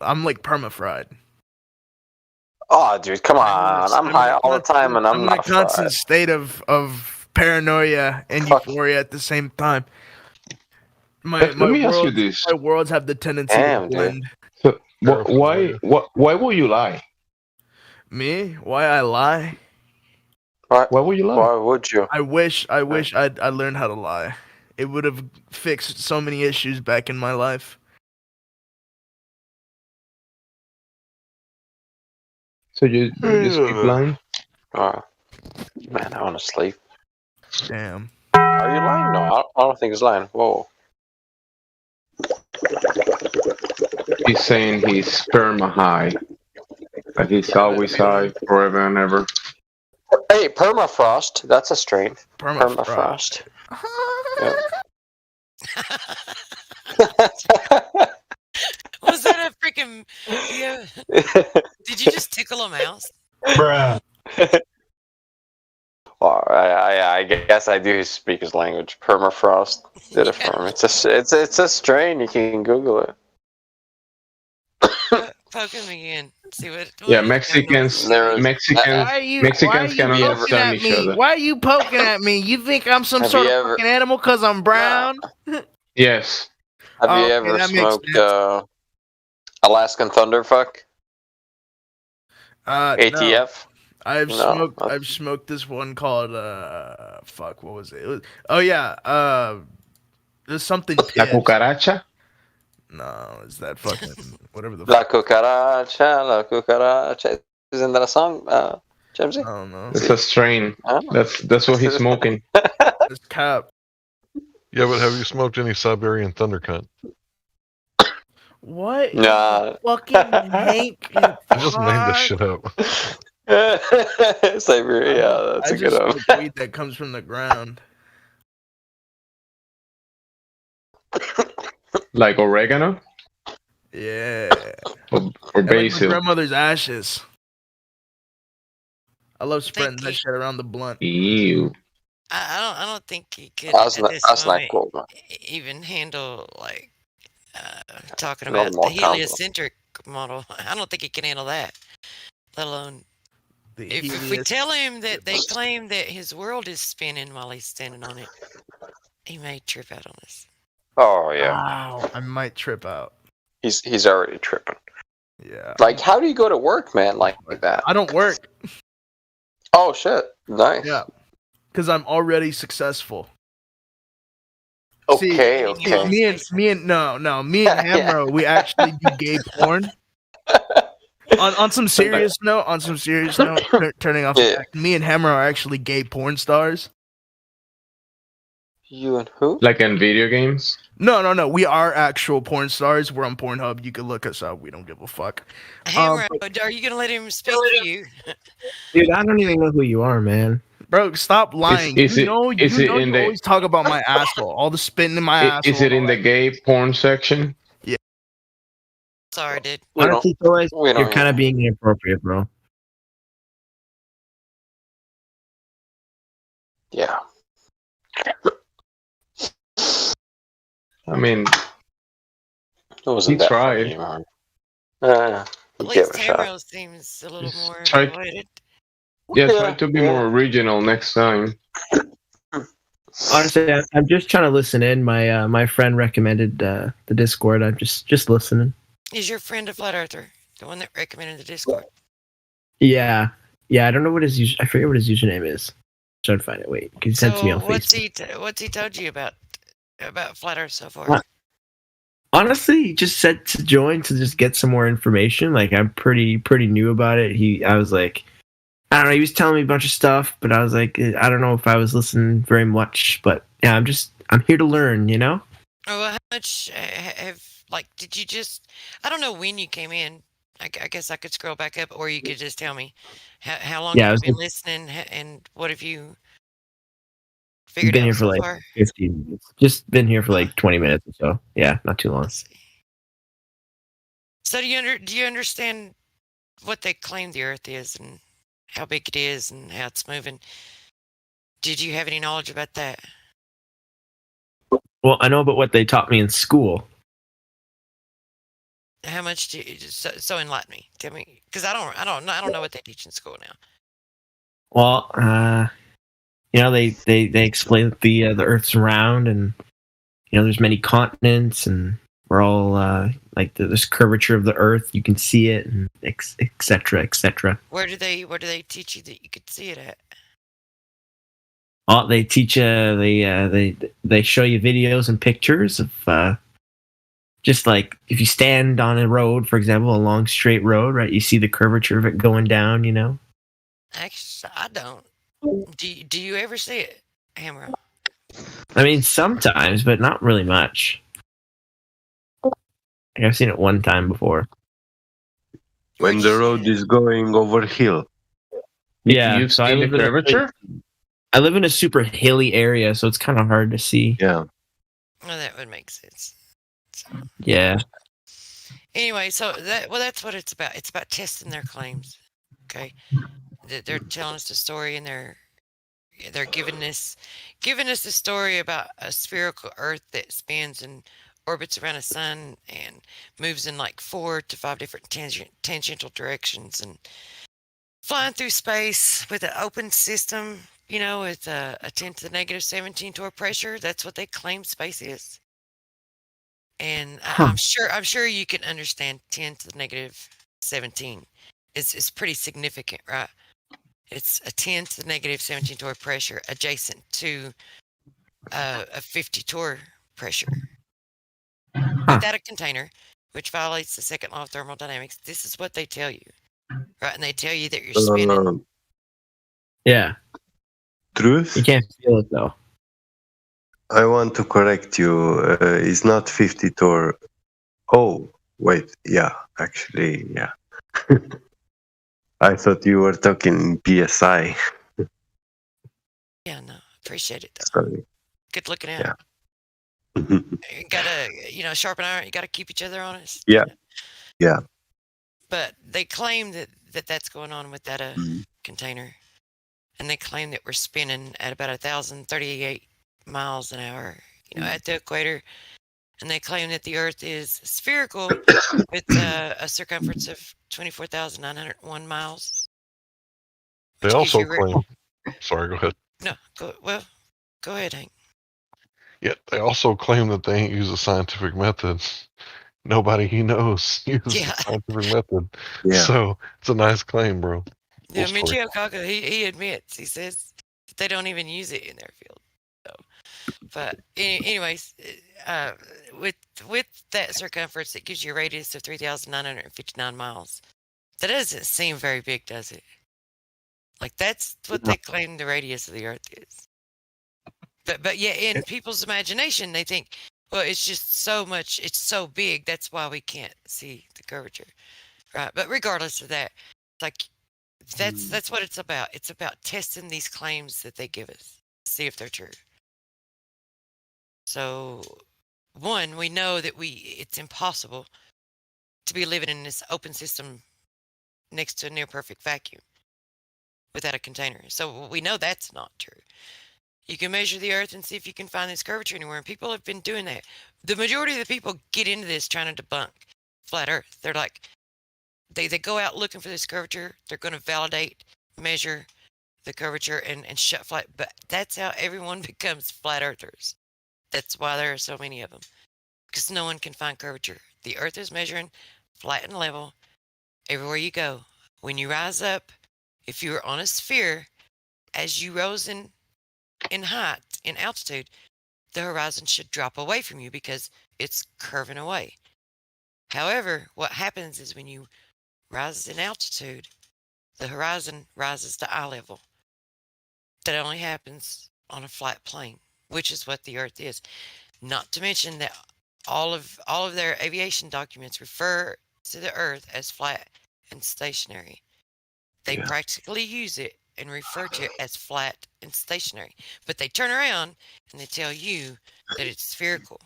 I'm like perma-fried. Oh, dude, come on! I'm high all the time, and I'm in not a constant fried. state of paranoia and euphoria at the same time. Let me ask you this. My worlds have the tendency to blend. So, why will you lie? Me? Why I lie? Why will you lie? Why would you? I wish I'd learned how to lie. It would have fixed so many issues back in my life. So you just keep lying? Man, I want to sleep. Damn. Are you lying? No, I don't think he's lying. Whoa. He's saying he's sperma high. But he's always high forever and ever. Hey, permafrost. That's a strain. Permafrost. Was that a freaking? Yeah. Did you just tickle a mouse? Bruh. Well, I guess I do speak his language. Permafrost did it for me. It's a strain. You can Google it. Poke him again. See what? Yeah, Mexicans cannot understand each other. Why are you poking at me? You think I'm some sort of fucking animal because I'm brown? Yes. Have you ever smoked Alaskan Thunderfuck? ATF? No. I've smoked this one called fuck, what was it? There's something La cucaracha? No, is that fucking whatever the La cucaracha. Isn't that a song, Jamesy? I don't know. It's a strain. That's what he's smoking. It's cap. Yeah, but have you smoked any Siberian Thundercunt? What? Nah. Fucking Hank. I just made this shit up. Siberia, that's a good one. smoke weed that comes from the ground. Like oregano? Yeah. Or basil? Like my grandmother's ashes. I love spreading that shit around the blunt. Ew. I don't think he could That's at not- this that's not moment cool, man. even handle like talking No about the more heliocentric model. I don't think he can handle that. Let alone if we tell him that they claim that his world is spinning while he's standing on it, he may trip out on us. Oh yeah, Wow, I might trip out. he's already tripping. Yeah. Like, how do you go to work, man? Like that? I don't work. Oh shit, nice. Yeah. Because I'm already successful. Okay. Me and Hamro, we actually do gay porn. On some serious note, turning off. Yeah. Me and Hammer are actually gay porn stars. You and who? Like in video games? No. We are actual porn stars. We're on Pornhub. You can look us up. We don't give a fuck. Hammer, are you gonna let him speak for you? Dude, I don't even know who you are, man. Bro, stop lying. You always talk about my asshole. All the spitting in my asshole. Is it in the gay porn section? Yeah. Sorry, dude. Honestly, you're kind of being inappropriate, bro. Yeah. I mean, he tried. At least Hammer seems a little more avoided. Try to be more original next time. Honestly, I'm just trying to listen in. My friend recommended the Discord. I'm just listening. Is your friend a flat earther? The one that recommended the Discord? Yeah. I don't know what I forget what his username is. Trying to find it. Wait, he sent to me on Facebook. What's he told you about flat Earth so far? Honestly, he just said to join to just get some more information. Like I'm pretty new about it. I was like, I don't know. He was telling me a bunch of stuff, but I was like, I don't know if I was listening very much. But yeah, I'm here to learn. You know. Oh, well, how much did you just? I don't know when you came in. I guess I could scroll back up, or you could just tell me how long you've been listening, and what have you figured been out here for so like far? 15 minutes. Just been here for like 20 minutes or so. Yeah, not too long. So do you understand what they claim the Earth is, and how big it is, and how it's moving? Did you have any knowledge about that? Well, I know about what they taught me in school. How much do you so enlighten me? Tell me, because I don't know what they teach in school now. Well, they explain that the Earth's round, and there's many continents, and we're all like this curvature of the Earth. You can see it, and etc. etc. Where do they teach you that you could see it at? Oh, they teach they show you videos and pictures of just like if you stand on a road, for example, a long straight road, right? You see the curvature of it going down, Actually, I don't. Do you ever see it, Hammer? I mean, sometimes, but not really much. I've seen it one time before. When the road is going over hill. Yeah, You've seen the curvature? I live in a super hilly area, so it's kind of hard to see. Yeah. Well, that would make sense. Yeah. Anyway, so that's what it's about. It's about testing their claims. Okay, they're telling us the story, and they're giving us the story about a spherical Earth that spins and orbits around a sun and moves in like 4 to 5 different tangential directions and flying through space with an open system. With a 10 to the negative 17 torr pressure. That's what they claim space is. And I'm sure you can understand 10 to the negative 17 is pretty significant, right? It's a 10 to the negative 17 torr pressure adjacent to a 50 torr pressure. Without a container, which violates the second law of thermodynamics. This is what they tell you, right? And they tell you that you're spinning. Yeah. Truth? You can't feel it though. I want to correct you. It's not 50 torr. Oh, wait. Yeah, actually, yeah. I thought you were talking PSI. Yeah, no, appreciate it though. Sorry. Good looking out. Yeah. You gotta, sharpen iron. You gotta keep each other honest. Yeah. Yeah. But they claim that that's going on with that container. And they claim that we're spinning at about 1,038 miles an hour, at the equator. And they claim that the Earth is spherical with a circumference of 24,901 miles. They also claim. Sorry, go ahead. No, go ahead, Hank. Yeah, they also claim that they ain't use a scientific method. Nobody he knows uses a scientific method. Yeah. So it's a nice claim, bro. Yeah, Michio Kaku, he admits, he says that they don't even use it in their field. So, but anyways, with that circumference, it gives you a radius of 3,959 miles. That doesn't seem very big, does it? Like that's what they claim the radius of the Earth is. But yeah, in people's imagination, they think, well, it's just so much, it's so big, that's why we can't see the curvature, right? But regardless of that, like that's what it's about. It's about testing these claims that they give us, see if they're true. So, one, we know that it's impossible to be living in this open system next to a near perfect vacuum without a container. So we know that's not true. You can measure the Earth and see if you can find this curvature anywhere, and people have been doing that. The majority of the people get into this trying to debunk flat Earth. They're like, they go out looking for this curvature. They're going to validate, measure the curvature, and shut flat. But that's how everyone becomes flat Earthers. That's why there are so many of them, because no one can find curvature. The Earth is measuring flat and level everywhere you go. When you rise up, if you were on a sphere, as you rose in height, in altitude, the horizon should drop away from you because it's curving away. However, what happens is when you rise in altitude, the horizon rises to eye level. That only happens on a flat plane, which is what the Earth is. Not to mention that all of their aviation documents refer to the Earth as flat and stationary. They practically use it and refer to it as flat and stationary. But they turn around and they tell you that it's spherical.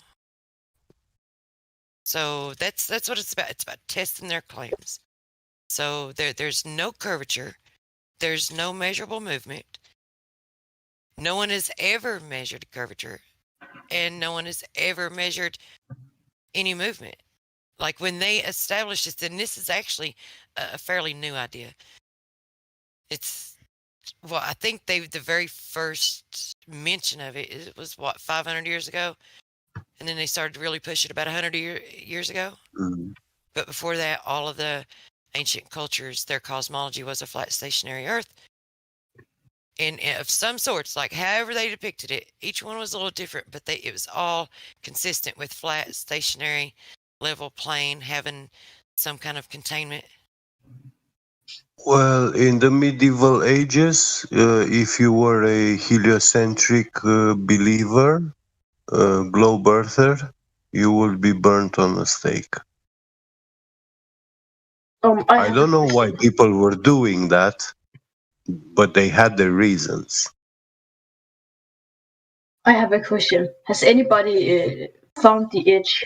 So that's what it's about. It's about testing their claims. So there's no curvature. There's no measurable movement. No one has ever measured curvature. And no one has ever measured any movement. Like when they established this, and this is actually a fairly new idea. I think the very first mention of it was 500 years ago, and then they started to really push it about 100 years ago. Mm-hmm. But before that, all of the ancient cultures, their cosmology was a flat, stationary Earth, and of some sorts, like however they depicted it, each one was a little different, but it was all consistent with flat, stationary, level plane, having some kind of containment. Well, in the medieval ages, if you were a heliocentric believer, globe earther, you would be burnt on a stake. I don't know why people were doing that, but they had their reasons. I have a question. Has anybody found the edge?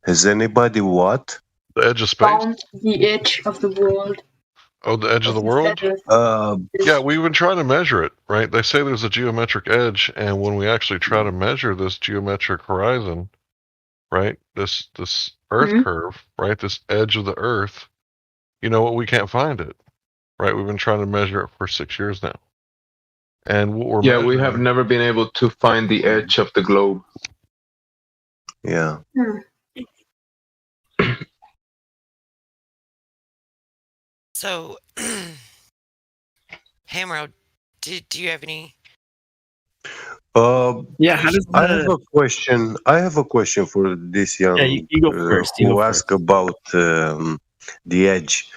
Has anybody what? The edge of space? Found the edge of the world. Oh, the edge of the world? Yeah, we've been trying to measure it, right? They say there's a geometric edge, and when we actually try to measure this geometric horizon, right, this Earth curve, right, this edge of the Earth, you know what? We can't find it, right? We've been trying to measure it for 6 years now, and what we're we have never been able to find the edge of the globe. Yeah. So, Hamro, do you have any? How does I have a question for this young you go first. who asked about the edge.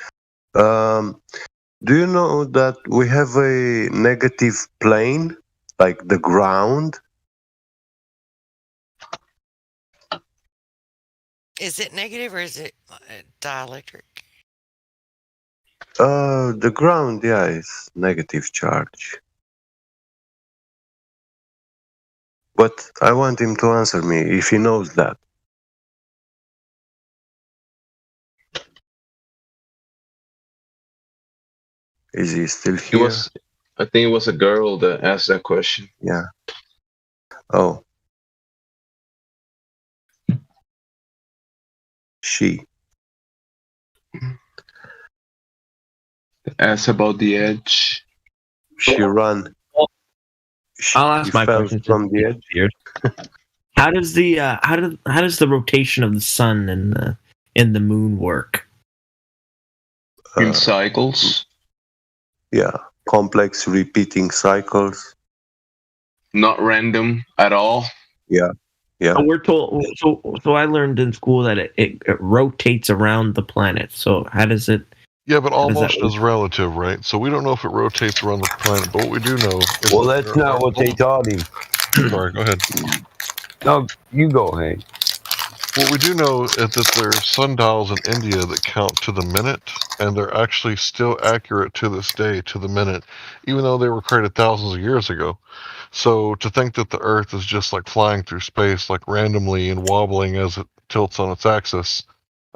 Do you know that we have a negative plane, like the ground? Is it negative or is it dielectric? The ground, is negative charge. But I want him to answer me if he knows that. Is he still here? I think it was a girl that asked that question. Yeah. Oh. She. Ask about the edge. She ran. I'll ask my question from the edge. How does the rotation of the sun and the moon work? In cycles. Yeah. complex repeating cycles. Not random at all. Yeah. Yeah. We're told. So I learned in school that it rotates around the planet. So how does it? Yeah, but all motion is relative, right? So we don't know if it rotates around the planet, but what we do know is... Well, that's not what they taught him. Sorry, go ahead. No, you go ahead. What we do know is that there are sundials in India that count to the minute, and they're actually still accurate to this day, to the minute, even though they were created thousands of years ago. So to think that the Earth is just like flying through space, like randomly and wobbling as it tilts on its axis,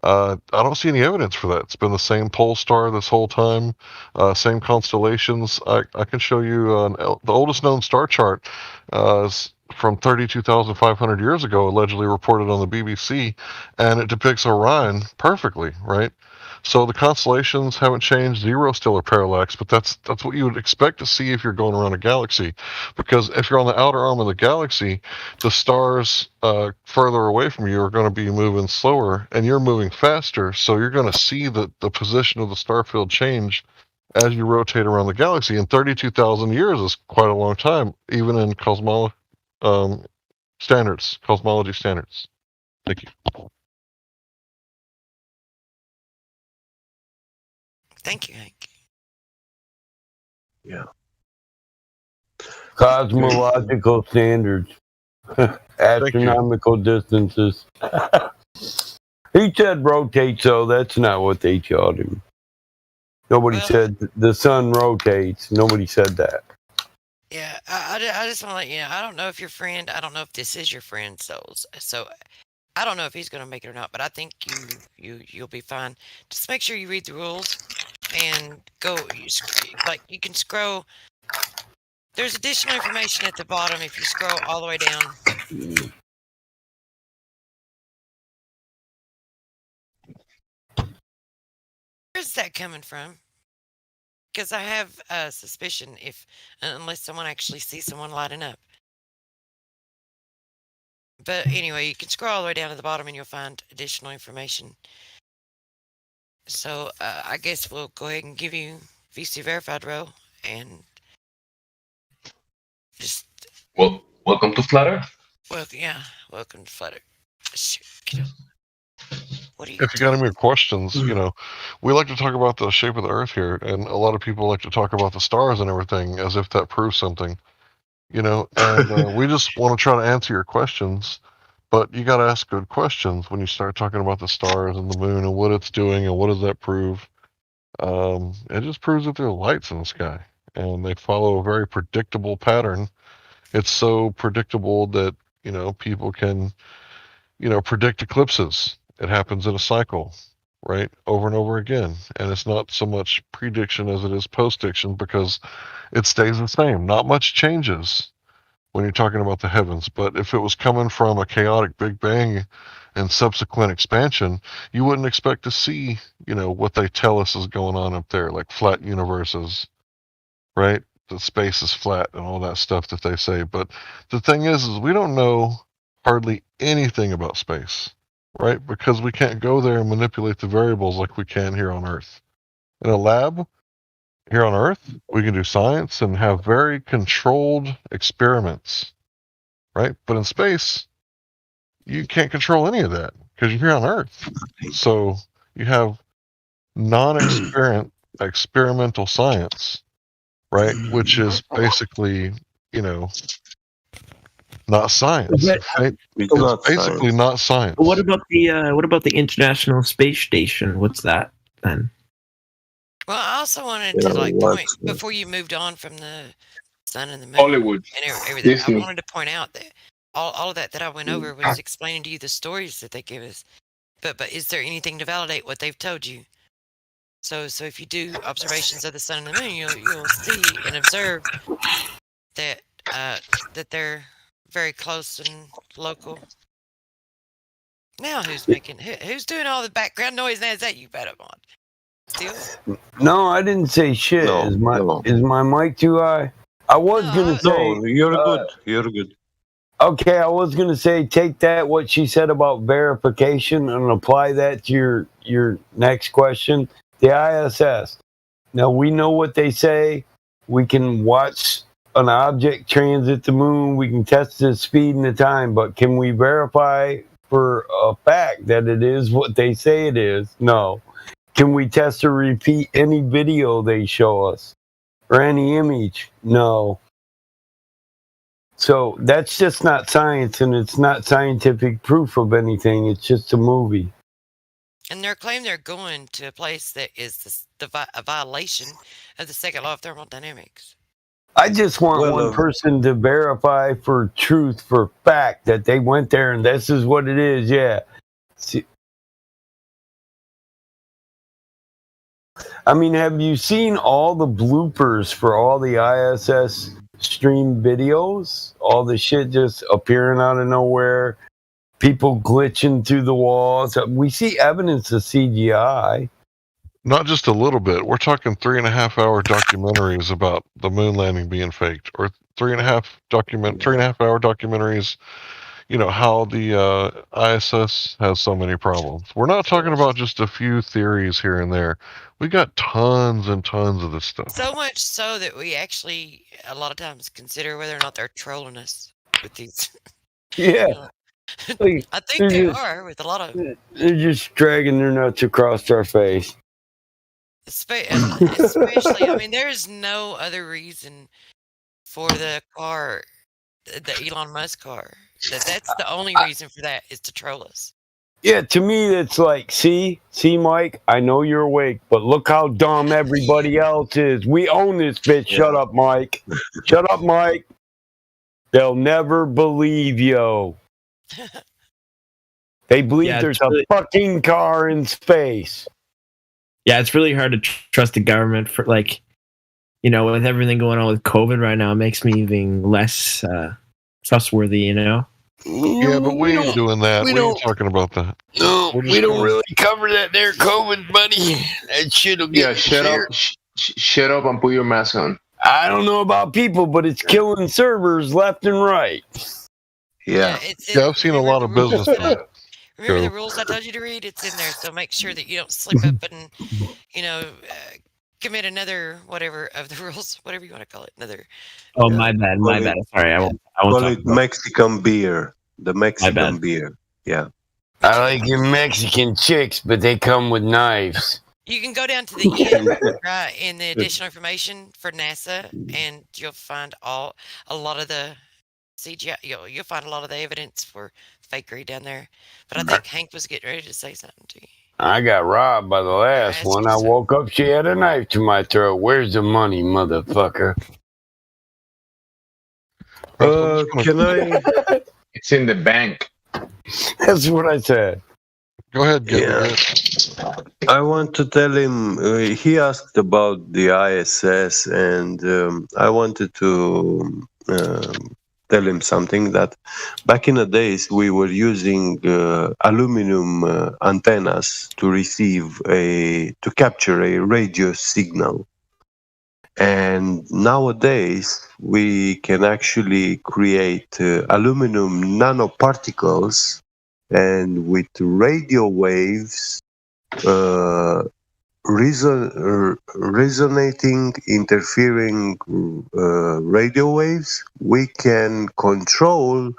I don't see any evidence for that. It's been the same pole star this whole time, same constellations. I can show you the oldest known star chart is from 32,500 years ago, allegedly reported on the BBC, and it depicts Orion perfectly, right? So the constellations haven't changed, zero stellar parallax, but that's what you would expect to see if you're going around a galaxy. Because if you're on the outer arm of the galaxy, the stars further away from you are going to be moving slower, and you're moving faster, so you're going to see the position of the star field change as you rotate around the galaxy. And 32,000 years is quite a long time, even in cosmology standards. Thank you. Thank you, Hank. Yeah. Cosmological standards. Astronomical distances. He said rotate, so that's not what they taught him. Nobody said the sun rotates. Nobody said that. Yeah, I just want to let you know, I don't know if your friend, I don't know if this is your friend, so I don't know if he's going to make it or not, but I think you'll be fine. Just make sure you read the rules and go, you can scroll. There's additional information at the bottom if you scroll all the way down. Where's that coming from? Because I have a suspicion unless someone actually sees someone lighting up. But anyway, you can scroll all the way down to the bottom and you'll find additional information. So I guess we'll go ahead and give you VC verified row and just. Well, welcome to Flat Earth. Well, yeah, welcome to Flat Earth. Shoot, what are you? If you got any more questions, we like to talk about the shape of the Earth here, and a lot of people like to talk about the stars and everything as if that proves something. And we just want to try to answer your questions, but you got to ask good questions when you start talking about the stars and the moon and what it's doing and what does that prove. It just proves that there are lights in the sky, and they follow a very predictable pattern. It's so predictable that people can predict eclipses. It happens in a cycle, right, over and over again, and it's not so much prediction as it is post-diction because it stays the same. Not much changes when you're talking about the heavens, but if it was coming from a chaotic Big Bang and subsequent expansion, you wouldn't expect to see, what they tell us is going on up there, like flat universes, right? The space is flat and all that stuff that they say. But the thing is we don't know hardly anything about space, right? Because we can't go there and manipulate the variables like we can here on Earth. In a lab, here on Earth, we can do science and have very controlled experiments, right? But in space, you can't control any of that because you're here on Earth. So you have experimental science, right? Which is basically, not science. Right? It's basically not science. What about the International Space Station? What's that then? Well, I also wanted to point before you moved on from the sun and the moon, Hollywood, and everything. I wanted to point out that all of that I went over was explaining to you the stories that they give us. But is there anything to validate what they've told you? So if you do observations of the sun and the moon, you'll see and observe that they're very close and local. Now who's doing all the background noise? Now is that you, Batamon? Still? No, I didn't say shit. Is my mic too high? I was gonna say. No, you're good. You're good. Okay, I was gonna say take that what she said about verification and apply that to your next question. The ISS. Now we know what they say. We can watch an object transit the moon. We can test the speed and the time, but can we verify for a fact that it is what they say it is? No. Can we test or repeat any video they show us or any image? No. So that's just not science, and it's not scientific proof of anything. It's just a movie. And they're claiming they're going to a place that is a violation of the second law of thermodynamics. I just want one person to verify for truth, for fact, that they went there and this is what it is. Yeah. See, I mean, have you seen all the bloopers for all the ISS stream videos? All the shit just appearing out of nowhere, people glitching through the walls. We see evidence of CGI. Not just a little bit. We're talking 3.5-hour documentaries about the moon landing being faked, or 3.5-hour documentaries. You know how the ISS has so many problems. We're not talking about just a few theories here and there. We got tons and tons of this stuff. So much so that we actually a lot of times consider whether or not they're trolling us with these. Yeah. I think they are with a lot of. They're just dragging their nuts across our face. Especially, I mean, there's no other reason for the car, the Elon Musk car. That's the only reason for that is to troll us. Yeah, to me, it's like, see, Mike, I know you're awake, but look how dumb everybody else is. We own this bitch. Yeah. Shut up, Mike. Shut up, Mike. They'll never believe you. They believe there's a fucking car in space. Yeah, it's really hard to trust the government for, like, you know, with everything going on with COVID right now, it makes me even less trustworthy, you know? Yeah, but we ain't doing that. We ain't talking about that. No, we don't really cover that there COVID, buddy. That shit'll get shut up and put your mask on. I don't know about people, but it's killing servers left and right. Yeah. I've seen a lot of business. Remember the rules I told you to read? It's in there, so make sure that you don't slip up and, you know, commit another whatever of the rules, whatever you want to call it. Another. Oh, my bad. Sorry, I won't call it Mexican beer. The Mexican beer. Yeah. I like your Mexican chicks, but they come with knives. You can go down to the end, right, in the additional information for NASA, and you'll find a lot of the CGI. You'll find a lot of the evidence for fakery down there. But I think Hank was getting ready to say something to you. I got robbed by the last one. I woke up, she had a knife to my throat. Where's the money, motherfucker? Can I? It's in the bank. That's what I said. Go ahead, I want to tell him, he asked about the ISS, and I wanted to tell him something, that back in the days we were using aluminum antennas to capture a radio signal. And nowadays we can actually create aluminum nanoparticles, and with radio waves resonating, interfering radio waves, we can control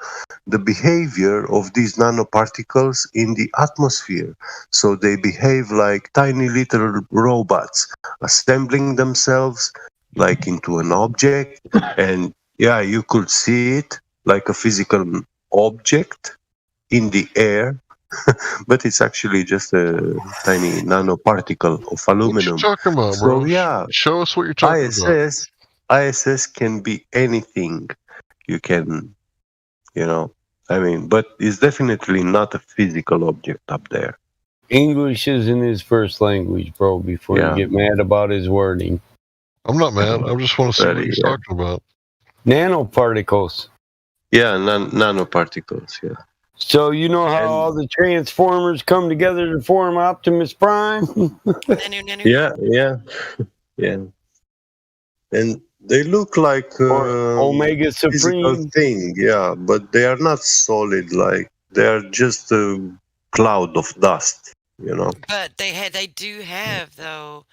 the behavior of these nanoparticles in the atmosphere. So they behave like tiny little robots, assembling themselves like into an object. And yeah, you could see it like a physical object in the air. But it's actually just a tiny nanoparticle of aluminum. What you talking about, bro? So, yeah, show us what you're talking about. ISS can be anything. You can, but it's definitely not a physical object up there. English isn't his first language, bro, before you get mad about his wording. I'm not mad. I just want to see what he's talking about. Nanoparticles. Yeah, nanoparticles, yeah. So you know how all the Transformers come together to form Optimus Prime? Yeah. And they look like Omega Supreme thing, yeah, but they are not solid. Like they are just a cloud of dust, But they do have though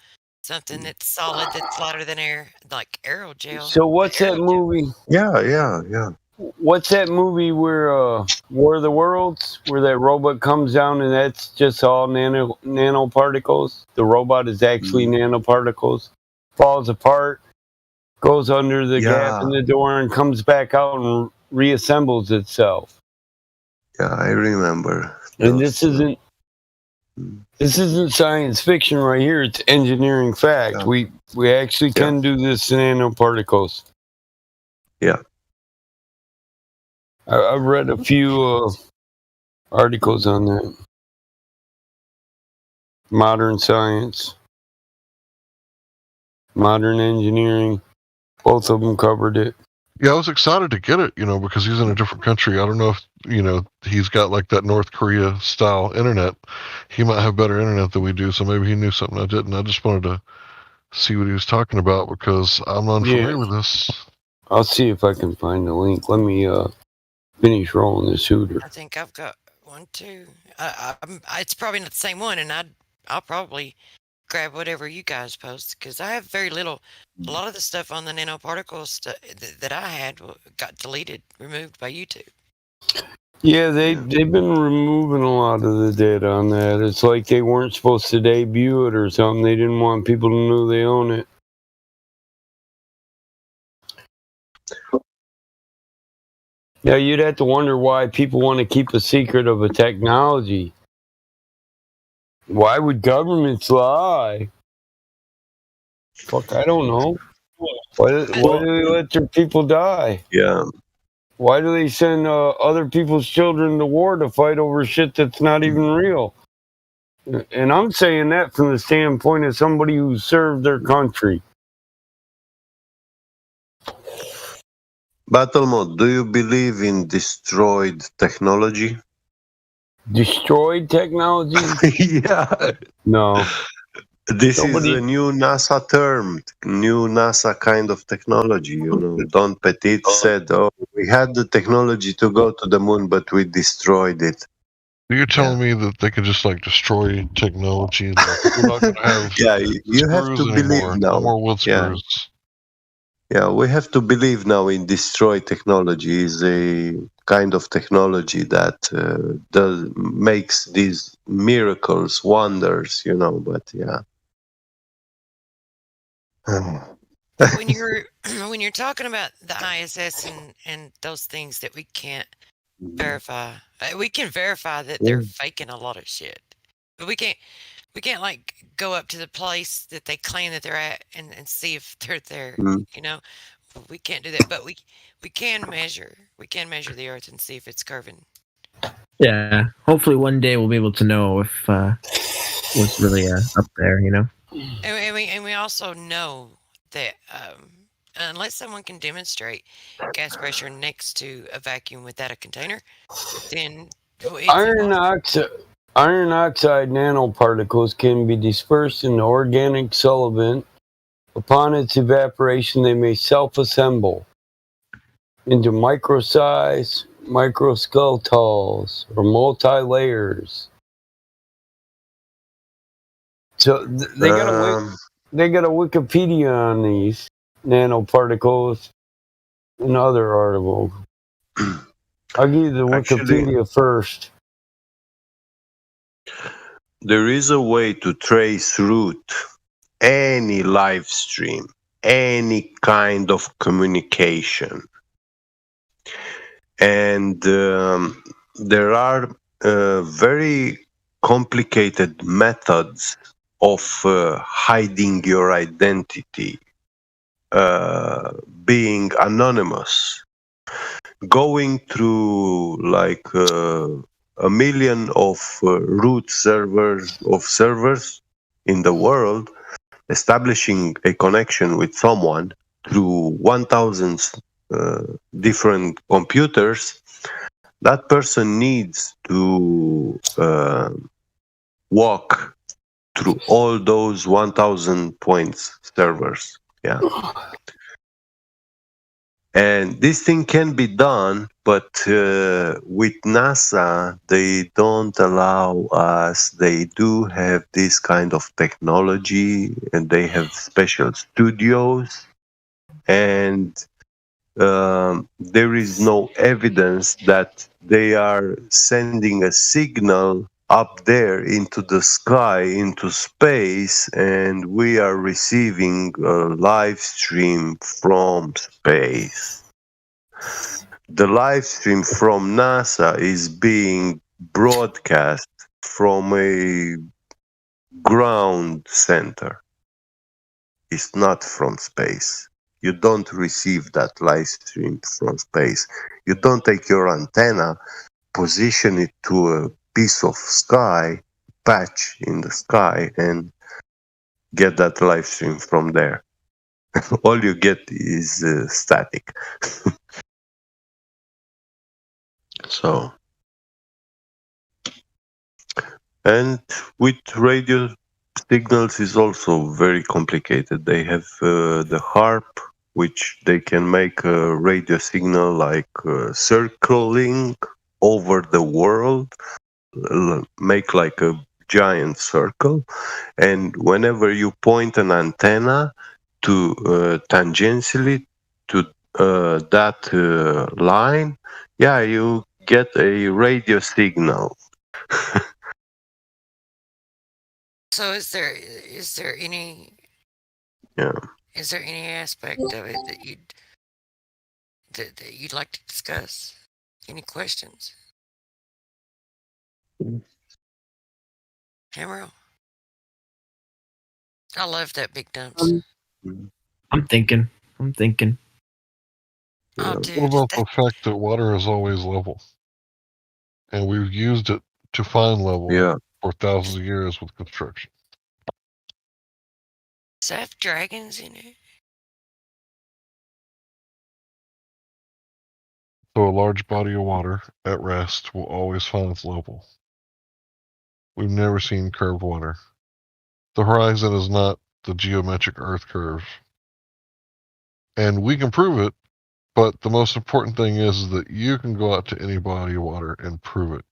something that's solid, that's lighter than air, like aerogel. So what's that movie? Yeah. What's that movie where War of the Worlds, where that robot comes down and that's just all nanoparticles? The robot is actually nanoparticles, falls apart, goes under the gap in the door, and comes back out and reassembles itself. Yeah, I remember. And this isn't science fiction right here. It's engineering fact. Yeah. We actually can do this in nanoparticles. Yeah. I've read a few articles on that. Modern science, modern engineering, both of them covered it. Yeah, I was excited to get it, because he's in a different country. I don't know if, he's got like that North Korea style internet. He might have better internet than we do, so maybe he knew something I didn't. I just wanted to see what he was talking about because I'm unfamiliar with this. I'll see if I can find the link. Let me finish rolling this hooter. I think I've got one too. It's probably not the same one, and I'll probably grab whatever you guys post because I have very little. A lot of the stuff on the nanoparticles that I had got removed by YouTube. Yeah, they've been removing a lot of the data on that. It's like they weren't supposed to debut it or something. They didn't want people to know they own it. Yeah, you'd have to wonder why people want to keep a secret of a technology. Why would governments lie? Fuck, I don't know. Why do they let their people die? Yeah. Why do they send other people's children to war to fight over shit that's not even real? And I'm saying that from the standpoint of somebody who served their country. Battle Mode, do you believe in destroyed technology? Destroyed technology? Yeah. No. This is a new NASA term, new NASA kind of technology. Don Petit said, we had the technology to go to the moon, but we destroyed it. You're telling me that they could just destroy technology? We're not going to have you have to believe anymore. now. No more wood screws. Yeah, we have to believe now in destroyed technology is a kind of technology that makes these miracles, wonders, but yeah. when you're talking about the ISS and those things that we can't verify, we can verify that they're faking a lot of shit, but we can't go up to the place that they claim that they're at and see if they're there. We can't do that, but we can measure the Earth and see if it's curving. Yeah, hopefully one day we'll be able to know if what's really up there, And we also know that unless someone can demonstrate gas pressure next to a vacuum without a container, then iron oxide nanoparticles can be dispersed in organic solvent. Upon its evaporation, they may self-assemble into micro-size microskeletals or multi-layers. So they got a Wikipedia on these nanoparticles and other articles. I'll give you the Wikipedia first. There is a way to trace route any live stream, any kind of communication. And there are very complicated methods of hiding your identity, being anonymous, going through like a million of root servers in the world, establishing a connection with someone through 1,000 different computers. That person needs to walk through all those 1,000 points servers. Yeah. And this thing can be done, but with NASA, they don't allow us. They do have this kind of technology, and they have special studios, and there is no evidence that they are sending a signal up there into the sky, into space, and we are receiving a live stream from space. The live stream from NASA is being broadcast from a ground center. It's not from space. You don't receive that live stream from space. You don't take your antenna, position it to a piece of sky, patch in the sky, and get that live stream from there. All you get is static. So, and with radio signals is also very complicated. They have the HARP, which they can make a radio signal like circling over the world, make like a giant circle, and whenever you point an antenna to tangentially to that line, yeah, you get a radio signal. So is there any is there any aspect of it that you'd like to discuss? Any questions? Hammerl? I love that big dumps. I'm thinking. Oh, dude, what about the fact that water is always level? And we've used it to find level for thousands of years with construction. Does that have dragons in it? So a large body of water at rest will always find its level. We've never seen curved water. The horizon is not the geometric Earth curve. And we can prove it, but the most important thing is that you can go out to any body of water and prove it.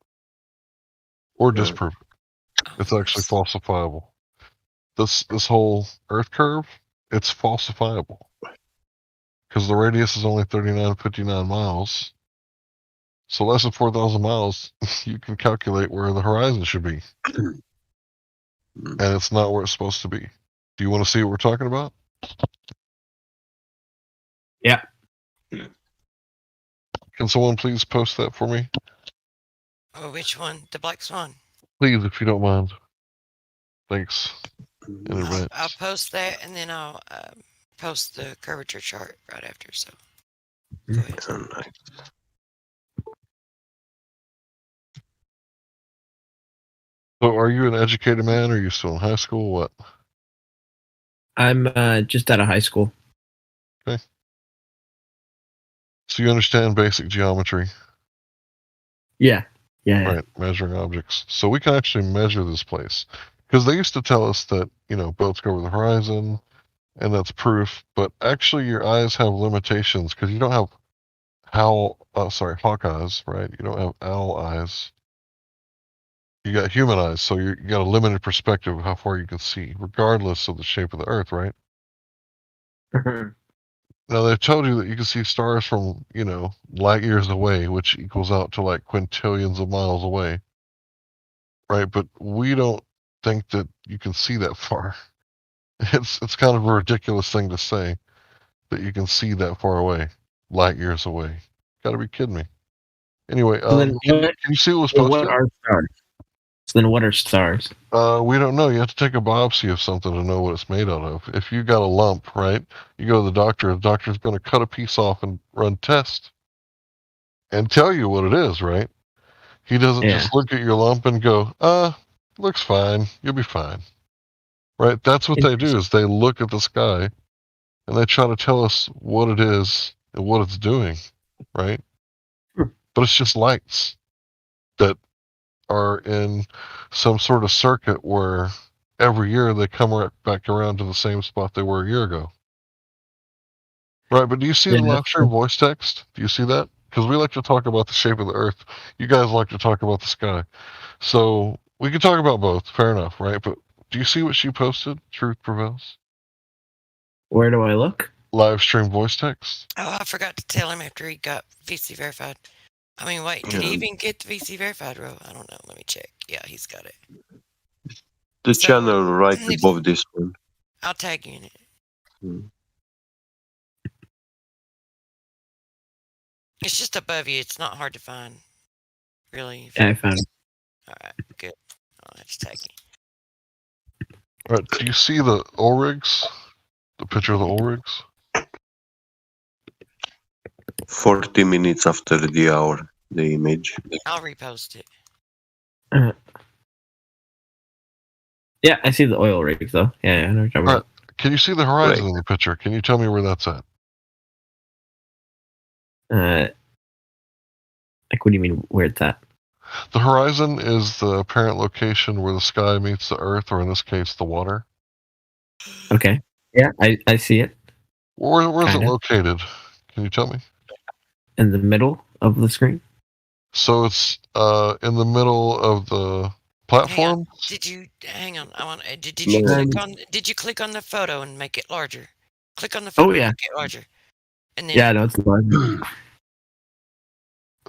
Or disprove it. It's actually falsifiable. This whole Earth curve, it's falsifiable. Because the radius is only 3959 miles. So less than 4,000 miles, you can calculate where the horizon should be. And it's not where it's supposed to be. Do you want to see what we're talking about? Yeah. Can someone please post that for me? Oh, which one? The Black Swan? Please, if you don't mind. Thanks. In advance. I'll post that, and then I'll post the curvature chart right after. So, go ahead. So, are you an educated man, or are you still in high school? What? I'm just out of high school. Okay. So you understand basic geometry? Yeah. Right, measuring objects. So we can actually measure this place. Because they used to tell us that, boats go over the horizon, and that's proof. But actually, your eyes have limitations, because you don't have hawk eyes, right? You don't have owl eyes. You got human eyes, so you got a limited perspective of how far you can see, regardless of the shape of the Earth, right? Now, they told you that you can see stars from, light years away, which equals out to like quintillions of miles away, right? But we don't think that you can see that far. It's kind of a ridiculous thing to say, that you can see that far away, light years away. Gotta be kidding me. Anyway, can you see what was posted? What are stars? So then what are stars? We don't know. You have to take a biopsy of something to know what it's made out of. If you got a lump, right, you go to the doctor's going to cut a piece off and run tests and tell you what it is, right? He doesn't just look at your lump and go, looks fine, you'll be fine. Right? That's what they do, is they look at the sky and they try to tell us what it is and what it's doing, right? But it's just lights that are in some sort of circuit where every year they come right back around to the same spot they were a year ago. Right, but do you see the live stream voice text? Do you see that? Because we like to talk about the shape of the Earth. You guys like to talk about the sky. So we can talk about both. Fair enough, right? But do you see what she posted? Truth Prevails. Where do I look? Live stream voice text. Oh, I forgot to tell him after he got VC verified. I mean, wait, did he even get the VC verified, bro? I don't know. Let me check. Yeah, he's got it. The channel right above this one. I'll tag you in it. It's just above you. It's not hard to find, really. Yeah, I found it. All right, good. I'll have to tag you. All right, do you see the oil rigs? The picture of the oil rigs? 40 minutes after the hour, the image. I'll repost it. Yeah, I see the oil rigs though. Yeah, I know what you're talking about. Can you see the horizon in the picture? Can you tell me where that's at? Like, what do you mean, where it's at? The horizon is the apparent location where the sky meets the Earth, or in this case, the water. Okay. Yeah, I see it. Where's it located? Can you tell me? In the middle of the screen. So it's in the middle of the platform. Did you hang on? I want. Did you click on? Did you click on the photo and make it larger? Click on the photo. Oh yeah. And make it larger. And then Yeah, no, it's larger.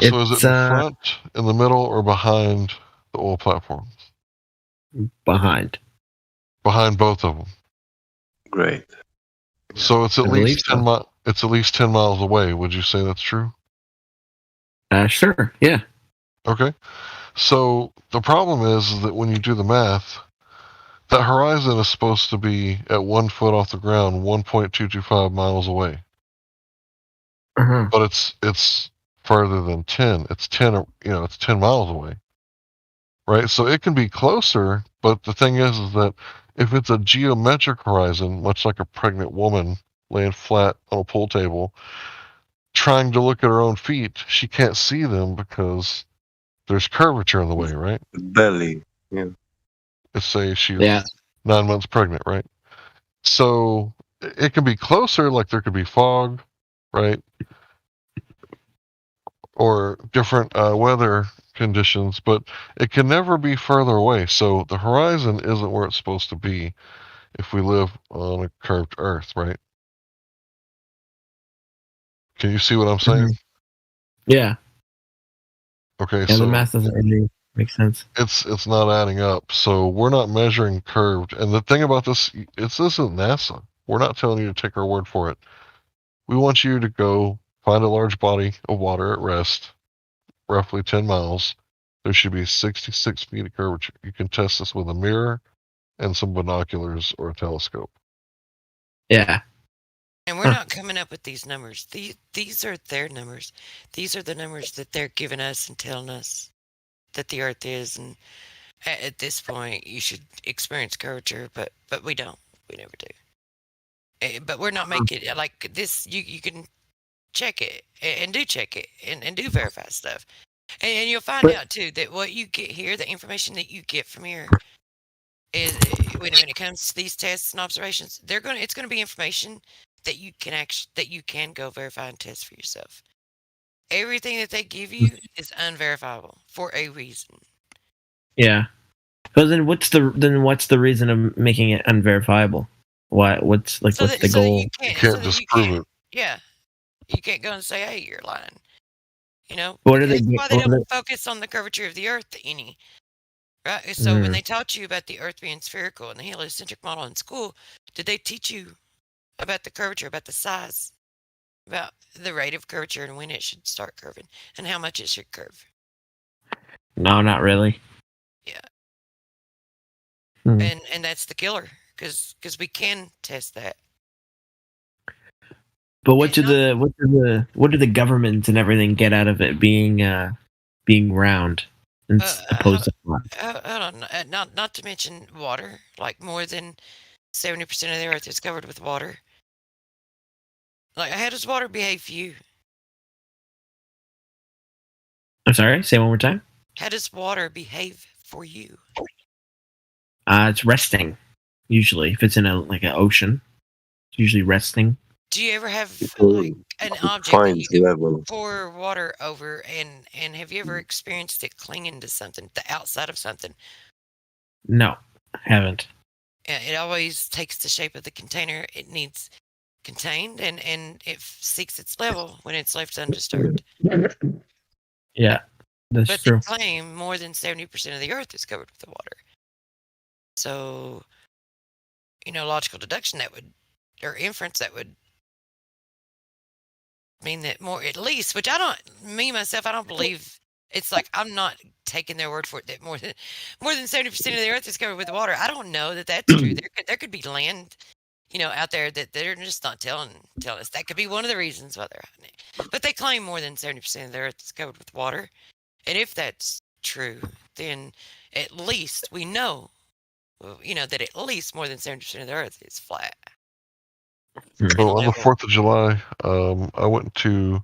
So is it in front, in the middle, or behind the oil platforms? Behind. Behind both of them. Great. So it's at least 10 It's at least 10 miles away. Would you say that's true? Sure. Yeah. Okay. So the problem is that when you do the math, that horizon is supposed to be at 1 foot off the ground, 1.225 miles away. But it's further than 10. It's 10. It's 10 miles away. Right. So it can be closer, but the thing is that if it's a geometric horizon, much like a pregnant woman laying flat on a pool table, trying to look at her own feet, she can't see them because there's curvature in the way, right? Belly, yeah. Let's say she's 9 months pregnant, right? So it can be closer, like there could be fog, right? Or different weather conditions, but it can never be further away. So the horizon isn't where it's supposed to be if we live on a curved Earth, right? Can you see what I'm saying? Yeah. Okay, yeah, so the math doesn't really make sense. It's not adding up. So we're not measuring curved. And the thing about this isn't NASA. We're not telling you to take our word for it. We want you to go find a large body of water at rest, roughly 10 miles. There should be 66 feet of curvature. You can test this with a mirror and some binoculars or a telescope. Yeah. And we're not coming up with these numbers. These are their numbers. These are the numbers that they're giving us and telling us that the Earth is. And at this point, you should experience curvature, but we don't. We never do. But we're not making it like this. You can check it and do check it and do verify stuff. And you'll find out, too, that what you get here, the information that you get from here, is when it comes to these tests and observations, it's going to be information that you can go verify and test for yourself. Everything that they give you is unverifiable for a reason. Yeah. But then what's the reason of making it unverifiable? What's the goal? You can't disprove it. Yeah. You can't go and say, hey, you're lying. What are they? That's why they don't focus on the curvature of the Earth any. Right? So when they taught you about the Earth being spherical and the heliocentric model in school, did they teach you about the curvature, about the size, about the rate of curvature and when it should start curving and how much it should curve? No, not really. Yeah. And that's the killer because we can test that. But what do the governments and everything get out of it being round and opposed to flat? Hold on. Not to mention water. Like more than 70% of the Earth is covered with water. Like, how does water behave for you? I'm sorry. Say it one more time. How does water behave for you? It's resting. Usually, if it's in an ocean, it's usually resting. Do you ever have So like an object that fine you could level. pour water over, and have you ever experienced it clinging to something, the outside of something? No, haven't. It always takes the shape of the container it needs contained, and it seeks its level when it's left undisturbed. Yeah, that's But true. they claim more than 70% of the Earth is covered with water. So, logical deduction or inference that would mean that more, at least, which I don't believe. It's like, I'm not taking their word for it that more than 70% of the Earth is covered with water. I don't know that that's true. There could be land, out there that they're just not telling us. That could be one of the reasons why they're hiding it. But they claim more than 70% of the Earth is covered with water. And if that's true, then at least we know, that at least more than 70% of the Earth is flat. So on the 4th of July, I went to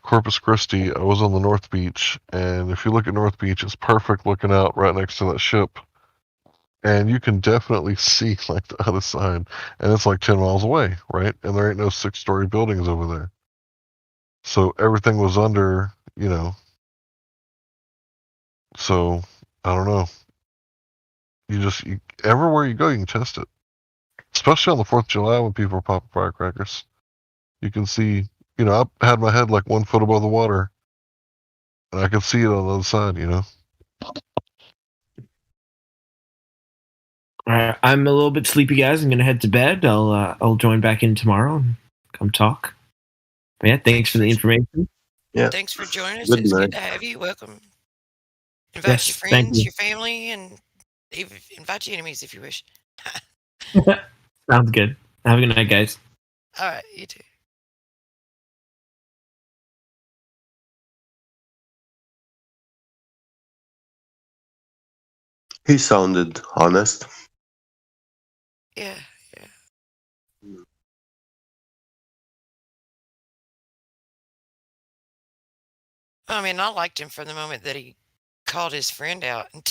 Corpus Christi. I was on the North Beach, and if you look at North Beach, it's perfect looking out right next to that ship. And you can definitely see like the other side, and it's like 10 miles away, right? And there ain't no 6-story buildings over there. So everything was under, so I don't know. Everywhere you go, you can test it. Especially on the 4th of July when people are popping firecrackers. You can see, I had my head like 1 foot above the water, and I could see it on the other side, All right, I'm a little bit sleepy, guys. I'm gonna head to bed. I'll join back in tomorrow and come talk. But yeah, thanks for the information. Yeah. Thanks for joining us. Good It's night. good to have you. Welcome. Invite your thank friends, you. your family, and even invite your enemies if you wish. Sounds good. Have a good night, guys. All right, you too. He sounded honest. Yeah. I mean, I liked him from the moment that he called his friend out, and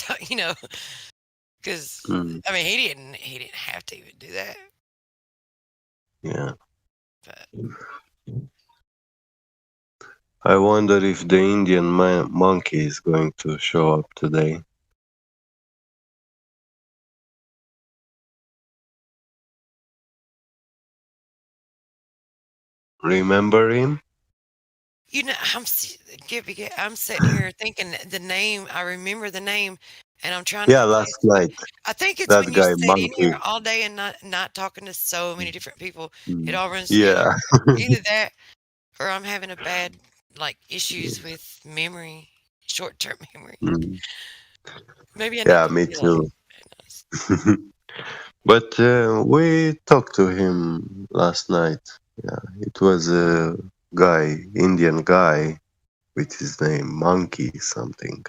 because I mean, he didn't have to even do that. Yeah. But I wonder if the Indian monkey is going to show up today. Remember him? I'm sitting here thinking the name. I remember the name, and I'm trying to. Yeah, last night. I think it's that when guy you sit monkey. in here all day and not talking to so many different people. It all runs Yeah. together. Either that, or I'm having a bad issues with memory, short-term memory. Maybe I Yeah, need me to too. But we talked to him last night. Yeah, it was a guy, Indian guy, with his name Monkey something.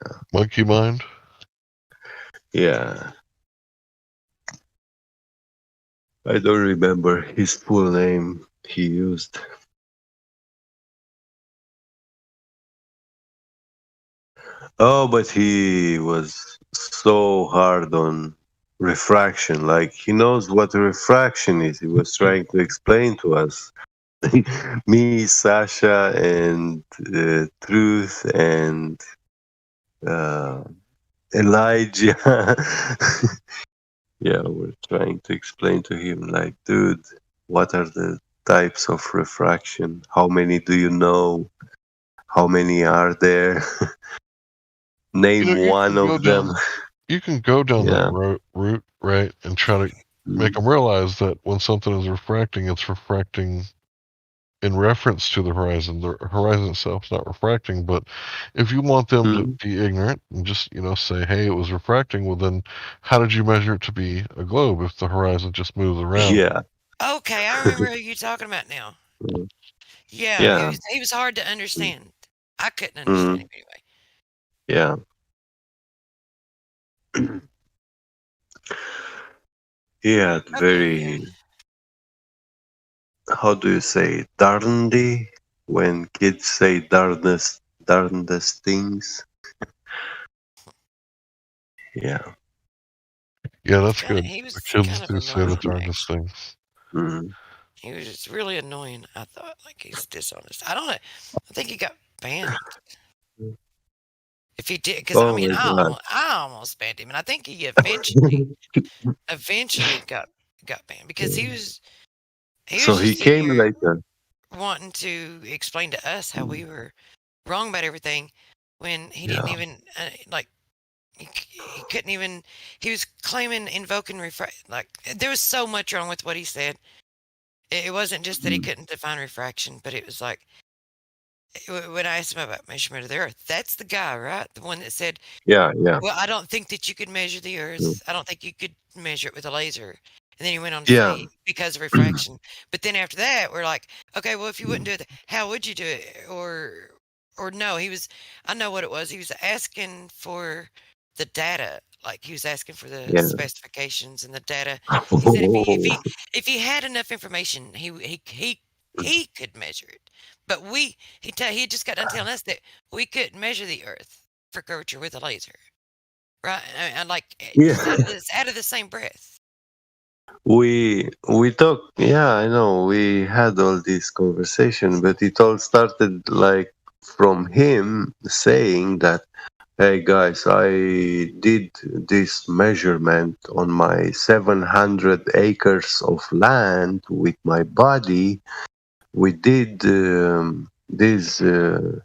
Yeah. Monkey Mind. Yeah. I don't remember his full name he used. Oh, but he was so hard on refraction. Like, he knows what refraction is. He was trying to explain to us. Me, Sasha, and Truth, and Elijah. Yeah, we're trying to explain to him, like, dude, what are the types of refraction? How many do you know? How many are there? Name one of them. You can go down Yeah. that route, right, and try to make them realize that when something is refracting, it's refracting in reference to the horizon. The horizon itself is not refracting, but if you want them to be ignorant and just, say, hey, it was refracting, well, then how did you measure it to be a globe if the horizon just moves around? Yeah. Okay, I remember who you're talking about now. Yeah, Yeah. He was hard to understand. I couldn't understand him anyway. Yeah. He had very, how do you say, darndy? When kids say darndest things. Yeah. Yeah, that's good. He was The kids kind of do say the annoying, darndest things. He was just really annoying. I thought, like, he's dishonest. I don't know. I think he got banned. If he did, because Oh I mean, my God. I almost banned him, and I think he eventually got banned because he was So he just came here later. wanting to explain to us how we were wrong about everything when he didn't even like he couldn't even. He was claiming invoking like there was so much wrong with what he said. It wasn't just that he couldn't define refraction, but it was like when I asked him about measurement of the Earth, that's the guy, right? The one that said, Yeah. well, I don't think that you could measure the Earth. I don't think you could measure it with a laser. And then he went on to Yeah. say, because of refraction. But then after that, we're like, okay, well, if you wouldn't do it, how would you do it? Or no, I know what it was. He was asking for the data. Like he was asking for the specifications and the data. He said if he had enough information, he could measure it. But he just got done telling us that we couldn't measure the Earth for curvature with a laser, right? And like out of the same breath. We talked. Yeah, I know. We had all this conversation, but it all started like from him saying that, "Hey guys, I did this measurement on my 700 acres of land with my body. We did these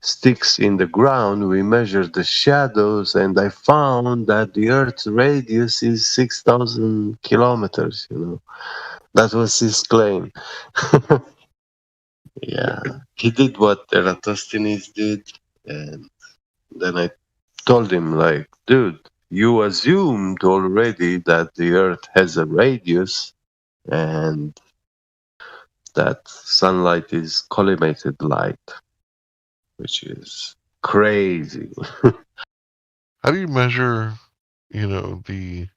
sticks in the ground. We measured the shadows, and I found that the Earth's radius is 6,000 kilometers. That was his claim." Yeah, he did what Eratosthenes did, and then I told him, like, dude, you assumed already that the Earth has a radius, and that sunlight is collimated light, which is crazy. How do you measure, the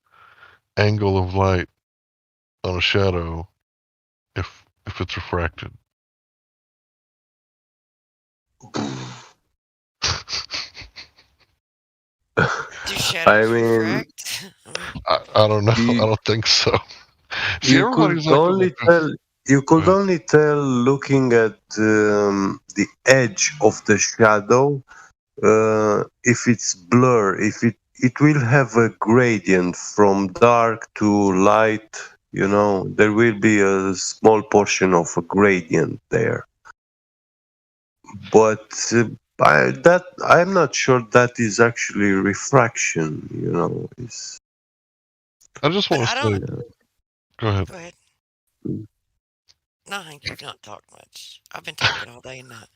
angle of light on a shadow if it's refracted? I mean, I don't know. I don't think so. See, you could only tell looking at the edge of the shadow if it's blur. If it will have a gradient from dark to light. There will be a small portion of a gradient there. But I'm not sure that is actually refraction. I just want to say. Go ahead. Go ahead. No, Hank, you've not talked much. I've been talking all day and night.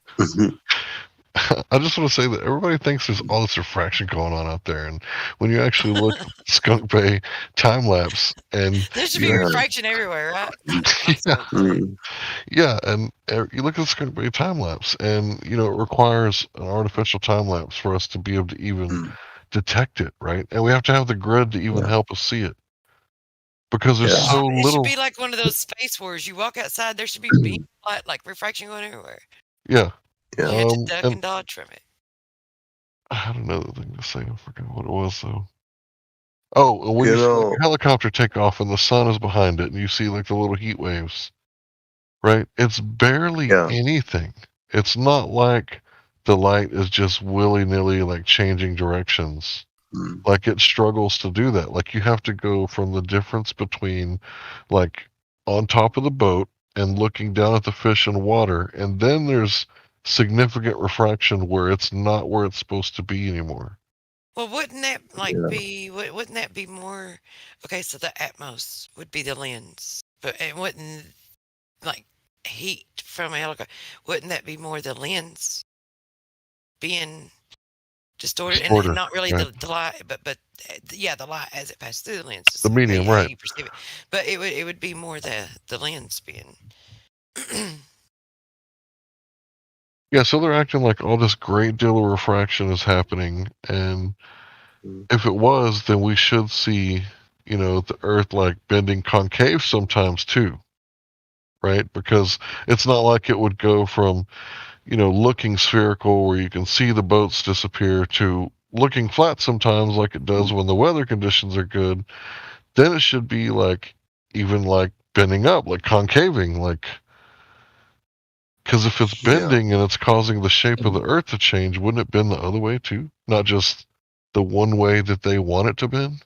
I just want to say that everybody thinks there's all this refraction going on out there, and when you actually look at Skunk Bay time lapse, and there should be refraction everywhere, right? And you look at the Skunk Bay time lapse, and it requires an artificial time lapse for us to be able to even detect it, right? And we have to have the grid to even help us see it, because there's so little. It should be like one of those Space Wars. You walk outside, there should be beam light, like refraction going everywhere. Yeah. You had to duck and dodge from it. I had another thing to say. I forgot what it was, though. Oh, and when you see a helicopter take off and the sun is behind it, and you see like the little heat waves, right? It's barely anything. It's not like the light is just willy-nilly like changing directions. Like it struggles to do that. Like you have to go from the difference between like on top of the boat and looking down at the fish in water, and then there's significant refraction where it's not where it's supposed to be anymore. Well, wouldn't that be? Wouldn't that be more? Okay, so the Atmos would be the lens, but it wouldn't like heat from a helicopter. Wouldn't that be more the lens being distorted and not really the light, but the light as it passes through the lens, the medium, how right? you perceive it. But it would be more the lens being. Yeah, so they're acting like all this great deal of refraction is happening, and if it was, then we should see, the Earth like bending concave sometimes too, right? Because it's not like it would go from, looking spherical where you can see the boats disappear to looking flat sometimes like it does when the weather conditions are good. Then it should be like even like bending up, like concaving, like Because if it's bending and it's causing the shape of the Earth to change, wouldn't it bend the other way too? Not just the one way that they want it to bend?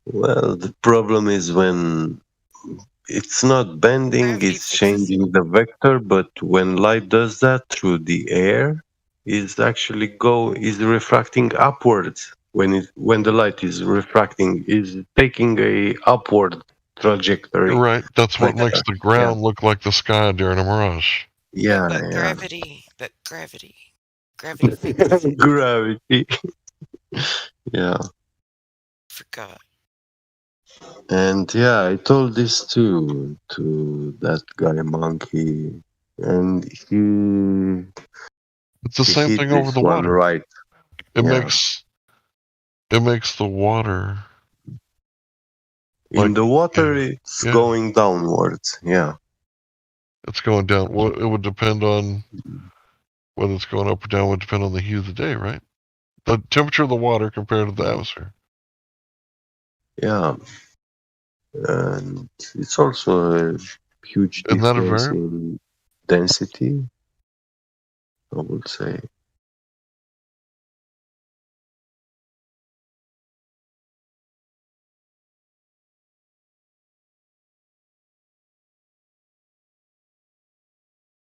Well, the problem is when it's not bending, it's changing the vector, but when light does that through the air, is refracting upwards. When the light is refracting, is taking a upward trajectory. Right. That's what makes the ground look like the sky during a mirage. Yeah, But gravity. Gravity. Gravity. Yeah. Forgot. And yeah, I told this too to that guy Monkey, and he. It's the same thing over the water. Right. It makes the water. In the water, it's going downwards. Yeah. It's going down. Well, it would depend on whether it's going up or down. Would depend on the hue of the day, right? The temperature of the water compared to the atmosphere. Yeah. And it's also a huge difference in density, I would say.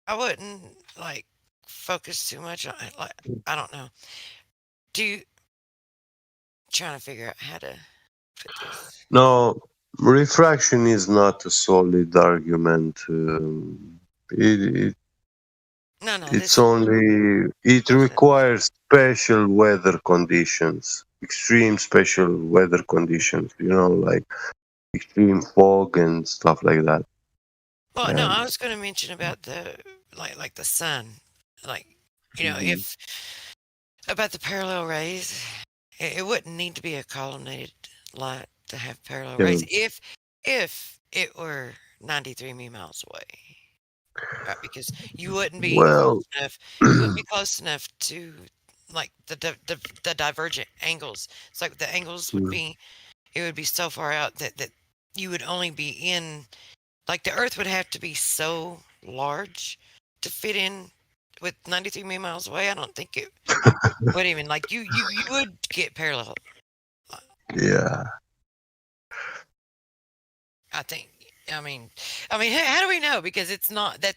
I wouldn't focus too much on it. I don't know. Trying to figure out how to put this. No, refraction is not a solid argument. It requires special weather conditions, extreme special weather conditions. Like extreme fog and stuff like that. Well, no, I was going to mention about the like the sun, if about the parallel rays, it wouldn't need to be a columnated light to have parallel rays if it were 93 miles away, right? Because you wouldn't be close enough to the divergent angles. It's like the angles would be so far out that you would only be in. Like the Earth would have to be so large to fit in with 93 miles away. I don't think it would even you would get parallel. Yeah. I think. I mean, how do we know? Because that's not. The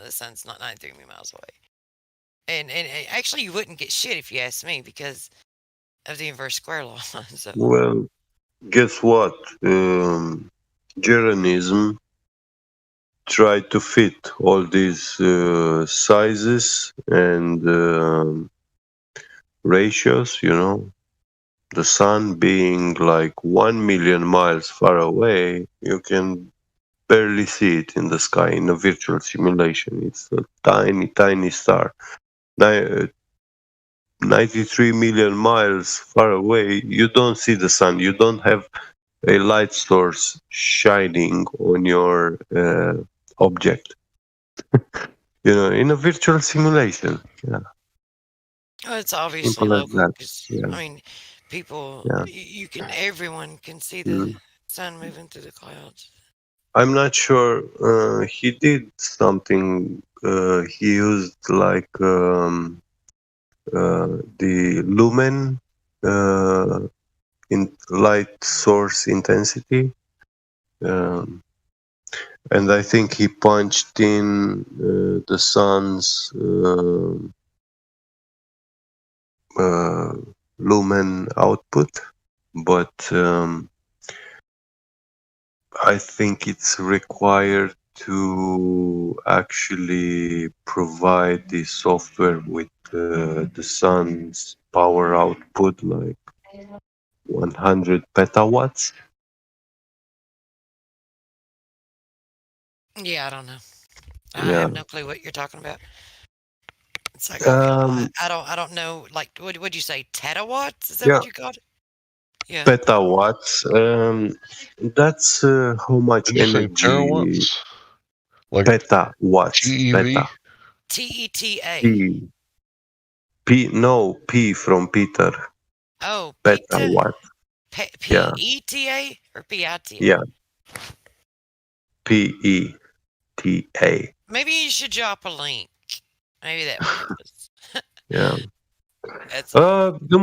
sun's not 93 miles away. And actually, you wouldn't get shit if you asked me because of the inverse square law. So. Well, guess what? Jeranism tried to fit all these sizes and ratios, the sun being like 1 million miles far away, you can barely see it in the sky in a virtual simulation. It's a tiny, tiny star. 93 million miles far away, you don't see the sun. You don't have a light source shining on your object. In a virtual simulation. Yeah. Well, it's obviously local. People, everyone can see the sun moving through the clouds. I'm not sure. He did something. He used the lumen in light source intensity, and I think he punched in the sun's lumen output, but I think it's required to actually provide the software with the sun's power output, like 100 petawatts. Yeah, I don't know. I have no clue what you're talking about. It's like I don't know. Like, what would you say? Tettawatts? Is that what you called it? Yeah. Petawatts. That's how much energy. Terawatts? Like petawatts. Peta. TETA. P from Peter. Oh, petawatt. PETA or PITA? Yeah. PE. Maybe you should drop a link. Maybe that would help us. Yeah. That's the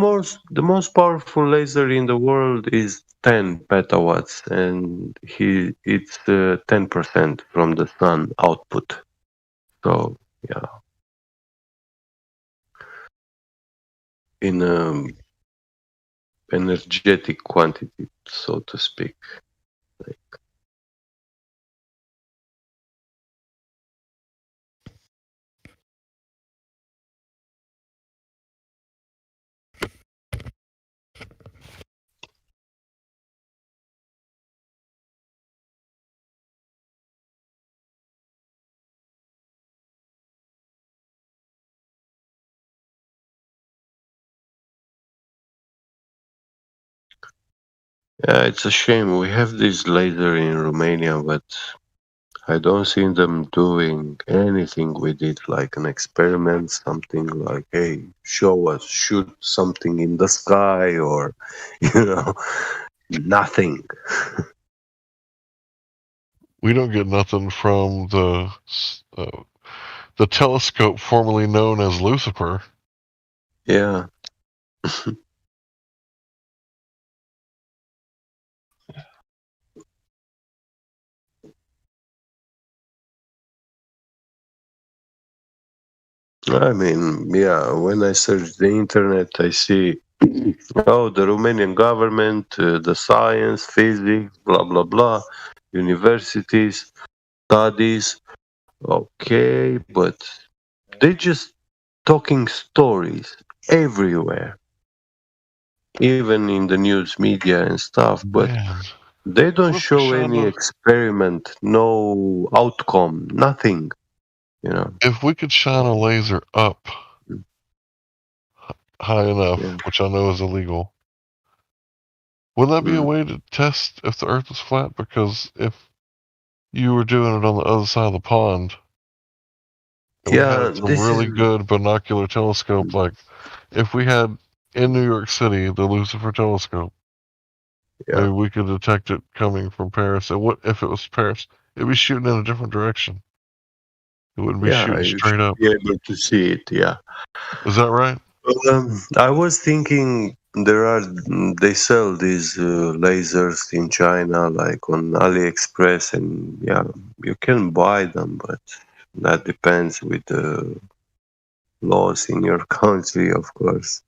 most powerful laser in the world is 10 petawatts, and it's 10% from the sun output. So yeah, in energetic quantity, so to speak. Yeah, it's a shame. We have this laser in Romania, but I don't see them doing anything with it, like an experiment, something like, hey, show us, shoot something in the sky, or, nothing. We don't get nothing from the telescope formerly known as Lucifer. Yeah. I mean, yeah, when I search the internet, I see, the Romanian government, the science, physics, blah, blah, blah, universities, studies. Okay, but they just talking stories everywhere, even in the news media and stuff, but they don't show any experiment, no outcome, nothing. If we could shine a laser up high enough, which I know is illegal, would that be a way to test if the Earth was flat? Because if you were doing it on the other side of the pond, and we had some really good binocular telescope, like if we had in New York City the Lucifer telescope, maybe we could detect it coming from Paris. And what if it was Paris? It'd be shooting in a different direction. It wouldn't be shooting straight up. Be able to see it, yeah. Is that right? I was thinking they sell these lasers in China, like on AliExpress, and yeah, you can buy them, but that depends with the laws in your country, of course.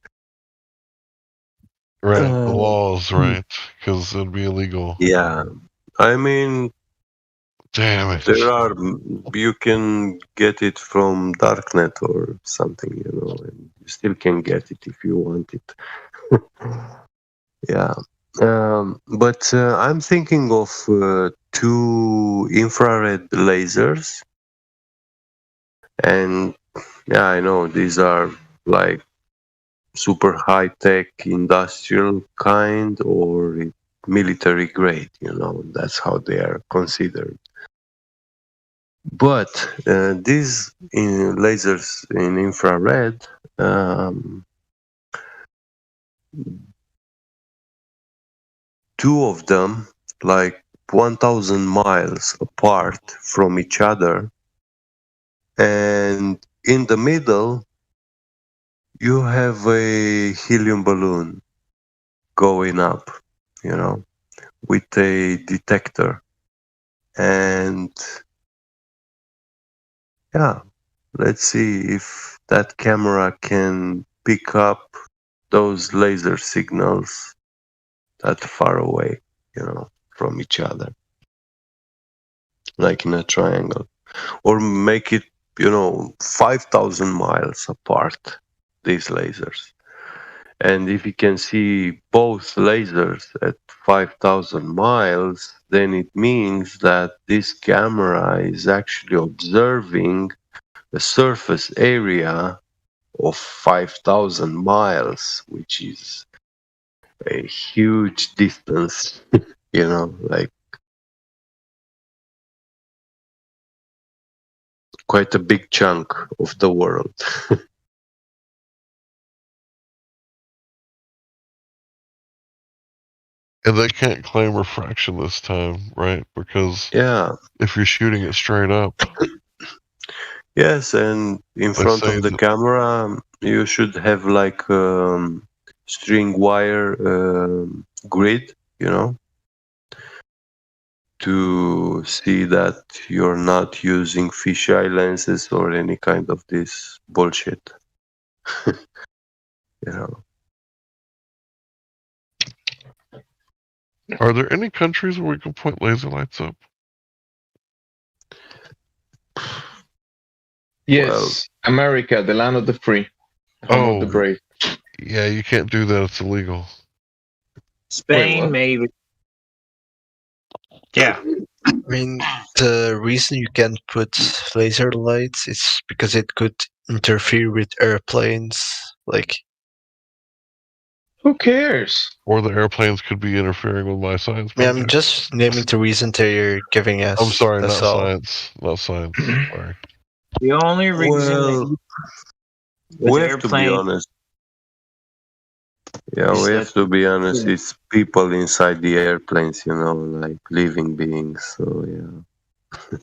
Right, the laws, right? Because it'd be illegal. Yeah, I mean, damn it. You can get it from Darknet or something, and you still can get it if you want it. Yeah. But I'm thinking of 2 infrared lasers. And yeah, I know these are like super high-tech industrial kind or military grade, that's how they are considered. But these lasers in infrared, 2 of them, like 1,000 miles apart from each other, and in the middle, you have a helium balloon going up, with a detector. And yeah, let's see if that camera can pick up those laser signals that far away, from each other, like in a triangle, or make it, 5,000 miles apart, these lasers. And if you can see both lasers at 5,000 miles, then it means that this camera is actually observing the surface area of 5,000 miles, which is a huge distance, like quite a big chunk of the world. And they can't claim refraction this time, right? Because if you're shooting it straight up. Yes, and in front of the camera, you should have like string wire grid, to see that you're not using fisheye lenses or any kind of this bullshit. Are there any countries where we can point laser lights up? Yes, America, the land of the free, home of the brave. Yeah, you can't do that. It's illegal. Spain, maybe. Yeah. I mean, the reason you can't put laser lights is because it could interfere with airplanes. Like, who cares? Or the airplanes could be interfering with my science. I mean, I'm just naming the reason that you're giving us. I'm sorry, not all. science. Not science. Sorry. The only reason we have to be honest. Yeah, we have to be honest. It's people inside the airplanes, like living beings. So yeah.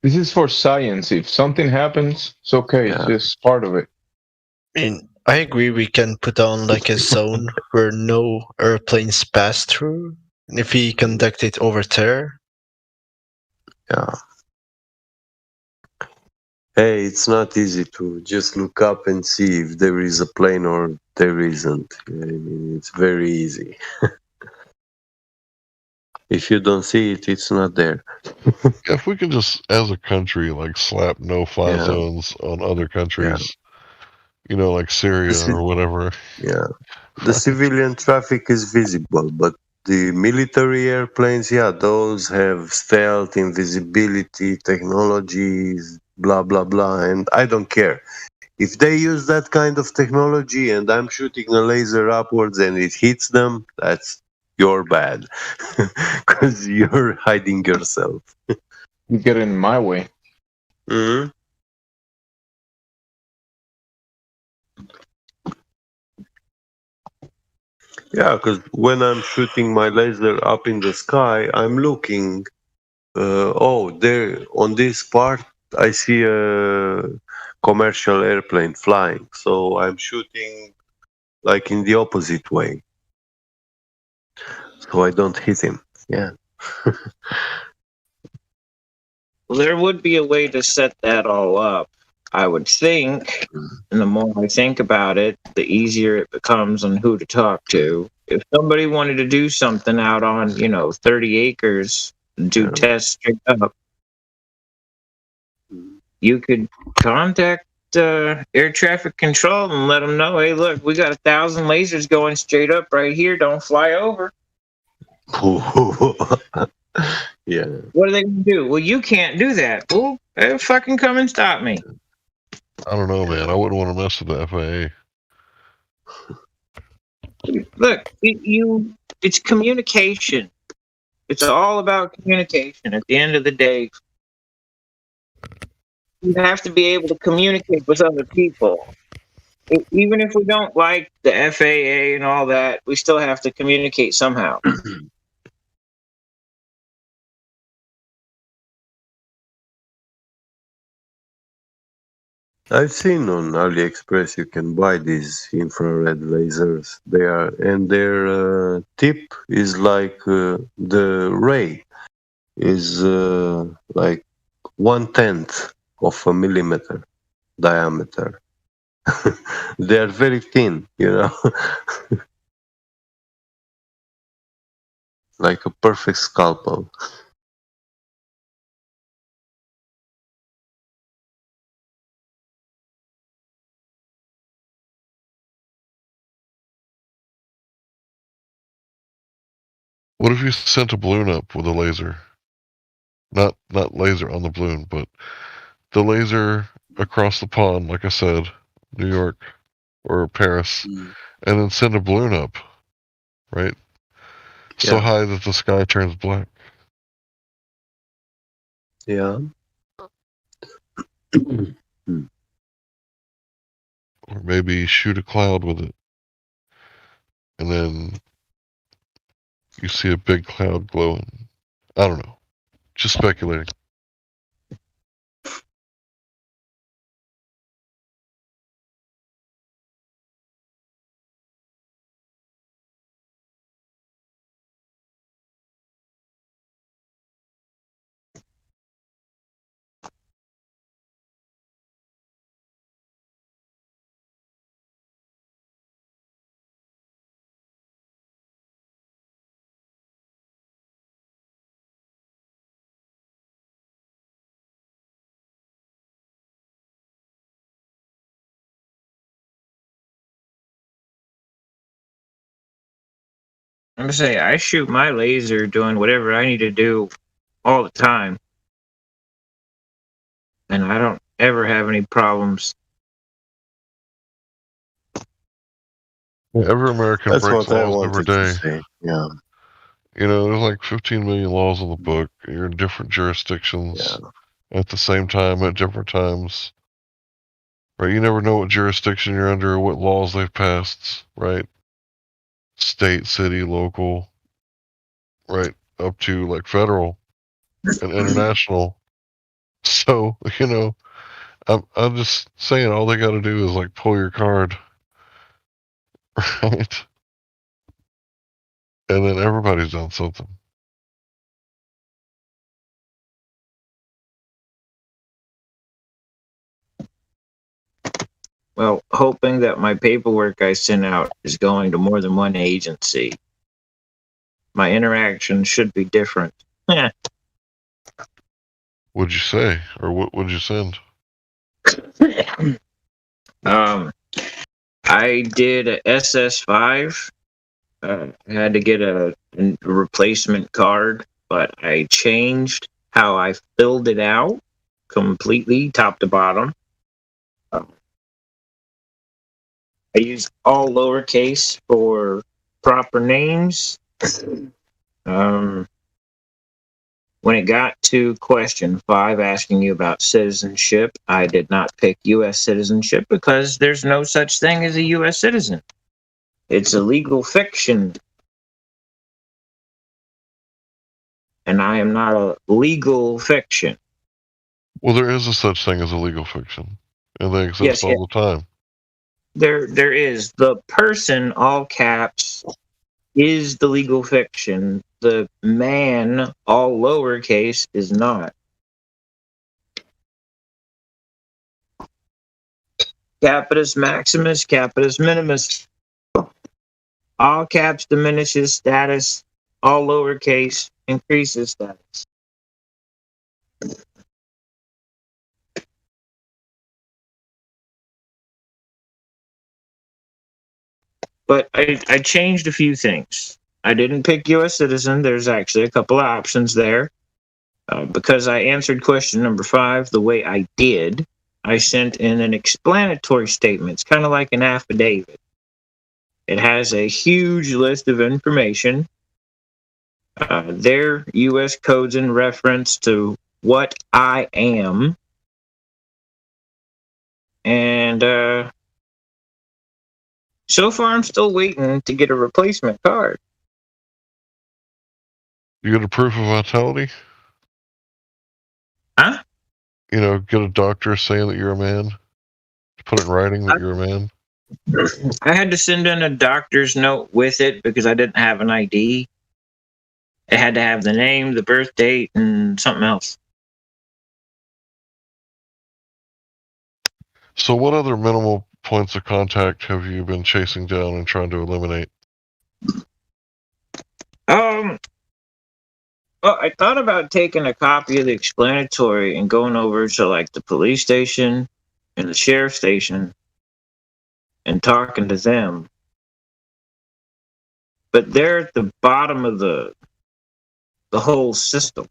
This is for science. If something happens, it's okay. It's just part of it. I mean, I agree. We can put on like a zone where no airplanes pass through. If we conduct it over there. Yeah. Hey, it's not easy to just look up and see if there is a plane or there isn't. I mean, it's very easy. If you don't see it, it's not there. If we can just, as a country, like slap no-fly zones on other countries, like Syria or whatever. Yeah. The civilian traffic is visible, but the military airplanes, those have stealth, invisibility, technologies, blah, blah, blah. And I don't care. If they use that kind of technology and I'm shooting a laser upwards and it hits them, that's your bad. Because you're hiding yourself. You get in my way. Mm-hmm. Yeah, because when I'm shooting my laser up in the sky, I'm looking. There on this part, I see a commercial airplane flying. So I'm shooting like in the opposite way. So I don't hit him. Yeah. Well, there would be a way to set that all up, I would think. And the more I think about it, the easier it becomes on who to talk to. If somebody wanted to do something out on, 30 acres, do tests straight up, you could contact air traffic control and let them know, hey, look, we got 1,000 lasers going straight up right here. Don't fly over. Yeah. What are they going to do? Well, you can't do that. Well, fucking come and stop me. I don't know, man. I wouldn't want to mess with the FAA. Look, it's communication. It's all about communication. At the end of the day, you have to be able to communicate with other people. Even if we don't like the FAA and all that, we still have to communicate somehow. I've seen on AliExpress you can buy these infrared lasers. Their tip is like the ray is like 1/10 of a millimeter diameter. They are very thin, like a perfect scalpel. What if you sent a balloon up with a laser? Not laser on the balloon, but the laser across the pond, like I said, New York or Paris, and then send a balloon up, right? So high that the sky turns black. Yeah. Or maybe shoot a cloud with it. And then you see a big cloud glowing. I don't know. Just speculating. I'm gonna say I shoot my laser doing whatever I need to do all the time, and I don't ever have any problems. Yeah, every American That's breaks what I laws every wanted to day. say. Yeah. You know, there's like 15 million laws in the book. You're in different jurisdictions at the same time at different times. Right? You never know what jurisdiction you're under or what laws they've passed, right? State, city, local, right? Up to like federal and international. So, you know, I'm just saying all they got to do is like pull your card, right? And then everybody's done something. Well, hoping that my paperwork I sent out is going to more than one agency. My interaction should be different. What'd you say? Or what would you send? I did a SS5. I had to get a replacement card, but I changed how I filled it out completely, top to bottom. I used all lowercase for proper names. When it got to question 5 asking you about citizenship, I did not pick U.S. citizenship because there's no such thing as a U.S. citizen. It's a legal fiction. And I am not a legal fiction. Well, there is a such thing as a legal fiction. And they exist all the time. There is. The person, all caps, is the legal fiction. The man, all lowercase, is not. Capitis maximus, capitis minimus. All caps diminishes status. All lowercase increases status. But I changed a few things. I didn't pick U.S. citizen. There's actually a couple of options there. Because I answered question number 5 the way I did, I sent in an explanatory statement. It's kind of like an affidavit. It has a huge list of information. Their U.S. codes in reference to what I am. And so far, I'm still waiting to get a replacement card. You get a proof of vitality? Huh? You know, get a doctor saying that you're a man? Put it in writing that you're a man? I had to send in a doctor's note with it because I didn't have an ID. It had to have the name, the birth date, and something else. So what other minimal points of contact have you been chasing down and trying to eliminate? Well, I thought about taking a copy of the explanatory and going over to like the police station and the sheriff station and talking to them. But they're at the bottom of the whole system.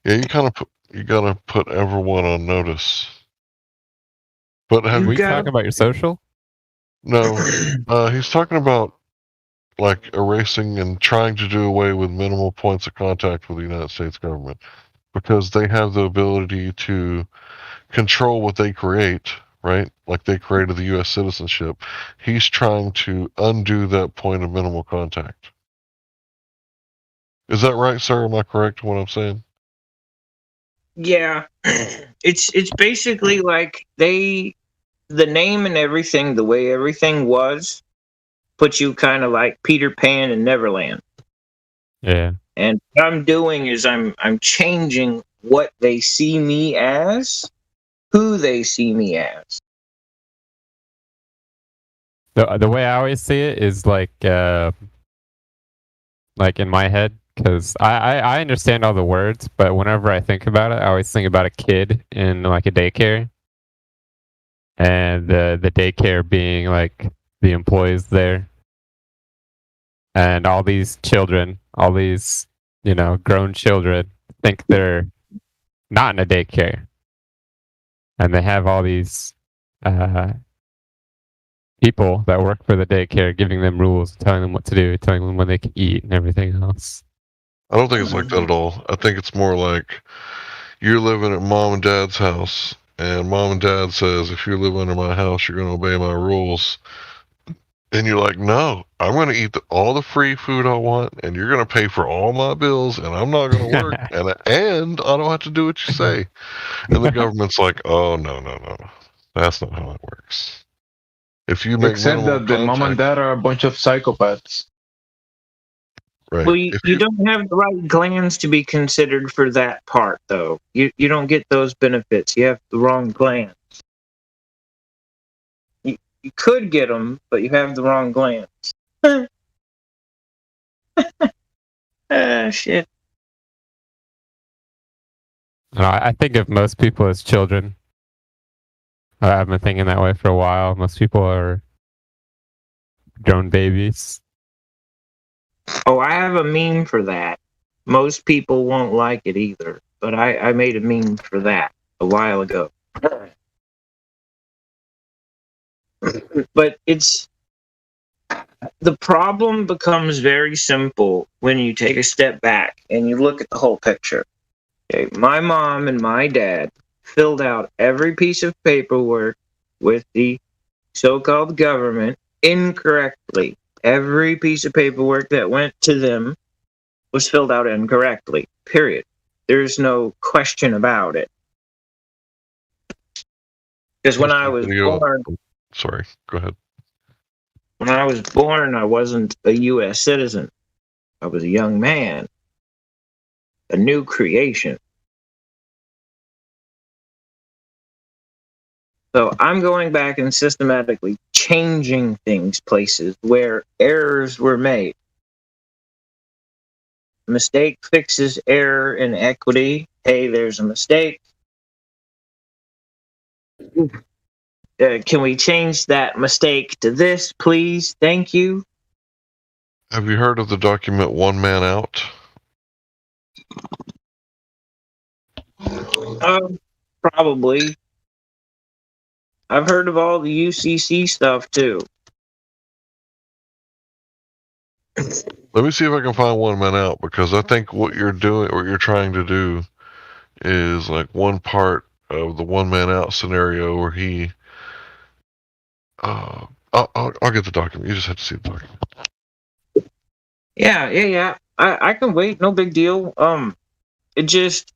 Yeah, you gotta put everyone on notice. But have we talking about your social? No, he's talking about like erasing and trying to do away with minimal points of contact with the United States government because they have the ability to control what they create, right? Like they created the U.S. citizenship. He's trying to undo that point of minimal contact. Is that right, sir? Am I correct in what I'm saying? Yeah, it's basically like the name and everything, the way everything was, puts you kind of like Peter Pan in Neverland. Yeah. And what I'm doing is I'm changing what they see me as, who they see me as. The way I always see it is like in my head, because I understand all the words, but whenever I think about it, I always think about a kid in like a daycare, and the daycare being like the employees there, and all these children, all these grown children think they're not in a daycare, and they have all these people that work for the daycare giving them rules, telling them what to do, telling them when they can eat and everything else. I don't think it's like that at all. I think it's more like you're living at mom and dad's house, and mom and dad says, if you live under my house, you're going to obey my rules. And you're like, no, I'm going to eat all the free food I want, and you're going to pay for all my bills, and I'm not going to work, and I don't have to do what you say. And the government's like, oh, no. That's not how it works. If you make Except that the mom and dad are a bunch of psychopaths. Right. Well, you don't have the right glands to be considered for that part, though. You don't get those benefits. You have the wrong glands. You could get them, but you have the wrong glands. Shit. I think of most people as children. I've been thinking that way for a while. Most people are grown babies. Oh, I have a meme for that. Most people won't like it either, but I made a meme for that a while ago. But the problem becomes very simple when you take a step back and you look at the whole picture. Okay, my mom and my dad filled out every piece of paperwork with the so-called government incorrectly. Every piece of paperwork that went to them was filled out incorrectly, period. There's no question about it. Because when I was born... Sorry, go ahead. When I was born, I wasn't a U.S. citizen. I was a young man. A new creation. So I'm going back and systematically changing things, places where errors were made. Mistake fixes error in equity. Hey, there's a mistake. Can we change that mistake to this, please? Thank you. Have you heard of the document One Man Out? Probably. I've heard of all the UCC stuff too. Let me see if I can find One Man Out, because I think what you're doing, what you're trying to do, is like one part of the One Man Out scenario where he. I'll get the document. You just have to see the document. Yeah. I can wait. No big deal. It just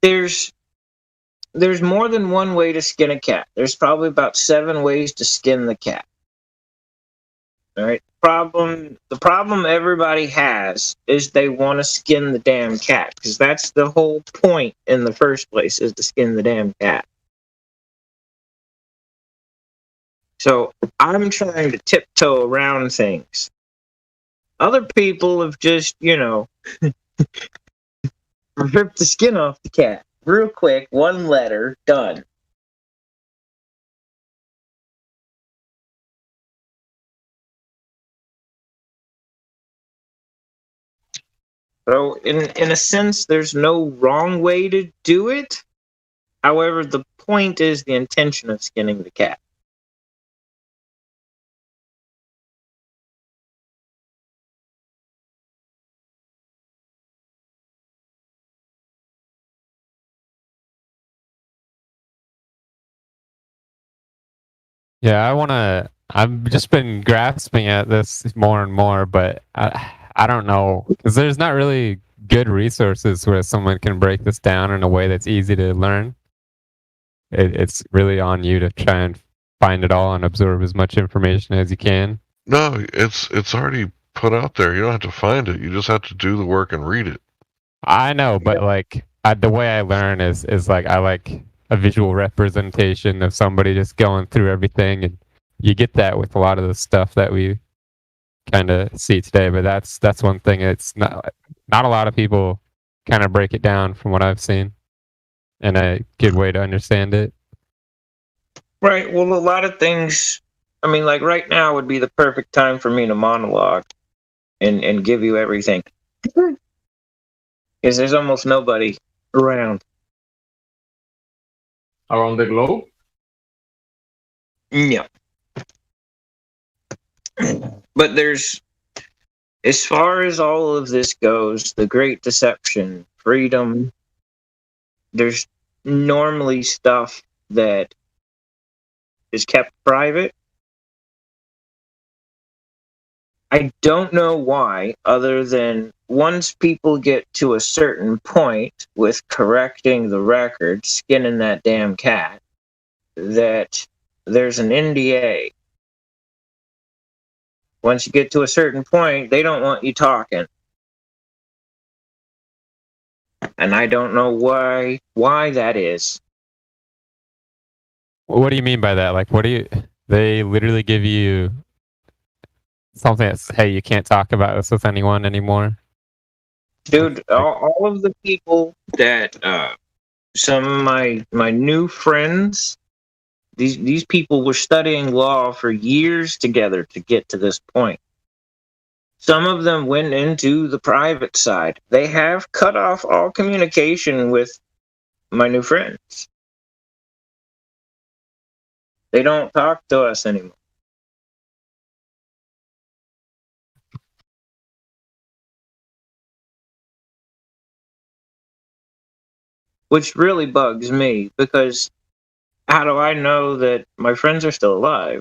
there's more than one way to skin a cat. There's probably about 7 ways to skin the cat. All right. The problem everybody has is they want to skin the damn cat, because that's the whole point in the first place, is to skin the damn cat. So I'm trying to tiptoe around things. Other people have just, ripped the skin off the cat. Real quick, 1 letter, done. So, in a sense, there's no wrong way to do it. However, the point is the intention of skinning the cat. Yeah, I've just been grasping at this more and more, but I don't know, because there's not really good resources where someone can break this down in a way that's easy to learn. It's really on you to try and find it all and absorb as much information as you can. No, it's already put out there. You don't have to find it. You just have to do the work and read it. I know, but like the way I learn is like I like a visual representation of somebody just going through everything, and you get that with a lot of the stuff that we kind of see today. But that's one thing. It's not a lot of people kind of break it down from what I've seen, and a good way to understand it. Right. Well, a lot of things. I mean, like right now would be the perfect time for me to monologue and give you everything. Because there's almost nobody around. Around the globe? Yeah. But there's, as far as all of this goes, the Great Deception, freedom, there's normally stuff that is kept private. I don't know why, other than once people get to a certain point with correcting the record, skinning that damn cat, that there's an NDA. Once you get to a certain point, they don't want you talking. And I don't know why that is. What do you mean by that? Like, they literally give you something that's, hey, you can't talk about this with anyone anymore? Dude, all of the people that, some of my new friends, these people were studying law for years together to get to this point. Some of them went into the private side. They have cut off all communication with my new friends. They don't talk to us anymore. Which really bugs me, because how do I know that my friends are still alive?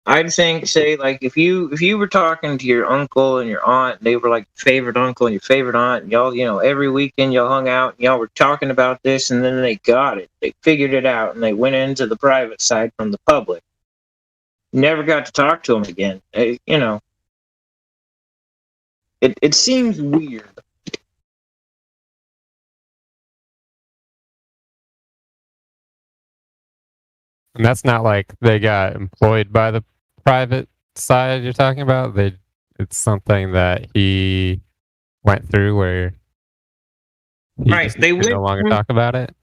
I'd think, say, like, if you were talking to your uncle and your aunt, and they were like favorite uncle and your favorite aunt, and y'all, every weekend y'all hung out, and y'all were talking about this, and then they got it. They figured it out, and they went into the private side from the public. Never got to talk to them again. It seems weird. And that's not like they got employed by the private side you're talking about. It's something that he went through where they no longer talk about it.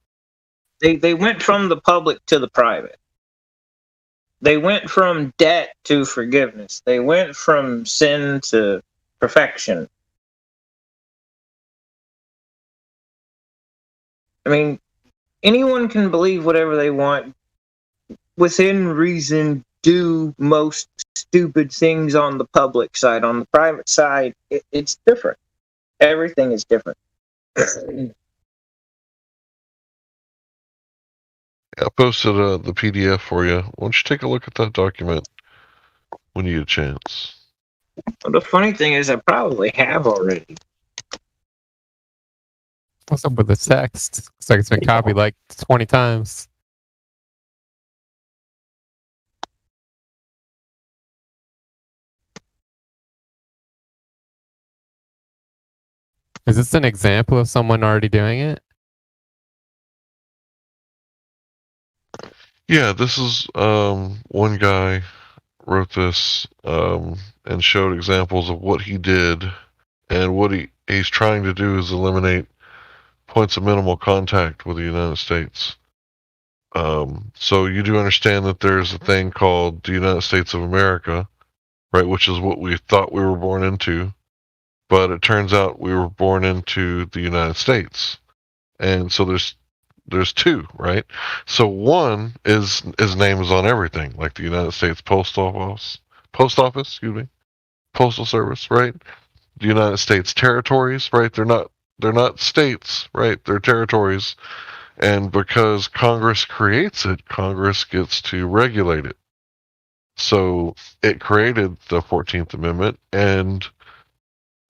They went from the public to the private. They went from debt to forgiveness. They went from sin to perfection. I mean, anyone can believe whatever they want. Within reason, do most stupid things on the public side. On the private side, it's different. Everything is different. I posted the PDF for you. Why don't you take a look at that document when you get a chance? Well, the funny thing is, I probably have already. What's up with the text? Looks like it's been copied like 20 times. Is this an example of someone already doing it? Yeah, this is one guy wrote this and showed examples of what he did, and what he's trying to do is eliminate points of minimal contact with the United States. So you do understand that there's a thing called the United States of America, right, which is what we thought we were born into, but it turns out we were born into the United States. And so there's two, right? So one is his name is on everything, like the United States Post Office, excuse me. Postal Service, right? The United States territories, right? They're not states, right? They're territories. And because Congress creates it, Congress gets to regulate it. So it created the 14th Amendment, and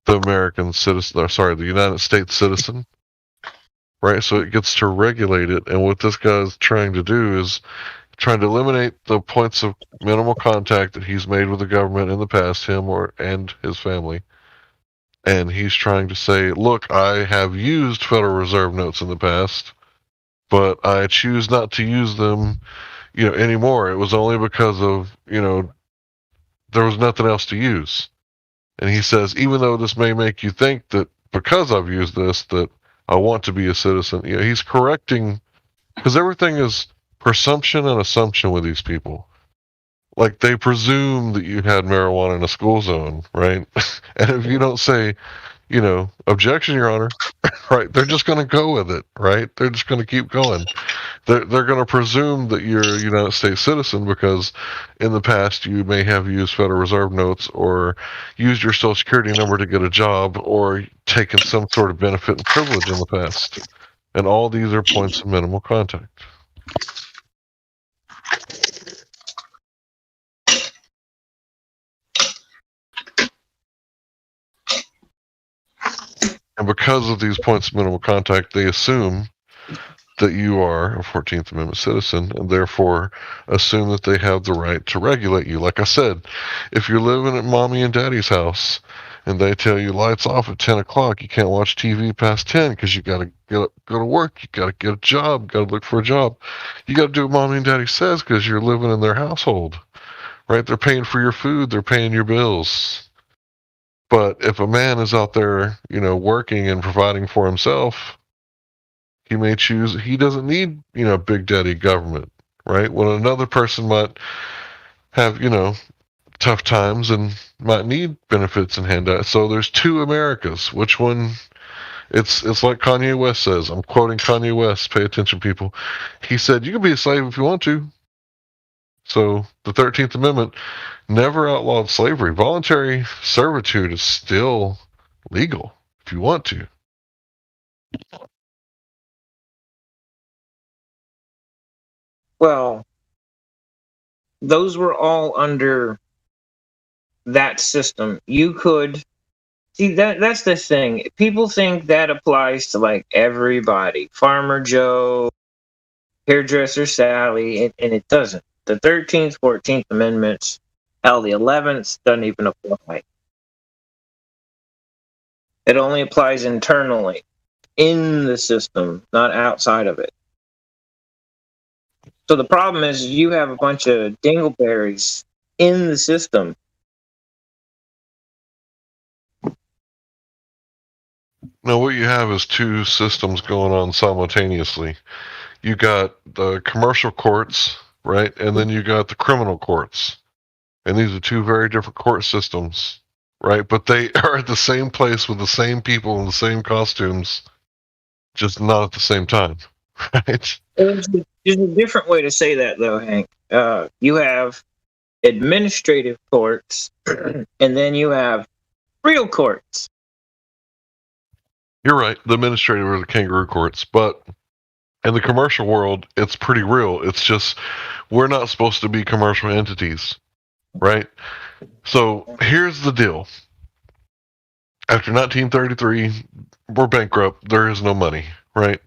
the the United States citizen, right? So it gets to regulate it. And what this guy's trying to do is trying to eliminate the points of minimal contact that he's made with the government in the past, and his family. And he's trying to say, look, I have used Federal Reserve notes in the past, but I choose not to use them, anymore. It was only because of, there was nothing else to use. And he says, even though this may make you think that because I've used this, that I want to be a citizen, he's correcting, because everything is presumption and assumption with these people. Like, they presume that you had marijuana in a school zone, right? And if you don't say, objection, Your Honor, right, they're just going to go with it, right? They're just going to keep going. They're going to presume that you're a United States citizen because in the past you may have used Federal Reserve notes or used your Social Security number to get a job or taken some sort of benefit and privilege in the past. And all these are points of minimal contact. And because of these points of minimal contact, they assume that you are a 14th Amendment citizen and therefore assume that they have the right to regulate you. Like I said, if you're living at mommy and daddy's house and they tell you lights off at 10 o'clock, you can't watch TV past 10 because you got to go to work, you got to get a job, got to look for a job. You got to do what mommy and daddy says because you're living in their household, right? They're paying for your food, they're paying your bills. But if a man is out there, working and providing for himself, he may choose, he doesn't need, big daddy government, right? When another person might have, tough times and might need benefits and handouts. So there's two Americas. Which one? It's like Kanye West says. I'm quoting Kanye West. Pay attention, people. He said, you can be a slave if you want to. So the 13th Amendment never outlawed slavery. Voluntary servitude is still legal if you want to. Well, those were all under that system. You could see that's the thing. People think that applies to like everybody. Farmer Joe, hairdresser Sally, and it doesn't. The 13th, 14th Amendments, hell, the 11th doesn't even apply. It only applies internally in the system, not outside of it. So the problem is you have a bunch of dingleberries in the system. Now, what you have is two systems going on simultaneously. You got the commercial courts, right? And then you got the criminal courts. And these are two very different court systems, right? But they are at the same place with the same people in the same costumes, just not at the same time, right? There's a different way to say that, though, Hank. You have administrative courts, and then you have real courts. You're right. The administrative are the kangaroo courts, but in the commercial world, it's pretty real. It's just we're not supposed to be commercial entities, right? So here's the deal. After 1933, we're bankrupt. There is no money, right?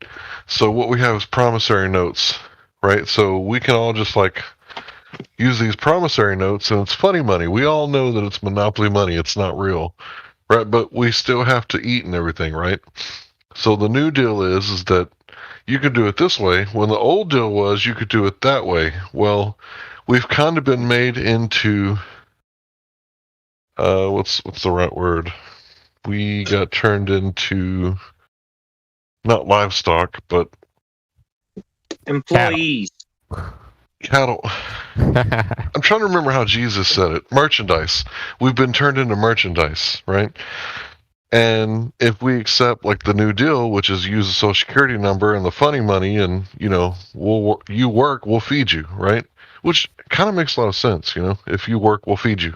So what we have is promissory notes, right? So we can all just like use these promissory notes, and it's funny money. We all know that it's monopoly money. It's not real, right? But we still have to eat and everything, right? So the new deal is that you can do it this way. When the old deal was you could do it that way. Well, we've kind of been made into what's the right word? We got turned into not livestock, but employees. Cattle. I'm trying to remember how Jesus said it. Merchandise. We've been turned into merchandise, right? And if we accept like the new deal, which is use a social security number and the funny money, and you work, we'll feed you, right? Which kind of makes a lot of sense, if you work, we'll feed you.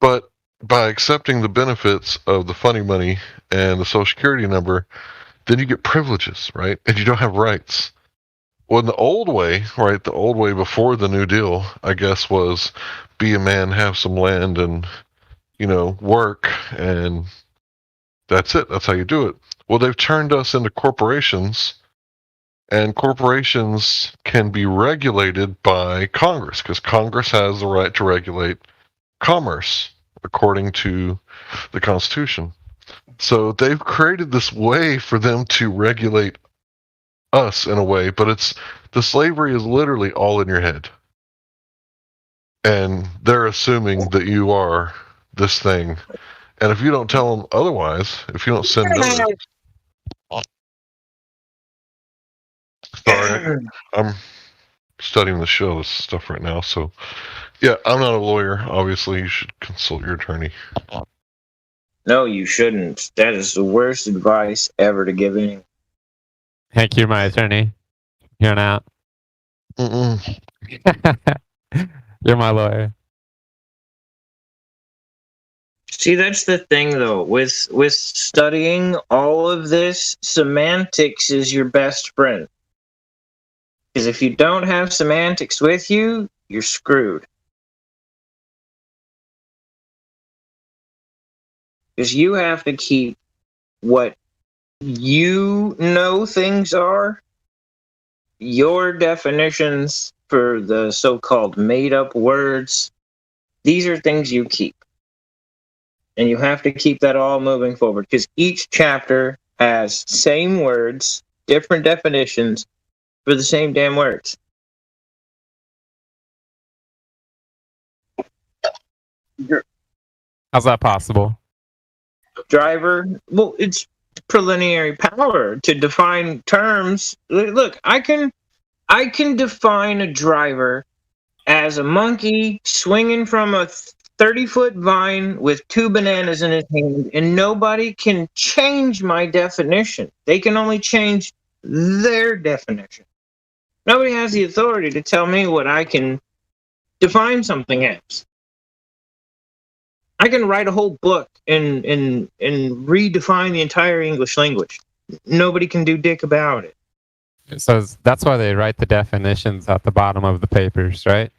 But by accepting the benefits of the funny money and the Social Security number, then you get privileges, right? And you don't have rights. Well, in the old way, right, the old way before the New Deal, I guess, was be a man, have some land, and, work, and that's it. That's how you do it. Well, they've turned us into corporations, and corporations can be regulated by Congress, because Congress has the right to regulate commerce, according to the Constitution. So they've created this way for them to regulate us in a way, but the slavery is literally all in your head. And they're assuming that you are this thing. And if you don't tell them otherwise, if you don't send notice, sorry, I'm studying the show stuff right now, so yeah, I'm not a lawyer. Obviously, you should consult your attorney. No, you shouldn't. That is the worst advice ever to give anyone. Hank, you're my attorney. You're not. You're my lawyer. See, that's the thing, though. With studying all of this, semantics is your best friend. Because if you don't have semantics with you, you're screwed. Because you have to keep what you know things are, your definitions for the so-called made-up words. These are things you keep. And you have to keep that all moving forward, because each chapter has same words, different definitions for the same damn words. How's that possible? Driver, well, it's preliminary power to define terms. Look, I can define a driver as a monkey swinging from a 30-foot vine with 2 bananas in his hand, and nobody can change my definition. They can only change their definition. Nobody has the authority to tell me what I can define something as. I can write a whole book and redefine the entire English language. Nobody can do dick about it. So that's why they write the definitions at the bottom of the papers, right?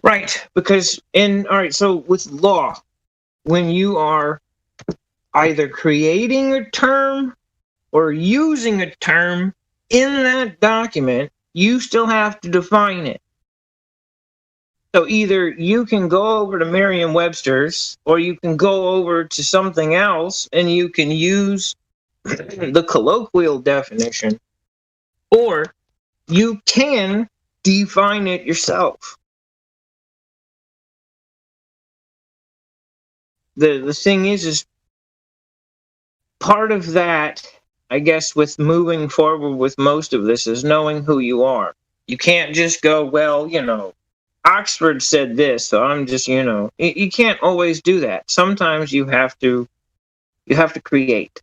Right, because so with law, when you are either creating a term or using a term in that document, you still have to define it. So either you can go over to Merriam-Webster's, or you can go over to something else and you can use the colloquial definition, or you can define it yourself. The thing is part of that, I guess, with moving forward with most of this, is knowing who you are. You can't just go, well, Oxford said this, so I'm just, you can't always do that. Sometimes you have to create.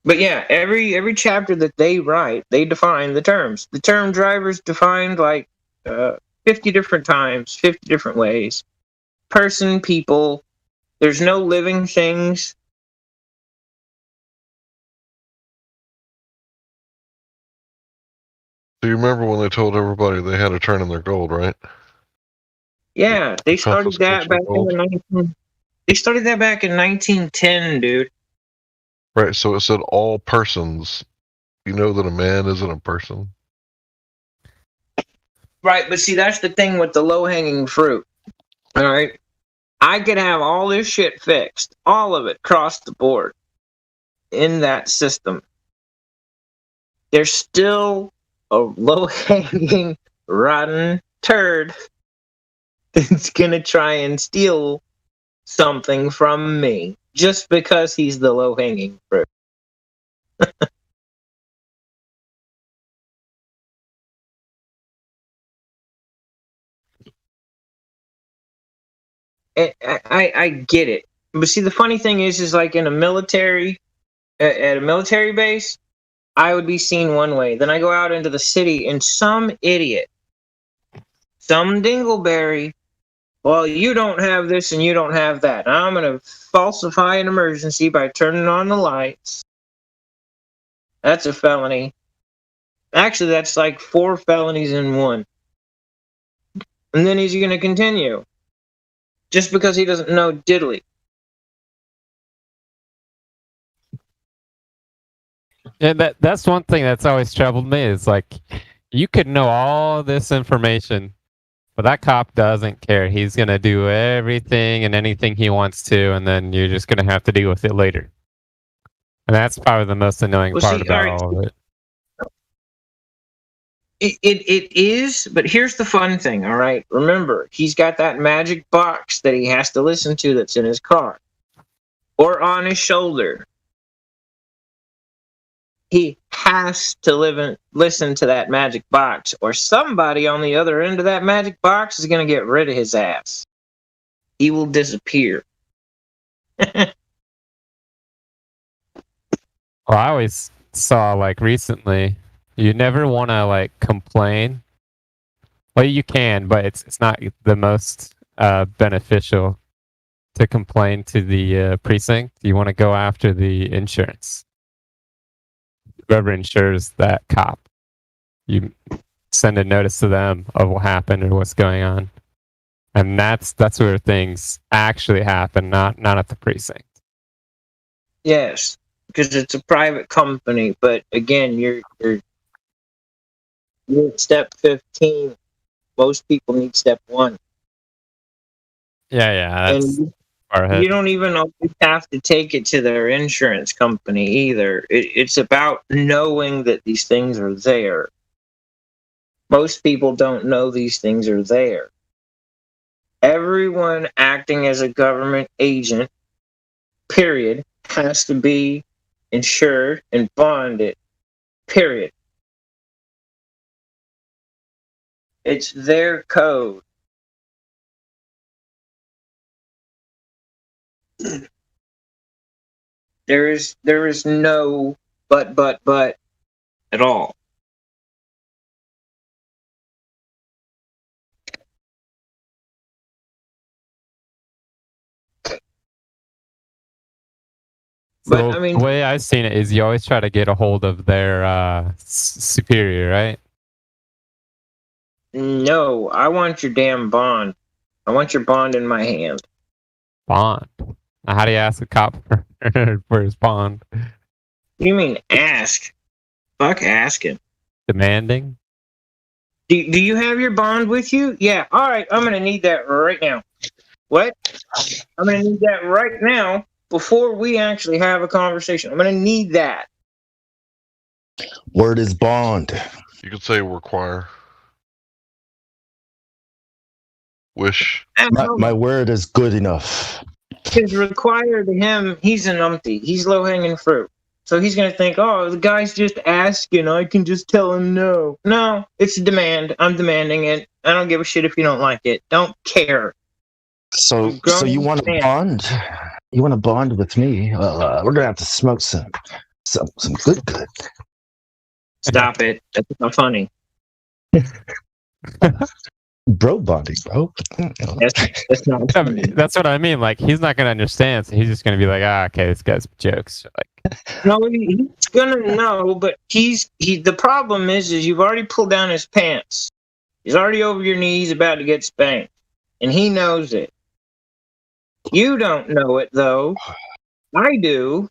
But yeah, every chapter that they write, they define the terms. The term driver's defined like 50 different times, 50 different ways. Person, people, there's no living things. Do you remember when they told everybody they had to turn in their gold, right? Yeah, they started that back in 1910, dude. Right, so it said all persons. You know that a man isn't a person. Right, but see, that's the thing with the low-hanging fruit. All right? I could have all this shit fixed, all of it, across the board, in that system. There's still a low-hanging, rotten turd that's going to try and steal something from me just because he's the low-hanging fruit. I get it. But see, the funny thing is like in a military, at a military base, I would be seen one way. Then I go out into the city and some idiot, some dingleberry, well, you don't have this and you don't have that. I'm going to falsify an emergency by turning on the lights. That's a felony. Actually, that's like 4 felonies in one. And then he's going to continue. Just because he doesn't know diddly. Yeah, that's one thing that's always troubled me is like, you could know all this information, but that cop doesn't care. He's going to do everything and anything he wants to, and then you're just going to have to deal with it later. And that's probably the most annoying part about all of it. It is, but here's the fun thing, all right? Remember, he's got that magic box that he has to listen to that's in his car or on his shoulder. He has to listen to that magic box, or somebody on the other end of that magic box is going to get rid of his ass. He will disappear. Well, I always saw, like, recently, you never want to, like, complain. Well, you can, but it's not the most beneficial to complain to the precinct. You want to go after the insurance. Whoever insures that cop, you send a notice to them of what happened or what's going on, and that's where things actually happen, not at the precinct. Yes, because it's a private company. But again, you're at step 15. Most people need step 1. Yeah, that's far ahead. You don't even always have to take it to their insurance company either. It's about knowing that these things are there. Most people don't know these things are there. Everyone acting as a government agent, period, has to be insured and bonded, period. It's their code. There is no but at all. But I mean, the way I've seen it is you always try to get a hold of their superior, right? No, I want your damn bond. I want your bond in my hand. Bond? How do you ask a cop for his bond? What do you mean ask? Fuck asking. Demanding? Do you have your bond with you? Yeah. All right. I'm going to need that right now. What? I'm going to need that right now before we actually have a conversation. I'm going to need that. Word is bond. You could say require. Wish. My word is good enough. Because required to him, he's an umpty. He's low-hanging fruit. So he's going to think, oh, the guy's just asking. I can just tell him no. No, it's a demand. I'm demanding it. I don't give a shit if you don't like it. Don't care. So you want to bond? You want to bond with me? Well, we're going to have to smoke some good. Stop it. That's not funny. Bro bonding, bro. That's not. I mean, that's what I mean. Like, he's not gonna understand, so he's just gonna be like, okay, this guy's jokes. Like, no, he's gonna know, but the problem is you've already pulled down his pants. He's already over your knees, about to get spanked, and he knows it. You don't know it though. I do.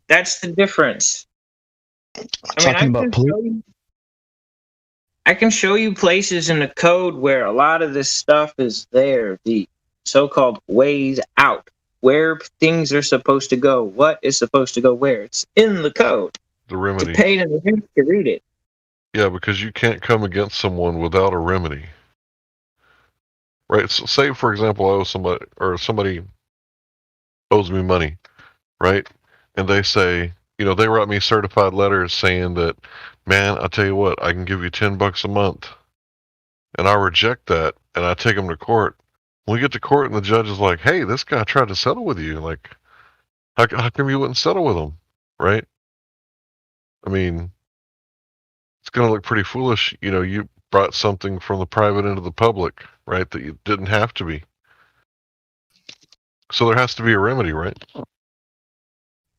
That's the difference. I can show you places in the code where a lot of this stuff is there, the so-called ways out, where things are supposed to go, what is supposed to go where. It's in the code. The remedy. You paid in the to read it. Yeah, because you can't come against someone without a remedy. Right? So say, for example, I owe somebody, or somebody owes me money, right? And they say, they write me certified letters saying that, man, I tell you what, I can give you $10 a month. And I reject that, and I take them to court. We get to court, and the judge is like, hey, this guy tried to settle with you. Like, How come you wouldn't settle with them, right? I mean, it's going to look pretty foolish. You know, you brought something from the private into the public, right? That you didn't have to be. So there has to be a remedy, right?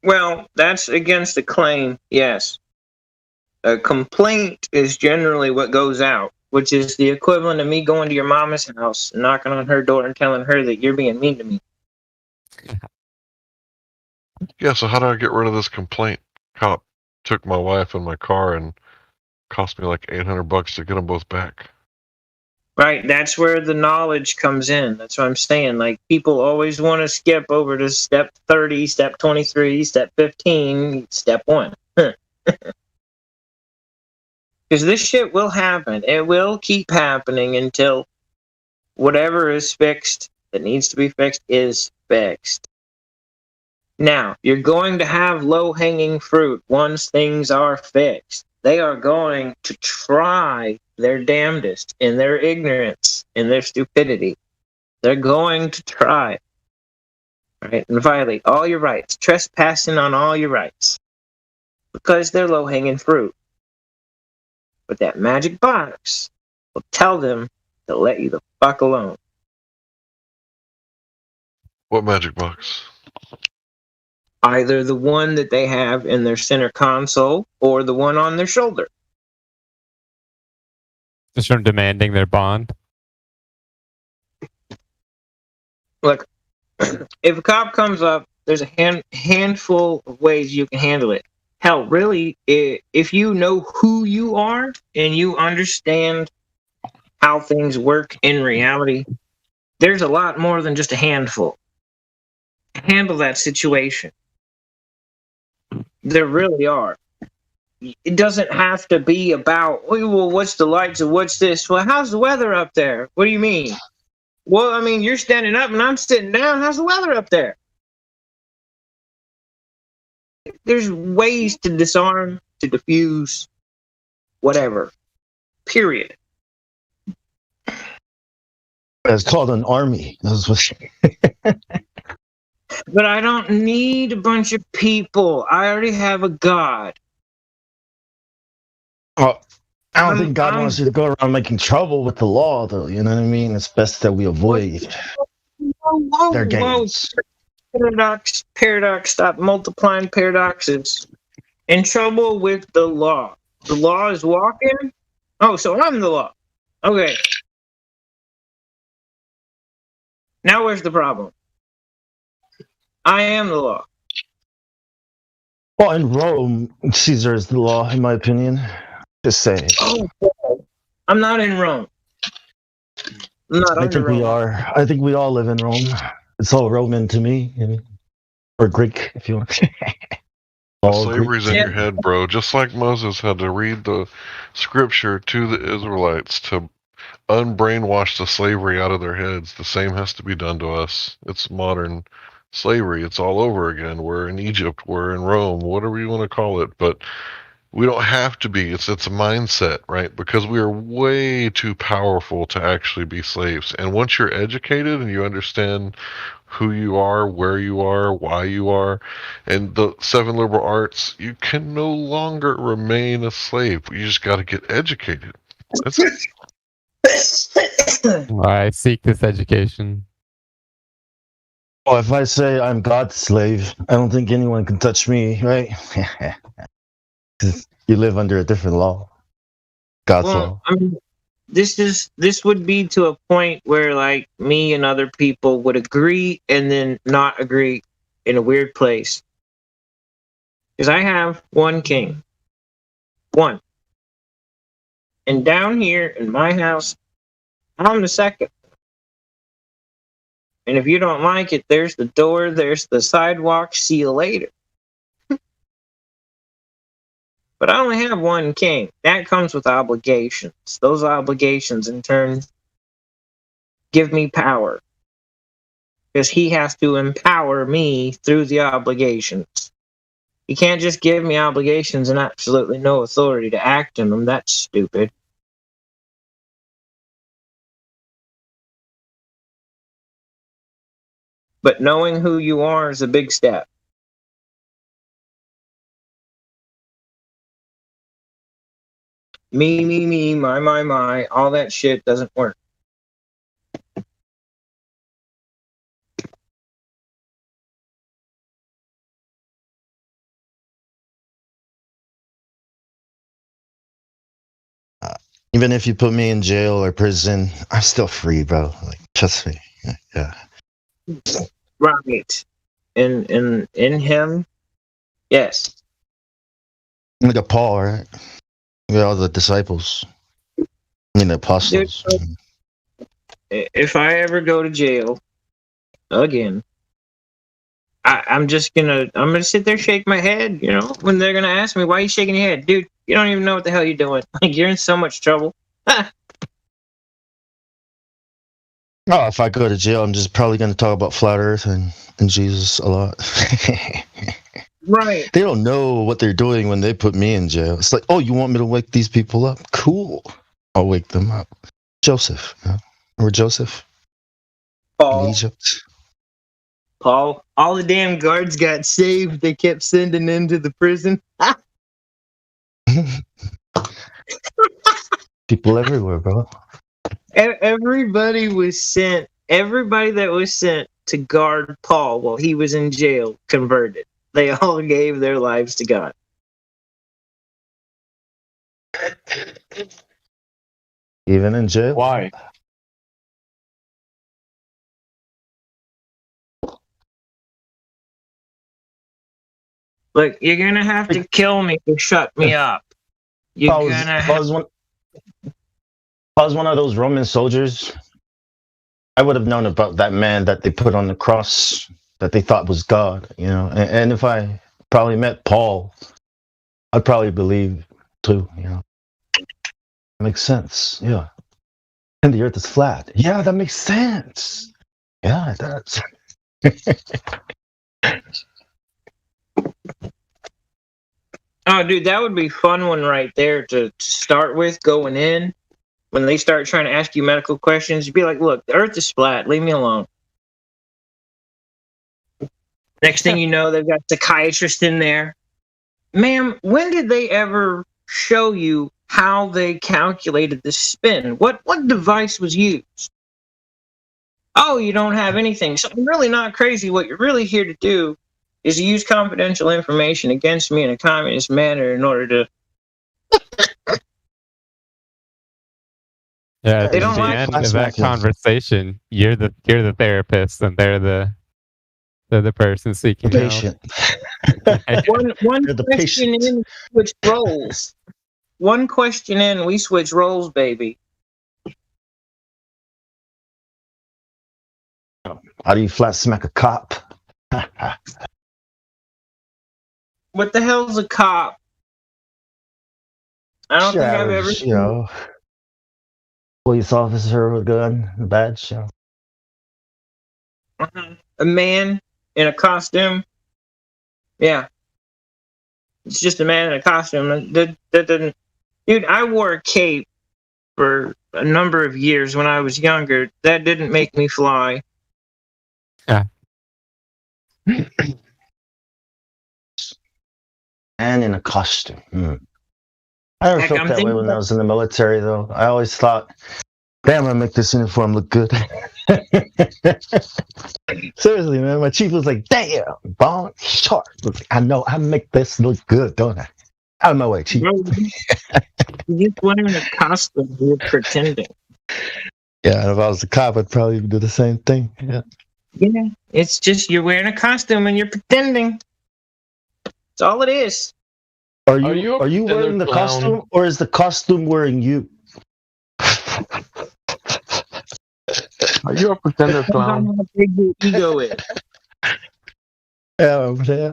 Well, that's against the claim, yes. A complaint is generally what goes out, which is the equivalent of me going to your mama's house, knocking on her door and telling her that you're being mean to me. Yeah, so how do I get rid of this complaint? Cop took my wife and my car and cost me like $800 to get them both back. Right, that's where the knowledge comes in. That's what I'm saying. Like, people always want to skip over to step 30, step 23, step 15, step 1. Because this shit will happen. It will keep happening until whatever is fixed that needs to be fixed is fixed. Now, you're going to have low-hanging fruit once things are fixed. They are going to try their damnedest in their ignorance, in their stupidity. They're going to try, right, and violate all your rights, trespassing on all your rights, because they're low-hanging fruit. But that magic box will tell them to let you the fuck alone. What magic box? Either the one that they have in their center console or the one on their shoulder. Just from demanding their bond? Look, if a cop comes up, there's a handful of ways you can handle it. Hell, really, if you know who you are and you understand how things work in reality, there's a lot more than just a handful. Handle that situation. There really are. It doesn't have to be about, well, what's the lights or what's this? Well, how's the weather up there? What do you mean? Well, I mean, you're standing up and I'm sitting down. How's the weather up there? There's ways to disarm, to diffuse, whatever. Period. It's called an army. But I don't need a bunch of people. I already have a God. Oh, I don't think God wants you to go around making trouble with the law, though. You know what I mean? It's best that we avoid their games. Paradox, stop multiplying paradoxes. In trouble with the law. The law is walking? Oh, so I'm the law. Okay. Now where's the problem? I am the law. Well, in Rome, Caesar is the law, in my opinion. Just saying. Oh, I'm not in Rome. I think we are. I think we all live in Rome. It's all Roman to me, or Greek, if you want. Slavery's in your head, bro. Just like Moses had to read the scripture to the Israelites to unbrainwash the slavery out of their heads. The same has to be done to us. It's modern slavery. It's all over again. We're in Egypt. We're in Rome. Whatever you want to call it, but we don't have to be. It's a mindset, right? Because we are way too powerful to actually be slaves. And once you're educated and you understand who you are, where you are, why you are, and the 7 liberal arts, you can no longer remain a slave. You just got to get educated. That's it. I seek this education. Well, if I say I'm God's slave, I don't think anyone can touch me, right? Because you live under a different law. God's law. I mean, this would be to a point where, like, me and other people would agree and then not agree in a weird place. Because I have one king. One. And down here in my house, I'm the second. And if you don't like it, there's the door, there's the sidewalk, see you later. But I only have one king. That comes with obligations. Those obligations, in turn, give me power. Because he has to empower me through the obligations. He can't just give me obligations and absolutely no authority to act in them. That's stupid. But knowing who you are is a big step. Me, my, all that shit doesn't work. Even if you put me in jail or prison, I'm still free, bro. Like, trust me. Yeah. Right. In him, yes. Look at Paul, right? Look at all the disciples. I mean, the apostles. Dude, if I ever go to jail again, I'm gonna sit there, shake my head, when they're gonna ask me, why are you shaking your head? Dude, you don't even know what the hell you're doing. Like, you're in so much trouble. Oh, if I go to jail, I'm just probably going to talk about flat Earth and Jesus a lot. Right. They don't know what they're doing when they put me in jail. It's like, oh, you want me to wake these people up? Cool. I'll wake them up. Joseph. Remember Joseph? Paul. In Egypt. Paul. All the damn guards got saved. They kept sending into the prison. People everywhere, bro. Everybody that was sent to guard Paul while he was in jail converted. They all gave their lives to God. Even in jail? Why? Look, you're gonna have to kill me to shut me up. If I was one of those Roman soldiers, I would have known about that man that they put on the cross that they thought was God, And if I probably met Paul, I'd probably believe too, Makes sense, yeah. And the earth is flat. Yeah, that makes sense. Yeah, it does. Oh, dude, that would be fun one right there to start with going in. When they start trying to ask you medical questions, you'd be like, look, the earth is flat. Leave me alone. Next thing you know, they've got psychiatrists in there. Ma'am, when did they ever show you how they calculated the spin? What device was used? Oh, you don't have anything. So I'm really not crazy. What you're really here to do is use confidential information against me in a communist manner in order to... Yeah, at the end of that conversation, you're the therapist, and they're the person seeking the patient. One question in, we switch roles. One question in, we switch roles, baby. How do you flat smack a cop? What the hell's a cop? I don't think I've ever seen. Police officer with a gun, a badge. A man in a costume. Yeah. It's just a man in a costume. That doesn't... Dude, I wore a cape for a number of years when I was younger. That didn't make me fly. Yeah. Man in a costume. I never felt that way when I was in the military, though. I always thought, damn, I make this uniform look good. Seriously, man. My chief was like, damn, Bond, sharp. I know, I make this look good, don't I? Out of my way, chief. You just wearing a costume. You're pretending. Yeah, and if I was a cop, I'd probably do the same thing. Yeah. Yeah, it's just you're wearing a costume and you're pretending. That's all it is. Are you wearing the costume, or is the costume wearing you? Are you a pretender clown? How big your ego is. Yeah.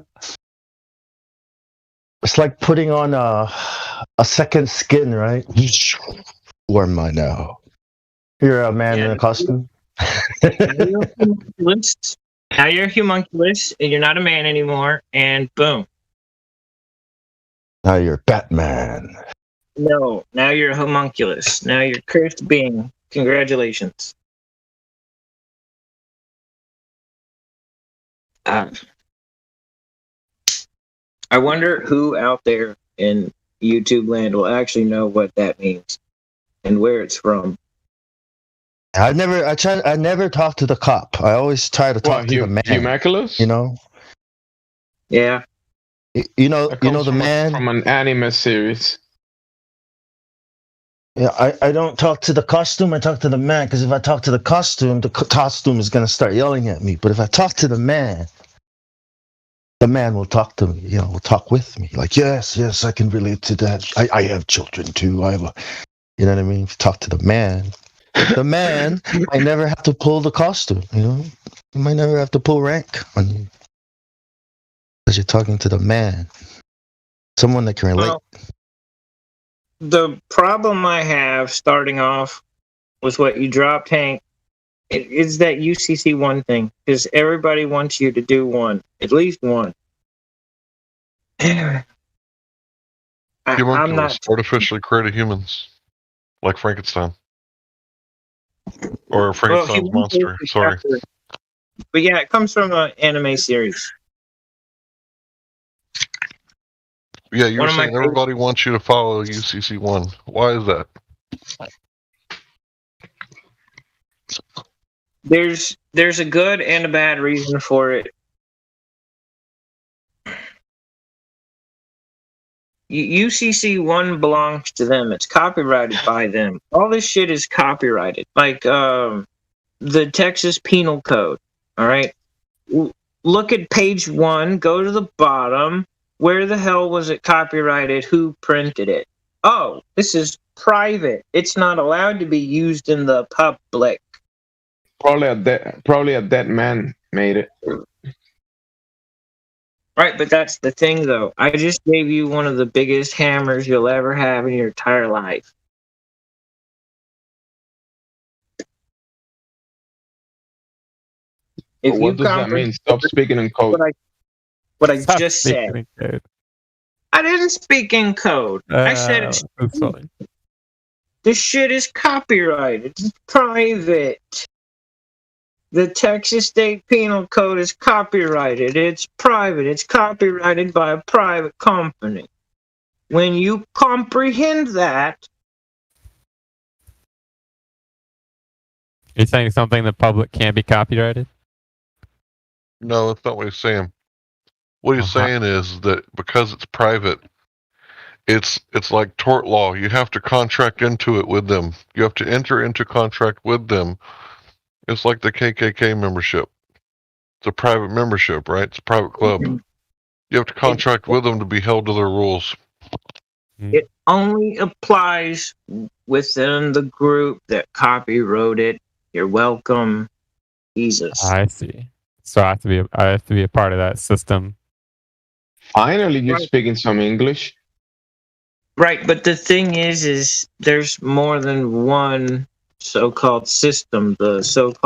It's like putting on a second skin, right? Who am I now? You're a man in a costume. Now you're a homunculus, and you're not a man anymore, and boom. Now you're Batman. No, now you're a homunculus. Now you're cursed being. Congratulations. I wonder who out there in, YouTube land will actually know what that means and where it's from. I never talk to the cop. I always try to talk to the man. Humaculus? You know? Yeah. You know the man from an anime series. Yeah, I don't talk to the costume. I talk to the man, because if I talk to the costume is going to start yelling at me. But if I talk to the man will talk to me. You know, will talk with me. Like, yes, I can relate to that. I have children too. You know what I mean? If you talk to the man might never have to pull the costume. You know, you might never have to pull rank on you, because you're talking to the man, someone that can relate. Well, the problem I have starting off with what you dropped, Hank, is that UCC one thing, because everybody wants you to do one, at least one. I'm not artificially created humans, like Frankenstein. Or Frankenstein's monster, sorry. But yeah, it comes from an anime series. Yeah, you're saying everybody wants you to follow UCC1. Why is that? There's a good and a bad reason for it. UCC1 belongs to them. It's copyrighted by them. All this shit is copyrighted. Like the Texas Penal Code. All right? Look at page 1. Go to the bottom. Where the hell was it copyrighted? Who printed it? Oh, this is private. It's not allowed to be used in the public. Probably a dead man made it. Right, but that's the thing, though. I just gave you one of the biggest hammers you'll ever have in your entire life. What does that mean? Stop speaking in code. What I just said. I didn't speak in code. I said this shit is copyrighted. It's private. The Texas State Penal Code is copyrighted. It's private. It's copyrighted by a private company. When you comprehend that... You're saying something the public can't be copyrighted? No, that's not what he's saying. What he's saying is that because it's private, it's like tort law. You have to contract into it with them. You have to enter into contract with them. It's like the KKK membership. It's a private membership, right? It's a private club. You have to contract with them to be held to their rules. It only applies within the group that copywrote it. You're welcome, Jesus. I see. So I have to be a part of that system. Finally, you're speaking some English. Right, but the thing is there's more than one so-called system. The so-called